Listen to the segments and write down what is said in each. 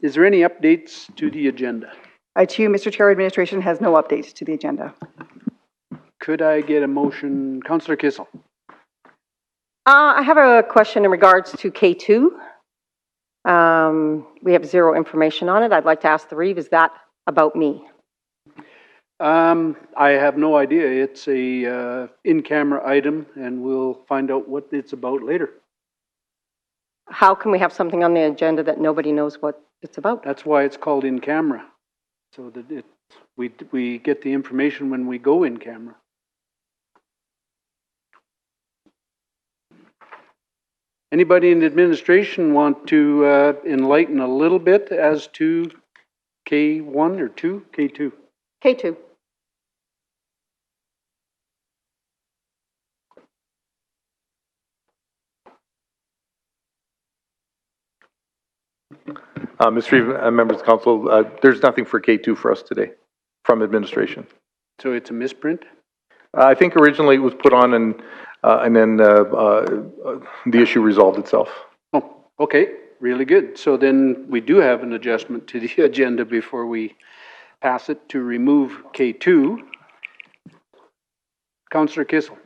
Is there any updates to the agenda? To you, Mr. Chair, administration has no updates to the agenda. Could I get a motion? Councillor Kissel. I have a question in regards to K2. We have zero information on it. I'd like to ask the Reeve, is that about me? I have no idea. It's a in-camera item, and we'll find out what it's about later. How can we have something on the agenda that nobody knows what it's about? That's why it's called in-camera, so that we get the information when we go in camera. Anybody in the administration want to enlighten a little bit as to K1 or 2? K2. K2. Mr. Reeve, members of council, there's nothing for K2 for us today from administration. So it's a misprint? I think originally it was put on and then the issue resolved itself. Oh, okay, really good. So then we do have an adjustment to the agenda before we pass it to remove K2. Councillor Kissel.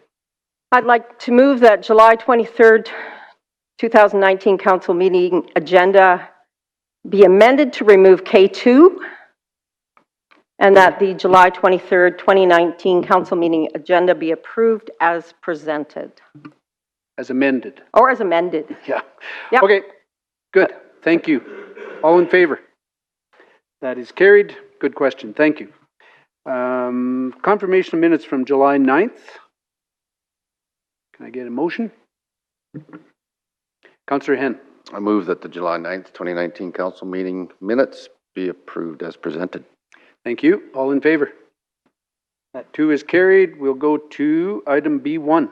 I'd like to move that July 23rd, 2019 council meeting agenda be amended to remove K2, and that the July 23rd, 2019 council meeting agenda be approved as presented. As amended. Or as amended. Yeah. Yep. Okay, good. Thank you. All in favor? That is carried. Good question. Thank you. Confirmation of minutes from July 9th. Can I get a motion? Councillor Henn. I move that the July 9th, 2019 council meeting minutes be approved as presented. Thank you. All in favor? That 2 is carried. We'll go to item B1.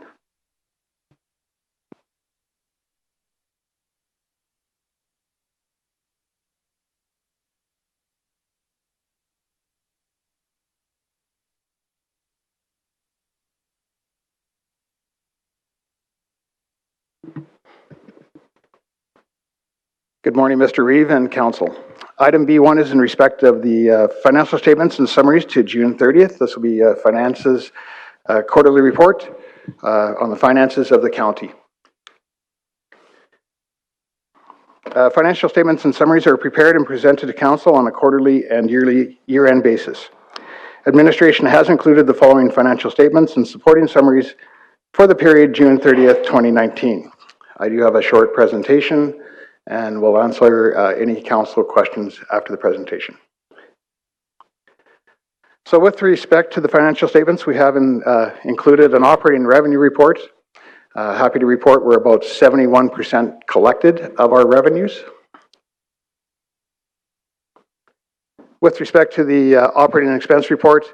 Good morning, Mr. Reeve and Council. Item B1 is in respect of the financial statements and summaries to June 30th. This will be finances quarterly report on the finances of the county. Financial statements and summaries are prepared and presented to Council on a quarterly and year-end basis. Administration has included the following financial statements and supporting summaries for the period June 30th, 2019. I do have a short presentation, and we'll answer any council questions after the presentation. So with respect to the financial statements, we have included an operating revenue report. Happy to report we're about 71% collected of our revenues. With respect to the operating expense report,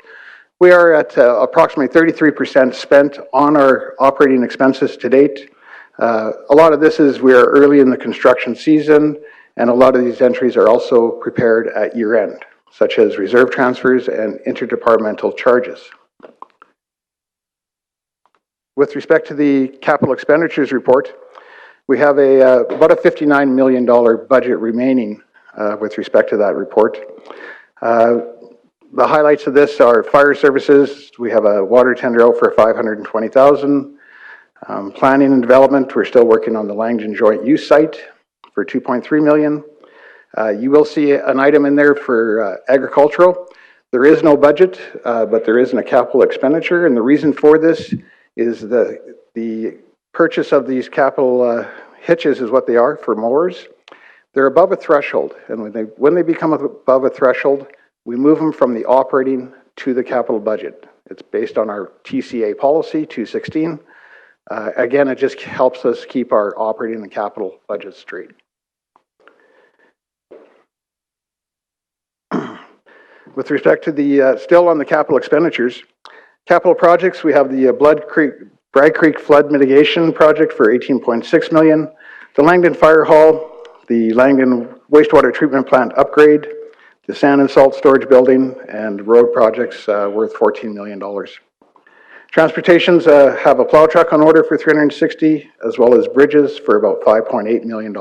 we are at approximately 33% spent on our operating expenses to date. A lot of this is we are early in the construction season, and a lot of these entries are also prepared at year end, such as reserve transfers and interdepartmental charges. With respect to the capital expenditures report, we have about a $59 million budget remaining with respect to that report. The highlights of this are fire services. We have a water tender out for $520,000. Planning and development, we're still working on the Langdon Joint Use Site for $2.3 million. You will see an item in there for agricultural. There is no budget, but there isn't a capital expenditure, and the reason for this is the purchase of these capital hitches is what they are for mowers. They're above a threshold, and when they become above a threshold, we move them from the operating to the capital budget. It's based on our TCA policy 216. Again, it just helps us keep our operating and capital budgets straight. With respect to the, still on the capital expenditures, capital projects, we have the Bragg Creek flood mitigation project for $18.6 million, the Langdon Fire Hall, the Langdon wastewater treatment plant upgrade, the sand and salt storage building, and road projects worth $14 million. Transportations have a plow truck on order for $360, as well as bridges for about $5.8 million.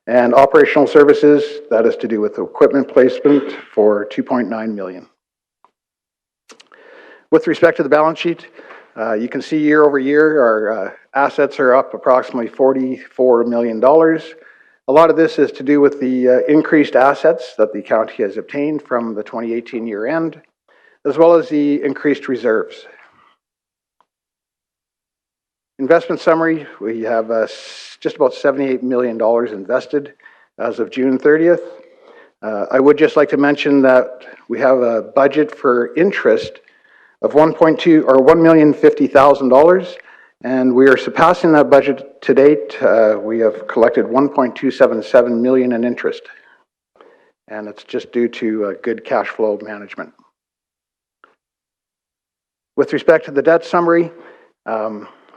And operational services, that is to do with equipment placement for $2.9 million. With respect to the balance sheet, you can see year over year, our assets are up approximately $44 million. A lot of this is to do with the increased assets that the county has obtained from the 2018 year end, as well as the increased reserves. Investment summary, we have just about $78 million invested as of June 30th. I would just like to mention that we have a budget for interest of $1,050,000, and we are surpassing that budget to date. We have collected $1.277 million in interest, and it's just due to good cash flow management. With respect to the debt summary,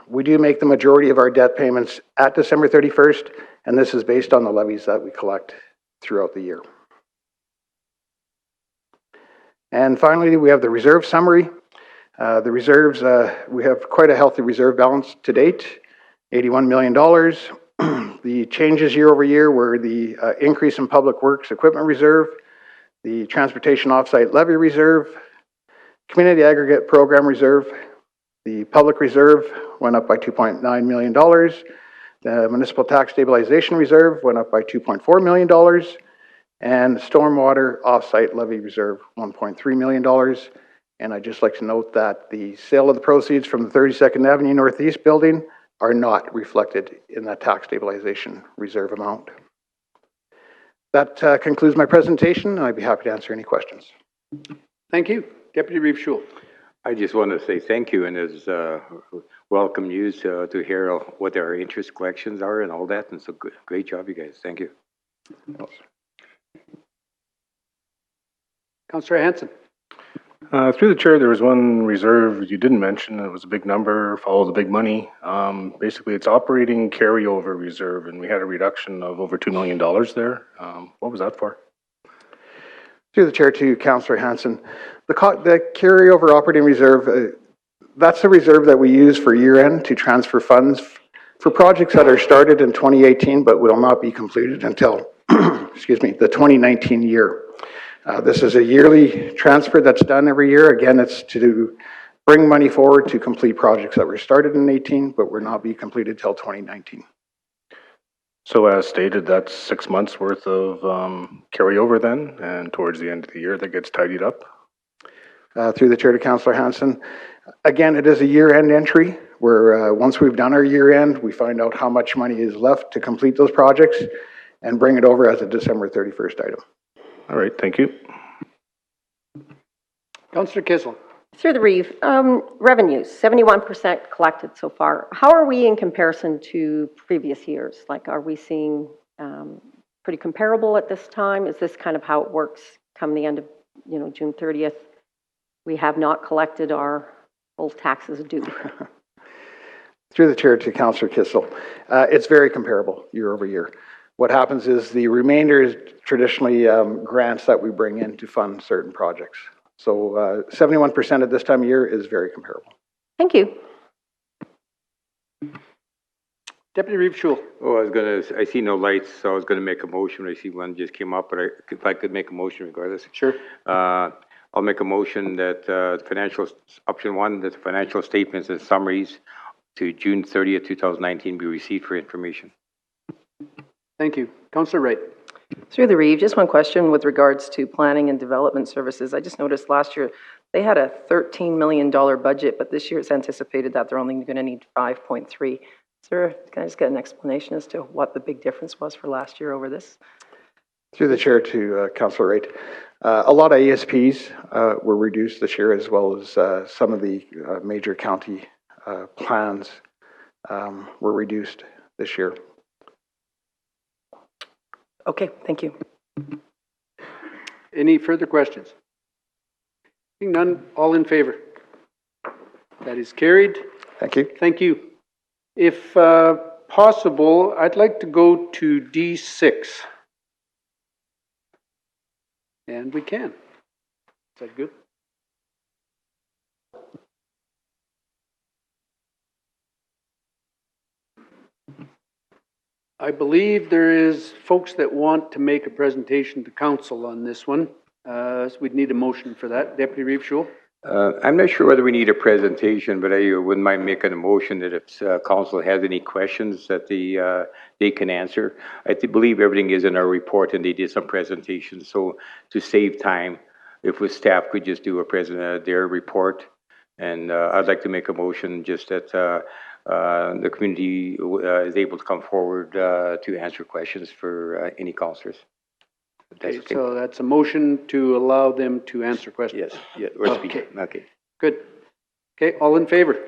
we do make the majority of our debt payments at December 31st, and this is based on the levies that we collect throughout the year. And finally, we have the reserve summary. The reserves, we have quite a healthy reserve balance to date, $81 million. The changes year over year were the increase in Public Works Equipment Reserve, the Transportation Offsite Levy Reserve, Community Aggregate Program Reserve. The Public Reserve went up by $2.9 million. The Municipal Tax Stabilization Reserve went up by $2.4 million. And Stormwater Offsite Levy Reserve, $1.3 million. And I'd just like to note that the sale of the proceeds from the 32nd Avenue Northeast building are not reflected in that tax stabilization reserve amount. That concludes my presentation, and I'd be happy to answer any questions. Thank you. Deputy Reeve Schul. I just want to say thank you, and it's welcome news to hear what our interest collections are and all that, and so great job, you guys. Thank you. Councillor Hanson. Through the chair, there was one reserve you didn't mention. It was a big number, follows the big money. Basically, it's operating carryover reserve, and we had a reduction of over $2 million there. What was that for? Through the chair to Councillor Hanson. The carryover operating reserve, that's a reserve that we use for year end to transfer funds for projects that are started in 2018 but will not be completed until, excuse me, the 2019 year. This is a yearly transfer that's done every year. Again, it's to bring money forward to complete projects that were started in 18 but will not be completed till 2019. So as stated, that's 6 months worth of carryover then, and towards the end of the year that gets tidied up? Through the chair to Councillor Hanson. Again, it is a year-end entry where once we've done our year-end, we find out how much money is left to complete those projects and bring it over as a December 31st item. All right, thank you. Councillor Kissel. Through the Reeve, revenues, 71% collected so far. How are we in comparison to previous years? Like, are we seeing pretty comparable at this time? Is this kind of how it works come the end of, June 30th? We have not collected our full taxes due. Through the chair to Councillor Kissel, it's very comparable year over year. What happens is the remainder is traditionally grants that we bring in to fund certain projects. So 71% at this time of year is very comparable. Thank you. Deputy Reeve Schul. Oh, I see no lights, so I was gonna make a motion. I see one just came up, but if I could make a motion regardless. Sure. I'll make a motion that option one, that the financial statements and summaries to June 30th, 2019 be received for information. Thank you. Councillor Wright. Through the Reeve, just one question with regards to planning and development services. I just noticed last year they had a $13 million budget, but this year it's anticipated that they're only going to need 5.3. Sir, can I just get an explanation as to what the big difference was for last year over this? Through the chair to Councillor Wright. A lot of ESPs were reduced this year, as well as some of the major county plans were reduced this year. Okay, thank you. Any further questions? Seeing none, all in favor? That is carried. Thank you. Thank you. If possible, I'd like to go to D6. And we can. Is that good? I believe there is folks that want to make a presentation to council on this one. So we'd need a motion for that. Deputy Reeve Schul? I'm not sure whether we need a presentation, but I wouldn't mind making a motion that if council has any questions that they can answer. I believe everything is in our report and they did some presentations. So to save time, if with staff could just do their report. And I'd like to make a motion just that the community is able to come forward to answer questions for any councillors. Okay, so that's a motion to allow them to answer questions. Yes, or speak. Okay. Okay. Good. Okay, all in favor?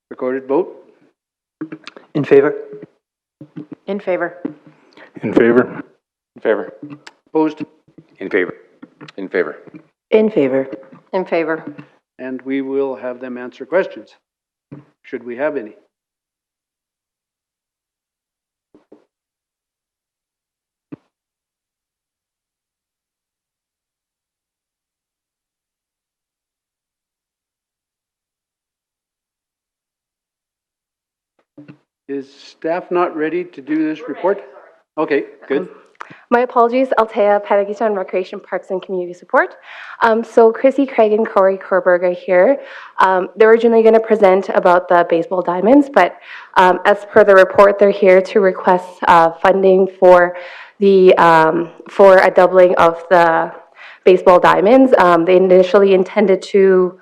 Recorded vote? In favor? In favor. In favor? In favor. Opposed? In favor. In favor. In favor. In favor. And we will have them answer questions, should we have any. Is staff not ready to do this report? Okay, good. My apologies, Altea Patagistan Recreation Parks and Community Support. So Chrissy Craig and Corey Korberg are here. They're originally going to present about the baseball diamonds, but as per the report, they're here to request funding for the for a doubling of the baseball diamonds. They initially intended to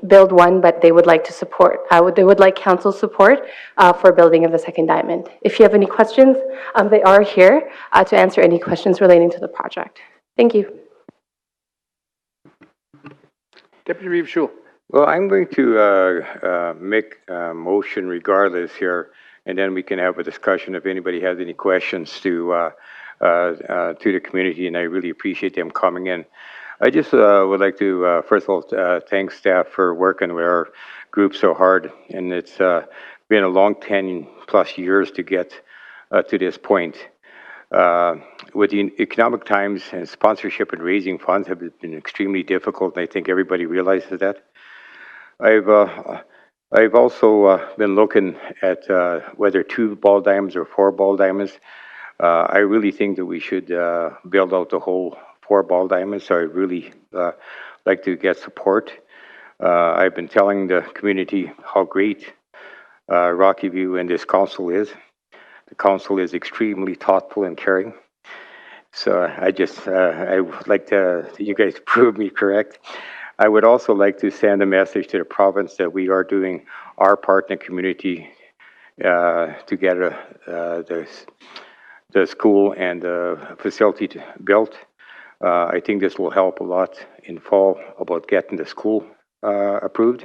build one, but they would like to support, they would like council support for building of the second diamond. If you have any questions, they are here to answer any questions relating to the project. Thank you. Deputy Reeve Schul. Well, I'm going to make a motion regardless here, and then we can have a discussion if anybody has any questions to the community, and I really appreciate them coming in. I just would like to, first of all, thank staff for working with our group so hard, and it's been a long 10+ years to get to this point. With the economic times and sponsorship and raising funds have been extremely difficult, and I think everybody realizes that. I've also been looking at whether 2 ball diamonds or 4 ball diamonds. I really think that we should build out the whole 4 ball diamonds, so I really like to get support. I've been telling the community how great Rocky View and this council is. The council is extremely thoughtful and caring. So I would like you guys to prove me correct. I would also like to send a message to the province that we are doing our part in the community to get the school and the facility built. I think this will help a lot in fall about getting the school approved.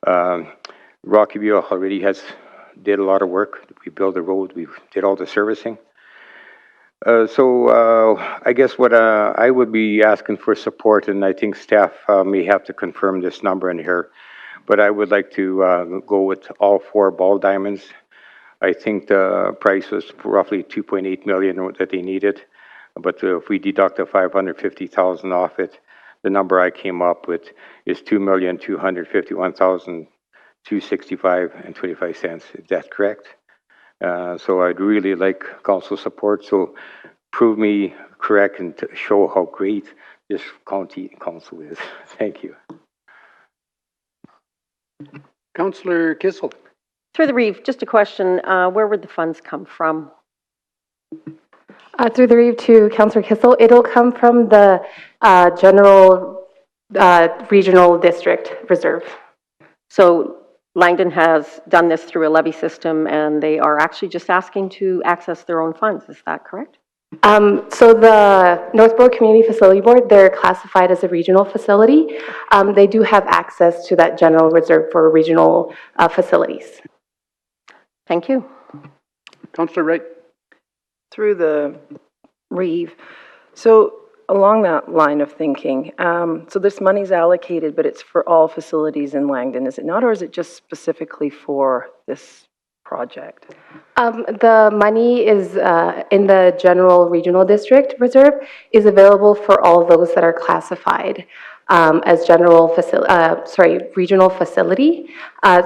Rocky View already did a lot of work. We built the road, we did all the servicing. So I guess what I would be asking for support, and I think staff may have to confirm this number in here, but I would like to go with all 4 ball diamonds. I think the price was roughly $2.8 million that they needed. But if we deduct the $550,000 off it, the number I came up with is $2,251,265.25. Is that correct? So I'd really like council support. So prove me correct and show how great this county council is. Thank you. Councillor Kissel. Through the Reeve, just a question, where would the funds come from? Through the Reeve to Councillor Kissel, it'll come from the general regional district reserve. So Langdon has done this through a levy system, and they are actually just asking to access their own funds. Is that correct? So the Northborough Community Facility Board, they're classified as a regional facility. They do have access to that general reserve for regional facilities. Thank you. Councillor Wright. Through the Reeve. So along that line of thinking, so this money's allocated, but it's for all facilities in Langdon, is it not, or is it just specifically for this project? The money is in the general regional district reserve is available for all those that are classified as regional facility.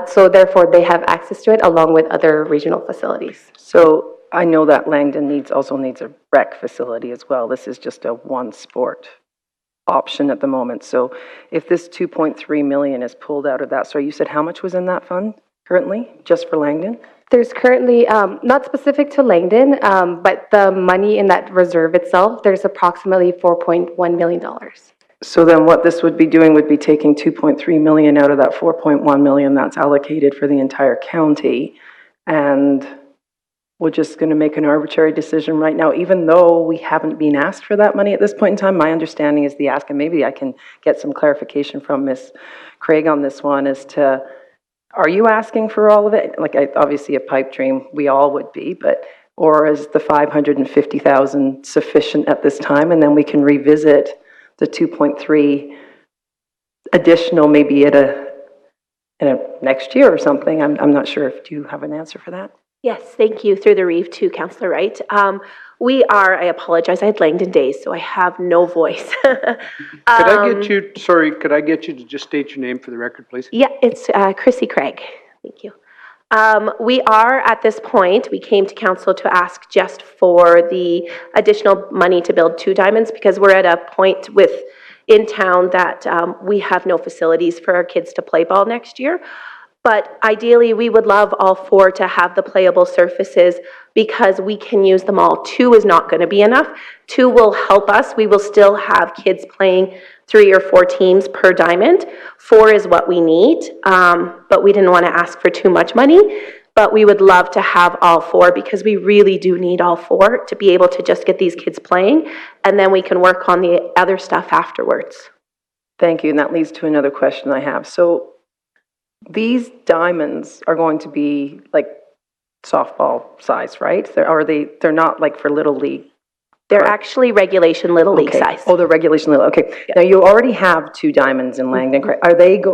So therefore, they have access to it along with other regional facilities. So I know that Langdon also needs a rec facility as well. This is just a one sport option at the moment. So if this 2.3 million is pulled out of that, so you said how much was in that fund currently, just for Langdon? There's currently, not specific to Langdon, but the money in that reserve itself, there's approximately $4.1 million. So then what this would be doing would be taking 2.3 million out of that 4.1 million that's allocated for the entire county. And we're just going to make an arbitrary decision right now, even though we haven't been asked for that money at this point in time. My understanding is the ask, and maybe I can get some clarification from Ms. Craig on this one, as to, are you asking for all of it? Like, obviously a pipe dream, we all would be, but, or is the 550,000 sufficient at this time? And then we can revisit the 2.3 additional, maybe in a next year or something. I'm not sure if you have an answer for that. Yes, thank you, through the Reeve to Councillor Wright. I apologize, I had Langdon days, so I have no voice. Could I get you to just state your name for the record, please? Yeah, it's Chrissy Craig. Thank you. We are, at this point, we came to council to ask just for the additional money to build 2 diamonds, because we're at a point in town that we have no facilities for our kids to play ball next year. But ideally, we would love all 4 to have the playable surfaces, because we can use them all. 2 is not going to be enough. 2 will help us. We will still have kids playing 3 or 4 teams per diamond. 4 is what we need, but we didn't want to ask for too much money. But we would love to have all 4, because we really do need all 4 to be able to just get these kids playing, and then we can work on the other stuff afterwards. Thank you, and that leads to another question I have. So these diamonds are going to be like softball size, right? They're not like for Little League? They're actually regulation Little League size. Oh, they're regulation Little, okay. Yeah. Now, you already have 2 diamonds in Langdon, correct?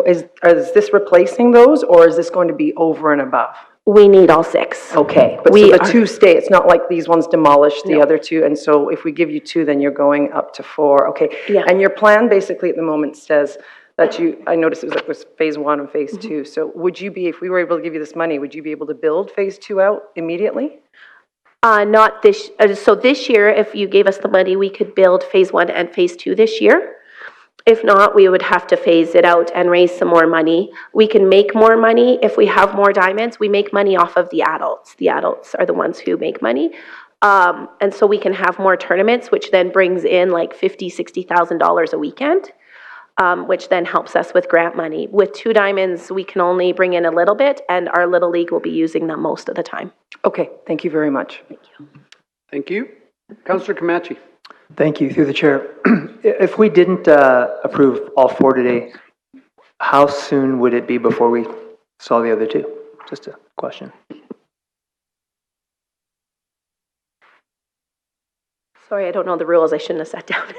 Is this replacing those, or is this going to be over and above? We need all 6. Okay, but so the 2 stay, it's not like these ones demolished the other 2, and so if we give you 2, then you're going up to 4, okay. Yeah. And your plan basically at the moment says that I noticed it was phase 1 and phase 2, so would you be, if we were able to give you this money, would you be able to build phase 2 out immediately? Not this, so this year, if you gave us the money, we could build phase 1 and phase 2 this year. If not, we would have to phase it out and raise some more money. We can make more money if we have more diamonds. We make money off of the adults. The adults are the ones who make money. And so we can have more tournaments, which then brings in like $50,000, $60,000 a weekend, which then helps us with grant money. With 2 diamonds, we can only bring in a little bit, and our Little League will be using them most of the time. Okay, thank you very much. Thank you. Thank you. Councillor Comanche. Thank you, through the chair. If we didn't approve all 4 today, how soon would it be before we saw the other 2? Just a question. Sorry, I don't know the rules. I shouldn't have sat down.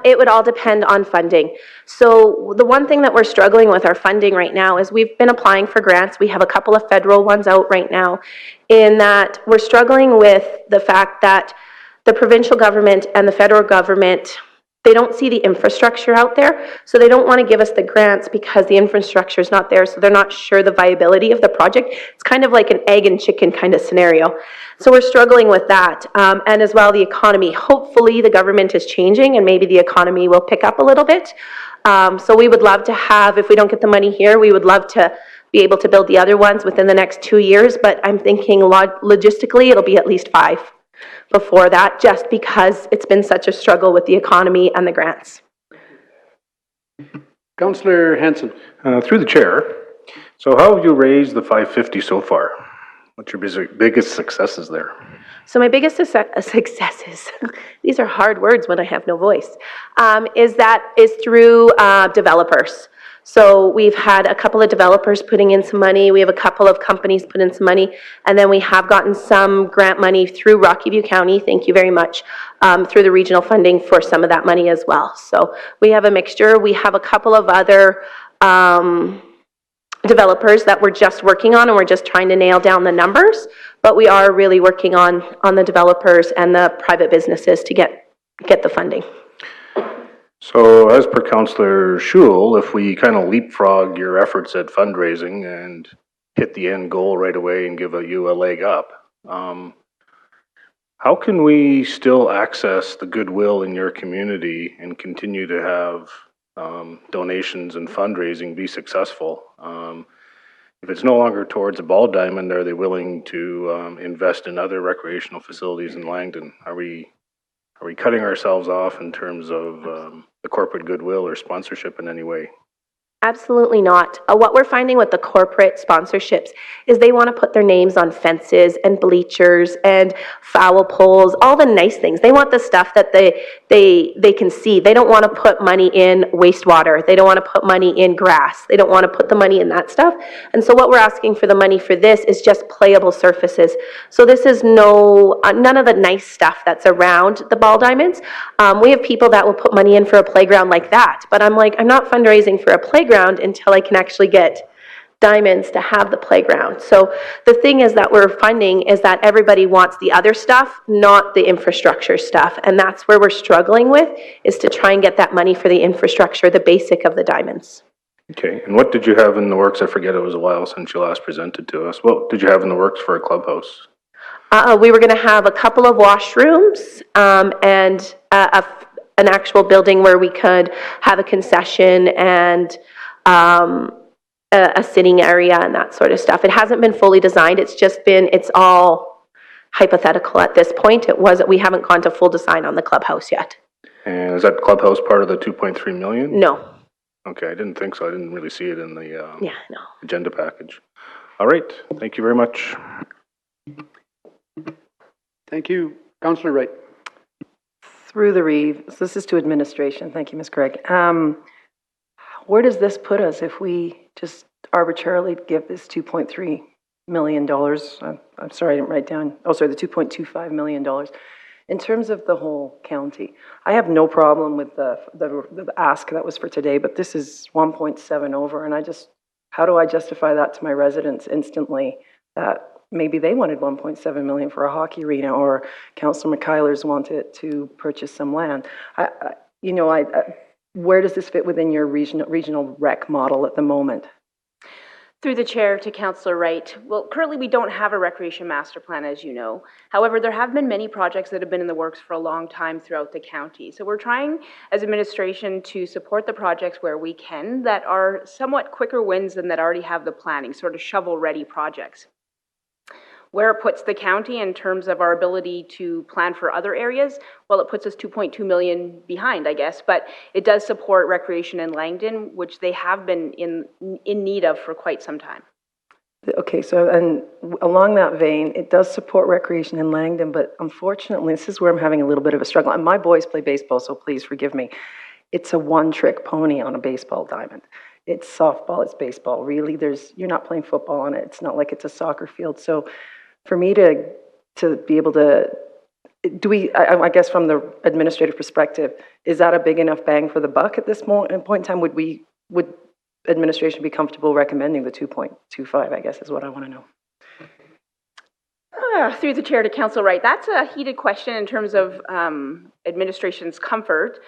It would all depend on funding. So the one thing that we're struggling with our funding right now is we've been applying for grants. We have a couple of federal ones out right now, in that we're struggling with the fact that the provincial government and the federal government, they don't see the infrastructure out there, so they don't want to give us the grants because the infrastructure is not there, so they're not sure the viability of the project. It's kind of like an egg and chicken kind of scenario. So we're struggling with that. And as well, the economy. Hopefully the government is changing and maybe the economy will pick up a little bit. So we would love to have, if we don't get the money here, we would love to be able to build the other ones within the next 2 years, but I'm thinking logistically it'll be at least 5 before that, just because it's been such a struggle with the economy and the grants. Councillor Hanson. Through the chair, so how have you raised the 550 so far? What's your biggest successes there? So my biggest successes, these are hard words when I have no voice, is through developers. So we've had a couple of developers putting in some money. We have a couple of companies put in some money. And then we have gotten some grant money through Rocky View County, thank you very much, through the regional funding for some of that money as well. So we have a mixture. We have a couple of other developers that we're just working on, and we're just trying to nail down the numbers. But we are really working on the developers and the private businesses to get the funding. So as per Councillor Schul, if we kind of leapfrog your efforts at fundraising and hit the end goal right away and give you a leg up, how can we still access the goodwill in your community and continue to have donations and fundraising be successful? If it's no longer towards a ball diamond, are they willing to invest in other recreational facilities in Langdon? Are we cutting ourselves off in terms of the corporate goodwill or sponsorship in any way? Absolutely not. What we're finding with the corporate sponsorships is they want to put their names on fences and bleachers and foul poles, all the nice things. They want the stuff that they can see. They don't want to put money in wastewater. They don't want to put money in grass. They don't want to put the money in that stuff. And so what we're asking for the money for this is just playable surfaces. So this is none of the nice stuff that's around the ball diamonds. We have people that will put money in for a playground like that. But I'm like, I'm not fundraising for a playground until I can actually get diamonds to have the playground. So the thing is that we're funding is that everybody wants the other stuff, not the infrastructure stuff. And that's where we're struggling with, is to try and get that money for the infrastructure, the basic of the diamonds. Okay, and what did you have in the works? I forget, it was a while since you last presented to us. What did you have in the works for a clubhouse? We were going to have a couple of washrooms and an actual building where we could have a concession and a sitting area and that sort of stuff. It hasn't been fully designed. It's all hypothetical at this point. We haven't gone to full design on the clubhouse yet. And is that clubhouse part of the 2.3 million? No. Okay, I didn't think so. I didn't really see it in the No. agenda package. All right, thank you very much. Thank you. Councillor Wright. Through the Reeve, so this is to administration. Thank you, Ms. Craig. Where does this put us if we just arbitrarily give this $2.3 million? I'm sorry, I didn't write down. Oh, sorry, the $2.25 million. In terms of the whole county, I have no problem with the ask that was for today, but this is 1.7 over, and how do I justify that to my residents instantly that maybe they wanted 1.7 million for a hockey arena, or Councillor McKeilers wanted to purchase some land? Where does this fit within your regional rec model at the moment? Through the chair to Councillor Wright. Well, currently we don't have a recreation master plan, as you know. However, there have been many projects that have been in the works for a long time throughout the county. So we're trying as administration to support the projects where we can that are somewhat quicker wins than that already have the planning, sort of shovel-ready projects. Where it puts the county in terms of our ability to plan for other areas, well, it puts us 2.2 million behind, I guess, but it does support recreation in Langdon, which they have been in need of for quite some time. Okay, so and along that vein, it does support recreation in Langdon, but unfortunately, this is where I'm having a little bit of a struggle. And my boys play baseball, so please forgive me. It's a one-trick pony on a baseball diamond. It's softball, it's baseball. Really, you're not playing football on it. It's not like it's a soccer field. So for me to be able to, I guess from the administrative perspective, is that a big enough bang for the buck at this point in time? Would administration be comfortable recommending the 2.25, I guess is what I want to know. Through the chair to Councillor Wright, that's a heated question in terms of administration's comfort.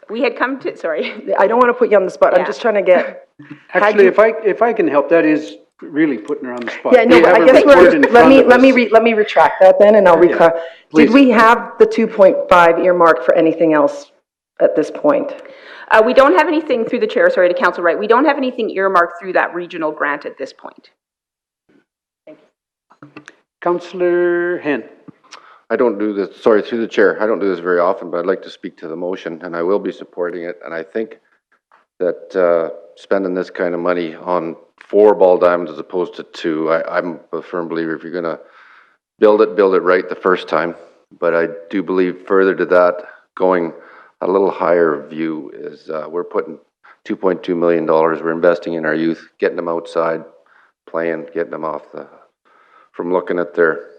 We had come to, sorry. I don't want to put you on the spot. Yeah. I'm just trying to get. Actually, if I can help, that is really putting her on the spot. Yeah, no, I guess let me retract that then, and I'll recall. Did we have the 2.5 earmarked for anything else at this point? We don't have anything through the chair, sorry, to Councillor Wright. We don't have anything earmarked through that regional grant at this point. Thank you. Councillor Hen. I don't do this, sorry, through the chair, I don't do this very often, but I'd like to speak to the motion, and I will be supporting it. And I think that spending this kind of money on 4 ball diamonds as opposed to 2, I'm a firm believer if you're going to build it right the first time. But I do believe further to that, going a little higher view is we're putting $2.2 million, we're investing in our youth, getting them outside, playing, getting them from looking at their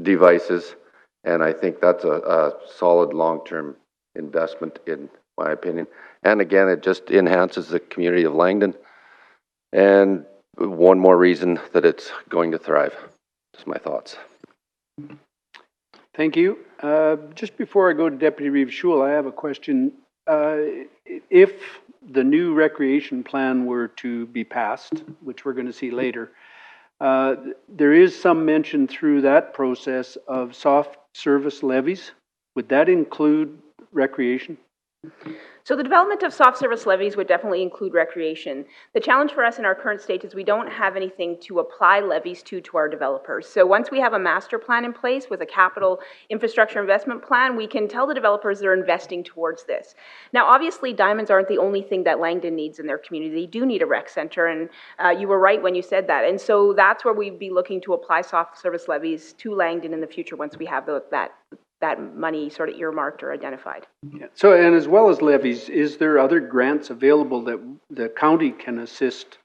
devices. And I think that's a solid long-term investment, in my opinion. And again, it just enhances the community of Langdon. And one more reason that it's going to thrive. Just my thoughts. Thank you. Just before I go to Deputy Reeve Schul, I have a question. If the new recreation plan were to be passed, which we're going to see later, there is some mention through that process of soft service levies. Would that include recreation? So the development of soft service levies would definitely include recreation. The challenge for us in our current state is we don't have anything to apply levies to our developers. So once we have a master plan in place with a capital infrastructure investment plan, we can tell the developers they're investing towards this. Now, obviously, diamonds aren't the only thing that Langdon needs in their community. They do need a rec center, and you were right when you said that. And so that's where we'd be looking to apply soft service levies to Langdon in the future once we have that money sort of earmarked or identified. Yeah. So, and as well as levies, is there other grants available that the county can assist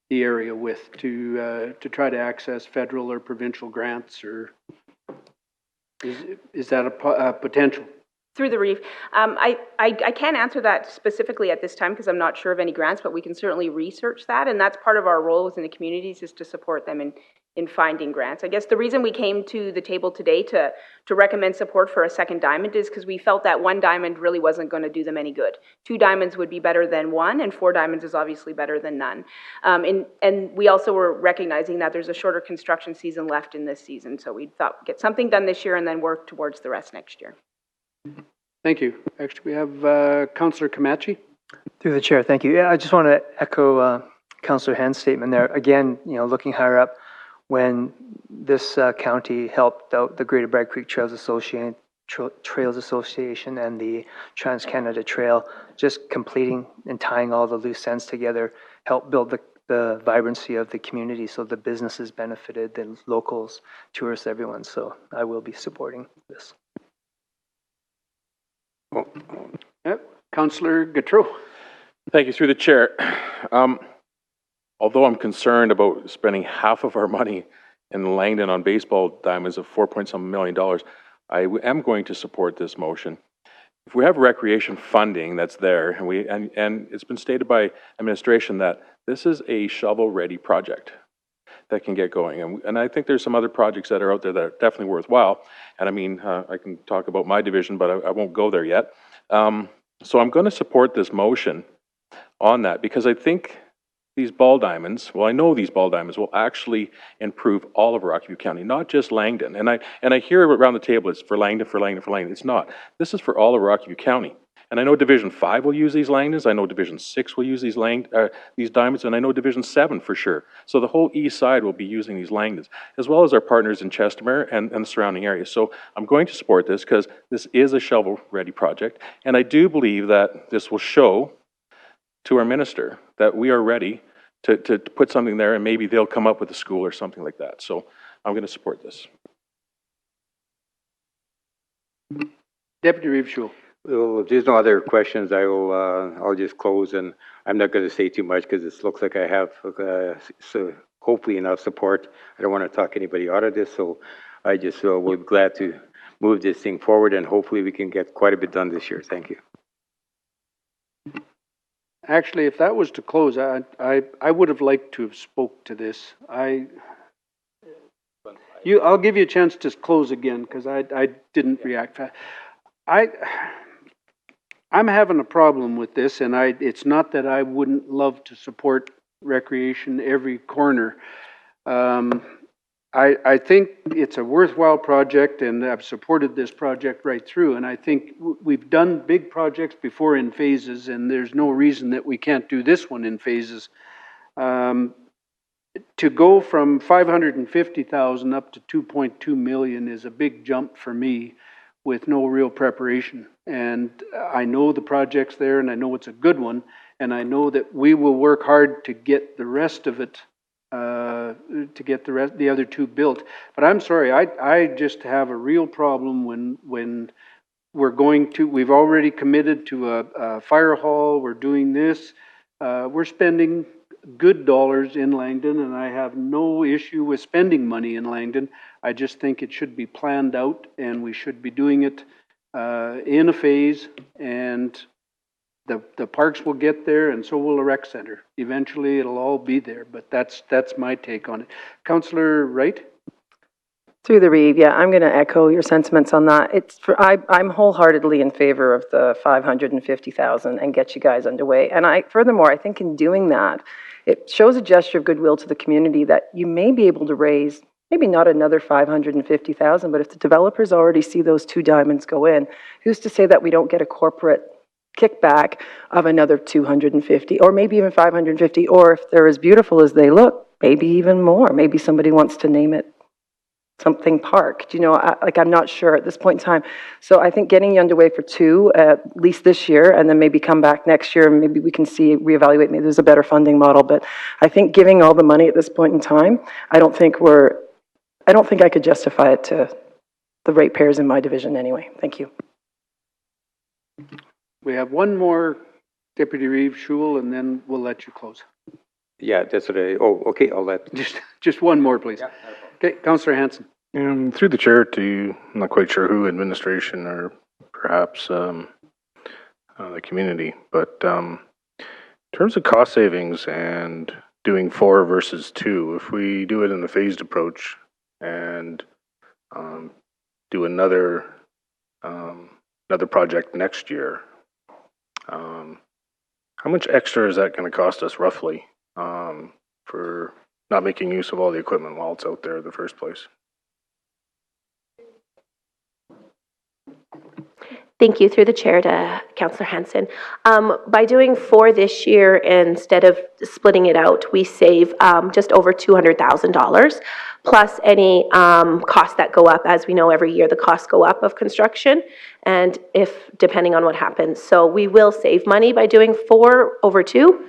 the area with to try to access federal or provincial grants, or is that a potential? Through the reef. I can't answer that specifically at this time because I'm not sure of any grants, but we can certainly research that, and that's part of our role within the communities is to support them in finding grants. I guess the reason we came to the table today to recommend support for a second diamond is because we felt that one diamond really wasn't going to do them any good. 2 diamonds would be better than 1, and 4 diamonds is obviously better than none. And we also were recognizing that there's a shorter construction season left in this season, so we thought get something done this year and then work towards the rest next year. Thank you. Actually, we have Councillor Camachi. Through the chair, thank you. Yeah, I just want to echo Councillor Hand's statement there. Again, looking higher up, when this county helped out the Greater Bragg Creek Trails Association and the Trans-Canada Trail, just completing and tying all the loose ends together helped build the vibrancy of the community, so the businesses benefited, the locals, tourists, everyone. So I will be supporting this. Yep. Councillor Gautreau. Thank you, through the chair. Although I'm concerned about spending half of our money in Langdon on baseball diamonds of $4.some million, I am going to support this motion. If we have recreation funding that's there, and it's been stated by administration that this is a shovel-ready project that can get going. And I think there's some other projects that are out there that are definitely worthwhile. And I mean, I can talk about my division, but I won't go there yet. So I'm going to support this motion on that because I think these ball diamonds, well, I know these ball diamonds will actually improve all of Rocky View County, not just Langdon. And I hear around the table it's for Langdon, for Langdon, for Langdon. It's not. This is for all of Rocky View County. And I know Division 5 will use these Langdons. I know Division 6 will use these diamonds, and I know Division 7 for sure. So the whole east side will be using these Langdons, as well as our partners in Chestermere and the surrounding areas. So I'm going to support this because this is a shovel-ready project. And I do believe that this will show to our minister that we are ready to put something there, and maybe they'll come up with a school or something like that. So I'm going to support this. Deputy Reeve Schul. Well, if there's no other questions, I'll just close, and I'm not going to say too much because it looks like I have so hopefully enough support. I don't want to talk anybody out of this, so I just will be glad to move this thing forward, and hopefully we can get quite a bit done this year. Thank you. Actually, if that was to close, I would have liked to have spoke to this. I'll give you a chance to close again because I didn't react fast. I'm having a problem with this, and it's not that I wouldn't love to support recreation every corner. I think it's a worthwhile project, and I've supported this project right through, and I think we've done big projects before in phases, and there's no reason that we can't do this one in phases. To go from 550,000 up to 2.2 million is a big jump for me with no real preparation. And I know the project's there, and I know it's a good one, and I know that we will work hard to get the rest of it, to get the other 2 built. But I'm sorry, I just have a real problem when we've already committed to a fire hall, we're doing this, we're spending good dollars in Langdon, and I have no issue with spending money in Langdon. I just think it should be planned out, and we should be doing it in a phase, and the parks will get there, and so will the rec center. Eventually, it'll all be there, but that's my take on it. Councillor Wright? Through the Reeve, yeah, I'm going to echo your sentiments on that. I'm wholeheartedly in favor of the 550,000 and get you guys underway. And furthermore, I think in doing that, it shows a gesture of goodwill to the community that you may be able to raise, maybe not another 550,000, but if the developers already see those 2 diamonds go in, who's to say that we don't get a corporate kickback of another 250, or maybe even 550, or if they're as beautiful as they look, maybe even more. Maybe somebody wants to name it something park, I'm not sure at this point in time. So I think getting you underway for 2, at least this year, and then maybe come back next year and maybe we can reevaluate, maybe there's a better funding model. But I think giving all the money at this point in time, I don't think I could justify it to the ratepayers in my division anyway. Thank you. We have one more, Deputy Reeve Schul, and then we'll let you close. Yeah, that's what okay, I'll let. Just one more, please. Okay, Councillor Hanson. Through the chair to, I'm not quite sure who, administration or perhaps the community, but in terms of cost savings and doing 4 versus 2, if we do it in a phased approach and do another project next year, how much extra is that going to cost us roughly for not making use of all the equipment while it's out there in the first place? Thank you. Through the chair to Councillor Hanson. By doing 4 this year instead of splitting it out, we save just over $200,000 plus any costs that go up. As we know, every year the costs go up of construction, and depending on what happens. So we will save money by doing 4 over 2.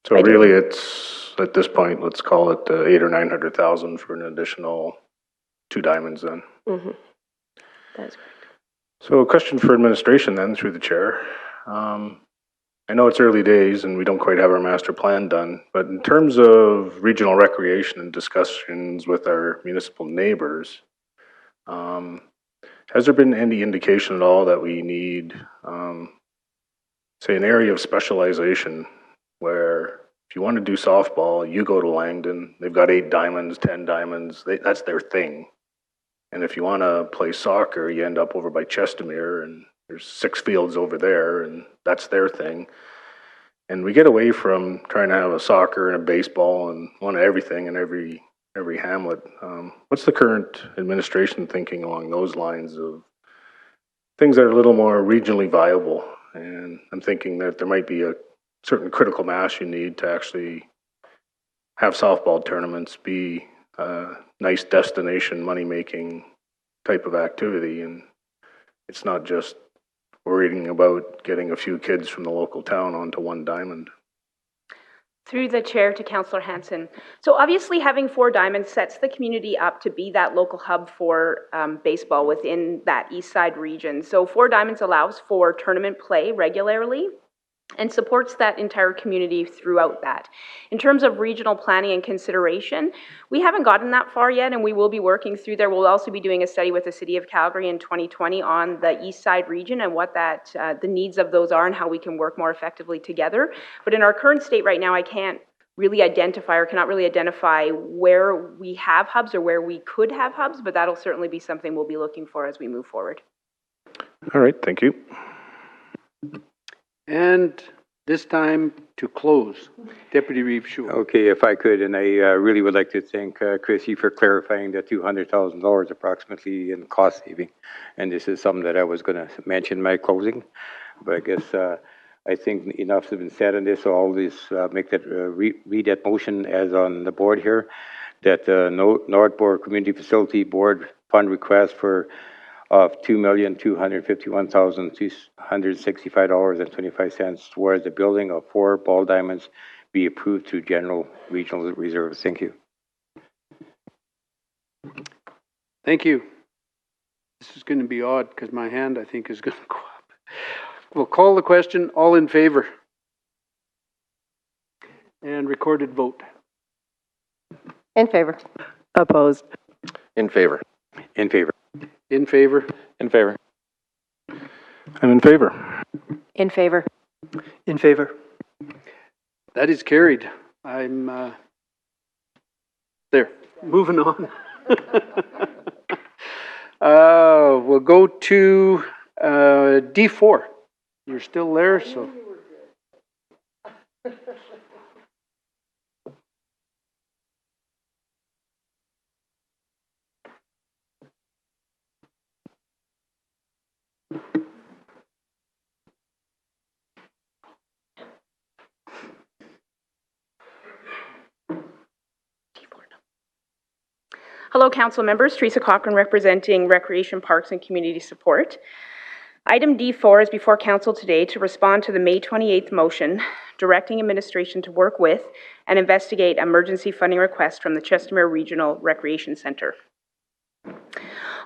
So really, it's at this point, let's call it 800,000 or 900,000 for an additional 2 diamonds. Then. Mm-hmm. That is correct. So a question for administration then, through the chair. I know it's early days and we don't quite have our master plan done, but in terms of regional recreation and discussions with our municipal neighbors, has there been any indication at all that we need, say, an area of specialization where if you want to do softball, you go to Langdon, they've got 8 diamonds, 10 diamonds, that's their thing. And if you want to play soccer, you end up over by Chestermere, and there's 6 fields over there, and that's their thing. And we get away from trying to have a soccer and a baseball and one of everything in every hamlet. What's the current administration thinking along those lines of things that are a little more regionally viable? And I'm thinking that there might be a certain critical mass you need to actually have softball tournaments be a nice destination money-making type of activity, and it's not just worrying about getting a few kids from the local town onto 1 diamond. Through the chair to Councillor Hanson. So obviously having 4 diamonds sets the community up to be that local hub for baseball within that east side region. So 4 diamonds allows for tournament play regularly and supports that entire community throughout that. In terms of regional planning and consideration, we haven't gotten that far yet, and we will be working through there. We'll also be doing a study with the City of Calgary in 2020 on the east side region and what the needs of those are and how we can work more effectively together. But in our current state right now, I cannot really identify where we have hubs or where we could have hubs, but that'll certainly be something we'll be looking for as we move forward. All right, thank you. And this time to close, Deputy Reeve Schul. Okay, if I could, and I really would like to thank Chrissy for clarifying the $200,000 approximately in cost saving. And this is something that I was going to mention in my closing, but I guess I think enough has been said on this, so I'll just make that, read that motion as on the board here, that the Northborough Community Facility Board fund request of $2,251,265.25 towards the building of 4 ball diamonds be approved through general regional reserves. Thank you. Thank you. This is going to be odd because my hand, I think, is going to go up. We'll call the question. All in favor? And recorded vote. In favor. Opposed. In favor. In favor. In favor? In favor. I'm in favor. In favor. In favor. That is carried. I'm there. Moving on. We'll go to D4. You're still there, so. Hello, council members. Teresa Cochran representing Recreation, Parks and Community Support. Item D4 is before council today to respond to the May 28th motion directing administration to work with and investigate emergency funding requests from the Chestermere Regional Recreation Centre.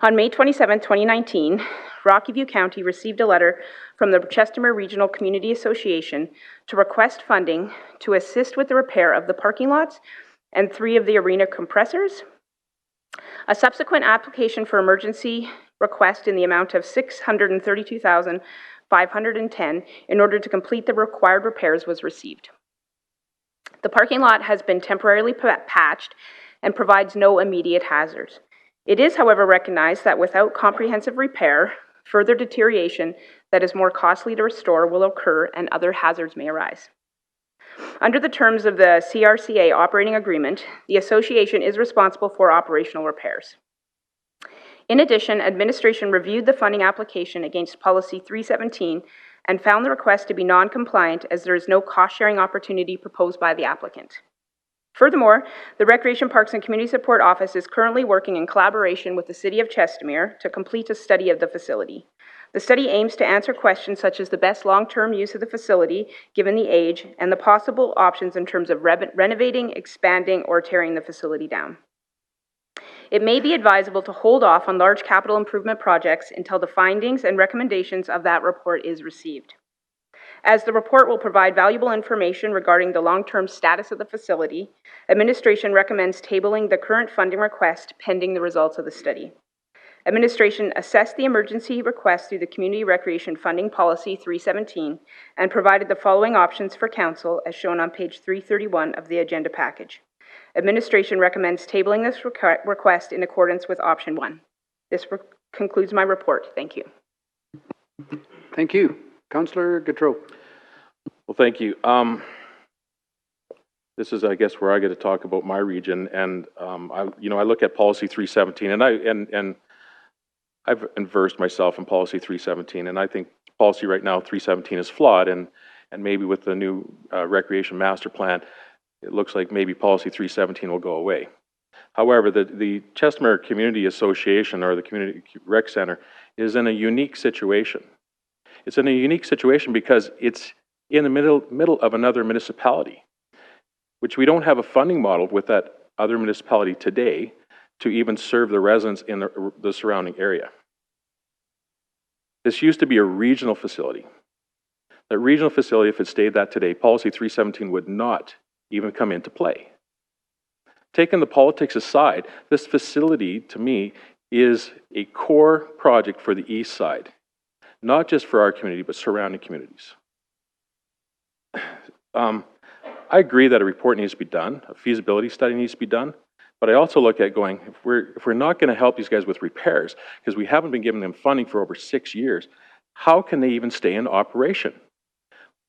On May 27, 2019, Rocky View County received a letter from the Chestermere Regional Community Association to request funding to assist with the repair of the parking lots and 3 of the arena compressors. A subsequent application for emergency request in the amount of $632,510 in order to complete the required repairs was received. The parking lot has been temporarily patched and provides no immediate hazards. It is, however, recognized that without comprehensive repair, further deterioration that is more costly to restore will occur and other hazards may arise. Under the terms of the CRCA operating agreement, the association is responsible for operational repairs. In addition, administration reviewed the funding application against Policy 317 and found the request to be non-compliant as there is no cost-sharing opportunity proposed by the applicant. Furthermore, the Recreation, Parks and Community Support Office is currently working in collaboration with the City of Chestermere to complete a study of the facility. The study aims to answer questions such as the best long-term use of the facility, given the age, and the possible options in terms of renovating, expanding, or tearing the facility down. It may be advisable to hold off on large capital improvement projects until the findings and recommendations of that report is received. As the report will provide valuable information regarding the long-term status of the facility, administration recommends tabling the current funding request pending the results of the study. Administration assessed the emergency request through the Community Recreation Funding Policy 317 and provided the following options for council as shown on page 331 of the agenda package. Administration recommends tabling this request in accordance with option 1. This concludes my report. Thank you. Thank you. Councillor Gautreau. Well, thank you. This is, I guess, where I get to talk about my region, and I look at Policy 317, and I've versed myself in Policy 317, and I think policy right now 317 is flawed, and maybe with the new recreation master plan, it looks like maybe Policy 317 will go away. However, the Chestermere Community Association, or the Community Rec Center, is in a unique situation. It's in a unique situation because it's in the middle of another municipality, which we don't have a funding model with that other municipality today to even serve the residents in the surrounding area. This used to be a regional facility. That regional facility, if it stayed that today, Policy 317 would not even come into play. Taking the politics aside, this facility, to me, is a core project for the east side, not just for our community, but surrounding communities. I agree that a report needs to be done, a feasibility study needs to be done, but I also look at going, if we're not going to help these guys with repairs, because we haven't been giving them funding for over 6 years, how can they even stay in operation?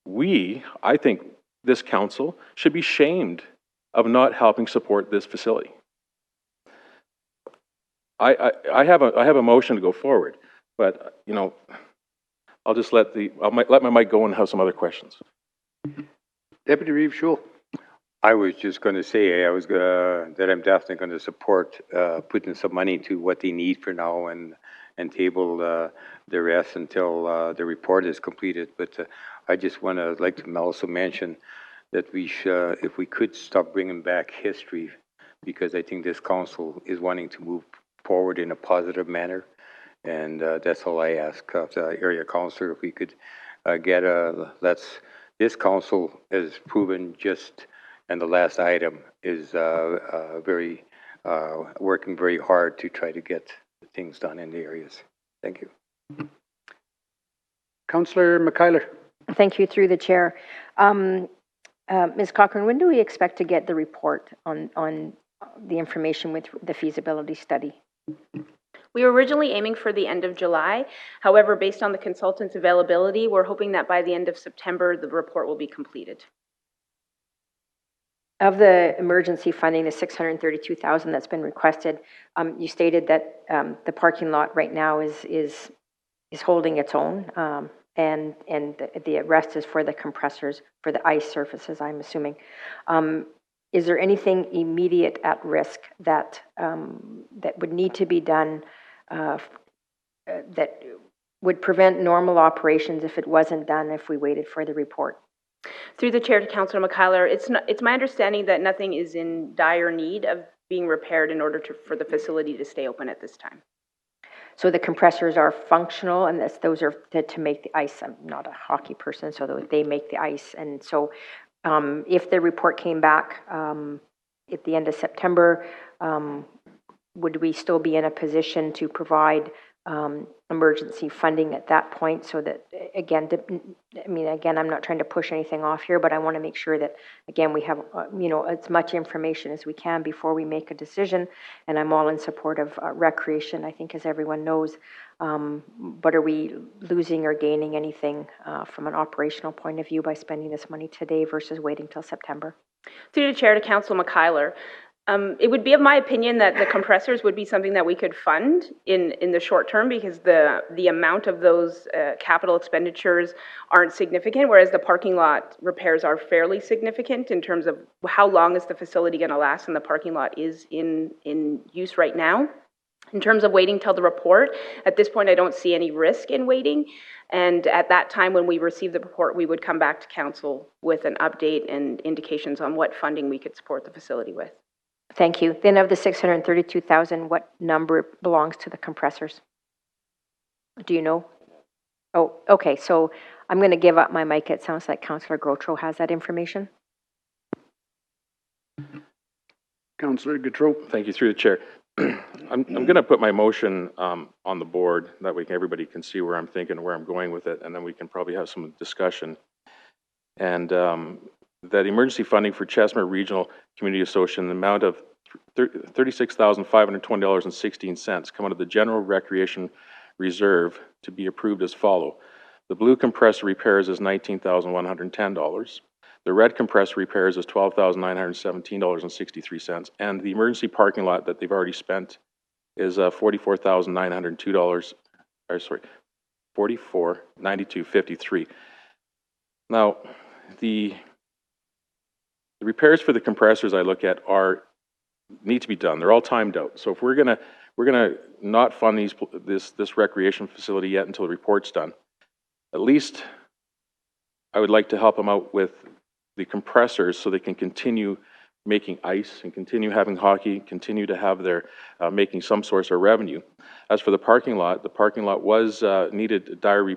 I think this council should be shamed of not helping support this facility. I have a motion to go forward, but I'll just let my mic go and have some other questions. Deputy Reeve Schul. I was just going to say that I'm definitely going to support putting some money to what they need for now and table the rest until the report is completed. But I just want to also mention that if we could stop bringing back history, because I think this council is wanting to move forward in a positive manner, and that's all I ask of the area councillor. If we could get this council has proven just. And the last item is working very hard to try to get things done in the areas. Thank you. Councillor McKeiler. Thank you, through the chair. Ms. Cochran, when do we expect to get the report on the information with the feasibility study? We were originally aiming for the end of July. However, based on the consultant's availability, we're hoping that by the end of September, the report will be completed. Of the emergency funding, the $632,000 that's been requested, you stated that the parking lot right now is holding its own, and the rest is for the compressors, for the ice surfaces, I'm assuming. Is there anything immediate at risk that would need to be done that would prevent normal operations if it wasn't done if we waited for the report? Through the chair to Councillor McKellar, it's my understanding that nothing is in dire need of being repaired in order for the facility to stay open at this time. So the compressors are functional, and those are to make the ice. I'm not a hockey person, so they make the ice. And so if the report came back at the end of September, would we still be in a position to provide emergency funding at that point? So that, again, I'm not trying to push anything off here, but I want to make sure that, again, we have, as much information as we can before we make a decision. And I'm all in support of recreation, I think, as everyone knows. But are we losing or gaining anything from an operational point of view by spending this money today versus waiting till September? Through the chair to Councillor McKellar, it would be of my opinion that the compressors would be something that we could fund in the short term, because the amount of those capital expenditures aren't significant, whereas the parking lot repairs are fairly significant in terms of how long is the facility going to last, and the parking lot is in use right now. In terms of waiting till the report, at this point I don't see any risk in waiting, and at that time when we receive the report, we would come back to council with an update and indications on what funding we could support the facility with. Thank you. Then of the $632,000, what number belongs to the compressors? Do you know? Oh, okay. So I'm going to give up my mic. It sounds like Councillor Gautreau has that information. Councillor Gautreau. Thank you, through the chair. I'm going to put my motion on the board. That way everybody can see where I'm thinking, where I'm going with it, and then we can probably have some discussion. And that emergency funding for Chestnut Regional Community Association, the amount of $36,520.16 come out of the General Recreation Reserve to be approved as follow. The blue compressor repairs is $19,110. The red compressor repairs is $12,917.63. And the emergency parking lot that they've already spent is $44,902. $44,92.53. Now, the repairs for the compressors I look at need to be done. They're all timed out. So if we're gonna not fund this recreation facility yet until the report's done, at least I would like to help them out with the compressors so they can continue making ice and continue having hockey, continue to have their making some source of revenue. As for the parking lot was needed dire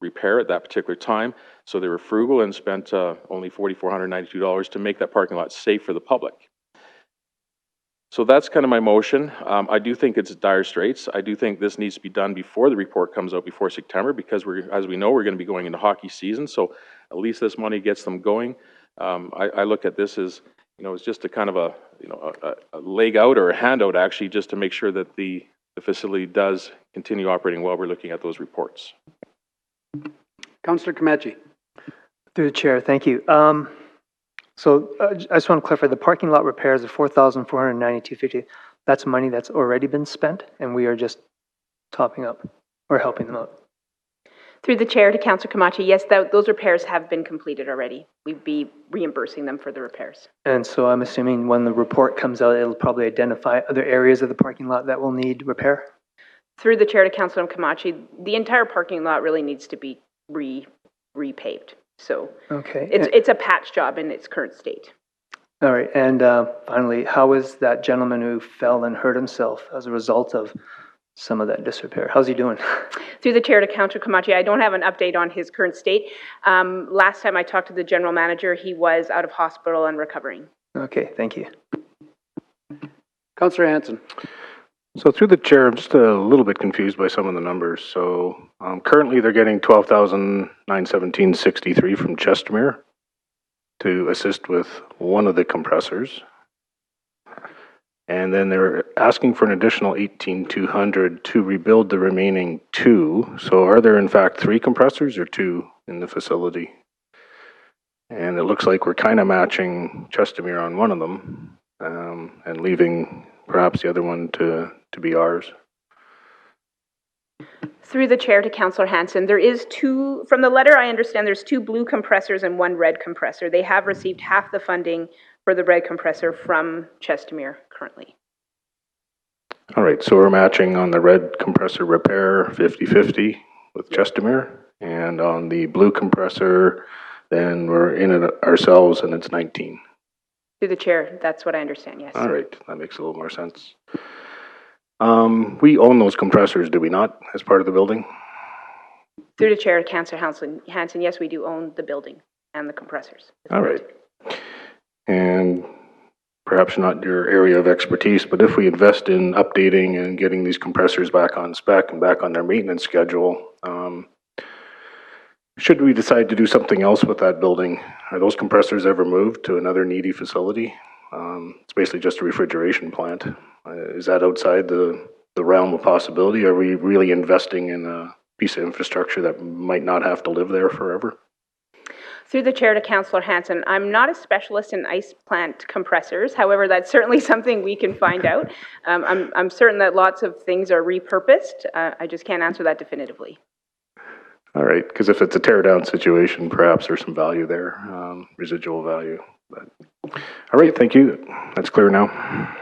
repair at that particular time, so they were frugal and spent only $4,492 to make that parking lot safe for the public. So that's kind of my motion. I do think it's dire straits. I do think this needs to be done before the report comes out before September, because as we know, we're going to be going into hockey season. So at least this money gets them going. I look at this as, it's just a kind of a leg out or a handout, actually, just to make sure that the facility does continue operating while we're looking at those reports. Councillor Komachi. Through the chair, thank you. So I just want to clarify, the parking lot repairs of $4,492.50, that's money that's already been spent, and we are just topping up or helping them out. Through the chair to Councillor Komachi, yes, those repairs have been completed already. We'd be reimbursing them for the repairs. And so I'm assuming when the report comes out, it'll probably identify other areas of the parking lot that will need repair? Through the chair to Councillor Komachi, the entire parking lot really needs to be repaved. So okay, it's a patch job in its current state. All right, and finally, how is that gentleman who fell and hurt himself as a result of some of that disrepair? How's he doing? Through the chair to Councillor Komachi, I don't have an update on his current state. Last time I talked to the general manager, he was out of hospital and recovering. Okay, thank you. Councillor Hanson. So through the chair, I'm just a little bit confused by some of the numbers. So currently they're getting $12,917.63 from Chestermere to assist with one of the compressors. And then they're asking for an additional 18,200 to rebuild the remaining 2. So are there in fact 3 compressors or 2 in the facility? And it looks like we're kind of matching Chestermere on one of them, and leaving perhaps the other one to be ours. Through the chair to Councillor Hanson, there is 2, from the letter I understand there's 2 blue compressors and 1 red compressor. They have received half the funding for the red compressor from Chestermere currently. All right, so we're matching on the red compressor repair 50-50 with Chestermere, and on the blue compressor, then we're in it ourselves and it's 19. Through the chair, that's what I understand, yes. All right, that makes a little more sense. We own those compressors, do we not, as part of the building? Through the chair to Councillor Hanson, yes, we do own the building and the compressors. All right. And perhaps not your area of expertise, but if we invest in updating and getting these compressors back on spec and back on their maintenance schedule, should we decide to do something else with that building, are those compressors ever moved to another needy facility? It's basically just a refrigeration plant. Is that outside the realm of possibility? Are we really investing in a piece of infrastructure that might not have to live there forever? Through the chair to Councillor Hanson, I'm not a specialist in ice plant compressors. However, that's certainly something we can find out. I'm certain that lots of things are repurposed. I just can't answer that definitively. All right, because if it's a tear down situation, perhaps there's some value there, residual value. But, all right, thank you. That's clear now.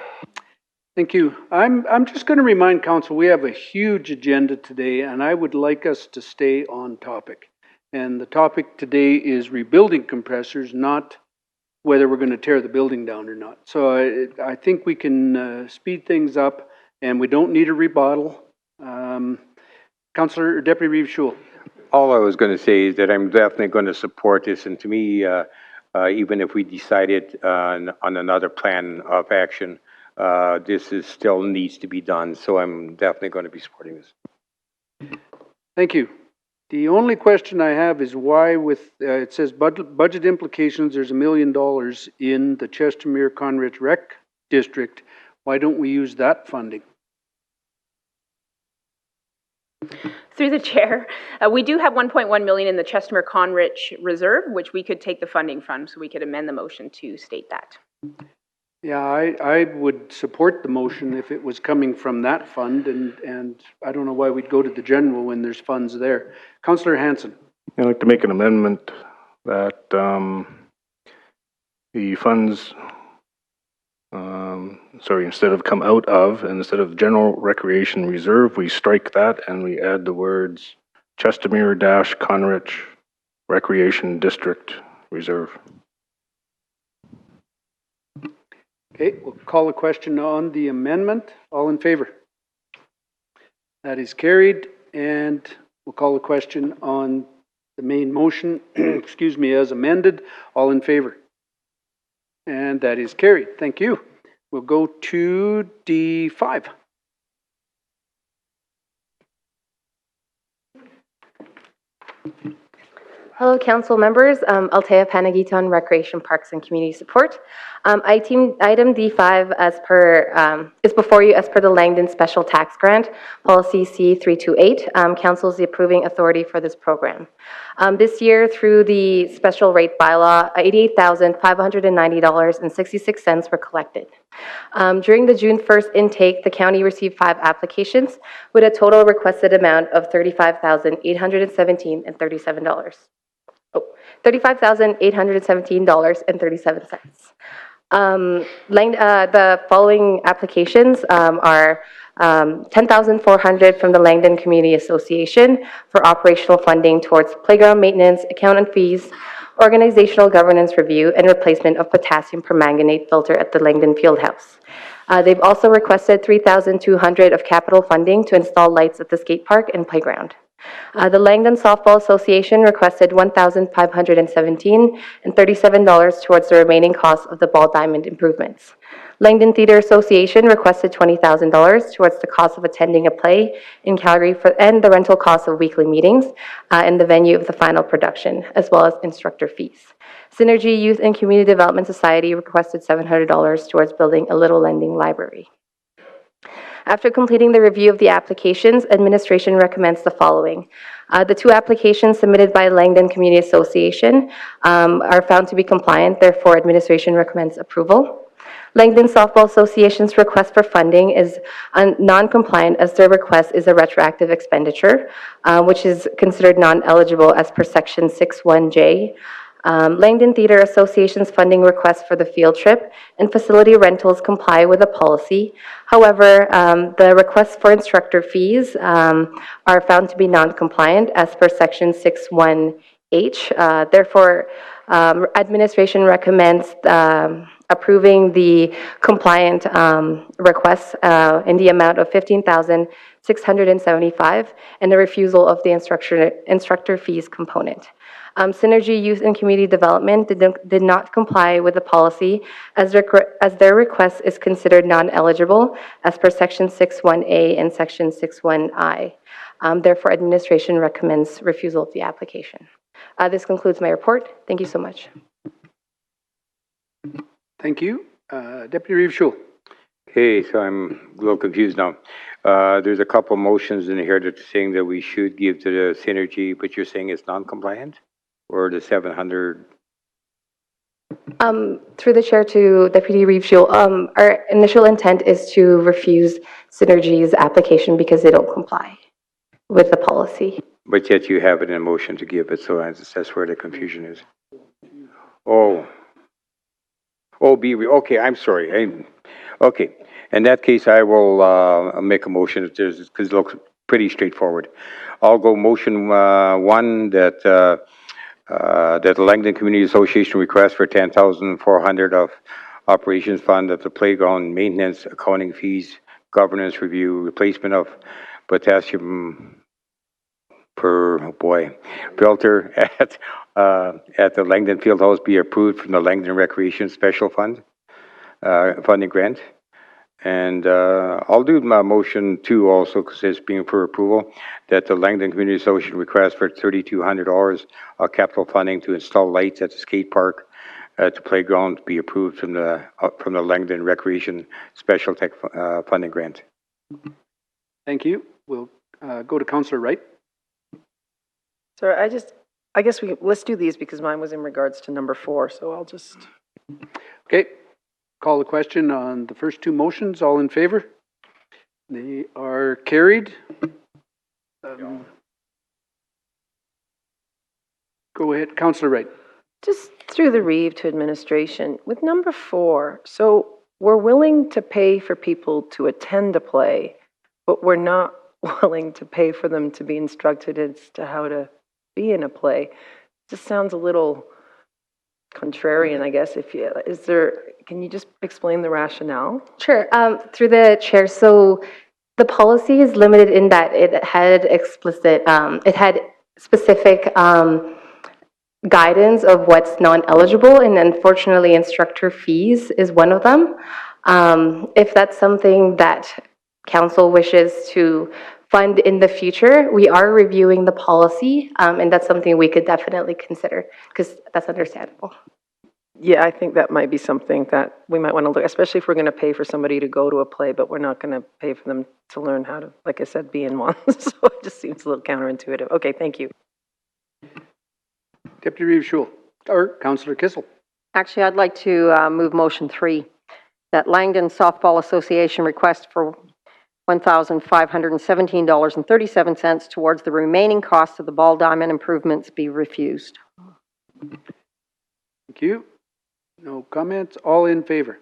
Thank you. I'm just going to remind council, we have a huge agenda today, and I would like us to stay on topic. And the topic today is rebuilding compressors, not whether we're going to tear the building down or not. So I think we can speed things up, and we don't need a rebuttal. Councillor Deputy Reeve Schul. All I was going to say is that I'm definitely going to support this, and to me, even if we decided on another plan of action, this is still needs to be done. So I'm definitely going to be supporting this. Thank you. The only question I have is why with, it says budget implications, there's $1 million in the Chestermere Conrich Rec District. Why don't we use that funding? Through the chair, we do have 1.1 million in the Chestermere Conrich Reserve, which we could take the funding from, so we could amend the motion to state that. Yeah, I would support the motion if it was coming from that fund, and I don't know why we'd go to the general when there's funds there. Councillor Hanson. I'd like to make an amendment that the funds, instead of come out of, and instead of General Recreation Reserve, we strike that and we add the words Chestermere-Conrich Recreation District Reserve. Okay, we'll call a question on the amendment. All in favor? That is carried, and we'll call a question on the main motion, excuse me, as amended. All in favor? And that is carried. Thank you. We'll go to D5. Hello, council members. Altea Panagiton, Recreation, Parks and Community Support. Item D5 is before you as per the Langdon Special Tax Grant, Policy C328. Council is the approving authority for this program. This year, through the special rate bylaw, $88,590.66 were collected. During the June 1st intake, the county received 5 applications with a total requested amount of $35,817.37. $35,817.37. The following applications are 10,400 from the Langdon Community Association for operational funding towards playground maintenance, account and fees, organizational governance review, and replacement of potassium permanganate filter at the Langdon Fieldhouse. They've also requested 3,200 of capital funding to install lights at the skate park and playground. The Langdon Softball Association requested $1,517 and $37 towards the remaining costs of the ball diamond improvements. Langdon Theatre Association requested $20,000 towards the cost of attending a play in Calgary and the rental cost of weekly meetings in the venue of the final production, as well as instructor fees. Synergy Youth and Community Development Society requested $700 towards building a Little Lending library. After completing the review of the applications, administration recommends the following. The two applications submitted by Langdon Community Association are found to be compliant, therefore administration recommends approval. Langdon Softball Association's request for funding is non-compliant as their request is a retroactive expenditure, which is considered non-eligible as per section 61J. Langdon Theatre Association's funding request for the field trip and facility rentals comply with the policy. However, the requests for instructor fees are found to be non-compliant as per section 61H. Therefore, administration recommends approving the compliant requests in the amount of $15,675 and the refusal of the instructor fees component. Synergy Youth and Community Development did not comply with the policy as their request is considered non-eligible as per section 61A and section 61I. Therefore, administration recommends refusal of the application. This concludes my report. Thank you so much. Thank you. Deputy Reeve Schul. Okay, so I'm a little confused now. There's a couple motions in here that's saying that we should give to the Synergy, but you're saying it's non-compliant? Or the 700? Through the chair to Deputy Reeve Schul, our initial intent is to refuse Synergy's application because they don't comply with the policy. But yet you have it in a motion to give it, so that's where the confusion is. Oh, okay, I'm sorry. Okay, in that case, I will make a motion because it looks pretty straightforward. I'll go motion one that that the Langdon Community Association request for $10,400 of operations fund of the playground maintenance, accounting fees, governance review, replacement of potassium filter at the Langdon Fieldhouse be approved from the Langdon Recreation Special Fund funding grant. And I'll do my motion two also because it's being for approval, that the Langdon Community Association request for $3,200 of capital funding to install lights at the skate park at the playground be approved from the Langdon Recreation Special Tech funding grant. Thank you. We'll go to Councillor Wright. Sir, I guess let's do these because mine was in regards to number 4, so I'll just. Okay. Call the question on the first two motions. All in favor? They are carried. Go ahead, Councillor Wright. Just through the Reeve to administration, with number 4, so we're willing to pay for people to attend a play, but we're not willing to pay for them to be instructed as to how to be in a play. Just sounds a little contrarian, I guess. Can you just explain the rationale? Sure. Through the chair, so the policy is limited in that it had specific guidance of what's non-eligible, and unfortunately instructor fees is one of them. If that's something that council wishes to fund in the future, we are reviewing the policy, and that's something we could definitely consider because that's understandable. Yeah, I think that might be something that we might want to look, especially if we're going to pay for somebody to go to a play, but we're not going to pay for them to learn how to, like I said, be in one. So it just seems a little counterintuitive. Okay, thank you. Deputy Reeve Schul, or Councillor Kissel. Actually, I'd like to move motion 3, that Langdon Softball Association request for $1,517.37 towards the remaining costs of the ball diamond improvements be refused. Thank you. No comments. All in favor?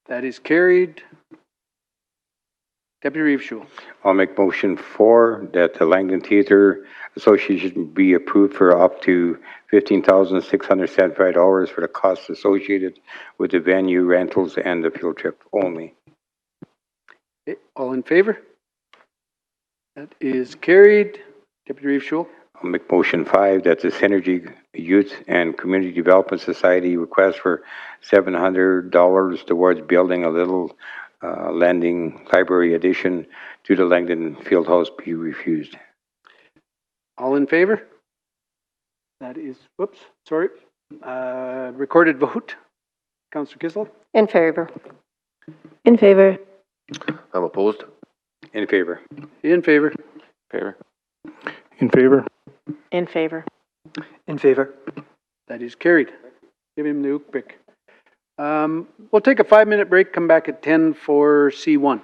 That is carried. Deputy Reeve Schul. I'll make motion 4 that the Langdon Theatre Association be approved for up to $15,675 for the costs associated with the venue rentals and the field trip only. Okay. All in favor? That is carried. Deputy Reeve Schul. I'll make motion 5 that the Synergy Youth and Community Development Society request for $700 towards building a little landing library addition to the Langdon Fieldhouse be refused. All in favor? That is, whoops, sorry. Recorded vote. Councillor Kissel? In favor. In favor. I'm opposed. In favor. In favor. Favor. In favor? In favor. In favor. That is carried. Give him the ook pick. We'll take a 5-minute break, come back at 10 for C1.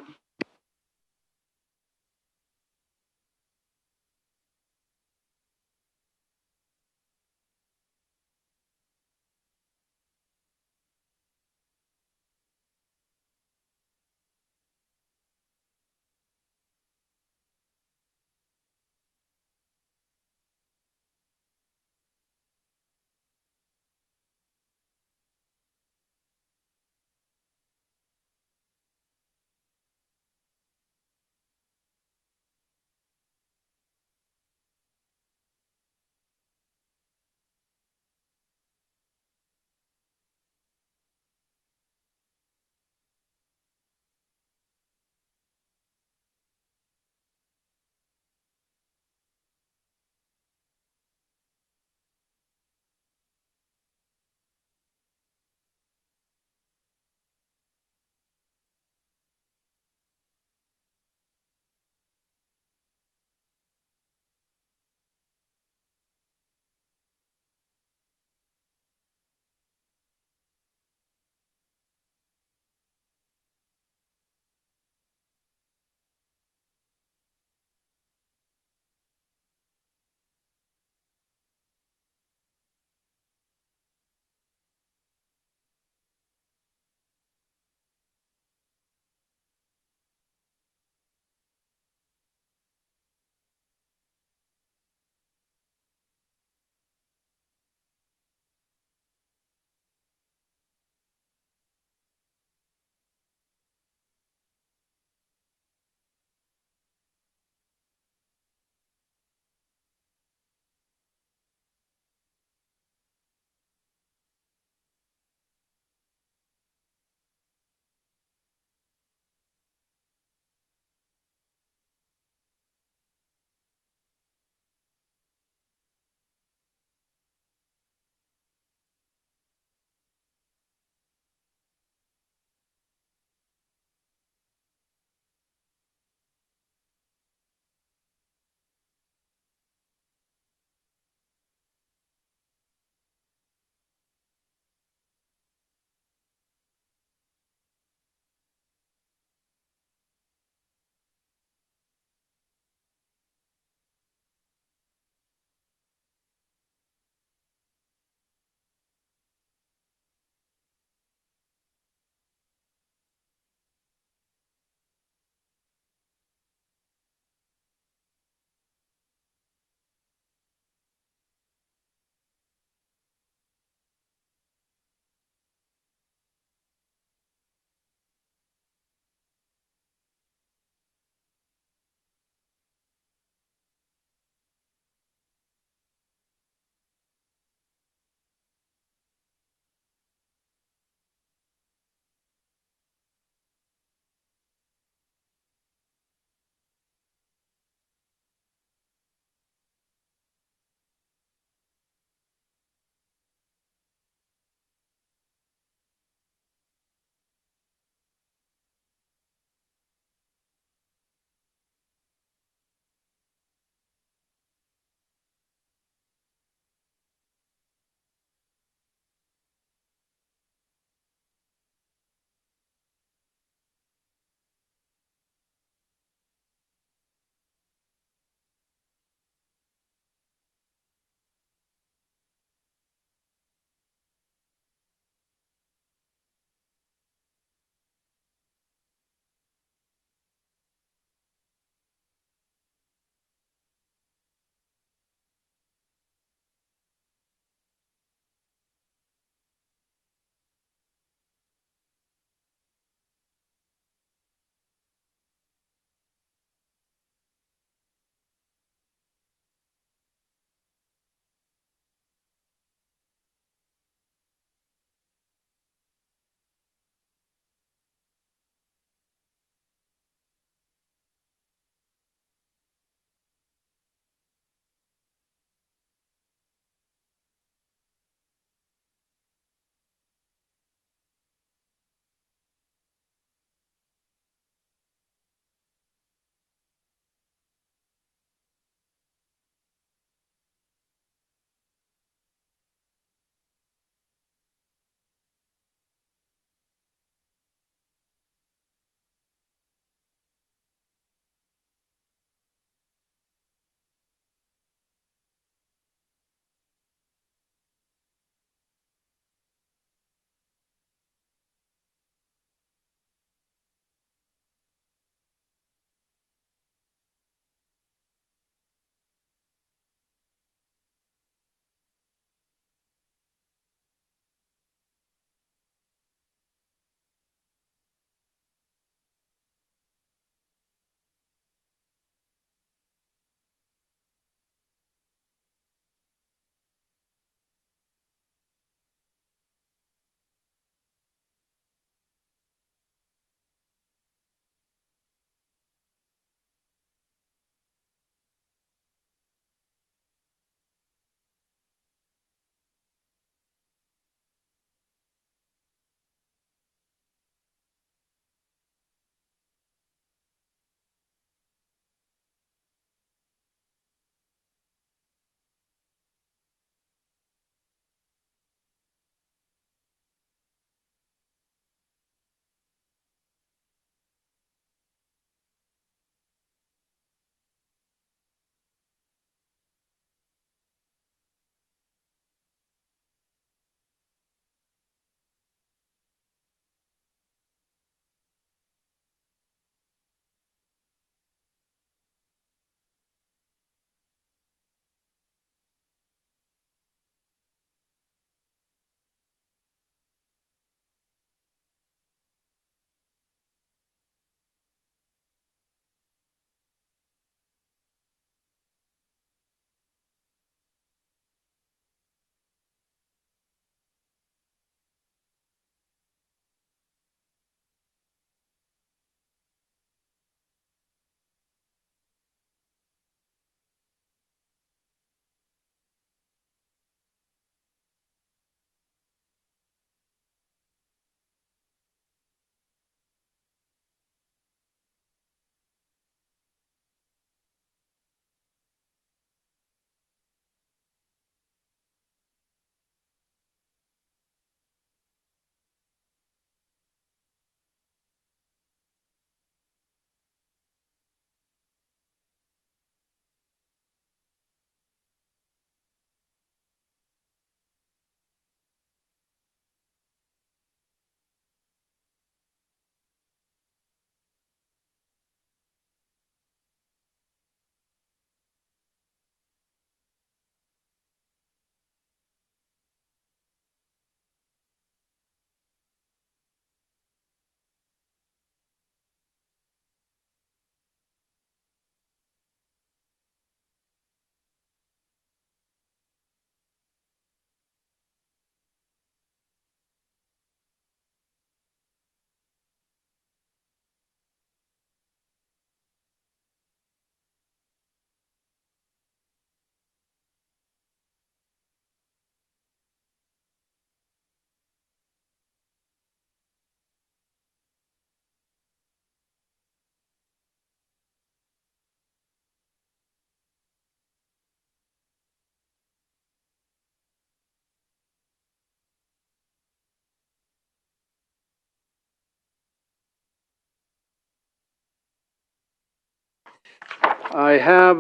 I have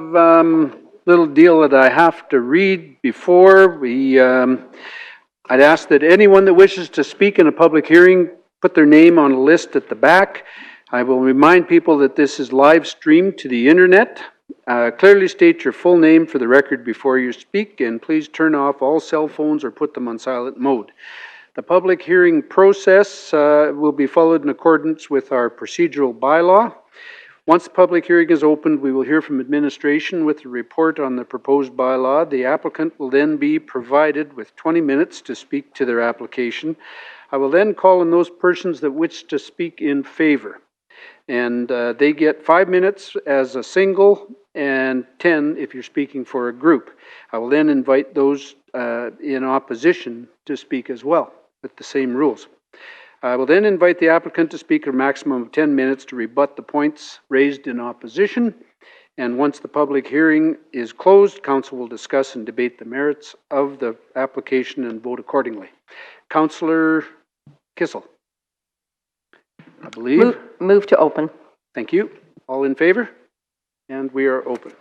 little deal that I have to read before we, I'd ask that anyone that wishes to speak in a public hearing, put their name on a list at the back. I will remind people that this is live streamed to the internet. Clearly state your full name for the record before you speak, and please turn off all cell phones or put them on silent mode. The public hearing process will be followed in accordance with our procedural bylaw. Once the public hearing is opened, we will hear from administration with a report on the proposed bylaw. The applicant will then be provided with 20 minutes to speak to their application. I will then call on those persons that wish to speak in favor. And they get 5 minutes as a single and 10 if you're speaking for a group. I will then invite those in opposition to speak as well with the same rules. I will then invite the applicant to speak a maximum of 10 minutes to rebut the points raised in opposition. And once the public hearing is closed, council will discuss and debate the merits of the application and vote accordingly. Councillor Kissel, I believe. Move to open. Thank you. All in favor? And we are open.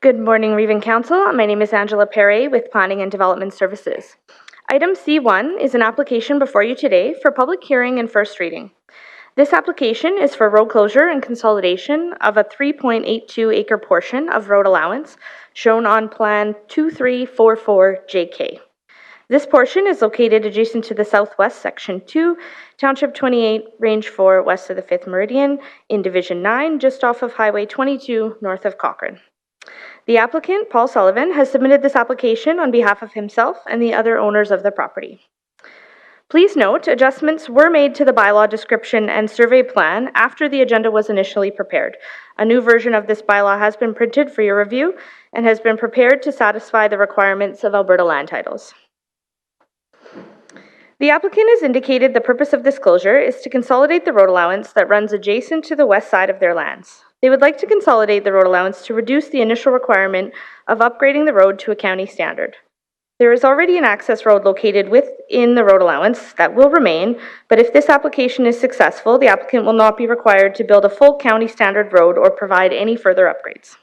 Good morning, Reven Council. My name is Angela Perry with Planning and Development Services. Item C1 is an application before you today for public hearing and first reading. This application is for road closure and consolidation of a 3.82 acre portion of road allowance shown on Plan 2344JK. This portion is located adjacent to the Southwest Section 2, Township 28, Range 4, west of the 5th Meridian, in Division 9, just off of Highway 22, north of Cochrane. The applicant, Paul Sullivan, has submitted this application on behalf of himself and the other owners of the property. Please note, adjustments were made to the bylaw description and survey plan after the agenda was initially prepared. A new version of this bylaw has been printed for your review and has been prepared to satisfy the requirements of Alberta land titles. The applicant has indicated the purpose of this closure is to consolidate the road allowance that runs adjacent to the west side of their lands. They would like to consolidate the road allowance to reduce the initial requirement of upgrading the road to a county standard. There is already an access road located within the road allowance that will remain, but if this application is successful, the applicant will not be required to build a full county standard road or provide any further upgrades.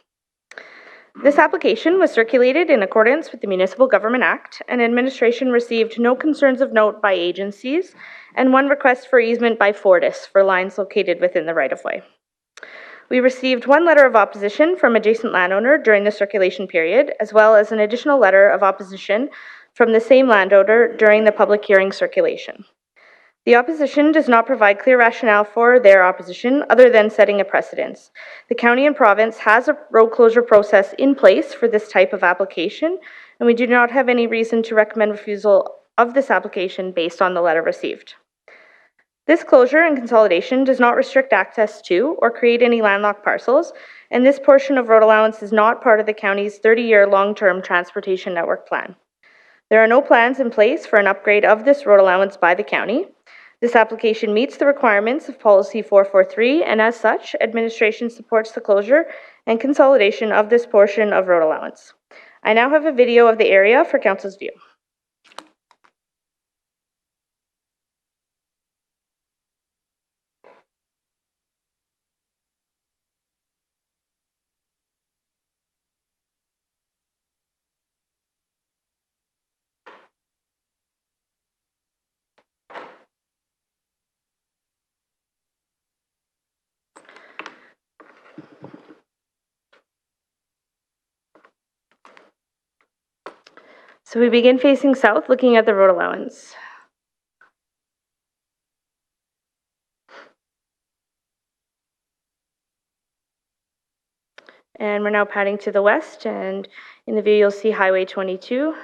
This application was circulated in accordance with the Municipal Government Act, and administration received no concerns of note by agencies, and one request for easement by Fortis for lines located within the right-of-way. We received one letter of opposition from adjacent landowner during the circulation period, as well as an additional letter of opposition from the same landowner during the public hearing circulation. The opposition does not provide clear rationale for their opposition other than setting a precedence. The county and province has a road closure process in place for this type of application, and we do not have any reason to recommend refusal of this application based on the letter received. This closure and consolidation does not restrict access to or create any landlocked parcels, and this portion of road allowance is not part of the county's 30-year long-term transportation network plan. There are no plans in place for an upgrade of this road allowance by the county. This application meets the requirements of Policy 443, and as such, administration supports the closure and consolidation of this portion of road allowance. I now have a video of the area for Council's view. So we begin facing south, looking at the road allowance. And we're now padding to the west, and in the view you'll see Highway 22.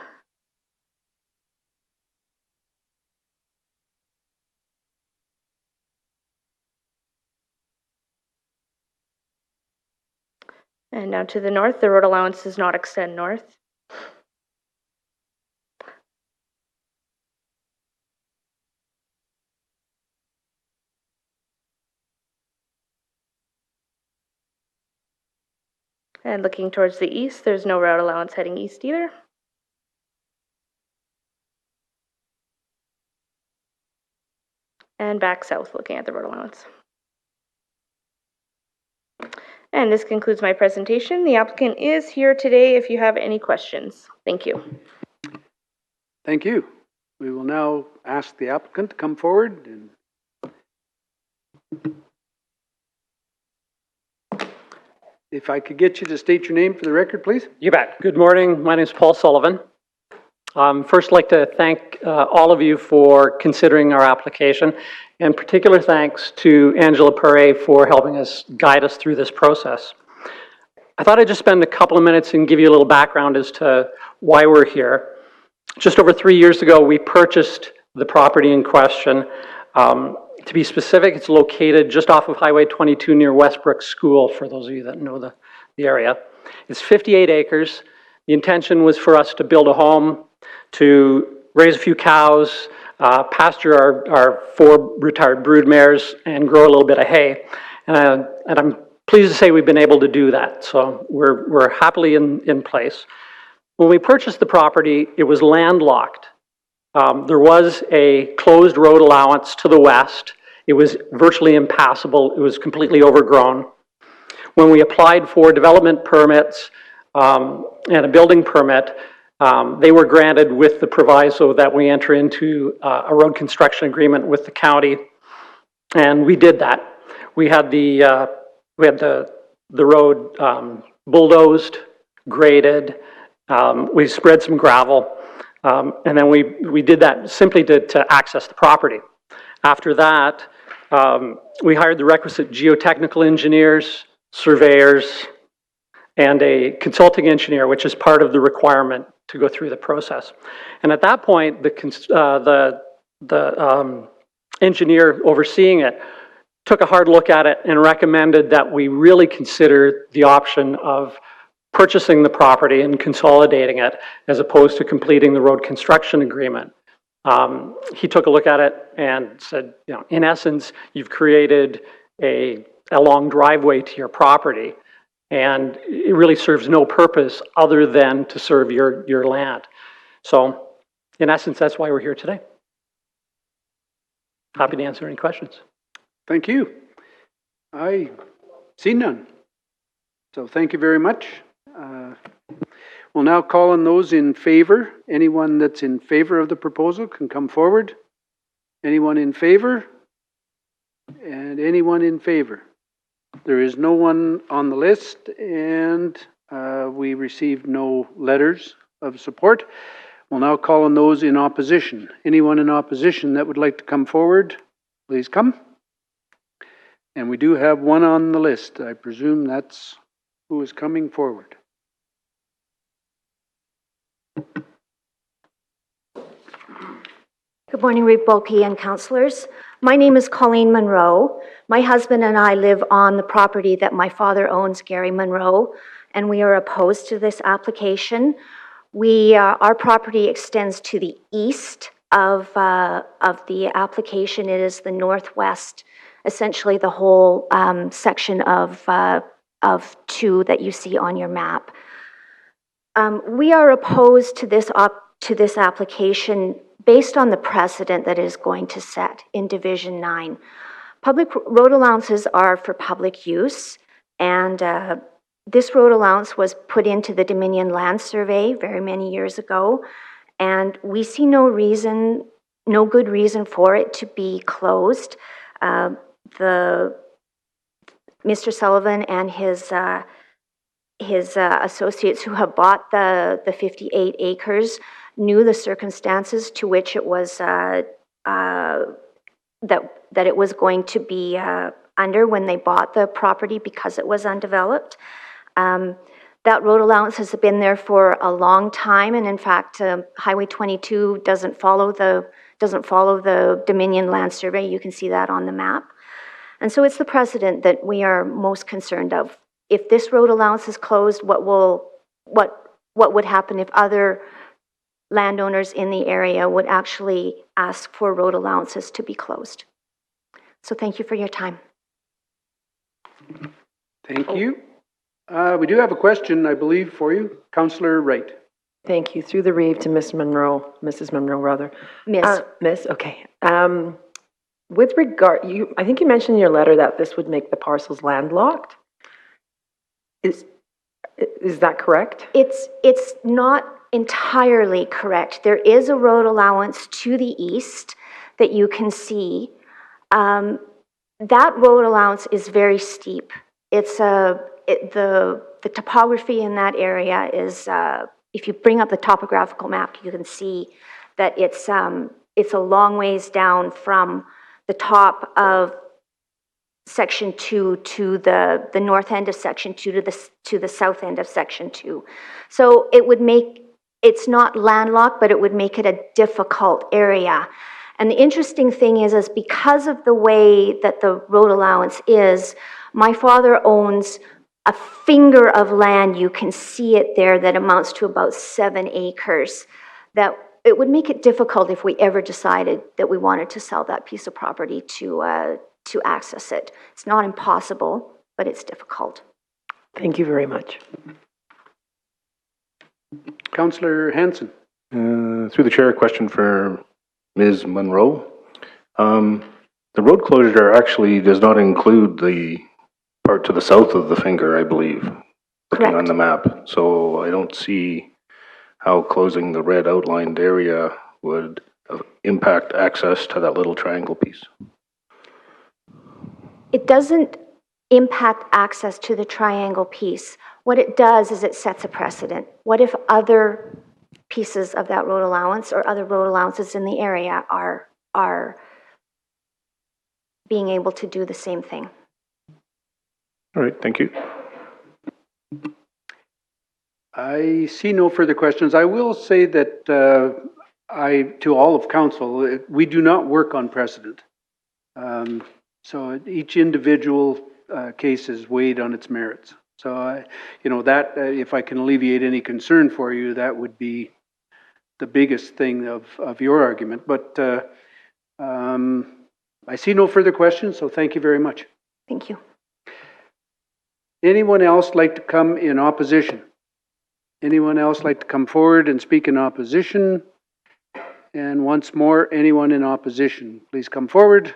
And now to the north, the road allowance does not extend north. And looking towards the east, there's no road allowance heading east either. And back south, looking at the road allowance. And this concludes my presentation. The applicant is here today if you have any questions. Thank you. Thank you. We will now ask the applicant to come forward and if I could get you to state your name for the record, please. You bet. Good morning. My name is Paul Sullivan. First, I'd like to thank all of you for considering our application, and particular thanks to Angela Pare for helping us guide us through this process. I thought I'd just spend a couple of minutes and give you a little background as to why we're here. Just over 3 years ago, we purchased the property in question. To be specific, it's located just off of Highway 22 near Westbrook School, for those of you that know the area. It's 58 acres. The intention was for us to build a home, to raise a few cows, pasture our 4 retired brood mares, and grow a little bit of hay. And I'm pleased to say we've been able to do that. So we're happily in place. When we purchased the property, it was landlocked. There was a closed road allowance to the west. It was virtually impassable. It was completely overgrown. When we applied for development permits and a building permit, they were granted with the proviso that we enter into a road construction agreement with the county, and we did that. We had the road bulldozed, graded. We spread some gravel. And then we did that simply to access the property. After that, we hired the requisite geotechnical engineers, surveyors, and a consulting engineer, which is part of the requirement to go through the process. And at that point, the engineer overseeing it took a hard look at it and recommended that we really consider the option of purchasing the property and consolidating it as opposed to completing the road construction agreement. He took a look at it and said, you know, in essence, you've created a long driveway to your property, and it really serves no purpose other than to serve your land. So, in essence, that's why we're here today. Happy to answer any questions. Thank you. I see none. So thank you very much. We'll now call on those in favor. Anyone that's in favor of the proposal can come forward. Anyone in favor? And anyone in favor? There is no one on the list, and we received no letters of support. We'll now call on those in opposition. Anyone in opposition that would like to come forward, please come. And we do have one on the list. I presume that's who is coming forward. Good morning, Reeve Bulkey and councillors. My name is Colleen Monroe. My husband and I live on the property that my father owns, Gary Monroe, and we are opposed to this application. Our property extends to the east of the application. It is the northwest, essentially the whole section of 2 that you see on your map. We are opposed to this application based on the precedent that it is going to set in Division 9. Public road allowances are for public use, and this road allowance was put into the Dominion Land Survey very many years ago, and we see no good reason for it to be closed. Mr. Sullivan and his associates who have bought the 58 acres knew the circumstances to which it was that it was going to be under when they bought the property because it was undeveloped. That road allowance has been there for a long time, and in fact, Highway 22 doesn't follow the Dominion Land Survey. You can see that on the map. And so it's the precedent that we are most concerned of. If this road allowance is closed, what would happen if other landowners in the area would actually ask for road allowances to be closed? So thank you for your time. Thank you. We do have a question, I believe, for you. Councillor Wright. Thank you. Through the Reeve to Mrs. Monroe, rather. Miss, okay. With regard, I think you mentioned in your letter that this would make the parcels landlocked. Is that correct? It's not entirely correct. There is a road allowance to the east that you can see. That road allowance is very steep. It's the topography in that area is, if you bring up the topographical map, you can see that it's a long ways down from the top of Section 2 to the north end of Section 2 to the south end of Section 2. So it would make, it's not landlocked, but it would make it a difficult area. And the interesting thing is because of the way that the road allowance is, my father owns a finger of land, you can see it there, that amounts to about 7 acres. That it would make it difficult if we ever decided that we wanted to sell that piece of property to access it. It's not impossible, but it's difficult. Thank you very much. Councillor Hanson. Through the chair, a question for Ms. Monroe. The road closure actually does not include the part to the south of the finger, I believe, looking on the map. So I don't see how closing the red outlined area would impact access to that little triangle piece. It doesn't impact access to the triangle piece. What it does is it sets a precedent. What if other pieces of that road allowance or other road allowances in the area are being able to do the same thing? All right, thank you. I see no further questions. I will say that to all of council, we do not work on precedent. So each individual case is weighed on its merits. So, if I can alleviate any concern for you, that would be the biggest thing of your argument. But I see no further questions, so thank you very much. Thank you. Anyone else like to come in opposition? Anyone else like to come forward and speak in opposition? And once more, anyone in opposition, please come forward.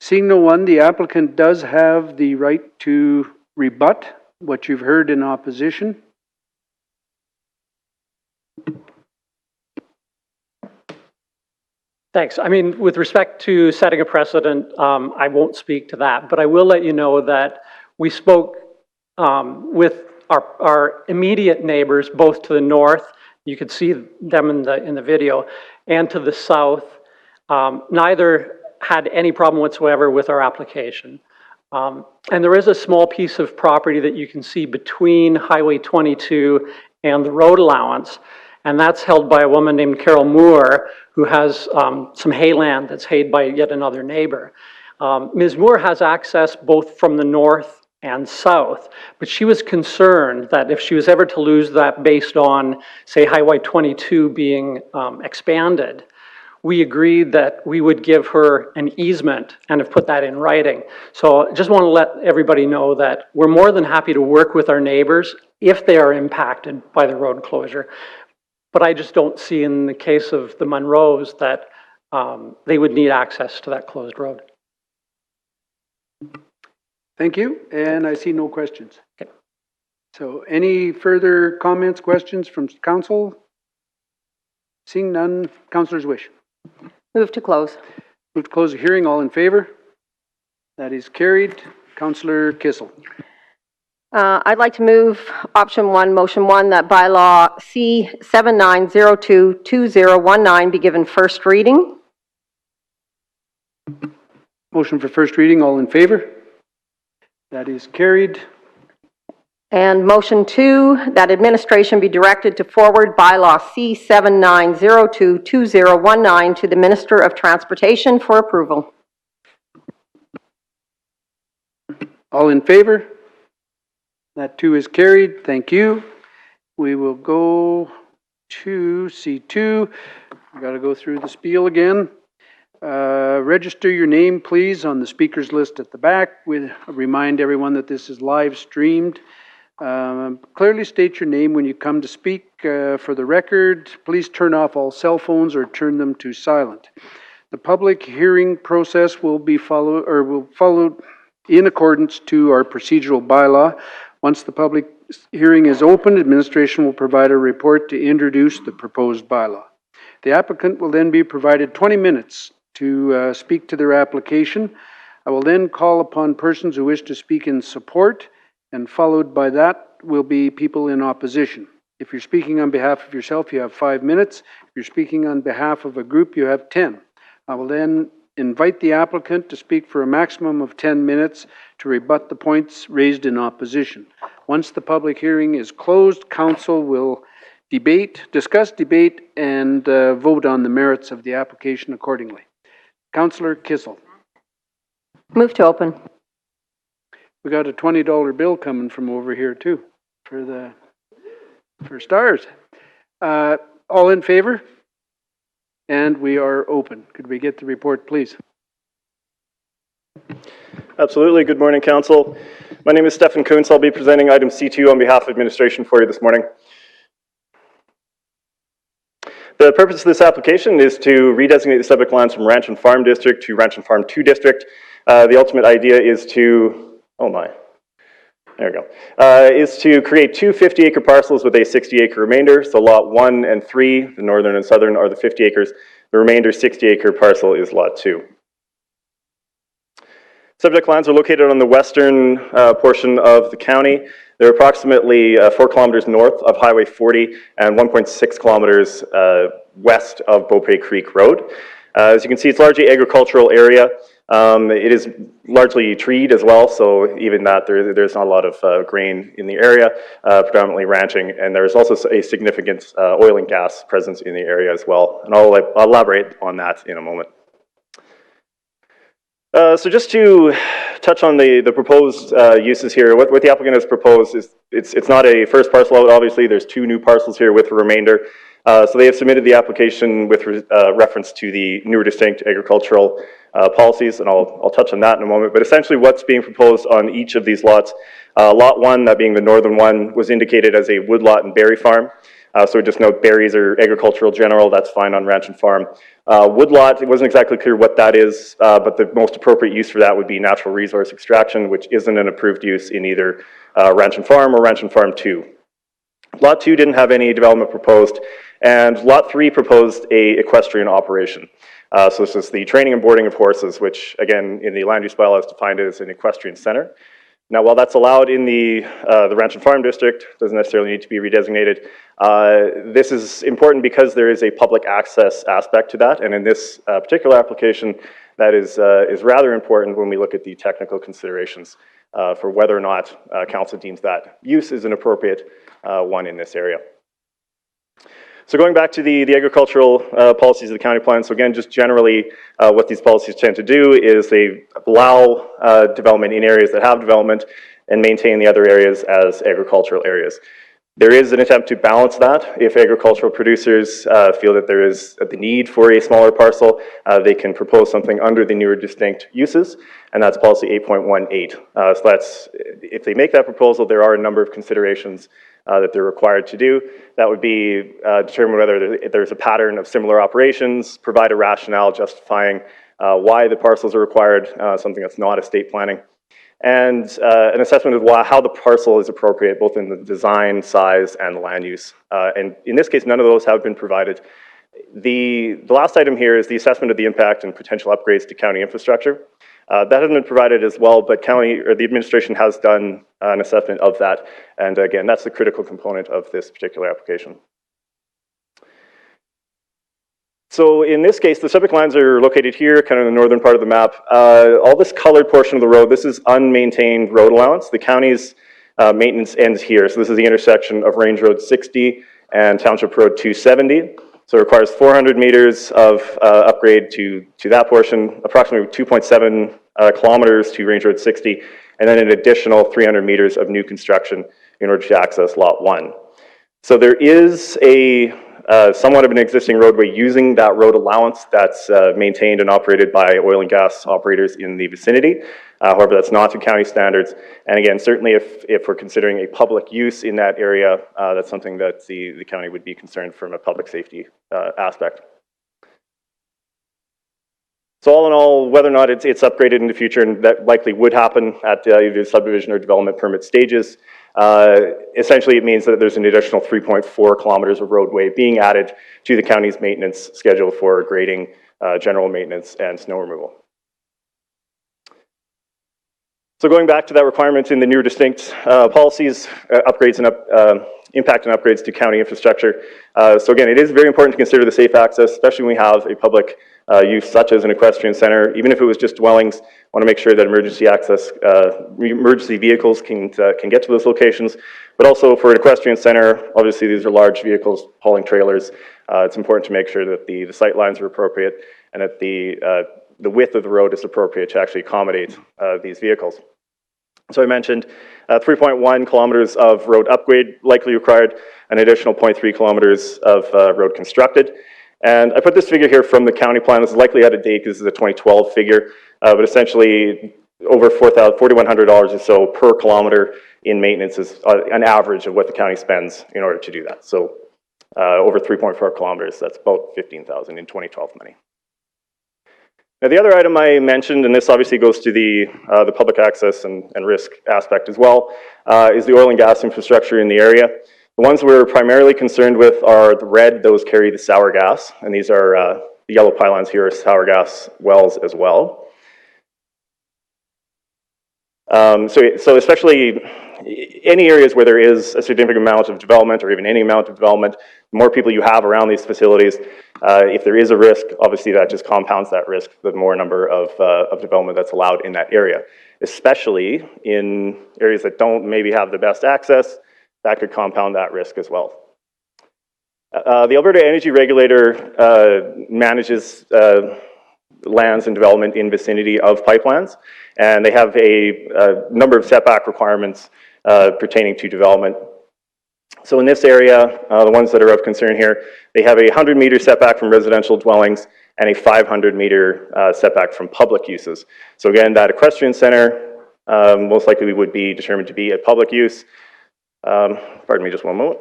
Seeing no one, the applicant does have the right to rebut what you've heard in opposition. Thanks. I mean, with respect to setting a precedent, I won't speak to that, but I will let you know that we spoke with our immediate neighbors, both to the north, you could see them in the video, and to the south. Neither had any problem whatsoever with our application. And there is a small piece of property that you can see between Highway 22 and the road allowance, and that's held by a woman named Carol Moore, who has some hayland that's hayed by yet another neighbor. Ms. Moore has access both from the north and south, but she was concerned that if she was ever to lose that based on, say, Highway 22 being expanded, we agreed that we would give her an easement and have put that in writing. So I just want to let everybody know that we're more than happy to work with our neighbors if they are impacted by the road closure. But I just don't see in the case of the Monroes that they would need access to that closed road. Thank you, and I see no questions. Okay. So any further comments, questions from council? Seeing none, councillor's wish. Move to close. Move to close the hearing. All in favor? That is carried. Councillor Kissel. I'd like to move option 1, motion 1, that bylaw C79022019 be given first reading. Motion for first reading. All in favor? That is carried. And motion 2, that administration be directed to forward bylaw C79022019 to the Minister of Transportation for approval. All in favor? That 2 is carried. Thank you. We will go to C2. I've got to go through the spiel again. Register your name, please, on the speakers list at the back. We remind everyone that this is live streamed. Clearly state your name when you come to speak. For the record, please turn off all cell phones or turn them to silent. The public hearing process will follow in accordance to our procedural bylaw. Once the public hearing is open, administration will provide a report to introduce the proposed bylaw. The applicant will then be provided 20 minutes to speak to their application. I will then call upon persons who wish to speak in support, and followed by that will be people in opposition. If you're speaking on behalf of yourself, you have 5 minutes. If you're speaking on behalf of a group, you have 10. I will then invite the applicant to speak for a maximum of 10 minutes to rebut the points raised in opposition. Once the public hearing is closed, council will discuss, debate, and vote on the merits of the application accordingly. Councillor Kissel. Move to open. We got a $20 bill coming from over here too, for stars. All in favor? And we are open. Could we get the report, please? Absolutely. Good morning, Council. My name is Stefan Kuntz. I'll be presenting item C2 on behalf of administration for you this morning. The purpose of this application is to redesignate the subject lands from Ranch and Farm District to Ranch and Farm 2 District. The ultimate idea is to, there we go, is to create 2 50-acre parcels with a 60-acre remainder. So lot 1 and 3, the northern and southern, are the 50 acres. The remainder 60-acre parcel is lot 2. Subject lands are located on the western portion of the county. They're approximately 4 kilometers north of Highway 40 and 1.6 kilometers west of Beaupré Creek Road. As you can see, it's largely agricultural area. It is largely treed as well, so even that there's not a lot of grain in the area, predominantly ranching, and there's also a significant oil and gas presence in the area as well, and I'll elaborate on that in a moment. So just to touch on the proposed uses here, what the applicant has proposed is it's not a first parcel out, obviously. There's 2 new parcels here with the remainder. So they have submitted the application with reference to the newer distinct agricultural policies, and I'll touch on that in a moment. But essentially what's being proposed on each of these lots, lot 1, that being the northern one, was indicated as a woodlot and berry farm. So just note berries are agricultural general, that's fine on ranch and farm. Woodlot, it wasn't exactly clear what that is, but the most appropriate use for that would be natural resource extraction, which isn't an approved use in either ranch and farm or ranch and farm 2. Lot 2 didn't have any development proposed, and Lot 3 proposed a equestrian operation. So this is the training and boarding of horses, which again, in the land use bylaw is defined as an equestrian center. Now, while that's allowed in the Ranch and Farm District, doesn't necessarily need to be redesignated. This is important because there is a public access aspect to that, and in this particular application, that is rather important when we look at the technical considerations for whether or not council deems that use is an appropriate one in this area. So going back to the agricultural policies of the county plan, so again, just generally what these policies tend to do is they allow development in areas that have development and maintain the other areas as agricultural areas. There is an attempt to balance that. If agricultural producers feel that there is the need for a smaller parcel, they can propose something under the newer distinct uses, and that's policy 8.18. So that's, if they make that proposal, there are a number of considerations that they're required to do. That would be determine whether there's a pattern of similar operations, provide a rationale justifying why the parcels are required, something that's not estate planning, and an assessment of how the parcel is appropriate, both in the design, size, and land use. And in this case, none of those have been provided. The last item here is the assessment of the impact and potential upgrades to county infrastructure. That hasn't been provided as well, but the administration has done an assessment of that. And again, that's the critical component of this particular application. So in this case, the subject lands are located here, kind of in the northern part of the map. All this colored portion of the road, this is unmaintained road allowance. The county's maintenance ends here. So this is the intersection of Range Road 60 and Township Road 270. So it requires 400 meters of upgrade to that portion, approximately 2.7 kilometers to Range Road 60, and then an additional 300 meters of new construction in order to access Lot 1. So there is a somewhat of an existing roadway using that road allowance that's maintained and operated by oil and gas operators in the vicinity. However, that's not to county standards. And again, certainly if we're considering a public use in that area, that's something that the county would be concerned from a public safety aspect. So all in all, whether or not it's upgraded in the future, and that likely would happen at either subdivision or development permit stages, Essentially, it means that there's an additional 3.4 kilometers of roadway being added to the county's maintenance schedule for grading, general maintenance, and snow removal. So going back to that requirement in the new distinct policies, upgrades and impact and upgrades to county infrastructure. So again, it is very important to consider the safe access, especially when we have a public use such as an equestrian center. Even if it was just dwellings, I want to make sure that emergency access, emergency vehicles can get to those locations. But also for an equestrian center, obviously these are large vehicles hauling trailers. It's important to make sure that the sight lines are appropriate and that the width of the road is appropriate to actually accommodate these vehicles. So I mentioned 3.1 kilometers of road upgrade likely required, an additional 0.3 kilometers of road constructed. And I put this figure here from the county plan. This is likely out of date because this is a 2012 figure, but essentially over $4,100 or so per kilometer in maintenance is an average of what the county spends in order to do that. So over 3.4 kilometers, that's about $15,000 in 2012 money. Now, the other item I mentioned, and this obviously goes to the public access and risk aspect as well, is the oil and gas infrastructure in the area. The ones we're primarily concerned with are the red, those carry the sour gas, and these are the yellow pylons here are sour gas wells as well. So especially any areas where there is a significant amount of development or even any amount of development, the more people you have around these facilities, if there is a risk, obviously that just compounds that risk, the more number of development that's allowed in that area, especially in areas that don't maybe have the best access, that could compound that risk as well. The Alberta Energy Regulator manages lands and development in vicinity of pipelines, and they have a number of setback requirements pertaining to development. So in this area, the ones that are of concern here, they have a 100-meter setback from residential dwellings and a 500-meter setback from public uses. So again, that equestrian center most likely would be determined to be a public use. Pardon me just one moment.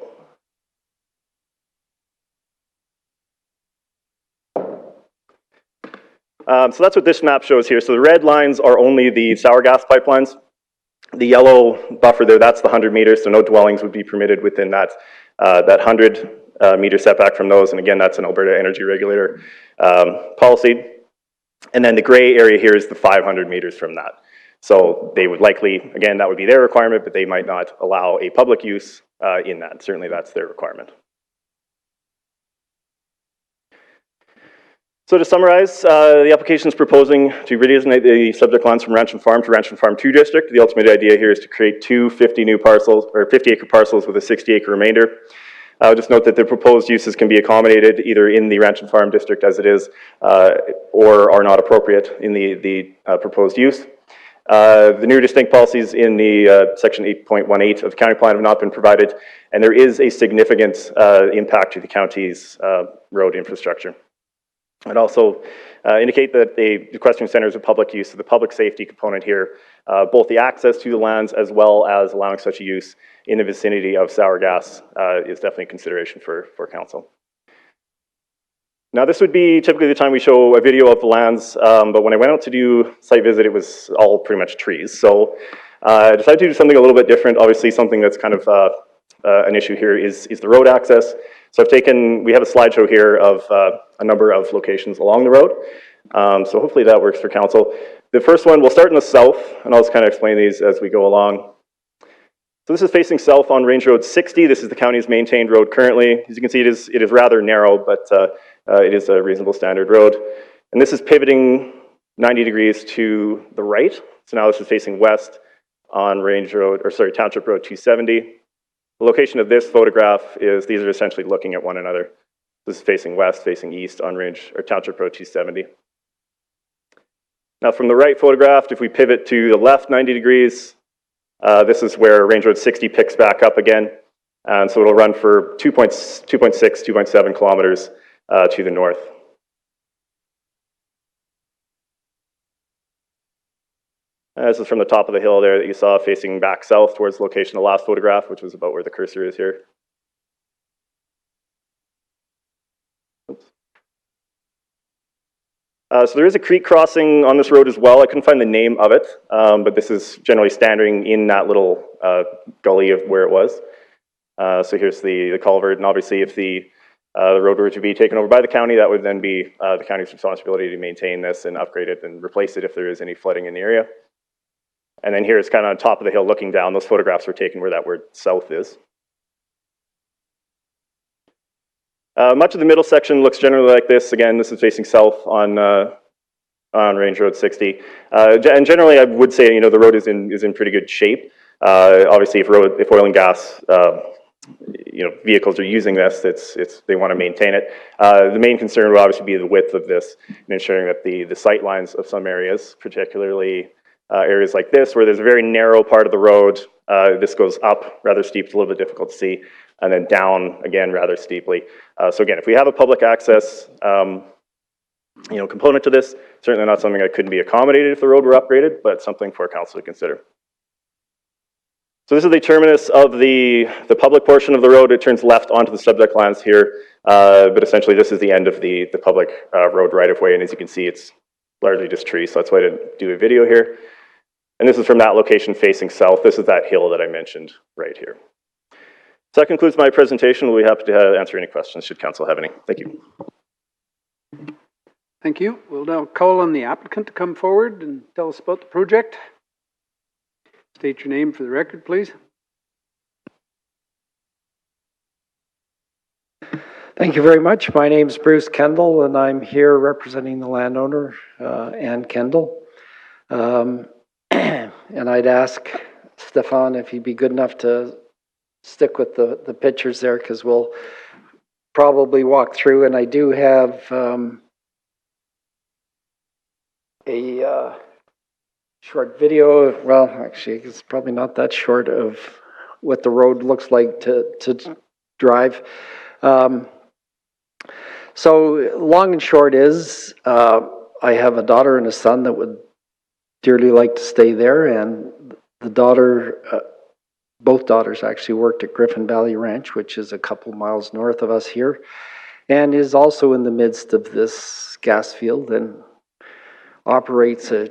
So that's what this map shows here. So the red lines are only the sour gas pipelines. The yellow buffer there, that's the 100 meters, so no dwellings would be permitted within that 100 meter setback from those. And again, that's an Alberta Energy Regulator policy. And then the gray area here is the 500 meters from that. So they would likely, again, that would be their requirement, but they might not allow a public use in that. Certainly that's their requirement. So to summarize, the application is proposing to redesignate the subject lands from Ranch and Farm to Ranch and Farm 2 district. The ultimate idea here is to create two 50-acre parcels with a 60-acre remainder. Just note that the proposed uses can be accommodated either in the Ranch and Farm district as it is, or are not appropriate in the proposed use. The new distinct policies in the section 8.18 of the county plan have not been provided, and there is a significant impact to the county's road infrastructure. I'd also indicate that the equestrian center is a public use, so the public safety component here, both the access to the lands as well as allowing such a use in the vicinity of sour gas is definitely a consideration for council. Now this would be typically the time we show a video of the lands, but when I went out to do site visit, it was all pretty much trees. So I decided to do something a little bit different. Obviously something that's kind of an issue here is the road access. So we have a slideshow here of a number of locations along the road. So hopefully that works for council. The first one, we'll start in the south, and I'll just kind of explain these as we go along. So this is facing south on Range Road 60. This is the county's maintained road currently. As you can see, it is rather narrow, but it is a reasonable standard road. And this is pivoting 90 degrees to the right. So now this is facing west on Township Road 270. The location of this photograph is, these are essentially looking at one another. This is facing west, facing east on Township Road 270. Now from the right photograph, if we pivot to the left 90 degrees, this is where Range Road 60 picks back up again. And so it'll run for 2.6, 2.7 kilometers to the north. This is from the top of the hill there that you saw facing back south towards the location of the last photograph, which was about where the cursor is here. Oops. So there is a creek crossing on this road as well. I couldn't find the name of it, but this is generally standing in that little gully of where it was. So here's the culvert, and obviously if the road were to be taken over by the county, that would then be the county's responsibility to maintain this and upgrade it and replace it if there is any flooding in the area. And then here it's kind of on top of the hill looking down. Those photographs were taken where that word south is. Much of the middle section looks generally like this. Again, this is facing south on Range Road 60. And generally, I would say, the road is in pretty good shape. Obviously, if oil and gas, vehicles are using this, they want to maintain it. The main concern would obviously be the width of this and ensuring that the sight lines of some areas, particularly areas like this, where there's a very narrow part of the road, this goes up rather steep, it's a little bit difficult to see, and then down again rather steeply. So again, if we have a public access component to this, certainly not something that couldn't be accommodated if the road were upgraded, but something for council to consider. So this is the terminus of the public portion of the road. It turns left onto the subject lands here, but essentially this is the end of the public road right-of-way, and as you can see, it's largely just trees, so that's why I didn't do a video here. And this is from that location facing south. This is that hill that I mentioned right here. So that concludes my presentation. We'll be happy to answer any questions should council have any. Thank you. Thank you. We'll now call on the applicant to come forward and tell us about the project. State your name for the record, please. Thank you very much. My name is Bruce Kendall, and I'm here representing the landowner, Ann Kendall. And I'd ask Stefan if he'd be good enough to stick with the pictures there, because we'll probably walk through, and I do have a short video. Well, actually, it's probably not that short of what the road looks like to drive. So long and short is, I have a daughter and a son that would dearly like to stay there, and the daughter, both daughters actually worked at Griffin Valley Ranch, which is a couple miles north of us here, and is also in the midst of this gas field and operates a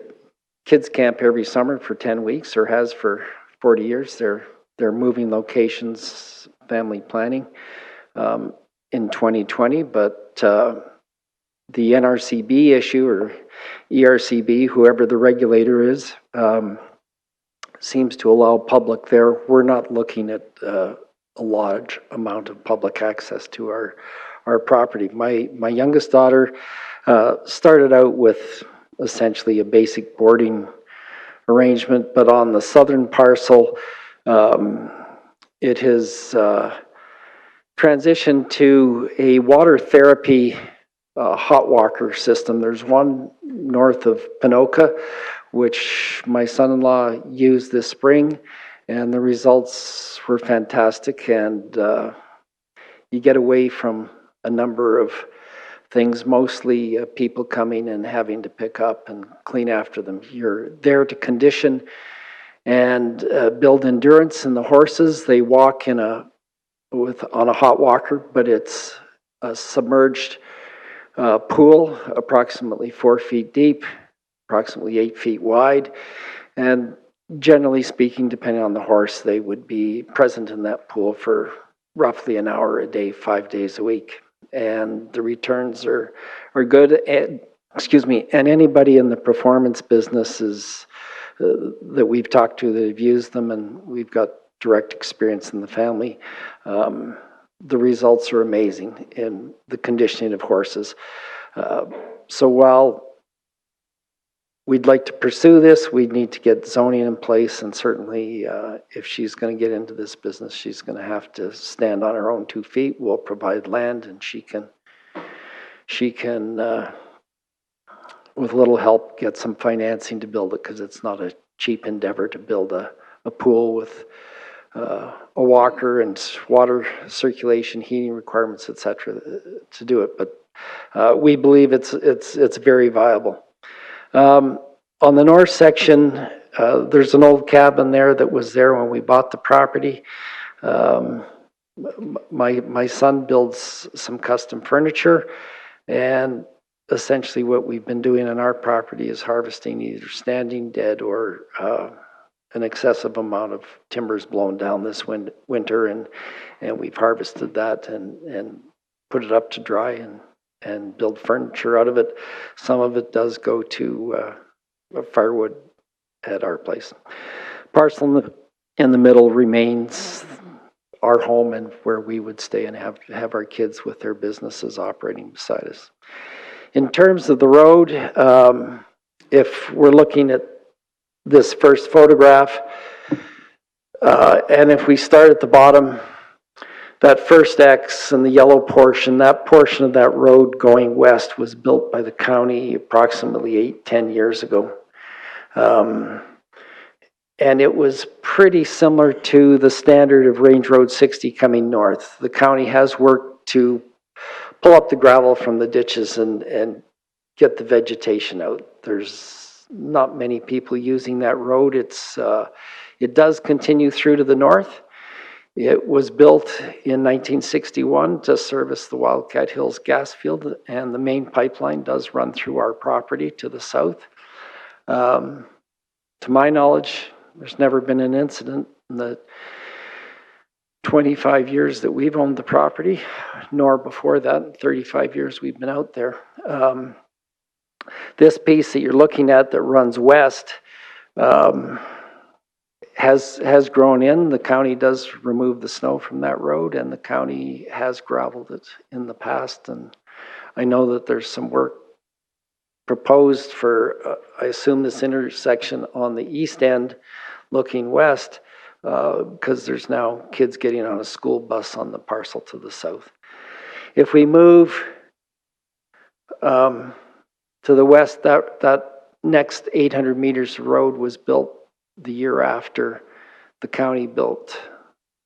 kids camp every summer for 10 weeks, or has for 40 years. They're moving locations, family planning, in 2020, but the NRCB issue, or ERCB, whoever the regulator is, seems to allow public there. We're not looking at a large amount of public access to our property. My youngest daughter started out with essentially a basic boarding arrangement, but on the southern parcel, it has transitioned to a water therapy hot walker system. There's one north of Pinoka, which my son-in-law used this spring, and the results were fantastic. And you get away from a number of things, mostly people coming and having to pick up and clean after them. You're there to condition and build endurance in the horses. They walk on a hot walker, but it's a submerged pool, approximately 4 feet deep, approximately 8 feet wide, and generally speaking, depending on the horse, they would be present in that pool for roughly an hour a day, 5 days a week. And the returns are good. And, and anybody in the performance business is, that we've talked to that have used them, and we've got direct experience in the family, the results are amazing in the conditioning of horses. So while we'd like to pursue this, we need to get zoning in place, and certainly if she's going to get into this business, she's going to have to stand on her own 2 feet. We'll provide land, and she can with a little help, get some financing to build it, because it's not a cheap endeavor to build a pool with a walker and water circulation, heating requirements, etc. to do it. But we believe it's very viable. On the north section, there's an old cabin there that was there when we bought the property. My son builds some custom furniture, and essentially what we've been doing on our property is harvesting either standing dead or an excessive amount of timbers blown down this winter, and we've harvested that and put it up to dry and build furniture out of it. Some of it does go to firewood at our place. Parcel in the middle remains our home and where we would stay and have our kids with their businesses operating beside us. In terms of the road, if we're looking at this first photograph, and if we start at the bottom, that first X and the yellow portion, that portion of that road going west was built by the county approximately 8-10 years ago. And it was pretty similar to the standard of Range Road 60 coming north. The county has worked to pull up the gravel from the ditches and get the vegetation out. There's not many people using that road. It does continue through to the north. It was built in 1961 to service the Wildcat Hills gas field, and the main pipeline does run through our property to the south. To my knowledge, there's never been an incident in the 25 years that we've owned the property, nor before that, 35 years we've been out there. This piece that you're looking at that runs west has grown in. The county does remove the snow from that road, and the county has gravelled it in the past. And I know that there's some work proposed for, I assume, this intersection on the east end looking west, because there's now kids getting on a school bus on the parcel to the south. If we move to the west, that next 800 meters of road was built the year after the county built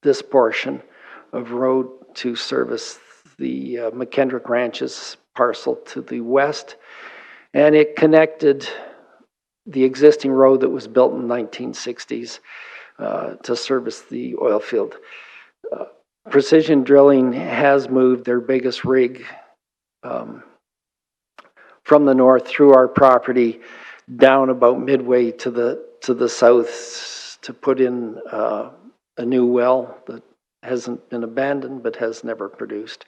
this portion of road to service the McKendrick Ranches parcel to the west. And it connected the existing road that was built in the 1960s to service the oil field. Precision Drilling has moved their biggest rig from the north through our property down about midway to the south to put in a new well that hasn't been abandoned but has never produced.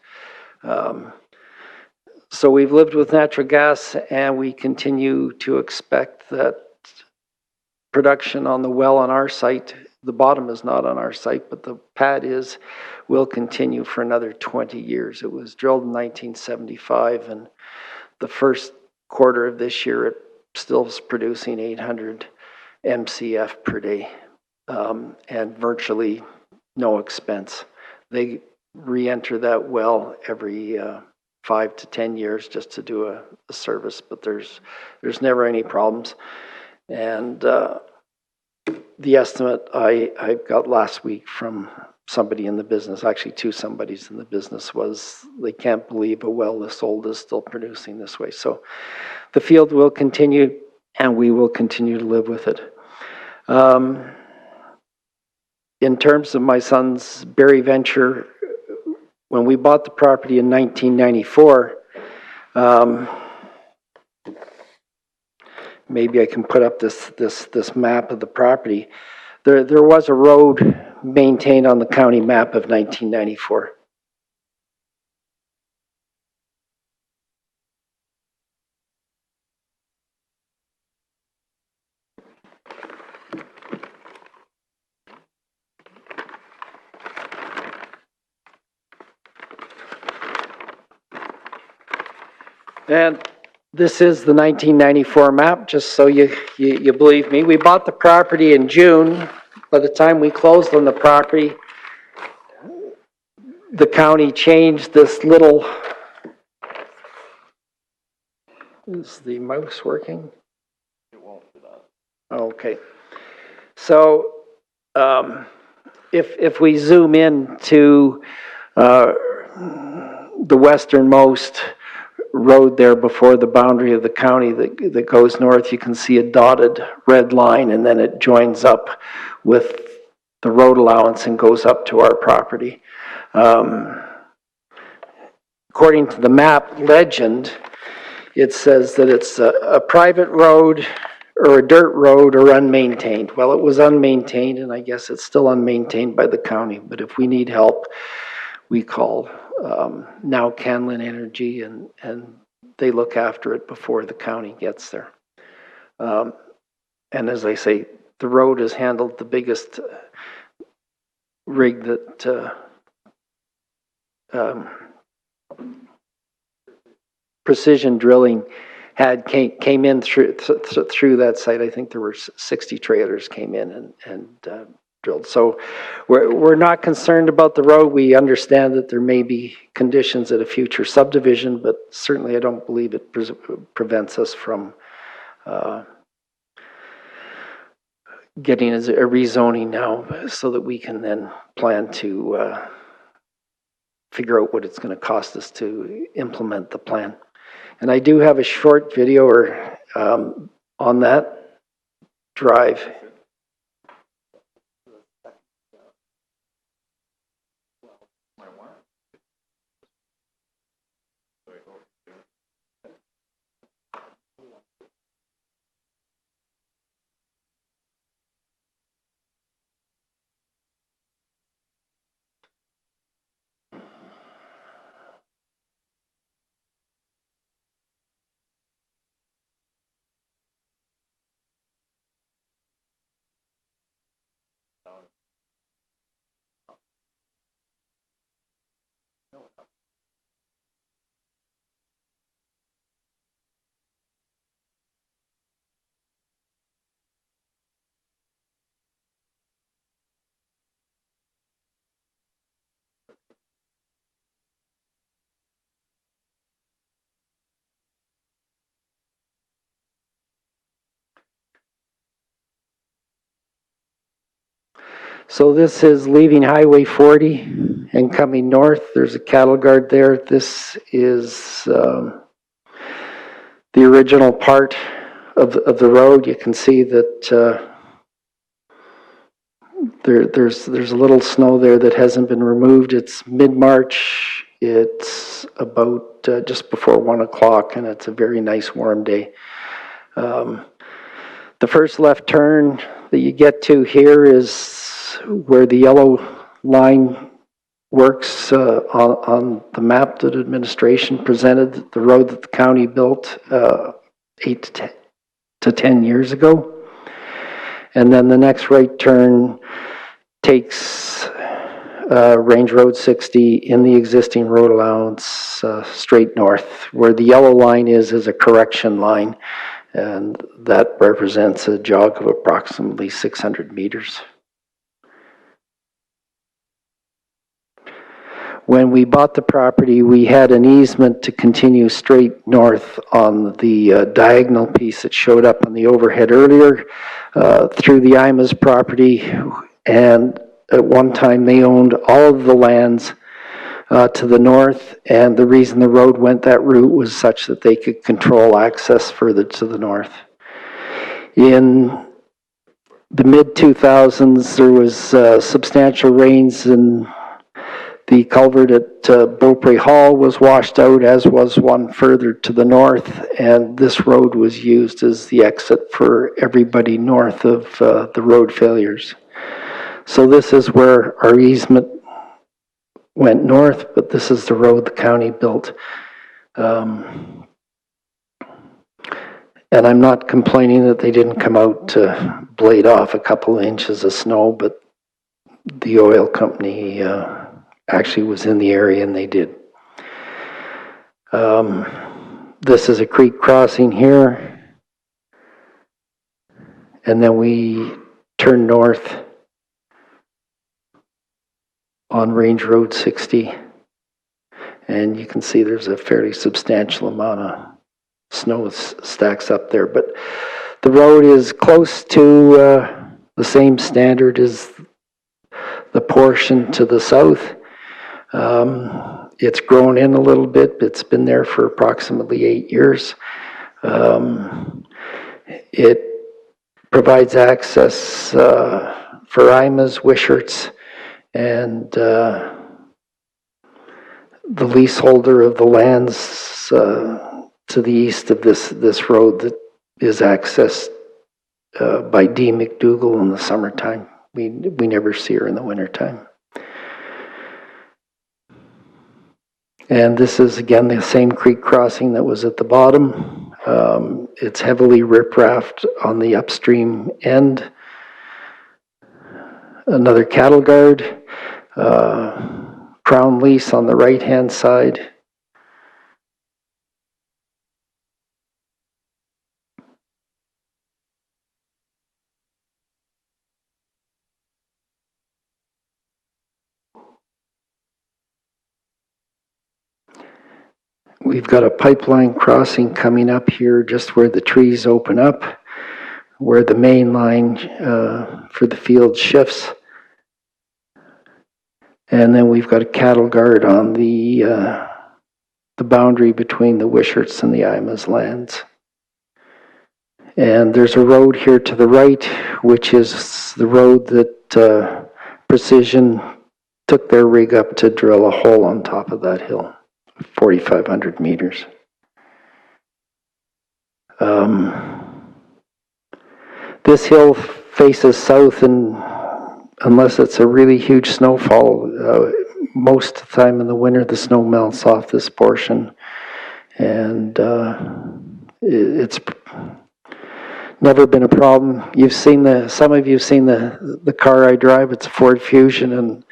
So we've lived with natural gas, and we continue to expect that production on the well on our site, the bottom is not on our site, but the pad will continue for another 20 years. It was drilled in 1975, and the first quarter of this year, it still is producing 800 MCF per day, and virtually no expense. They re-enter that well every 5 to 10 years just to do a service, but there's never any problems. And the estimate I got last week from somebody in the business, actually two somebodies in the business, was they can't believe a well this old is still producing this way. So the field will continue, and we will continue to live with it. In terms of my son's Berry venture, when we bought the property in 1994, maybe I can put up this map of the property. There was a road maintained on the county map of 1994. And this is the 1994 map, just so you believe me. We bought the property in June. By the time we closed on the property, the county changed this little... Is the mouse working? It won't do that. Okay. So if we zoom in to the westernmost road there before the boundary of the county that goes north, you can see a dotted red line, and then it joins up with the road allowance and goes up to our property. According to the map legend, it says that it's a private road or a dirt road or unmaintained. Well, it was unmaintained, and I guess it's still unmaintained by the county, but if we need help, we call now Canlin Energy, and they look after it before the county gets there. And as I say, the road has handled the biggest rig that Precision Drilling came in through that site. I think there were 60 trailers came in and drilled. So we're not concerned about the road. We understand that there may be conditions at a future subdivision, but certainly I don't believe it prevents us from getting a rezoning now, so that we can then plan to figure out what it's going to cost us to implement the plan. And I do have a short video on that drive. So this is leaving Highway 40 and coming north. There's a cattle guard there. This is the original part of the road. You can see that there's a little snow there that hasn't been removed. It's mid-March. It's about just before 1 o'clock, and it's a very nice warm day. The first left turn that you get to here is where the yellow line works on the map that administration presented, the road that the county built 8 to 10 years ago. And then the next right turn takes Range Road 60 in the existing road allowance straight north. Where the yellow line is a correction line, and that represents a jog of approximately 600 meters. When we bought the property, we had an easement to continue straight north on the diagonal piece that showed up on the overhead earlier through the Ima's property. And at one time, they owned all of the lands to the north. And the reason the road went that route was such that they could control access further to the north. In the mid-2000s, there was substantial rains, and the culvert at Beaupre Hall was washed out, as was one further to the north, and this road was used as the exit for everybody north of the road failures. So this is where our easement went north, but this is the road the county built. And I'm not complaining that they didn't come out to blade off a couple of inches of snow, but the oil company actually was in the area, and they did. This is a creek crossing here. And then we turn north on Range Road 60. And you can see there's a fairly substantial amount of snow stacks up there. But the road is close to the same standard as the portion to the south. It's grown in a little bit. It's been there for approximately 8 years. It provides access for Ima's, Wishart's, and the leaseholder of the lands to the east of this road that is accessed by Dee McDougall in the summertime. We never see her in the wintertime. And this is, again, the same creek crossing that was at the bottom. It's heavily ripraped on the upstream end. Another cattle guard, crown lease on the right-hand side. We've got a pipeline crossing coming up here just where the trees open up, where the main line for the field shifts. And then we've got a cattle guard on the boundary between the Wisharts and the Imas lands. And there's a road here to the right, which is the road that Precision took their rig up to drill a hole on top of that hill. 4,500 meters. This hill faces south, and unless it's a really huge snowfall, most of the time in the winter the snow melts off this portion, and it's never been a problem. Some of you have seen the car I drive. It's a Ford Fusion, and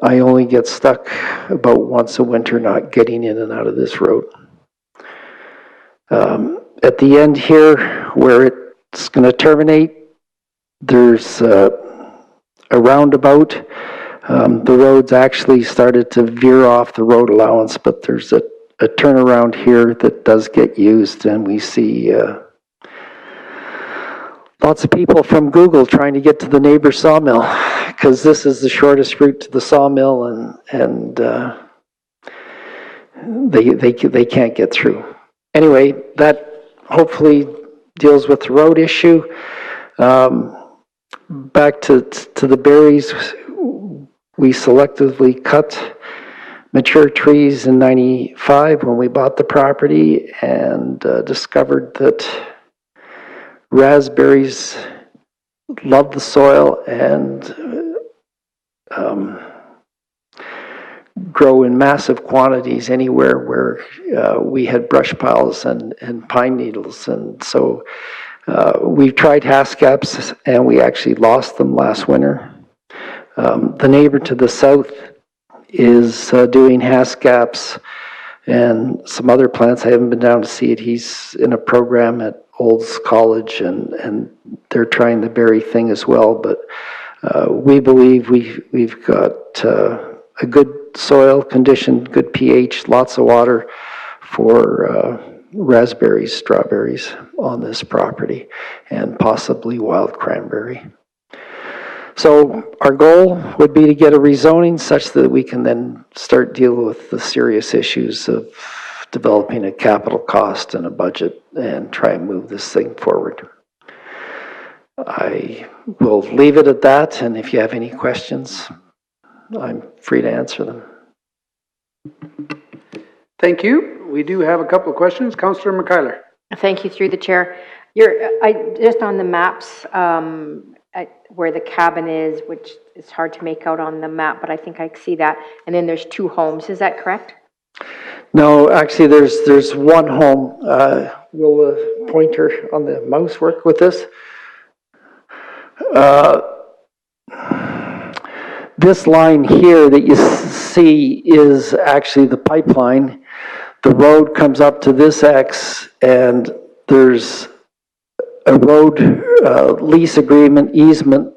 I only get stuck about once a winter not getting in and out of this road. At the end here, where it's going to terminate, there's a roundabout. The road's actually started to veer off the road allowance, but there's a turnaround here that does get used, and we see lots of people from Google trying to get to the neighbor sawmill, because this is the shortest route to the sawmill, and they can't get through. Anyway, that hopefully deals with the road issue. Back to the berries, we selectively cut mature trees in '95 when we bought the property, and discovered that raspberries love the soil and grow in massive quantities anywhere where we had brush piles and pine needles. And so we've tried haskaps, and we actually lost them last winter. The neighbor to the south is doing haskaps and some other plants. I haven't been down to see it. He's in a program at Olds College, and they're trying the berry thing as well. But we believe we've got a good soil condition, good pH, lots of water for raspberries, strawberries on this property, and possibly wild cranberry. So our goal would be to get a rezoning such that we can then start dealing with the serious issues of developing a capital cost and a budget and try and move this thing forward. I will leave it at that, and if you have any questions, I'm free to answer them. Thank you. We do have a couple of questions. Councillor McKeiler. Thank you, through the chair. Just on the maps, where the cabin is, which is hard to make out on the map, but I think I see that. And then there's two homes, is that correct? No, actually there's one home. Will the pointer on the mouse work with this? This line here that you see is actually the pipeline. The road comes up to this X, and there's a road lease agreement easement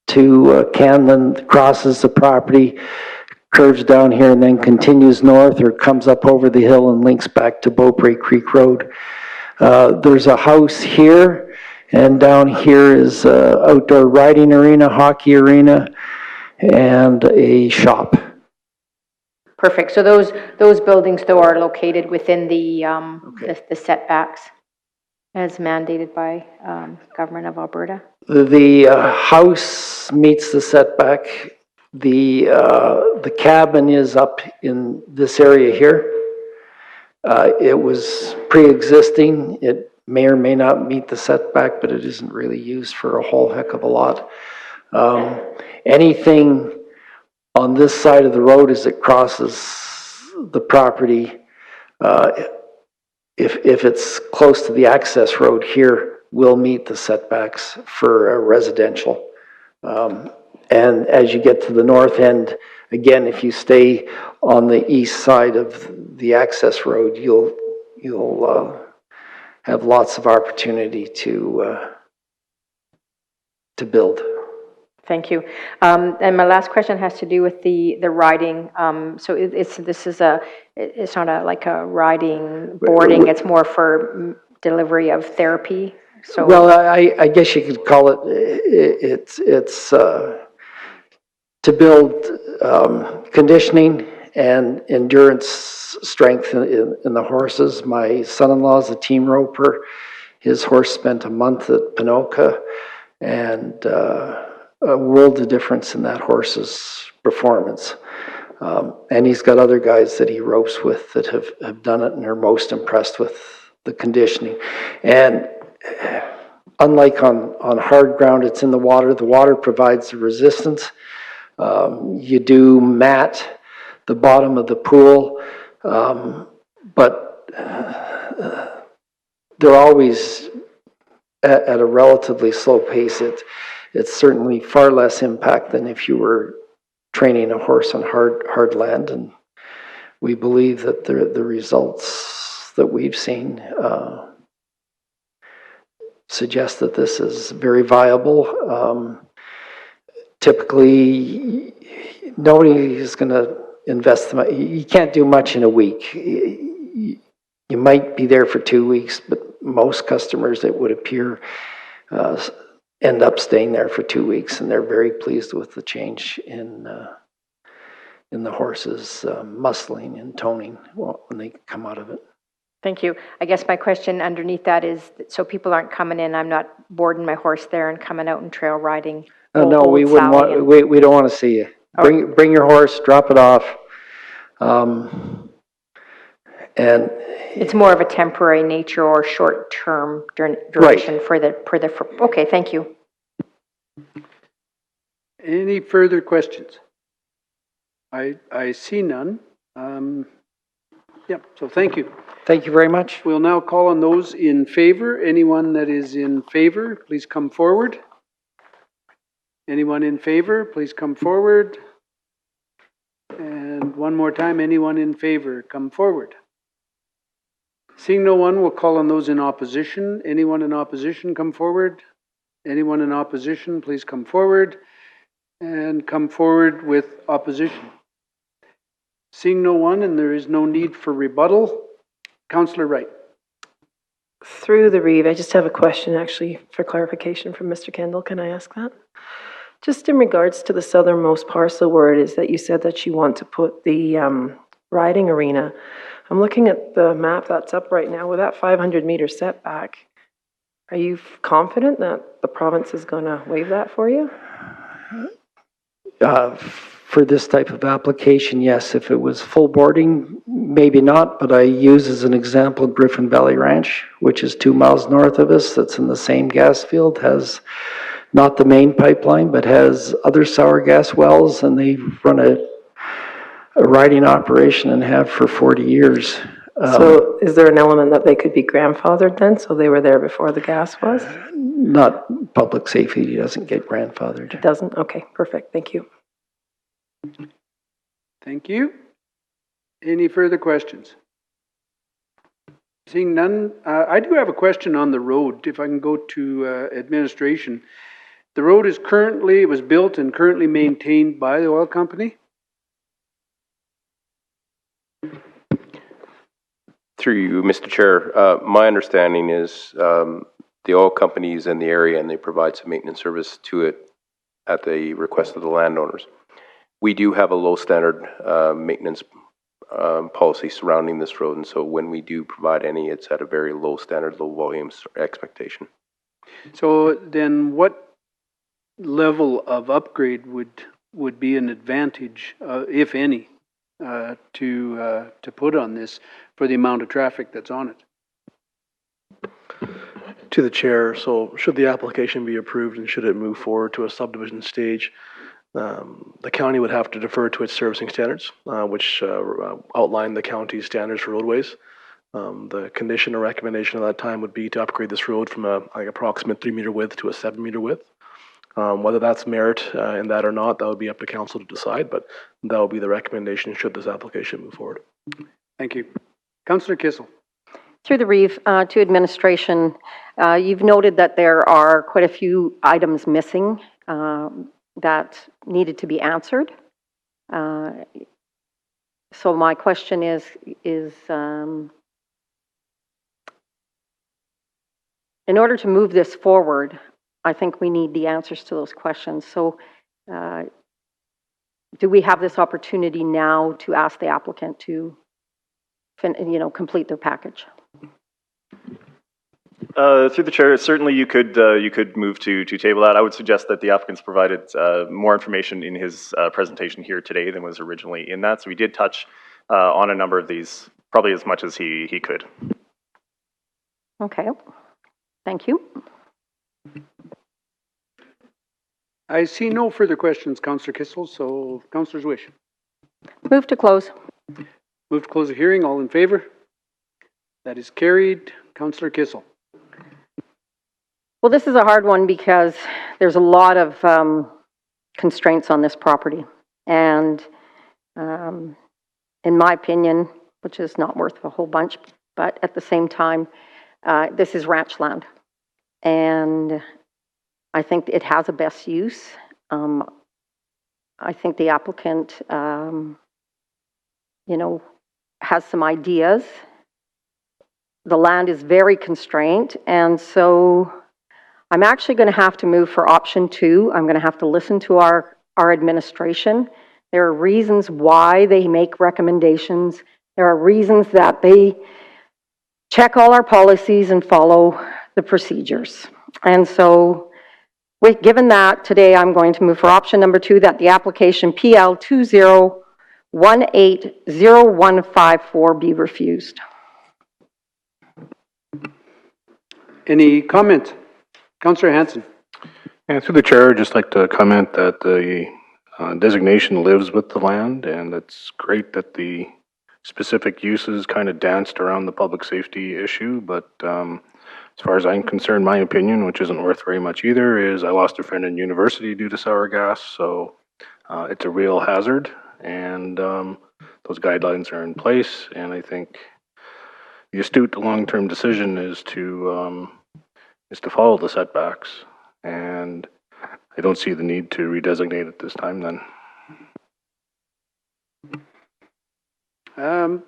to Canlin, crosses the property, curves down here, and then continues north or comes up over the hill and links back to Beaupre Creek Road. There's a house here, and down here is outdoor riding arena, hockey arena, and a shop. Perfect. So those buildings, though, are located within the setbacks as mandated by Government of Alberta? The house meets the setback. The cabin is up in this area here, It was pre-existing. It may or may not meet the setback, but it isn't really used for a whole heck of a lot. Anything on this side of the road as it crosses the property, if it's close to the access road here, will meet the setbacks for residential. And as you get to the north end, again, if you stay on the east side of the access road, you'll have lots of opportunity to build. Thank you. And my last question has to do with the riding. So it's not like a riding boarding, it's more for delivery of therapy. So Well, I guess you could call it's to build conditioning and endurance strength in the horses. My son-in-law is a team roper. His horse spent a month at Pinoca, and a world of difference in that horse's performance. And he's got other guys that he ropes with that have done it and are most impressed with the conditioning. And unlike on hard ground, it's in the water provides the resistance. You do mat the bottom of the pool, but they're always at a relatively slow pace. It's certainly far less impact than if you were training a horse on hard land, and we believe that the results that we've seen suggest that this is very viable. Typically, nobody is going to invest. You can't do much in a week. You might be there for 2 weeks, but most customers, it would appear, end up staying there for 2 weeks, and they're very pleased with the change in the horse's muscling and toning when they come out of it. thank you. I guess my question underneath that is, so people aren't coming in, I'm not boarding my horse there and coming out and trail riding. No, we wouldn't want. We don't want to see you. Bring your horse, drop it off, and it's more of a temporary nature or short-term duration for the. Okay, thank you. Any further questions? I see none. Yep, so thank you. Thank you very much. We'll now call on those in favor. Anyone that is in favor, please come forward. Anyone in favor, please come forward. And one more time, anyone in favor, come forward. Seeing no one, we'll call on those in opposition. Anyone in opposition, come forward. Anyone in opposition, please come forward. And come forward with opposition. Seeing no one, and there is no need for rebuttal, Councillor Wright. Through the Reeve, I just have a question actually for clarification from Mr. Kendall. Can I ask that? Just in regards to the southernmost parcel where it is that you said that you want to put the riding arena. I'm looking at the map that's up right now with that 500-meter setback. Are you confident that the province is going to waive that for you? For this type of application, yes. If it was full boarding, maybe not, but I use as an example Griffin Valley Ranch, which is 2 miles north of us, that's in the same gas field, has not the main pipeline, but has other sour gas wells, and they run a riding operation and have for 40 years. So is there an element that they could be grandfathered then, so they were there before the gas was? Not public safety, doesn't get grandfathered. It doesn't? Okay, perfect, thank you. Thank you. Any further questions? Seeing none, I do have a question on the road, if I can go to administration. The road is currently, it was built and currently maintained by the oil company? Through you, Mr. Chair, my understanding is the oil company is in the area and they provide some maintenance service to it at the request of the landowners. We do have a low standard maintenance policy surrounding this road, and so when we do provide any, it's at a very low standard, low volumes expectation. So then what level of upgrade would be an advantage, if any? to put on this for the amount of traffic that's on it. To the chair, so should the application be approved and should it move forward to a subdivision stage, the county would have to defer to its servicing standards, which outline the county's standards for roadways. The condition or recommendation at that time would be to upgrade this road from a approximate 3-meter width to a 7-meter width. Whether that's merit in that or not, that would be up to council to decide, but that would be the recommendation should this application move forward. Thank you. Councillor Kissel. Through the Reeve, to administration, you've noted that there are quite a few items missing that needed to be answered. So my question is in order to move this forward, I think we need the answers to those questions. So do we have this opportunity now to ask the applicant to complete their package? Through the chair, certainly you could move to table that. I would suggest that the applicant's provided more information in his presentation here today than was originally in that. So we did touch on a number of these, probably as much as he could. Okay, thank you. I see no further questions, Councillor Kissel, so Councillor's wish. Move to close. Move to close the hearing. All in favor? That is carried. Councillor Kissel. Well, this is a hard one because there's a lot of constraints on this property. And in my opinion, which is not worth a whole bunch, but at the same time, this is ranch land. And I think it has a best use. I think the applicant, has some ideas. The land is very constrained, and so I'm actually going to have to move for option 2. I'm going to have to listen to our administration. There are reasons why they make recommendations. There are reasons that they check all our policies and follow the procedures. And so, given that, today I'm going to move for option number 2, that the application PL 20180154 be refused. Any comment? Councillor Hansen. And through the chair, I'd just like to comment that the designation lives with the land, and it's great that the specific uses kind of danced around the public safety issue, but as far as I'm concerned, my opinion, which isn't worth very much either, is I lost a friend in university due to sour gas, so it's a real hazard, and those guidelines are in place, and I think the astute long-term decision is to follow the setbacks, and I don't see the need to redesignate it this time then.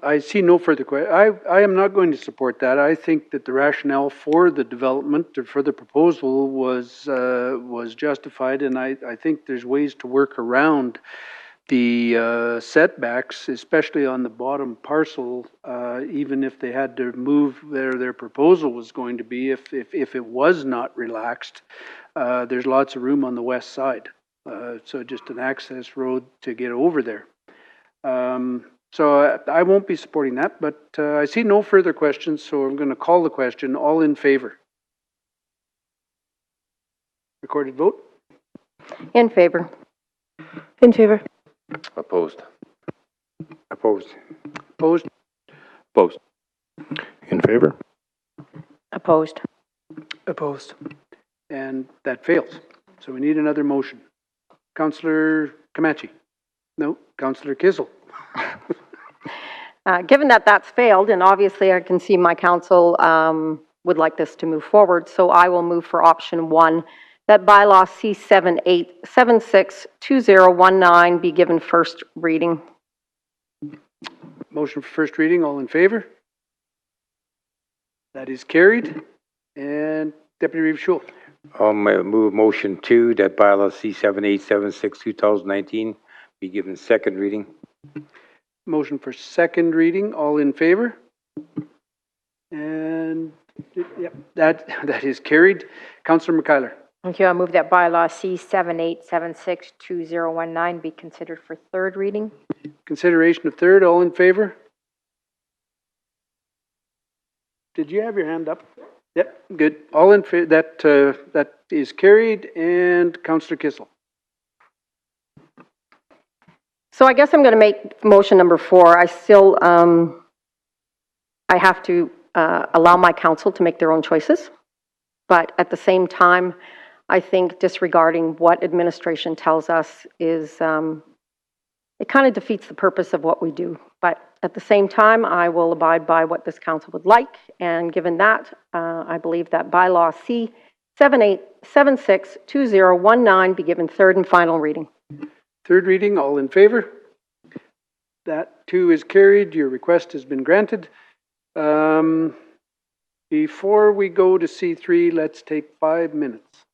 I see no further questions. I am not going to support that. I think that the rationale for the development or for the proposal was justified, and I think there's ways to work around the setbacks, especially on the bottom parcel, even if they had to move their proposal was going to be, if it was not relaxed, there's lots of room on the west side. So just an access road to get over there. So I won't be supporting that, but I see no further questions, so I'm going to call the question. All in favor? Recorded vote? In favor. In favor. Opposed. Opposed. Opposed? Opposed. In favor? Opposed. Opposed. And that fails. So we need another motion. Councillor Comanche? No. Councillor Kissel? Given that that's failed, and obviously I can see my council would like this to move forward, so I will move for option 1, that bylaw C78762019 be given first reading. Motion for first reading. All in favor? That is carried. And Deputy Reeve Schul. I'll move motion 2, that bylaw C7876-2019 be given second reading. Motion for second reading. All in favor? And yep, that is carried. Councillor McKeiler. Thank you. I move that bylaw C 78762019 be considered for third reading. Consideration of third, all in favor? Did you have your hand up? Yep, good. All in favor, that is carried, and Councillor Kissel. So I guess I'm going to make motion number 4. I still, I have to allow my council to make their own choices. But at the same time, I think disregarding what administration tells us is, it kind of defeats the purpose of what we do. But at the same time, I will abide by what this council would like. And given that, I believe that bylaw C 78762019 be given third and final reading. Third reading, all in favor? That too is carried. Your request has been granted. Before we go to C3, let's take 5 minutes.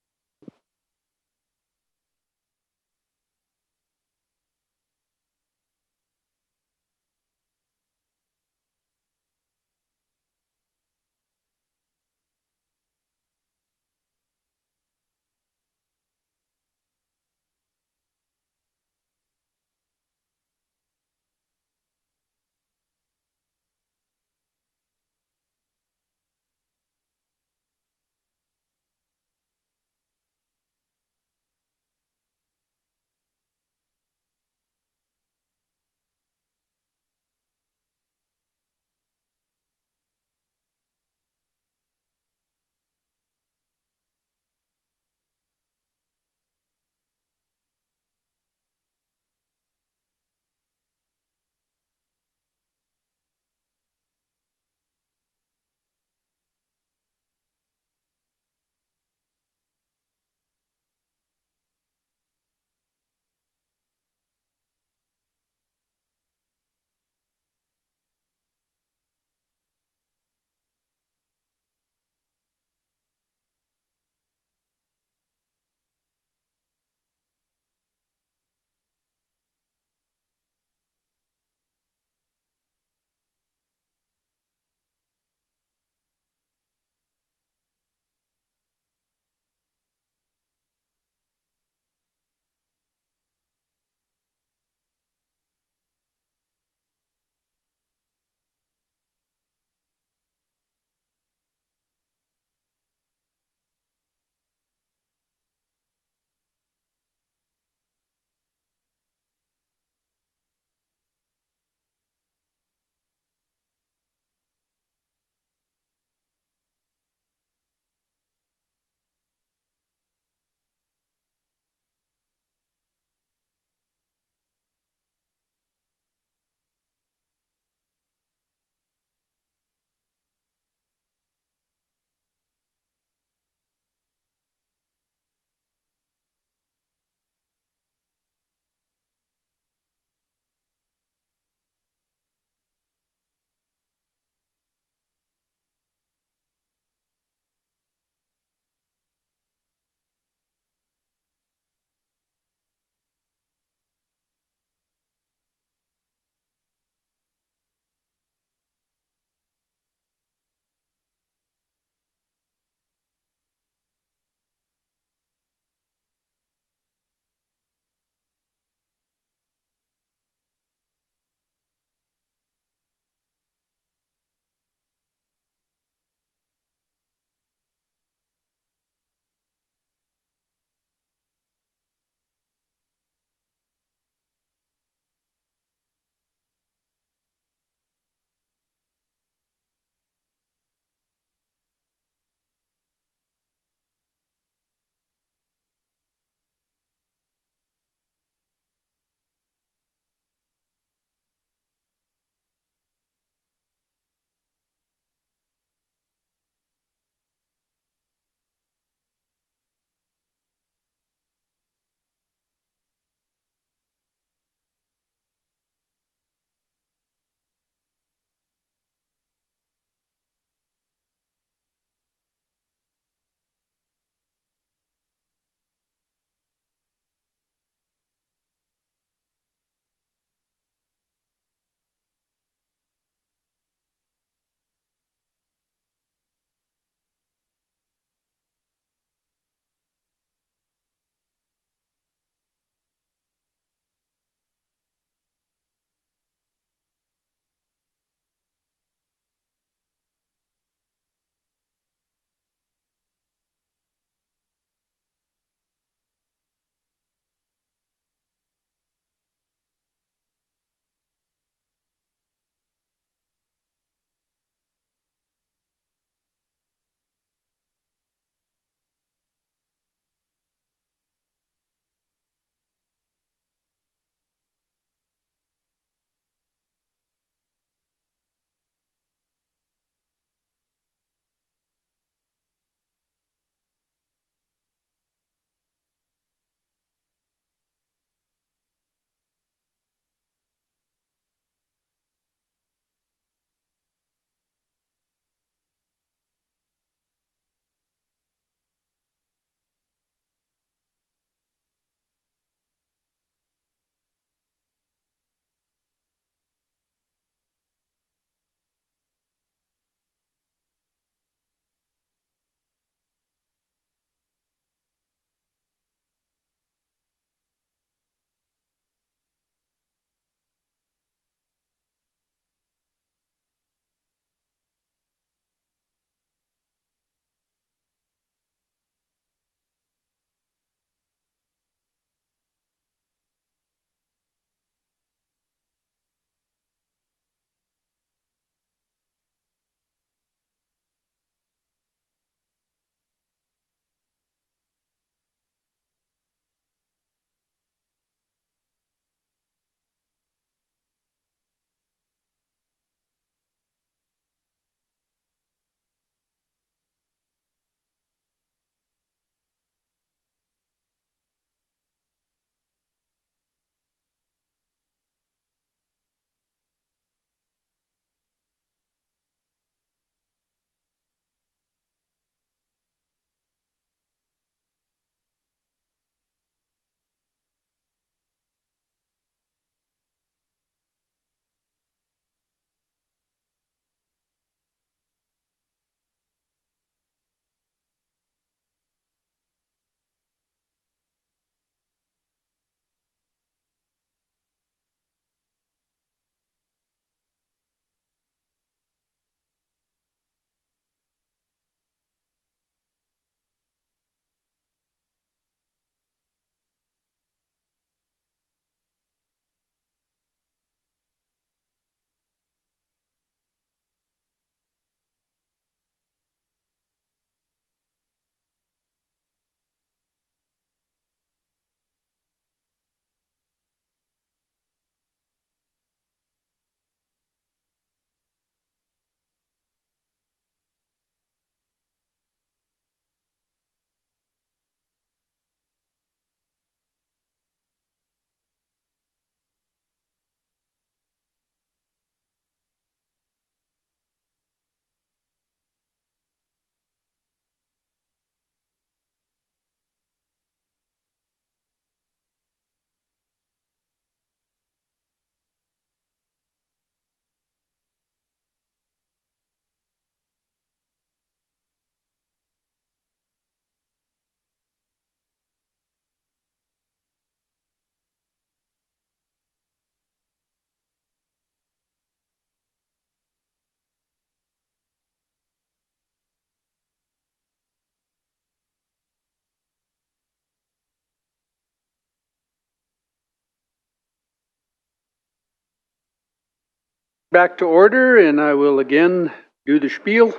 back to order, and I will again do the spiel.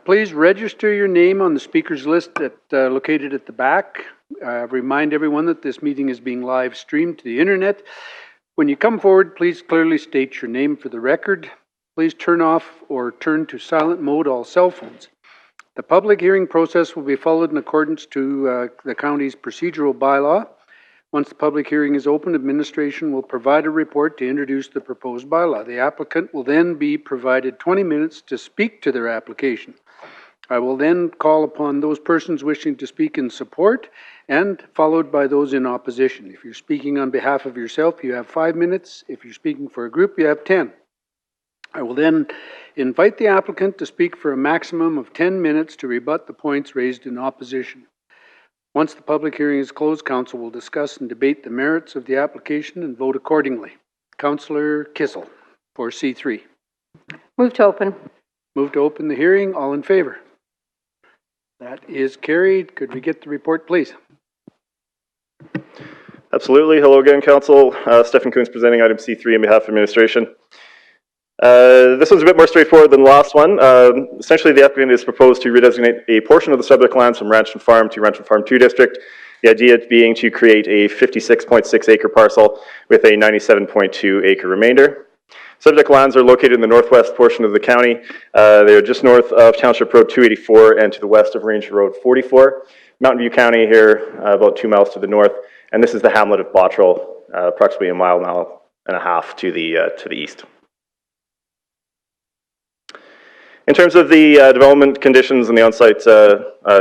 Please register your name on the speakers list located at the back. Remind everyone that this meeting is being live streamed to the internet. When you come forward, please clearly state your name for the record. Please turn off or turn to silent mode all cell phones. The public hearing process will be followed in accordance to the county's procedural bylaw. Once the public hearing is open, administration will provide a report to introduce the proposed bylaw. The applicant will then be provided 20 minutes to speak to their application. I will then call upon those persons wishing to speak in support and followed by those in opposition. If you're speaking on behalf of yourself, you have 5 minutes. If you're speaking for a group, you have 10. I will then invite the applicant to speak for a maximum of 10 minutes to rebut the points raised in opposition. Once the public hearing is closed, council will discuss and debate the merits of the application and vote accordingly. Councillor Kissel for C3. Move to open. Move to open the hearing. All in favor? That is carried. Could we get the report, please? Absolutely. Hello again, Council. Stephen Coons presenting item C3 on behalf of administration. This one's a bit more straightforward than the last one. Essentially, the applicant is proposed to redesignate a portion of the subject lands from Ranchland Farm to Ranchland Farm 2 district. The idea being to create a 56.6 acre parcel with a 97.2 acre remainder. Subject lands are located in the northwest portion of the county. They are just north of Township Road 284 and to the west of Ranger Road 44. Mountain View County here, about 2 miles to the north. And this is the hamlet of Bottrell, approximately a mile and a half to the east. In terms of the development conditions and the on-site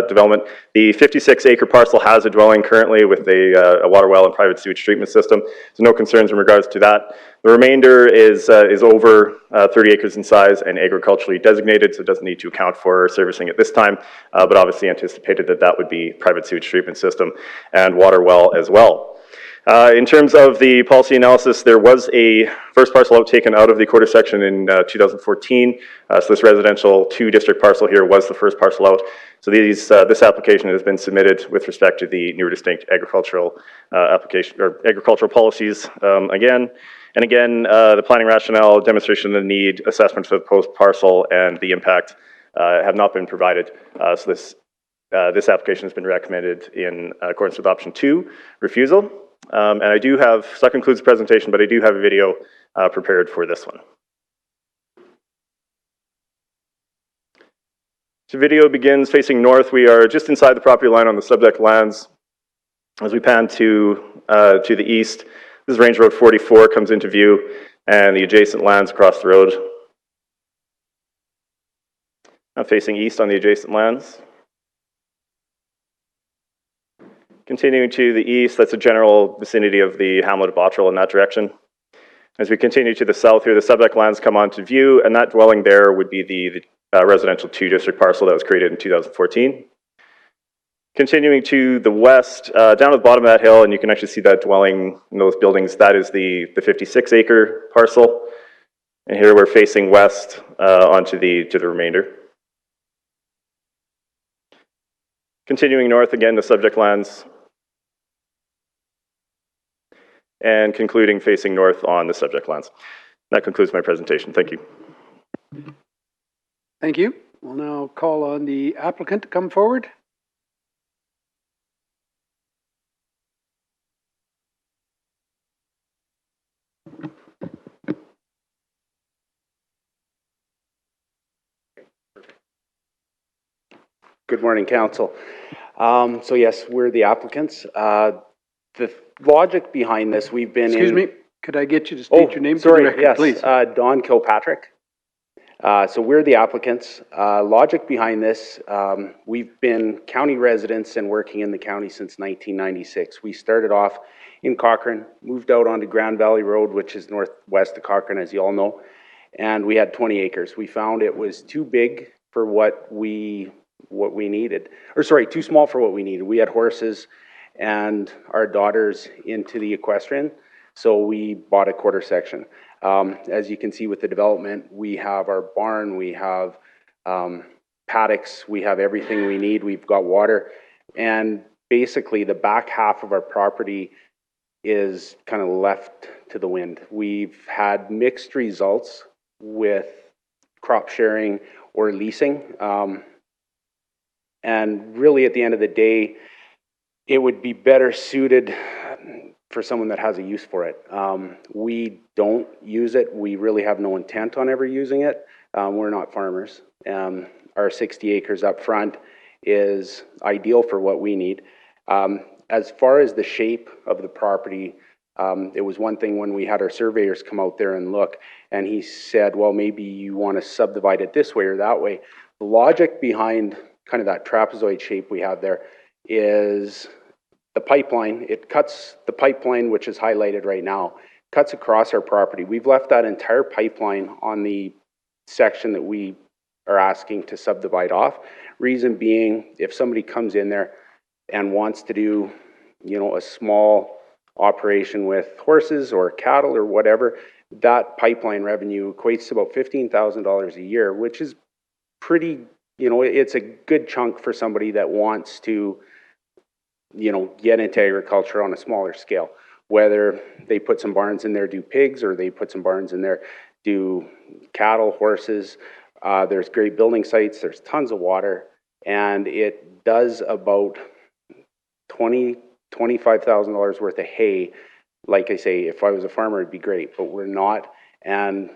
development, the 56 acre parcel has a dwelling currently with a water well and private sewage treatment system, so no concerns in regards to that. The remainder is over 30 acres in size and agriculturally designated, so it doesn't need to account for servicing at this time, but obviously anticipated that that would be private sewage treatment system and water well as well. In terms of the policy analysis, there was a first parcel out taken out of the quarter section in 2014. So this residential 2 district parcel here was the first parcel out. So this application has been submitted with respect to the newer distinct agricultural application or agricultural policies again. And again, the planning rationale, demonstration of the need, assessments of the proposed parcel, and the impact have not been provided. So this application has been recommended in accordance with option 2, refusal. And I do have, so that concludes the presentation, but I do have a video prepared for this one. So video begins facing north. We are just inside the property line on the subject lands. As we pan to the east, this is Range Road 44 comes into view, and the adjacent lands across the road. Now facing east on the adjacent lands. Continuing to the east, that's a general vicinity of the hamlet of Bottrell in that direction. As we continue to the south here, the subject lands come onto view, and that dwelling there would be the residential 2 district parcel that was created in 2014. Continuing to the west, down at the bottom of that hill, and you can actually see that dwelling in those buildings, that is the 56 acre parcel. And here we're facing west onto the remainder. Continuing north, again, the subject lands. And concluding facing north on the subject lands. That concludes my presentation. Thank you. Thank you. We'll now call on the applicant to come forward. Good morning, Council. So yes, we're the applicants. The logic behind this, we've been Excuse me, could I get you to state your name for the record, yes, please? Don Kilpatrick. So we're the applicants. Logic behind this, we've been county residents and working in the county since 1996. We started off in Cochrane, moved out onto Grand Valley Road, which is northwest of Cochrane, as you all know, and we had 20 acres. We found it was too big for what we needed, or sorry, too small for what we needed. We had horses and our daughters into the equestrian, so we bought a quarter section. As you can see with the development, we have our barn, we have paddocks, we have everything we need, we've got water, and basically the back half of our property is kind of left to the wind. We've had mixed results with crop sharing or leasing. And really at the end of the day, it would be better suited for someone that has a use for it. We don't use it. We really have no intent on ever using it. We're not farmers. Our 60 acres up front is ideal for what we need. As far as the shape of the property, it was one thing when we had our surveyors come out there and look, and he said, well, maybe you want to subdivide it this way or that way. The logic behind kind of that trapezoid shape we have there is the pipeline. It cuts the pipeline, which is highlighted right now, cuts across our property. We've left that entire pipeline on the section that we are asking to subdivide off. Reason being, if somebody comes in there and wants to do, a small operation with horses or cattle or whatever, that pipeline revenue equates to about $15,000 a year, which is pretty, it's a good chunk for somebody that wants to, get into agriculture on a smaller scale. Whether they put some barns in there, do pigs, or they put some barns in there, do cattle, horses. There's great building sites, there's tons of water, and it does about $25,000 worth of hay. Like I say, if I was a farmer, it'd be great, but we're not. And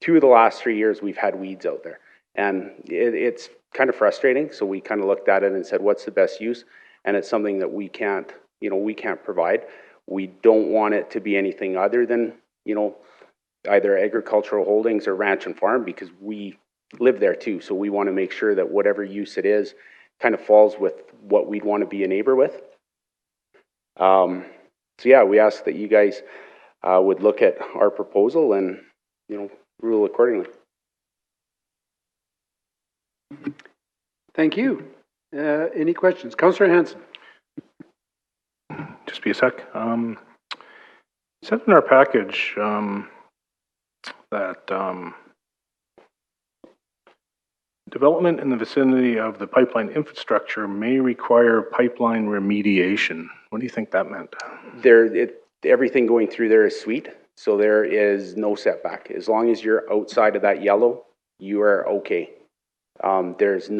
2 of the last 3 years, we've had weeds out there. And it's kind of frustrating. So we kind of looked at it and said, what's the best use? And it's something that we can't provide. We don't want it to be anything other than, either agricultural holdings or ranch and farm, because we live there too. So we want to make sure that whatever use it is kind of falls with what we'd want to be a neighbor with. So yeah, we ask that you guys would look at our proposal and, rule accordingly. Thank you. Any questions? Councillor Hanson. Just be a sec. Said in our package that development in the vicinity of the pipeline infrastructure may require pipeline remediation. What do you think that meant? Everything going through there is sweet, so there is no setback. As long as you're outside of that yellow, you are okay. There's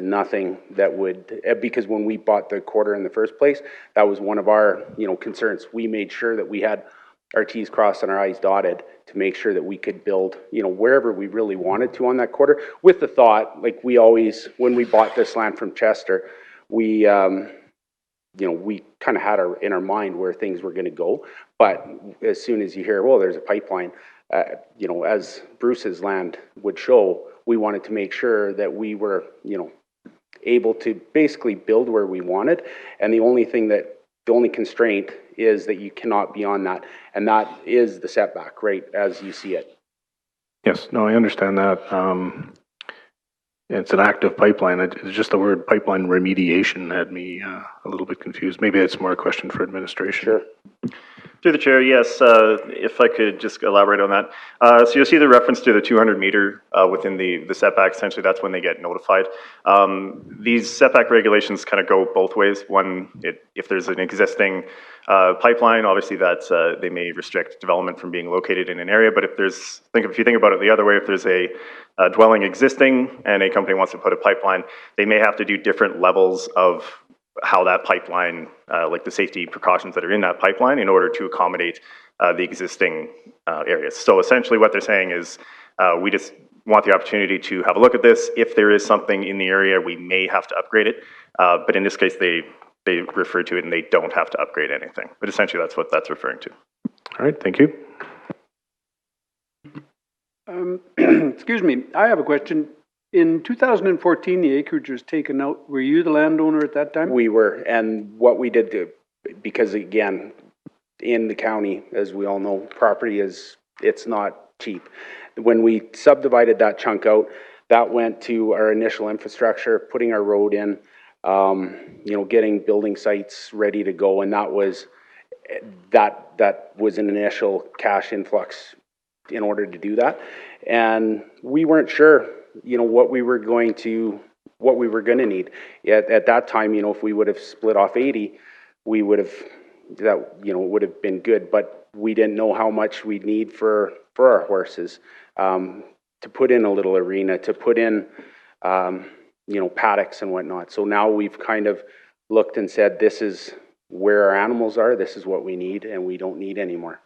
nothing that would, because when we bought the quarter in the first place, that was one of our, concerns. We made sure that we had our T's crossed and our I's dotted to make sure that we could build, wherever we really wanted to on that quarter, with the thought, like we always, when we bought this land from Chester, we, we kind of had in our mind where things were going to go. But as soon as you hear, well, there's a pipeline, as Bruce's land would show, we wanted to make sure that we were, able to basically build where we wanted. And the only constraint is that you cannot be on that. And that is the setback, right, as you see it. Yes, no, I understand that. It's an active pipeline. It's just the word pipeline remediation had me a little bit confused. Maybe it's more a question for administration. Sure. Through the chair, yes, if I could just elaborate on that. So you'll see the reference to the 200 meter within the setback. Essentially, that's when they get notified. These setback regulations kind of go both ways. One, if there's an existing pipeline, obviously that's they may restrict development from being located in an area. But if you think about it the other way, if there's a dwelling existing and a company wants to put a pipeline, they may have to do different levels of how that pipeline, like the safety precautions that are in that pipeline, in order to accommodate the existing areas. So essentially what they're saying is we just want the opportunity to have a look at this. If there is something in the area, we may have to upgrade it. But in this case, they refer to it and they don't have to upgrade anything. But essentially that's what that's referring to. All right, thank you. Excuse me, I have a question. In 2014, the acreage was taken out. Were you the landowner at that time? We were, and what we did, because again, in the county, as we all know, property it's not cheap. When we subdivided that chunk out, that went to our initial infrastructure, putting our road in, getting building sites ready to go, and that was an initial cash influx in order to do that. And we weren't sure, what we were going to need. At that time, if we would have split off 80, we would have, that, you know, would have been good, but we didn't know how much we'd need for our horses, to put in a little arena, to put in, you know, paddocks and whatnot. So now we've kind of looked and said, this is where our animals are, this is what we need, and we don't need any more.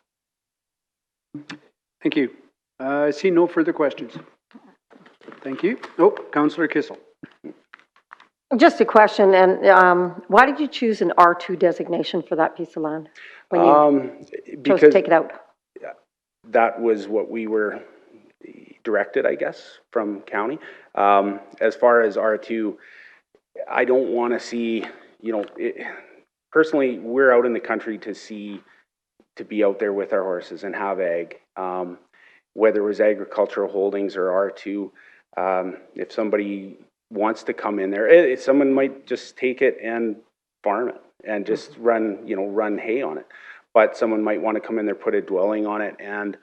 Thank you. I see no further questions. Thank you. Oh, Councillor Kissel. Just a question, and why did you choose an R2 designation for that piece of land? When you chose to take it out? That was what we were directed, I guess, from county. As far as R2, I don't want to see, you know, personally, we're out in the country to be out there with our horses and have ag. Whether it was agricultural holdings or R2, if somebody wants to come in there, someone might just take it and farm it and just run hay on it. But someone might want to come in there, put a dwelling on it, and,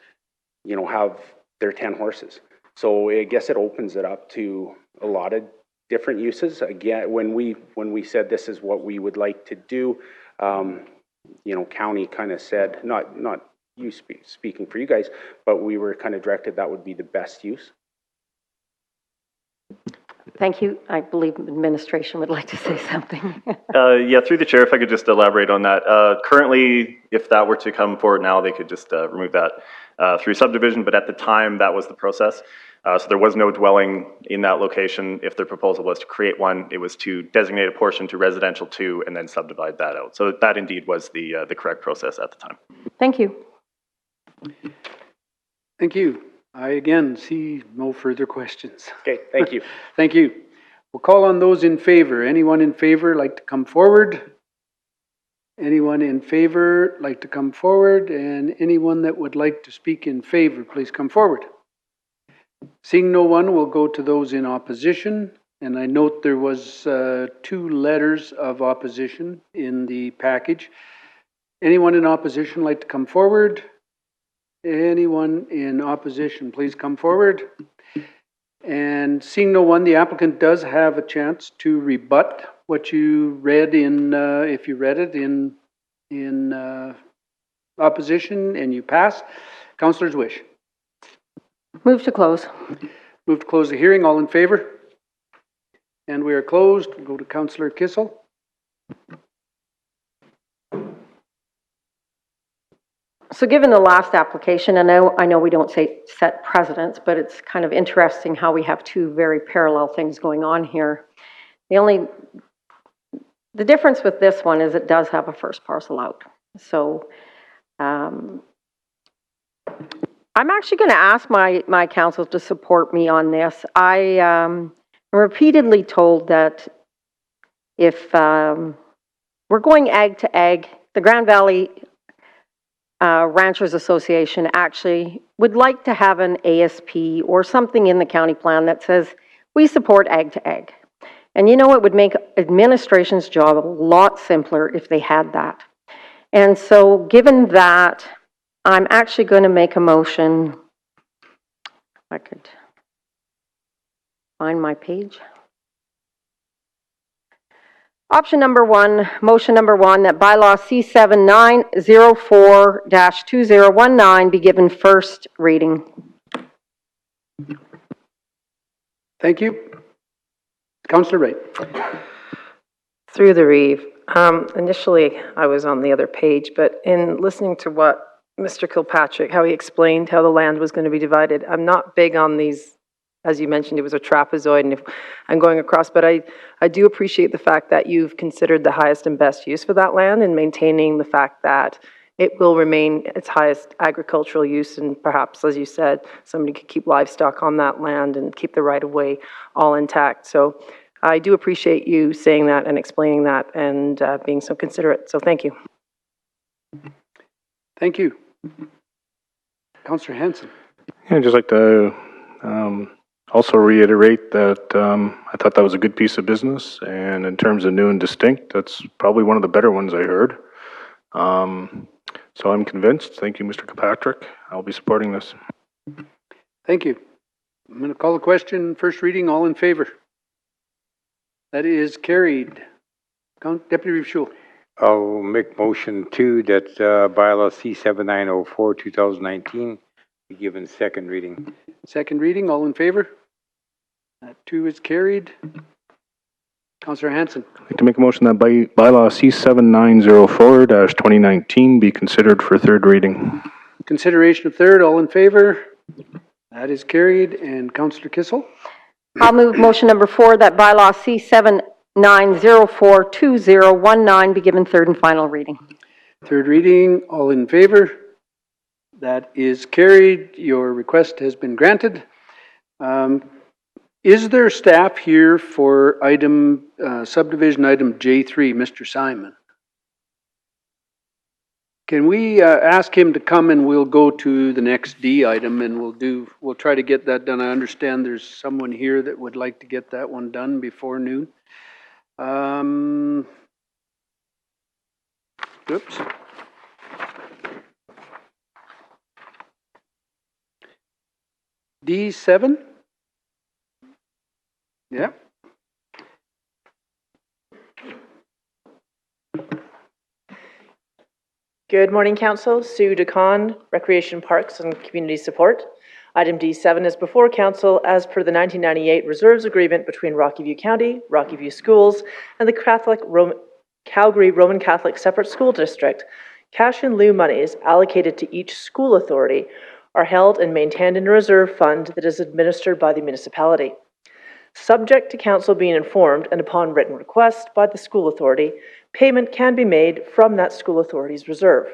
you know, have their 10 horses. So I guess it opens it up to a lot of different uses. Again, when we said this is what we would like to do, you know, county kind of said, not you speaking for you guys, but we were kind of directed that would be the best use. Thank you. I believe administration would like to say something. Yeah, through the chair, if I could just elaborate on that. Currently, if that were to come forward now, they could just remove that through subdivision, but at the time, that was the process. So there was no dwelling in that location. If their proposal was to create one, it was to designate a portion to residential 2 and then subdivide that out. So that indeed was the correct process at the time. Thank you. Thank you. I again see no further questions. Okay, thank you. Thank you. We'll call on those in favor. Anyone in favor like to come forward? Anyone in favor like to come forward? And anyone that would like to speak in favor, please come forward. Seeing no one, we'll go to those in opposition. And I note there was 2 letters of opposition in the package. Anyone in opposition like to come forward? Anyone in opposition, please come forward. And seeing no one, the applicant does have a chance to rebut what you read in, if you read it in opposition and you pass. Councillor's wish. Move to close. Move to close the hearing. All in favor? And we are closed. We'll go to Councillor Kissel. So given the last application, and I know we don't say set precedents, but it's kind of interesting how we have 2 very parallel things going on here. The difference with this one is it does have a first parcel out. So I'm actually going to ask my council to support me on this. I am repeatedly told that if we're going ag to ag, the Grand Valley Ranchers Association actually would like to have an ASP or something in the county plan that says we support ag to ag. And you know, it would make administration's job a lot simpler if they had that. And so given that, I'm actually going to make a motion. If I could find my page. Option number 1, motion number 1, that bylaw C7904-2019 be given first reading. Thank you. Councillor Wright. Through the Reeve. Initially, I was on the other page, but in listening to what Mr. Kilpatrick, how he explained how the land was going to be divided, I'm not big on these. As you mentioned, it was a trapezoid, and if I'm going across, but I do appreciate the fact that you've considered the highest and best use for that land and maintaining the fact that it will remain its highest agricultural use, and perhaps, as you said, somebody could keep livestock on that land and keep the right-of-way all intact. So I do appreciate you saying that and explaining that and being so considerate. So thank you. Thank you. Councillor Hanson. Yeah, I'd just like to also reiterate that I thought that was a good piece of business, and in terms of new and distinct, that's probably one of the better ones I heard. So I'm convinced. Thank you, Mr. Kilpatrick. I'll be supporting this. Thank you. I'm going to call the question. First reading, all in favor? That is carried. Deputy Reeve Schul. I'll make motion two that bylaw C7904, 2019 be given second reading. Second reading, all in favor? That 2 is carried. Councillor Hanson. I'd like to make a motion that bylaw C7904-2019 be considered for third reading. Consideration of third, all in favor? That is carried. And Councillor Kissel? I'll move motion number 4, that bylaw C7904-2019 be given third and final reading. Third reading, all in favor? That is carried. Your request has been granted. Is there staff here for item, subdivision item J3, Mr. Simon? Can we ask him to come and we'll go to the next D item and we'll try to get that done. I understand there's someone here that would like to get that one done before noon. Oops. D7? Yeah. Good morning, Council. Sue DeCon, Recreation Parks and Community Support. Item D7 is before Council as per the 1998 Reserves Agreement between Rocky View County, Rocky View Schools, and the Calgary Roman Catholic Separate School District. Cash in lieu monies allocated to each school authority are held and maintained in a reserve fund that is administered by the municipality. Subject to Council being informed and upon written request by the school authority, payment can be made from that school authority's reserve.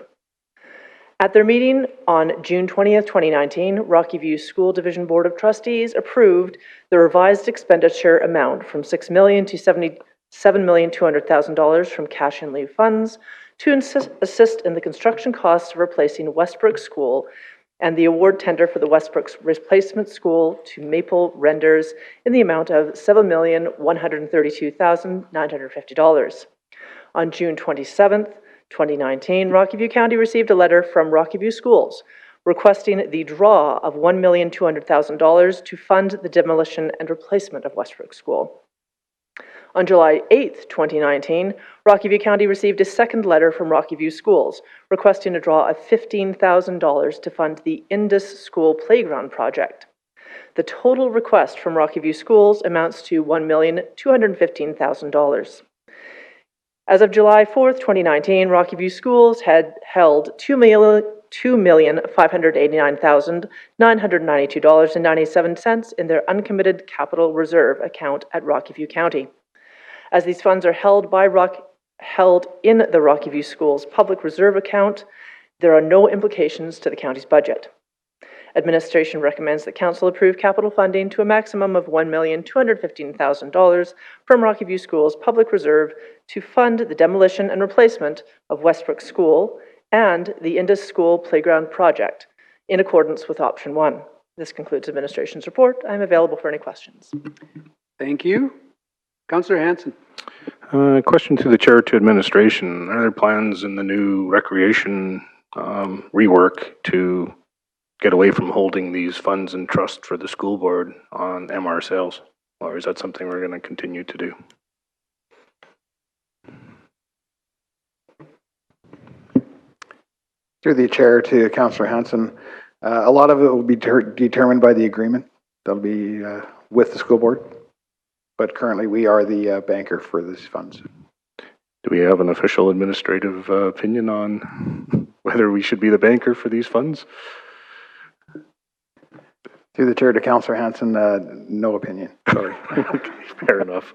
At their meeting on June 20th, 2019, Rocky View School Division Board of Trustees approved the revised expenditure amount from $6 million to $77,200,000 from cash in lieu funds to assist in the construction costs of replacing Westbrook School and the award tender for the Westbrook's replacement school to Maple Renders in the amount of $7,132,950. On June 27th, 2019, Rocky View County received a letter from Rocky View Schools requesting the draw of $1,200,000 to fund the demolition and replacement of Westbrook School. On July 8th, 2019, Rocky View County received a second letter from Rocky View Schools requesting a draw of $15,000 to fund the Indus School Playground project. The total request from Rocky View Schools amounts to $1,215,000. As of July 4th, 2019, Rocky View Schools had held $2,589,992.97 in their uncommitted capital reserve account at Rocky View County. As these funds are held in the Rocky View Schools public reserve account, there are no implications to the county's budget. Administration recommends that Council approve capital funding to a maximum of $1,215,000 from Rocky View Schools public reserve to fund the demolition and replacement of Westbrook School and the Indus School Playground project in accordance with option 1. This concludes administration's report. I'm available for any questions. Thank you. Councillor Hanson. Question to the chair to administration. Are there plans in the new recreation rework to get away from holding these funds in trust for the school board on MR sales? Or is that something we're going to continue to do? Through the chair to Councillor Hanson, a lot of it will be determined by the agreement. That'll be with the school board. But currently we are the banker for these funds. Do we have an official administrative opinion on whether we should be the banker for these funds? Through the chair to Councillor Hanson, no opinion. Sorry. Okay, fair enough.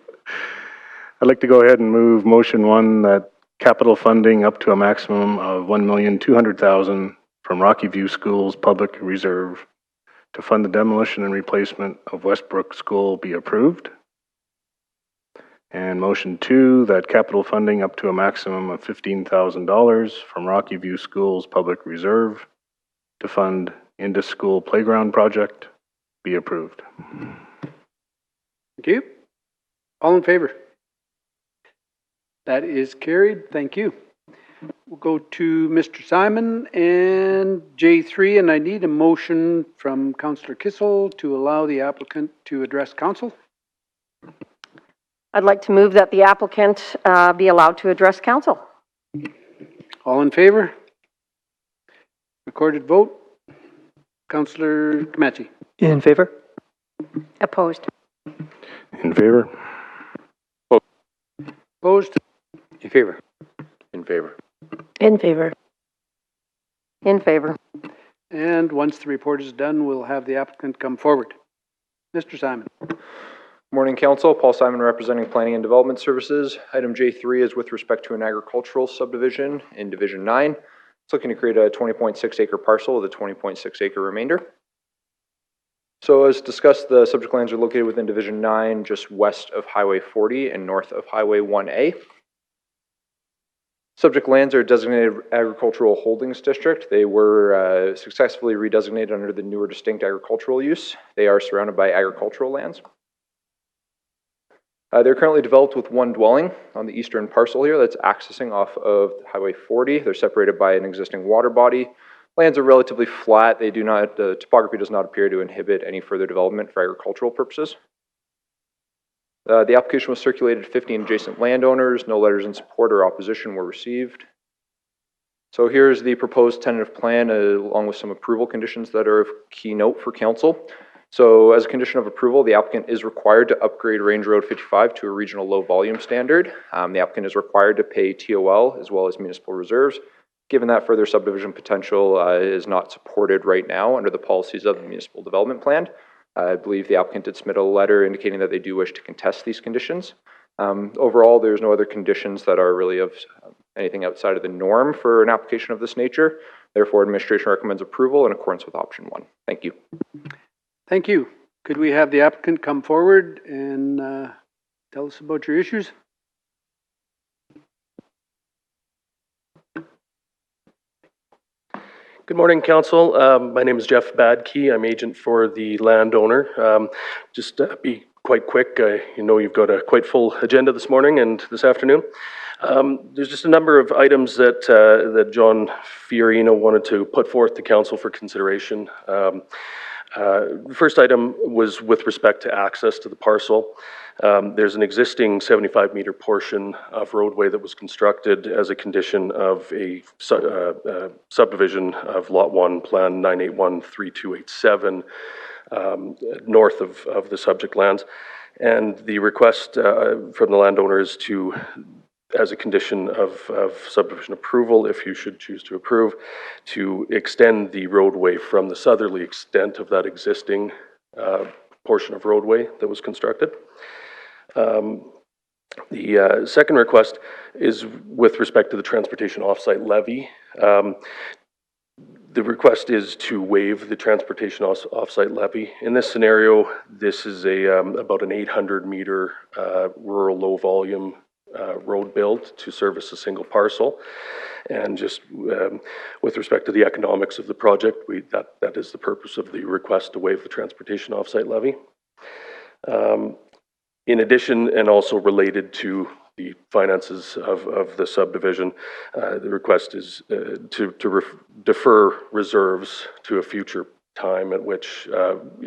I'd like to go ahead and move motion 1 that capital funding up to a maximum of $1,200,000 from Rocky View Schools Public Reserve to fund the demolition and replacement of Westbrook School be approved. And motion 2 that capital funding up to a maximum of $15,000 from Rocky View Schools Public Reserve to fund Indus School Playground project be approved. Thank you. All in favor? That is carried. Thank you. We'll go to Mr. Simon and J3, and I need a motion from Councillor Kissel to allow the applicant to address council. I'd like to move that the applicant be allowed to address council. All in favor? Recorded vote. Councillor Kamachi. In favor? Opposed? In favor? Opposed? In favor. In favor. In favor. In favor. And once the report is done, we'll have the applicant come forward. Mr. Simon. Morning, Council. Paul Simon representing Planning and Development Services. Item J3 is with respect to an agricultural subdivision in Division 9. It's looking to create a 20.6 acre parcel with a 20.6 acre remainder. So as discussed, the subject lands are located within Division 9, just west of Highway 40 and north of Highway 1A. Subject lands are designated agricultural holdings district. They were successfully redesignated under the newer distinct agricultural use. They are surrounded by agricultural lands. They're currently developed with one dwelling on the eastern parcel here that's accessing off of Highway 40. They're separated by an existing water body. Lands are relatively flat. They do not, the topography does not appear to inhibit any further development for agricultural purposes. The application was circulated to 15 adjacent landowners. No letters in support or opposition were received. So here's the proposed tentative plan along with some approval conditions that are of key note for council. So as a condition of approval, the applicant is required to upgrade Range Road 55 to a regional low volume standard. The applicant is required to pay TOL as well as municipal reserves. Given that further subdivision potential is not supported right now under the policies of the municipal development plan, I believe the applicant did submit a letter indicating that they do wish to contest these conditions. Overall, there's no other conditions that are really of anything outside of the norm for an application of this nature. Therefore, administration recommends approval in accordance with option 1. Thank you. Thank you. Could we have the applicant come forward and tell us about your issues? Good morning, Council. My name is Jeff Badkey. I'm agent for the landowner. Just be quite quick. You know you've got a quite full agenda this morning and this afternoon. There's just a number of items that that John Fiorina wanted to put forth to Council for consideration. The first item was with respect to access to the parcel. There's an existing 75-meter portion of roadway that was constructed as a condition of a subdivision of Lot 1, Plan 9813287, north of the subject lands. And the request from the landowner is to, as a condition of subdivision approval, if you should choose to approve, to extend the roadway from the southerly extent of that existing portion of roadway that was constructed. The second request is with respect to the transportation offsite levy. The request is to waive the transportation offsite levy. In this scenario, this is about an 800-meter rural low-volume road build to service a single parcel. And just with respect to the economics of the project, that is the purpose of the request to waive the transportation offsite levy. In addition, and also related to the finances of the subdivision, the request is to defer reserves to a future time at which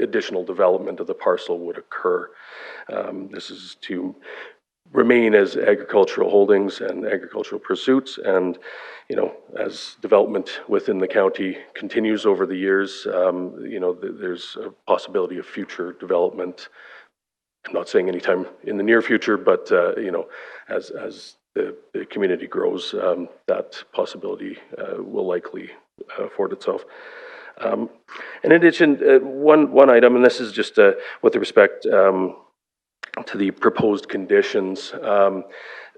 additional development of the parcel would occur. This is to remain as agricultural holdings and agricultural pursuits, and you know, as development within the county continues over the years, you know, there's a possibility of future development. I'm not saying anytime in the near future, but you know, as the community grows, that possibility will likely afford itself. In addition, one item, and this is just with respect to the proposed conditions,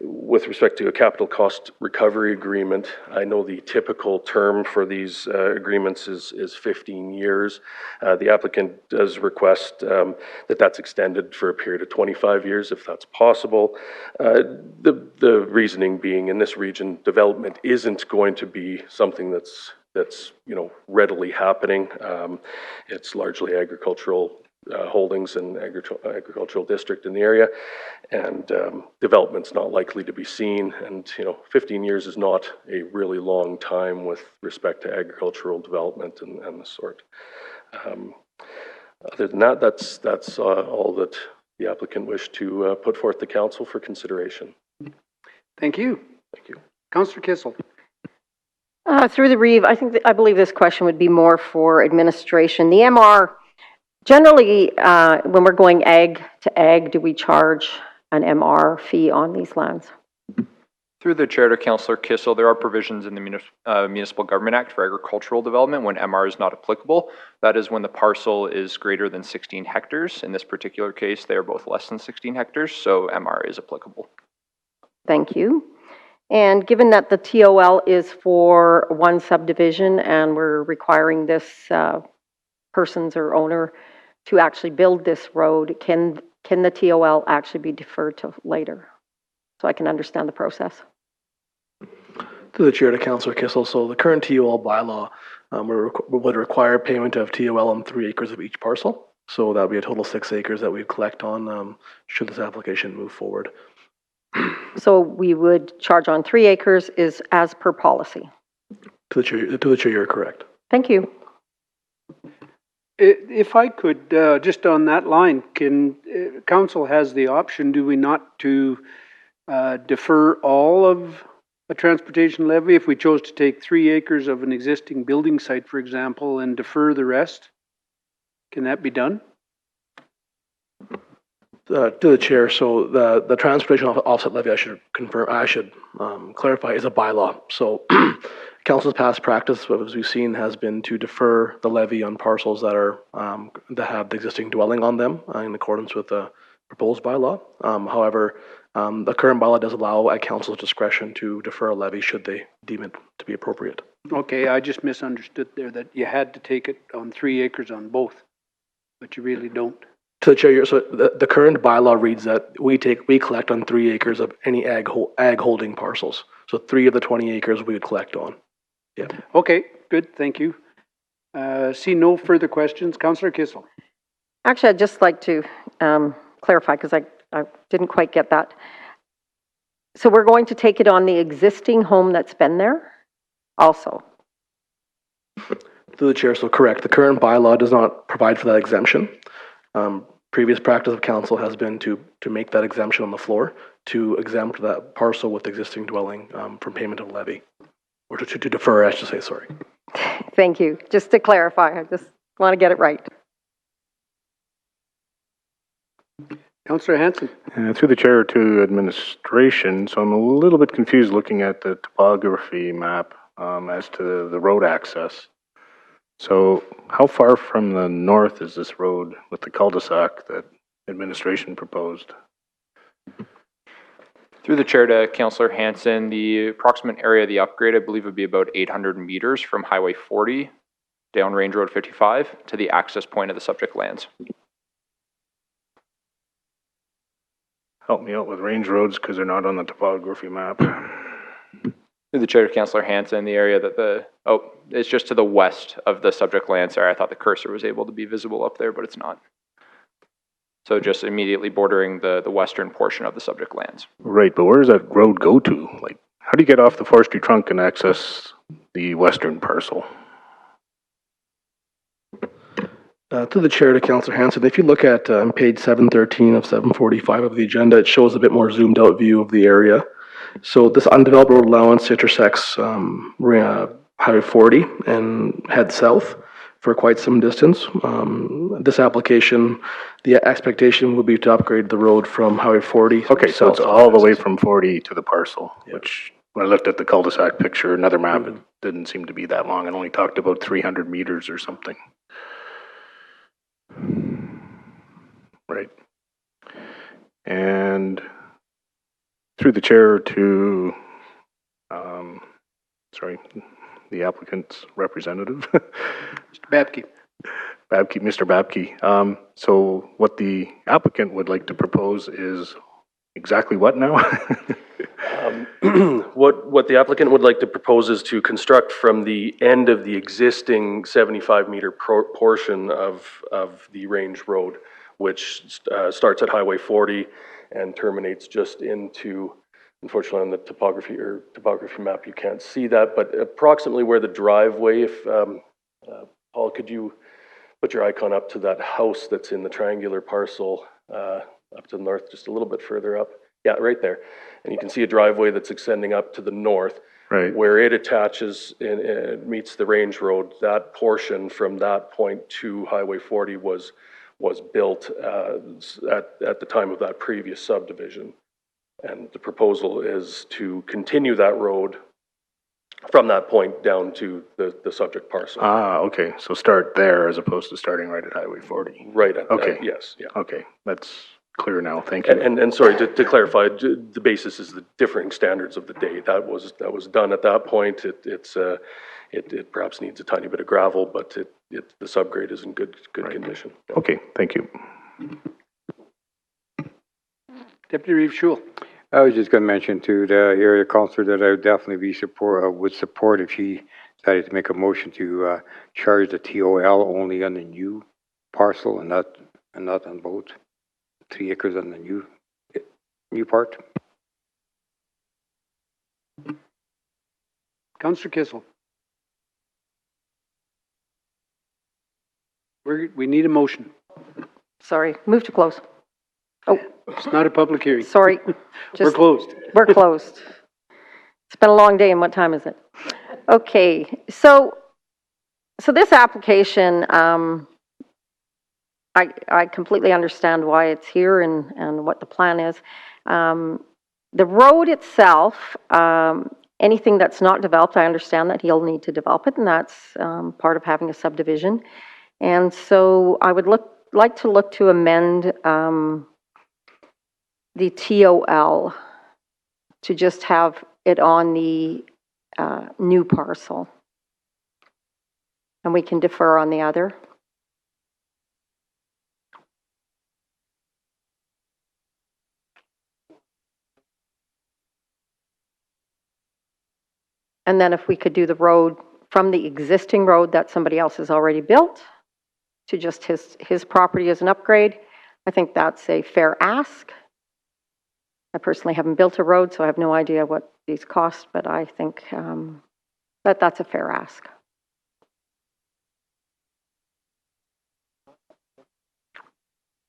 with respect to a capital cost recovery agreement. I know the typical term for these agreements is 15 years. The applicant does request that that's extended for a period of 25 years, if that's possible. The reasoning being, in this region, development isn't going to be something that's you know, readily happening. It's largely agricultural holdings and agricultural district in the area, and development's not likely to be seen. And you know, 15 years is not a really long time with respect to agricultural development and the sort. Other than that, that's all that the applicant wished to put forth to council for consideration. Thank you. Thank you. Councillor Kissel. Through the Reeve, I believe this question would be more for administration. The MR, generally, when we're going ag to ag, do we charge an MR fee on these lands? Through the chair to Councillor Kissel, there are provisions in the Municipal Government Act for agricultural development when MR is not applicable. That is when the parcel is greater than 16 hectares. In this particular case, they are both less than 16 hectares, so MR is applicable. Thank you. And given that the TOL is for one subdivision and we're requiring this person's or owner to actually build this road, can the TOL actually be deferred to later? So I can understand the process. To the chair to Councillor Kissel, so the current TOL bylaw would require payment of TOL on 3 acres of each parcel. So that would be a total 6 acres that we'd collect on should this application move forward. So we would charge on 3 acres is as per policy. To the chair, you're correct. Thank you. If I could, just on that line, council has the option, do we not, to defer all of a transportation levy if we chose to take 3 acres of an existing building site, for example, and defer the rest? Can that be done? To the chair, so the transportation offset levy, I should clarify, is a bylaw. So council's past practice, as we've seen, has been to defer the levy on parcels that are that have the existing dwelling on them in accordance with the proposed bylaw. However, the current bylaw does allow at council's discretion to defer a levy should they deem it to be appropriate. Okay, I just misunderstood there that you had to take it on 3 acres on both, but you really don't. To the chair, so the current bylaw reads that we collect on 3 acres of any ag holding parcels. So 3 of the 20 acres we would collect on. Yeah. Okay, good, thank you. See no further questions. Councillor Kissel. Actually, I'd just like to clarify because I didn't quite get that. So we're going to take it on the existing home that's been there also? To the chair, so correct. The current bylaw does not provide for that exemption. Previous practice of council has been to make that exemption on the floor to exempt that parcel with existing dwelling from payment of levy, or to defer, I should say, sorry. Thank you. Just to clarify, I just want to get it right. Councillor Hansen. Through the chair to administration, so I'm a little bit confused looking at the topography map as to the road access. So how far from the north is this road with the cul-de-sac that administration proposed? Through the chair to Councillor Hansen, the approximate area of the upgrade, I believe, would be about 800 meters from Highway 40 down Range Road 55 to the access point of the subject lands. Help me out with range roads because they're not on the topography map. Through the chair to Councillor Hansen, the area that it's just to the west of the subject land. Sorry, I thought the cursor was able to be visible up there, but it's not. So just immediately bordering the western portion of the subject lands. Right, but where does that road go to? Like, how do you get off the forestry trunk and access the western parcel? To the chair to Councillor Hansen, if you look at page 713 of 745 of the agenda, it shows a bit more zoomed out view of the area. So this undeveloped road allowance intersects Highway 40 and heads south for quite some distance. This application, the expectation would be to upgrade the road from Highway 40. Okay, so it's all the way from 40 to the parcel, which when I looked at the cul-de-sac picture, another map, it didn't seem to be that long. It only talked about 300 meters or something. Right. And through the chair to, the applicant's representative. Mr. Babke. Mr. Babke. So what the applicant would like to propose is exactly what now? What the applicant would like to propose is to construct from the end of the existing 75-meter portion of the range road, which starts at Highway 40 and terminates just into, unfortunately on the topography map you can't see that, but approximately where the driveway, if Paul, could you put your icon up to that house that's in the triangular parcel up to the north, just a little bit further up? Yeah, right there. And you can see a driveway that's extending up to the north. Right. Where it attaches and meets the range road, that portion from that point to Highway 40 was built at the time of that previous subdivision. And the proposal is to continue that road from that point down to the subject parcel. Ah, okay, so start there as opposed to starting right at Highway 40. Right at, Okay. yes, yeah. Okay, that's clear now, thank you. And sorry, to clarify, the basis is the differing standards of the day. That was done at that point. It perhaps needs a tiny bit of gravel, but the subgrade is in good condition. Okay, thank you. Deputy Reeve Schul. I was just going to mention to the area councillor that I would definitely would support if she decided to make a motion to charge the TOL only on the new parcel and not on both 3 acres on the new part. Councillor Kissel. We need a motion. Sorry, move to close. Oh, It's not a public hearing. sorry. We're Just- closed. We're closed. It's been a long day, and what time is it? Okay, so this application, I completely understand why it's here and what the plan is. The road itself, anything that's not developed, I understand that he'll need to develop it, and that's part of having a subdivision. And so I would like to look to amend the TOL to just have it on the new parcel. And we can defer on the other. And then if we could do the road from the existing road that somebody else has already built to just his property as an upgrade, I think that's a fair ask. I personally haven't built a road, so I have no idea what these cost, but I think that that's a fair ask.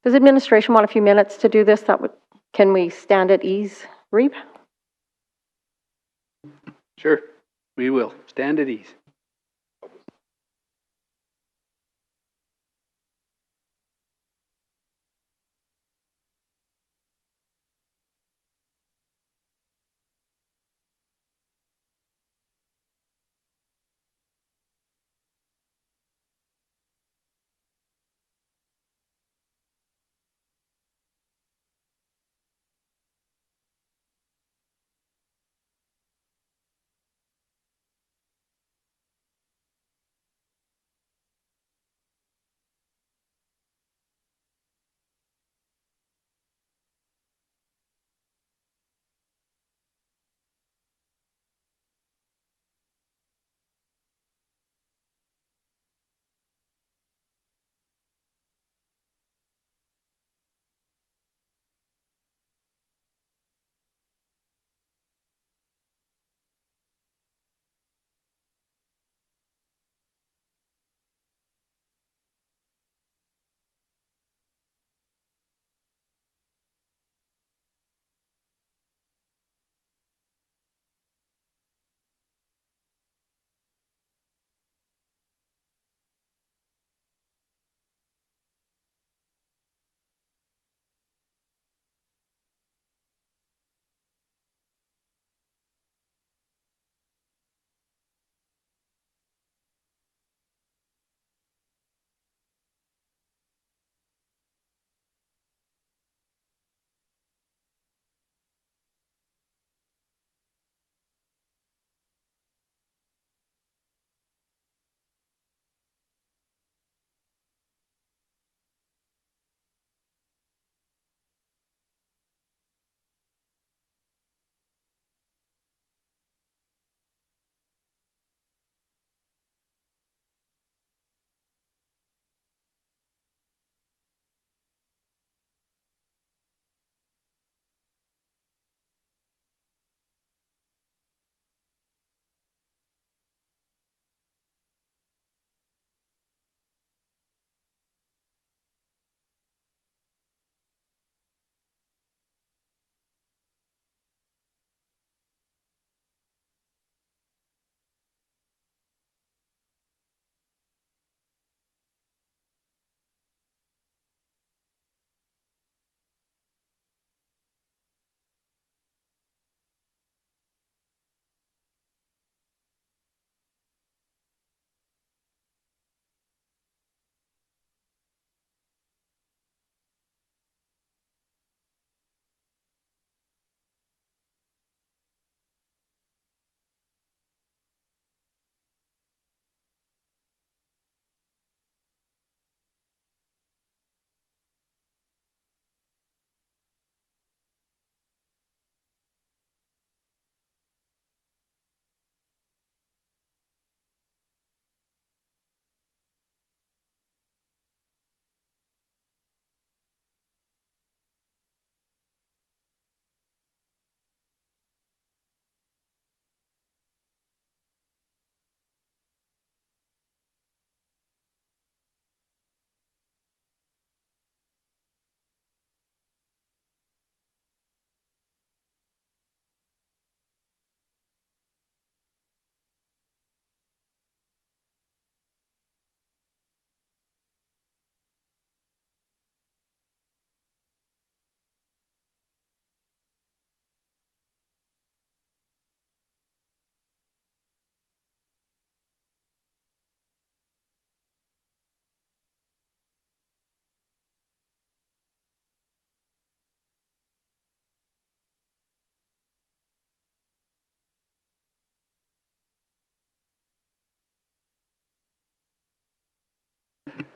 Does administration want a few minutes to do this? Can we stand at ease, Reeve? Sure, we will. Stand at ease.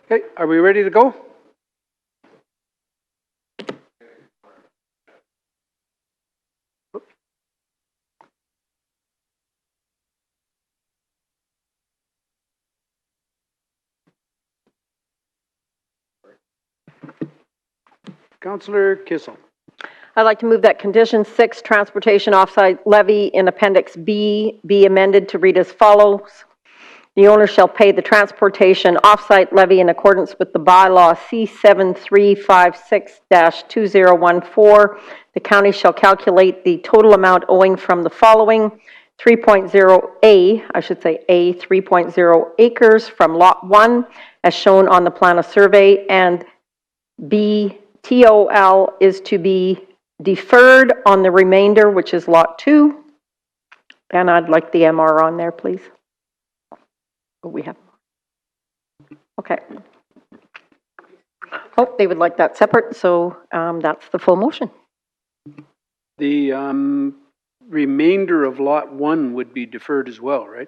Okay, are we ready to go? Councillor Kissel. I'd like to move that condition 6, transportation offsite levy in Appendix B, be amended to read as follows. The owner shall pay the transportation offsite levy in accordance with the bylaw C7356-2014. The county shall calculate the total amount owing from the following: 3.0 acres from Lot 1, as shown on the plan of survey, and B, TOL is to be deferred on the remainder, which is Lot 2. And I'd like the MR on there, please. Oh, we have. Okay. Oh, they would like that separate, so that's the full motion. The remainder of Lot 1 would be deferred as well, right?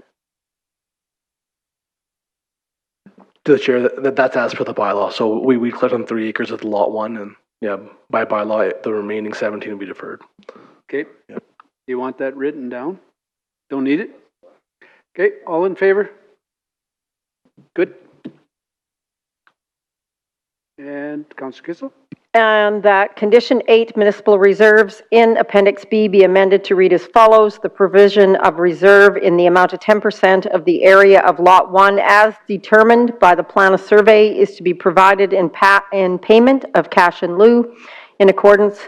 To the chair, that's as per the bylaw. So we collect on 3 acres of the lot 1, and yeah, by bylaw, the remaining 17 will be deferred. Okay. Yep. You want that written down? Don't need it? Okay, all in favor? Good. And Councillor Kissel? And that condition 8, municipal reserves in Appendix B be amended to read as follows. The provision of reserve in the amount of 10% of the area of Lot 1 as determined by the plan of survey is to be provided in payment of cash in lieu in accordance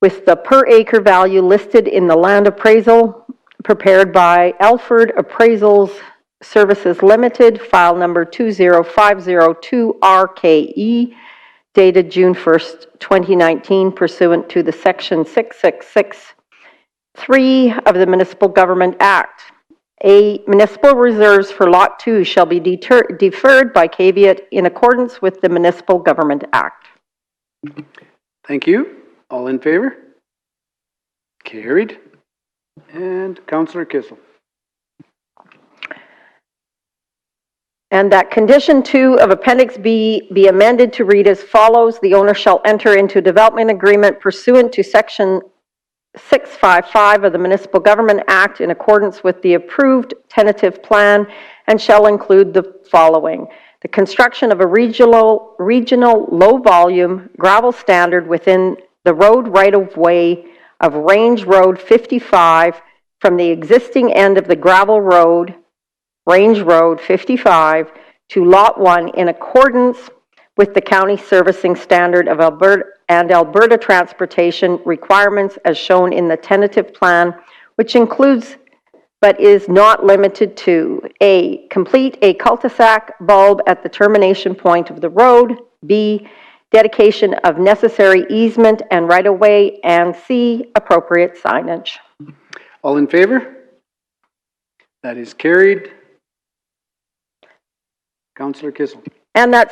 with the per acre value listed in the land appraisal prepared by Alford Appraisals Services Limited, file number 20502 RKE, dated June 1st, 2019, pursuant to the Section 6663 of the Municipal Government Act. Municipal reserves for Lot 2 shall be deferred by caveat in accordance with the Municipal Government Act. Thank you. All in favor? Carried. And Councillor Kissel. And that condition 2 of Appendix B be amended to read as follows. The owner shall enter into a development agreement pursuant to Section 655 of the Municipal Government Act in accordance with the approved tentative plan and shall include the following: the construction of a regional low-volume gravel standard within the road right-of-way of Range Road 55 from the existing end of the gravel road, Range Road 55, to Lot 1 in accordance with the county servicing standard of Alberta and Alberta transportation requirements as shown in the tentative plan, which includes but is not limited to: A, complete a cul-de-sac bulb at the termination point of the road; B, dedication of necessary easement and right-of-way; and C, appropriate signage. All in favor? That is carried. Councillor Kissel. And that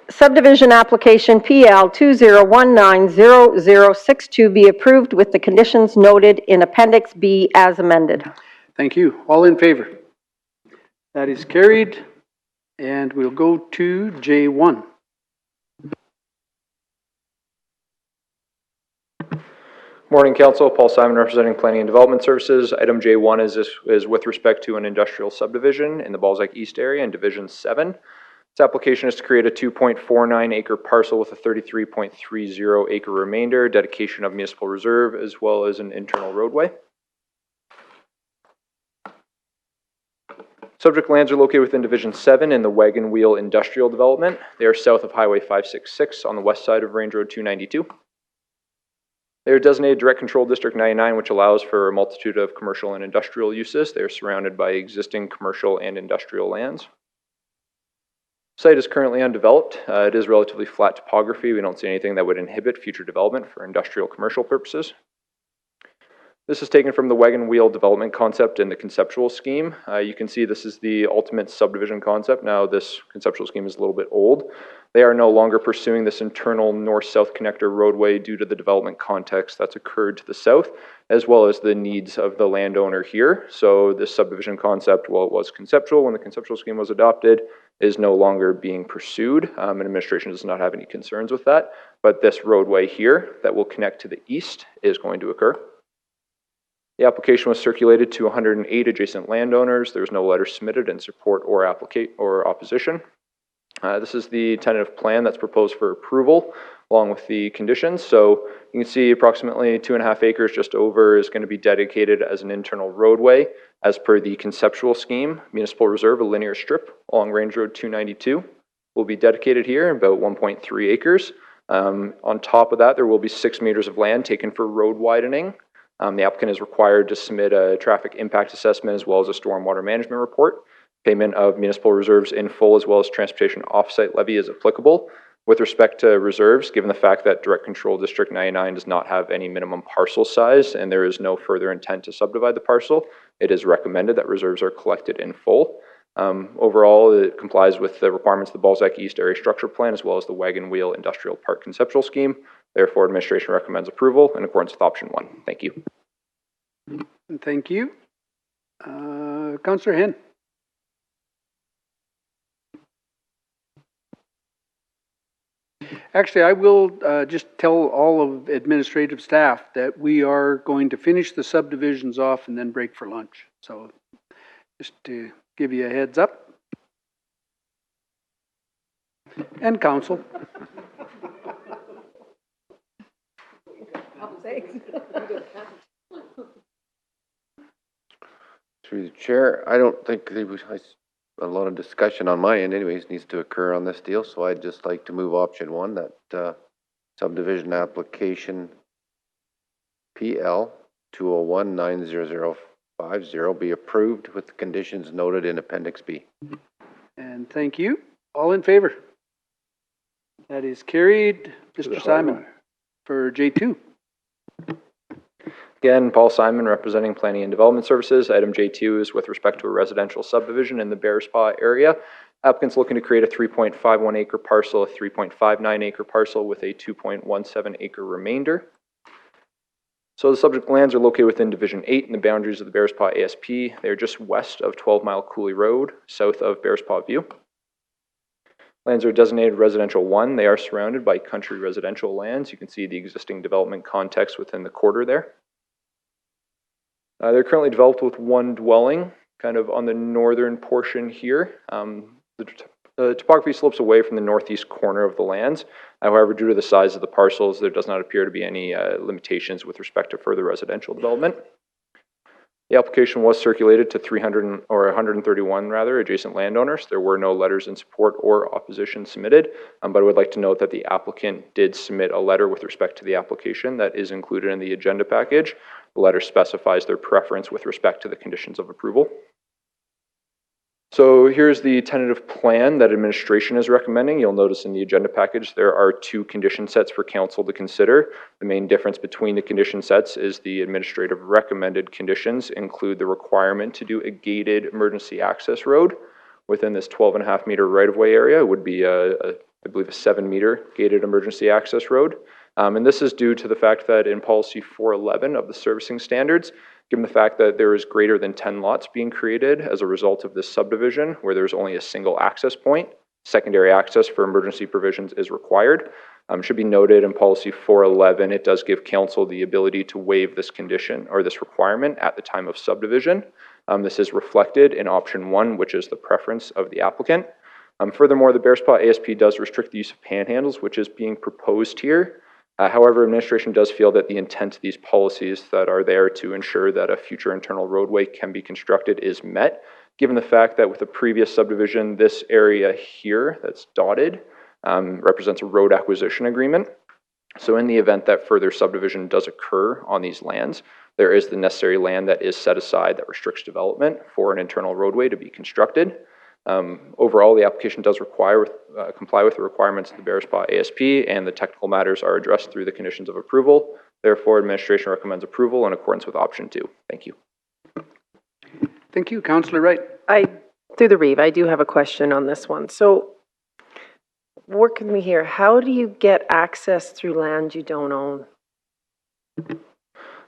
subdivision application PL 20190062 be approved with the conditions noted in Appendix B as amended. Thank you. All in favor? That is carried. And we'll go to J1. Morning, Council. Paul Simon representing Planning and Development Services. Item J1 is with respect to an industrial subdivision in the Balzac East area in Division 7. This application is to create a 2.49 acre parcel with a 33.30 acre remainder, dedication of municipal reserve, as well as an internal roadway. Subject lands are located within Division 7 in the Wagon Wheel Industrial Development. They are south of Highway 566 on the west side of Range Road 292. They are designated Direct Control District 99, which allows for a multitude of commercial and industrial uses. They are surrounded by existing commercial and industrial lands. The site is currently undeveloped. It is relatively flat topography. We don't see anything that would inhibit future development for industrial commercial purposes. This is taken from the Wagon Wheel development concept in the conceptual scheme. You can see this is the ultimate subdivision concept. Now this conceptual scheme is a little bit old. They are no longer pursuing this internal north-south connector roadway due to the development context that's occurred to the south, as well as the needs of the landowner here. So this subdivision concept, while it was conceptual when the conceptual scheme was adopted, is no longer being pursued, and administration does not have any concerns with that. But this roadway here that will connect to the east is going to occur. The application was circulated to 108 adjacent landowners. There was no letter submitted in support or opposition. This is the tentative plan that's proposed for approval, along with the conditions. So you can see approximately 2.5 acres, just over, is going to be dedicated as an internal roadway. As per the conceptual scheme, Municipal Reserve, a linear strip along Range Road 292, will be dedicated here, about 1.3 acres. On top of that, there will be 6 meters of land taken for road widening. The applicant is required to submit a traffic impact assessment as well as a stormwater management report. Payment of municipal reserves in full as well as transportation offsite levy is applicable. With respect to reserves, given the fact that Direct Control District 99 does not have any minimum parcel size and there is no further intent to subdivide the parcel, it is recommended that reserves are collected in full. Overall, it complies with the requirements of the Balzac East Area Structure Plan as well as the Wagon Wheel Industrial Park Conceptual Scheme. Therefore, administration recommends approval in accordance with option 1. Thank you. Thank you. Councillor Hen. Actually, I will just tell all of administrative staff that we are going to finish the subdivisions off and then break for lunch. So just to give you a heads up. And council. Through the chair, I don't think there was a lot of discussion on my end anyways needs to occur on this deal, so I'd just like to move option 1, that subdivision application PL 201-90050 be approved with the conditions noted in Appendix B. And thank you. All in favor? That is carried. Mr. Simon for J2. Again, Paul Simon representing Planning and Development Services. Item J2 is with respect to a residential subdivision in the Bearspaw area. Applicant's looking to create a 3.51 acre parcel, a 3.59 acre parcel with a 2.17 acre remainder. So the subject lands are located within Division 8 in the boundaries of the Bearspaw ASP. They are just west of 12 Mile Coulee Road, south of Bearspaw View. Lands are designated residential 1. They are surrounded by country residential lands. You can see the existing development context within the quarter there. They're currently developed with 1 dwelling, kind of on the northern portion here. The topography slopes away from the northeast corner of the lands. However, due to the size of the parcels, there does not appear to be any limitations with respect to further residential development. The application was circulated to 131 adjacent landowners. There were no letters in support or opposition submitted, but I would like to note that the applicant did submit a letter with respect to the application that is included in the agenda package. The letter specifies their preference with respect to the conditions of approval. So here's the tentative plan that administration is recommending. You'll notice in the agenda package there are 2 condition sets for council to consider. The main difference between the condition sets is the administrative recommended conditions include the requirement to do a gated emergency access road within this 12.5 meter right-of-way area. It would be I believe a 7 meter gated emergency access road. And this is due to the fact that in policy 411 of the servicing standards, given the fact that there is greater than 10 lots being created as a result of this subdivision where there's only a single access point, secondary access for emergency provisions is required. Should be noted in policy 411, it does give council the ability to waive this condition or this requirement at the time of subdivision. This is reflected in option 1, which is the preference of the applicant. Furthermore, the Bearspaw ASP does restrict the use of panhandles, which is being proposed here. However, administration does feel that the intent of these policies that are there to ensure that a future internal roadway can be constructed is met, given the fact that with the previous subdivision, this area here that's dotted represents a road acquisition agreement. So in the event that further subdivision does occur on these lands, there is the necessary land that is set aside that restricts development for an internal roadway to be constructed. Overall, the application does comply with the requirements of the Bearspaw ASP, and the technical matters are addressed through the conditions of approval. Therefore, administration recommends approval in accordance with option 2. Thank you. Thank you, Councillor Wright. Through the Reeve, I do have a question on this one. So, work with me here. How do you get access through land you don't own?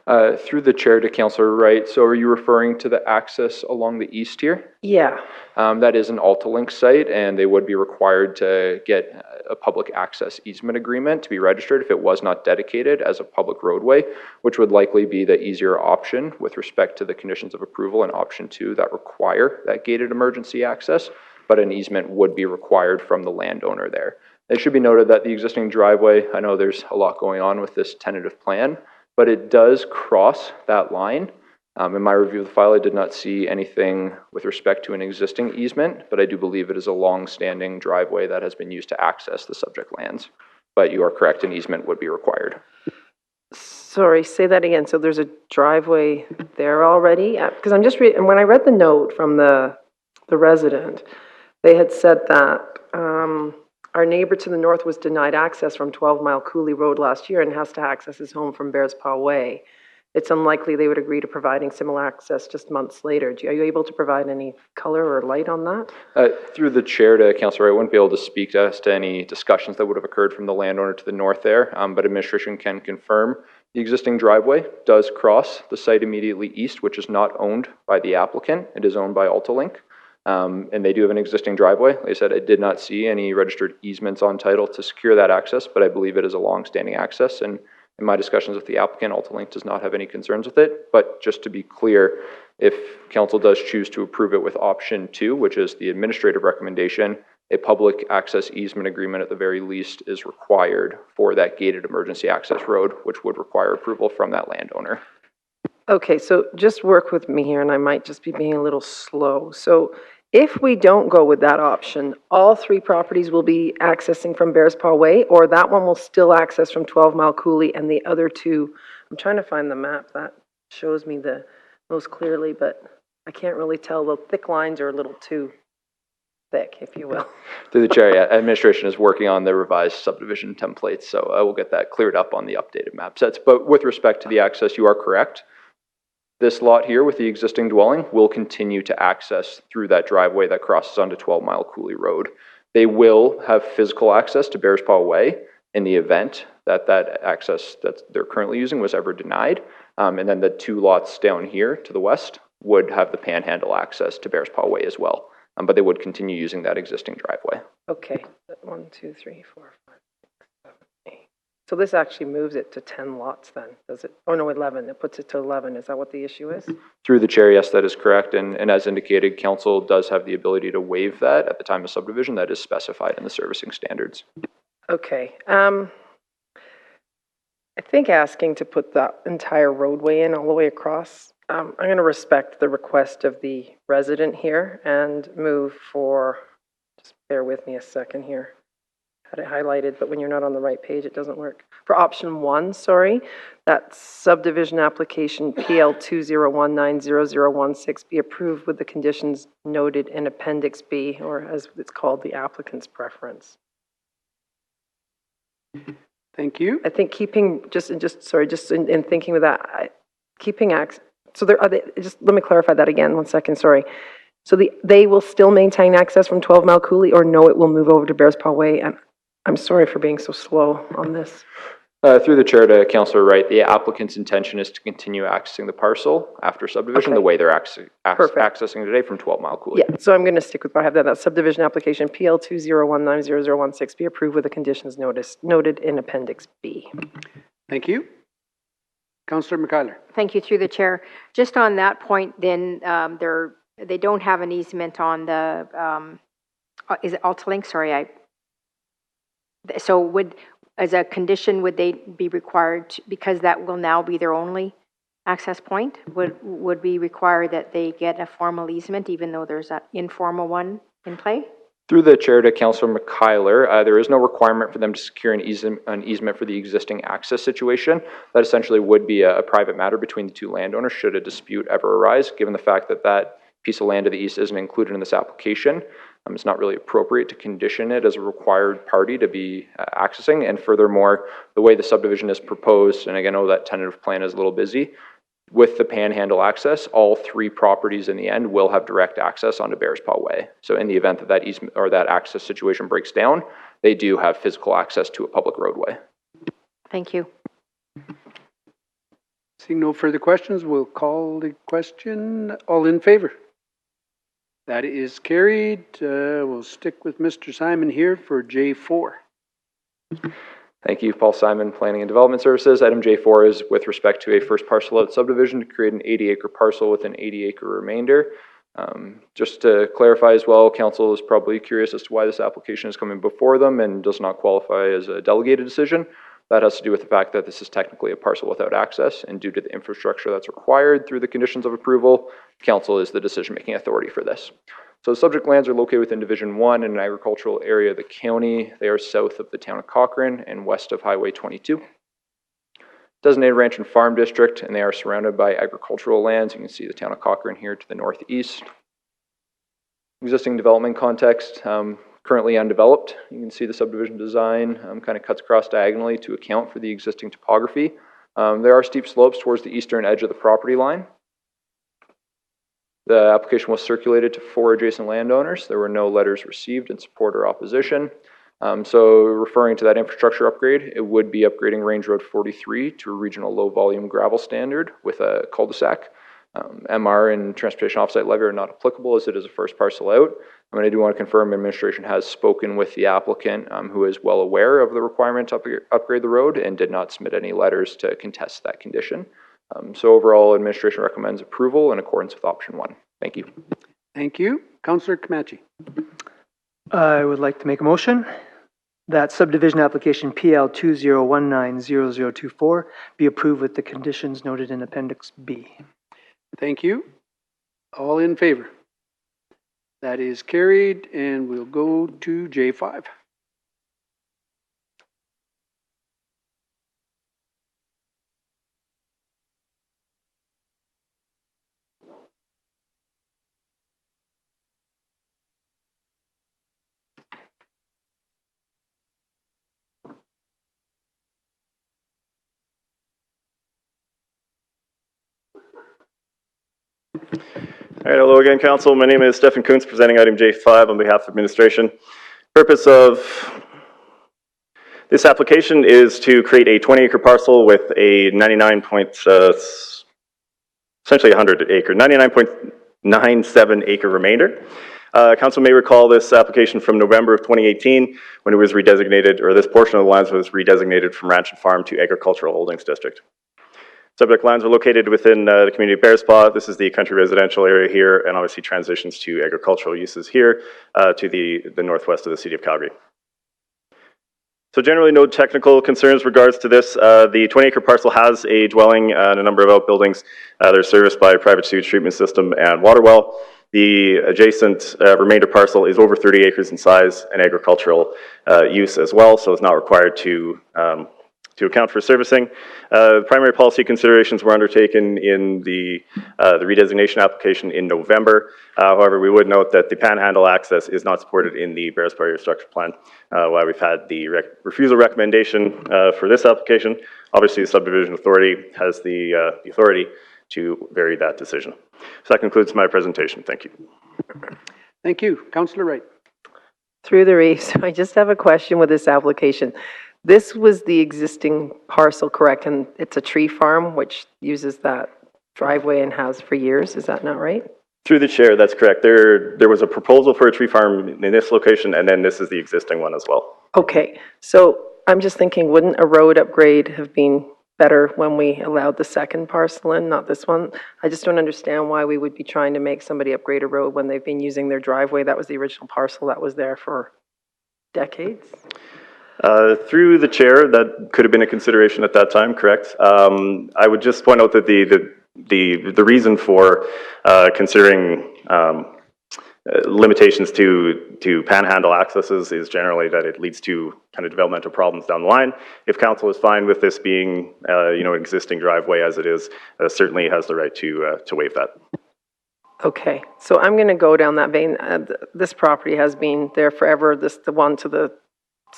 Through the chair to Councillor Wright, so are you referring to the access along the east here? Yeah. That is an AltaLink site, and they would be required to get a public access easement agreement to be registered if it was not dedicated as a public roadway, which would likely be the easier option with respect to the conditions of approval in option 2 that require that gated emergency access, but an easement would be required from the landowner there. It should be noted that the existing driveway, I know there's a lot going on with this tentative plan, but it does cross that line. In my review of the file, I did not see anything with respect to an existing easement, but I do believe it is a long-standing driveway that has been used to access the subject lands. But you are correct, an easement would be required. Sorry, say that again. So there's a driveway there already? Because I'm just reading, when I read the note from the resident, they had said that our neighbor to the north was denied access from 12 Mile Cooley Road last year and has to access his home from Bears Paw Way. It's unlikely they would agree to providing similar access just months later. Are you able to provide any color or light on that? Through the chair to Councillor Wright, I wouldn't be able to speak as to any discussions that would have occurred from the landowner to the north there, but administration can confirm the existing driveway does cross the site immediately east, which is not owned by the applicant. It is owned by AltaLink. And they do have an existing driveway. Like I said, I did not see any registered easements on title to secure that access, but I believe it is a long-standing access. And in my discussions with the applicant, AltaLink does not have any concerns with it. But just to be clear, if council does choose to approve it with option 2, which is the administrative recommendation, a public access easement agreement at the very least is required for that gated emergency access road, which would require approval from that landowner. Okay, so just work with me here, and I might just be being a little slow. So if we don't go with that option, all 3 properties will be accessing from Bears Paw Way, or that one will still access from 12 Mile Cooley, and the other 2, I'm trying to find the map that shows me the most clearly, but I can't really tell. The thick lines are a little too thick, if you will. Through the chair, yeah, administration is working on the revised subdivision templates, so I will get that cleared up on the updated map sets. But with respect to the access, you are correct. This lot here with the existing dwelling will continue to access through that driveway that crosses onto 12 Mile Cooley Road. They will have physical access to Bears Paw Way in the event that that access that they're currently using was ever denied. And then the 2 lots down here to the west would have the panhandle access to Bears Paw Way as well. But they would continue using that existing driveway. Okay, 1, 2, 3, 4, 5, 6, 7, 8. So this actually moves it to 10 lots then, does it? Oh no, 11, it puts it to 11. Is that what the issue is? Through the chair, yes, that is correct. And as indicated, council does have the ability to waive that at the time of subdivision. That is specified in the servicing standards. Okay, I think asking to put that entire roadway in all the way across, I'm going to respect the request of the resident here and move for, just bear with me a second here. Had it highlighted, but when you're not on the right page, it doesn't work. For option 1, sorry, that subdivision application PL 201900016 be approved with the conditions noted in Appendix B, or as it's called, the applicant's preference. Thank you. I think keeping, just in thinking with that, keeping access, so there are, just let me clarify that again, 1 second, sorry. So they will still maintain access from 12 Mile Cooley, or no, it will move over to Bears Paw Way? And I'm sorry for being so slow on this. Through the chair to Councillor Wright, the applicant's intention is to continue accessing the parcel after subdivision the way they're accessing today from 12 Mile Cooley. Yeah, so I'm going to stick with what I have there. That subdivision application PL 201900016 be approved with the conditions noted in Appendix B. Thank you. Councillor McKeiler. Thank you, through the chair. Just on that point, then, they don't have an easement on the, is it AltaLink? Sorry, so as a condition, would they be required, because that will now be their only access point, would we require that they get a formal easement, even though there's an informal one in play? Through the chair to Councillor McKeiler, there is no requirement for them to secure an easement for the existing access situation. That essentially would be a private matter between the 2 landowners should a dispute ever arise, given the fact that that piece of land to the east isn't included in this application. It's not really appropriate to condition it as a required party to be accessing. And furthermore, the way the subdivision is proposed, and again, I know that tentative plan is a little busy, with the panhandle access, all 3 properties in the end will have direct access onto Bears Paw Way. So in the event that that easement or that access situation breaks down, they do have physical access to a public roadway. Thank you. Seeing no further questions, we'll call the question. All in favor? That is carried. We'll stick with Mr. Simon here for J4. Thank you, Paul Simon, Planning and Development Services. Item J4 is with respect to a first parcel out subdivision to create an 80-acre parcel with an 80-acre remainder. Just to clarify as well, council is probably curious as to why this application is coming before them and does not qualify as a delegated decision. That has to do with the fact that this is technically a parcel without access, and due to the infrastructure that's required through the conditions of approval, council is the decision-making authority for this. So the subject lands are located within Division 1 in an agricultural area of the county. They are south of the town of Cochrane and west of Highway 22. Designated ranch and farm district, and they are surrounded by agricultural lands. You can see the town of Cochrane here to the northeast. Existing development context, currently undeveloped. You can see the subdivision design kind of cuts across diagonally to account for the existing topography. There are steep slopes towards the eastern edge of the property line. The application was circulated to 4 adjacent landowners. There were no letters received in support or opposition. So referring to that infrastructure upgrade, it would be upgrading Range Road 43 to a regional low volume gravel standard with a cul-de-sac. MR and transportation offsite levy are not applicable as it is a first parcel out. I do want to confirm administration has spoken with the applicant who is well aware of the requirement to upgrade the road and did not submit any letters to contest that condition. So overall, administration recommends approval in accordance with option 1. Thank you. Thank you. Councillor Kamachi. I would like to make a motion that subdivision application PL 20190024 be approved with the conditions noted in Appendix B. Thank you. All in favor? That is carried, and we'll go to J5. All right, hello again, Council. My name is Stefan Kuntz, presenting item J5 on behalf of administration. Purpose of this application is to create a 20-acre parcel with a 99.97 acre remainder. Council may recall this application from November of 2018 when it was redesignated, or this portion of the lands was redesignated from ranch and farm to agricultural holdings district. Subject lands are located within the community of Bearspaw. This is the country residential area here, and obviously transitions to agricultural uses here to the northwest of the city of Calgary. So generally no technical concerns regards to this. The 20-acre parcel has a dwelling and a number of outbuildings. They're serviced by a private sewage treatment system and water well. The adjacent remainder parcel is over 30 acres in size and agricultural use as well, so it's not required to account for servicing. Primary policy considerations were undertaken in the redesignation application in November. However, we would note that the panhandle access is not supported in the Bearspaw Area Structure Plan, while we've had the refusal recommendation for this application. Obviously, the subdivision authority has the authority to vary that decision. So that concludes my presentation. Thank you. Thank you. Councillor Wright. Through the Reeves, I just have a question with this application. This was the existing parcel, correct? And it's a tree farm which uses that driveway and has for years. Is that not right? Through the chair, that's correct. There was a proposal for a tree farm in this location, and then this is the existing one as well. Okay, so I'm just thinking, wouldn't a road upgrade have been better when we allowed the second parcel in, not this one? I just don't understand why we would be trying to make somebody upgrade a road when they've been using their driveway. That was the original parcel that was there for decades. Through the chair, that could have been a consideration at that time, correct? I would just point out that the reason for considering limitations to panhandle accesses is generally that it leads to kind of developmental problems down the line. If council is fine with this being, an existing driveway as it is, certainly has the right to waive that. Okay, so I'm going to go down that vein. This property has been there forever. The one to the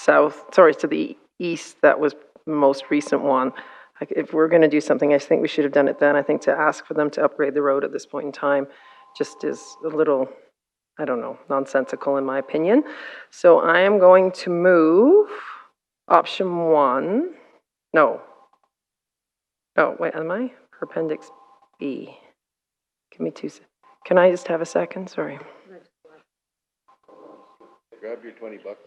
to the east, that was the most recent one. If we're going to do something, I think we should have done it then. I think to ask for them to upgrade the road at this point in time just is a little, I don't know, nonsensical in my opinion. So I am going to move option 1. No, wait, am I? for Appendix B. Give me 2 seconds. Can I just have a second? Sorry. Grab your $20 when you got it.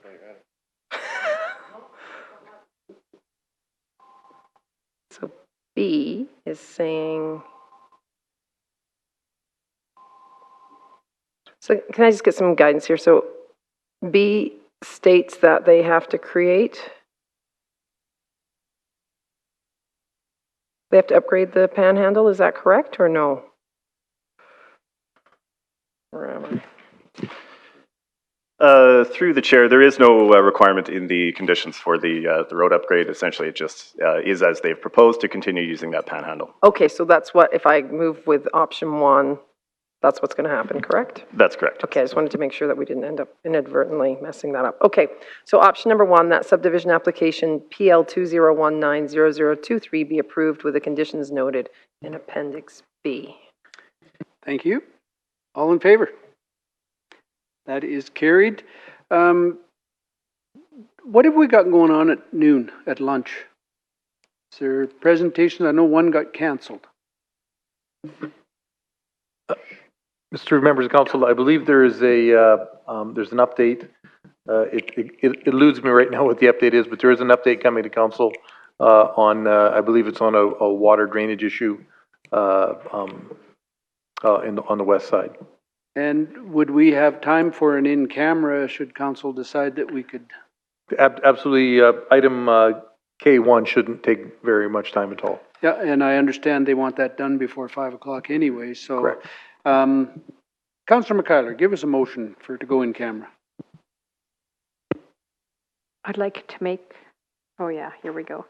So B is saying, so can I just get some guidance here? So B states that they have to create, they have to upgrade the panhandle, is that correct or no? Where am I? Through the chair, there is no requirement in the conditions for the road upgrade. Essentially, it just is as they've proposed to continue using that panhandle. Okay, so that's what, if I move with option 1, that's what's going to happen, correct? That's correct. Okay, I just wanted to make sure that we didn't end up inadvertently messing that up. Okay, so option number 1, that subdivision application PL 20190023 be approved with the conditions noted in Appendix B. Thank you. All in favor? That is carried. What have we got going on at noon, at lunch? Is there presentations? I know one got canceled. Mr. Members of Council, I believe there is there's an update. It eludes me right now what the update is, but there is an update coming to council on, I believe it's on a water drainage issue on the west side. And would we have time for an in-camera should council decide that we could? Absolutely. Item K1 shouldn't take very much time at all. Yeah, and I understand they want that done before 5 o'clock anyway, so. Correct. Councillor McKeiler, give us a motion for it to go in camera. I'd like to make, oh yeah, here we go.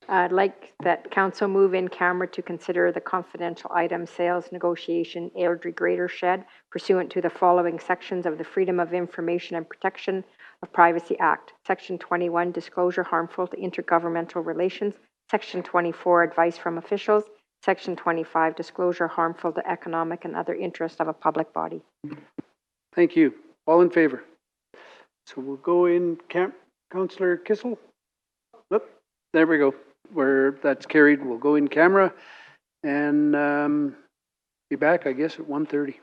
I'd like that council move in camera to consider the confidential item sales negotiation Airdrie Greater Shed pursuant to the following sections of the Freedom of Information and Protection of Privacy Act. Section 21, disclosure harmful to intergovernmental relations. Section 24, advice from officials. Section 25, disclosure harmful to economic and other interests of a public body. Thank you. All in favor? So we'll go in Councillor Kissel. Oop, there we go. Where that's carried, we'll go in camera and be back, I guess, at 1:30.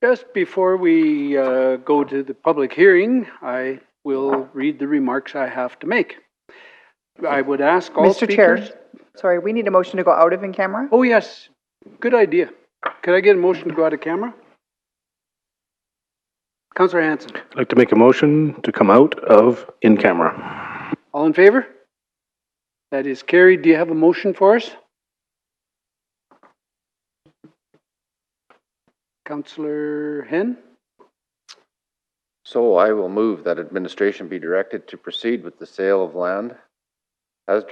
Just before we go to the public hearing, I will read the remarks I have to make. I would ask all Mr. Chair, speakers. sorry, we need a motion to go out of in camera? Oh, yes. Good idea. Could I get a motion to go out of camera? Councillor Hanson. I'd like to make a motion to come out of in camera. All in favor? That is carried. Do you have a motion for us? Councillor Hen? So I will move that administration be directed to proceed with the sale of land as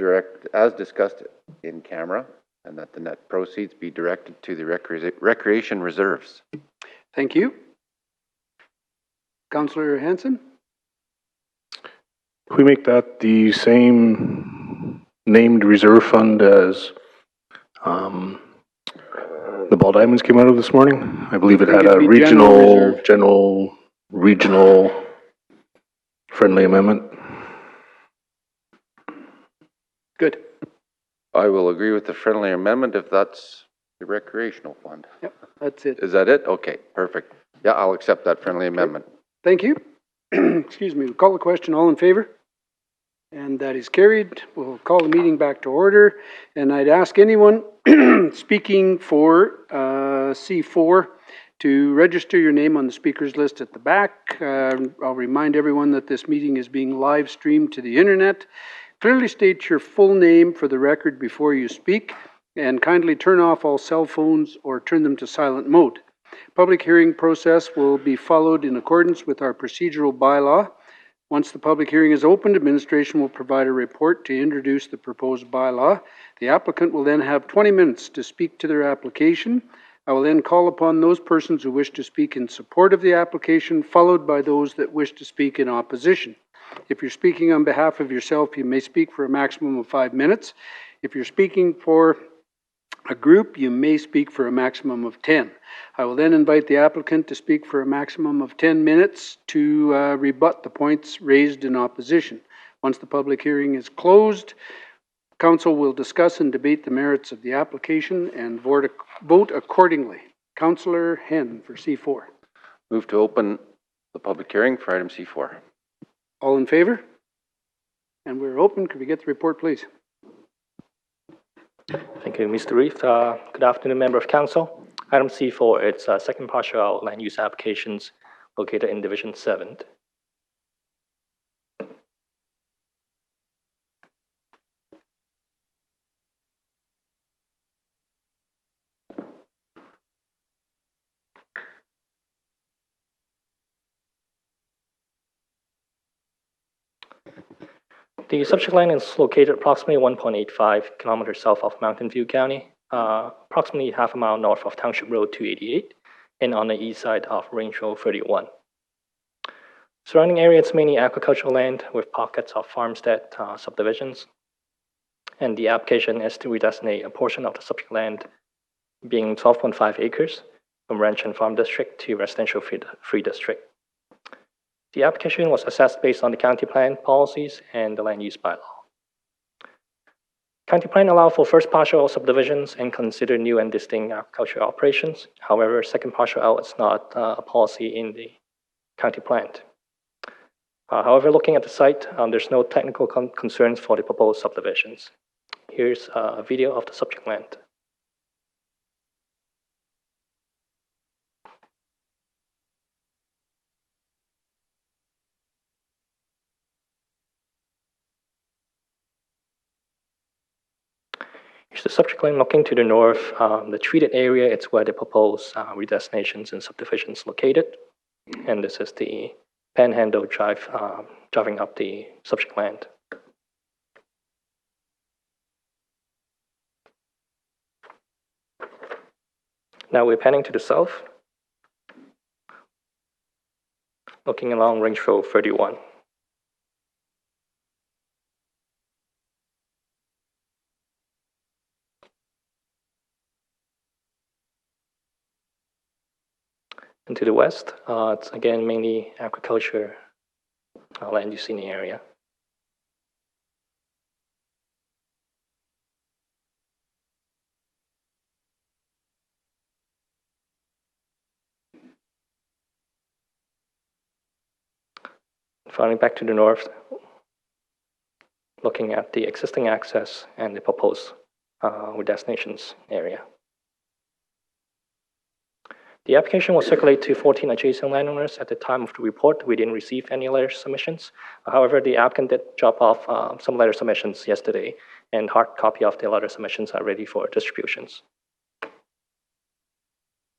discussed in camera, and that the net proceeds be directed to the recreation reserves. Thank you. Councillor Hanson? Can we make that the same named reserve fund as the ball diamonds came out of this morning? I believe it had a regional friendly amendment. Good. I will agree with the friendly amendment if that's the recreational fund. Yep, that's it. Is that it? Okay, perfect. Yeah, I'll accept that friendly amendment. Thank you. Excuse me. We'll call the question. All in favor? And that is carried. We'll call the meeting back to order. And I'd ask anyone speaking for C4 to register your name on the speakers list at the back. I'll remind everyone that this meeting is being live streamed to the internet. Clearly state your full name for the record before you speak, and kindly turn off all cell phones or turn them to silent mode. Public hearing process will be followed in accordance with our procedural bylaw. Once the public hearing is opened, administration will provide a report to introduce the proposed bylaw. The applicant will then have 20 minutes to speak to their application. I will then call upon those persons who wish to speak in support of the application, followed by those that wish to speak in opposition. If you're speaking on behalf of yourself, you may speak for a maximum of 5 minutes. If you're speaking for a group, you may speak for a maximum of 10. I will then invite the applicant to speak for a maximum of 10 minutes to rebut the points raised in opposition. Once the public hearing is closed, council will discuss and debate the merits of the application and vote accordingly. Councillor Hen for C4. Move to open the public hearing for item C4. All in favor? And we're open. Could we get the report, please? Thank you, Mr. Reeve. Good afternoon, member of council. Item C4, it's second partial land use applications located in Division 7. The subject land is located approximately 1.85 kilometers south of Mountain View County, approximately half a mile north of Township Road 288, and on the east side of Range Road 31. Surrounding area is mainly agricultural land with pockets of farmstead subdivisions. And the application is to redesignate a portion of the subject land, being 12.5 acres, from ranch and farm district to residential free district. The application was assessed based on the county plan policies and the land use bylaw. County plan allow for first partial subdivisions and consider new and distinct agricultural operations. However, second partial out is not a policy in the county plan. However, looking at the site, there's no technical concerns for the proposed subdivisions. Here's a video of the subject land. Here's the subject land looking to the north. The treated area, it's where the proposed redesignations and subdivisions located. And this is the Panhandle Drive, driving up the subject land. Now we're panning to the south, looking along Range Road 31. And to the west, it's again mainly agriculture land use in the area. Finally, back to the north, looking at the existing access and the proposed destinations area. The application was circulated to 14 adjacent landowners. At the time of the report, we didn't receive any letter submissions. However, the applicant did drop off some letter submissions yesterday, and hard copy of the letter submissions are ready for distributions.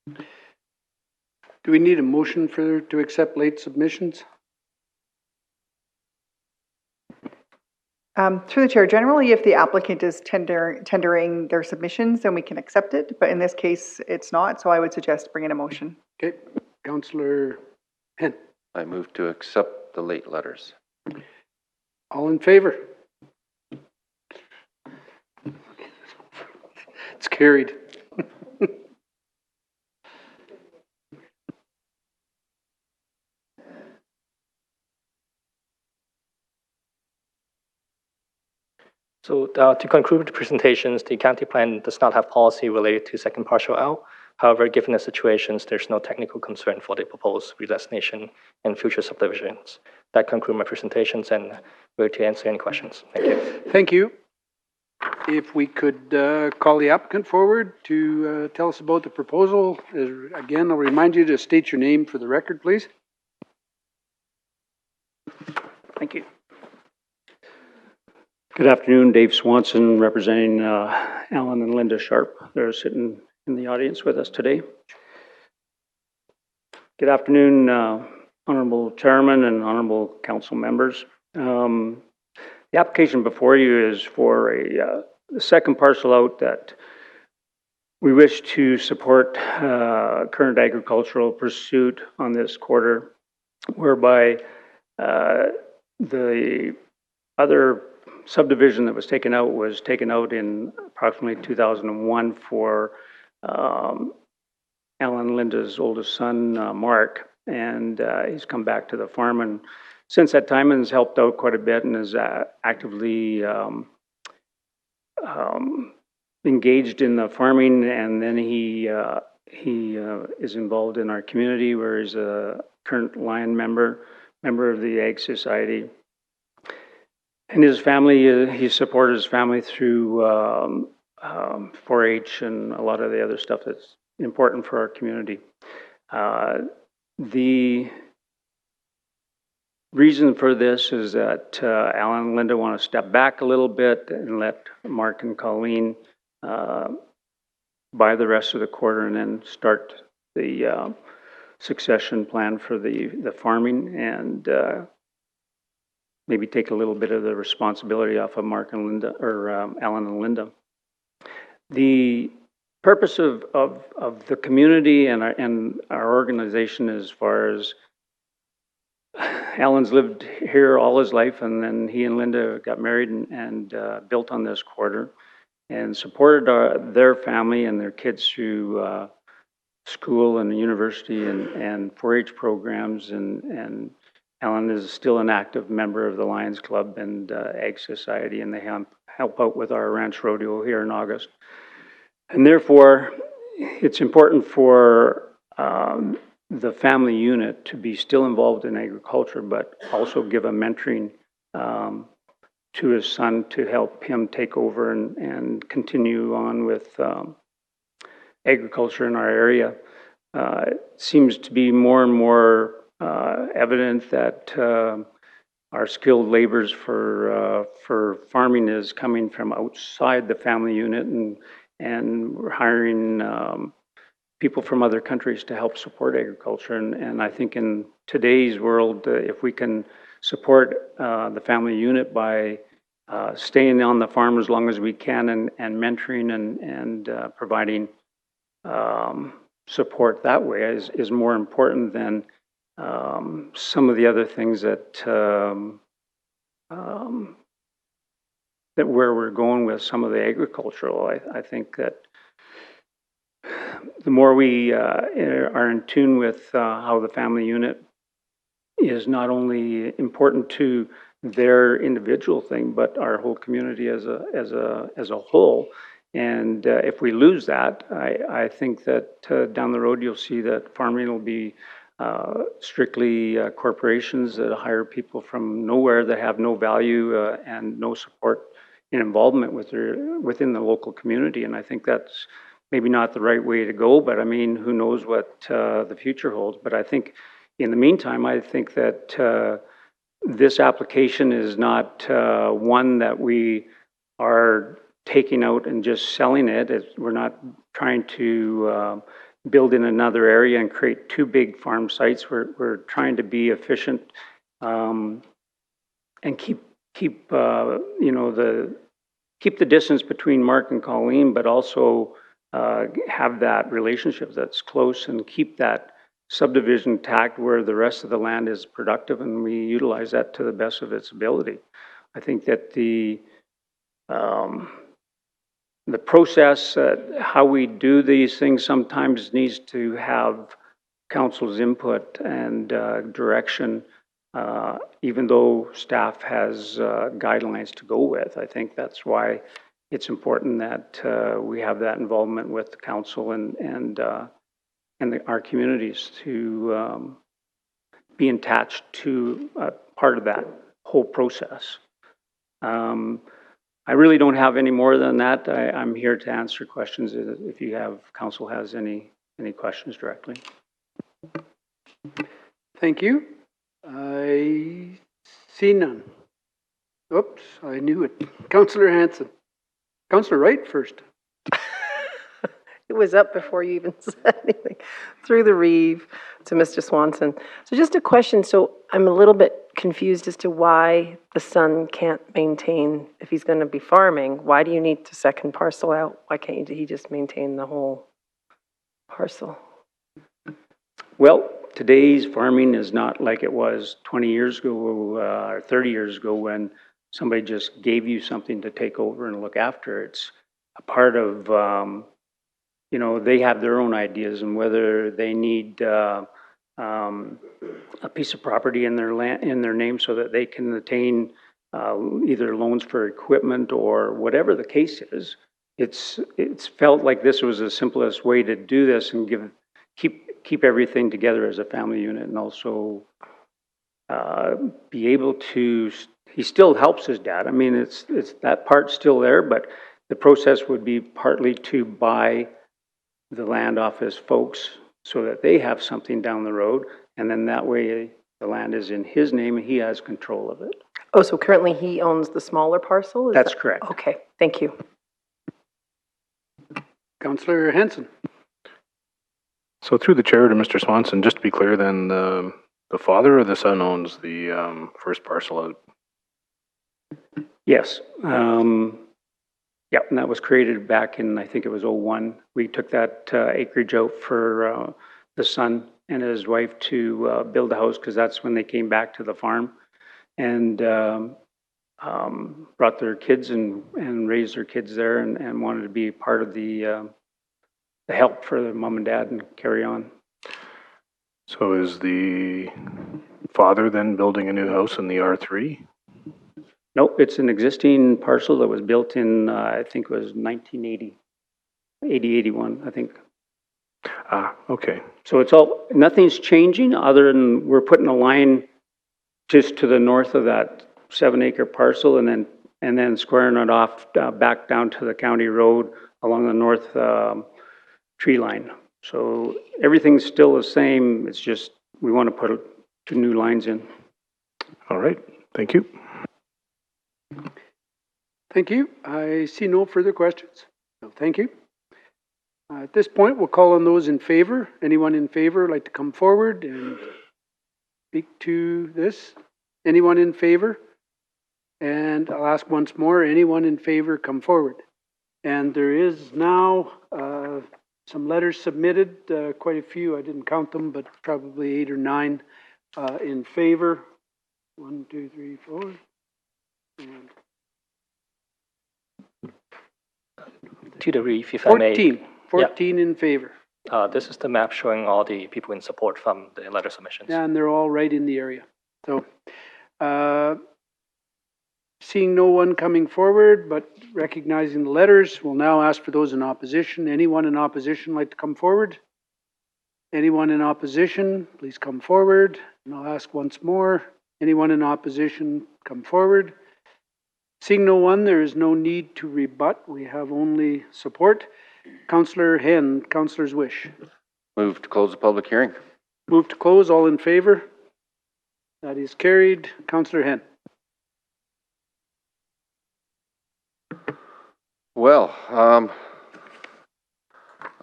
Do we need a motion to accept late submissions? Through the chair, generally, if the applicant is tendering their submissions, then we can accept it. But in this case, it's not, so I would suggest bringing a motion. Okay, Councillor Hen. I move to accept the late letters. All in favor? It's carried. So to conclude the presentations, the county plan does not have policy related to second partial L. However, given the situations, there's no technical concern for the proposed redesignation and future subdivisions. That concludes my presentations, and ready to answer any questions. Thank you. Thank you. If we could call the applicant forward to tell us about the proposal. Again, I'll remind you to state your name for the record, please. Thank you. Good afternoon, Dave Swanson, representing Alan and Linda Sharp. They're sitting in the audience with us today. Good afternoon, Honorable Chairman and Honorable Council members. The application before you is for a second parcel out that we wish to support current agricultural pursuit on this quarter, whereby the other subdivision that was taken out in approximately 2001 for Alan and Linda's oldest son, Mark, and he's come back to the farm, and since that time has helped out quite a bit and is actively engaged in the farming, and then he is involved in our community where he's a current Lion member of the Ag Society. And his family, he supported his family through 4-H and a lot of the other stuff that's important for our community. The reason for this is that Alan and Linda want to step back a little bit and let Mark and Colleen buy the rest of the quarter and then start the succession plan for the farming, and maybe take a little bit of the responsibility off of Mark and Linda, or Alan and Linda. The purpose of the community and our organization, as far as Alan's lived here all his life, and then he and Linda got married and built on this quarter and supported their family and their kids through school and university and 4-H programs, and Alan is still an active member of the Lions Club and Ag Society, and they help out with our ranch rodeo here in August. And therefore, it's important for the family unit to be still involved in agriculture, but also give a mentoring to his son to help him take over and continue on with agriculture in our area. It seems to be more and more evident that our skilled laborers for farming is coming from outside the family unit, and we're hiring people from other countries to help support agriculture. And I think in today's world, if we can support the family unit by staying on the farm as long as we can and mentoring and providing support that way is more important than some of the other things that where we're going with some of the agricultural. I think that the more we are in tune with how the family unit is not only important to their individual thing, but our whole community as a whole. And if we lose that, I think that down the road you'll see that farming will be strictly corporations that hire people from nowhere that have no value and no support and involvement within the local community. And I think that's maybe not the right way to go, but I mean, who knows what the future holds. But I think in the meantime, I think that this application is not one that we are taking out and just selling it. We're not trying to build in another area and create two big farm sites. We're trying to be efficient and keep keep the distance between Mark and Colleen, but also have that relationship that's close and keep that subdivision intact where the rest of the land is productive, and we utilize that to the best of its ability. I think that the process, how we do these things sometimes needs to have council's input and direction, even though staff has guidelines to go with. I think that's why it's important that we have that involvement with the council and our communities to be attached to part of that whole process. I really don't have any more than that. I'm here to answer questions if council has any questions directly. Thank you. I see none. Oops, I knew it. Councillor Hanson. Councillor Wright first. It was up before you even said anything. Through the Reeve to Mr. Swanson. So just a question. So I'm a little bit confused as to why the son can't maintain, if he's going to be farming, why do you need the second parcel out? Why can't he just maintain the whole parcel? Well, today's farming is not like it was 20 years ago or 30 years ago when somebody just gave you something to take over and look after. It's a part of, they have their own ideas and whether they need a piece of property in their name so that they can attain either loans for equipment or whatever the case is. It's felt like this was the simplest way to do this and keep everything together as a family unit, and also be able to. He still helps his dad. I mean, it's that part's still there, but the process would be partly to buy the land off his folks so that they have something down the road, and then that way the land is in his name and he has control of it. Oh, so currently he owns the smaller parcel? That's correct. Okay, thank you. Councillor Hanson. So through the chair to Mr. Swanson, just to be clear then, the father or the son owns the first parcel out? Yes. Yep, and that was created back in, I think it was 01. We took that acreage out for the son and his wife to build a house because that's when they came back to the farm and brought their kids and raised their kids there and wanted to be part of the help for their mom and dad and carry on. So is the father then building a new house in the R3? Nope, it's an existing parcel that was built in, I think it was 1980, 81, I think. Okay. So nothing's changing other than we're putting a line just to the north of that 7-acre parcel and then squaring it off back down to the county road along the north tree line. So everything's still the same. It's just we want to put 2 new lines in. All right. Thank you. Thank you. I see no further questions. So thank you. At this point, we'll call on those in favor. Anyone in favor like to come forward and speak to this? Anyone in favor? And I'll ask once more, anyone in favor, come forward. And there is now some letters submitted, quite a few. I didn't count them, but probably 8 or 9 in favor. 1, 2, 3, 4. And to the Reeve, if I may. 14 in favor. This is the map showing all the people in support from the letter submissions. Yeah, and they're all right in the area. So, seeing no one coming forward, but recognizing the letters, we'll now ask for those in opposition. Anyone in opposition like to come forward? Anyone in opposition, please come forward. And I'll ask once more. Anyone in opposition, come forward. Seeing no one, there is no need to rebut. We have only support. Councillor Hen, Councillor's wish. Move to close the public hearing. Move to close. All in favor? That is carried. Councillor Hen. Well,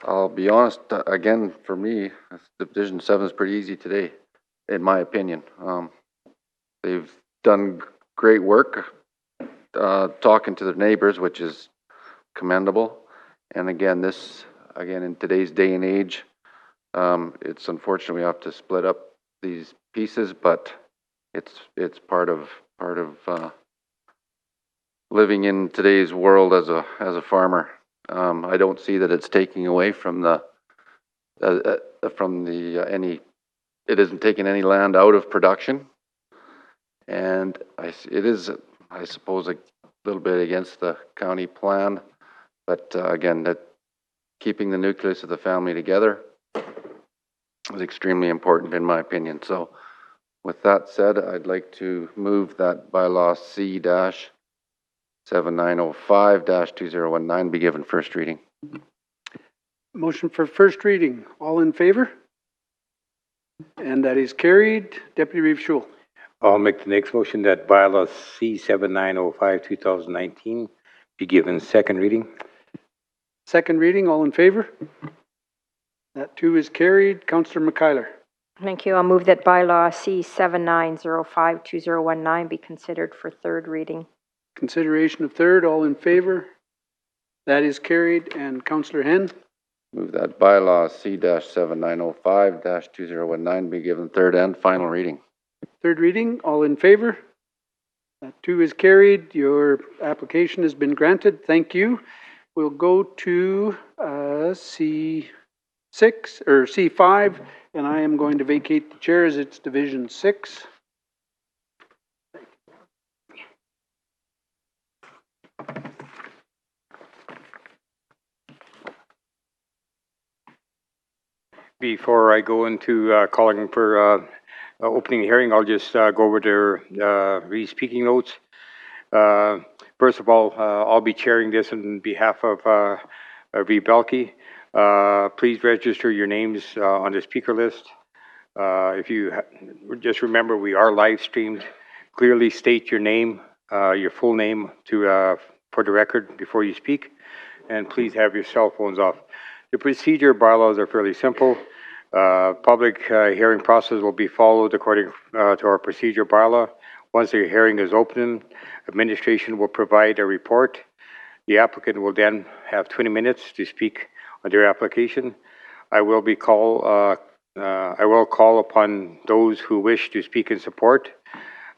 I'll be honest, again, for me, Division 7 is pretty easy today, in my opinion. They've done great work, talking to the neighbors, which is commendable. And again, in today's day and age, it's unfortunate we have to split up these pieces, but it's part of living in today's world as a farmer. I don't see that it's taking away from it isn't taking any land out of production. And it is, I suppose, a little bit against the county plan, but again, that keeping the nucleus of the family together is extremely important in my opinion. So with that said, I'd like to move that bylaw C-7905-2019 be given first reading. Motion for first reading. All in favor? And that is carried. Deputy Reeve Schul. I'll make the next motion that bylaw C-7905-2019 be given second reading. Second reading. All in favor? That too is carried. Councillor McKeiler. Thank you. I'll move that bylaw C-7905-2019 be considered for third reading. Consideration of third. All in favor? That is carried. And Councillor Hen. Move that bylaw C-7905-2019 be given third and final reading. Third reading. All in favor? That too is carried. Your application has been granted. Thank you. We'll go to C6 or C5, and I am going to vacate the chair as it's Division 6. Before I go into calling for opening the hearing, I'll just go over their re-speaking notes. First of all, I'll be chairing this on behalf of Reeve Belke. Please register your names on the speaker list. If you just remember, we are live streamed. Clearly state your name, your full name for the record before you speak, and please have your cell phones off. The procedure bylaws are fairly simple. Public hearing process will be followed according to our procedure bylaw. Once the hearing is open, administration will provide a report. The applicant will then have 20 minutes to speak on their application. I will call upon those who wish to speak in support,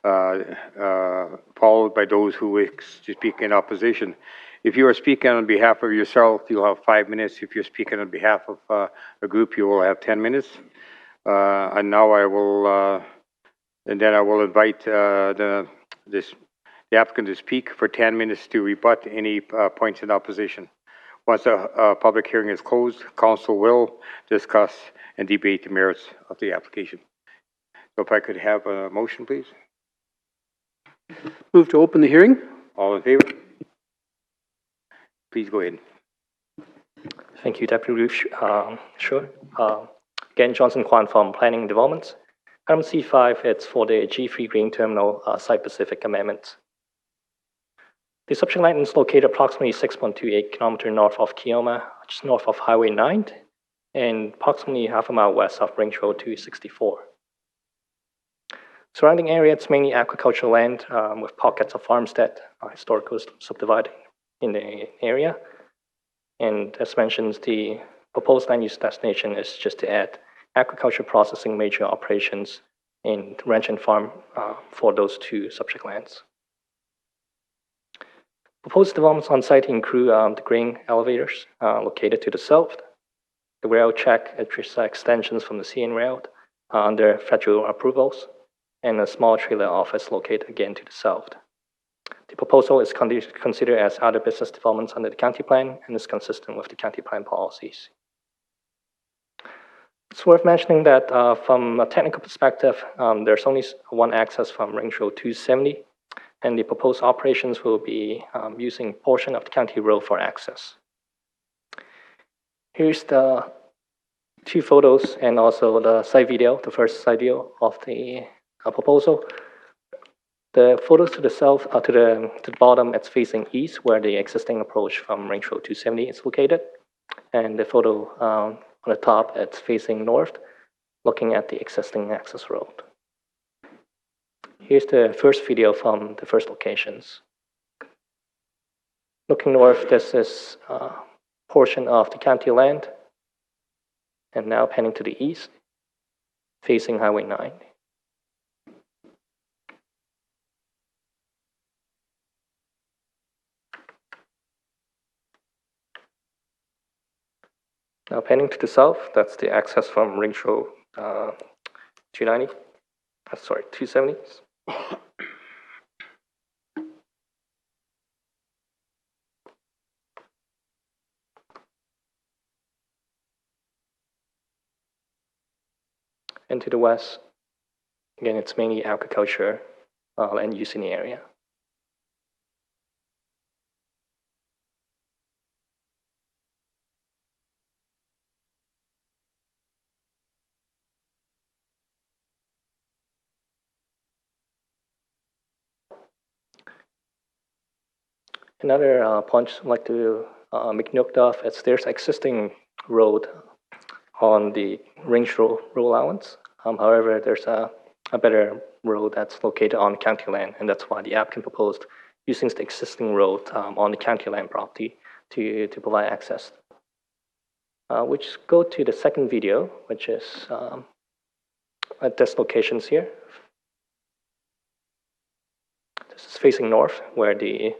followed by those who wish to speak in opposition. If you are speaking on behalf of yourself, you'll have 5 minutes. If you're speaking on behalf of a group, you will have 10 minutes. And now I will invite the applicant to speak for 10 minutes to rebut any points in opposition. Once the public hearing is closed, council will discuss and debate the merits of the application. So if I could have a motion, please. Move to open the hearing. All in favor? Please go ahead. Thank you, Deputy Reeve. Sure. Again, Johnson Kwan from Planning and Development. Item C5, it's for the G3 Green Terminal site-specific amendments. The subject land is located approximately 6.28 kilometers north of Keoma, just north of Highway 9, and approximately half a mile west of Range Road 264. Surrounding area, it's mainly agricultural land with pockets of farmstead, historical subdividing in the area. And as mentioned, the proposed land use destination is just to add agriculture processing major operations in ranch and farm for those two subject lands. Proposed developments on site include the grain elevators located to the south, the rail track extensions from the CN Rail under federal approvals, and a small trailer office located again to the south. The proposal is considered as other business developments under the county plan and is consistent with the county plan policies. It's worth mentioning that from a technical perspective, there's only one access from Range Road 270, and the proposed operations will be using portion of the county road for access. Here's the two photos and also the site video, the first site video of the proposal. The photos to the south, to the bottom, it's facing east, where the existing approach from Range Road 270 is located. And the photo on the top, it's facing north, looking at the existing access road. Here's the first video from the first locations. Looking north, this is a portion of the county land. And now panning to the east, facing Highway 9. Now panning to the south, that's the access from Range Road 270. And to the west, again, it's mainly agriculture and use in the area. Another point I'd like to make note of is there's existing road on the Range Road allowance. However, there's a better road that's located on county land, and that's why the applicant proposed using the existing road on the county land property to provide access. Which go to the second video, which is at this locations here. This is facing north, where the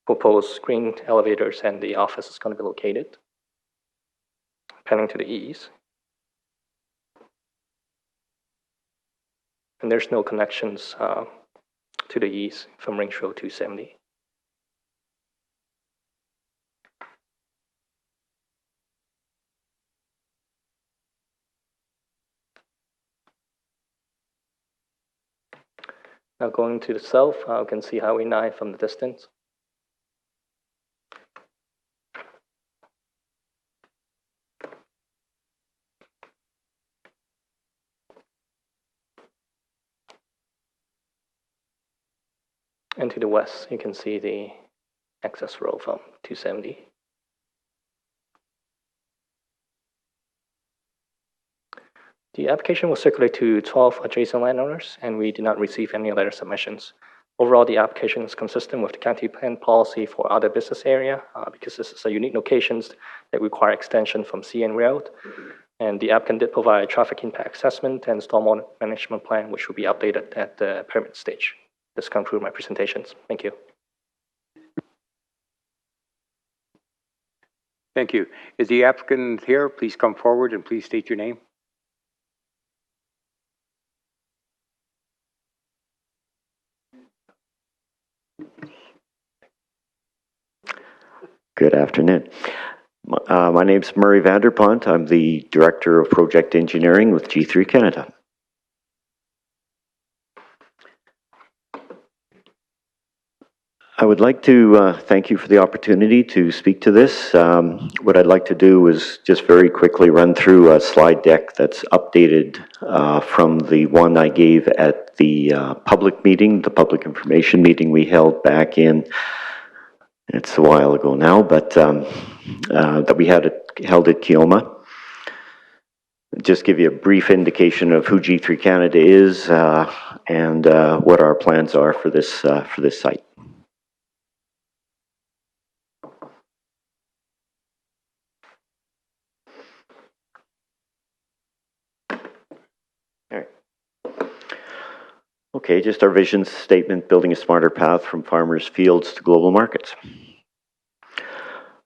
proposed screened elevators and the office is going to be located. Panning to the east. And there's no connections to the east from Range Road 270. Now going to the south, you can see Highway 9 from the distance. And to the west, you can see the access road from 270. The application was circulated to 12 adjacent landowners, and we did not receive any letter submissions. Overall, the application is consistent with the county plan policy for other business area, because this is a unique locations that require extension from CN Road. And the applicant did provide a traffic impact assessment and stormwater management plan, which will be updated at the permit stage. This concludes my presentations. Thank you. Thank you. Is the applicant here? Please come forward and please state your name. Good afternoon. My name's Murray Vanderpont. I'm the Director of Project Engineering with G3 Canada. I would like to thank you for the opportunity to speak to this. What I'd like to do is just very quickly run through a slide deck that's updated from the one I gave at the public meeting, the public information meeting we held back in, it's a while ago now, but that we held at Keoma. Just give you a brief indication of who G3 Canada is and what our plans are for this site. Okay, just our vision statement, building a smarter path from farmers' fields to global markets.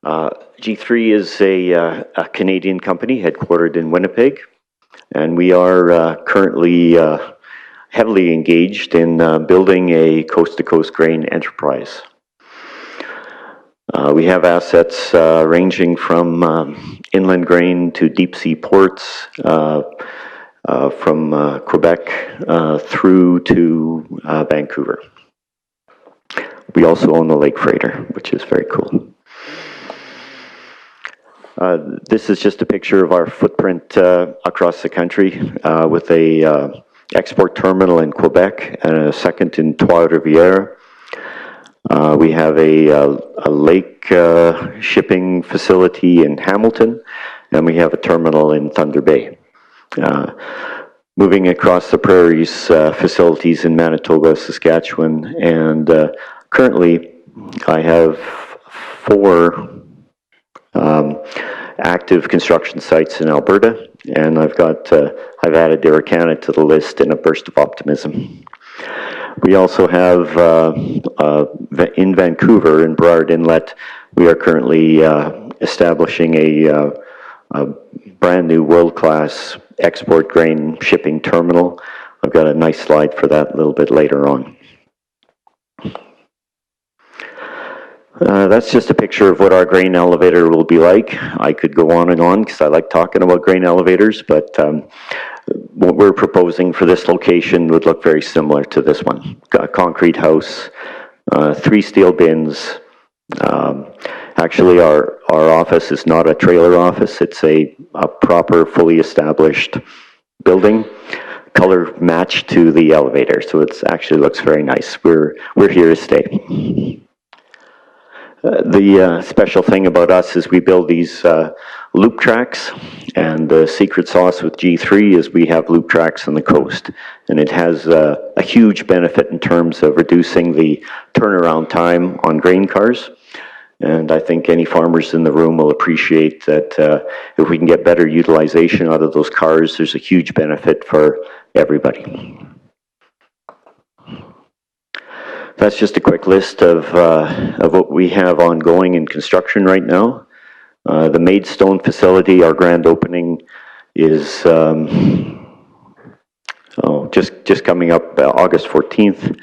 G3 is a Canadian company headquartered in Winnipeg, and we are currently heavily engaged in building a coast-to-coast grain enterprise. We have assets ranging from inland grain to deep sea ports, from Quebec through to Vancouver. We also own the Lake Freighter, which is very cool. This is just a picture of our footprint across the country with a export terminal in Quebec and a second in Trois-Rivières. We have a lake shipping facility in Hamilton, and we have a terminal in Thunder Bay. Moving across the prairies, facilities in Manitoba, Saskatchewan, and currently I have 4 active construction sites in Alberta, and I've added Derricana to the list in a burst of optimism. We also have in Vancouver, in Burrard Inlet, we are currently establishing a brand new world-class export grain shipping terminal. I've got a nice slide for that a little bit later on. That's just a picture of what our grain elevator will be like. I could go on because I like talking about grain elevators, but what we're proposing for this location would look very similar to this one. Got a concrete house, 3 steel bins. Actually, our office is not a trailer office. It's a proper, fully established building, color matched to the elevator. So it actually looks very nice. We're here to stay. The special thing about us is we build these loop tracks, and the secret sauce with G3 is we have loop tracks on the coast, and it has a huge benefit in terms of reducing the turnaround time on grain cars. And I think any farmers in the room will appreciate that if we can get better utilization out of those cars, there's a huge benefit for everybody. That's just a quick list of what we have ongoing in construction right now. The Maidstone facility, our grand opening, is just coming up August 14th.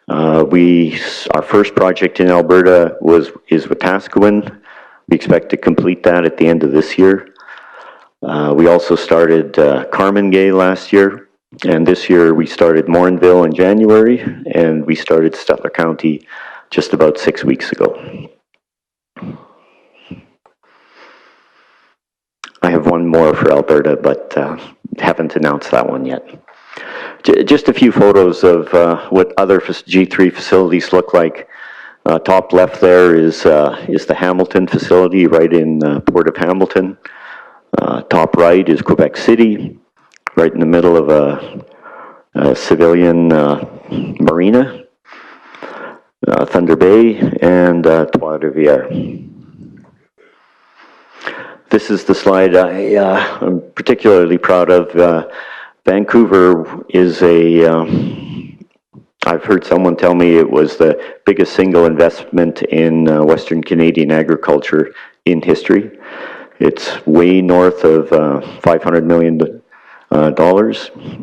Our first project in Alberta is Wetaskiwin. We expect to complete that at the end of this year. We also started Carmangay last year. And this year we started Morinville in January, and we started Stettler County just about 6 weeks ago. I have one more for Alberta, but haven't announced that one yet. Just a few photos of what other G3 facilities look like. Top left there is the Hamilton facility right in Port of Hamilton. Top right is Quebec City, right in the middle of a civilian marina, Thunder Bay, and Trois-Rivières. This is the slide I'm particularly proud of. Vancouver is I've heard someone tell me it was the biggest single investment in Western Canadian agriculture in history. It's way north of $500 million.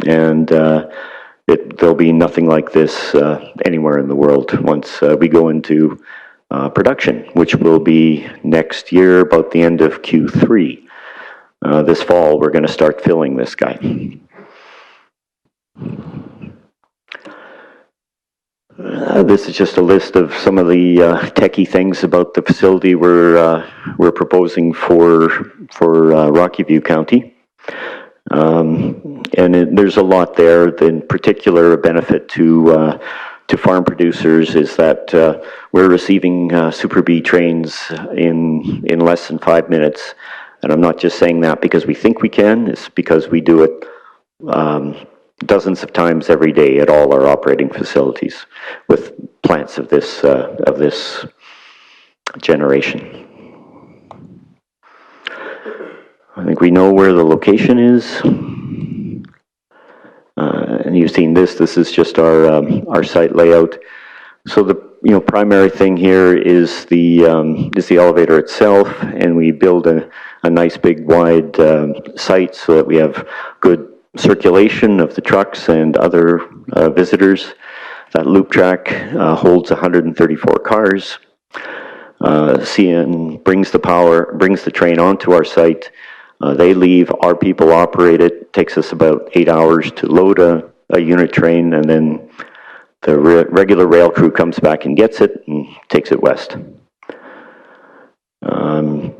And there'll be nothing like this anywhere in the world once we go into production, which will be next year, about the end of Q3. This fall, we're going to start filling this guy. This is just a list of some of the techie things about the facility we're proposing for Rocky View County. There's a lot there. In particular, a benefit to farm producers is that we're receiving Super B trains in less than 5 minutes. And I'm not just saying that because we think we can, it's because we do it dozens of times every day at all our operating facilities with plants of this generation. I think we know where the location is, and you've seen this. This is just our site layout. So the primary thing here is the elevator itself, and we build a nice big wide site so that we have good circulation of the trucks and other visitors. That loop track holds 134 cars. CN brings the train onto our site. They leave, our people operate it. It takes us about 8 hours to load a unit train, and then the regular rail crew comes back and gets it and takes it west.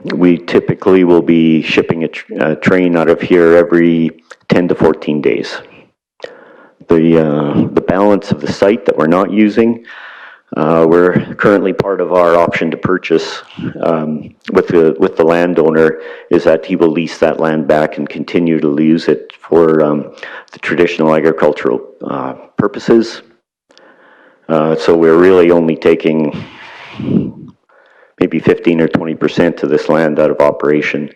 We typically will be shipping a train out of here every 10 to 14 days. The balance of the site that we're not using, we're currently part of our option to purchase with the landowner is that he will lease that land back and continue to use it for the traditional agricultural purposes. So we're really only taking maybe 15 or 20% of this land out of operation.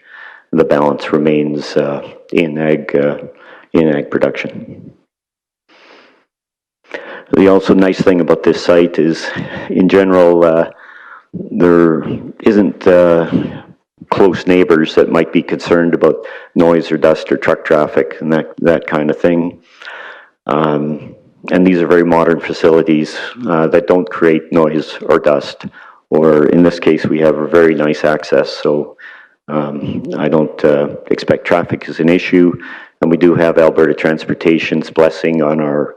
The balance remains in ag production. The also nice thing about this site is, in general, there isn't close neighbors that might be concerned about noise or dust or truck traffic and that kind of thing. And these are very modern facilities that don't create noise or dust. Or in this case, we have a very nice access, so I don't expect traffic is an issue. And we do have Alberta Transportation's blessing on our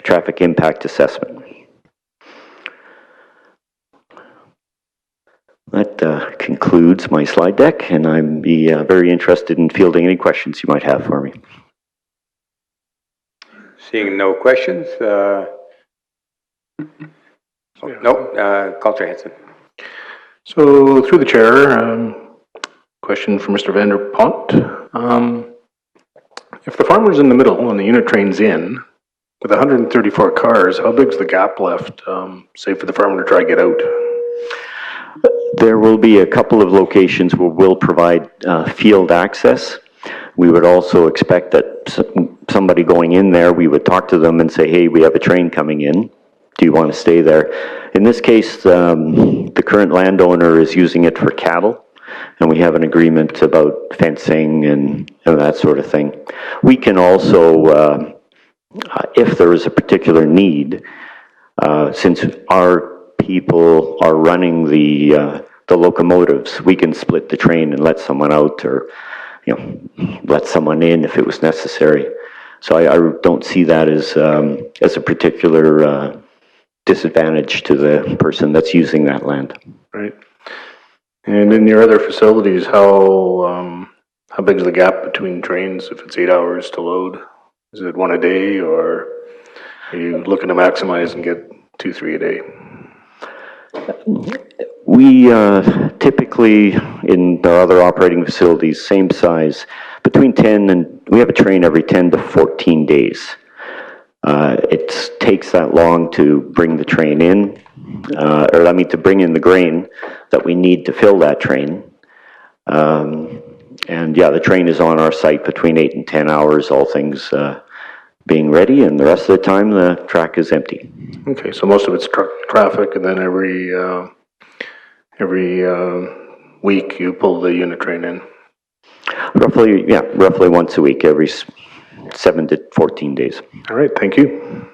traffic impact assessment. That concludes my slide deck, and I'd be very interested in fielding any questions you might have for me. Seeing no questions, Councillor Hanson. So through the chair, question for Mr. Vanderpont. If the farmer's in the middle and the unit train's in, with 134 cars, how big's the gap left, say for the farmer to try to get out? There will be a couple of locations where we'll provide field access. We would also expect that somebody going in there, we would talk to them and say, hey, we have a train coming in. Do you want to stay there? In this case, the current landowner is using it for cattle, and we have an agreement about fencing and that sort of thing. We can also, if there is a particular need, since our people are running the locomotives, we can split the train and let someone out, or let someone in if it was necessary. So I don't see that as a particular disadvantage to the person that's using that land. Right. And in your other facilities, how big is the gap between trains if it's 8 hours to load? Is it one a day, or are you looking to maximize and get 2-3 a day? We typically, in our other operating facilities, same size, between 10 and, we have a train every 10 to 14 days. It takes that long to bring the train in, to bring in the grain that we need to fill that train. And yeah, the train is on our site between 8 and 10 hours, all things being ready, and the rest of the time the track is empty. Okay, so most of it's truck traffic, and then every week you pull the unit train in? Roughly once a week, every 7 to 14 days. All right, thank you.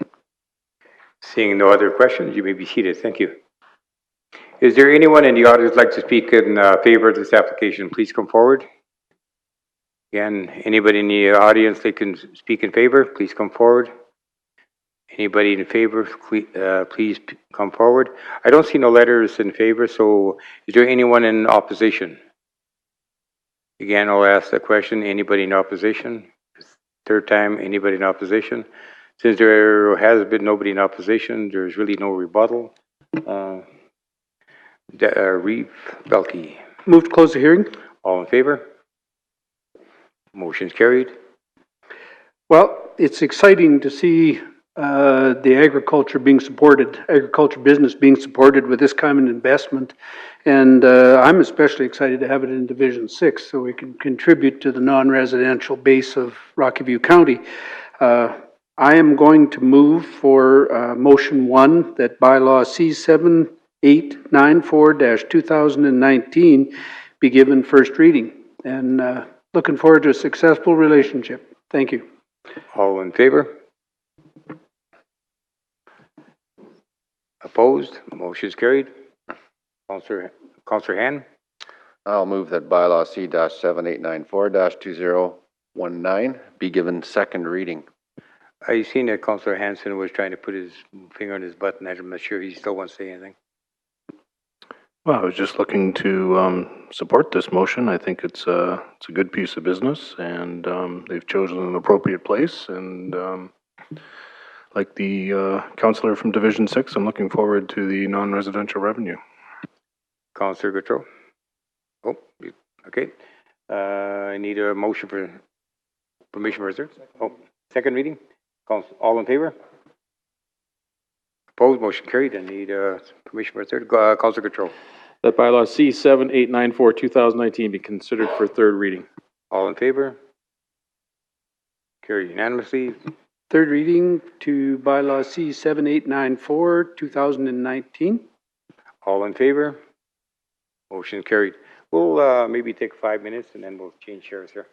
Seeing no other questions, you may be seated. Thank you. Is there anyone in the audience who'd like to speak in favor of this application? Please come forward. Again, anybody in the audience that can speak in favor, please come forward. Anybody in favor, please come forward. I don't see no letters in favor, so is there anyone in opposition? Again, I'll ask the question, anybody in opposition? Third time, anybody in opposition? Since there has been nobody in opposition, there's really no rebuttal. Reeve Belke. Move to close the hearing. All in favor? Motion's carried. Well, it's exciting to see the agriculture business being supported with this kind of investment. And I'm especially excited to have it in Division 6 so we can contribute to the non-residential base of Rocky View County. I am going to move for motion 1 that bylaw C7894-2019 be given first reading. And looking forward to a successful relationship. Thank you. All in favor? Opposed? Motion's carried. Counselor Han, I'll move that bylaw C-7894-2019 be given second reading. I seen that Counselor Hanson was trying to put his finger on his button. I'm not sure he still wants to say anything. Well, I was just looking to support this motion. I think it's a good piece of business, and they've chosen an appropriate place. And like the councillor from Division 6, I'm looking forward to the non-residential revenue. Counselor Gautreau? Oh, okay. I need a motion for permission for reserve. Oh, second reading. All in favor? Opposed? Motion carried. I need permission for third. Counselor Gautreau. That bylaw C-7894-2019 be considered for third reading. All in favor? Carried unanimously. Third reading to bylaw C-7894, 2019. All in favor? Motion carried. We'll maybe take 5 minutes and then we'll change chairs here.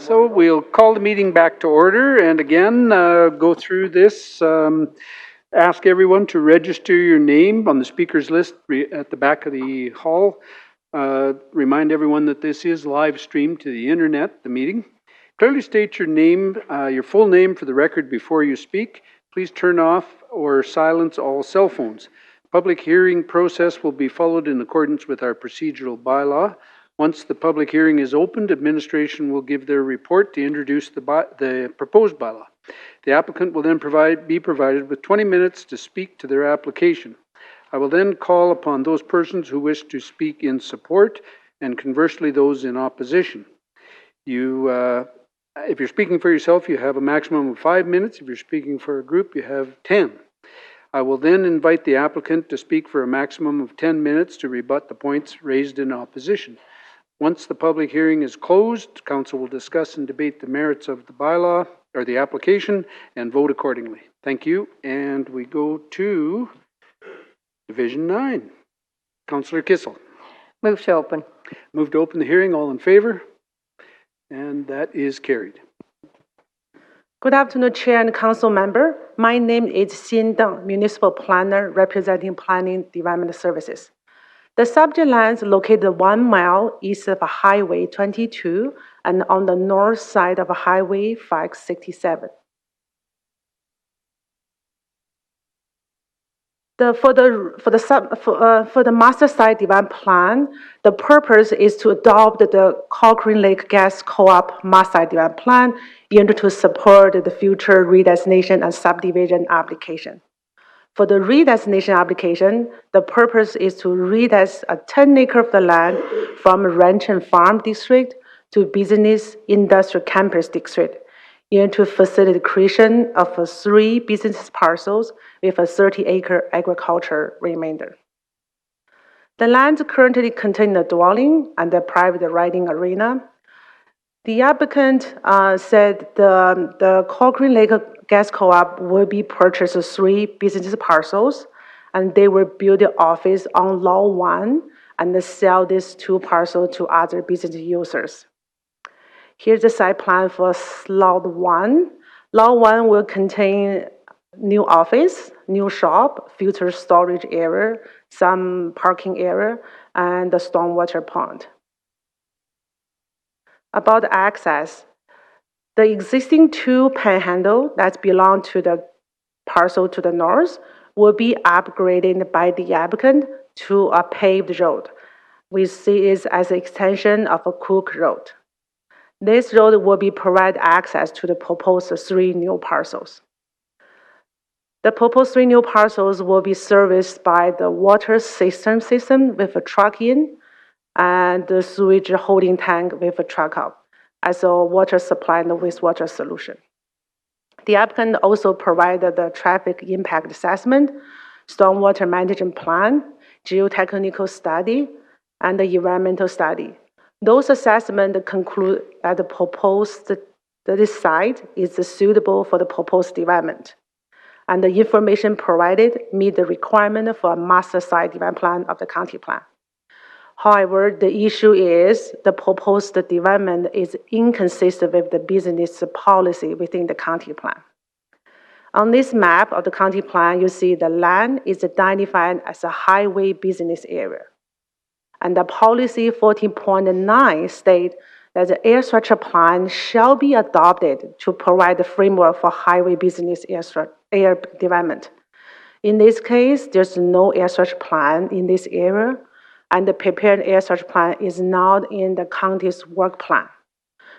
So we'll call the meeting back to order and again, go through this. Ask everyone to register your name on the speakers list at the back of the hall. Remind everyone that this is live streamed to the internet, the meeting. Clearly state your name, your full name for the record before you speak. Please turn off or silence all cell phones. Public hearing process will be followed in accordance with our procedural bylaw. Once the public hearing is opened, administration will give their report to introduce the proposed bylaw. The applicant will then be provided with 20 minutes to speak to their application. I will then call upon those persons who wish to speak in support and conversely those in opposition. If you're speaking for yourself, you have a maximum of 5 minutes. If you're speaking for a group, you have 10. I will then invite the applicant to speak for a maximum of 10 minutes to rebut the points raised in opposition. Once the public hearing is closed, council will discuss and debate the merits of the bylaw or the application and vote accordingly. Thank you. And we go to Division 9. Councillor Kissel. Move to open. Move to open the hearing. All in favor? And that is carried. Good afternoon, Chair and Council member. My name is Xin Deng, Municipal Planner representing Planning Development Services. The subject land is located 1 mile east of Highway 22 and on the north side of Highway 567. For the master site development plan, the purpose is to adopt the Cochrane Lake Gas Co-op master site development plan in order to support the future redesignation and subdivision application. For the redesignation application, the purpose is to redesignate a 10 acre of the land from ranch and farm district to business industrial campus district in order to facilitate the creation of 3 business parcels with a 30-acre agriculture remainder. The land currently contains a dwelling and a private riding arena. The applicant said the Cochrane Lake Gas Co-op will be purchased 3 business parcels, and they will build an office on Lot 1 and sell these 2 parcels to other business users. Here's the site plan for Lot 1. Lot 1 will contain new office, new shop, future storage area, some parking area, and the stormwater pond. About access, the existing 2 panhandle that belong to the parcel to the north will be upgraded by the applicant to a paved road. We see it as an extension of a Cook Road. This road will provide access to the proposed 3 new parcels. The proposed 3 new parcels will be serviced by the water system with a truck in and the sewage holding tank with a truck out as a water supply and wastewater solution. The applicant also provided the traffic impact assessment, stormwater management plan, geotechnical study, and the environmental study. Those assessments conclude that this site is suitable for the proposed development, and the information provided meet the requirement for a master site development plan of the county plan. However, the issue is the proposed development is inconsistent with the business policy within the county plan. On this map of the county plan, you see the land is identified as a highway business area. And the policy 14.9 states that the air structure plan shall be adopted to provide the framework for highway business air development. In this case, there's no air structure plan in this area, and the prepared air structure plan is not in the county's work plan.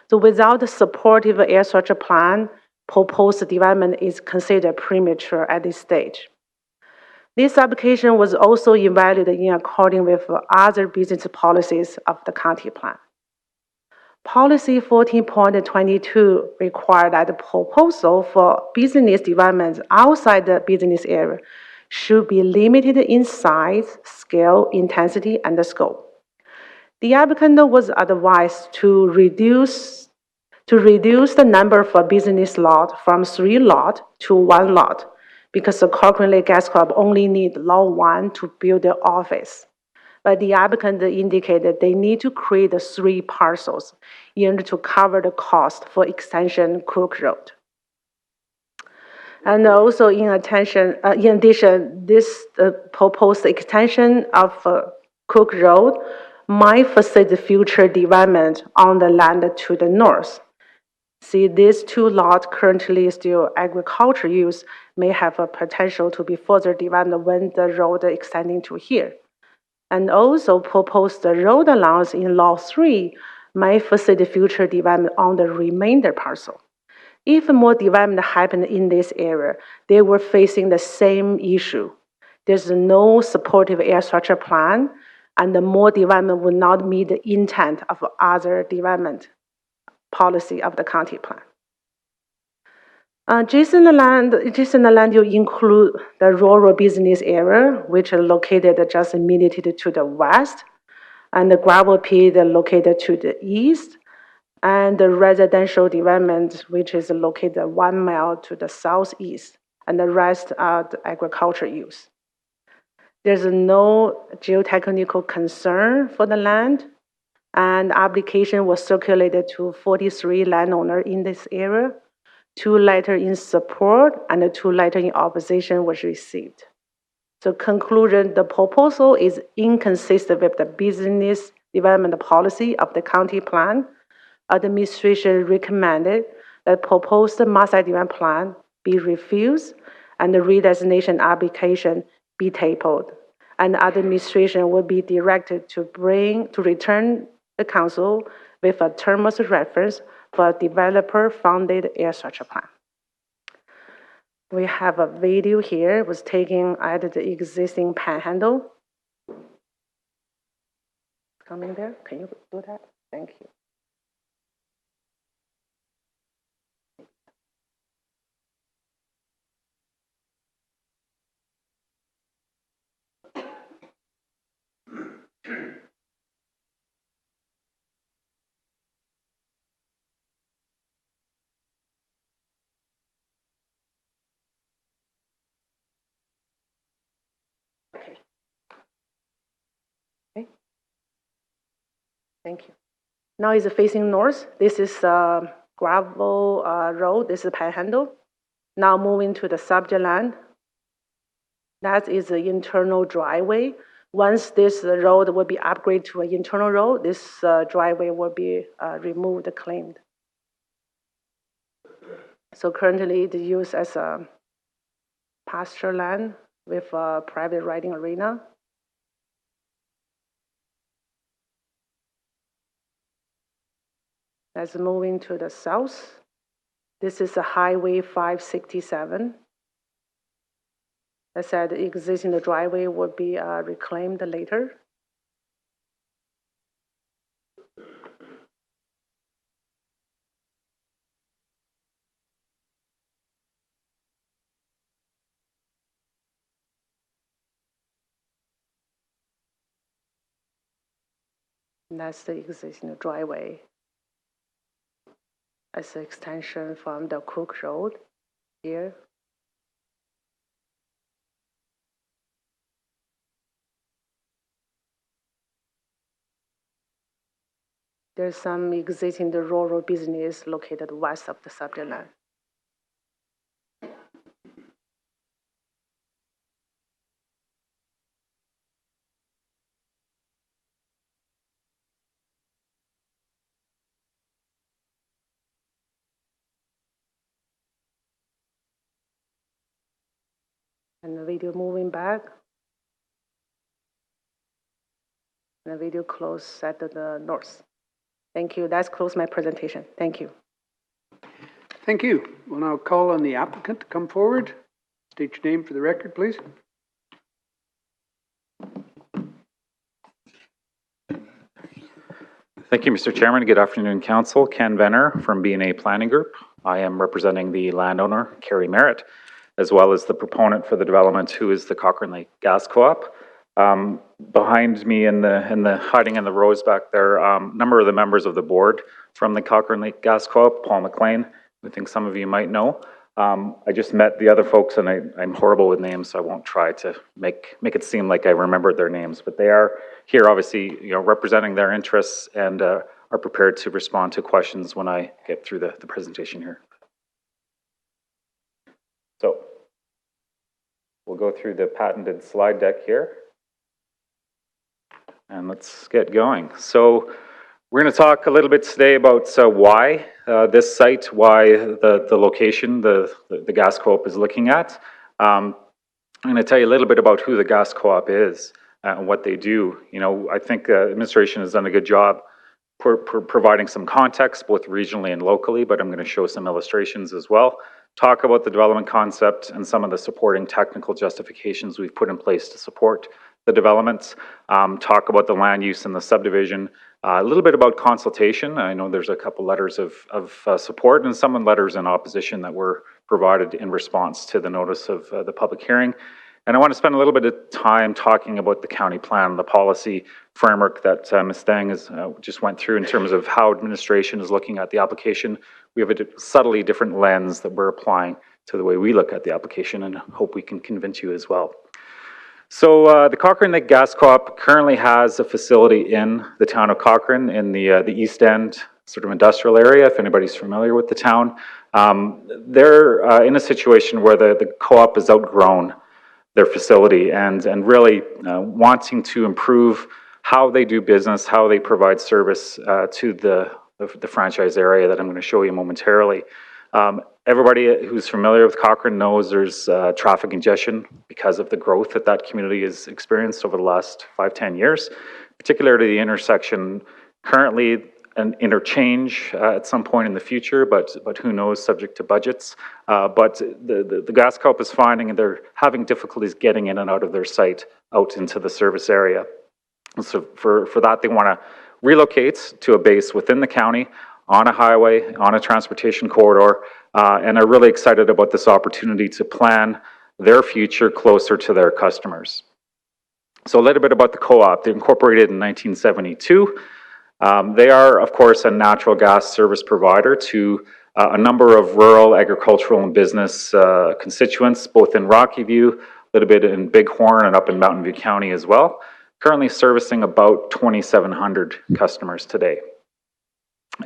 So without the supportive air structure plan, proposed development is considered premature at this stage. This application was also evaluated in accordance with other business policies of the county plan. Policy 14.22 required that the proposal for business development outside the business area should be limited in size, scale, intensity, and the scope. The applicant was advised to reduce the number for business lot from 3 lots to 1 lot, because the Cochrane Lake Gas Co-op only need Lot 1 to build the office. but the applicant indicated they need to create the 3 parcels in order to cover the cost for extension Cook Road. And also in addition, this proposed extension of Cook Road might facilitate future development on the land to the north. See, these 2 lots currently still agriculture use may have a potential to be further developed when the road extending to here. And also proposed the road allowance in Lot 3 might facilitate future development on the remainder parcel. If more development happened in this area, they were facing the same issue. There's no supportive infrastructure plan, and the more development would not meet the intent of other development policy of the county plan. Adjacent land will include the rural business area, which is located just immediately to the west, and the gravel pit located to the east, and the residential development, which is located 1 mile to the southeast, and the rest are the agriculture use. There's no geotechnical concern for the land, and the application was circulated to 43 landowners in this area. 2 letters in support and 2 letters in opposition was received. So conclusion, the proposal is inconsistent with the business development policy of the county plan. Administration recommended that proposed master development plan be refused and the redesignation application be tabled. And administration will be directed to return the council with a term of reference for a developer-funded infrastructure plan. We have a video here. It was taken at the existing panhandle. Coming there, can you do that? Thank you. Okay. Thank you. Now it's facing north. This is gravel road. This is panhandle. Now moving to the subject land. That is the internal driveway. Once this road will be upgraded to an internal road, this driveway will be removed, claimed. So currently it's used as a pasture land with a private riding arena. That's moving to the south. This is a Highway 567. I said the existing driveway will be reclaimed later. And that's the existing driveway as an extension from the Cook Road here. There's some existing rural business located west of the subject land. And the video moving back. And the video close at the north. Thank you. That's close my presentation. Thank you. Thank you. We'll now call on the applicant to come forward. State your name for the record, please. Thank you, Mr. Chairman. Good afternoon, Council. Ken Venner from B&A Planning Group. I am representing the landowner, Carrie Merritt, as well as the proponent for the development, who is the Cochrane Lake Gas Co-op. Behind me in the hiding in the rows back there, a number of the members of the board from the Cochrane Lake Gas Co-op, Paul McLean, who I think some of you might know. I just met the other folks, and I'm horrible with names, so I won't try to make it seem like I remembered their names. But they are here, obviously, representing their interests and are prepared to respond to questions when I get through the presentation here. So we'll go through the patented slide deck here. And let's get going. So we're going to talk a little bit today about why this site, why the location the gas co-op is looking at. I'm going to tell you a little bit about who the gas co-op is and what they do. I think administration has done a good job providing some context, both regionally and locally, but I'm going to show some illustrations as well. Talk about the development concept and some of the supporting technical justifications we've put in place to support the developments, talk about the land use and the subdivision, a little bit about consultation. I know there's a couple letters of support and some letters in opposition that were provided in response to the notice of the public hearing. And I want to spend a little bit of time talking about the county plan, the policy framework that Ms. Thang has just went through in terms of how administration is looking at the application. We have a subtly different lens that we're applying to the way we look at the application, and hope we can convince you as well. So the Cochrane Lake Gas Co-op currently has a facility in the town of Cochrane in the East End sort of industrial area, if anybody's familiar with the town. They're in a situation where the co-op has outgrown their facility and really wanting to improve how they do business, how they provide service to the franchise area that I'm going to show you momentarily. Everybody who's familiar with Cochrane knows there's traffic congestion because of the growth that community has experienced over the last 5-10 years, particularly the intersection. Currently an interchange at some point in the future, but who knows, subject to budgets. But the gas co-op is finding they're having difficulties getting in and out of their site out into the service area. So for that, they want to relocate to a base within the county on a highway, on a transportation corridor, and are really excited about this opportunity to plan their future closer to their customers. So a little bit about the co-op. They incorporated in 1972. They are, of course, a natural gas service provider to a number of rural, agricultural, and business constituents, both in Rocky View, a little bit in Bighorn, and up in Mountain View County as well. Currently servicing about 2,700 customers today.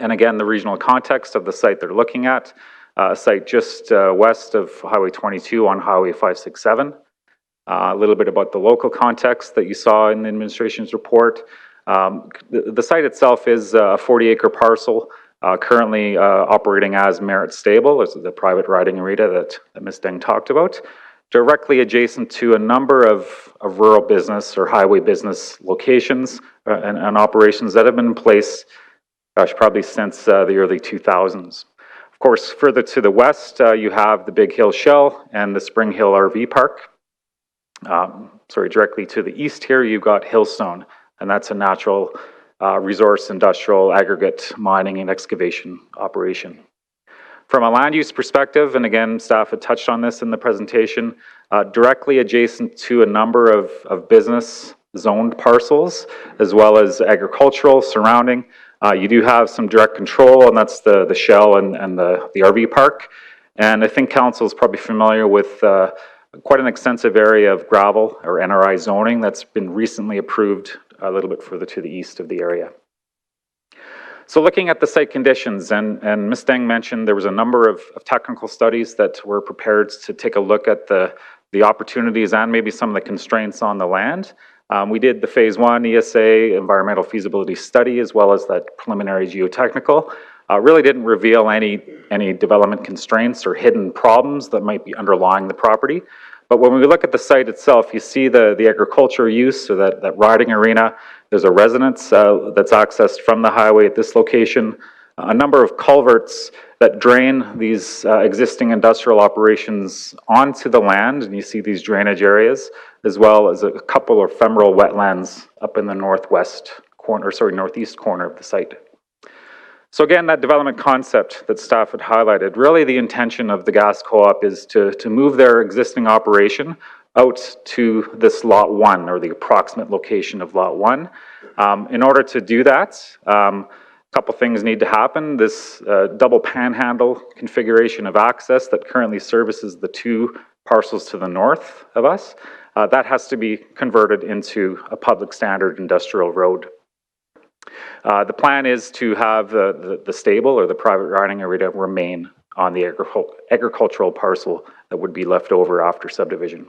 And again, the regional context of the site they're looking at, a site just west of Highway 22 on Highway 567. A little bit about the local context that you saw in the administration's report. The site itself is a 40-acre parcel, currently operating as Merritt Stable, as the private riding arena that Ms. Deng talked about, directly adjacent to a number of rural business or highway business locations and operations that have been in place, gosh, probably since the early 2000s. Of course, further to the west, you have the Big Hill Shell and the Spring Hill RV Park. Directly to the east here, you've got Hillstone, and that's a natural resource, industrial, aggregate mining and excavation operation. From a land use perspective, and again, staff had touched on this in the presentation, directly adjacent to a number of business zoned parcels, as well as agricultural surrounding. You do have some direct control, and that's the Shell and the RV park. And I think council is probably familiar with quite an extensive area of gravel or NRI zoning that's been recently approved a little bit further to the east of the area. So looking at the site conditions, and Ms. Deng mentioned there was a number of technical studies that were prepared to take a look at the opportunities and maybe some of the constraints on the land. We did the Phase 1 ESA environmental feasibility study as well as that preliminary geotechnical. Really didn't reveal any development constraints or hidden problems that might be underlying the property. But when we look at the site itself, you see the agricultural use, so that riding arena. There's a residence that's accessed from the highway at this location. A number of culverts that drain these existing industrial operations onto the land, and you see these drainage areas, as well as a couple of ephemeral wetlands up in the northeast corner of the site. So again, that development concept that staff had highlighted, really the intention of the gas co-op is to move their existing operation out to this Lot 1, or the approximate location of Lot 1. In order to do that, couple things need to happen. This double panhandle configuration of access that currently services the two parcels to the north of us, that has to be converted into a public standard industrial road. The plan is to have the stable or the private riding area remain on the agricultural parcel that would be left over after subdivision.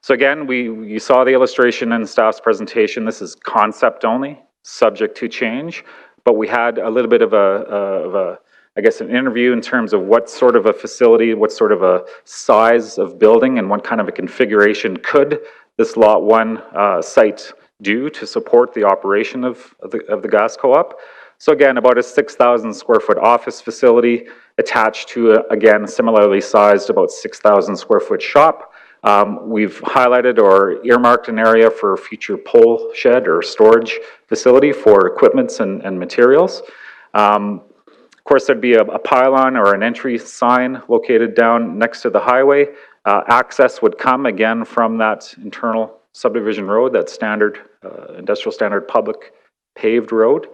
So again, you saw the illustration in staff's presentation. This is concept only, subject to change, but we had a little bit of I guess, an interview in terms of what sort of a facility, what sort of a size of building, and what kind of a configuration could this Lot 1 site do to support the operation of the gas co-op. So again, about a 6,000 square foot office facility attached to, again, similarly sized, about 6,000 square foot shop. We've highlighted or earmarked an area for a future pole shed or storage facility for equipments and materials. Of course, there'd be a pylon or an entry sign located down next to the highway. Access would come again from that internal subdivision road, that standard, industrial standard public paved road.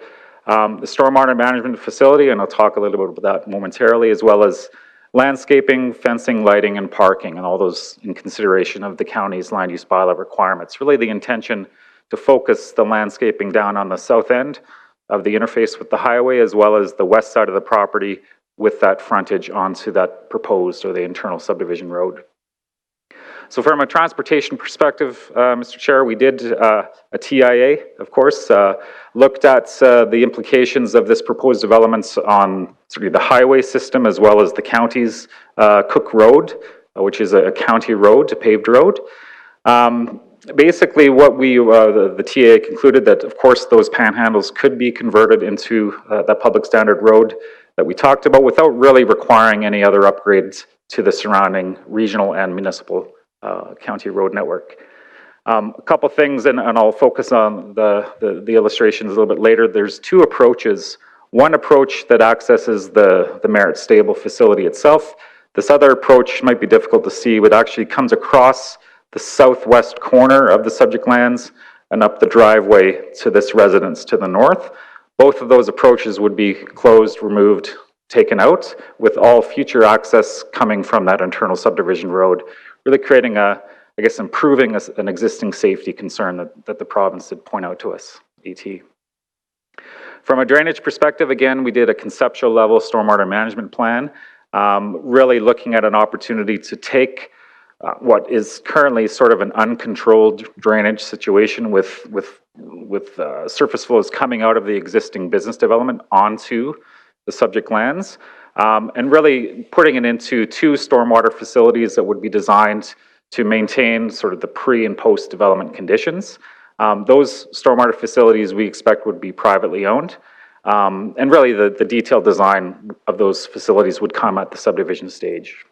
The stormwater management facility, and I'll talk a little bit about that momentarily, as well as landscaping, fencing, lighting, and parking, and all those in consideration of the county's land use bylaw requirements. Really the intention to focus the landscaping down on the south end of the interface with the highway, as well as the west side of the property with that frontage onto that proposed or the internal subdivision road. So from a transportation perspective, Mr. Chair, we did a TIA, of course, looked at the implications of this proposed development on sort of the highway system as well as the county's Cook Road, which is a county road, a paved road. Basically, what the TIA concluded that, of course, those panhandles could be converted into that public standard road that we talked about without really requiring any other upgrades to the surrounding regional and municipal county road network. A couple things, and I'll focus on the illustrations a little bit later. There's two approaches. One approach that accesses the Merritt Stable facility itself. This other approach might be difficult to see, but actually comes across the southwest corner of the subject lands and up the driveway to this residence to the north. Both of those approaches would be closed, removed, taken out, with all future access coming from that internal subdivision road, really creating I guess improving an existing safety concern that the province did point out to us, ET. From a drainage perspective, again, we did a conceptual level stormwater management plan, really looking at an opportunity to take what is currently sort of an uncontrolled drainage situation with surface flows coming out of the existing business development onto the subject lands, and really putting it into two stormwater facilities that would be designed to maintain sort of the pre and post development conditions. Those stormwater facilities we expect would be privately owned, and really the detailed design of those facilities would come at the subdivision stage.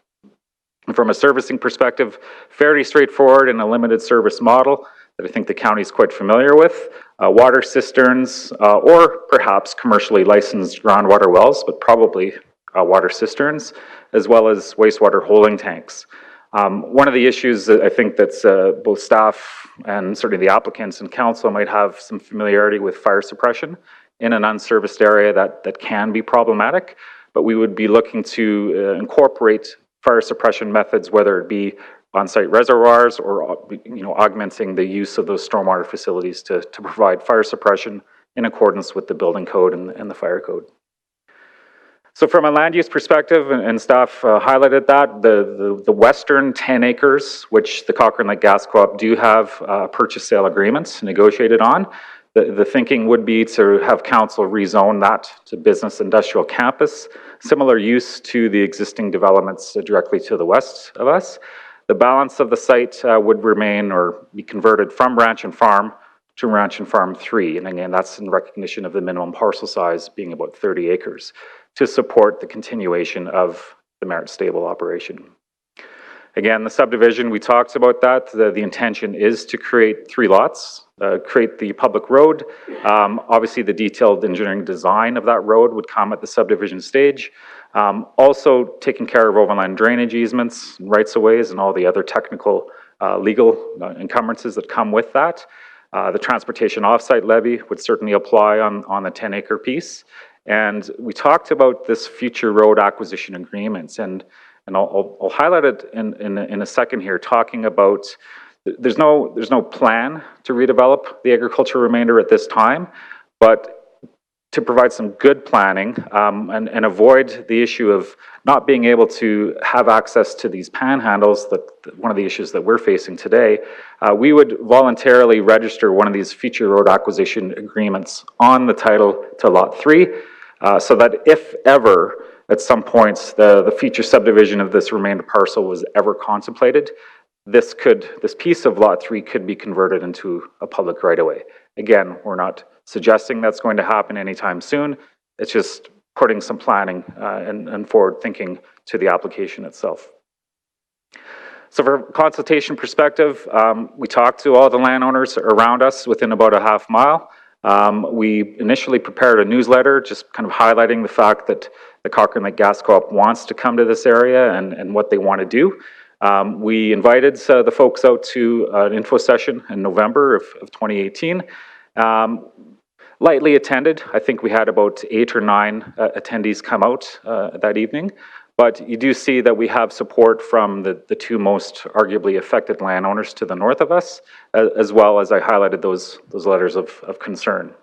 And from a servicing perspective, fairly straightforward and a limited service model that I think the county is quite familiar with. Water cisterns, or perhaps commercially licensed groundwater wells, but probably water cisterns, as well as wastewater holding tanks. One of the issues that I think that's both staff and certainly the applicants and council might have some familiarity with fire suppression in an unserviced area that can be problematic, but we would be looking to incorporate fire suppression methods, whether it be on-site reservoirs or augmenting the use of those stormwater facilities to provide fire suppression in accordance with the building code and the fire code. So from a land use perspective, and staff highlighted that, the western 10 acres, which the Cochrane Lake Gas Co-op do have purchase sale agreements negotiated on, the thinking would be to have council rezone that to business industrial campus, similar use to the existing developments directly to the west of us. The balance of the site would remain or be converted from Ranch and Farm to Ranch and Farm 3. And again, that's in recognition of the minimum parcel size being about 30 acres to support the continuation of the Merritt Stable operation. Again, the subdivision, we talked about that. The intention is to create 3 lots, create the public road. Obviously, the detailed engineering design of that road would come at the subdivision stage. Also taking care of overland drainage easements, rights-of-ways, and all the other technical legal encumbrances that come with that. The transportation offsite levy would certainly apply on the 10-acre piece. And we talked about this future road acquisition agreements, and I'll highlight it in a second here, talking about there's no plan to redevelop the agricultural remainder at this time, but to provide some good planning and avoid the issue of not being able to have access to these panhandles, one of the issues that we're facing today, we would voluntarily register one of these future road acquisition agreements on the title to Lot 3, so that if ever at some points the future subdivision of this remainder parcel was ever contemplated, this piece of Lot 3 could be converted into a public right-of-way. Again, we're not suggesting that's going to happen anytime soon. It's just putting some planning and forward thinking to the application itself. So from a consultation perspective, we talked to all the landowners around us within about a half mile. We initially prepared a newsletter just kind of highlighting the fact that the Cochrane Lake Gas Co-op wants to come to this area and what they want to do. We invited the folks out to an info session in November of 2018. Lightly attended. I think we had about 8 or 9 attendees come out that evening. But you do see that we have support from the two most arguably affected landowners to the north of us, as well as I highlighted those letters of concern.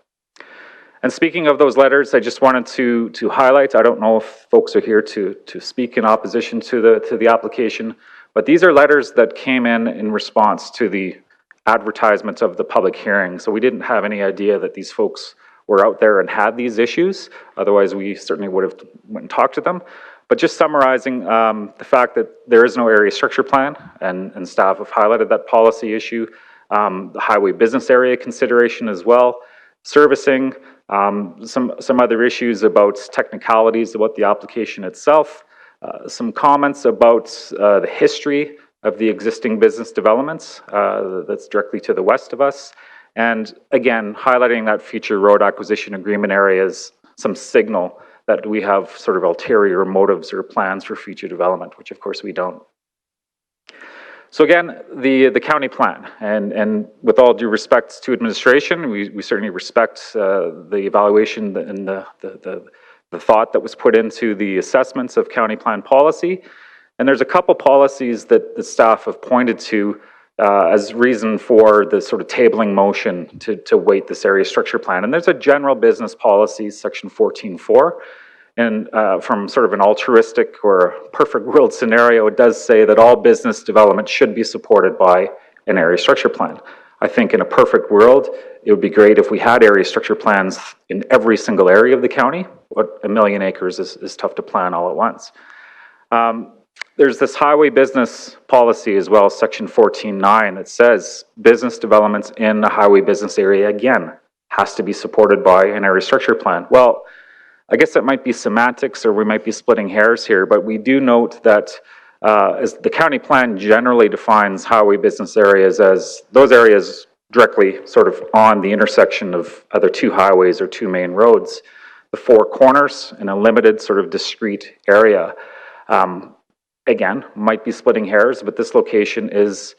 And speaking of those letters, I just wanted to highlight, I don't know if folks are here to speak in opposition to the application, but these are letters that came in response to the advertisement of the public hearing. So we didn't have any idea that these folks were out there and had these issues. Otherwise, we certainly would have went and talked to them. But just summarizing the fact that there is no area structure plan, and staff have highlighted that policy issue, the highway business area consideration as well, servicing, some other issues about technicalities about the application itself, some comments about the history of the existing business developments that's directly to the west of us. And again, highlighting that future road acquisition agreement area as some signal that we have sort of ulterior motives or plans for future development, which of course we don't. So again, the county plan, and with all due respect to administration, we certainly respect the evaluation and the thought that was put into the assessments of county plan policy. And there's a couple policies that the staff have pointed to as reason for the sort of tabling motion to weight this area structure plan. And there's a general business policy, section 14.4, and from sort of an altruistic or perfect world scenario, it does say that all business development should be supported by an area structure plan. I think in a perfect world, it would be great if we had area structure plans in every single area of the county, but 1 million acres is tough to plan all at once. There's this highway business policy as well, section 14.9, that says business developments in the highway business area, again, has to be supported by an area structure plan. Well, I guess that might be semantics or we might be splitting hairs here, but we do note that as the county plan generally defines highway business areas as those areas directly sort of on the intersection of either 2 highways or 2 main roads, the 4 corners in a limited sort of discrete area. Again, might be splitting hairs, but this location is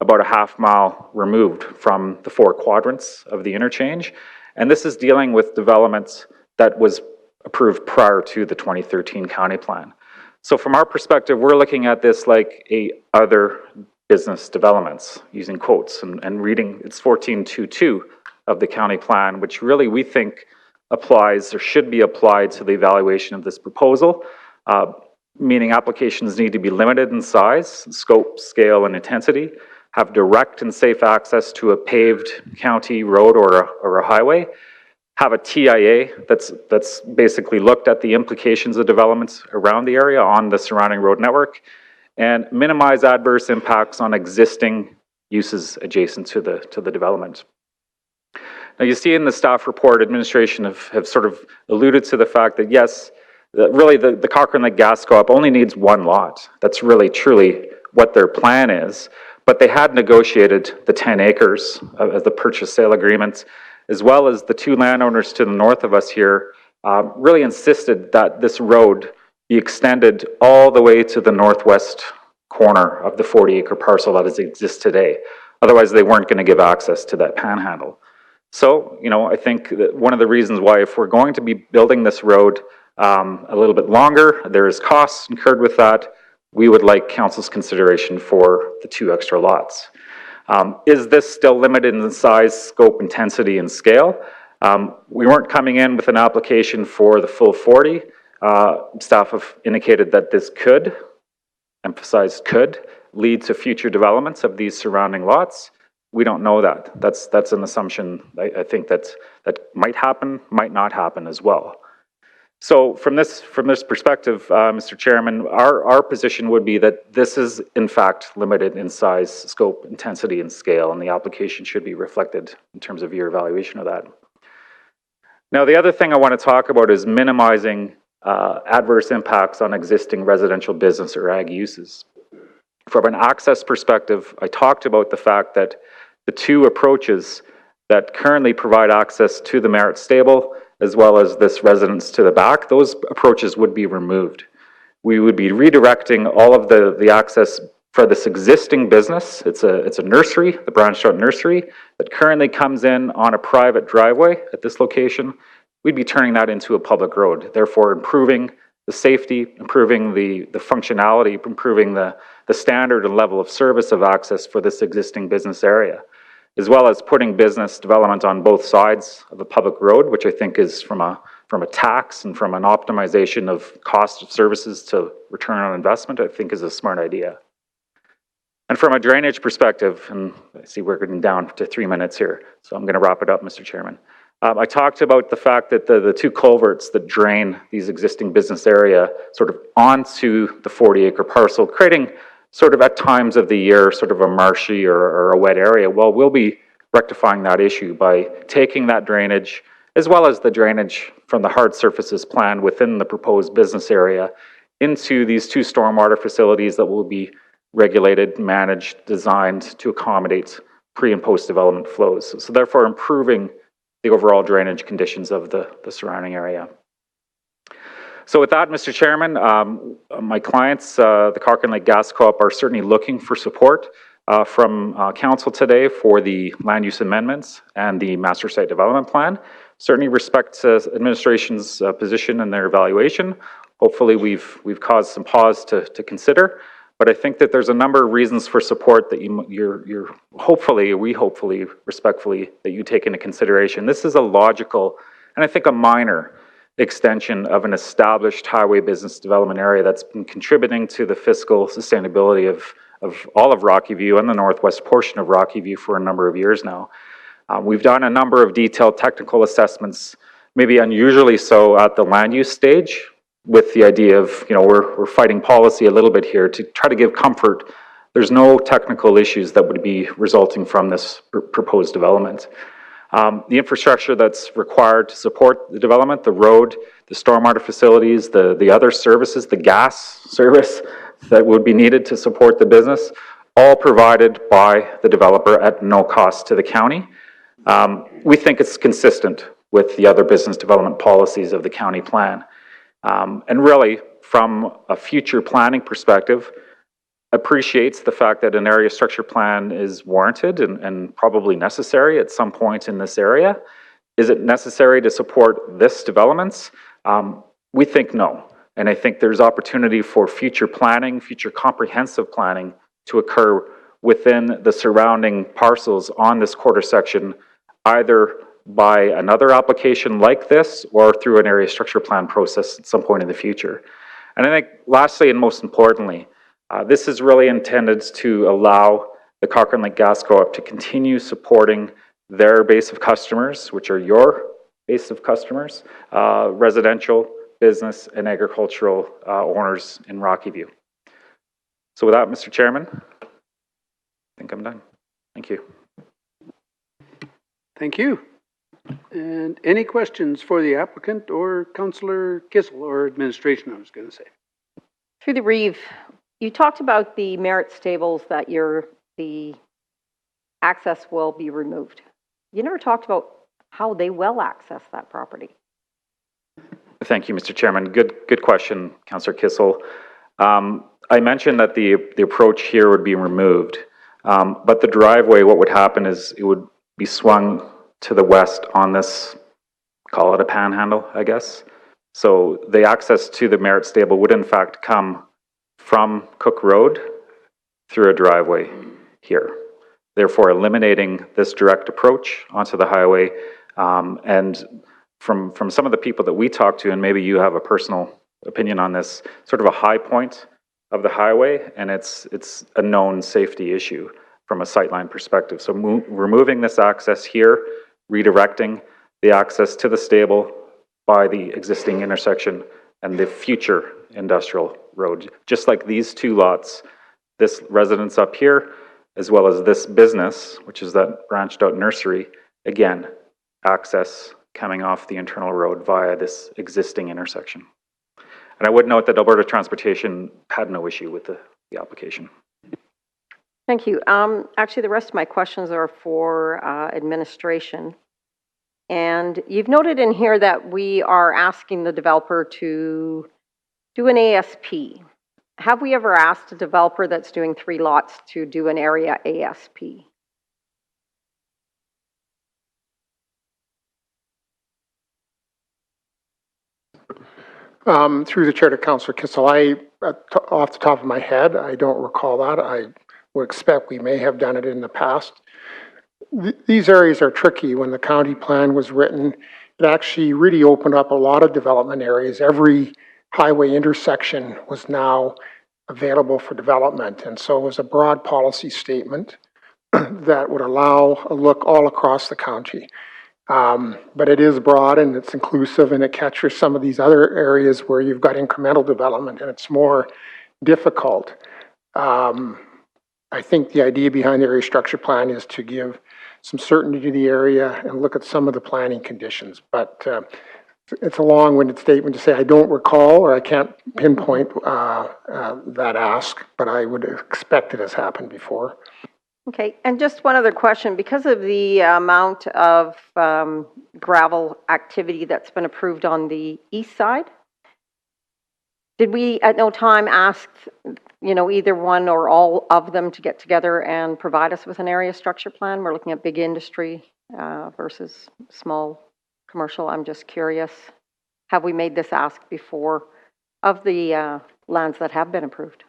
about a half mile removed from the 4 quadrants of the interchange. And this is dealing with development that was approved prior to the 2013 county plan. So from our perspective, we're looking at this like other business developments, using quotes and reading, it's 14.2.2 of the county plan, which really we think applies or should be applied to the evaluation of this proposal. Meaning applications need to be limited in size, scope, scale, and intensity, have direct and safe access to a paved county road or a highway, have a TIA that's basically looked at the implications of developments around the area on the surrounding road network, and minimize adverse impacts on existing uses adjacent to the development. Now you see in the staff report, administration have sort of alluded to the fact that yes, really, the Cochrane Lake Gas Co-op only needs 1 lot. That's really, truly what their plan is. But they had negotiated the 10 acres of the purchase sale agreement, as well as the 2 landowners to the north of us here really insisted that this road be extended all the way to the northwest corner of the 40-acre parcel that exists today. Otherwise, they weren't going to give access to that panhandle. So, you know, I think that one of the reasons why, if we're going to be building this road a little bit longer, there is costs incurred with that. We would like council's consideration for the 2 extra lots. Is this still limited in size, scope, intensity, and scale? We weren't coming in with an application for the full 40. Staff have indicated that this could, emphasize could, lead to future developments of these surrounding lots. We don't know that. That's an assumption. I think that might happen, might not happen as well. So from this perspective, Mr. Chairman, our position would be that this is in fact limited in size, scope, intensity, and scale, and the application should be reflected in terms of your evaluation of that. Now, the other thing I want to talk about is minimizing adverse impacts on existing residential business or ag uses. From an access perspective, I talked about the fact that the 2 approaches that currently provide access to the Merritt stable, as well as this residence to the back, those approaches would be removed. We would be redirecting all of the access for this existing business. It's a nursery, the branched out nursery, that currently comes in on a private driveway at this location. We'd be turning that into a public road, therefore improving the safety, improving the functionality, improving the standard and level of service of access for this existing business area, as well as putting business development on both sides of a public road, which I think is from a tax and from an optimization of cost of services to return on investment, I think is a smart idea. And from a drainage perspective, and I see we're getting down to 3 minutes here, so I'm going to wrap it up, Mr. Chairman. I talked about the fact that the 2 culverts that drain these existing business area sort of onto the 40-acre parcel, creating sort of at times of the year sort of a marshy or a wet area. Well, we'll be rectifying that issue by taking that drainage, as well as the drainage from the hard surfaces plan within the proposed business area, into these 2 stormwater facilities that will be regulated, managed, designed to accommodate pre- and post-development flows. So therefore improving the overall drainage conditions of the surrounding area. So with that, Mr. Chairman, my clients, the Cochrane Lake Gas Co-op, are certainly looking for support from council today for the land use amendments and the master site development plan. Certainly respect administration's position and their evaluation. Hopefully we've caused some pause to consider. But I think that there's a number of reasons for support that we hopefully, respectfully, that you take into consideration. This is a logical, and I think a minor, extension of an established highway business development area that's been contributing to the fiscal sustainability of all of Rocky View and the northwest portion of Rocky View for a number of years now. We've done a number of detailed technical assessments, maybe unusually so at the land use stage, with the idea of, you know, we're fighting policy a little bit here to try to give comfort. There's no technical issues that would be resulting from this proposed development. The infrastructure that's required to support the development, the road, the stormwater facilities, the other services, the gas service that would be needed to support the business, all provided by the developer at no cost to the county. We think it's consistent with the other business development policies of the county plan. And really, from a future planning perspective, appreciates the fact that an area structure plan is warranted and probably necessary at some point in this area. Is it necessary to support this developments? We think no. And I think there's opportunity for future planning, future comprehensive planning to occur within the surrounding parcels on this quarter section, either by another application like this or through an area structure plan process at some point in the future. And I think lastly and most importantly, this is really intended to allow the Cochrane Lake Gas Co-op to continue supporting their base of customers, which are your base of customers, residential, business, and agricultural owners in Rocky View. So with that, Mr. Chairman, I think I'm done. Thank you. Thank you. And any questions for the applicant or Councillor Kissel or administration, I was going to say. Through the Reeve, you talked about the Merritt stables that the access will be removed. You never talked about how they will access that property. Thank you, Mr. Chairman. Good question, Councillor Kissel. I mentioned that the approach here would be removed. But the driveway, what would happen is it would be swung to the west on this, call it a panhandle, I guess. So the access to the Merritt Stable would in fact come from Cook Road through a driveway here, therefore eliminating this direct approach onto the highway. And from some of the people that we talk to, and maybe you have a personal opinion on this, sort of a high point of the highway, and it's a known safety issue from a sightline perspective. So removing this access here, redirecting the access to the stable by the existing intersection and the future industrial road. Just like these two lots, this residence up here, as well as this business, which is that branched out nursery, again, access coming off the internal road via this existing intersection. And I would note that Alberta Transportation had no issue with the application. Thank you. Actually, the rest of my questions are for administration. And you've noted in here that we are asking the developer to do an ASP. Have we ever asked a developer that's doing 3 lots to do an area ASP? Through the chair to Councillor Kissel, off the top of my head, I don't recall that. I would expect we may have done it in the past. These areas are tricky. When the county plan was written, it actually really opened up a lot of development areas. Every highway intersection was now available for development. And so it was a broad policy statement that would allow a look all across the county. But it is broad and it's inclusive, and it captures some of these other areas where you've got incremental development and it's more difficult. I think the idea behind the area structure plan is to give some certainty to the area and look at some of the planning conditions. But it's a long-winded statement to say I don't recall or I can't pinpoint that ask, but I would expect it has happened before. Okay, and just one other question. Because of the amount of gravel activity that's been approved on the east side, did we at no time ask, either one or all of them to get together and provide us with an area structure plan? We're looking at big industry versus small commercial. I'm just curious. Have we made this ask before of the lands that have been approved?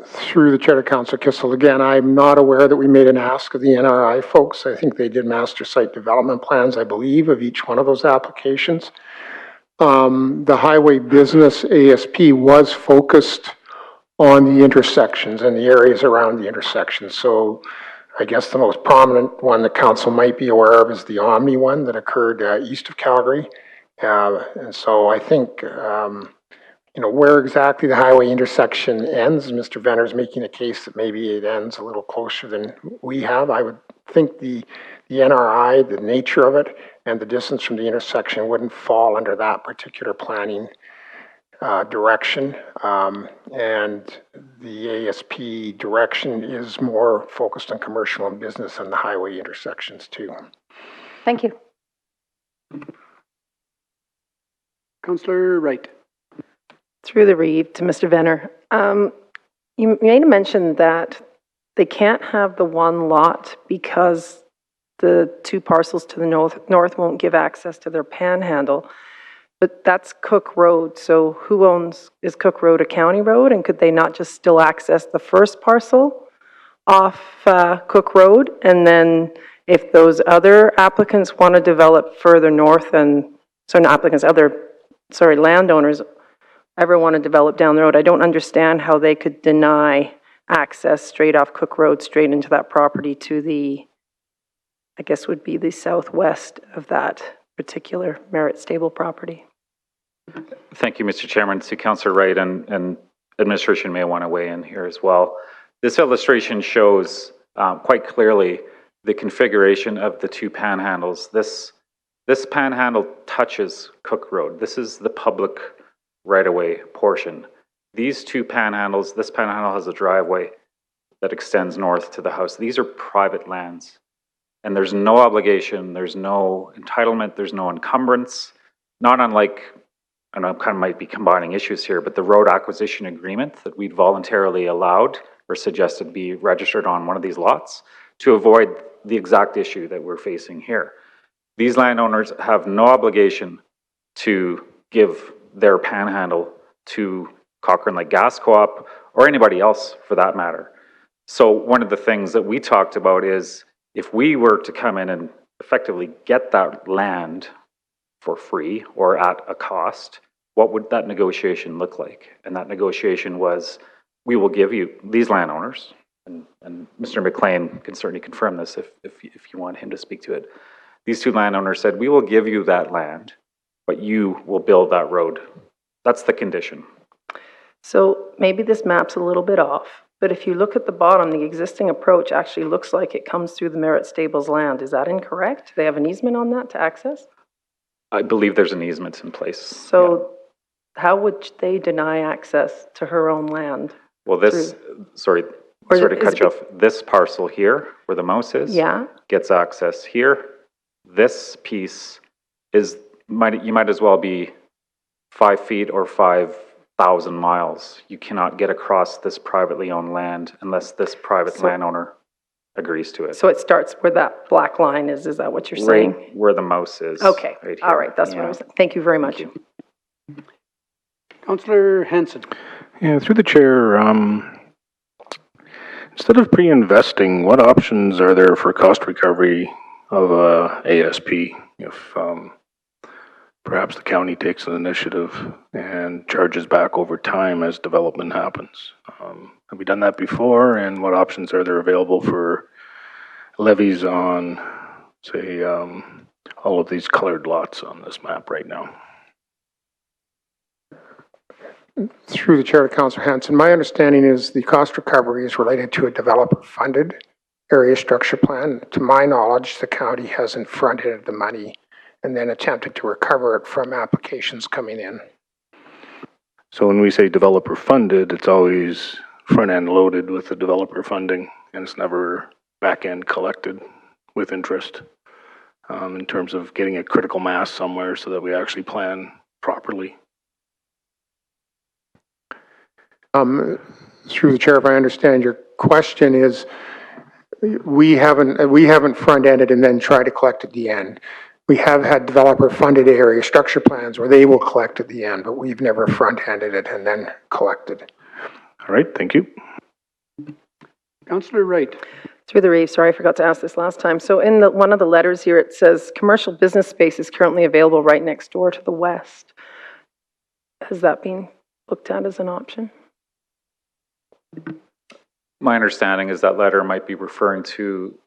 Through the chair to Councillor Kissel, again, I'm not aware that we made an ask of the NRI folks. I think they did master site development plans, I believe, of each one of those applications. The highway business ASP was focused on the intersections and the areas around the intersections. So I guess the most prominent one that council might be aware of is the Omni one that occurred east of Calgary. And so I think, where exactly the highway intersection ends, Mr. Venner's making a case that maybe it ends a little closer than we have. I would think the NRI, the nature of it, and the distance from the intersection wouldn't fall under that particular planning direction. And the ASP direction is more focused on commercial and business and the highway intersections too. Thank you. Councillor Wright. Through the Reeve to Mr. Venner. You made a mention that they can't have the one lot because the 2 parcels to the north won't give access to their panhandle. But that's Cook Road, so is Cook Road a county road? And could they not just still access the first parcel off Cook Road? And then if those other applicants want to develop further north landowners ever want to develop down the road, I don't understand how they could deny access straight off Cook Road, straight into that property to the, I guess would be the southwest of that particular Merritt Stable property. Thank you, Mr. Chairman. To Councillor Wright, and administration may want to weigh in here as well. This illustration shows quite clearly the configuration of the 2 panhandles. This panhandle touches Cook Road. This is the public right-of-way portion. These 2 panhandles, this panhandle has a driveway that extends north to the house. These are private lands, and there's no obligation, there's no entitlement, there's no encumbrance, not unlike and I kind of might be combining issues here, but the road acquisition agreement that we'd voluntarily allowed or suggested be registered on one of these lots to avoid the exact issue that we're facing here. These landowners have no obligation to give their panhandle to Cochrane Lake Gas Co-op or anybody else for that matter. So one of the things that we talked about is if we were to come in and effectively get that land for free or at a cost, what would that negotiation look like? And that negotiation was, we will give you, these landowners, and Mr. McLean can certainly confirm this if you want him to speak to it. These two landowners said, we will give you that land, but you will build that road. That's the condition. So maybe this map's a little bit off, but if you look at the bottom, the existing approach actually looks like it comes through the Merritt Stables land. Is that incorrect? They have an easement on that to access? I believe there's an easement in place. So how would they deny access to her own land? Well, this, sorry to cut you off. This parcel here, where the mouse is, Yeah. gets access here. This piece is, you might as well be 5 feet or 5,000 miles. You cannot get across this privately owned land unless this private landowner agrees to it. So it starts where that black line is that what you're saying? Right where the mouse is. Okay, right all here. right, that's what I was, thank you very much. Councillor Hanson. Yeah, through the chair, instead of pre-investing, what options are there for cost recovery of ASP if perhaps the county takes an initiative and charges back over time as development happens? Have we done that before, and what options are there available for levies on, say, all of these colored lots on this map right now? Through the chair to Councillor Hanson, my understanding is the cost recovery is related to a developer-funded area structure plan. To my knowledge, the county hasn't front-ended the money and then attempted to recover it from applications coming in. So when we say developer funded, it's always front end loaded with the developer funding, and it's never back end collected with interest in terms of getting a critical mass somewhere so that we actually plan properly. Through the chair, if I understand your question is, we haven't front-ended and then tried to collect at the end. We have had developer-funded area structure plans where they will collect at the end, but we've never front-ended it and then collected. All right, thank you. Councillor Wright. Through the Reeve, sorry, I forgot to ask this last time. So in one of the letters here, it says, commercial business space is currently available right next door to the west. Has that been looked at as an option? My understanding is that letter might be referring to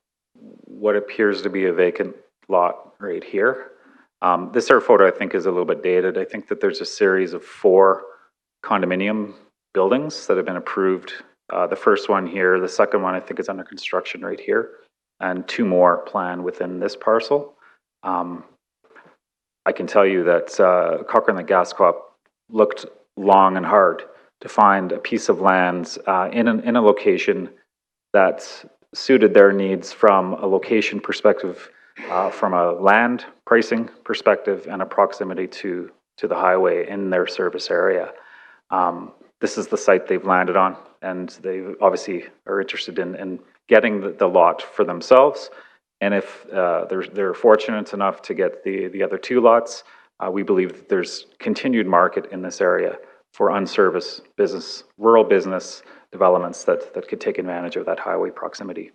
what appears to be a vacant lot right here. This air photo, I think, is a little bit dated. I think that there's a series of 4 condominium buildings that have been approved. The first one here, the second one I think is under construction right here, and 2 more planned within this parcel. I can tell you that Cochrane Lake Gas Co-op looked long and hard to find a piece of land in a location that suited their needs from a location perspective, from a land pricing perspective, and a proximity to the highway in their service area. This is the site they've landed on, and they obviously are interested in getting the lot for themselves. And if they're fortunate enough to get the other 2 lots, we believe that there's continued market in this area for unserviced business, rural business developments that could take advantage of that highway proximity.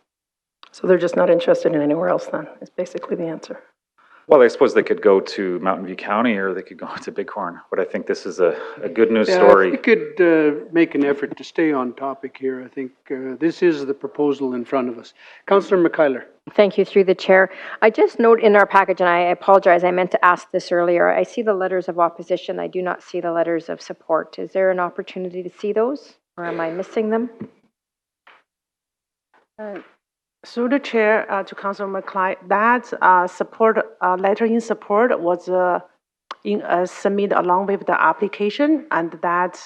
So they're just not interested in anywhere else then, is basically the answer. Well, I suppose they could go to Mountain View County or they could go to Bighorn, but I think this is a good news story. If we could make an effort to stay on topic here, I think this is the proposal in front of us. Councillor McKeiler. Thank you, through the chair. I just note in our package, and I apologize, I meant to ask this earlier, I see the letters of opposition. I do not see the letters of support. Is there an opportunity to see those, or am I missing them? Through the chair to Councilor McLean, that support letter in support was submitted along with the application, and that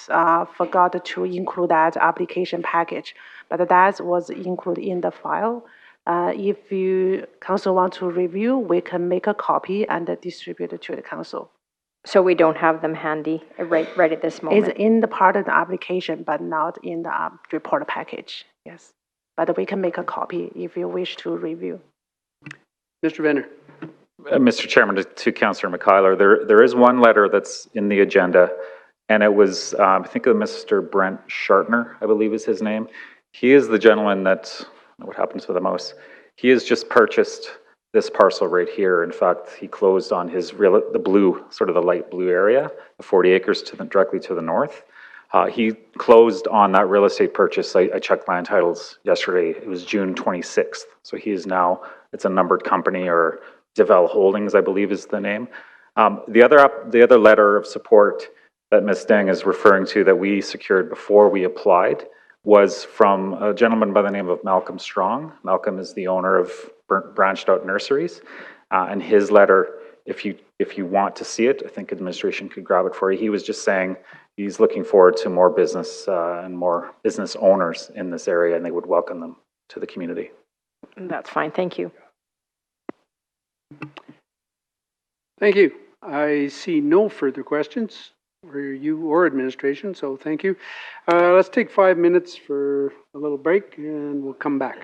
forgot to include that application package, but that was included in the file. If you council want to review, we can make a copy and distribute it to the council. So we don't have them handy right at this moment? It's in the part of the application, but not in the report package, yes. But we can make a copy if you wish to review. Mr. Venner. Mr. Chairman, to Councillor McKeiler, there is one letter that's in the agenda, and it was, I think of Mr. Brent Shartner, I believe is his name. He is the gentleman that, what happens to the mouse? He has just purchased this parcel right here. In fact, he closed on his the blue, sort of the light blue area, the 40 acres directly to the north. He closed on that real estate purchase. I checked land titles yesterday. It was June 26th. So he is now, it's a numbered company, or Devel Holdings, I believe is the name. The other letter of support that Ms. Deng is referring to that we secured before we applied was from a gentleman by the name of Malcolm Strong. Malcolm is the owner of Branched Out Nurseries, and his letter, if you want to see it, I think administration could grab it for you. He was just saying he's looking forward to more business and more business owners in this area, and they would welcome them to the community. That's fine, thank you. Thank you. I see no further questions for you or administration, so thank you. Let's take 5 minutes for a little break, and we'll come back.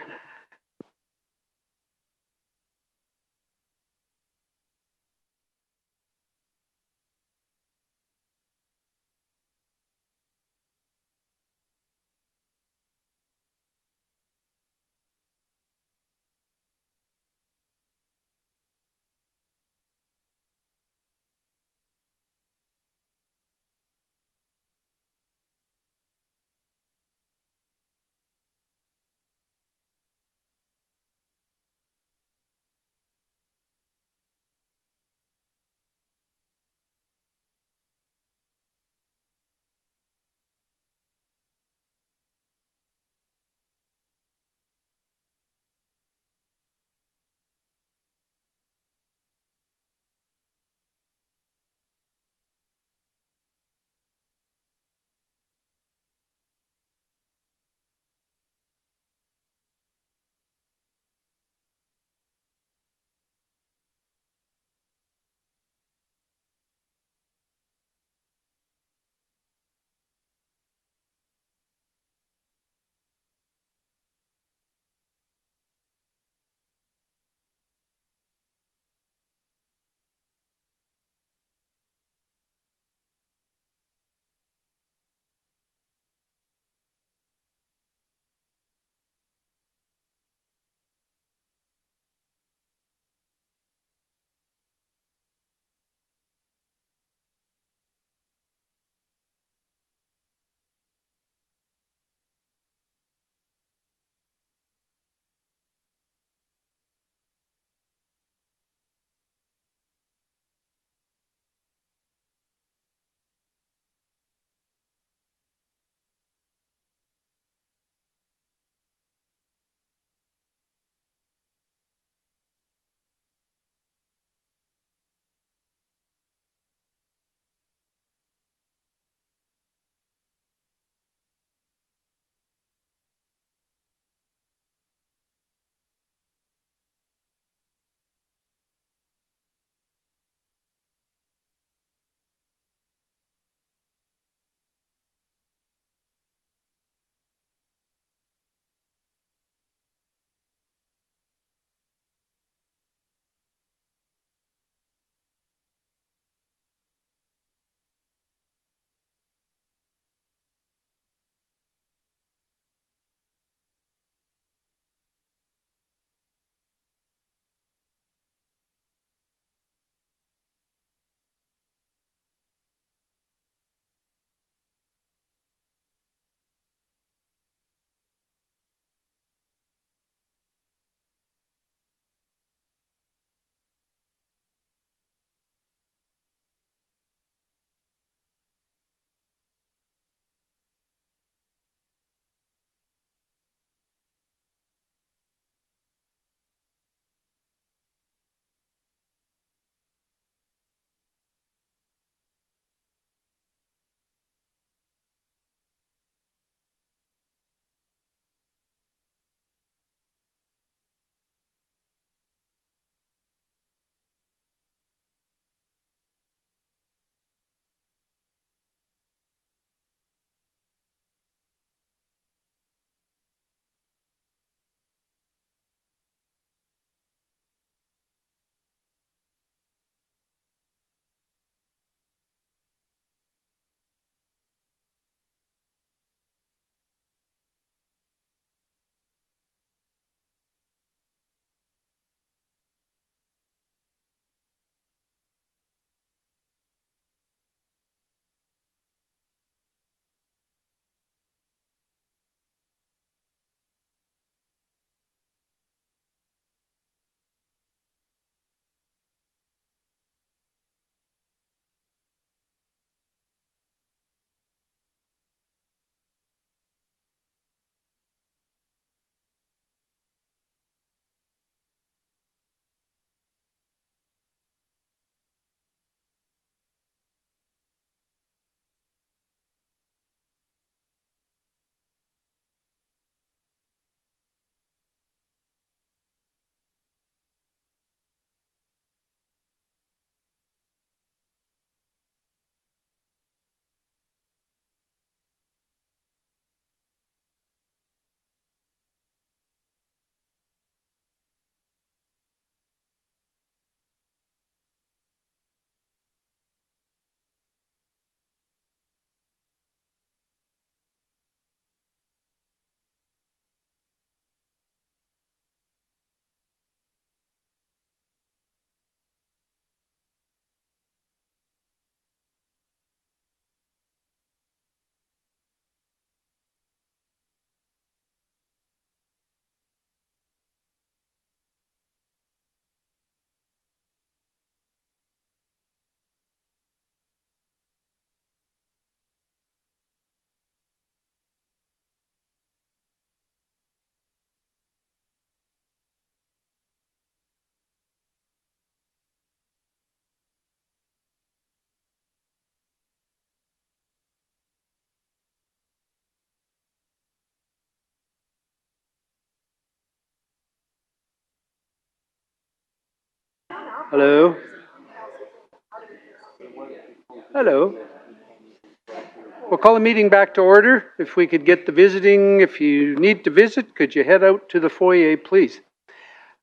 Hello? Hello? We'll call the meeting back to order. If we could get the visiting, if you need to visit, could you head out to the foyer, please?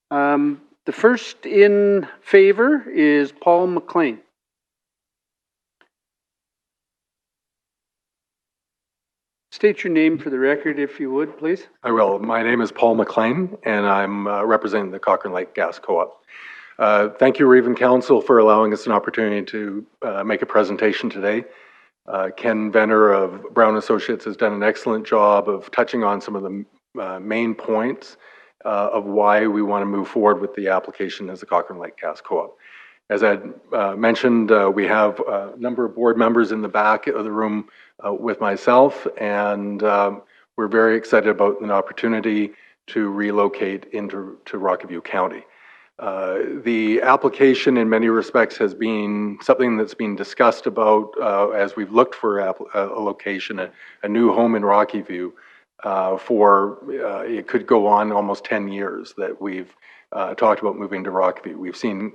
The first in favor is Paul McLean. State your name for the record, if you would, please. I will. My name is Paul McLean, and I'm representing the Cochrane Lake Gas Co-op. Thank you, Raven Council, for allowing us an opportunity to make a presentation today. Ken Venner of Brown Associates has done an excellent job of touching on some of the main points of why we want to move forward with the application as the Cochrane Lake Gas Co-op. As I mentioned, we have a number of board members in the back of the room with myself, and we're very excited about an opportunity to relocate into Rocky County. The application in many respects has been something that's been discussed about as we've looked for a location, a new home in Rocky View for, it could go on almost 10 years that we've talked about moving to Rocky View. We've seen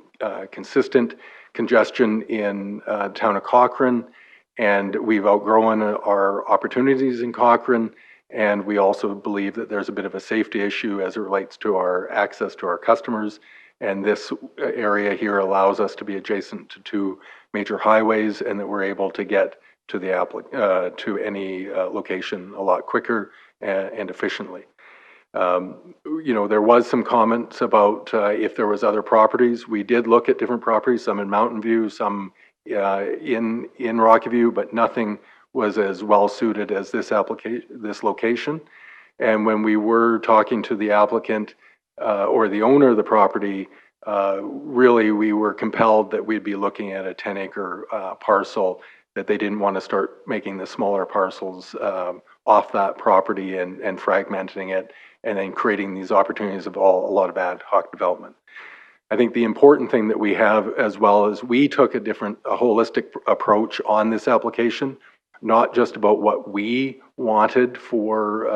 consistent congestion in the town of Cochrane, and we've outgrown our opportunities in Cochrane, and we also believe that there's a bit of a safety issue as it relates to our access to our customers. And this area here allows us to be adjacent to two major highways, and that we're able to get to the to any location a lot quicker and efficiently. You know, there was some comments about if there was other properties. We did look at different properties, some in Mountain View, some in Rocky View, but nothing was as well suited as this location. And when we were talking to the applicant or the owner of the property, really we were compelled that we'd be looking at a 10-acre parcel, that they didn't want to start making the smaller parcels off that property and fragmenting it, and then creating these opportunities of a lot of ad hoc development. I think the important thing that we have as well is we took a holistic approach on this application, not just about what we wanted for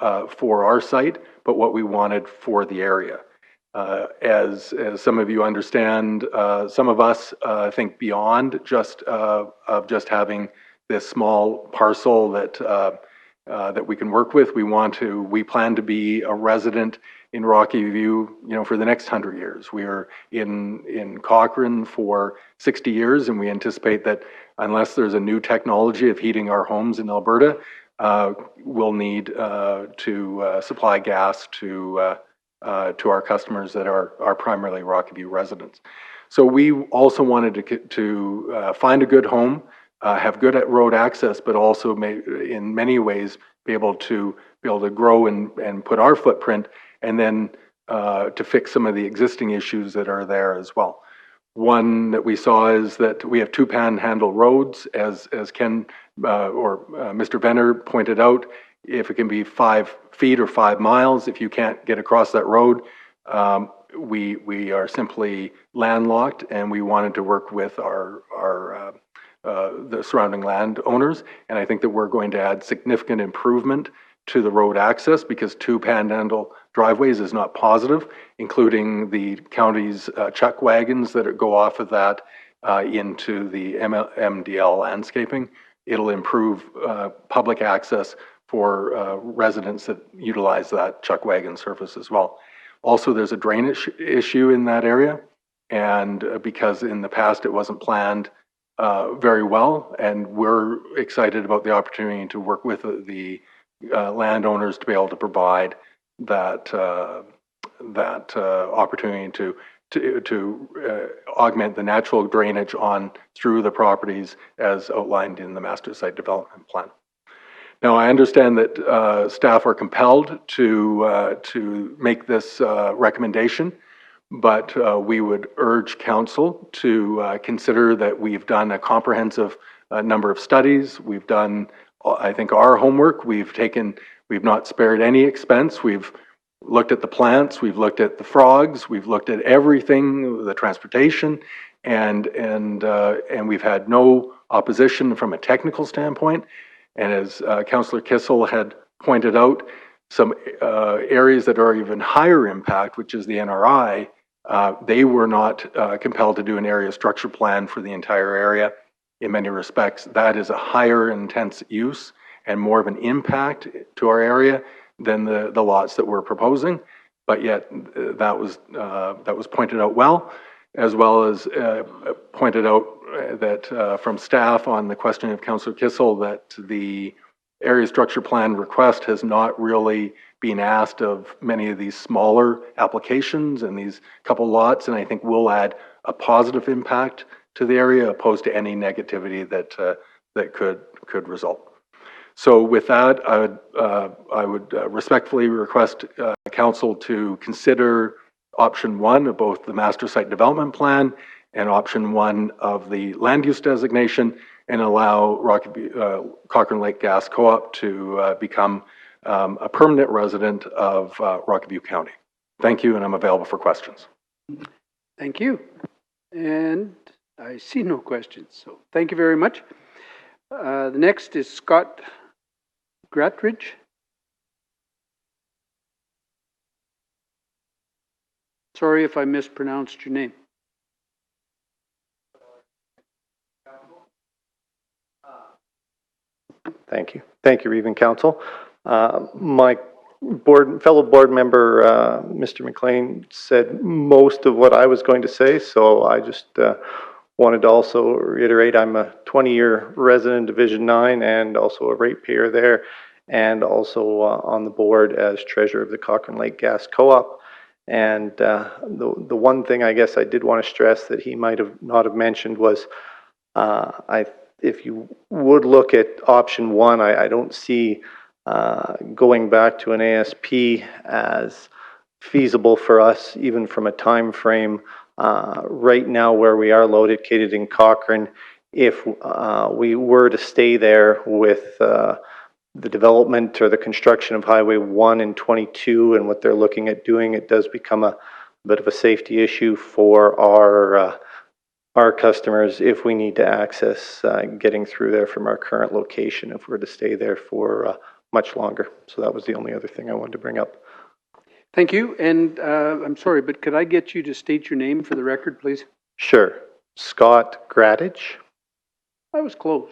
our site, but what we wanted for the area. As some of you understand, some of us think beyond just having this small parcel that we can work with. We plan to be a resident in Rocky View, you know, for the next 100 years. We are in Cochrane for 60 years, and we anticipate that unless there's a new technology of heating our homes in Alberta, we'll need to supply gas to our customers that are primarily Rocky View residents. So we also wanted to find a good home, have good road access, but also in many ways be able to grow and put our footprint, and then to fix some of the existing issues that are there as well. One that we saw is that we have two panhandle roads, as Ken or Mr. Venner pointed out. If it can be 5 feet or 5 miles, if you can't get across that road, we are simply landlocked, and we wanted to work with the surrounding landowners. And I think that we're going to add significant improvement to the road access, because two panhandle driveways is not positive, including the county's chuck wagons that go off of that into the MDL landscaping. It'll improve public access for residents that utilize that chuck wagon service as well. Also, there's a drainage issue in that area, and because in the past it wasn't planned very well, and we're excited about the opportunity to work with the landowners to be able to provide that opportunity to augment the natural drainage on through the properties as outlined in the master site development plan. Now, I understand that staff are compelled to make this recommendation, but we would urge council to consider that we've done a comprehensive number of studies. We've done, I think, our homework. We've not spared any expense. We've looked at the plants, we've looked at the frogs, we've looked at everything, the transportation, and we've had no opposition from a technical standpoint. And as Councillor Kissel had pointed out, some areas that are even higher impact, which is the NRI, They were not compelled to do an area structure plan for the entire area. In many respects, that is a higher intense use and more of an impact to our area than the lots that we're proposing. But yet, that was pointed out well as pointed out that from staff on the question of Councillor Kissel, that the area structure plan request has not really been asked of many of these smaller applications and these couple lots, and I think will add a positive impact to the area opposed to any negativity that could result. So with that, I would respectfully request council to consider option 1 of both the master site development plan and option 1 of the land use designation, and allow Cochrane Lake Gas Co-op to become a permanent resident of Rockview County. Thank you, and I'm available for questions. Thank you. And I see no questions, so thank you very much. The next is Scott Gratridge. Sorry if I mispronounced your name. Thank you. Thank you, Reeve Council. My fellow board member, Mr. McLean, said most of what I was going to say, so I just wanted to also reiterate I'm a 20-year resident of Division 9 and also a ratepayer there, and also on the board as treasurer of the Cochrane Lake Gas Co-op. And the one thing I guess I did want to stress that he might have not have mentioned was if you would look at option 1, I don't see going back to an ASP as feasible for us, even from a time frame. Right now, where we are located in Cochrane, if we were to stay there with the development or the construction of Highway 1 and 22 and what they're looking at doing, it does become a bit of a safety issue for our customers if we need to access getting through there from our current location if we're to stay there for much longer. So that was the only other thing I wanted to bring up. Thank you, and I'm sorry, but could I get you to state your name for the record, please? Sure. Scott Gratridge. I was close.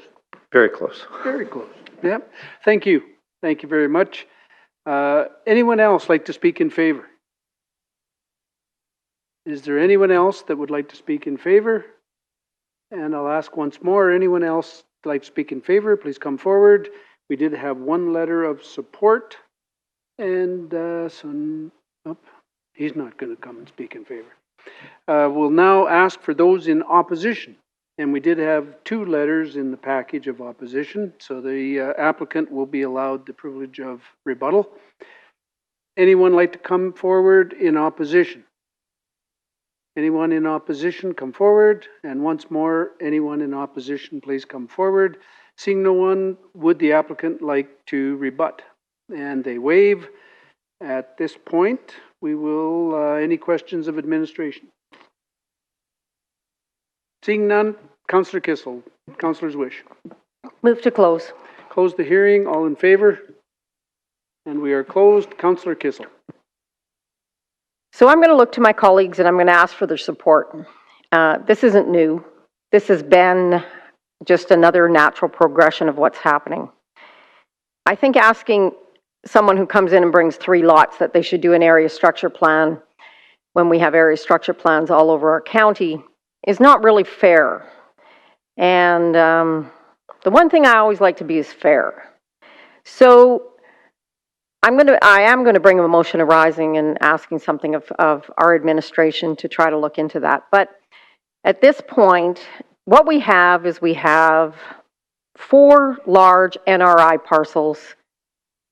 Very close. Very close. Yep. Thank you. Thank you very much. Anyone else like to speak in favor? Is there anyone else that would like to speak in favor? And I'll ask once more, anyone else like to speak in favor, please come forward. We did have one letter of support, and he's not going to come and speak in favor. We'll now ask for those in opposition. And we did have 2 letters in the package of opposition, so the applicant will be allowed the privilege of rebuttal. Anyone like to come forward in opposition? Anyone in opposition, come forward. And once more, anyone in opposition, please come forward. Seeing no one, would the applicant like to rebut? And they waive. At this point, we will, any questions of administration? Seeing none, Councillor Kissel, Councillor's wish. Move to close. Close the hearing, all in favor? And we are closed. Councillor Kissel. So I'm going to look to my colleagues and I'm going to ask for their support. This isn't new. This has been just another natural progression of what's happening. I think asking someone who comes in and brings 3 lots that they should do an area structure plan when we have area structure plans all over our county is not really fair. And the one thing I always like to be is fair. So I am going to bring a motion arising and asking something of our administration to try to look into that. But at this point, what we have is we have 4 large NRI parcels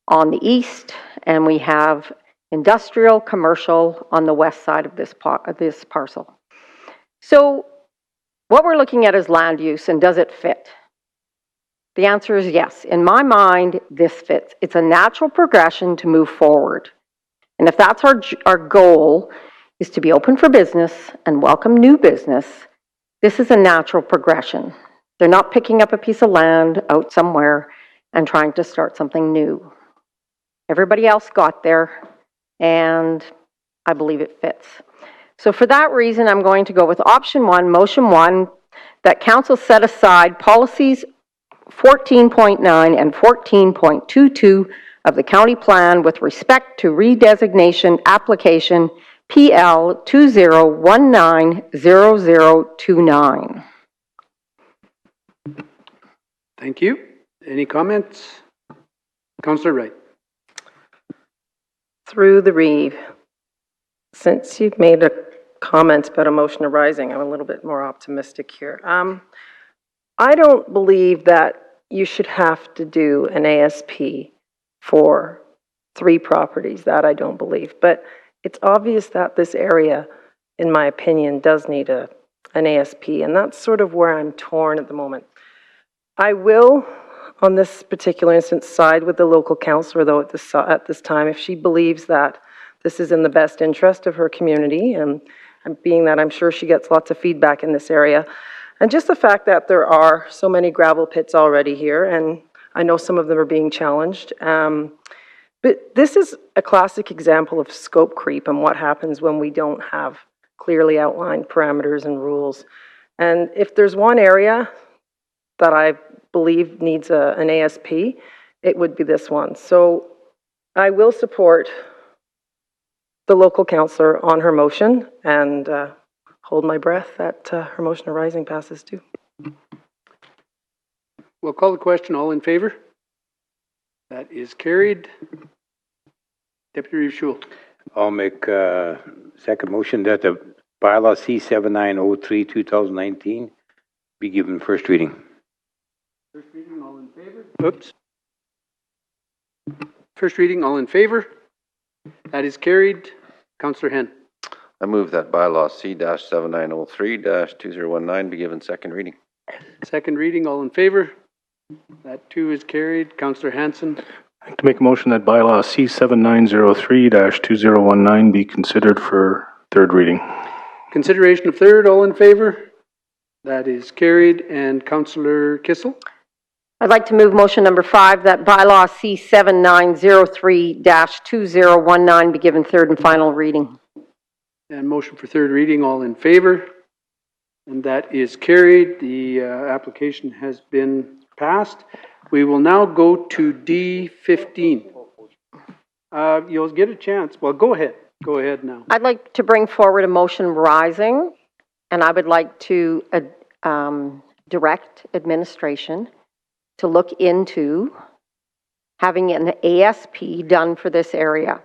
on the east, and we have industrial, commercial on the west side of this parcel. So what we're looking at is land use, and does it fit? The answer is yes. In my mind, this fits. It's a natural progression to move forward. And if that's our goal, is to be open for business and welcome new business, this is a natural progression. They're not picking up a piece of land out somewhere and trying to start something new. Everybody else got there, and I believe it fits. So for that reason, I'm going to go with option 1, motion 1, that council set aside policies 14.9 and 14.22 of the county plan with respect to redesignation application PL 20190029. Thank you. Any comments? Councillor Wright. Through the Reeve, since you've made a comment about a motion arising, I'm a little bit more optimistic here. I don't believe that you should have to do an ASP for 3 properties. That I don't believe. But it's obvious that this area, in my opinion, does need an ASP, and that's sort of where I'm torn at the moment. I will, on this particular instance, side with the local councillor, though, at this time, if she believes that this is in the best interest of her community, and being that I'm sure she gets lots of feedback in this area. And just the fact that there are so many gravel pits already here, and I know some of them are being challenged. But this is a classic example of scope creep and what happens when we don't have clearly outlined parameters and rules. And if there's one area that I believe needs an ASP, it would be this one. So I will support the local councillor on her motion and hold my breath that her motion arising passes too. We'll call the question. All in favor? That is carried. Deputy Reeve Schul. I'll make second motion that the bylaw C7903 2019 be given first reading. First reading, all in favor? Oops. First reading, all in favor? That is carried. Councillor Hen. I move that bylaw C-7903-2019 be given second reading. Second reading, all in favor? That too is carried. Councillor Hanson. I'd like to make a motion that bylaw C7903-2019 be considered for third reading. Consideration of third, all in favor? That is carried. And Councillor Kissel. I'd like to move motion number 5, that bylaw C7903-2019 be given third and final reading. And motion for third reading, all in favor? And that is carried. The application has been passed. We will now go to D15. You'll get a chance. Well, go ahead. Go ahead now. I'd like to bring forward a motion rising, and I would like to direct administration to look into having an ASP done for this area.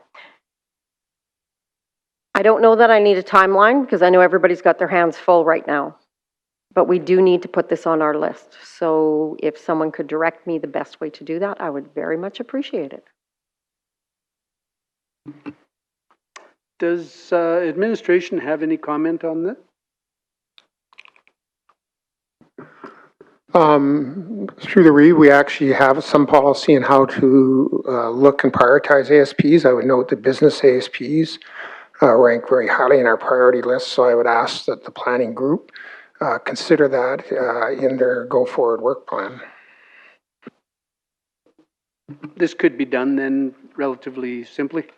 I don't know that I need a timeline because I know everybody's got their hands full right now, but we do need to put this on our list. So if someone could direct me the best way to do that, I would very much appreciate it. Does administration have any comment on that? Through the Reeve, we actually have some policy in how to look and prioritize ASPs. I would note that business ASPs rank very highly in our priority list, so I would ask that the planning group consider that in their go-forward work plan. This could be done then relatively simply?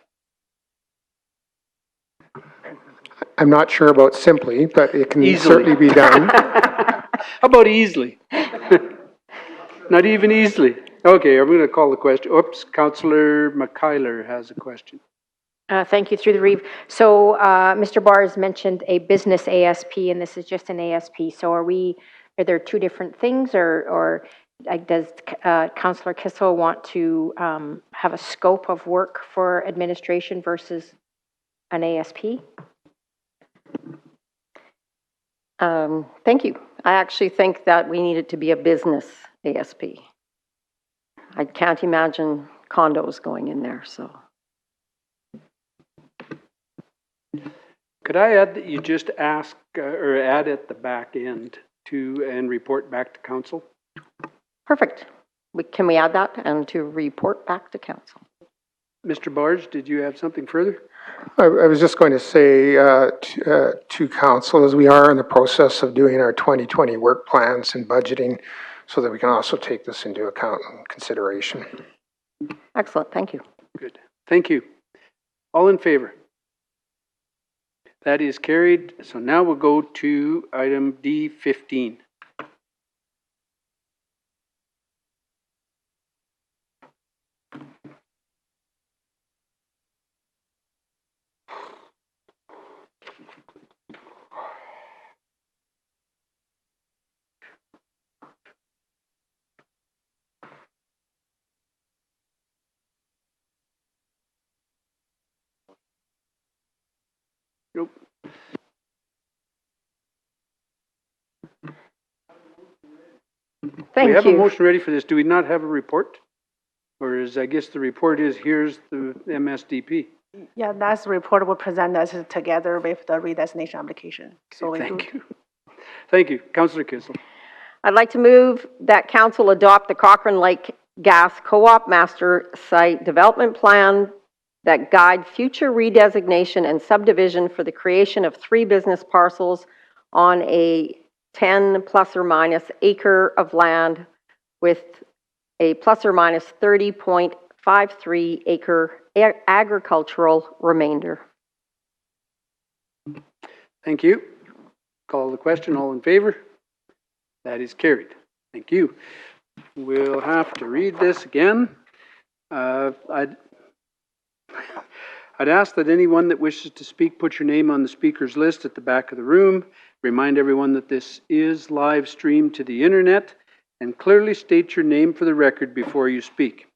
I'm not sure about simply, but it can certainly be done. How about easily? Not even easily. Okay, I'm going to call the question. Oops, Councillor McKeiler has a question. Thank you, through the Reeve. So Mr. Bars mentioned a business ASP, and this is just an ASP. So are there two different things, or like, does Councillor Kissel want to have a scope of work for administration versus an ASP? Thank you. I actually think that we need it to be a business ASP. I can't imagine condos going in there, so. Could I add that you just ask or add at the back end and report back to council? Perfect. Can we add that and to report back to council? Mr. Bars, did you have something further? I was just going to say to council, as we are in the process of doing our 2020 work plans and budgeting, so that we can also take this into account and consideration. Excellent. Thank you. Good. Thank you. All in favor? That is carried. So now we'll go to item D15. Nope. Thank We have you. a motion ready for this. Do we not have a report? Or is, I guess the report is, here's the MSDP. Yeah, that's the report will present us together with the redesignation application. So we Thank you. Thank you. Councillor Kissel. I'd like to move that council adopt the Cochrane Lake Gas Co-op Master Site Development Plan that guide future redesignation and subdivision for the creation of 3 business parcels on a 10 plus or minus acre of land with a plus or minus 30.53 acre agricultural remainder. Thank you. Call the question. All in favor? That is carried. Thank you. We'll have to read this again. I'd ask that anyone that wishes to speak put your name on the speaker's list at the back of the room. Remind everyone that this is live streamed to the internet, and clearly state your name for the record before you speak.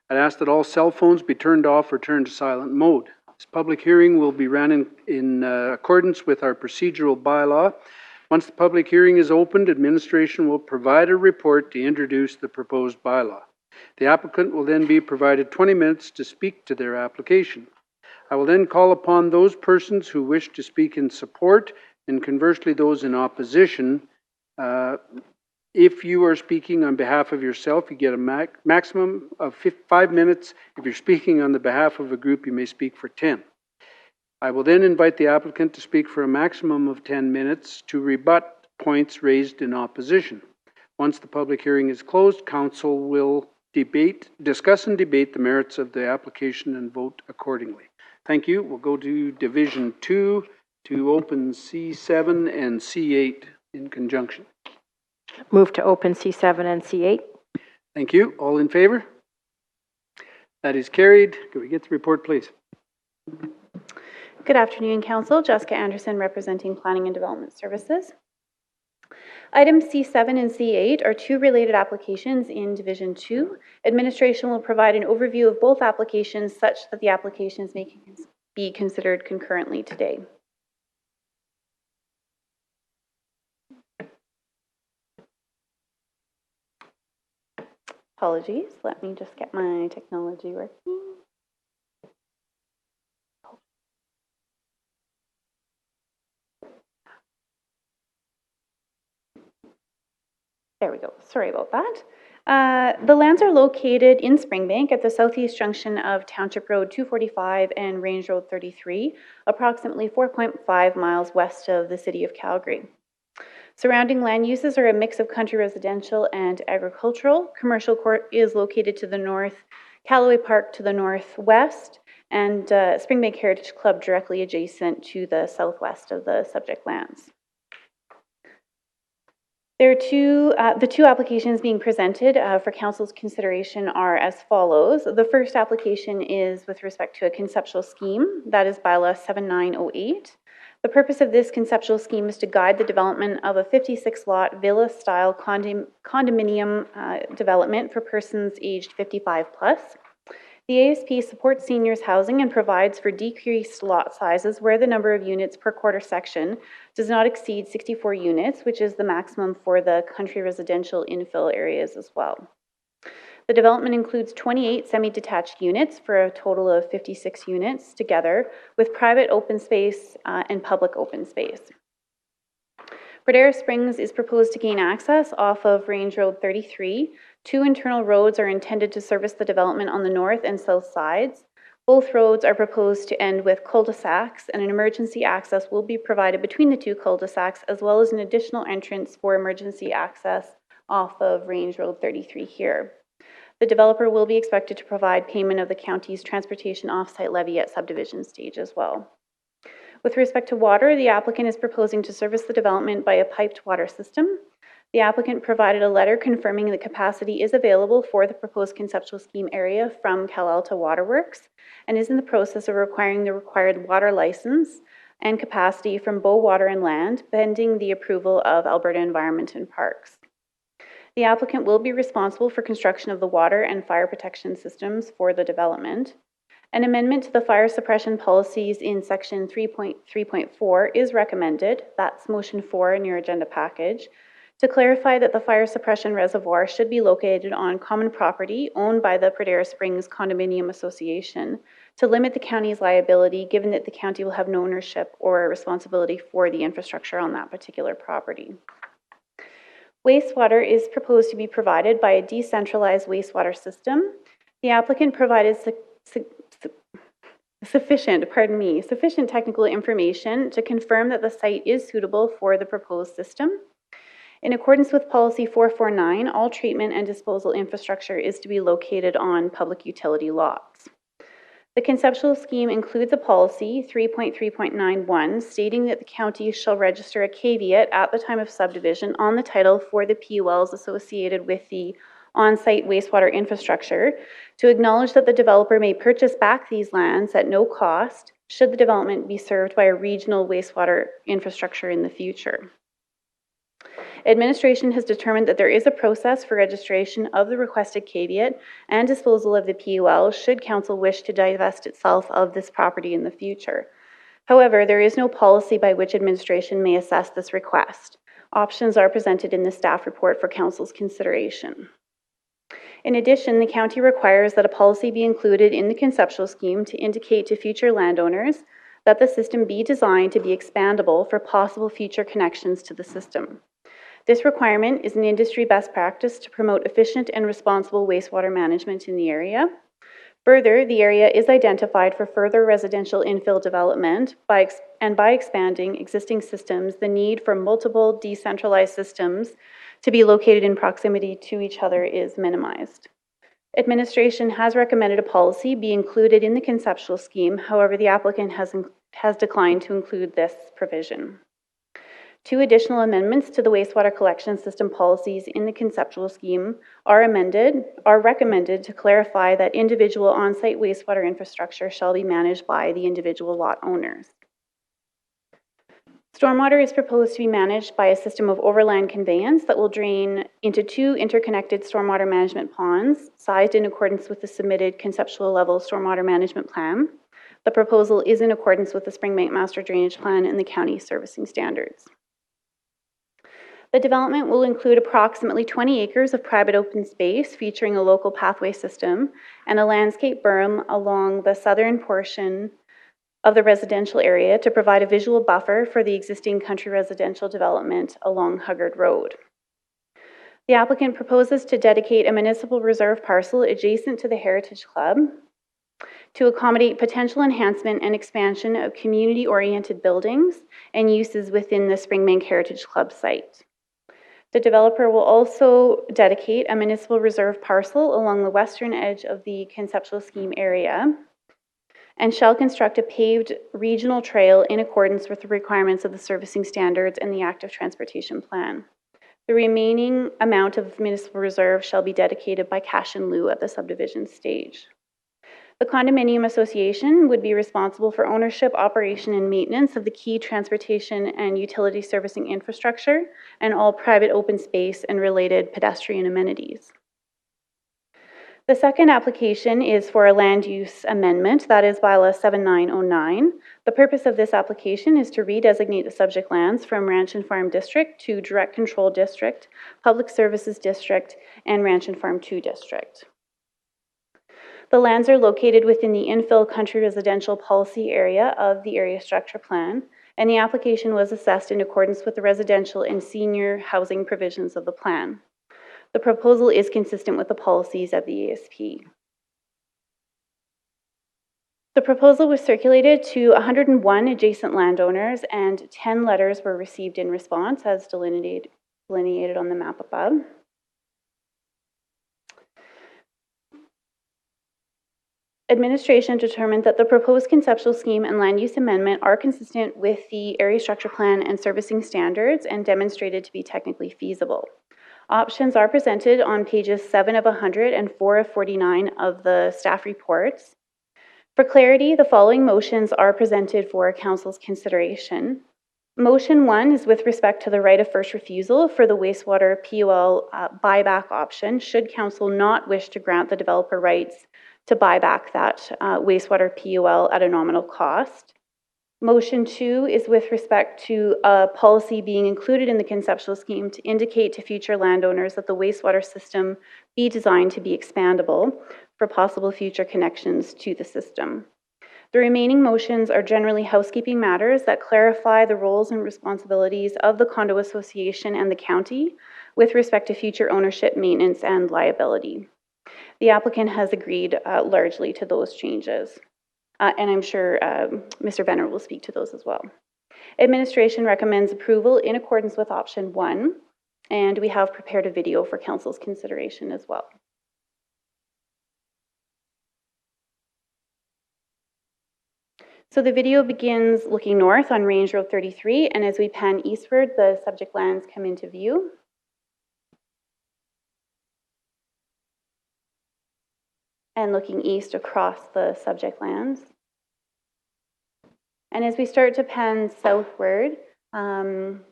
I'd ask that all cell phones be turned off or turned to silent mode. This public hearing will be run in accordance with our procedural bylaw. Once the public hearing is opened, administration will provide a report to introduce the proposed bylaw. The applicant will then be provided 20 minutes to speak to their application. I will then call upon those persons who wish to speak in support and conversely those in opposition. If you are speaking on behalf of yourself, you get a maximum of 5 minutes. If you're speaking on the behalf of a group, you may speak for 10. I will then invite the applicant to speak for a maximum of 10 minutes to rebut points raised in opposition. Once the public hearing is closed, council will discuss and debate the merits of the application and vote accordingly. Thank you. We'll go to Division 2 to open C7 and C8 in conjunction. Move to open C7 and C8. Thank you. All in favor? That is carried. Can we get the report, please? Good afternoon, Council. Jessica Anderson, representing Planning and Development Services. Items C7 and C8 are 2 related applications in Division 2. Administration will provide an overview of both applications such that the applications may be considered concurrently today. Apologies, let me just get my technology working. There we go. Sorry about that. The lands are located in Springbank at the southeast junction of Township Road 245 and Range Road 33, approximately 4.5 miles west of the city of Calgary. Surrounding land uses are a mix of country residential and agricultural. Commercial Court is located to the north, Callaway Park to the northwest, and Springbank Heritage Club directly adjacent to the southwest of the subject lands. There are the two applications being presented for Council's consideration are as follows. The first application is with respect to a conceptual scheme, that is bylaw 7908. The purpose of this conceptual scheme is to guide the development of a 56-lot villa-style condominium development for persons aged 55 plus. The ASP supports seniors housing and provides for decreased lot sizes where the number of units per quarter section does not exceed 64 units, which is the maximum for the country residential infill areas as well. The development includes 28 semi-detached units for a total of 56 units together with private open space and public open space. Pradera Springs is proposed to gain access off of Range Road 33. 2 internal roads are intended to service the development on the north and south sides. Both roads are proposed to end with cul-de-sacs, and an emergency access will be provided between the 2 cul-de-sacs, as well as an additional entrance for emergency access off of Range Road 33 here. The developer will be expected to provide payment of the county's transportation off-site levy at subdivision stage as well. With respect to water, the applicant is proposing to service the development by a piped water system. The applicant provided a letter confirming that capacity is available for the proposed conceptual scheme area from CalAlta Waterworks and is in the process of requiring the required water license and capacity from Bow Water and Land, pending the approval of Alberta Environment and Parks. The applicant will be responsible for construction of the water and fire protection systems for the development. An amendment to the fire suppression policies in section 3.3.4 is recommended, that's motion 4 in your agenda package, to clarify that the fire suppression reservoir should be located on common property owned by the Pradera Springs Condominium Association to limit the county's liability, given that the county will have no ownership or responsibility for the infrastructure on that particular property. Wastewater is proposed to be provided by a decentralized wastewater system. The applicant provided sufficient technical information to confirm that the site is suitable for the proposed system. In accordance with Policy 449, all treatment and disposal infrastructure is to be located on public utility lots. The conceptual scheme includes a policy, 3.3.91, stating that the county shall register a caveat at the time of subdivision on the title for the PULs associated with the on-site wastewater infrastructure to acknowledge that the developer may purchase back these lands at no cost should the development be served by a regional wastewater infrastructure in the future. Administration has determined that there is a process for registration of the requested caveat and disposal of the PUL should council wish to divest itself of this property in the future. However, there is no policy by which administration may assess this request. Options are presented in the staff report for council's consideration. In addition, the county requires that a policy be included in the conceptual scheme to indicate to future landowners that the system be designed to be expandable for possible future connections to the system. This requirement is an industry best practice to promote efficient and responsible wastewater management in the area. Further, the area is identified for further residential infill development by expanding existing systems, the need for multiple decentralized systems to be located in proximity to each other is minimized. Administration has recommended a policy be included in the conceptual scheme. However, the applicant has declined to include this provision. 2 additional amendments to the wastewater collection system policies in the conceptual scheme are recommended to clarify that individual on-site wastewater infrastructure shall be managed by the individual lot owners. Stormwater is proposed to be managed by a system of overland conveyance that will drain into 2 interconnected stormwater management ponds, sized in accordance with the submitted conceptual level stormwater management plan. The proposal is in accordance with the Springbank Master Drainage Plan and the county servicing standards. The development will include approximately 20 acres of private open space featuring a local pathway system and a landscape berm along the southern portion of the residential area to provide a visual buffer for the existing country residential development along Huggard Road. The applicant proposes to dedicate a municipal reserve parcel adjacent to the Heritage Club to accommodate potential enhancement and expansion of community-oriented buildings and uses within the Springbank Heritage Club site. The developer will also dedicate a municipal reserve parcel along the western edge of the conceptual scheme area and shall construct a paved regional trail in accordance with the requirements of the servicing standards and the active transportation plan. The remaining amount of municipal reserve shall be dedicated by cash in lieu at the subdivision stage. The condominium association would be responsible for ownership, operation, and maintenance of the key transportation and utility servicing infrastructure and all private open space and related pedestrian amenities. The second application is for a land use amendment, that is bylaw 7909. The purpose of this application is to redesignate the subject lands from Ranch and Farm District to Direct Control District, Public Services District, and Ranch and Farm 2 District. The lands are located within the infill country residential policy area of the area structure plan, and the application was assessed in accordance with the residential and senior housing provisions of the plan. The proposal is consistent with the policies of the ASP. The proposal was circulated to 101 adjacent landowners and 10 letters were received in response as delineated on the map above. Administration determined that the proposed conceptual scheme and land use amendment are consistent with the area structure plan and servicing standards and demonstrated to be technically feasible. Options are presented on pages 7 of 100 and 4 of 49 of the staff reports. For clarity, the following motions are presented for Council's consideration. Motion 1 is with respect to the right of first refusal for the wastewater PUL buyback option, should Council not wish to grant the developer rights to buy back that wastewater PUL at a nominal cost. Motion 2 is with respect to a policy being included in the conceptual scheme to indicate to future landowners that the wastewater system be designed to be expandable for possible future connections to the system. The remaining motions are generally housekeeping matters that clarify the roles and responsibilities of the condo association and the county with respect to future ownership, maintenance, and liability. The applicant has agreed largely to those changes, and I'm sure Mr. Venner will speak to those as well. Administration recommends approval in accordance with option 1, and we have prepared a video for Council's consideration as well. So the video begins looking north on Range Road 33, and as we pan eastward, the subject lands come into view. And looking east across the subject lands. And as we start to pan southward, the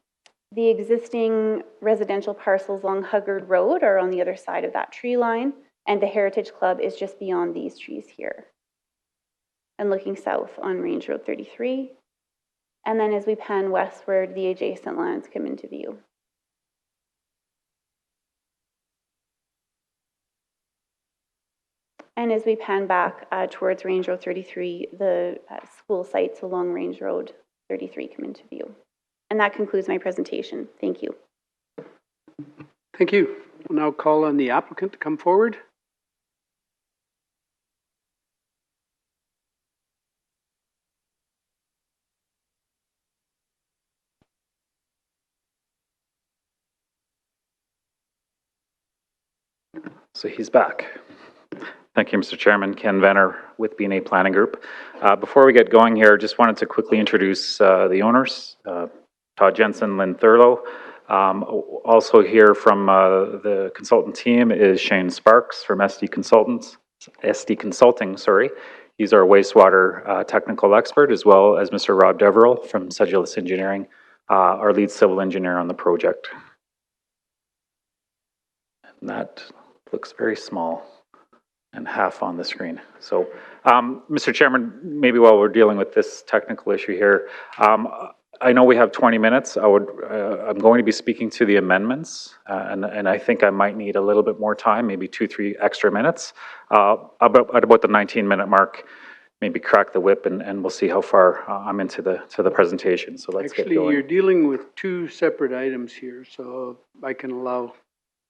existing residential parcels along Huggard Road are on the other side of that tree line, and the Heritage Club is just beyond these trees here. And looking south on Range Road 33. And then as we pan westward, the adjacent lands come into view. And as we pan back towards Range Road 33, the school sites along Range Road 33 come into view. And that concludes my presentation. Thank you. Thank you. We'll now call on the applicant to come forward. So he's back. Thank you, Mr. Chairman. Ken Venner with B&A Planning Group. Before we get going here, just wanted to quickly introduce the owners, Todd Jensen, Lynn Thurlow. Also here from the consultant team is Shane Sparks from SD Consulting, sorry. He's our wastewater technical expert, as well as Mr. Rob Deverell from Sedulous Engineering, our lead civil engineer on the project. And that looks very small and half on the screen. So, Mr. Chairman, maybe while we're dealing with this technical issue here, I know we have 20 minutes. I'm going to be speaking to the amendments, and I think I might need a little bit more time, maybe 2-3 extra minutes. At about the 19-minute mark, maybe crack the whip, and we'll see how far I'm into the presentation. So let's get going. Actually, you're dealing with 2 separate items here, so I can allow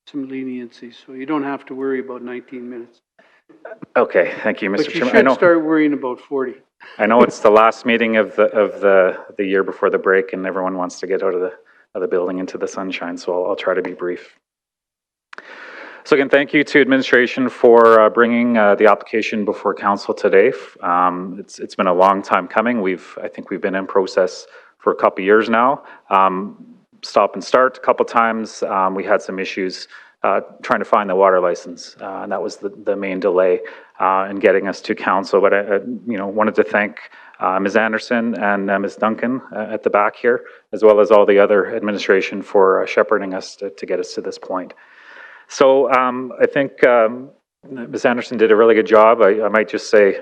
some leniency, so you don't have to worry about 19 minutes. Okay, thank you, Mr. But you Chairman. should start worrying about 40. I know it's the last meeting of the year before the break, and everyone wants to get out of the building into the sunshine, so I'll try to be brief. So again, thank you to administration for bringing the application before council today. It's been a long time coming. I think we've been in process for a couple years now. Stop and start a couple times. We had some issues trying to find the water license, and that was the main delay in getting us to council. But I wanted to thank Ms. Anderson and Ms. Duncan at the back here, as well as all the other administration for shepherding us to get us to this point. So I think Ms. Anderson did a really good job. I might just say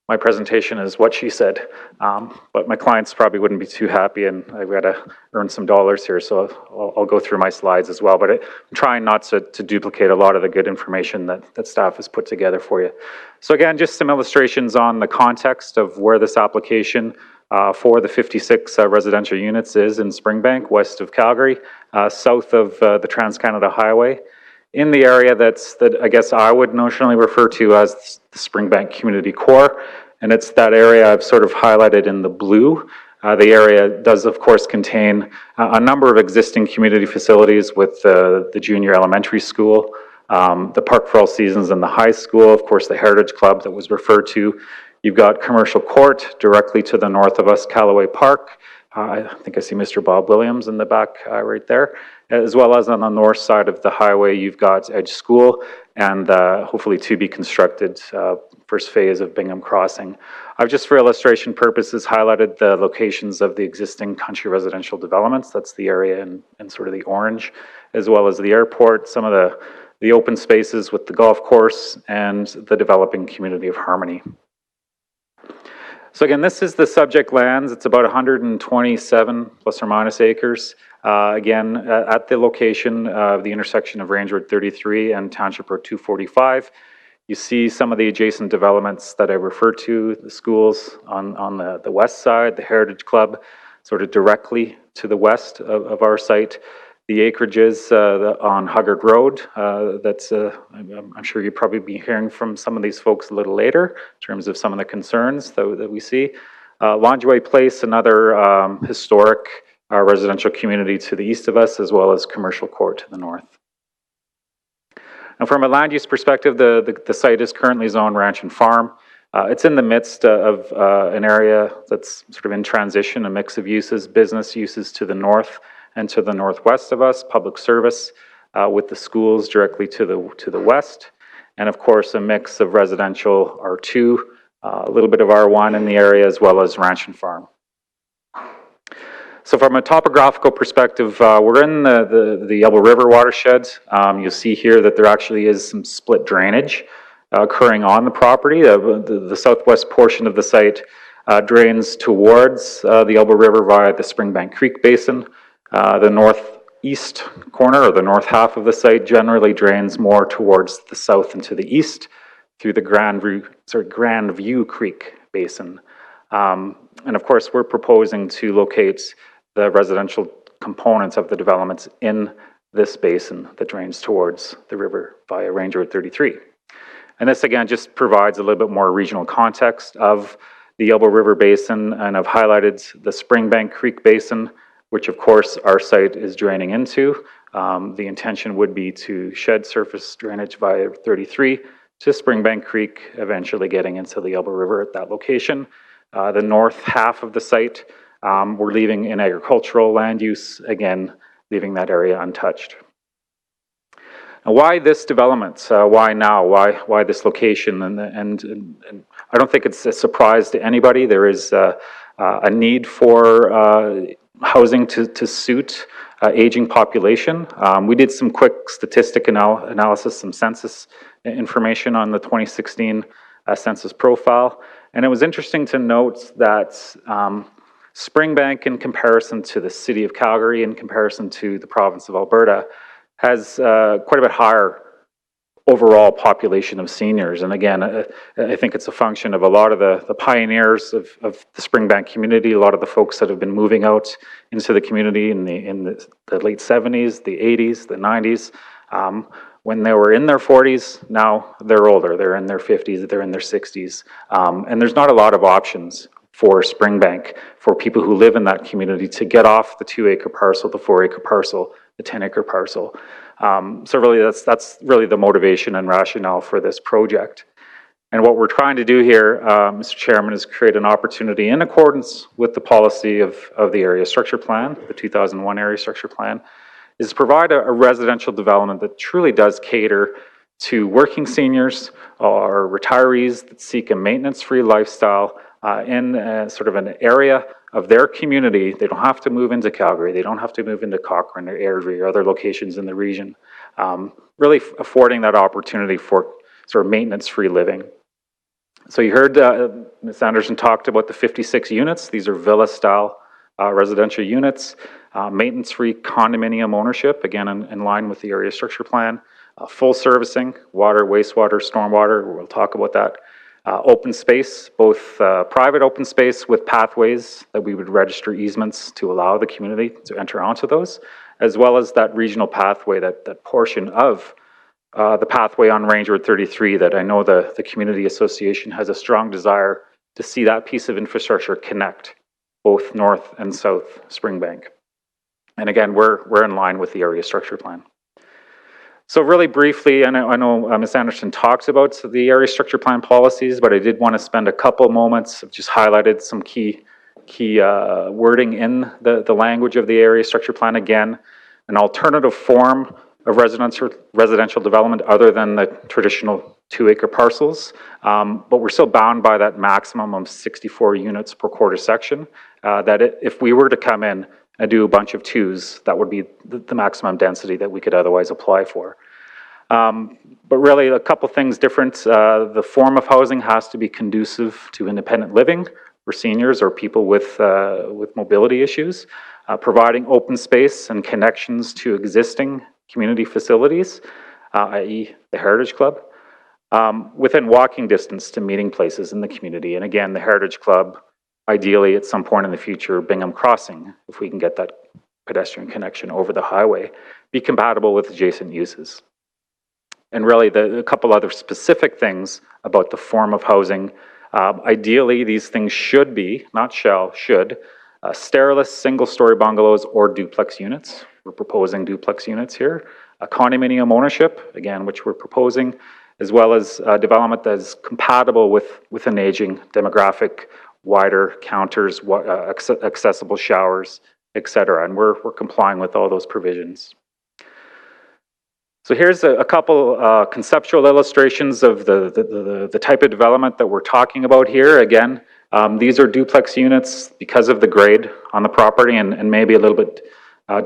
my presentation is what she said, but my clients probably wouldn't be too happy, and I've got to earn some dollars here, so I'll go through my slides as well. But I'm trying not to duplicate a lot of the good information that staff has put together for you. So again, just some illustrations on the context of where this application for the 56 residential units is in Springbank, west of Calgary, south of the Trans-Canada Highway, in the area that I guess I would notionally refer to as the Springbank Community Core, and it's that area I've sort of highlighted in the blue. The area does, of course, contain a number of existing community facilities with the junior elementary school, the Park for All Seasons and the high school, of course, the Heritage Club that was referred to. You've got Commercial Court directly to the north of us, Callaway Park. I think I see Mr. Bob Williams in the back right there, as well as on the north side of the highway, you've got Edge School and hopefully to be constructed first phase of Bingham Crossing. I've just for illustration purposes highlighted the locations of the existing country residential developments. That's the area in sort of the orange, as well as the airport, some of the open spaces with the golf course, and the developing community of Harmony. So again, this is the subject lands. It's about 127 plus or minus acres. Again, at the location of the intersection of Range Road 33 and Township Road 245. You see some of the adjacent developments that I referred to, the schools on the west side, the Heritage Club, sort of directly to the west of our site. The acreages on Huggard Road, I'm sure you'll probably be hearing from some of these folks a little later in terms of some of the concerns that we see. Longueway Place, another historic residential community to the east of us, as well as Commercial Court to the north. Now, from a land use perspective, the site is currently zoned ranch and farm. It's in the midst of an area that's sort of in transition, a mix of uses, business uses to the north and to the northwest of us, public service with the schools directly to the west, and of course a mix of residential R2, a little bit of R1 in the area, as well as ranch and farm. So from a topographical perspective, we're in the Elbow River watershed. You'll see here that there actually is some split drainage occurring on the property. The southwest portion of the site drains towards the Elbow River via the Springbank Creek Basin. The northeast corner, or the north half of the site, generally drains more towards the south and to the east through the Grandview Creek Basin. And of course, we're proposing to locate the residential components of the developments in this basin that drains towards the river via Range Road 33. And this again just provides a little bit more regional context of the Elbow River Basin, and I've highlighted the Springbank Creek Basin, which of course our site is draining into. The intention would be to shed surface drainage via 33 to Springbank Creek, eventually getting into the Elbow River at that location. The north half of the site, we're leaving in agricultural land use, again, leaving that area untouched. Now, why this development? Why now? Why this location? And I don't think it's a surprise to anybody. There is a need for housing to suit aging population. We did some quick statistic analysis, some census information on the 2016 census profile. And it was interesting to note that Springbank, in comparison to the city of Calgary, in comparison to the province of Alberta, has quite a bit higher overall population of seniors. And again, I think it's a function of a lot of the pioneers of the Springbank community, a lot of the folks that have been moving out into the community in the late 70s, the 80s, the 90s. When they were in their 40s, now they're older. They're in their 50s, they're in their 60s. And there's not a lot of options for Springbank, for people who live in that community to get off the 2-acre parcel, the 4-acre parcel, the 10-acre parcel. So really that's really the motivation and rationale for this project. And what we're trying to do here, Mr. Chairman, is create an opportunity in accordance with the policy of the area structure plan, the 2001 area structure plan, is to provide a residential development that truly does cater to working seniors or retirees that seek a maintenance-free lifestyle in sort of an area of their community. They don't have to move into Calgary. They don't have to move into Cochrane or Airdrie or other locations in the region. Really affording that opportunity for sort of maintenance-free living. So you heard Ms. Anderson talked about the 56 units. These are villa-style residential units. Maintenance-free condominium ownership, again in line with the area structure plan. Full servicing, water, wastewater, stormwater, we'll talk about that. Open space, both private open space with pathways that we would register easements to allow the community to enter onto those, as well as that regional pathway, that portion of the pathway on Range Road 33 that I know the Community Association has a strong desire to see that piece of infrastructure connect both north and south Springbank. And again, we're in line with the area structure plan. So really briefly, I know Ms. Anderson talks about the area structure plan policies, but I did want to spend a couple moments of just highlighted some key wording in the language of the area structure plan. Again, an alternative form of residential development other than the traditional 2-acre parcels, but we're still bound by that maximum of 64 units per quarter section, if we were to come in and do a bunch of 2s, that would be the maximum density that we could otherwise apply for. But really, a couple things different. The form of housing has to be conducive to independent living for seniors or people with mobility issues, providing open space and connections to existing community facilities, i.e. the Heritage Club, within walking distance to meeting places in the community. And again, the Heritage Club, ideally at some point in the future, Bingham Crossing, if we can get that pedestrian connection over the highway, be compatible with adjacent uses. And really, a couple other specific things about the form of housing. Ideally, these things should be, not shall, should, sterilist single-story bungalows or duplex units. We're proposing duplex units here. A condominium ownership, again, which we're proposing, as well as development that is compatible with an aging demographic, wider counters, accessible showers, etc. And we're complying with all those provisions. So here's a couple conceptual illustrations of the type of development that we're talking about here. Again, these are duplex units because of the grade on the property and maybe a little bit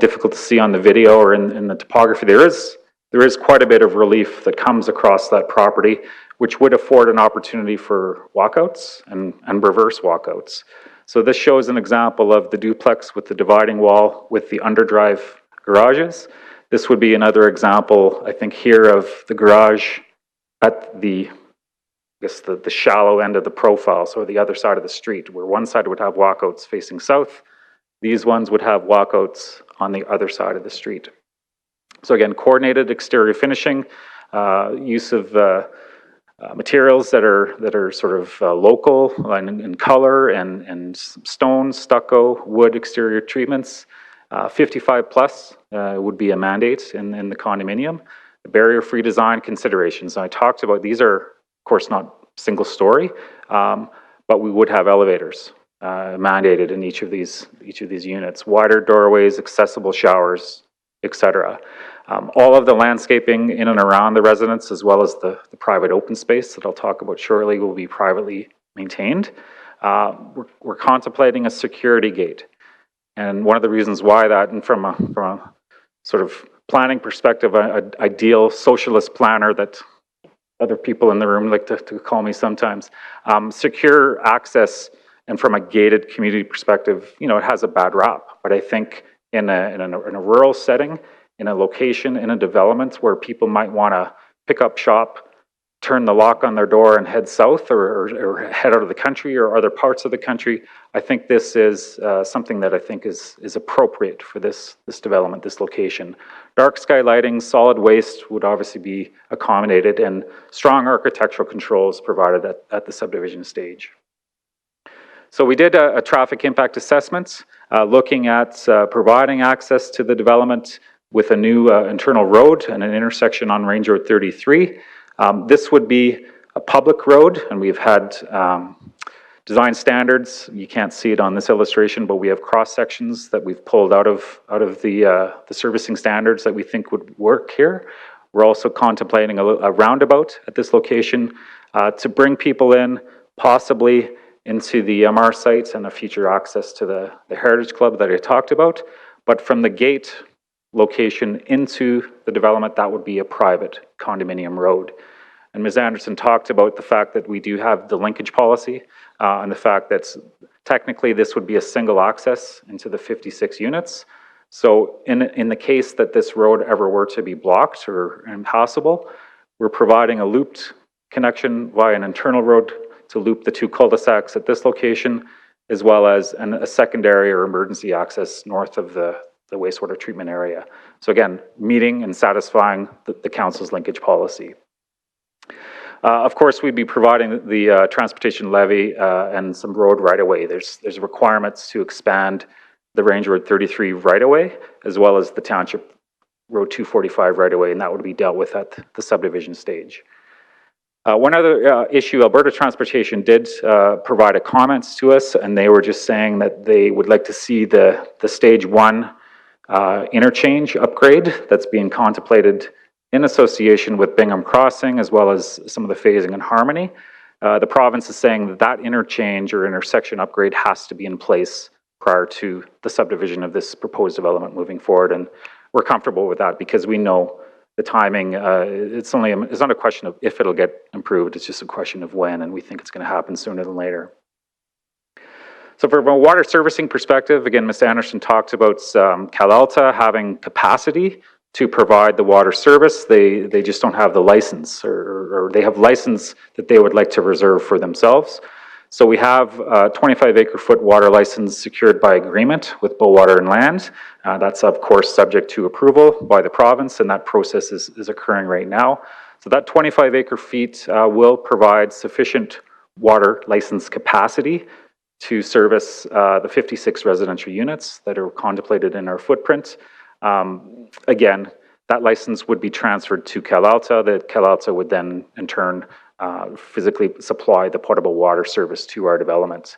difficult to see on the video or in the topography. There is quite a bit of relief that comes across that property, which would afford an opportunity for walkouts and reverse walkouts. So this shows an example of the duplex with the dividing wall with the underdrive garages. This would be another example, I think, here of the garage at the shallow end of the profile, so the other side of the street, where one side would have walkouts facing south. These ones would have walkouts on the other side of the street. So again, coordinated exterior finishing, use of materials that are sort of local in color and stone, stucco, wood exterior treatments. 55 plus would be a mandate in the condominium. The barrier-free design considerations. I talked about these are, of course, not single story, but we would have elevators mandated in each of these units. Wider doorways, accessible showers, etc. All of the landscaping in and around the residence, as well as the private open space that I'll talk about shortly, will be privately maintained. We're contemplating a security gate. And one of the reasons why that, and from a sort of planning perspective, an ideal socialist planner that other people in the room like to call me sometimes, secure access, and from a gated community perspective, it has a bad rap. But I think in a rural setting, in a location, in a development where people might want to pick up shop, turn the lock on their door and head south or head out of the country or other parts of the country, I think this is something that I think is appropriate for this development, this location. Dark sky lighting, solid waste would obviously be accommodated, and strong architectural controls provided at the subdivision stage. So we did a traffic impact assessment looking at providing access to the development with a new internal road and an intersection on Range Road 33. This would be a public road, and we've had design standards. You can't see it on this illustration, but we have cross sections that we've pulled out of the servicing standards that we think would work here. We're also contemplating a roundabout at this location to bring people in, possibly into the MR site and a future access to the Heritage Club that I talked about. But from the gate location into the development, that would be a private condominium road. And Ms. Anderson talked about the fact that we do have the linkage policy and the fact that technically this would be a single access into the 56 units. So in the case that this road ever were to be blocked or impassable, we're providing a looped connection via an internal road to loop the two cul-de-sacs at this location, as well as a secondary or emergency access north of the wastewater treatment area. So again, meeting and satisfying the council's linkage policy. Of course, we'd be providing the transportation levy and some road right-of-way. There's requirements to expand the Range Road 33 right-of-way, as well as the township Road 245 right away, and that would be dealt with at the subdivision stage. One other issue, Alberta Transportation did provide a comments to us, and they were just saying that they would like to see the stage 1 interchange upgrade that's being contemplated in association with Bingham Crossing, as well as some of the phasing in Harmony. The province is saying that that interchange or intersection upgrade has to be in place prior to the subdivision of this proposed development moving forward, and we're comfortable with that because we know the timing. It's not a question of if it'll get improved, it's just a question of when, and we think it's going to happen sooner than later. So from a water servicing perspective, again, Ms. Anderson talked about CalAlta having capacity to provide the water service. They just don't have the license, or they have license that they would like to reserve for themselves. So we have a 25 acre-foot water license secured by agreement with Bowater and Land. That's of course subject to approval by the province, and that process is occurring right now. So that 25 acre-feet will provide sufficient water license capacity to service the 56 residential units that are contemplated in our footprint. Again, that license would be transferred to CalAlta. That CalAlta would then, in turn, physically supply the potable water service to our development.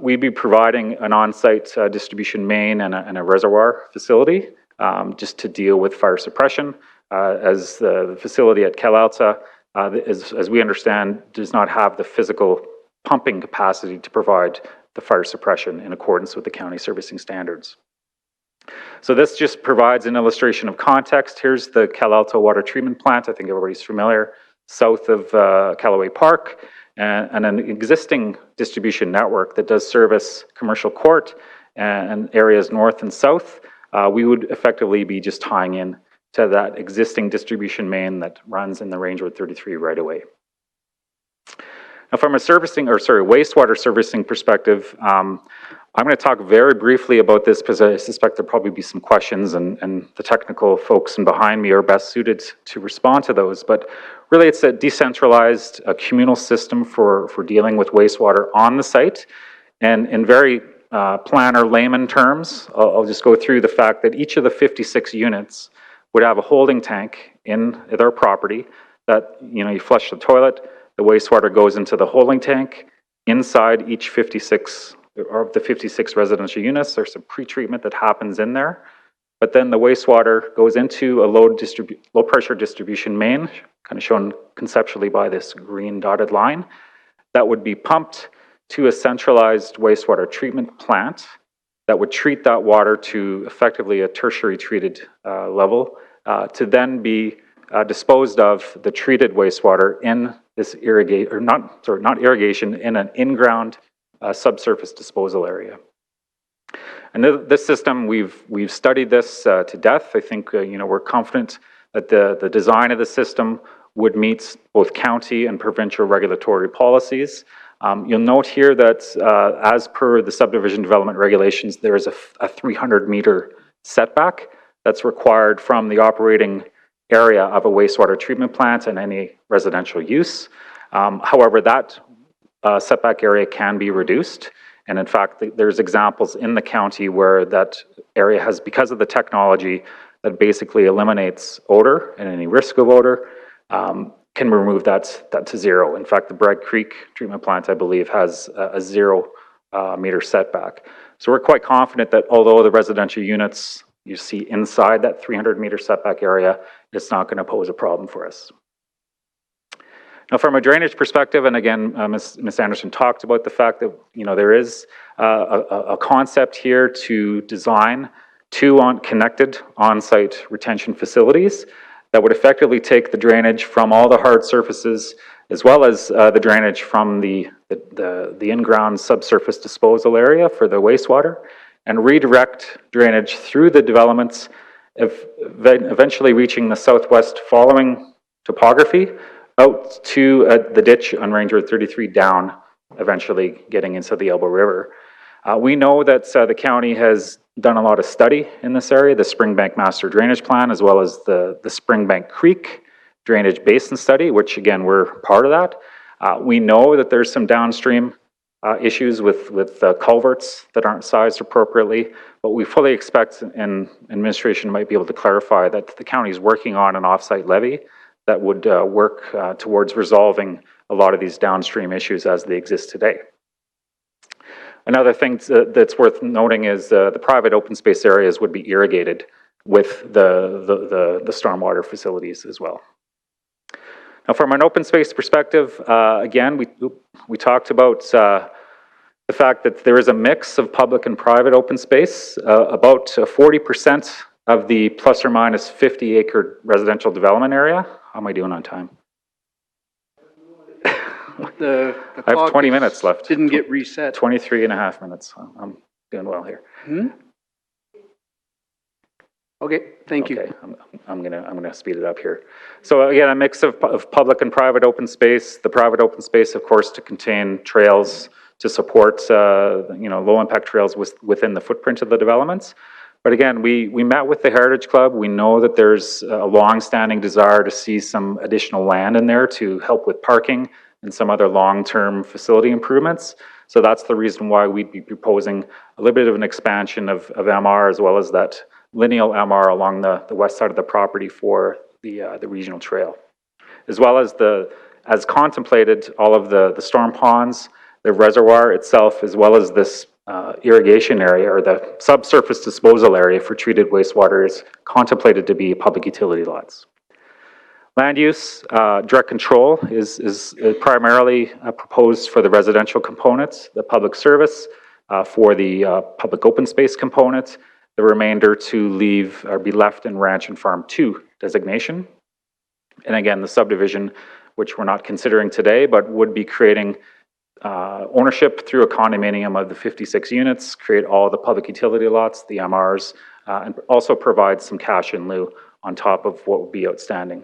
We'd be providing an on-site distribution main and a reservoir facility just to deal with fire suppression, as the facility at CalAlta, as we understand, does not have the physical pumping capacity to provide the fire suppression in accordance with the county servicing standards. So this just provides an illustration of context. Here's the CalAlta water treatment plant. I think everybody's familiar, south of Callaway Park, and an existing distribution network that does service Commercial Court and areas north and south. We would effectively be just tying in to that existing distribution main that runs in the Range Road 33 right away. Now, from a wastewater servicing perspective, I'm going to talk very briefly about this because I suspect there'll probably be some questions, and the technical folks in behind me are best suited to respond to those. But really, it's a decentralized communal system for dealing with wastewater on the site. And in very planner layman terms, I'll just go through the fact that each of the 56 units would have a holding tank in their property that, you flush the toilet, the wastewater goes into the holding tank. Inside each 56 of the 56 residential units, there's some pre-treatment that happens in there. But then the wastewater goes into a low pressure distribution main, kind of shown conceptually by this green dotted line, that would be pumped to a centralized wastewater treatment plant that would treat that water to effectively a tertiary treated level, to then be disposed of the treated wastewater in this not irrigation, in an in-ground subsurface disposal area. And this system, we've studied this to death. I think we're confident that the design of the system would meet both county and provincial regulatory policies. You'll note here that as per the subdivision development regulations, there is a 300-meter setback that's required from the operating area of a wastewater treatment plant and any residential use. However, that setback area can be reduced. And in fact, there's examples in the county where that area has, because of the technology that basically eliminates odor and any risk of odor, can remove that to zero. In fact, the Bragg Creek treatment plant, I believe, has a 0 meter setback. So we're quite confident that although the residential units you see inside that 300-meter setback area, it's not going to pose a problem for us. Now, from a drainage perspective, and again, Ms. Anderson talked about the fact that there is a concept here to design 2 connected on-site retention facilities that would effectively take the drainage from all the hard surfaces, as well as the drainage from the in-ground subsurface disposal area for the wastewater, and redirect drainage through the developments, eventually reaching the southwest following topography out to the ditch on Range Road 33 down, eventually getting into the Elbow River. We know that the county has done a lot of study in this area, the Springbank Master Drainage Plan, as well as the Springbank Creek Drainage Basin Study, which again, we're part of that. We know that there's some downstream issues with culverts that aren't sized appropriately, but we fully expect, and administration might be able to clarify, that the county is working on an offsite levy that would work towards resolving a lot of these downstream issues as they exist today. Another thing that's worth noting is the private open space areas would be irrigated with the stormwater facilities as well. Now, from an open space perspective, again, we talked about the fact that there is a mix of public and private open space. About 40% of the plus or minus 50 acre residential development area. How am I doing on time? The I have clock 20 minutes left. Didn't get reset. 23 and a half minutes. I'm doing well here. Okay, thank you. Okay, I'm gonna speed it up here. So again, a mix of public and private open space. The private open space, of course, to contain trails to support low impact trails within the footprint of the developments. But again, we met with the Heritage Club. We know that there's a long-standing desire to see some additional land in there to help with parking and some other long-term facility improvements. So that's the reason why we'd be proposing a little bit of an expansion of MR, as well as that lineal MR along the west side of the property for the regional trail. As well as as contemplated, all of the storm ponds, the reservoir itself, as well as this irrigation area or the subsurface disposal area for treated wastewater is contemplated to be public utility lots. Land use, direct control is primarily proposed for the residential components, the public service, for the public open space component, the remainder to leave or be left in Ranch and Farm 2 designation. And again, the subdivision, which we're not considering today, but would be creating ownership through a condominium of the 56 units, create all the public utility lots, the MRs, and also provide some cash in lieu on top of what would be outstanding.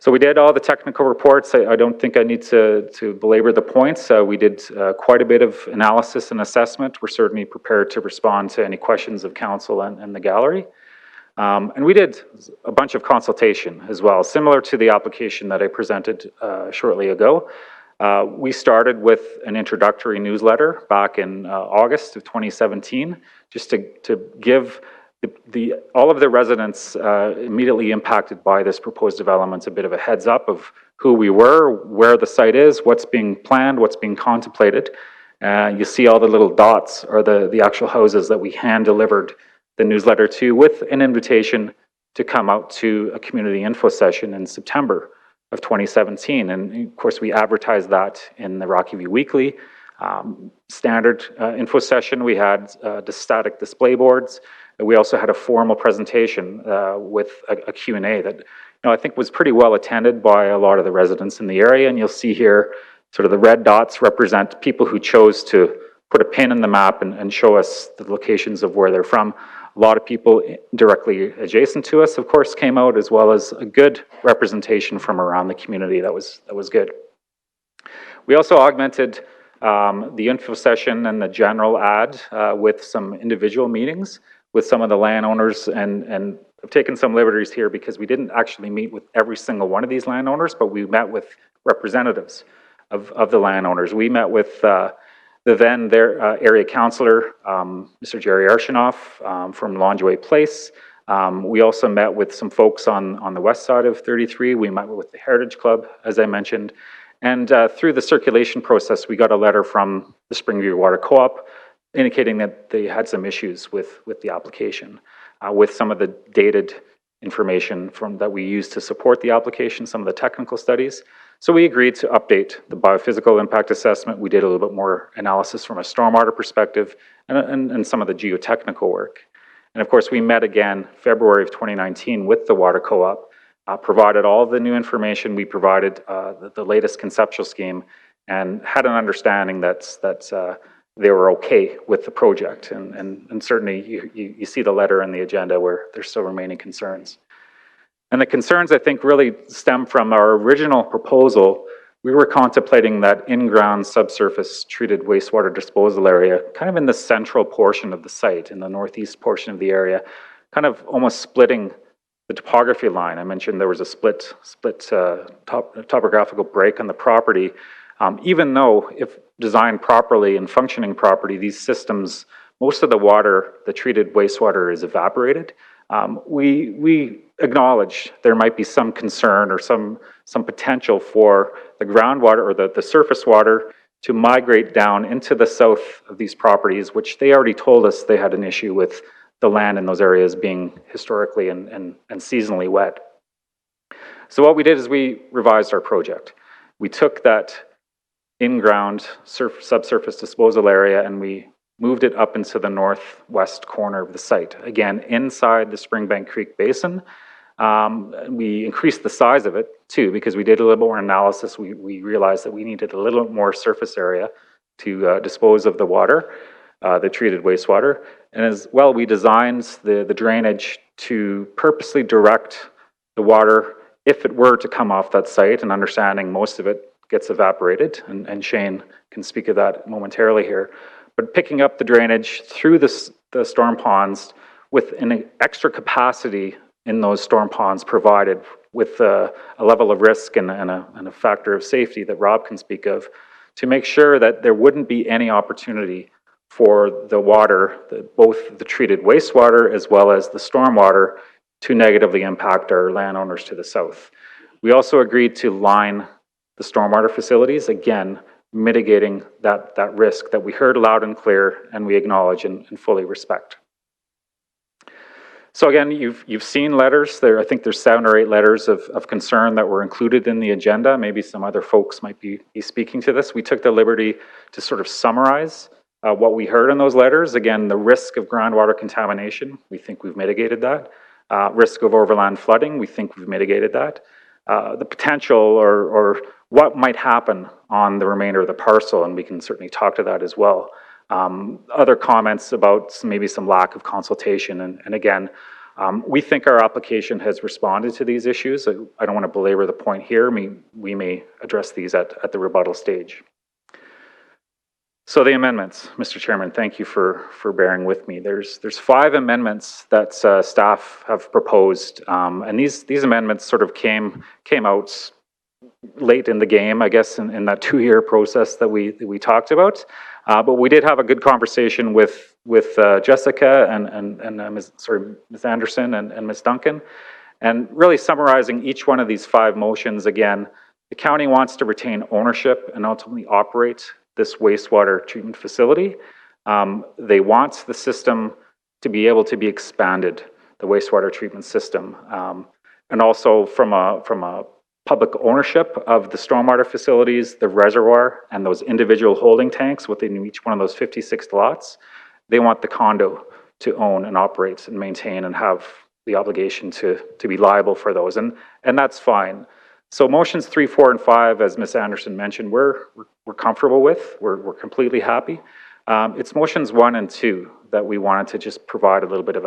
So we did all the technical reports. I don't think I need to belabor the points. We did quite a bit of analysis and assessment. We're certainly prepared to respond to any questions of council and the gallery. And we did a bunch of consultation as well, similar to the application that I presented shortly ago. We started with an introductory newsletter back in August of 2017, just to give all of the residents immediately impacted by this proposed development a bit of a heads up of who we were, where the site is, what's being planned, what's being contemplated. You see all the little dots are the actual houses that we hand delivered the newsletter to, with an invitation to come out to a community info session in September of 2017. And of course, we advertised that in the Rocky View Weekly. Standard info session, we had the static display boards. We also had a formal presentation with a Q&A that I think was pretty well attended by a lot of the residents in the area. And you'll see here sort of the red dots represent people who chose to put a pin in the map and show us the locations of where they're from. A lot of people directly adjacent to us, of course, came out, as well as a good representation from around the community. That was good. We also augmented the info session and the general ad with some individual meetings with some of the landowners, and I've taken some liberties here because we didn't actually meet with every single one of these landowners, but we met with representatives of the landowners. We met with the then area councillor, Mr. Jerry Arshinoff from Longueuil Place. We also met with some folks on the west side of 33. We met with the Heritage Club, as I mentioned. And through the circulation process, we got a letter from the Springview Water Co-op indicating that they had some issues with the application, with some of the dated information that we used to support the application, some of the technical studies. So we agreed to update the biophysical impact assessment. We did a little bit more analysis from a stormwater perspective and some of the geotechnical work. And of course, we met again February of 2019 with the Water Co-op, provided all of the new information. We provided the latest conceptual scheme and had an understanding that they were okay with the project. And certainly you see the letter in the agenda where there's still remaining concerns. And the concerns, I think, really stem from our original proposal. We were contemplating that in-ground subsurface treated wastewater disposal area, kind of in the central portion of the site, in the northeast portion of the area, kind of almost splitting the topography line. I mentioned there was a split topographical break on the property. Even though if designed properly and functioning properly, these systems, most of the water, the treated wastewater is evaporated. We acknowledge there might be some concern or some potential for the groundwater or the surface water to migrate down into the south of these properties, which they already told us they had an issue with the land in those areas being historically and seasonally wet. So what we did is we revised our project. We took that in-ground subsurface disposal area and we moved it up into the northwest corner of the site. Again, inside the Springbank Creek Basin. We increased the size of it too, because we did a little more analysis. We realized that we needed a little more surface area to dispose of the water, the treated wastewater. And as well, we designed the drainage to purposely direct the water, if it were to come off that site, and understanding most of it gets evaporated, and Shane can speak of that momentarily here, but picking up the drainage through the storm ponds with an extra capacity in those storm ponds provided with a level of risk and a factor of safety that Rob can speak of, to make sure that there wouldn't be any opportunity for the water, both the treated wastewater as well as the stormwater, to negatively impact our landowners to the south. We also agreed to line the stormwater facilities, again, mitigating that risk that we heard loud and clear and we acknowledge and fully respect. So again, you've seen letters there. I think there's 7 or 8 letters of concern that were included in the agenda. Maybe some other folks might be speaking to this. We took the liberty to sort of summarize what we heard in those letters. Again, the risk of groundwater contamination, we think we've mitigated that. Risk of overland flooding, we think we've mitigated that. The potential or what might happen on the remainder of the parcel, and we can certainly talk to that as well. Other comments about maybe some lack of consultation, and again, we think our application has responded to these issues. I don't want to belabor the point here. We may address these at the rebuttal stage. So the amendments, Mr. Chairman, thank you for bearing with me. There's 5 amendments that staff have proposed, and these amendments sort of came out late in the game, I guess, in that 2-year process that we talked about. But we did have a good conversation with Jessica and Ms. Anderson and Ms. Duncan, and really summarizing each one of these 5 motions. Again, the county wants to retain ownership and ultimately operate this wastewater treatment facility. They want the system to be able to be expanded, the wastewater treatment system, and also from a public ownership of the stormwater facilities, the reservoir, and those individual holding tanks within each one of those 56 lots. They want the condo to own and operate and maintain and have the obligation to be liable for those, and that's fine. So motions 3, 4, and 5, as Ms. Anderson mentioned, we're comfortable with. We're completely happy. It's motions 1 and 2 that we wanted to just provide a little bit of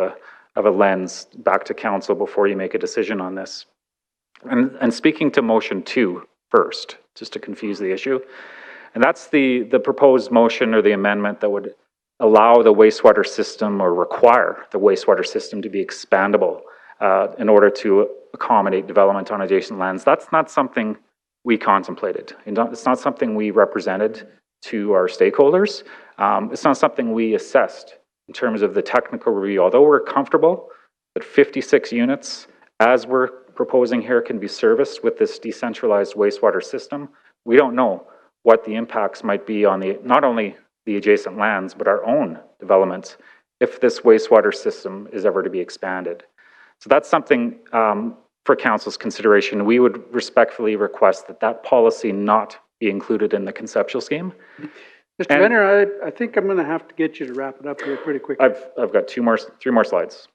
a lens back to council before you make a decision on this. And speaking to motion 2 first, just to confuse the issue, and that's the proposed motion or the amendment that would allow the wastewater system or require the wastewater system to be expandable in order to accommodate development on adjacent lands. That's not something we contemplated. It's not something we represented to our stakeholders. It's not something we assessed in terms of the technical review. Although we're comfortable that 56 units, as we're proposing here, can be serviced with this decentralized wastewater system, we don't know what the impacts might be on not only the adjacent lands, but our own development if this wastewater system is ever to be expanded. So that's something for council's consideration. We would respectfully request that policy not be included in the conceptual scheme. Mr. Benner, I think I'm going to have to get you to wrap it up here pretty quickly. I've got 3 more slides.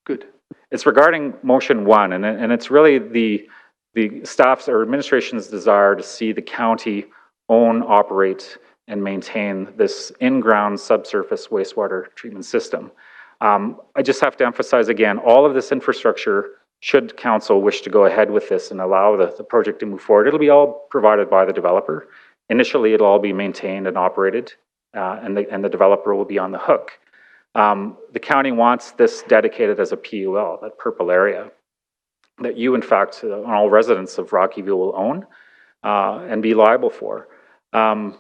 Good. It's regarding motion 1, and it's really the staff's or administration's desire to see the county own, operate, and maintain this in-ground subsurface wastewater treatment system. I just have to emphasize again, all of this infrastructure, should council wish to go ahead with this and allow the project to move forward, it'll be all provided by the developer. Initially, it'll all be maintained and operated, and the developer will be on the hook. The county wants this dedicated as a PUL, that purple area, that you, in fact, all residents of Rockyville will own and be liable for. You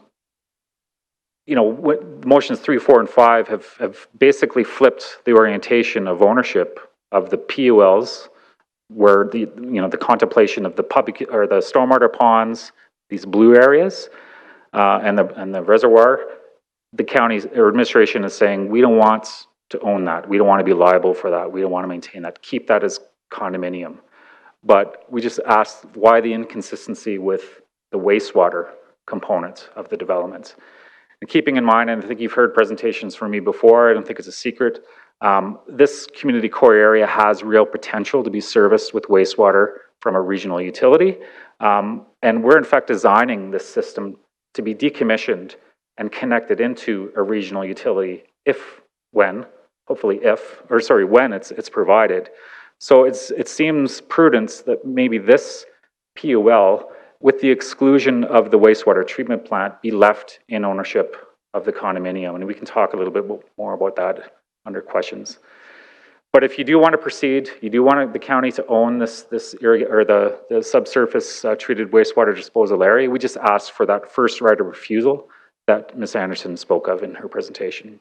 know, motions 3, 4, and 5 have basically flipped the orientation of ownership of the PULs, where the contemplation of the public or the stormwater ponds, these blue areas, and the reservoir. The county's or administration is saying we don't want to own that. We don't want to be liable for that. We don't want to maintain that. Keep that as condominium. But we just asked why the inconsistency with the wastewater component of the development. And keeping in mind, and I think you've heard presentations from me before, I don't think it's a secret, this community core area has real potential to be serviced with wastewater from a regional utility. And we're in fact designing this system to be decommissioned and connected into a regional utility when it's provided. So it seems prudent that maybe this PUL, with the exclusion of the wastewater treatment plant, be left in ownership of the condominium. And we can talk a little bit more about that under questions. But if you do want to proceed, you do want the county to own this area or the subsurface treated wastewater disposal area, we just ask for that first right of refusal that Ms. Anderson spoke of in her presentation.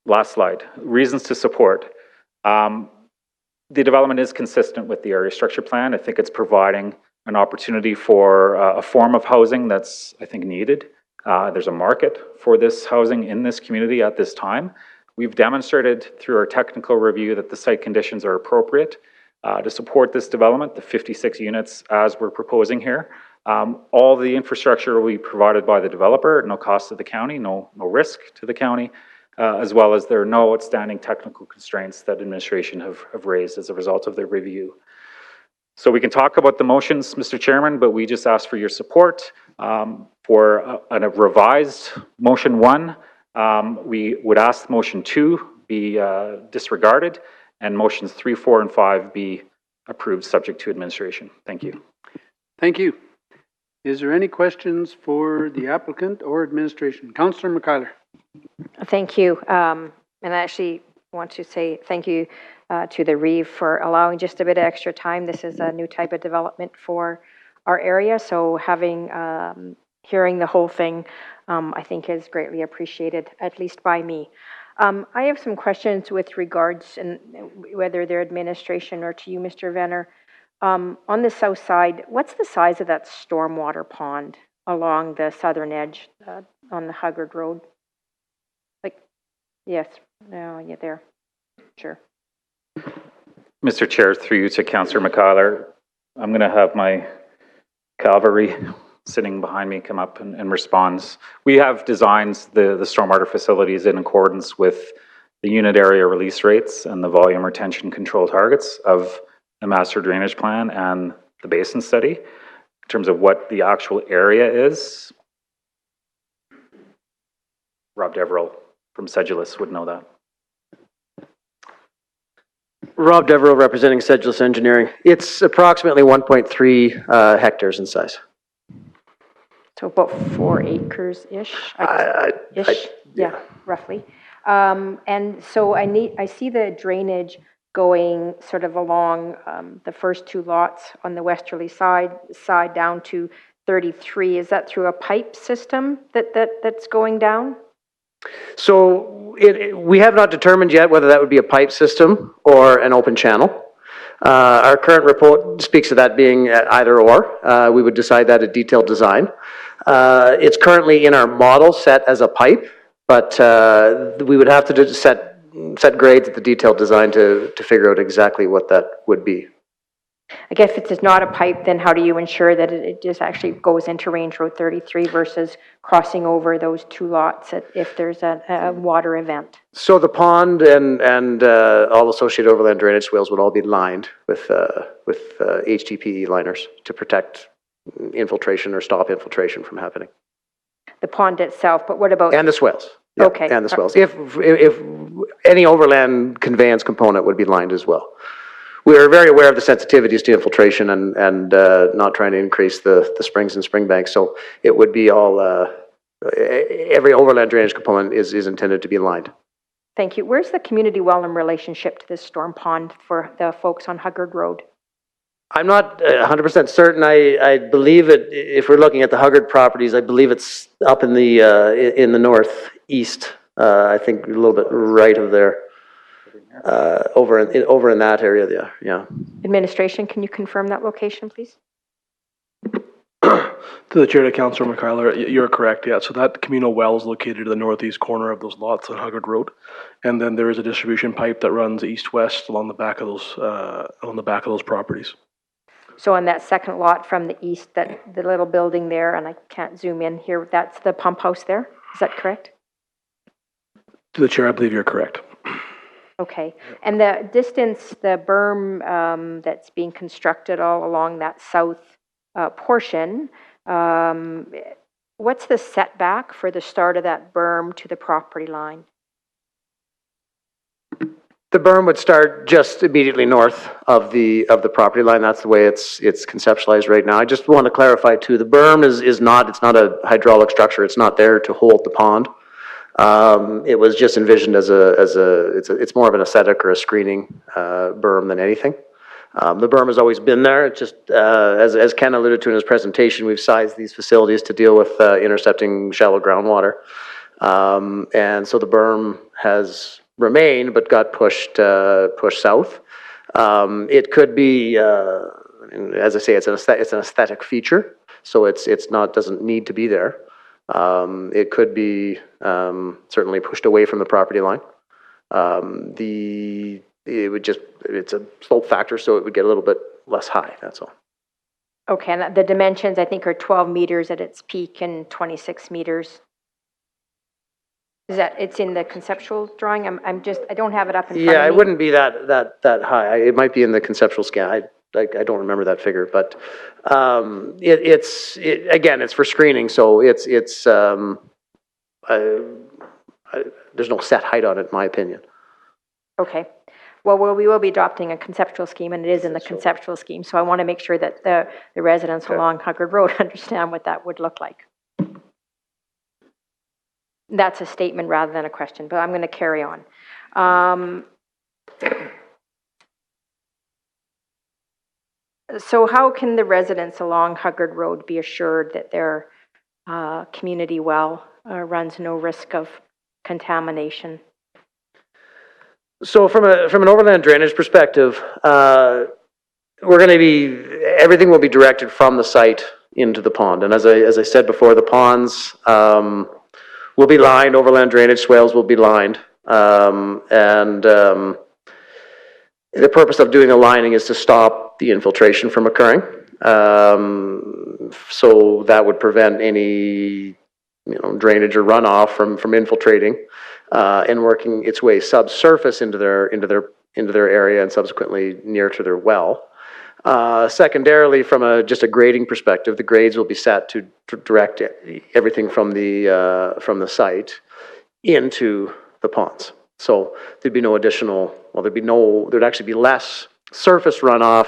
Last slide, reasons to support. The development is consistent with the area structure plan. I think it's providing an opportunity for a form of housing that's, I think, needed. There's a market for this housing in this community at this time. We've demonstrated through our technical review that the site conditions are appropriate to support this development, the 56 units as we're proposing here. All the infrastructure will be provided by the developer at no cost to the county, no risk to the county, as well as there are no outstanding technical constraints that administration have raised as a result of their review. So we can talk about the motions, Mr. Chairman, but we just ask for your support for a revised motion 1. We would ask motion 2 be disregarded and motions 3, 4, and 5 be approved subject to administration. Thank you. Thank you. Is there any questions for the applicant or administration? Councillor McKeiler. Thank you. And I actually want to say thank you to the REEV for allowing just a bit of extra time. This is a new type of development for our area, so hearing the whole thing, I think is greatly appreciated, at least by me. I have some questions with regards, and whether they're administration or to you, Mr. Venner. On the south side, what's the size of that stormwater pond along the southern edge on the Huggard Road? Yes, no, yeah, there, sure. Mr. Chair, through you to Councillor McKeiler, I'm going to have my cavalry sitting behind me come up and respond. We have designed the stormwater facilities in accordance with the unit area release rates and the volume retention control targets of the master drainage plan and the basin study. In terms of what the actual area is, Rob Deverell from Sedulous would know that. Rob Deverell representing Sedulous Engineering. It's approximately 1.3 hectares in size. So about 4 acres-ish? Yeah, roughly. And so I see the drainage going sort of along the first 2 lots on the westerly side down to 33. Is that through a pipe system that's going down? So we have not determined yet whether that would be a pipe system or an open channel. Our current report speaks of that being either or. We would decide that at detailed design. It's currently in our model set as a pipe, but we would have to set grades at the detailed design to figure out exactly what that would be. I guess if it's not a pipe, then how do you ensure that it just actually goes into Range Road 33 versus crossing over those 2 lots if there's a water event? So the pond and all associated overland drainage swales would all be lined with HDPE liners to protect infiltration or stop infiltration from happening. The pond itself, but what about... And the swales. Yeah, okay. And the swales. If any overland conveyance component would be lined as well. We are very aware of the sensitivities to infiltration and not trying to increase the springs and spring banks. So it would be all, every overland drainage component is intended to be lined. Thank you. Where's the community well in relationship to this storm pond for the folks on Huggard Road? I'm not 100% certain. I believe it, if we're looking at the Huggard properties, I believe it's up in the northeast. I think a little bit right of there. Over in that area there, yeah. Administration, can you confirm that location, please? To the chair, to Councilor McCullough, you're correct, yeah. So that communal well is located in the northeast corner of those lots on Huggard Road. And then there is a distribution pipe that runs east-west along the back of those properties. So on that second lot from the east, that the little building there, and I can't zoom in here, that's the pump house there? Is that correct? To the chair, I believe you're correct. Okay. And the distance, the berm that's being constructed all along that south portion, what's the setback for the start of that berm to the property line? The berm would start just immediately north of the property line. That's the way it's conceptualized right now. I just want to clarify too, the berm is not, it's not a hydraulic structure. It's not there to hold the pond. It was just envisioned it's more of an aesthetic or a screening berm than anything. The berm has always been there. It's just, as Ken alluded to in his presentation, we've sized these facilities to deal with intercepting shallow groundwater. And so the berm has remained, but got pushed south. It could be, as I say, it's an aesthetic feature, so it's not, doesn't need to be there. It could be certainly pushed away from the property line. It's a slope factor, so it would get a little bit less high, that's all. Okay, and the dimensions I think are 12 meters at its peak and 26 meters. Is that, it's in the conceptual drawing? I don't have it up in front of me. Yeah, it wouldn't be that high. It might be in the conceptual scan. I don't remember that figure, but again, it's for screening, so there's no set height on it, in my opinion. Okay. Well, we will be adopting a conceptual scheme, and it is in the conceptual scheme, so I want to make sure that the residents along Huggard Road understand what that would look like. That's a statement rather than a question, but I'm going to carry on. So how can the residents along Huggard Road be assured that their community well runs no risk of contamination? So from an overland drainage perspective, everything will be directed from the site into the pond. And as I said before, the ponds will be lined, overland drainage swales will be lined. The purpose of doing the lining is to stop the infiltration from occurring. So that would prevent any drainage or runoff from infiltrating and working its way subsurface into their area and subsequently near to their well. Secondarily, from just a grading perspective, the grades will be set to direct everything from the site into the ponds. So there'd be no additional, there'd actually be less surface runoff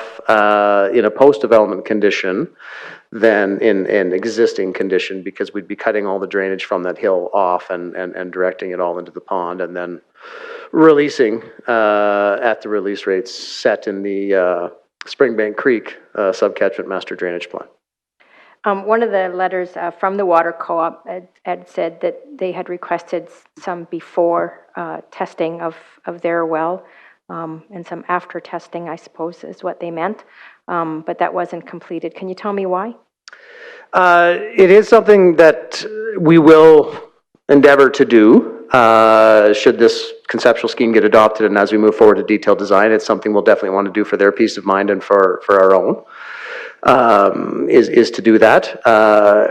in a post-development condition than in an existing condition, because we'd be cutting all the drainage from that hill off and directing it all into the pond, and then releasing at the release rates set in the Springbank Creek subcatchment master drainage plan. One of the letters from the water co-op had said that they had requested some before testing of their well, and some after testing, I suppose, is what they meant, but that wasn't completed. Can you tell me why? It is something that we will endeavor to do should this conceptual scheme get adopted, and as we move forward to detailed design, it's something we'll definitely want to do for their peace of mind and for our own. Is to do that.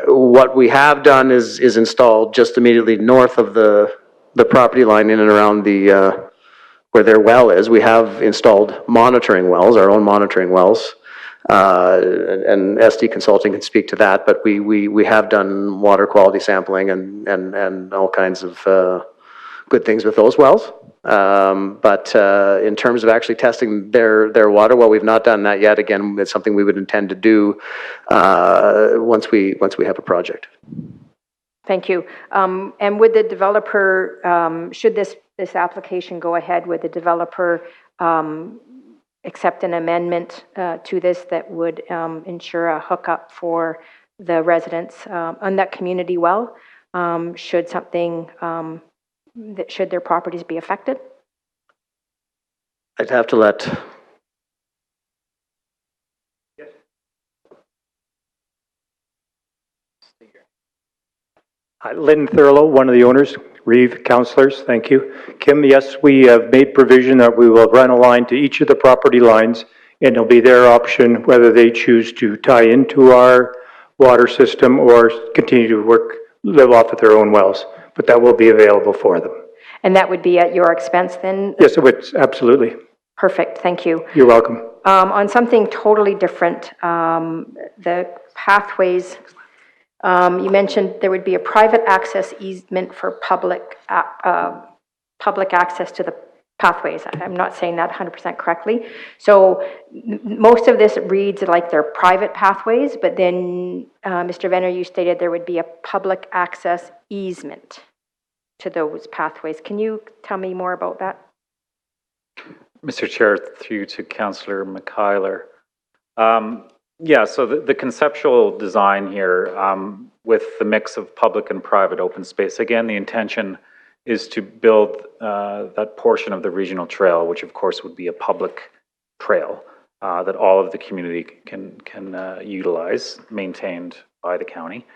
What we have done is installed just immediately north of the property line in and around where their well is. We have installed monitoring wells, our own monitoring wells, and SD Consulting can speak to that, but we have done water quality sampling and all kinds of good things with those wells. But in terms of actually testing their water, well, we've not done that yet. Again, it's something we would intend to do once we have a project. Thank you. And would the developer, should this application go ahead, would the developer accept an amendment to this that would ensure a hookup for the residents on that community well, should something, should their properties be affected? I'd have to let Lynn Thurlow, one of the owners, Reeve, councillors, thank you. Kim, yes, we have made provision that we will run a line to each of the property lines, and it'll be their option whether they choose to tie into our water system or continue to live off of their own wells, but that will be available for them. And that would be at your expense then? Yes, it would, absolutely. Perfect, thank you. You're welcome. On something totally different, the pathways, you mentioned there would be a private access easement for public access to the pathways. I'm not saying that 100% correctly. So most of this reads like they're private pathways, but then, Mr. Venner, you stated there would be a public access easement to those pathways. Can you tell me more about that? Mr. Chair, through to Councillor McKeiler. Yeah, so the conceptual design here with the mix of public and private open space, again, the intention is to build that portion of the regional trail, which of course would be a public trail that all of the community can utilize, maintained by the county.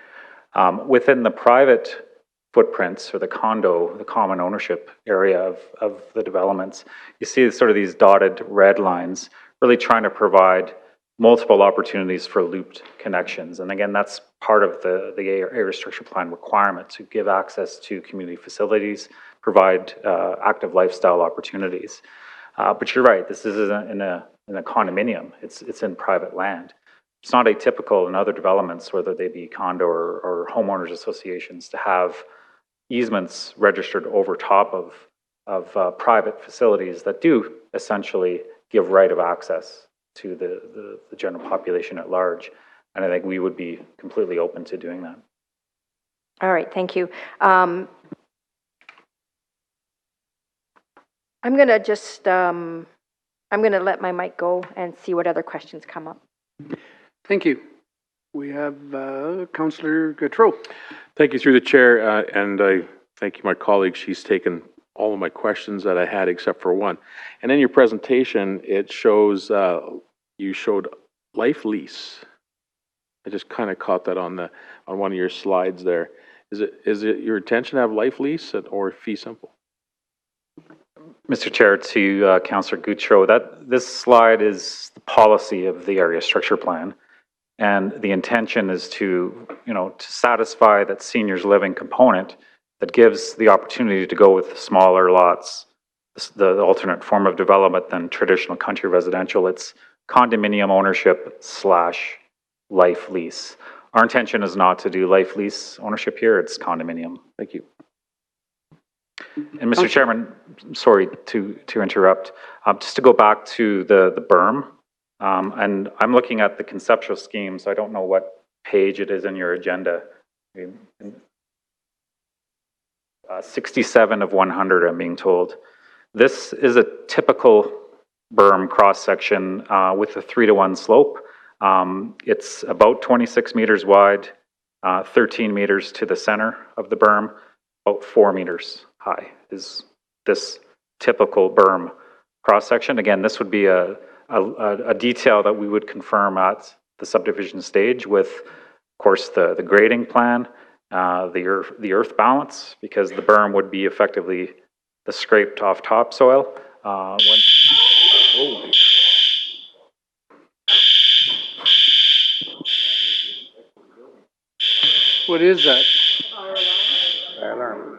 Within the private footprints or the common ownership area of the developments, you see sort of these dotted red lines really trying to provide multiple opportunities for looped connections. And again, that's part of the area structure plan requirement to give access to community facilities, provide active lifestyle opportunities. But you're right, this isn't in a condominium, it's in private land. It's not atypical in other developments, whether they be condo or homeowners associations, to have easements registered over top of private facilities that do essentially give right of access to the general population at large. And I think we would be completely open to doing that. All right, thank you. I'm going to just, I'm going to let my mic go and see what other questions come up. Thank you. We have Councillor Gautreau. Thank you through the chair, and I thank you, my colleague. She's taken all of my questions that I had except for one. And in your presentation, it shows, you showed life lease. I just kind of caught that on one of your slides there. Is it your intention to have life lease or fee simple? Mr. Chair, to Councillor Gautreau, this slide is the policy of the area structure plan. And the intention is to satisfy that seniors living component that gives the opportunity to go with smaller lots, the alternate form of development than traditional country residential. It's condominium ownership / life lease. Our intention is not to do life lease ownership here, it's condominium. Thank you. And Mr. Chairman, sorry to interrupt, just to go back to the berm, and I'm looking at the conceptual scheme, so I don't know what page it is in your agenda. 67 of 100, I'm being told. This is a typical berm cross-section with a 3-to-1 slope. It's about 26 meters wide, 13 meters to the center of the berm, about 4 meters high is this typical berm cross-section. Again, this would be a detail that we would confirm at the subdivision stage with, of course, the grading plan, the earth balance, because the berm would be effectively the scraped off topsoil. What is that? Alarm.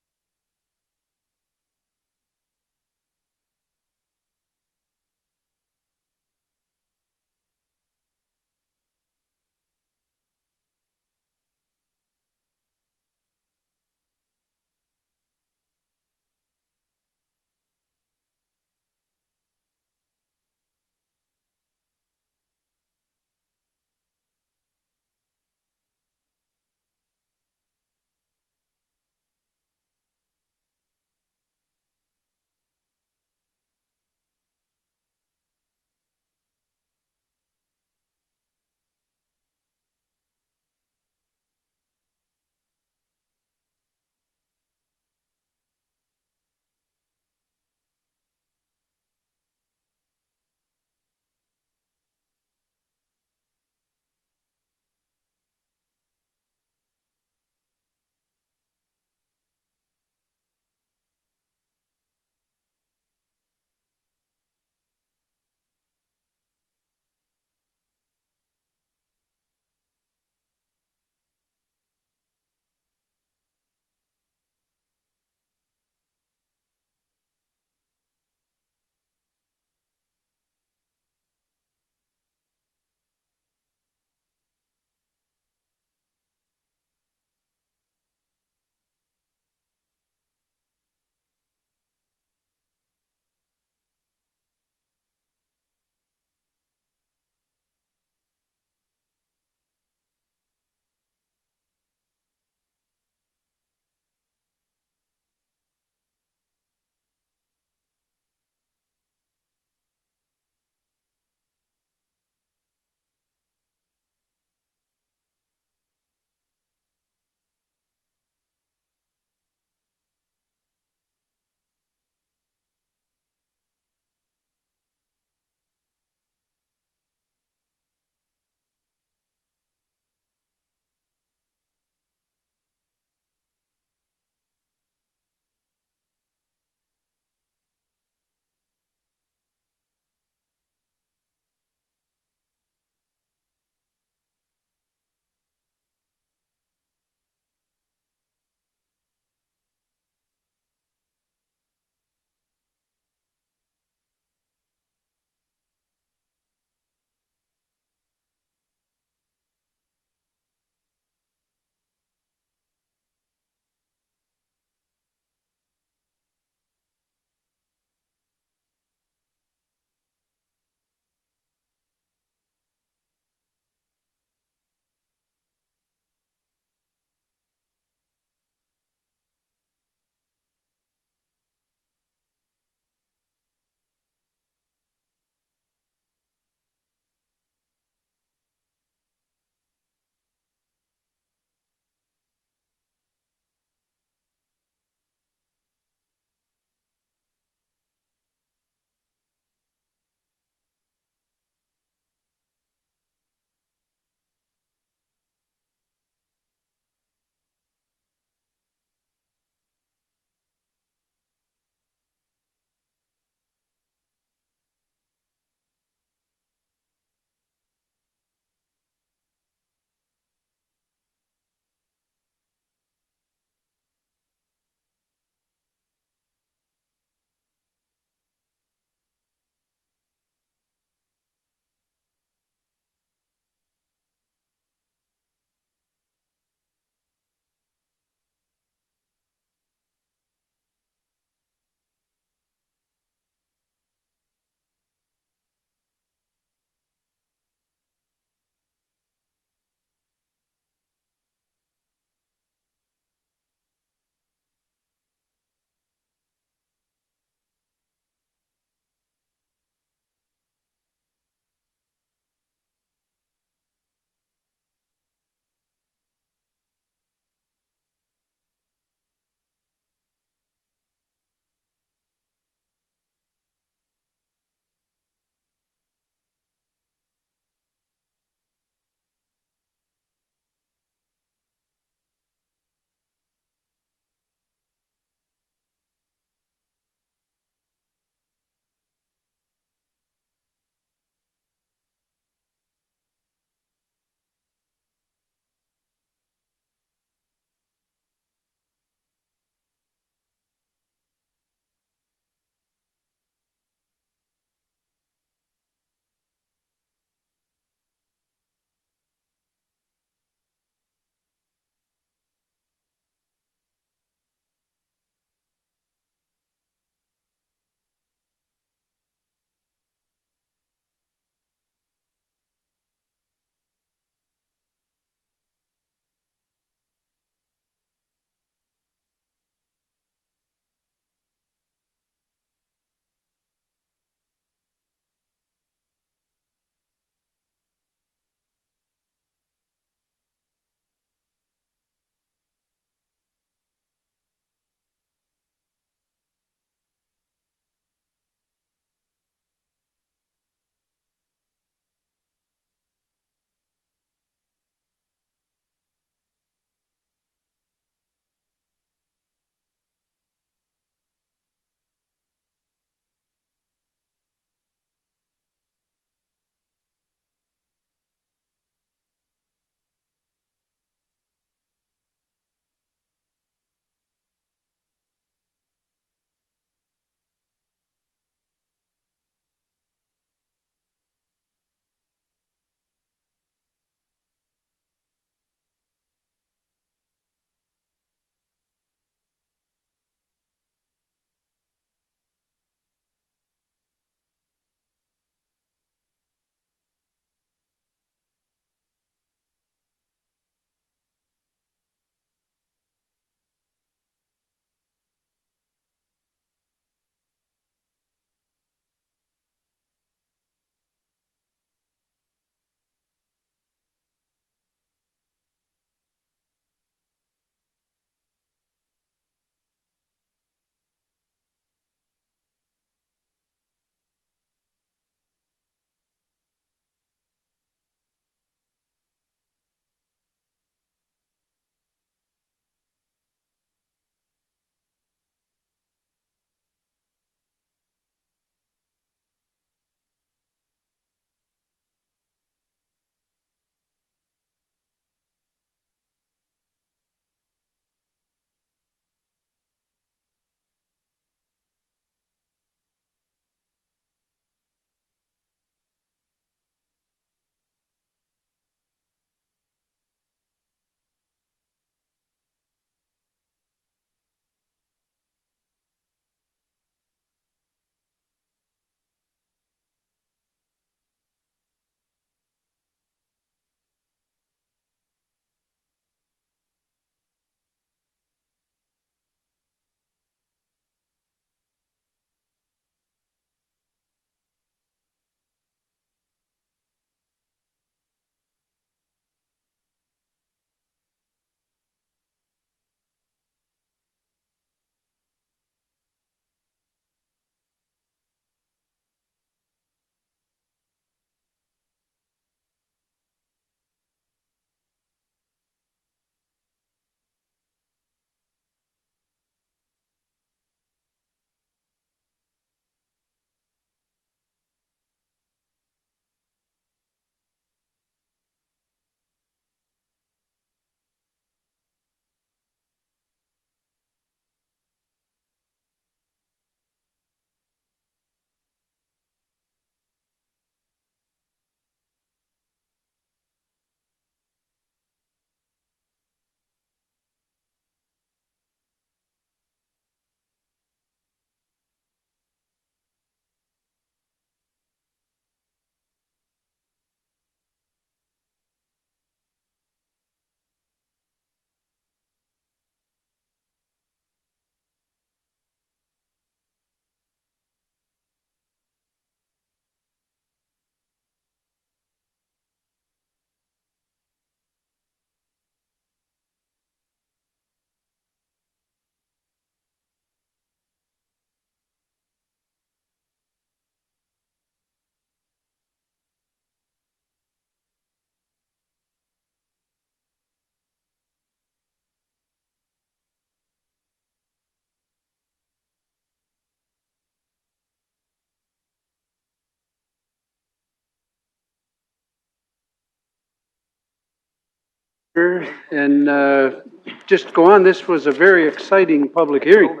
And just go on, this was a very exciting public hearing.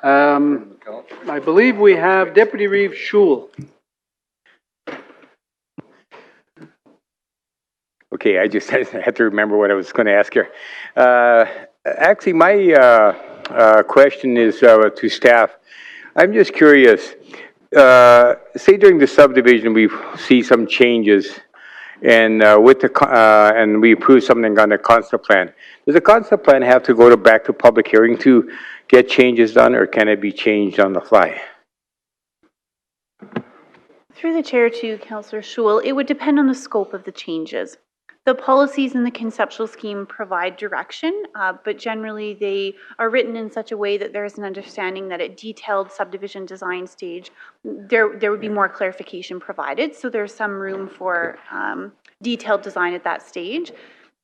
I believe we have Deputy Reeve Schul. Okay, I just had to remember what I was going to ask here. Actually, my question is to staff. I'm just curious. Say during the subdivision we see some changes, and with the and we approve something on the concept plan. Does the concept plan have to go back to public hearing to get changes done, or can it be changed on the fly? Through the chair to Councillor Schul, it would depend on the scope of the changes. The policies in the conceptual scheme provide direction, but generally they are written in such a way that there is an understanding that at detailed subdivision design stage, there would be more clarification provided. So there's some room for detailed design at that stage.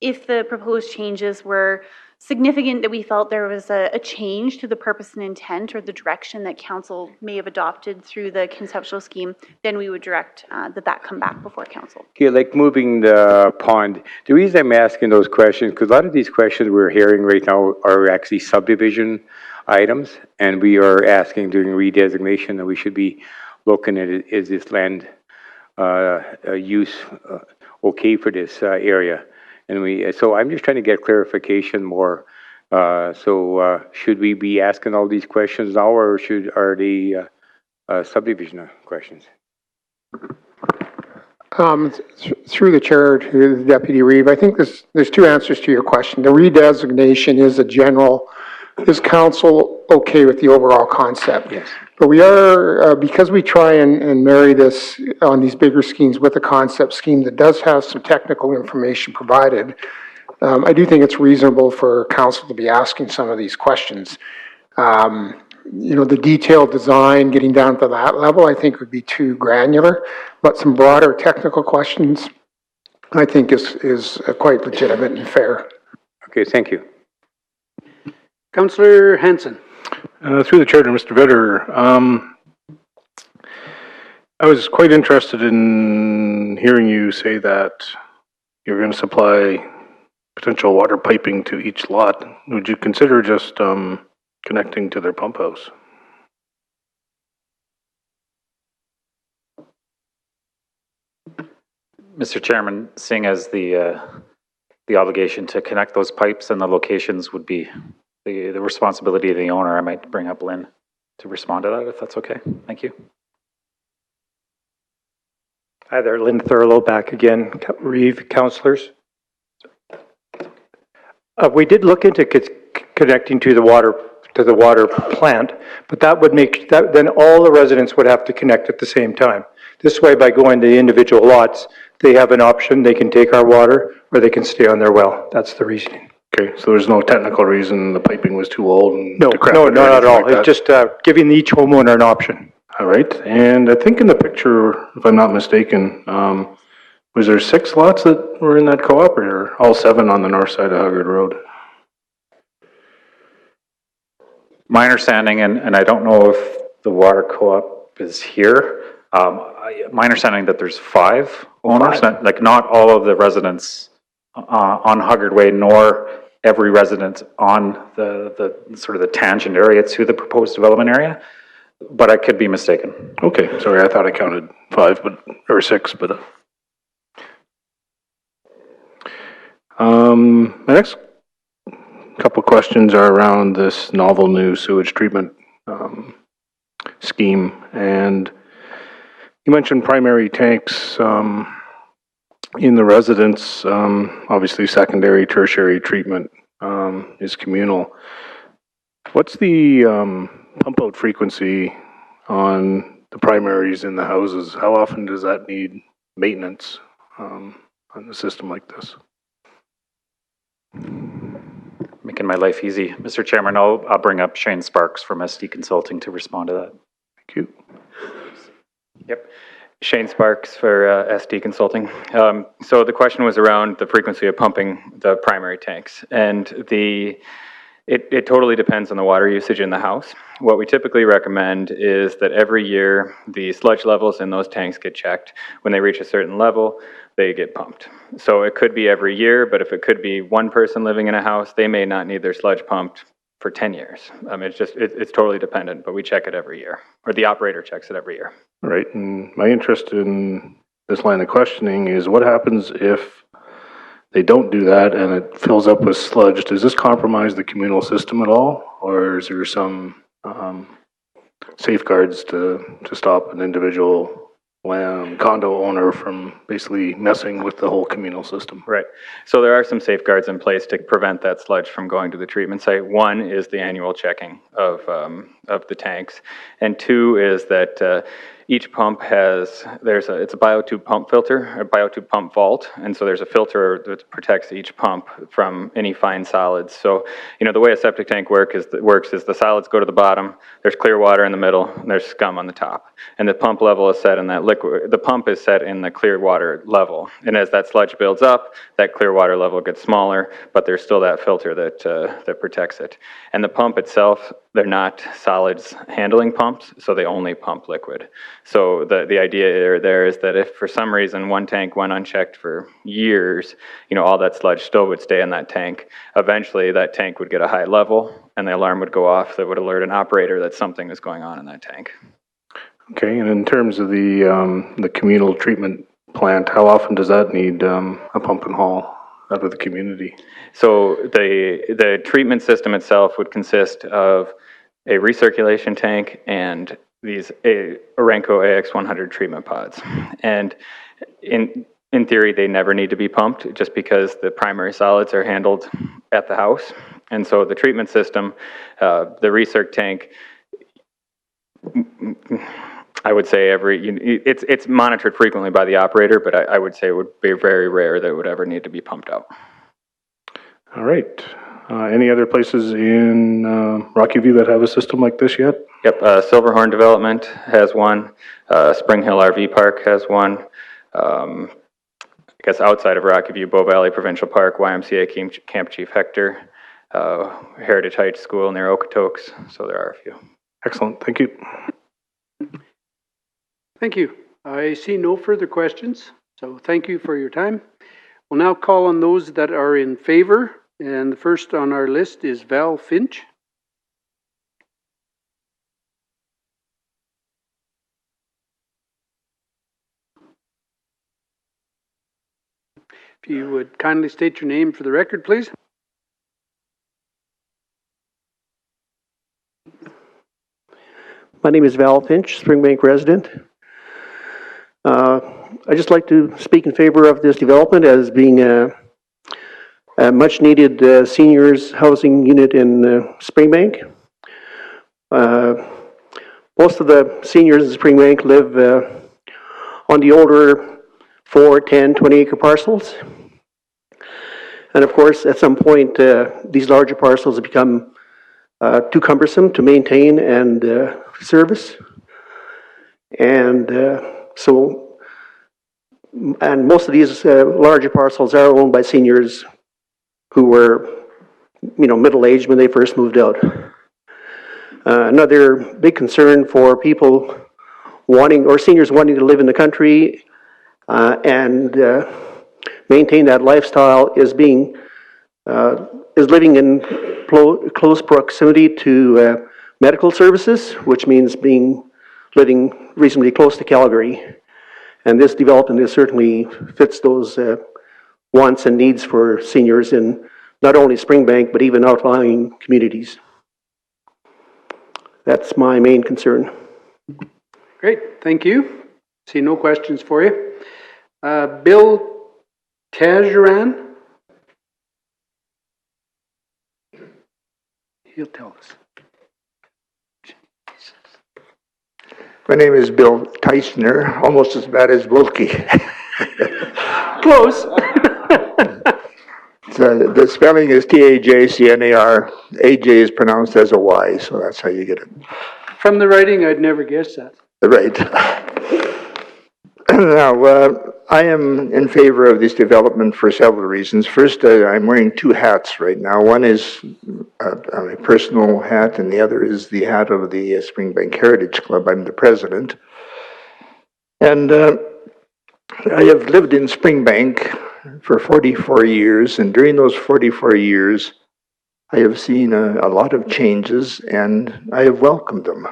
If the proposed changes were significant that we felt there was a change to the purpose and intent or the direction that council may have adopted through the conceptual scheme, then we would direct that come back before council. Okay, like moving the pond. The reason I'm asking those questions, because a lot of these questions we're hearing right now are actually subdivision items, and we are asking during redesignation that we should be looking at it, is this land use okay for this area? And so I'm just trying to get clarification more. Should we be asking all these questions now, or are they subdivision questions? Through the chair to the Deputy Reeve, I think there's two answers to your question. The redesignation is a general, is council okay with the overall concept? Yes. But we are, because we try and marry this on these bigger schemes with a concept scheme that does have some technical information provided, I do think it's reasonable for council to be asking some of these questions. You know, the detailed design, getting down to that level, I think would be too granular, but some broader technical questions, I think is quite legitimate and fair. Okay, thank you. Councillor Hanson. Through the chair to Mr. Vitter, I was quite interested in hearing you say that you're going to supply potential water piping to each lot. Would you consider just connecting to their pump house? Mr. Chairman, seeing as the obligation to connect those pipes and the locations would be the responsibility of the owner, I might bring up Lynn to respond to that, if that's okay. Thank you. Hi there, Lynn Thurlow back again, Reeve, councillors. We did look into connecting to the water plant, but that would make that then all the residents would have to connect at the same time. This way, by going to the individual lots, they have an option. They can take our water or they can stay on their well. That's the reasoning. Okay, so there's no technical reason the piping was too old and No, decrepit no, or not at anything all. like that? It's just giving each homeowner an option. All right, and I think in the picture, if I'm not mistaken, was there 6 lots that were in that co-op, or all 7 on the north side of Huggard Road? My understanding, and I don't know if the water co-op is here, my understanding that there's 5 owners, like not all of the residents on Huggard Way, nor every resident on the sort of the tangent area to the proposed development area, but I could be mistaken. Okay, sorry, I thought I counted 5, or 6, but. My next couple questions are around this novel new sewage treatment scheme, and you mentioned primary tanks in the residence. Obviously, secondary, tertiary treatment is communal. What's the pump out frequency on the primaries in the houses? How often does that need maintenance on a system like this? Making my life easy. Mr. Chairman, I'll bring up Shane Sparks from SD Consulting to respond to that. Thank you. Yep. Shane Sparks for SD Consulting. So the question was around the frequency of pumping the primary tanks. And the It totally depends on the water usage in the house. What we typically recommend is that every year the sludge levels in those tanks get checked. When they reach a certain level, they get pumped. So it could be every year, but if it could be one person living in a house, they may not need their sludge pumped for 10 years. It's totally dependent, but we check it every year, or the operator checks it every year. Right, and my interest in this line of questioning is what happens if they don't do that and it fills up with sludge? Does this compromise the communal system at all? Or is there some safeguards to stop an individual condo owner from basically messing with the whole communal system? Right. So there are some safeguards in place to prevent that sludge from going to the treatment site. One is the annual checking of the tanks, and two is that each pump has, it's a biotube pump filter, a biotube pump vault, and so there's a filter that protects each pump from any fine solids. So, the way a septic tank works is the solids go to the bottom, there's clear water in the middle, and there's scum on the top. And the pump level is set in that liquid, the pump is set in the clear water level. And as that sludge builds up, that clear water level gets smaller, but there's still that filter that protects it. And the pump itself, they're not solids handling pumps, so they only pump liquid. So the idea there is that if for some reason one tank went unchecked for years, all that sludge still would stay in that tank. Eventually that tank would get a high level and the alarm would go off that would alert an operator that something is going on in that tank. Okay, and in terms of the communal treatment plant, how often does that need a pump and haul out of the community? So the treatment system itself would consist of a recirculation tank and these Orenco AX100 treatment pods. And in theory, they never need to be pumped just because the primary solids are handled at the house. And so the treatment system, the recirc tank, I would say it's monitored frequently by the operator, but I would say it would be very rare that it would ever need to be pumped out. All right. Any other places in Rocky View that have a system like this yet? Yep, Silverhorn Development has one. Spring Hill RV Park has one. I guess outside of Rocky View, Bow Valley Provincial Park, YMCA Camp Chief Hector, Heritage Heights School near Okotoks. So there are a few. Excellent. Thank you. Thank you. I see no further questions, so thank you for your time. We'll now call on those that are in favor, and the first on our list is Val Finch. If you would kindly state your name for the record, please. My name is Val Finch, Springbank resident. I'd just like to speak in favor of this development as being a much-needed seniors housing unit in Springbank. Most of the seniors in Springbank live on the older 4, 10, 20-acre parcels. And of course, at some point, these larger parcels have become too cumbersome to maintain and service. And most of these larger parcels are owned by seniors who were, middle-aged when they first moved out. Another big concern for people seniors wanting to live in the country and maintain that lifestyle is living in close proximity to medical services, which means living reasonably close to Calgary. And this development certainly fits those wants and needs for seniors in not only Springbank, but even outlying communities. That's my main concern. Great, thank you. See no questions for you. Bill Tajuran. He'll tell us. My name is Bill Teisner, almost as bad as Wilkie. Close. The spelling is T-A-J-C-N-A-R. AJ is pronounced as a Y, so that's how you get it. From the writing, I'd never guess that. Right. Now, I am in favor of this development for several reasons. First, I'm wearing two hats right now. One is a personal hat, and the other is the hat of the Springbank Heritage Club. I'm the president. And I have lived in Springbank for 44 years, and during those 44 years, I have seen a lot of changes, and I have welcomed them.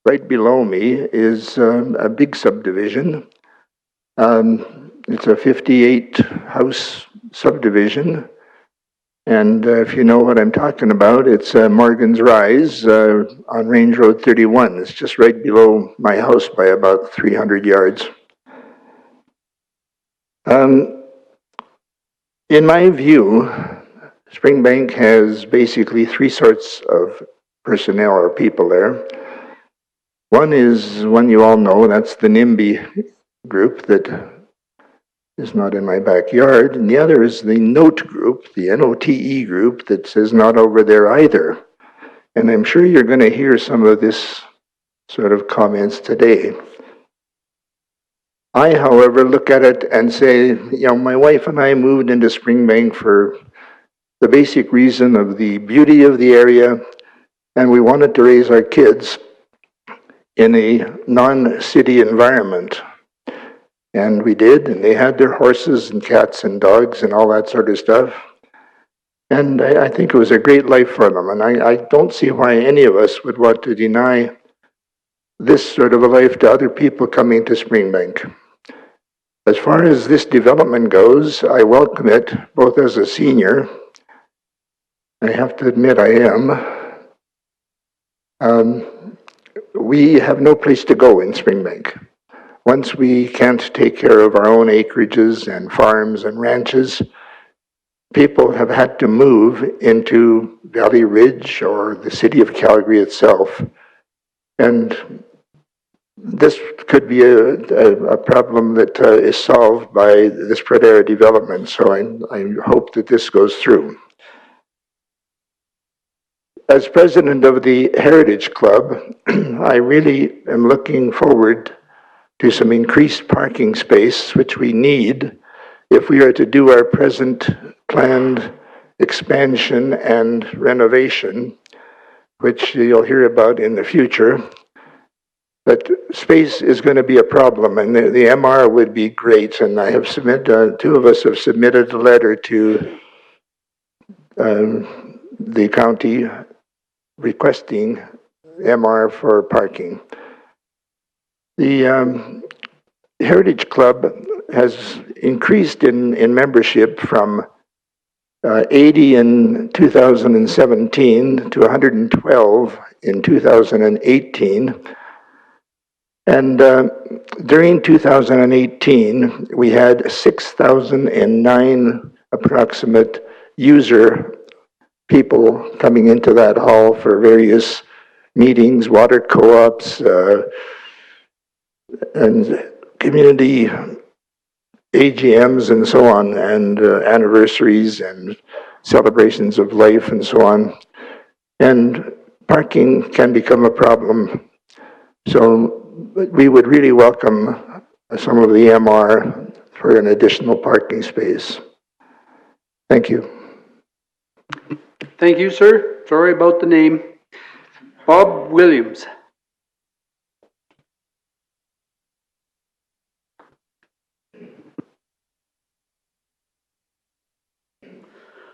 Right below me is a big subdivision. It's a 58-house subdivision, and if you know what I'm talking about, it's Morgan's Rise on Range Road 31. It's just right below my house by about 300 yards. In my view, Springbank has basically three sorts of personnel or people there. One is one you all know, that's the NIMBY group that is not in my backyard, and the other is the NOTE group, the NOTE group, that says not over there either. And I'm sure you're going to hear some of this sort of comments today. I, however, look at it and say, you know, my wife and I moved into Springbank for the basic reason of the beauty of the area, and we wanted to raise our kids in a non-city environment. And we did, and they had their horses and cats and dogs and all that sort of stuff. And I think it was a great life for them, and I don't see why any of us would want to deny this sort of a life to other people coming to Springbank. As far as this development goes, I welcome it, both as a senior, I have to admit I am. We have no place to go in Springbank. Once we can't take care of our own acreages and farms and ranches, people have had to move into Valley Ridge or the city of Calgary itself. And this could be a problem that is solved by the spread area development. So I hope that this goes through. As president of the Heritage Club, I really am looking forward to some increased parking space, which we need if we are to do our present planned expansion and renovation, which you'll hear about in the future. But space is going to be a problem, and the MR would be great. And I have submitted, two of us have submitted a letter to the county requesting MR for parking. The Heritage Club has increased in membership from 80 in 2017 to 112 in 2018. And during 2018, we had 6,009 approximate user people coming into that hall for various meetings, water co-ops, and community AGMs and so on, and anniversaries and celebrations of life and so on. And parking can become a problem. So we would really welcome some of the MR for an additional parking space. Thank you. Thank you, sir. Sorry about the name. Bob Williams.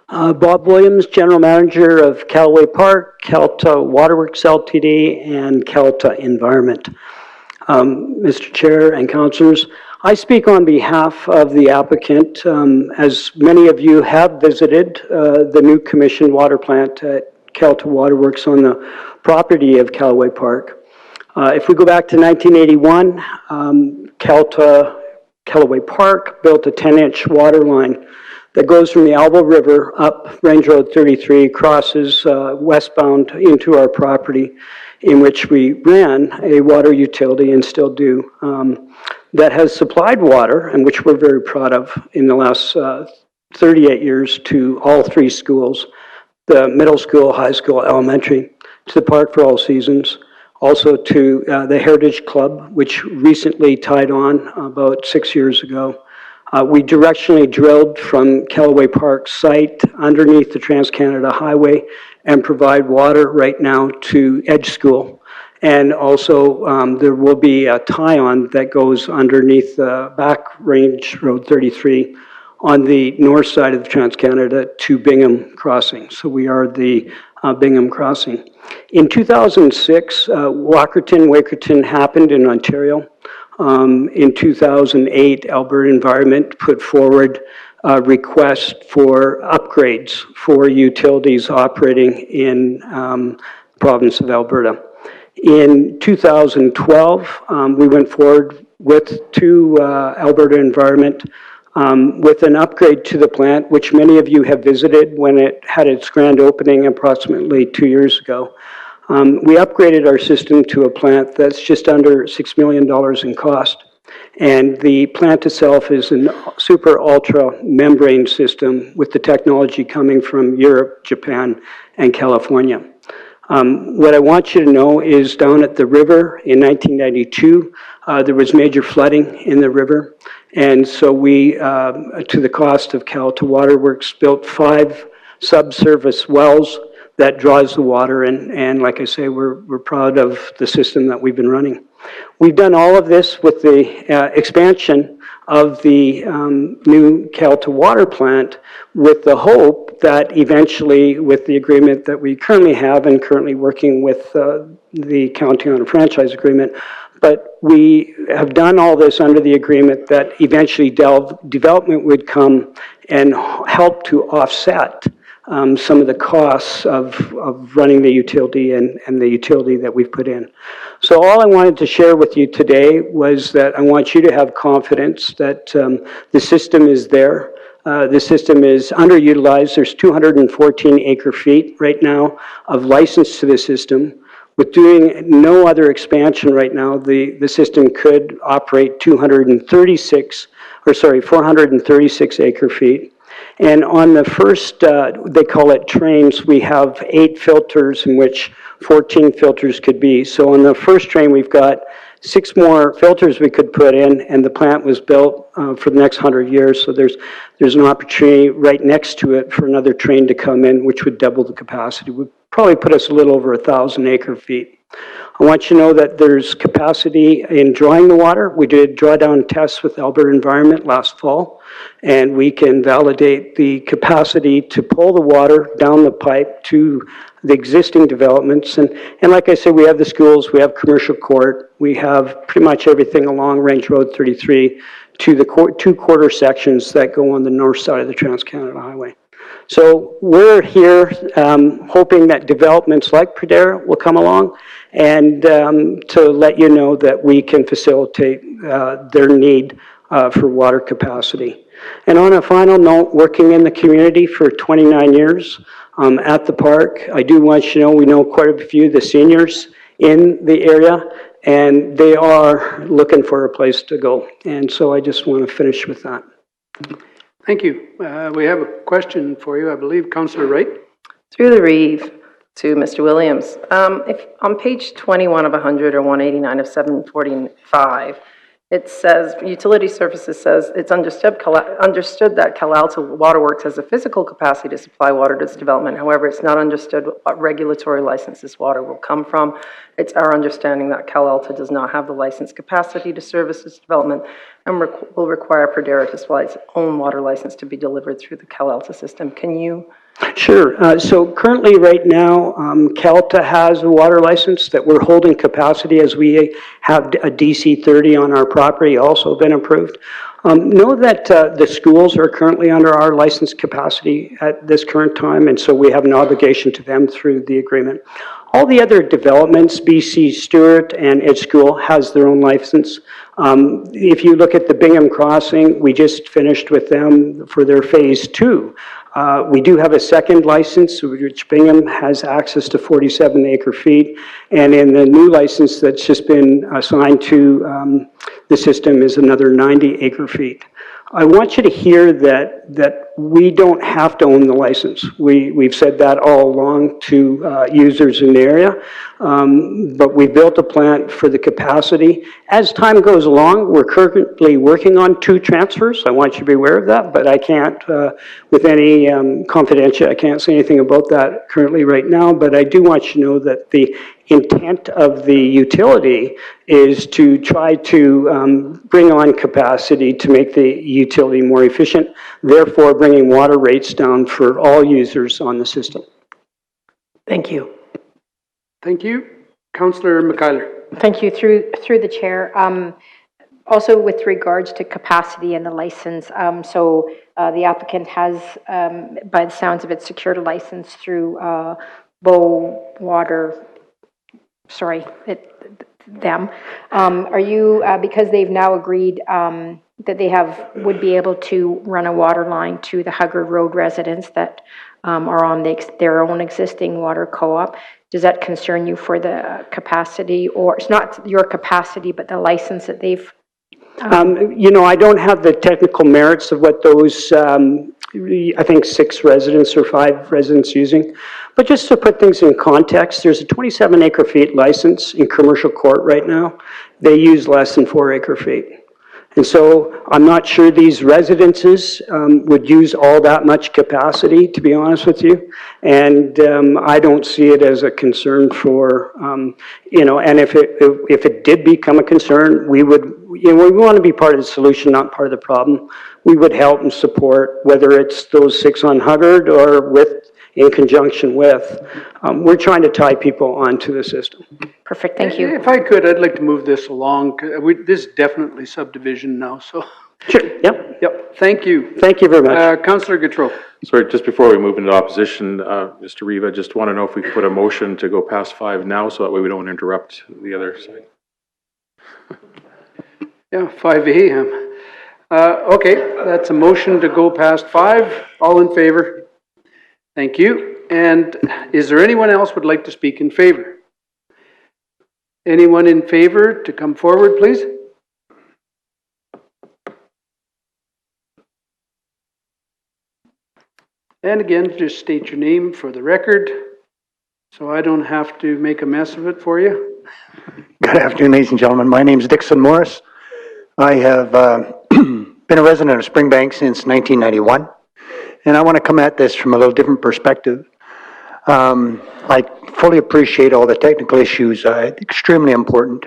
Bob Williams, General Manager of Callaway Park, Calta Waterworks Ltd., and Calta Environment. Mr. Chair and Councillors, I speak on behalf of the applicant. As many of you have visited the new commissioned water plant at Calta Waterworks on the property of Callaway Park. If we go back to 1981, Callaway Park built a 10-inch water line that goes from the Alba River up Range Road 33, crosses westbound into our property, in which we ran a water utility and still do, that has supplied water, and which we're very proud of in the last 38 years to all three schools, the middle school, high school, elementary, to the park for all seasons. also to the Heritage Club, which recently tied on about 6 years ago. We directionally drilled from Callaway Park site underneath the Trans-Canada Highway and provide water right now to Edge School. And also there will be a tie-on that goes underneath Back Range Road 33 on the north side of the Trans-Canada to Bingham Crossing. So we are the Bingham Crossing. In 2006, Walkerton happened in Ontario. In 2008, Alberta Environment put forward a request for upgrades for utilities operating in the province of Alberta. In 2012, we went forward to Alberta Environment with an upgrade to the plant, which many of you have visited when it had its grand opening approximately 2 years ago. We upgraded our system to a plant that's just under $6 million in cost. And the plant itself is a super ultra membrane system with the technology coming from Europe, Japan, and California. What I want you to know is down at the river in 1992, there was major flooding in the river. And so we, to the cost of Calta Waterworks, built 5 subsurface wells that draws the water, and like I say, we're proud of the system that we've been running. We've done all of this with the expansion of the new Calta water plant with the hope that eventually, with the agreement that we currently have and currently working with the county on a franchise agreement, but we have done all this under the agreement that eventually development would come and help to offset some of the costs of running the utility and the utility that we've put in. So all I wanted to share with you today was that I want you to have confidence that the system is there. The system is underutilized. There's 214 acre feet right now of license to the system. With doing no other expansion right now, the system could operate 436 acre feet. And on the first, they call it trains, we have 8 filters in which 14 filters could be. So on the first train, we've got 6 more filters we could put in, and the plant was built for the next 100 years. So there's an opportunity right next to it for another train to come in, which would double the capacity. Would probably put us a little over 1,000 acre feet. I want you to know that there's capacity in drawing the water. We did drawdown tests with Alberta Environment last fall, and we can validate the capacity to pull the water down the pipe to the existing developments. And like I said, we have the schools, we have commercial court, we have pretty much everything along Range Road 33 to the 2 quarter sections that go on the north side of the Trans-Canada Highway. So we're here hoping that developments like Pradera will come along and to let you know that we can facilitate their need for water capacity. And on a final note, working in the community for 29 years at the park, I do want you to know we know quite a few of the seniors in the area, and they are looking for a place to go. And so I just want to finish with that. Thank you. We have a question for you, I believe. Councillor Wright. Through the Reeve to Mr. Williams. If on page 21 of 100 or 189 of 745, it says, Utility Services says, it's understood that CalAlta Waterworks has a physical capacity to supply water to this development. However, it's not understood what regulatory license this water will come from. It's our understanding that CalAlta does not have the license capacity to service this development and will require Pradera to supply its own water license to be delivered through the CalAlta system. Can you? Sure. So currently right now, Calta has a water license that we're holding capacity as we have a DC 30 on our property also been approved. Know that the schools are currently under our license capacity at this current time, and so we have an obligation to them through the agreement. All the other developments, BC Stewart and Edge School has their own license. If you look at the Bingham Crossing, we just finished with them for their phase 2. We do have a second license, which Bingham has access to 47 acre feet. And in the new license that's just been assigned to the system is another 90 acre feet. I want you to hear that we don't have to own the license. We've said that all along to users in the area, but we built a plant for the capacity. As time goes along, we're currently working on 2 transfers. I want you to be aware of that, but I can't, with any confidentiality, I can't say anything about that currently right now, but I do want you to know that the intent of the utility is to try to bring on capacity to make the utility more efficient, therefore bringing water rates down for all users on the system. Thank you. Thank you. Councillor McKeiler. Thank you, through the chair. Also with regards to capacity and the license, the applicant has, by the sounds of it, secured a license through Bow Water, them. Are you, because they've now agreed that they would be able to run a water line to the Huggard Road residents that are on their own existing water co-op, does that concern you for the capacity, or it's not your capacity, but the license that they've? You know, I don't have the technical merits of what those, I think 6 residents or 5 residents using. But just to put things in context, there's a 27 acre-feet license in commercial court right now. They use less than 4 acre-feet. And so I'm not sure these residences would use all that much capacity, to be honest with you. And I don't see it as a concern for, you know, and if it did become a concern, we would, you know, we want to be part of the solution, not part of the problem. We would help and support, whether it's those 6 on Huggard or in conjunction with. We're trying to tie people onto the system. Perfect, thank you. If I could, I'd like to move this along. This is definitely subdivision now, so. Sure, yep. Yep, thank you. Thank you very much. Councillor Gautreau. Sorry, just before we move into opposition, Mr. Reeve, I just want to know if we could put a motion to go past 5 now, so that way we don't interrupt the other side. Yeah, 5 a.m. Okay, that's a motion to go past 5. All in favor? Thank you. And is there anyone else would like to speak in favor? Anyone in favor to come forward, please? And again, just state your name for the record, so I don't have to make a mess of it for you. Good afternoon, ladies and gentlemen. My name is Dixon Morris. I have been a resident of Springbank since 1991, and I want to come at this from a little different perspective. I fully appreciate all the technical issues, extremely important.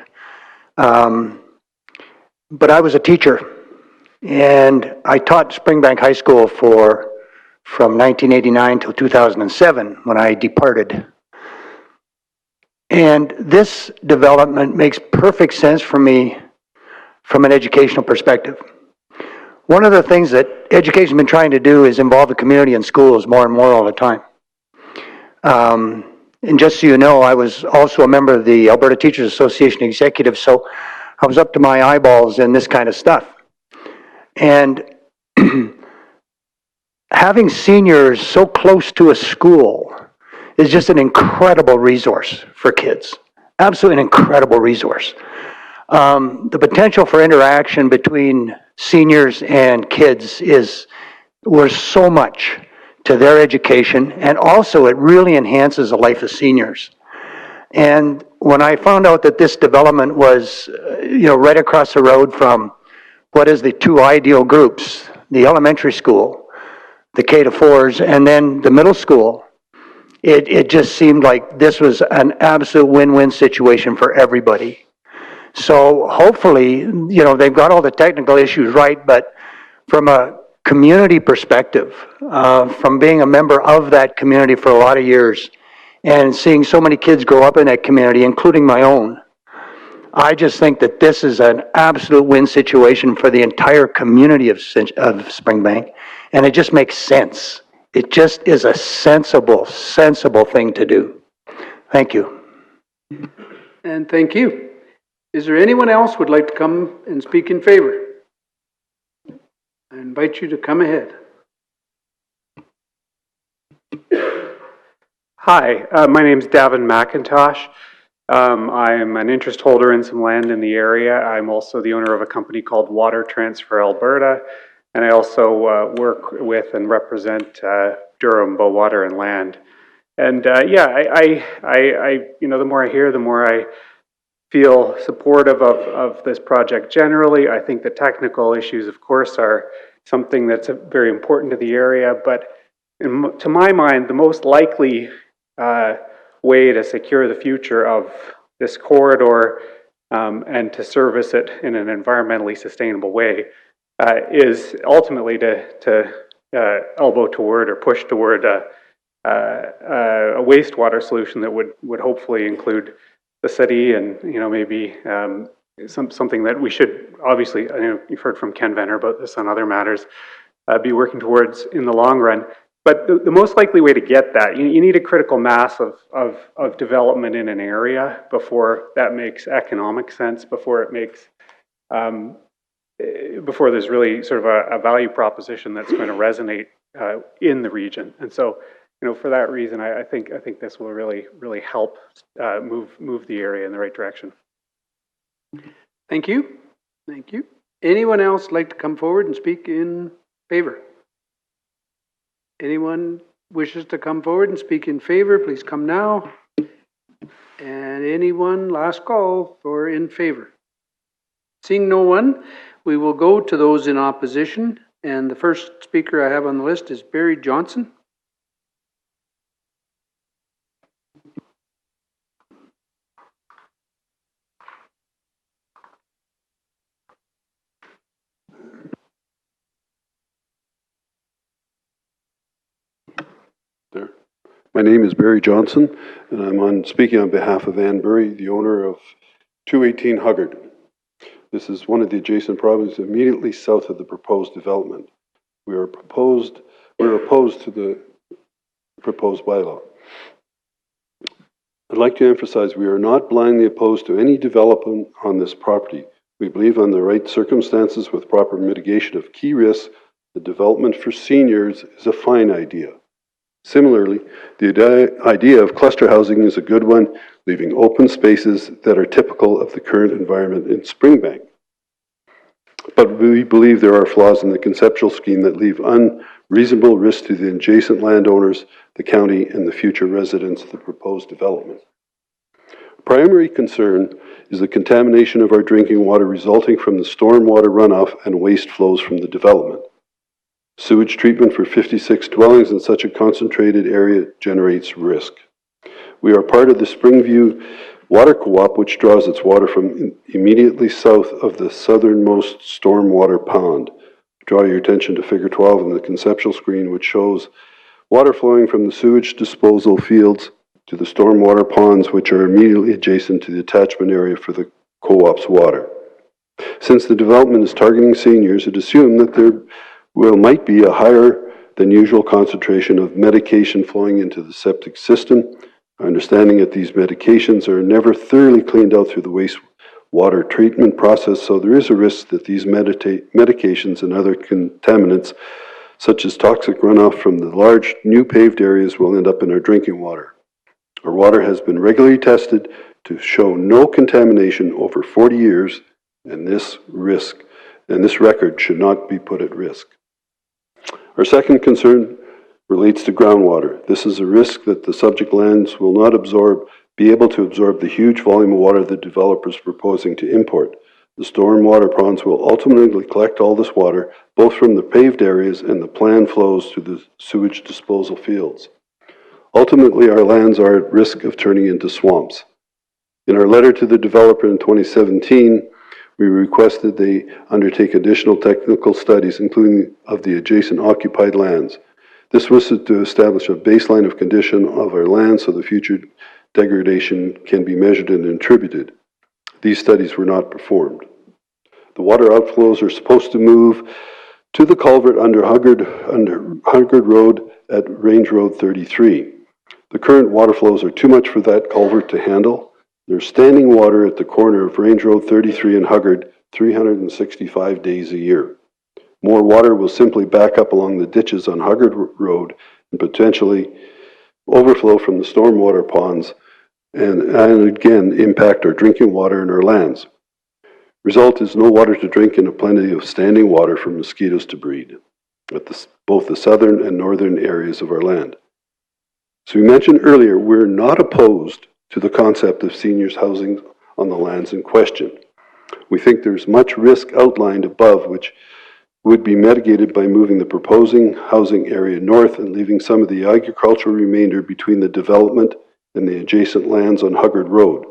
But I was a teacher, and I taught Springbank High School from 1989 till 2007 when I departed. And this development makes perfect sense for me from an educational perspective. One of the things that education has been trying to do is involve the community in schools more and more all the time. And just so you know, I was also a member of the Alberta Teachers Association executive, so I was up to my eyeballs in this kind of stuff. And having seniors so close to a school is just an incredible resource for kids. Absolutely an incredible resource. The potential for interaction between seniors and kids is worth so much to their education, and also it really enhances the life of seniors. And when I found out that this development was, right across the road from what is the 2 ideal groups, the elementary school, the K to 4s, and then the middle school, it just seemed like this was an absolute win-win situation for everybody. So hopefully, they've got all the technical issues right, but from a community perspective, from being a member of that community for a lot of years and seeing so many kids grow up in that community, including my own, I just think that this is an absolute win situation for the entire community of Springbank, and it just makes sense. It just is a sensible thing to do. Thank you. And thank you. Is there anyone else who would like to come and speak in favor? I invite you to come ahead. Hi, my name is Davin McIntosh. I'm an interest holder in some land in the area. I'm also the owner of a company called Water Transfer Alberta. and I also work with and represent Durham Bow Water and Land. And yeah, you know, the more I hear, the more I feel supportive of this project generally. I think the technical issues, of course, are something that's very important to the area, but to my mind, the most likely way to secure the future of this corridor and to service it in an environmentally sustainable way is ultimately to elbow toward or push toward a wastewater solution that would hopefully include the city and, you know, maybe something that we should obviously, I know you've heard from Ken Venner about this on other matters, be working towards in the long run. But the most likely way to get that, you need a critical mass of development in an area before that makes economic sense, before it makes, before there's really sort of a value proposition that's going to resonate in the region. And so, you know, for that reason, I think this will really help move the area in the right direction. Thank you. Thank you. Anyone else like to come forward and speak in favor? Anyone wishes to come forward and speak in favor, please come now. And anyone, last call for in favor. Seeing no one, we will go to those in opposition. And the first speaker I have on the list is Barry Johnson. There. My name is Barry Johnson, and I'm speaking on behalf of Ann Burry, the owner of 218 Huggard. This is one of the adjacent properties immediately south of the proposed development. We're opposed to the proposed bylaw. I'd like to emphasize we are not blindly opposed to any development on this property. We believe on the right circumstances with proper mitigation of key risks, the development for seniors is a fine idea. Similarly, the idea of cluster housing is a good one, leaving open spaces that are typical of the current environment in Springbank. But we believe there are flaws in the conceptual scheme that leave unreasonable risk to the adjacent landowners, the county, and the future residents of the proposed development. Primary concern is the contamination of our drinking water resulting from the stormwater runoff and waste flows from the development. Sewage treatment for 56 dwellings in such a concentrated area generates risk. We are part of the Springview Water Co-op, which draws its water from immediately south of the southernmost stormwater pond. Draw your attention to Figure 12 in the conceptual screen, which shows water flowing from the sewage disposal fields to the stormwater ponds, which are immediately adjacent to the attachment area for the co-op's water. Since the development is targeting seniors, it is assumed that there might be a higher than usual concentration of medication flowing into the septic system. Our understanding that these medications are never thoroughly cleaned out through the wastewater treatment process, so there is a risk that these medications and other contaminants, such as toxic runoff from the large new paved areas, will end up in our drinking water. Our water has been regularly tested to show no contamination over 40 years, and this record should not be put at risk. Our second concern relates to groundwater. This is a risk that the subject lands will not be able to absorb the huge volume of water the developer is proposing to import. The stormwater ponds will ultimately collect all this water, both from the paved areas and the planned flows to the sewage disposal fields. Ultimately, our lands are at risk of turning into swamps. In our letter to the developer in 2017, we requested they undertake additional technical studies, including of the adjacent occupied lands. This was to establish a baseline of condition of our land so the future degradation can be measured and attributed. These studies were not performed. The water outflows are supposed to move to the culvert under Huggard Road at Range Road 33. The current water flows are too much for that culvert to handle. There's standing water at the corner of Range Road 33 and Huggard 365 days a year. More water will simply back up along the ditches on Huggard Road and potentially overflow from the stormwater ponds and again impact our drinking water in our lands. Result is no water to drink and a plenty of standing water for mosquitoes to breed at both the southern and northern areas of our land. So we mentioned earlier, we're not opposed to the concept of seniors housing on the lands in question. We think there's much risk outlined above which would be mitigated by moving the proposing housing area north and leaving some of the agricultural remainder between the development and the adjacent lands on Huggard Road.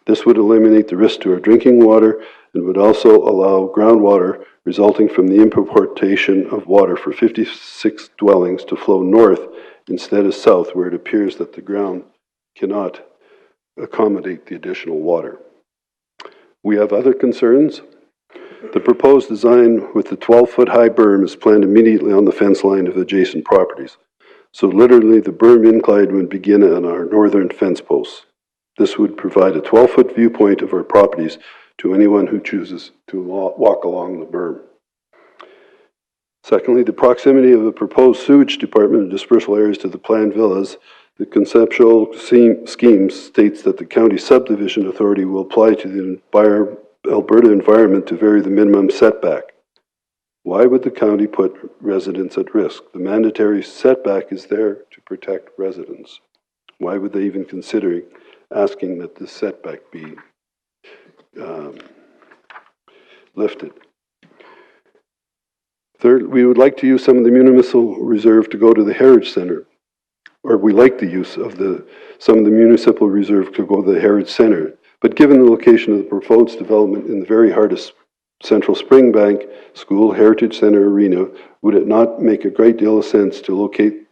This would eliminate the risk to our drinking water and would also allow groundwater resulting from the importation of water for 56 dwellings to flow north instead of south, where it appears that the ground cannot accommodate the additional water. We have other concerns. The proposed design with the 12-foot high berm is planned immediately on the fence line of adjacent properties. So literally the berm incline would begin on our northern fence posts. This would provide a 12-foot viewpoint of our properties to anyone who chooses to walk along the berm. Secondly, the proximity of the proposed sewage department and dispersal areas to the planned villas. The conceptual scheme states that the county subdivision authority will apply to the Alberta environment to vary the minimum setback. Why would the county put residents at risk? The mandatory setback is there to protect residents. Why would they even consider asking that the setback be lifted? Third, we would like to use some of the municipal reserve to go to the Heritage Center, or we like the use of some of the municipal reserve to go to the Heritage Center. But given the location of the proposed development in the very heart of Central Springbank School Heritage Center Arena, would it not make a great deal of sense to locate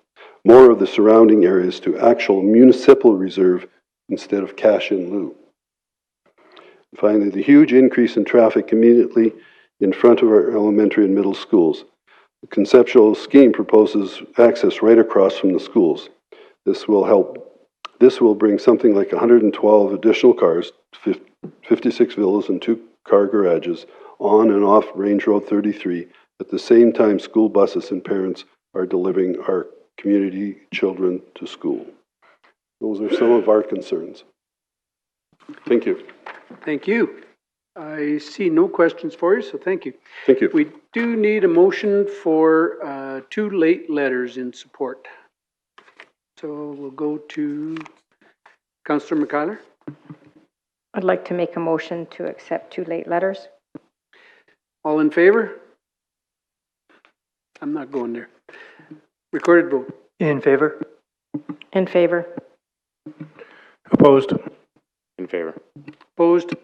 more of the surrounding areas to actual municipal reserve instead of cash in lieu? Finally, the huge increase in traffic immediately in front of our elementary and middle schools. The conceptual scheme proposes access right across from the schools. This will bring something like 112 additional cars, 56 villas and 2-car garages on and off Range Road 33 at the same time school buses and parents are delivering our community children to school. Those are some of our concerns. Thank you. Thank you. I see no questions for you, so thank you. Thank you. We do need a motion for 2 late letters in support. So we'll go to Councillor McKeiler. I'd like to make a motion to accept 2 late letters. All in favor? I'm not going there. Recorded vote. In favor? In favor. Opposed? In favor. Opposed?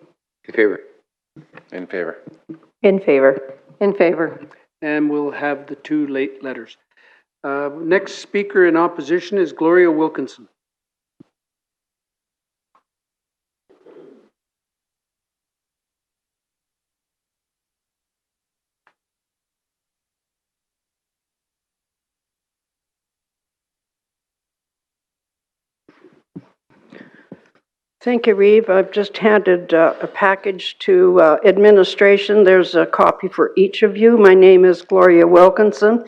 In favor. In favor. In favor. In favor. And we'll have the 2 late letters. Next speaker in opposition is Gloria Wilkinson. Thank you, Reeve. I've just handed a package to administration. There's a copy for each of you. My name is Gloria Wilkinson,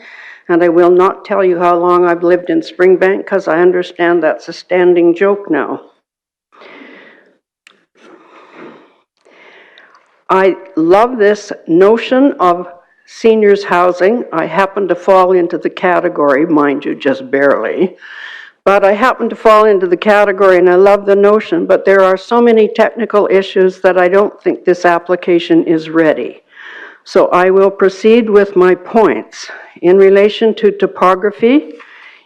and I will not tell you how long I've lived in Springbank because I understand that's a standing joke now. I love this notion of seniors housing. I happen to fall into the category, mind you, just barely. But I happen to fall into the category and I love the notion, but there are so many technical issues that I don't think this application is ready. So I will proceed with my points. In relation to topography,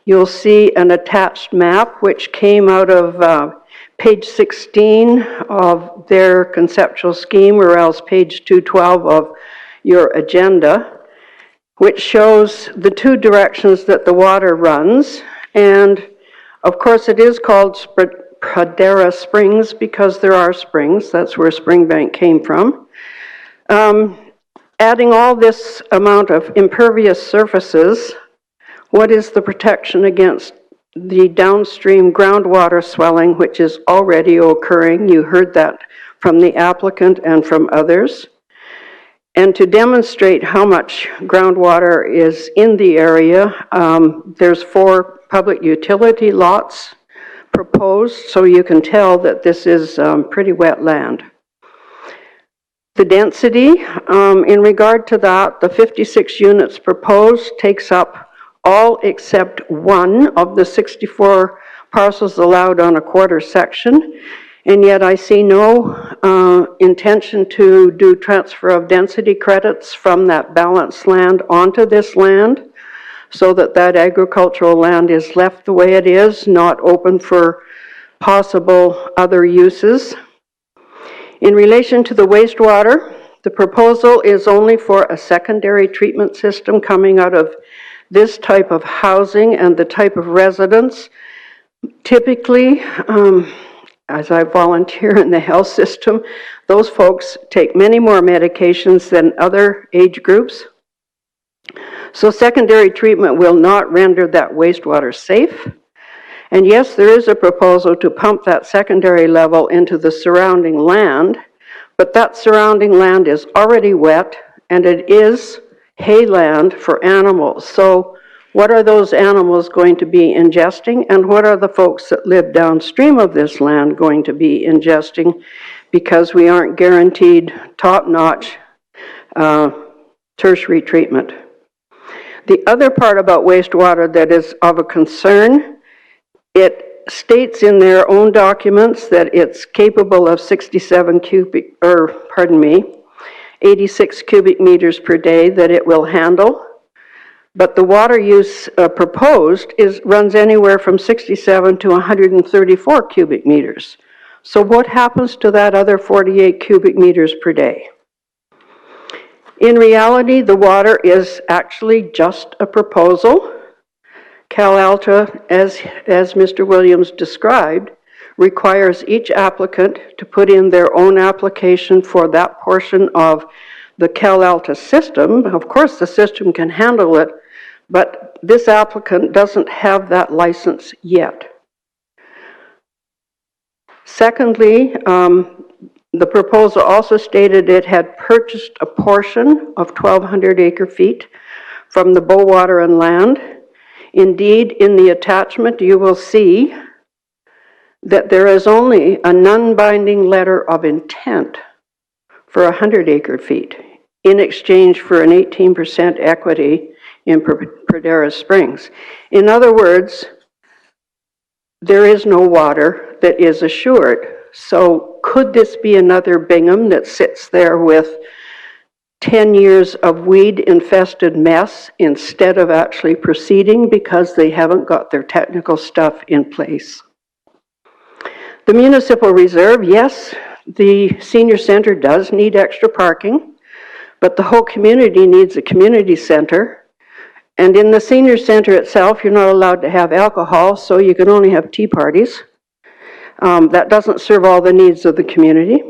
you'll see an attached map which came out of page 16 of their conceptual scheme, or else page 212 of your agenda, which shows the 2 directions that the water runs. And of course, it is called Pradera Springs because there are springs. That's where Springbank came from. Adding all this amount of impervious surfaces, what is the protection against the downstream groundwater swelling, which is already occurring? You heard that from the applicant and from others. And to demonstrate how much groundwater is in the area, there's 4 public utility lots proposed, so you can tell that this is pretty wet land. The density, in regard to that, the 56 units proposed takes up all except one of the 64 parcels allowed on a quarter section. And yet I see no intention to do transfer of density credits from that balanced land onto this land, so that that agricultural land is left the way it is, not open for possible other uses. In relation to the wastewater, the proposal is only for a secondary treatment system coming out of this type of housing and the type of residence. Typically, as I volunteer in the health system, those folks take many more medications than other age groups. So secondary treatment will not render that wastewater safe. And yes, there is a proposal to pump that secondary level into the surrounding land, but that surrounding land is already wet and it is hay land for animals. So what are those animals going to be ingesting, and what are the folks that live downstream of this land going to be ingesting, because we aren't guaranteed top-notch tertiary treatment. The other part about wastewater that is of a concern, it states in their own documents that it's capable of 86 cubic meters per day that it will handle. But the water use proposed runs anywhere from 67 to 134 cubic meters. So what happens to that other 48 cubic meters per day? In reality, the water is actually just a proposal. CalAlta, as Mr. Williams described, requires each applicant to put in their own application for that portion of the CalAlta system. Of course, the system can handle it, but this applicant doesn't have that license yet. Secondly, the proposal also stated it had purchased a portion of 1,200 acre-feet from the Bowater and Land. Indeed, in the attachment, you will see that there is only a non-binding letter of intent for 100 acre-feet in exchange for an 18% equity in Pradera Springs. In other words, there is no water that is assured. So could this be another Bingham that sits there with 10 years of weed-infested mess instead of actually proceeding because they haven't got their technical stuff in place? The municipal reserve, yes, the senior center does need extra parking, but the whole community needs a community center. And in the senior center itself, you're not allowed to have alcohol, so you can only have tea parties. That doesn't serve all the needs of the community.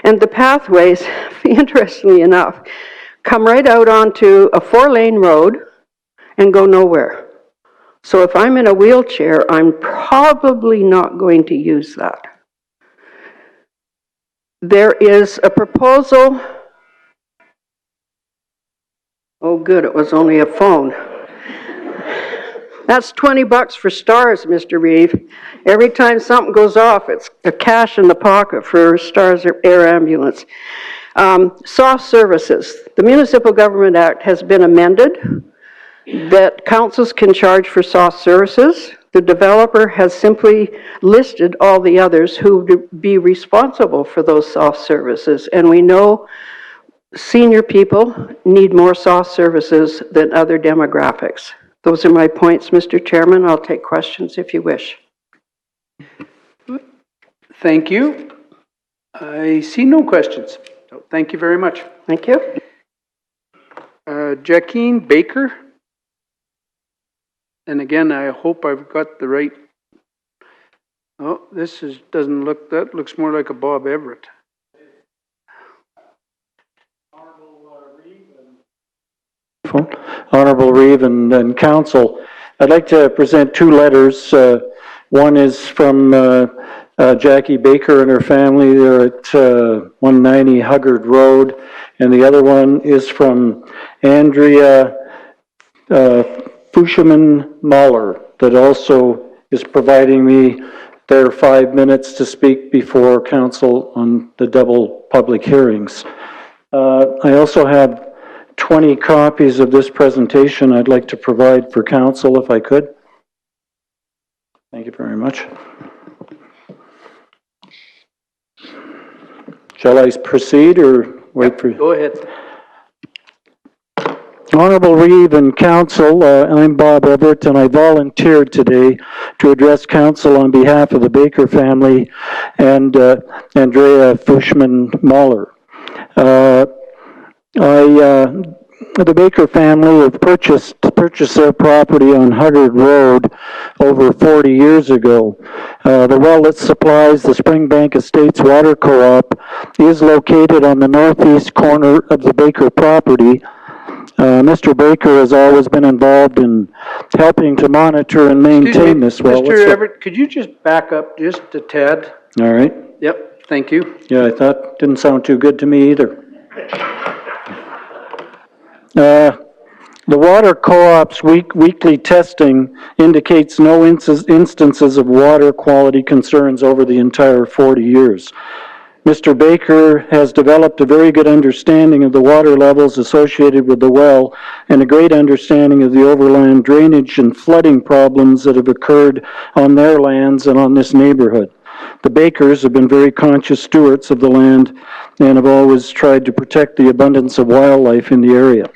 And the pathways, interestingly enough, come right out onto a 4-lane road and go nowhere. So if I'm in a wheelchair, I'm probably not going to use that. There is a proposal. Oh good, it was only a phone. That's $20 for Stars, Mr. Reeve. Every time something goes off, it's a cash in the pocket for Stars Air Ambulance. Soft services. The Municipal Government Act has been amended that councils can charge for soft services. The developer has simply listed all the others who would be responsible for those soft services. And we know senior people need more soft services than other demographics. Those are my points, Mr. Chairman. I'll take questions if you wish. Thank you. I see no questions. So thank you very much. Thank you. Jacqueline Baker. And again, I hope I've got the right. Oh, this doesn't look, that looks more like a Bob Everett. Honorable Reeve and Council, I'd like to present two letters. One is from Jackie Baker and her family. They're at 190 Huggard Road, and the other one is from Andrea Fushaman Mahler, that also is providing me their 5 minutes to speak before council on the double public hearings. I also have 20 copies of this presentation I'd like to provide for council if I could. Thank you very much. Shall I proceed or wait for you? Go ahead. Honorable Reeve and Council, I'm Bob Everett, and I volunteered today to address Council on behalf of the Baker family and Andrea Fushman-Mahler. The Baker family have purchased their property on Huggard Road over 40 years ago. The well that supplies the Springbank Estates Water Co-op is located on the northeast corner of the Baker property. Mr. Baker has always been involved in helping to monitor and maintain this well. Mr. Everett, could you just back up just a tad? All right. Yep, thank you. Yeah, I thought, didn't sound too good to me either. The water co-op's weekly testing indicates no instances of water quality concerns over the entire 40 years. Mr. Baker has developed a very good understanding of the water levels associated with the well and a great understanding of the overland drainage and flooding problems that have occurred on their lands and on this neighborhood. The Bakers have been very conscious stewards of the land and have always tried to protect the abundance of wildlife in the area.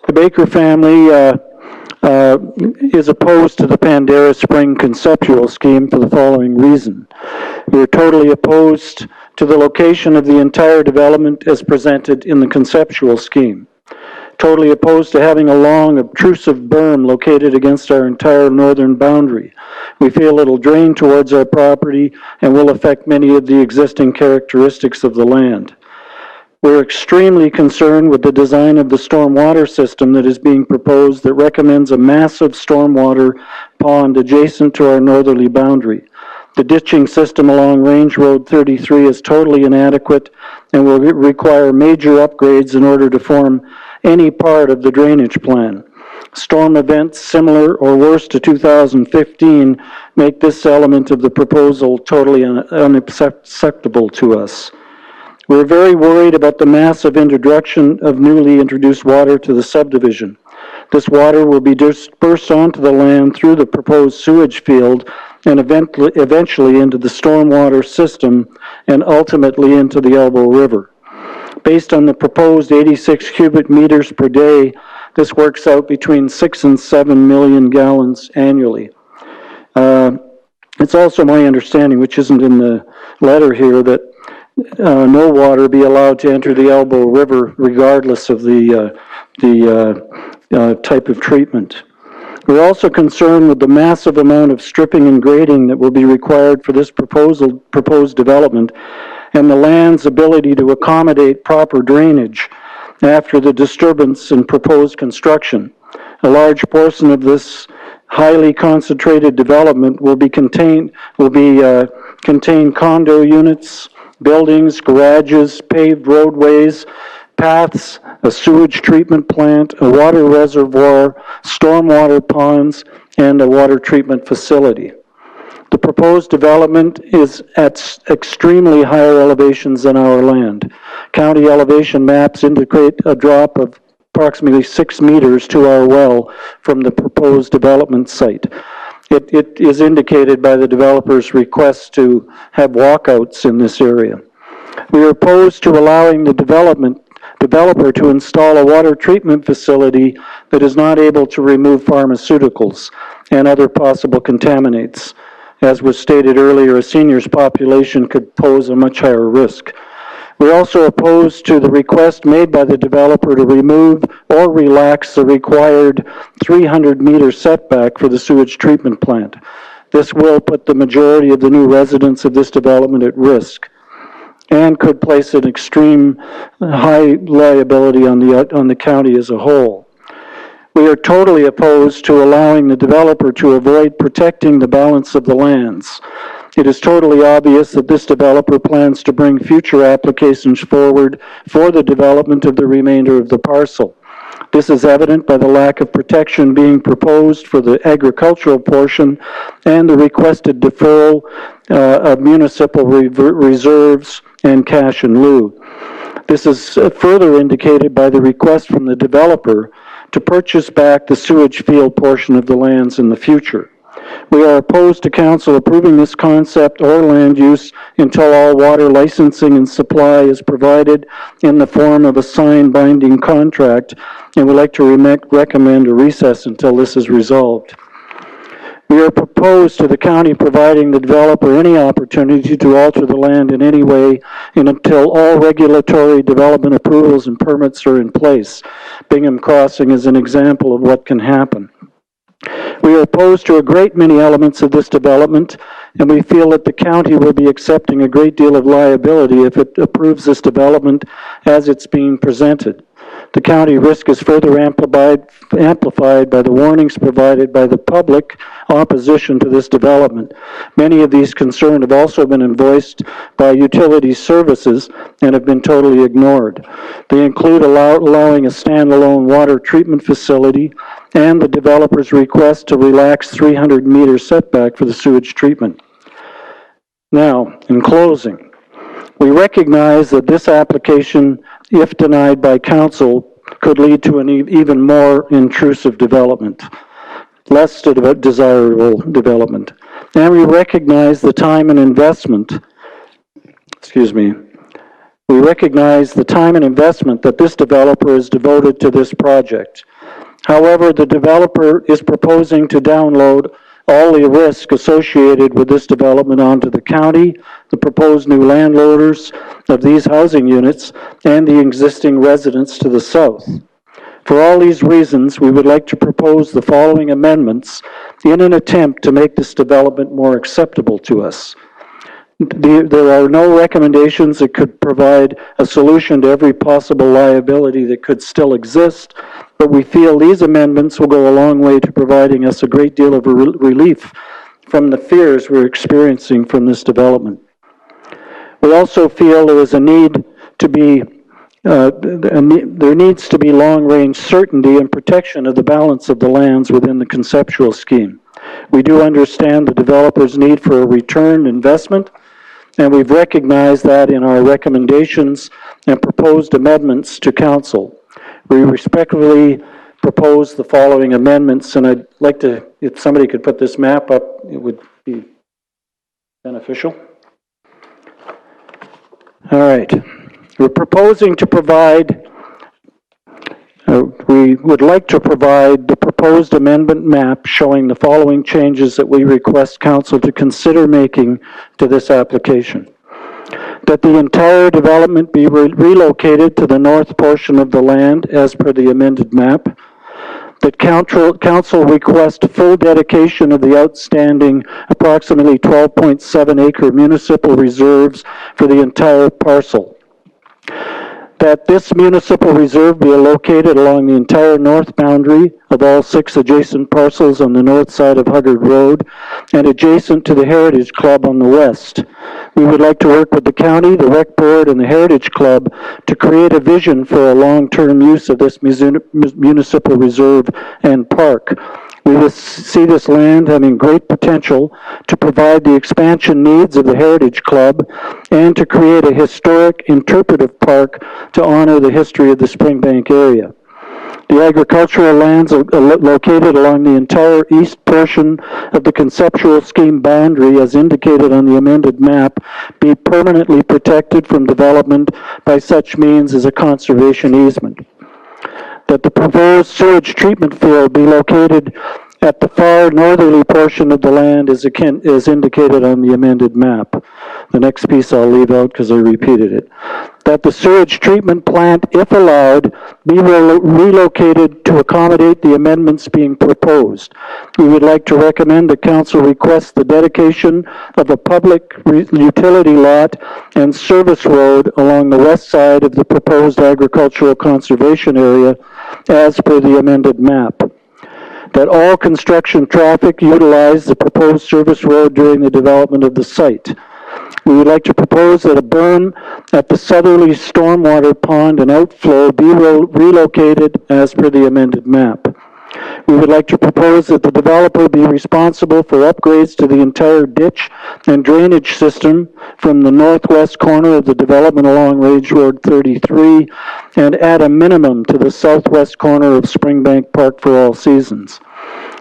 The Baker family is opposed to the Pandera Spring conceptual scheme for the following reason. We're totally opposed to the location of the entire development as presented in the conceptual scheme. Totally opposed to having a long, obtrusive berm located against our entire northern boundary. We feel it'll drain towards our property and will affect many of the existing characteristics of the land. We're extremely concerned with the design of the stormwater system that is being proposed that recommends a massive stormwater pond adjacent to our northerly boundary. The ditching system along Range Road 33 is totally inadequate and will require major upgrades in order to form any part of the drainage plan. Storm events similar or worse to 2015 make this element of the proposal totally unacceptable to us. We're very worried about the massive introduction of newly introduced water to the subdivision. This water will be dispersed onto the land through the proposed sewage field and eventually into the stormwater system and ultimately into the Elbow River. Based on the proposed 86 cubic meters per day, this works out between 6 and 7 million gallons annually. It's also my understanding, which isn't in the letter here, that no water be allowed to enter the Elbow River regardless of the type of treatment. We're also concerned with the massive amount of stripping and grading that will be required for this proposed development and the land's ability to accommodate proper drainage after the disturbance and proposed construction. A large portion of this highly concentrated development will contain condo units, buildings, garages, paved roadways, paths, a sewage treatment plant, a water reservoir, stormwater ponds, and a water treatment facility. The proposed development is at extremely higher elevations than our land. County elevation maps indicate a drop of approximately 6 meters to our well from the proposed development site. It is indicated by the developer's request to have walkouts in this area. We are opposed to allowing the developer to install a water treatment facility that is not able to remove pharmaceuticals and other possible contaminants. As was stated earlier, a seniors population could pose a much higher risk. We're also opposed to the request made by the developer to remove or relax the required 300-meter setback for the sewage treatment plant. This will put the majority of the new residents of this development at risk and could place an extreme high liability on the county as a whole. We are totally opposed to allowing the developer to avoid protecting the balance of the lands. It is totally obvious that this developer plans to bring future applications forward for the development of the remainder of the parcel. This is evident by the lack of protection being proposed for the agricultural portion and the requested deferral of municipal reserves and cash in lieu. This is further indicated by the request from the developer to purchase back the sewage field portion of the lands in the future. We are opposed to council approving this concept or land use until all water licensing and supply is provided in the form of a signed binding contract, and would like to recommend a recess until this is resolved. We are opposed to the county providing the developer any opportunity to alter the land in any way and until all regulatory development approvals and permits are in place. Bingham Crossing is an example of what can happen. We are opposed to a great many elements of this development, and we feel that the county will be accepting a great deal of liability if it approves this development as it's being presented. The county risk is further amplified by the warnings provided by the public opposition to this development. Many of these concerns have also been voiced by utility services and have been totally ignored. They include allowing a standalone water treatment facility and the developer's request to relax 300-meter setback for the sewage treatment. Now, in closing, we recognize that this application, if denied by council, could lead to an even more intrusive development, less desirable development. And we recognize the time and investment, we recognize the time and investment that this developer has devoted to this project. However, the developer is proposing to download all the risk associated with this development onto the county, the proposed new landowners of these housing units, and the existing residents to the south. For all these reasons, we would like to propose the following amendments in an attempt to make this development more acceptable to us. There are no recommendations that could provide a solution to every possible liability that could still exist, but we feel these amendments will go a long way to providing us a great deal of relief from the fears we're experiencing from this development. We also feel there is a need to be there needs to be long-range certainty and protection of the balance of the lands within the conceptual scheme. We do understand the developer's need for a return investment, and we've recognized that in our recommendations and proposed amendments to council. We respectfully propose the following amendments, and I'd like to, if somebody could put this map up, it would be beneficial. All right. We're proposing to provide, we would like to provide the proposed amendment map showing the following changes that we request council to consider making to this application. That the entire development be relocated to the north portion of the land as per the amended map. That council request full dedication of the outstanding approximately 12.7 acre municipal reserves for the entire parcel. That this municipal reserve be located along the entire north boundary of all 6 adjacent parcels on the north side of Huggard Road and adjacent to the Heritage Club on the west. We would like to work with the county, the Rec Board, and the Heritage Club to create a vision for a long-term use of this municipal reserve and park. We see this land having great potential to provide the expansion needs of the Heritage Club and to create a historic interpretive park to honor the history of the Springbank area. The agricultural lands are located along the entire east portion of the conceptual scheme boundary as indicated on the amended map be permanently protected from development by such means as a conservation easement. That the proposed sewage treatment field be located at the far northerly portion of the land as indicated on the amended map. The next piece I'll leave out because I repeated it. That the sewage treatment plant, if allowed, be relocated to accommodate the amendments being proposed. We would like to recommend that council request the dedication of a public utility lot and service road along the west side of the proposed agricultural conservation area as per the amended map. That all construction traffic utilize the proposed service road during the development of the site. We would like to propose that a berm at the southerly stormwater pond and outflow be relocated as per the amended map. We would like to propose that the developer be responsible for upgrades to the entire ditch and drainage system from the northwest corner of the development along Range Road 33 and add a minimum to the southwest corner of Springbank Park for all seasons.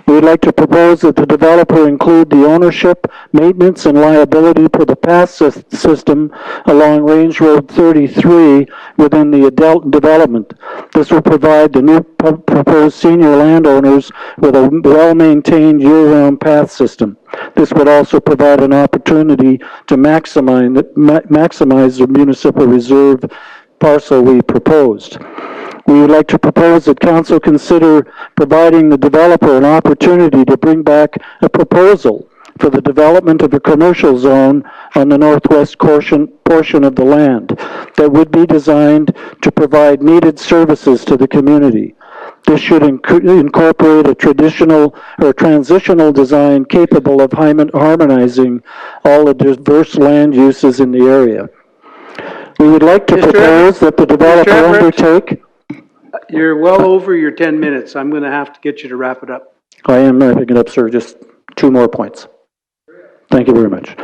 We would like to propose that the developer include the ownership, maintenance, and liability for the path system along Range Road 33 within the adult development. This will provide the new proposed senior landowners with a well-maintained year-round path system. This would also provide an opportunity to maximize the municipal reserve parcel we proposed. We would like to propose that council consider providing the developer an opportunity to bring back a proposal for the development of a commercial zone on the northwest portion of the land that would be designed to provide needed services to the community. This should incorporate a traditional or transitional design capable of harmonizing all the diverse land uses in the area. We would like to propose that the developer undertake... You're well over your 10 minutes. I'm going to have to get you to wrap it up. I am wrapping it up, sir. Just 2 more points. Thank you very much.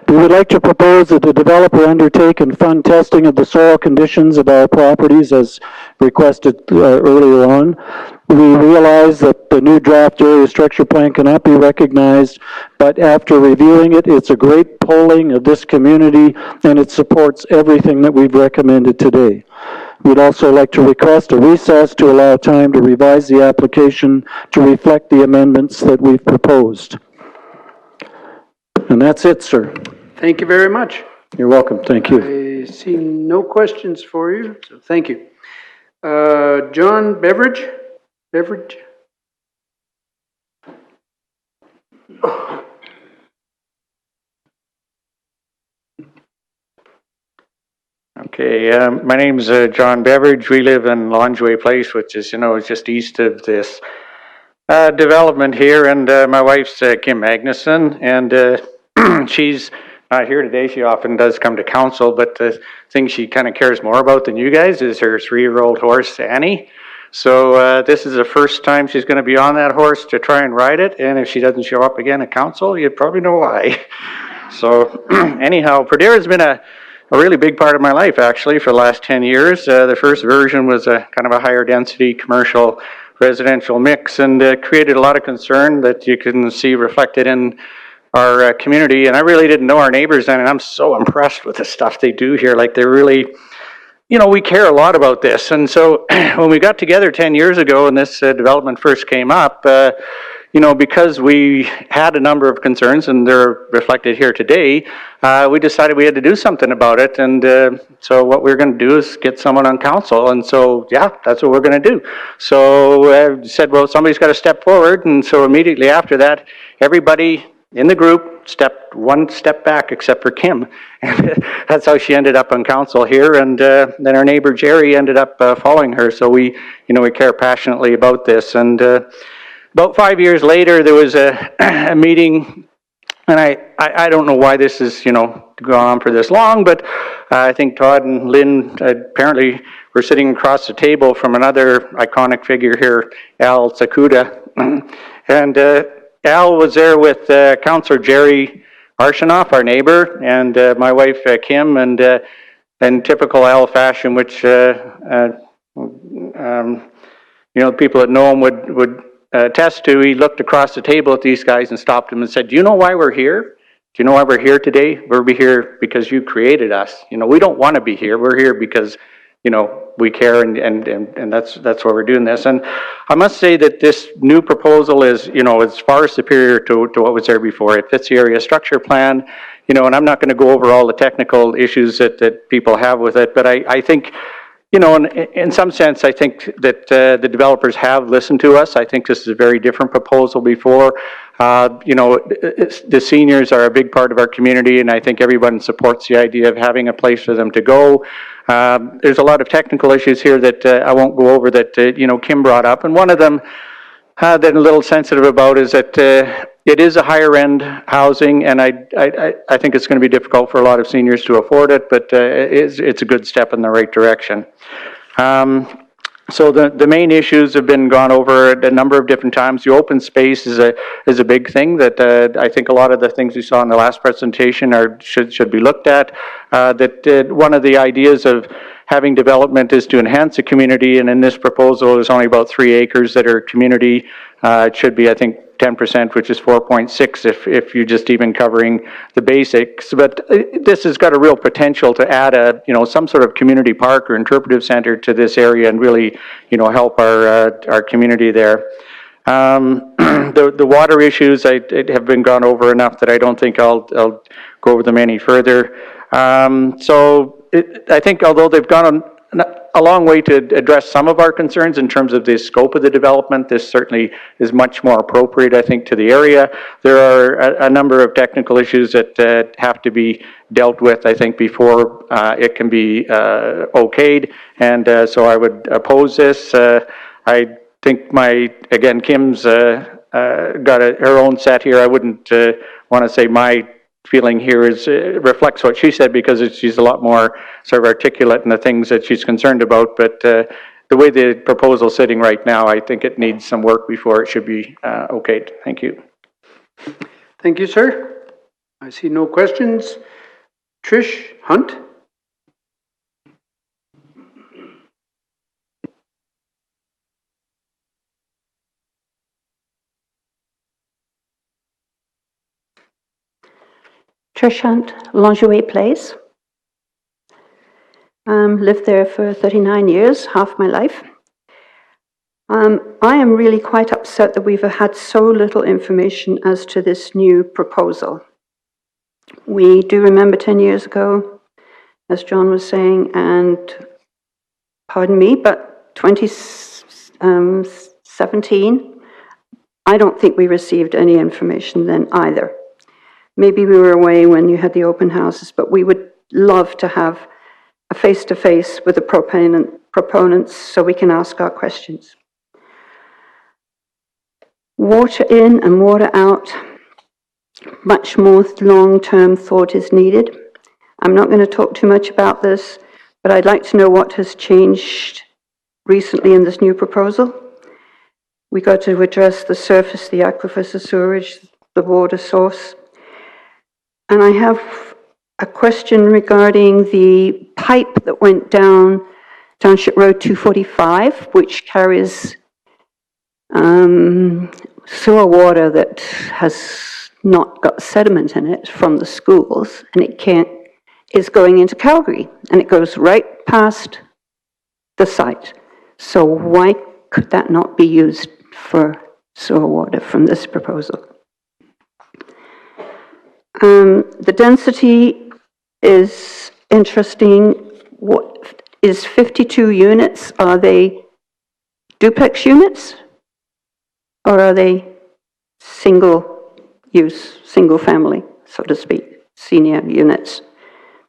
We would like to propose that the developer undertake and fund testing of the soil conditions of our properties as requested earlier on. We realize that the new draft area structure plan cannot be recognized, but after reviewing it, it's a great polling of this community and it supports everything that we've recommended today. We'd also like to request a recess to allow time to revise the application to reflect the amendments that we've proposed. And that's it, sir. Thank you very much. You're welcome. Thank you. I see no questions for you, so thank you. John Beveridge? Okay, my name's John Beveridge. We live in Longueuil Place, which is, just east of this development here. And my wife's Kim Magnuson, and she's not here today. She often does come to council, but the thing she kind of cares more about than you guys is her 3-year-old horse, Annie. So this is the first time she's going to be on that horse to try and ride it. And if she doesn't show up again at council, you probably know why. So anyhow, Perdera has been a really big part of my life, actually, for the last 10 years. The first version was a kind of a higher density commercial residential mix, and created a lot of concern that you can see reflected in our community. And I really didn't know our neighbors then, and I'm so impressed with the stuff they do here. Like, they're really, we care a lot about this. And so when we got together 10 years ago and this development first came up, because we had a number of concerns, and they're reflected here today, we decided we had to do something about it. And so what we're going to do is get someone on council. And so, yeah, that's what we're going to do. So said, well, somebody's got to step forward. And so immediately after that, everybody in the group stepped one step back except for Kim. And that's how she ended up on council here. And then our neighbor Jerry ended up following her. So we care passionately about this. And about 5 years later, there was a meeting, and I don't know why this has, gone on for this long, but I think Todd and Lynn apparently were sitting across the table from another iconic figure here, Al Sakuda. And Al was there with Councillor Jerry Arshinoff, our neighbor, and my wife Kim, and in typical Al fashion, which people that know him would attest to. He looked across the table at these guys and stopped them and said, "Do you know why we're here? Do you know why we're here today? We're here because you created us. We don't want to be here. We're here because, we care, and that's why we're doing this." And I must say that this new proposal is, is far superior to what was there before. It fits the area structure plan, and I'm not going to go over all the technical issues that people have with it, but I think, in some sense, I think that the developers have listened to us. I think this is a very different proposal before. The seniors are a big part of our community, and I think everyone supports the idea of having a place for them to go. There's a lot of technical issues here that I won't go over that, Kim brought up. And one of them that I'm a little sensitive about is that, It is a higher-end housing, and I think it's going to be difficult for a lot of seniors to afford it, but it's a good step in the right direction. So the main issues have been gone over a number of different times. The open space is a big thing that I think a lot of the things we saw in the last presentation should be looked at. That one of the ideas of having development is to enhance the community, and in this proposal, there's only about 3 acres that are community. It should be, I think, 10%, which is 4.6 if you're just even covering the basics. But this has got a real potential to add some sort of community park or interpretive center to this area and really, help our community there. The water issues have been gone over enough that I don't think I'll go over them any further. I think although they've gone a long way to address some of our concerns in terms of the scope of the development, this certainly is much more appropriate, I think, to the area. There are a number of technical issues that have to be dealt with, I think, before it can be okayed, and so I would oppose this. I think Kim's got her own set here. I wouldn't want to say my feeling here reflects what she said, because she's a lot more sort of articulate in the things that she's concerned about. But the way the proposal's sitting right now, I think it needs some work before it should be okayed. Thank you. Thank you, sir. I see no questions. Trish Hunt. Trish Hunt, Lingerie Place. Lived there for 39 years, half my life. I am really quite upset that we've had so little information as to this new proposal. We do remember 10 years ago, as John was saying, and pardon me, but 2017, I don't think we received any information then either. Maybe we were away when you had the open houses, but we would love to have a face-to-face with the proponents so we can ask our questions. Water in and water out, much more long-term thought is needed. I'm not going to talk too much about this, but I'd like to know what has changed recently in this new proposal. We got to address the surface, the aquifers, the sewerage, the water source. And I have a question regarding the pipe that went down Township Road 245, which carries sewer water that has not got sediment in it from the schools, and is going into Calgary, and it goes right past the site. So why could that not be used for sewer water from this proposal? The density is interesting. What is 52 units? Are they duplex units? Or are they single use, single family, so to speak, senior units?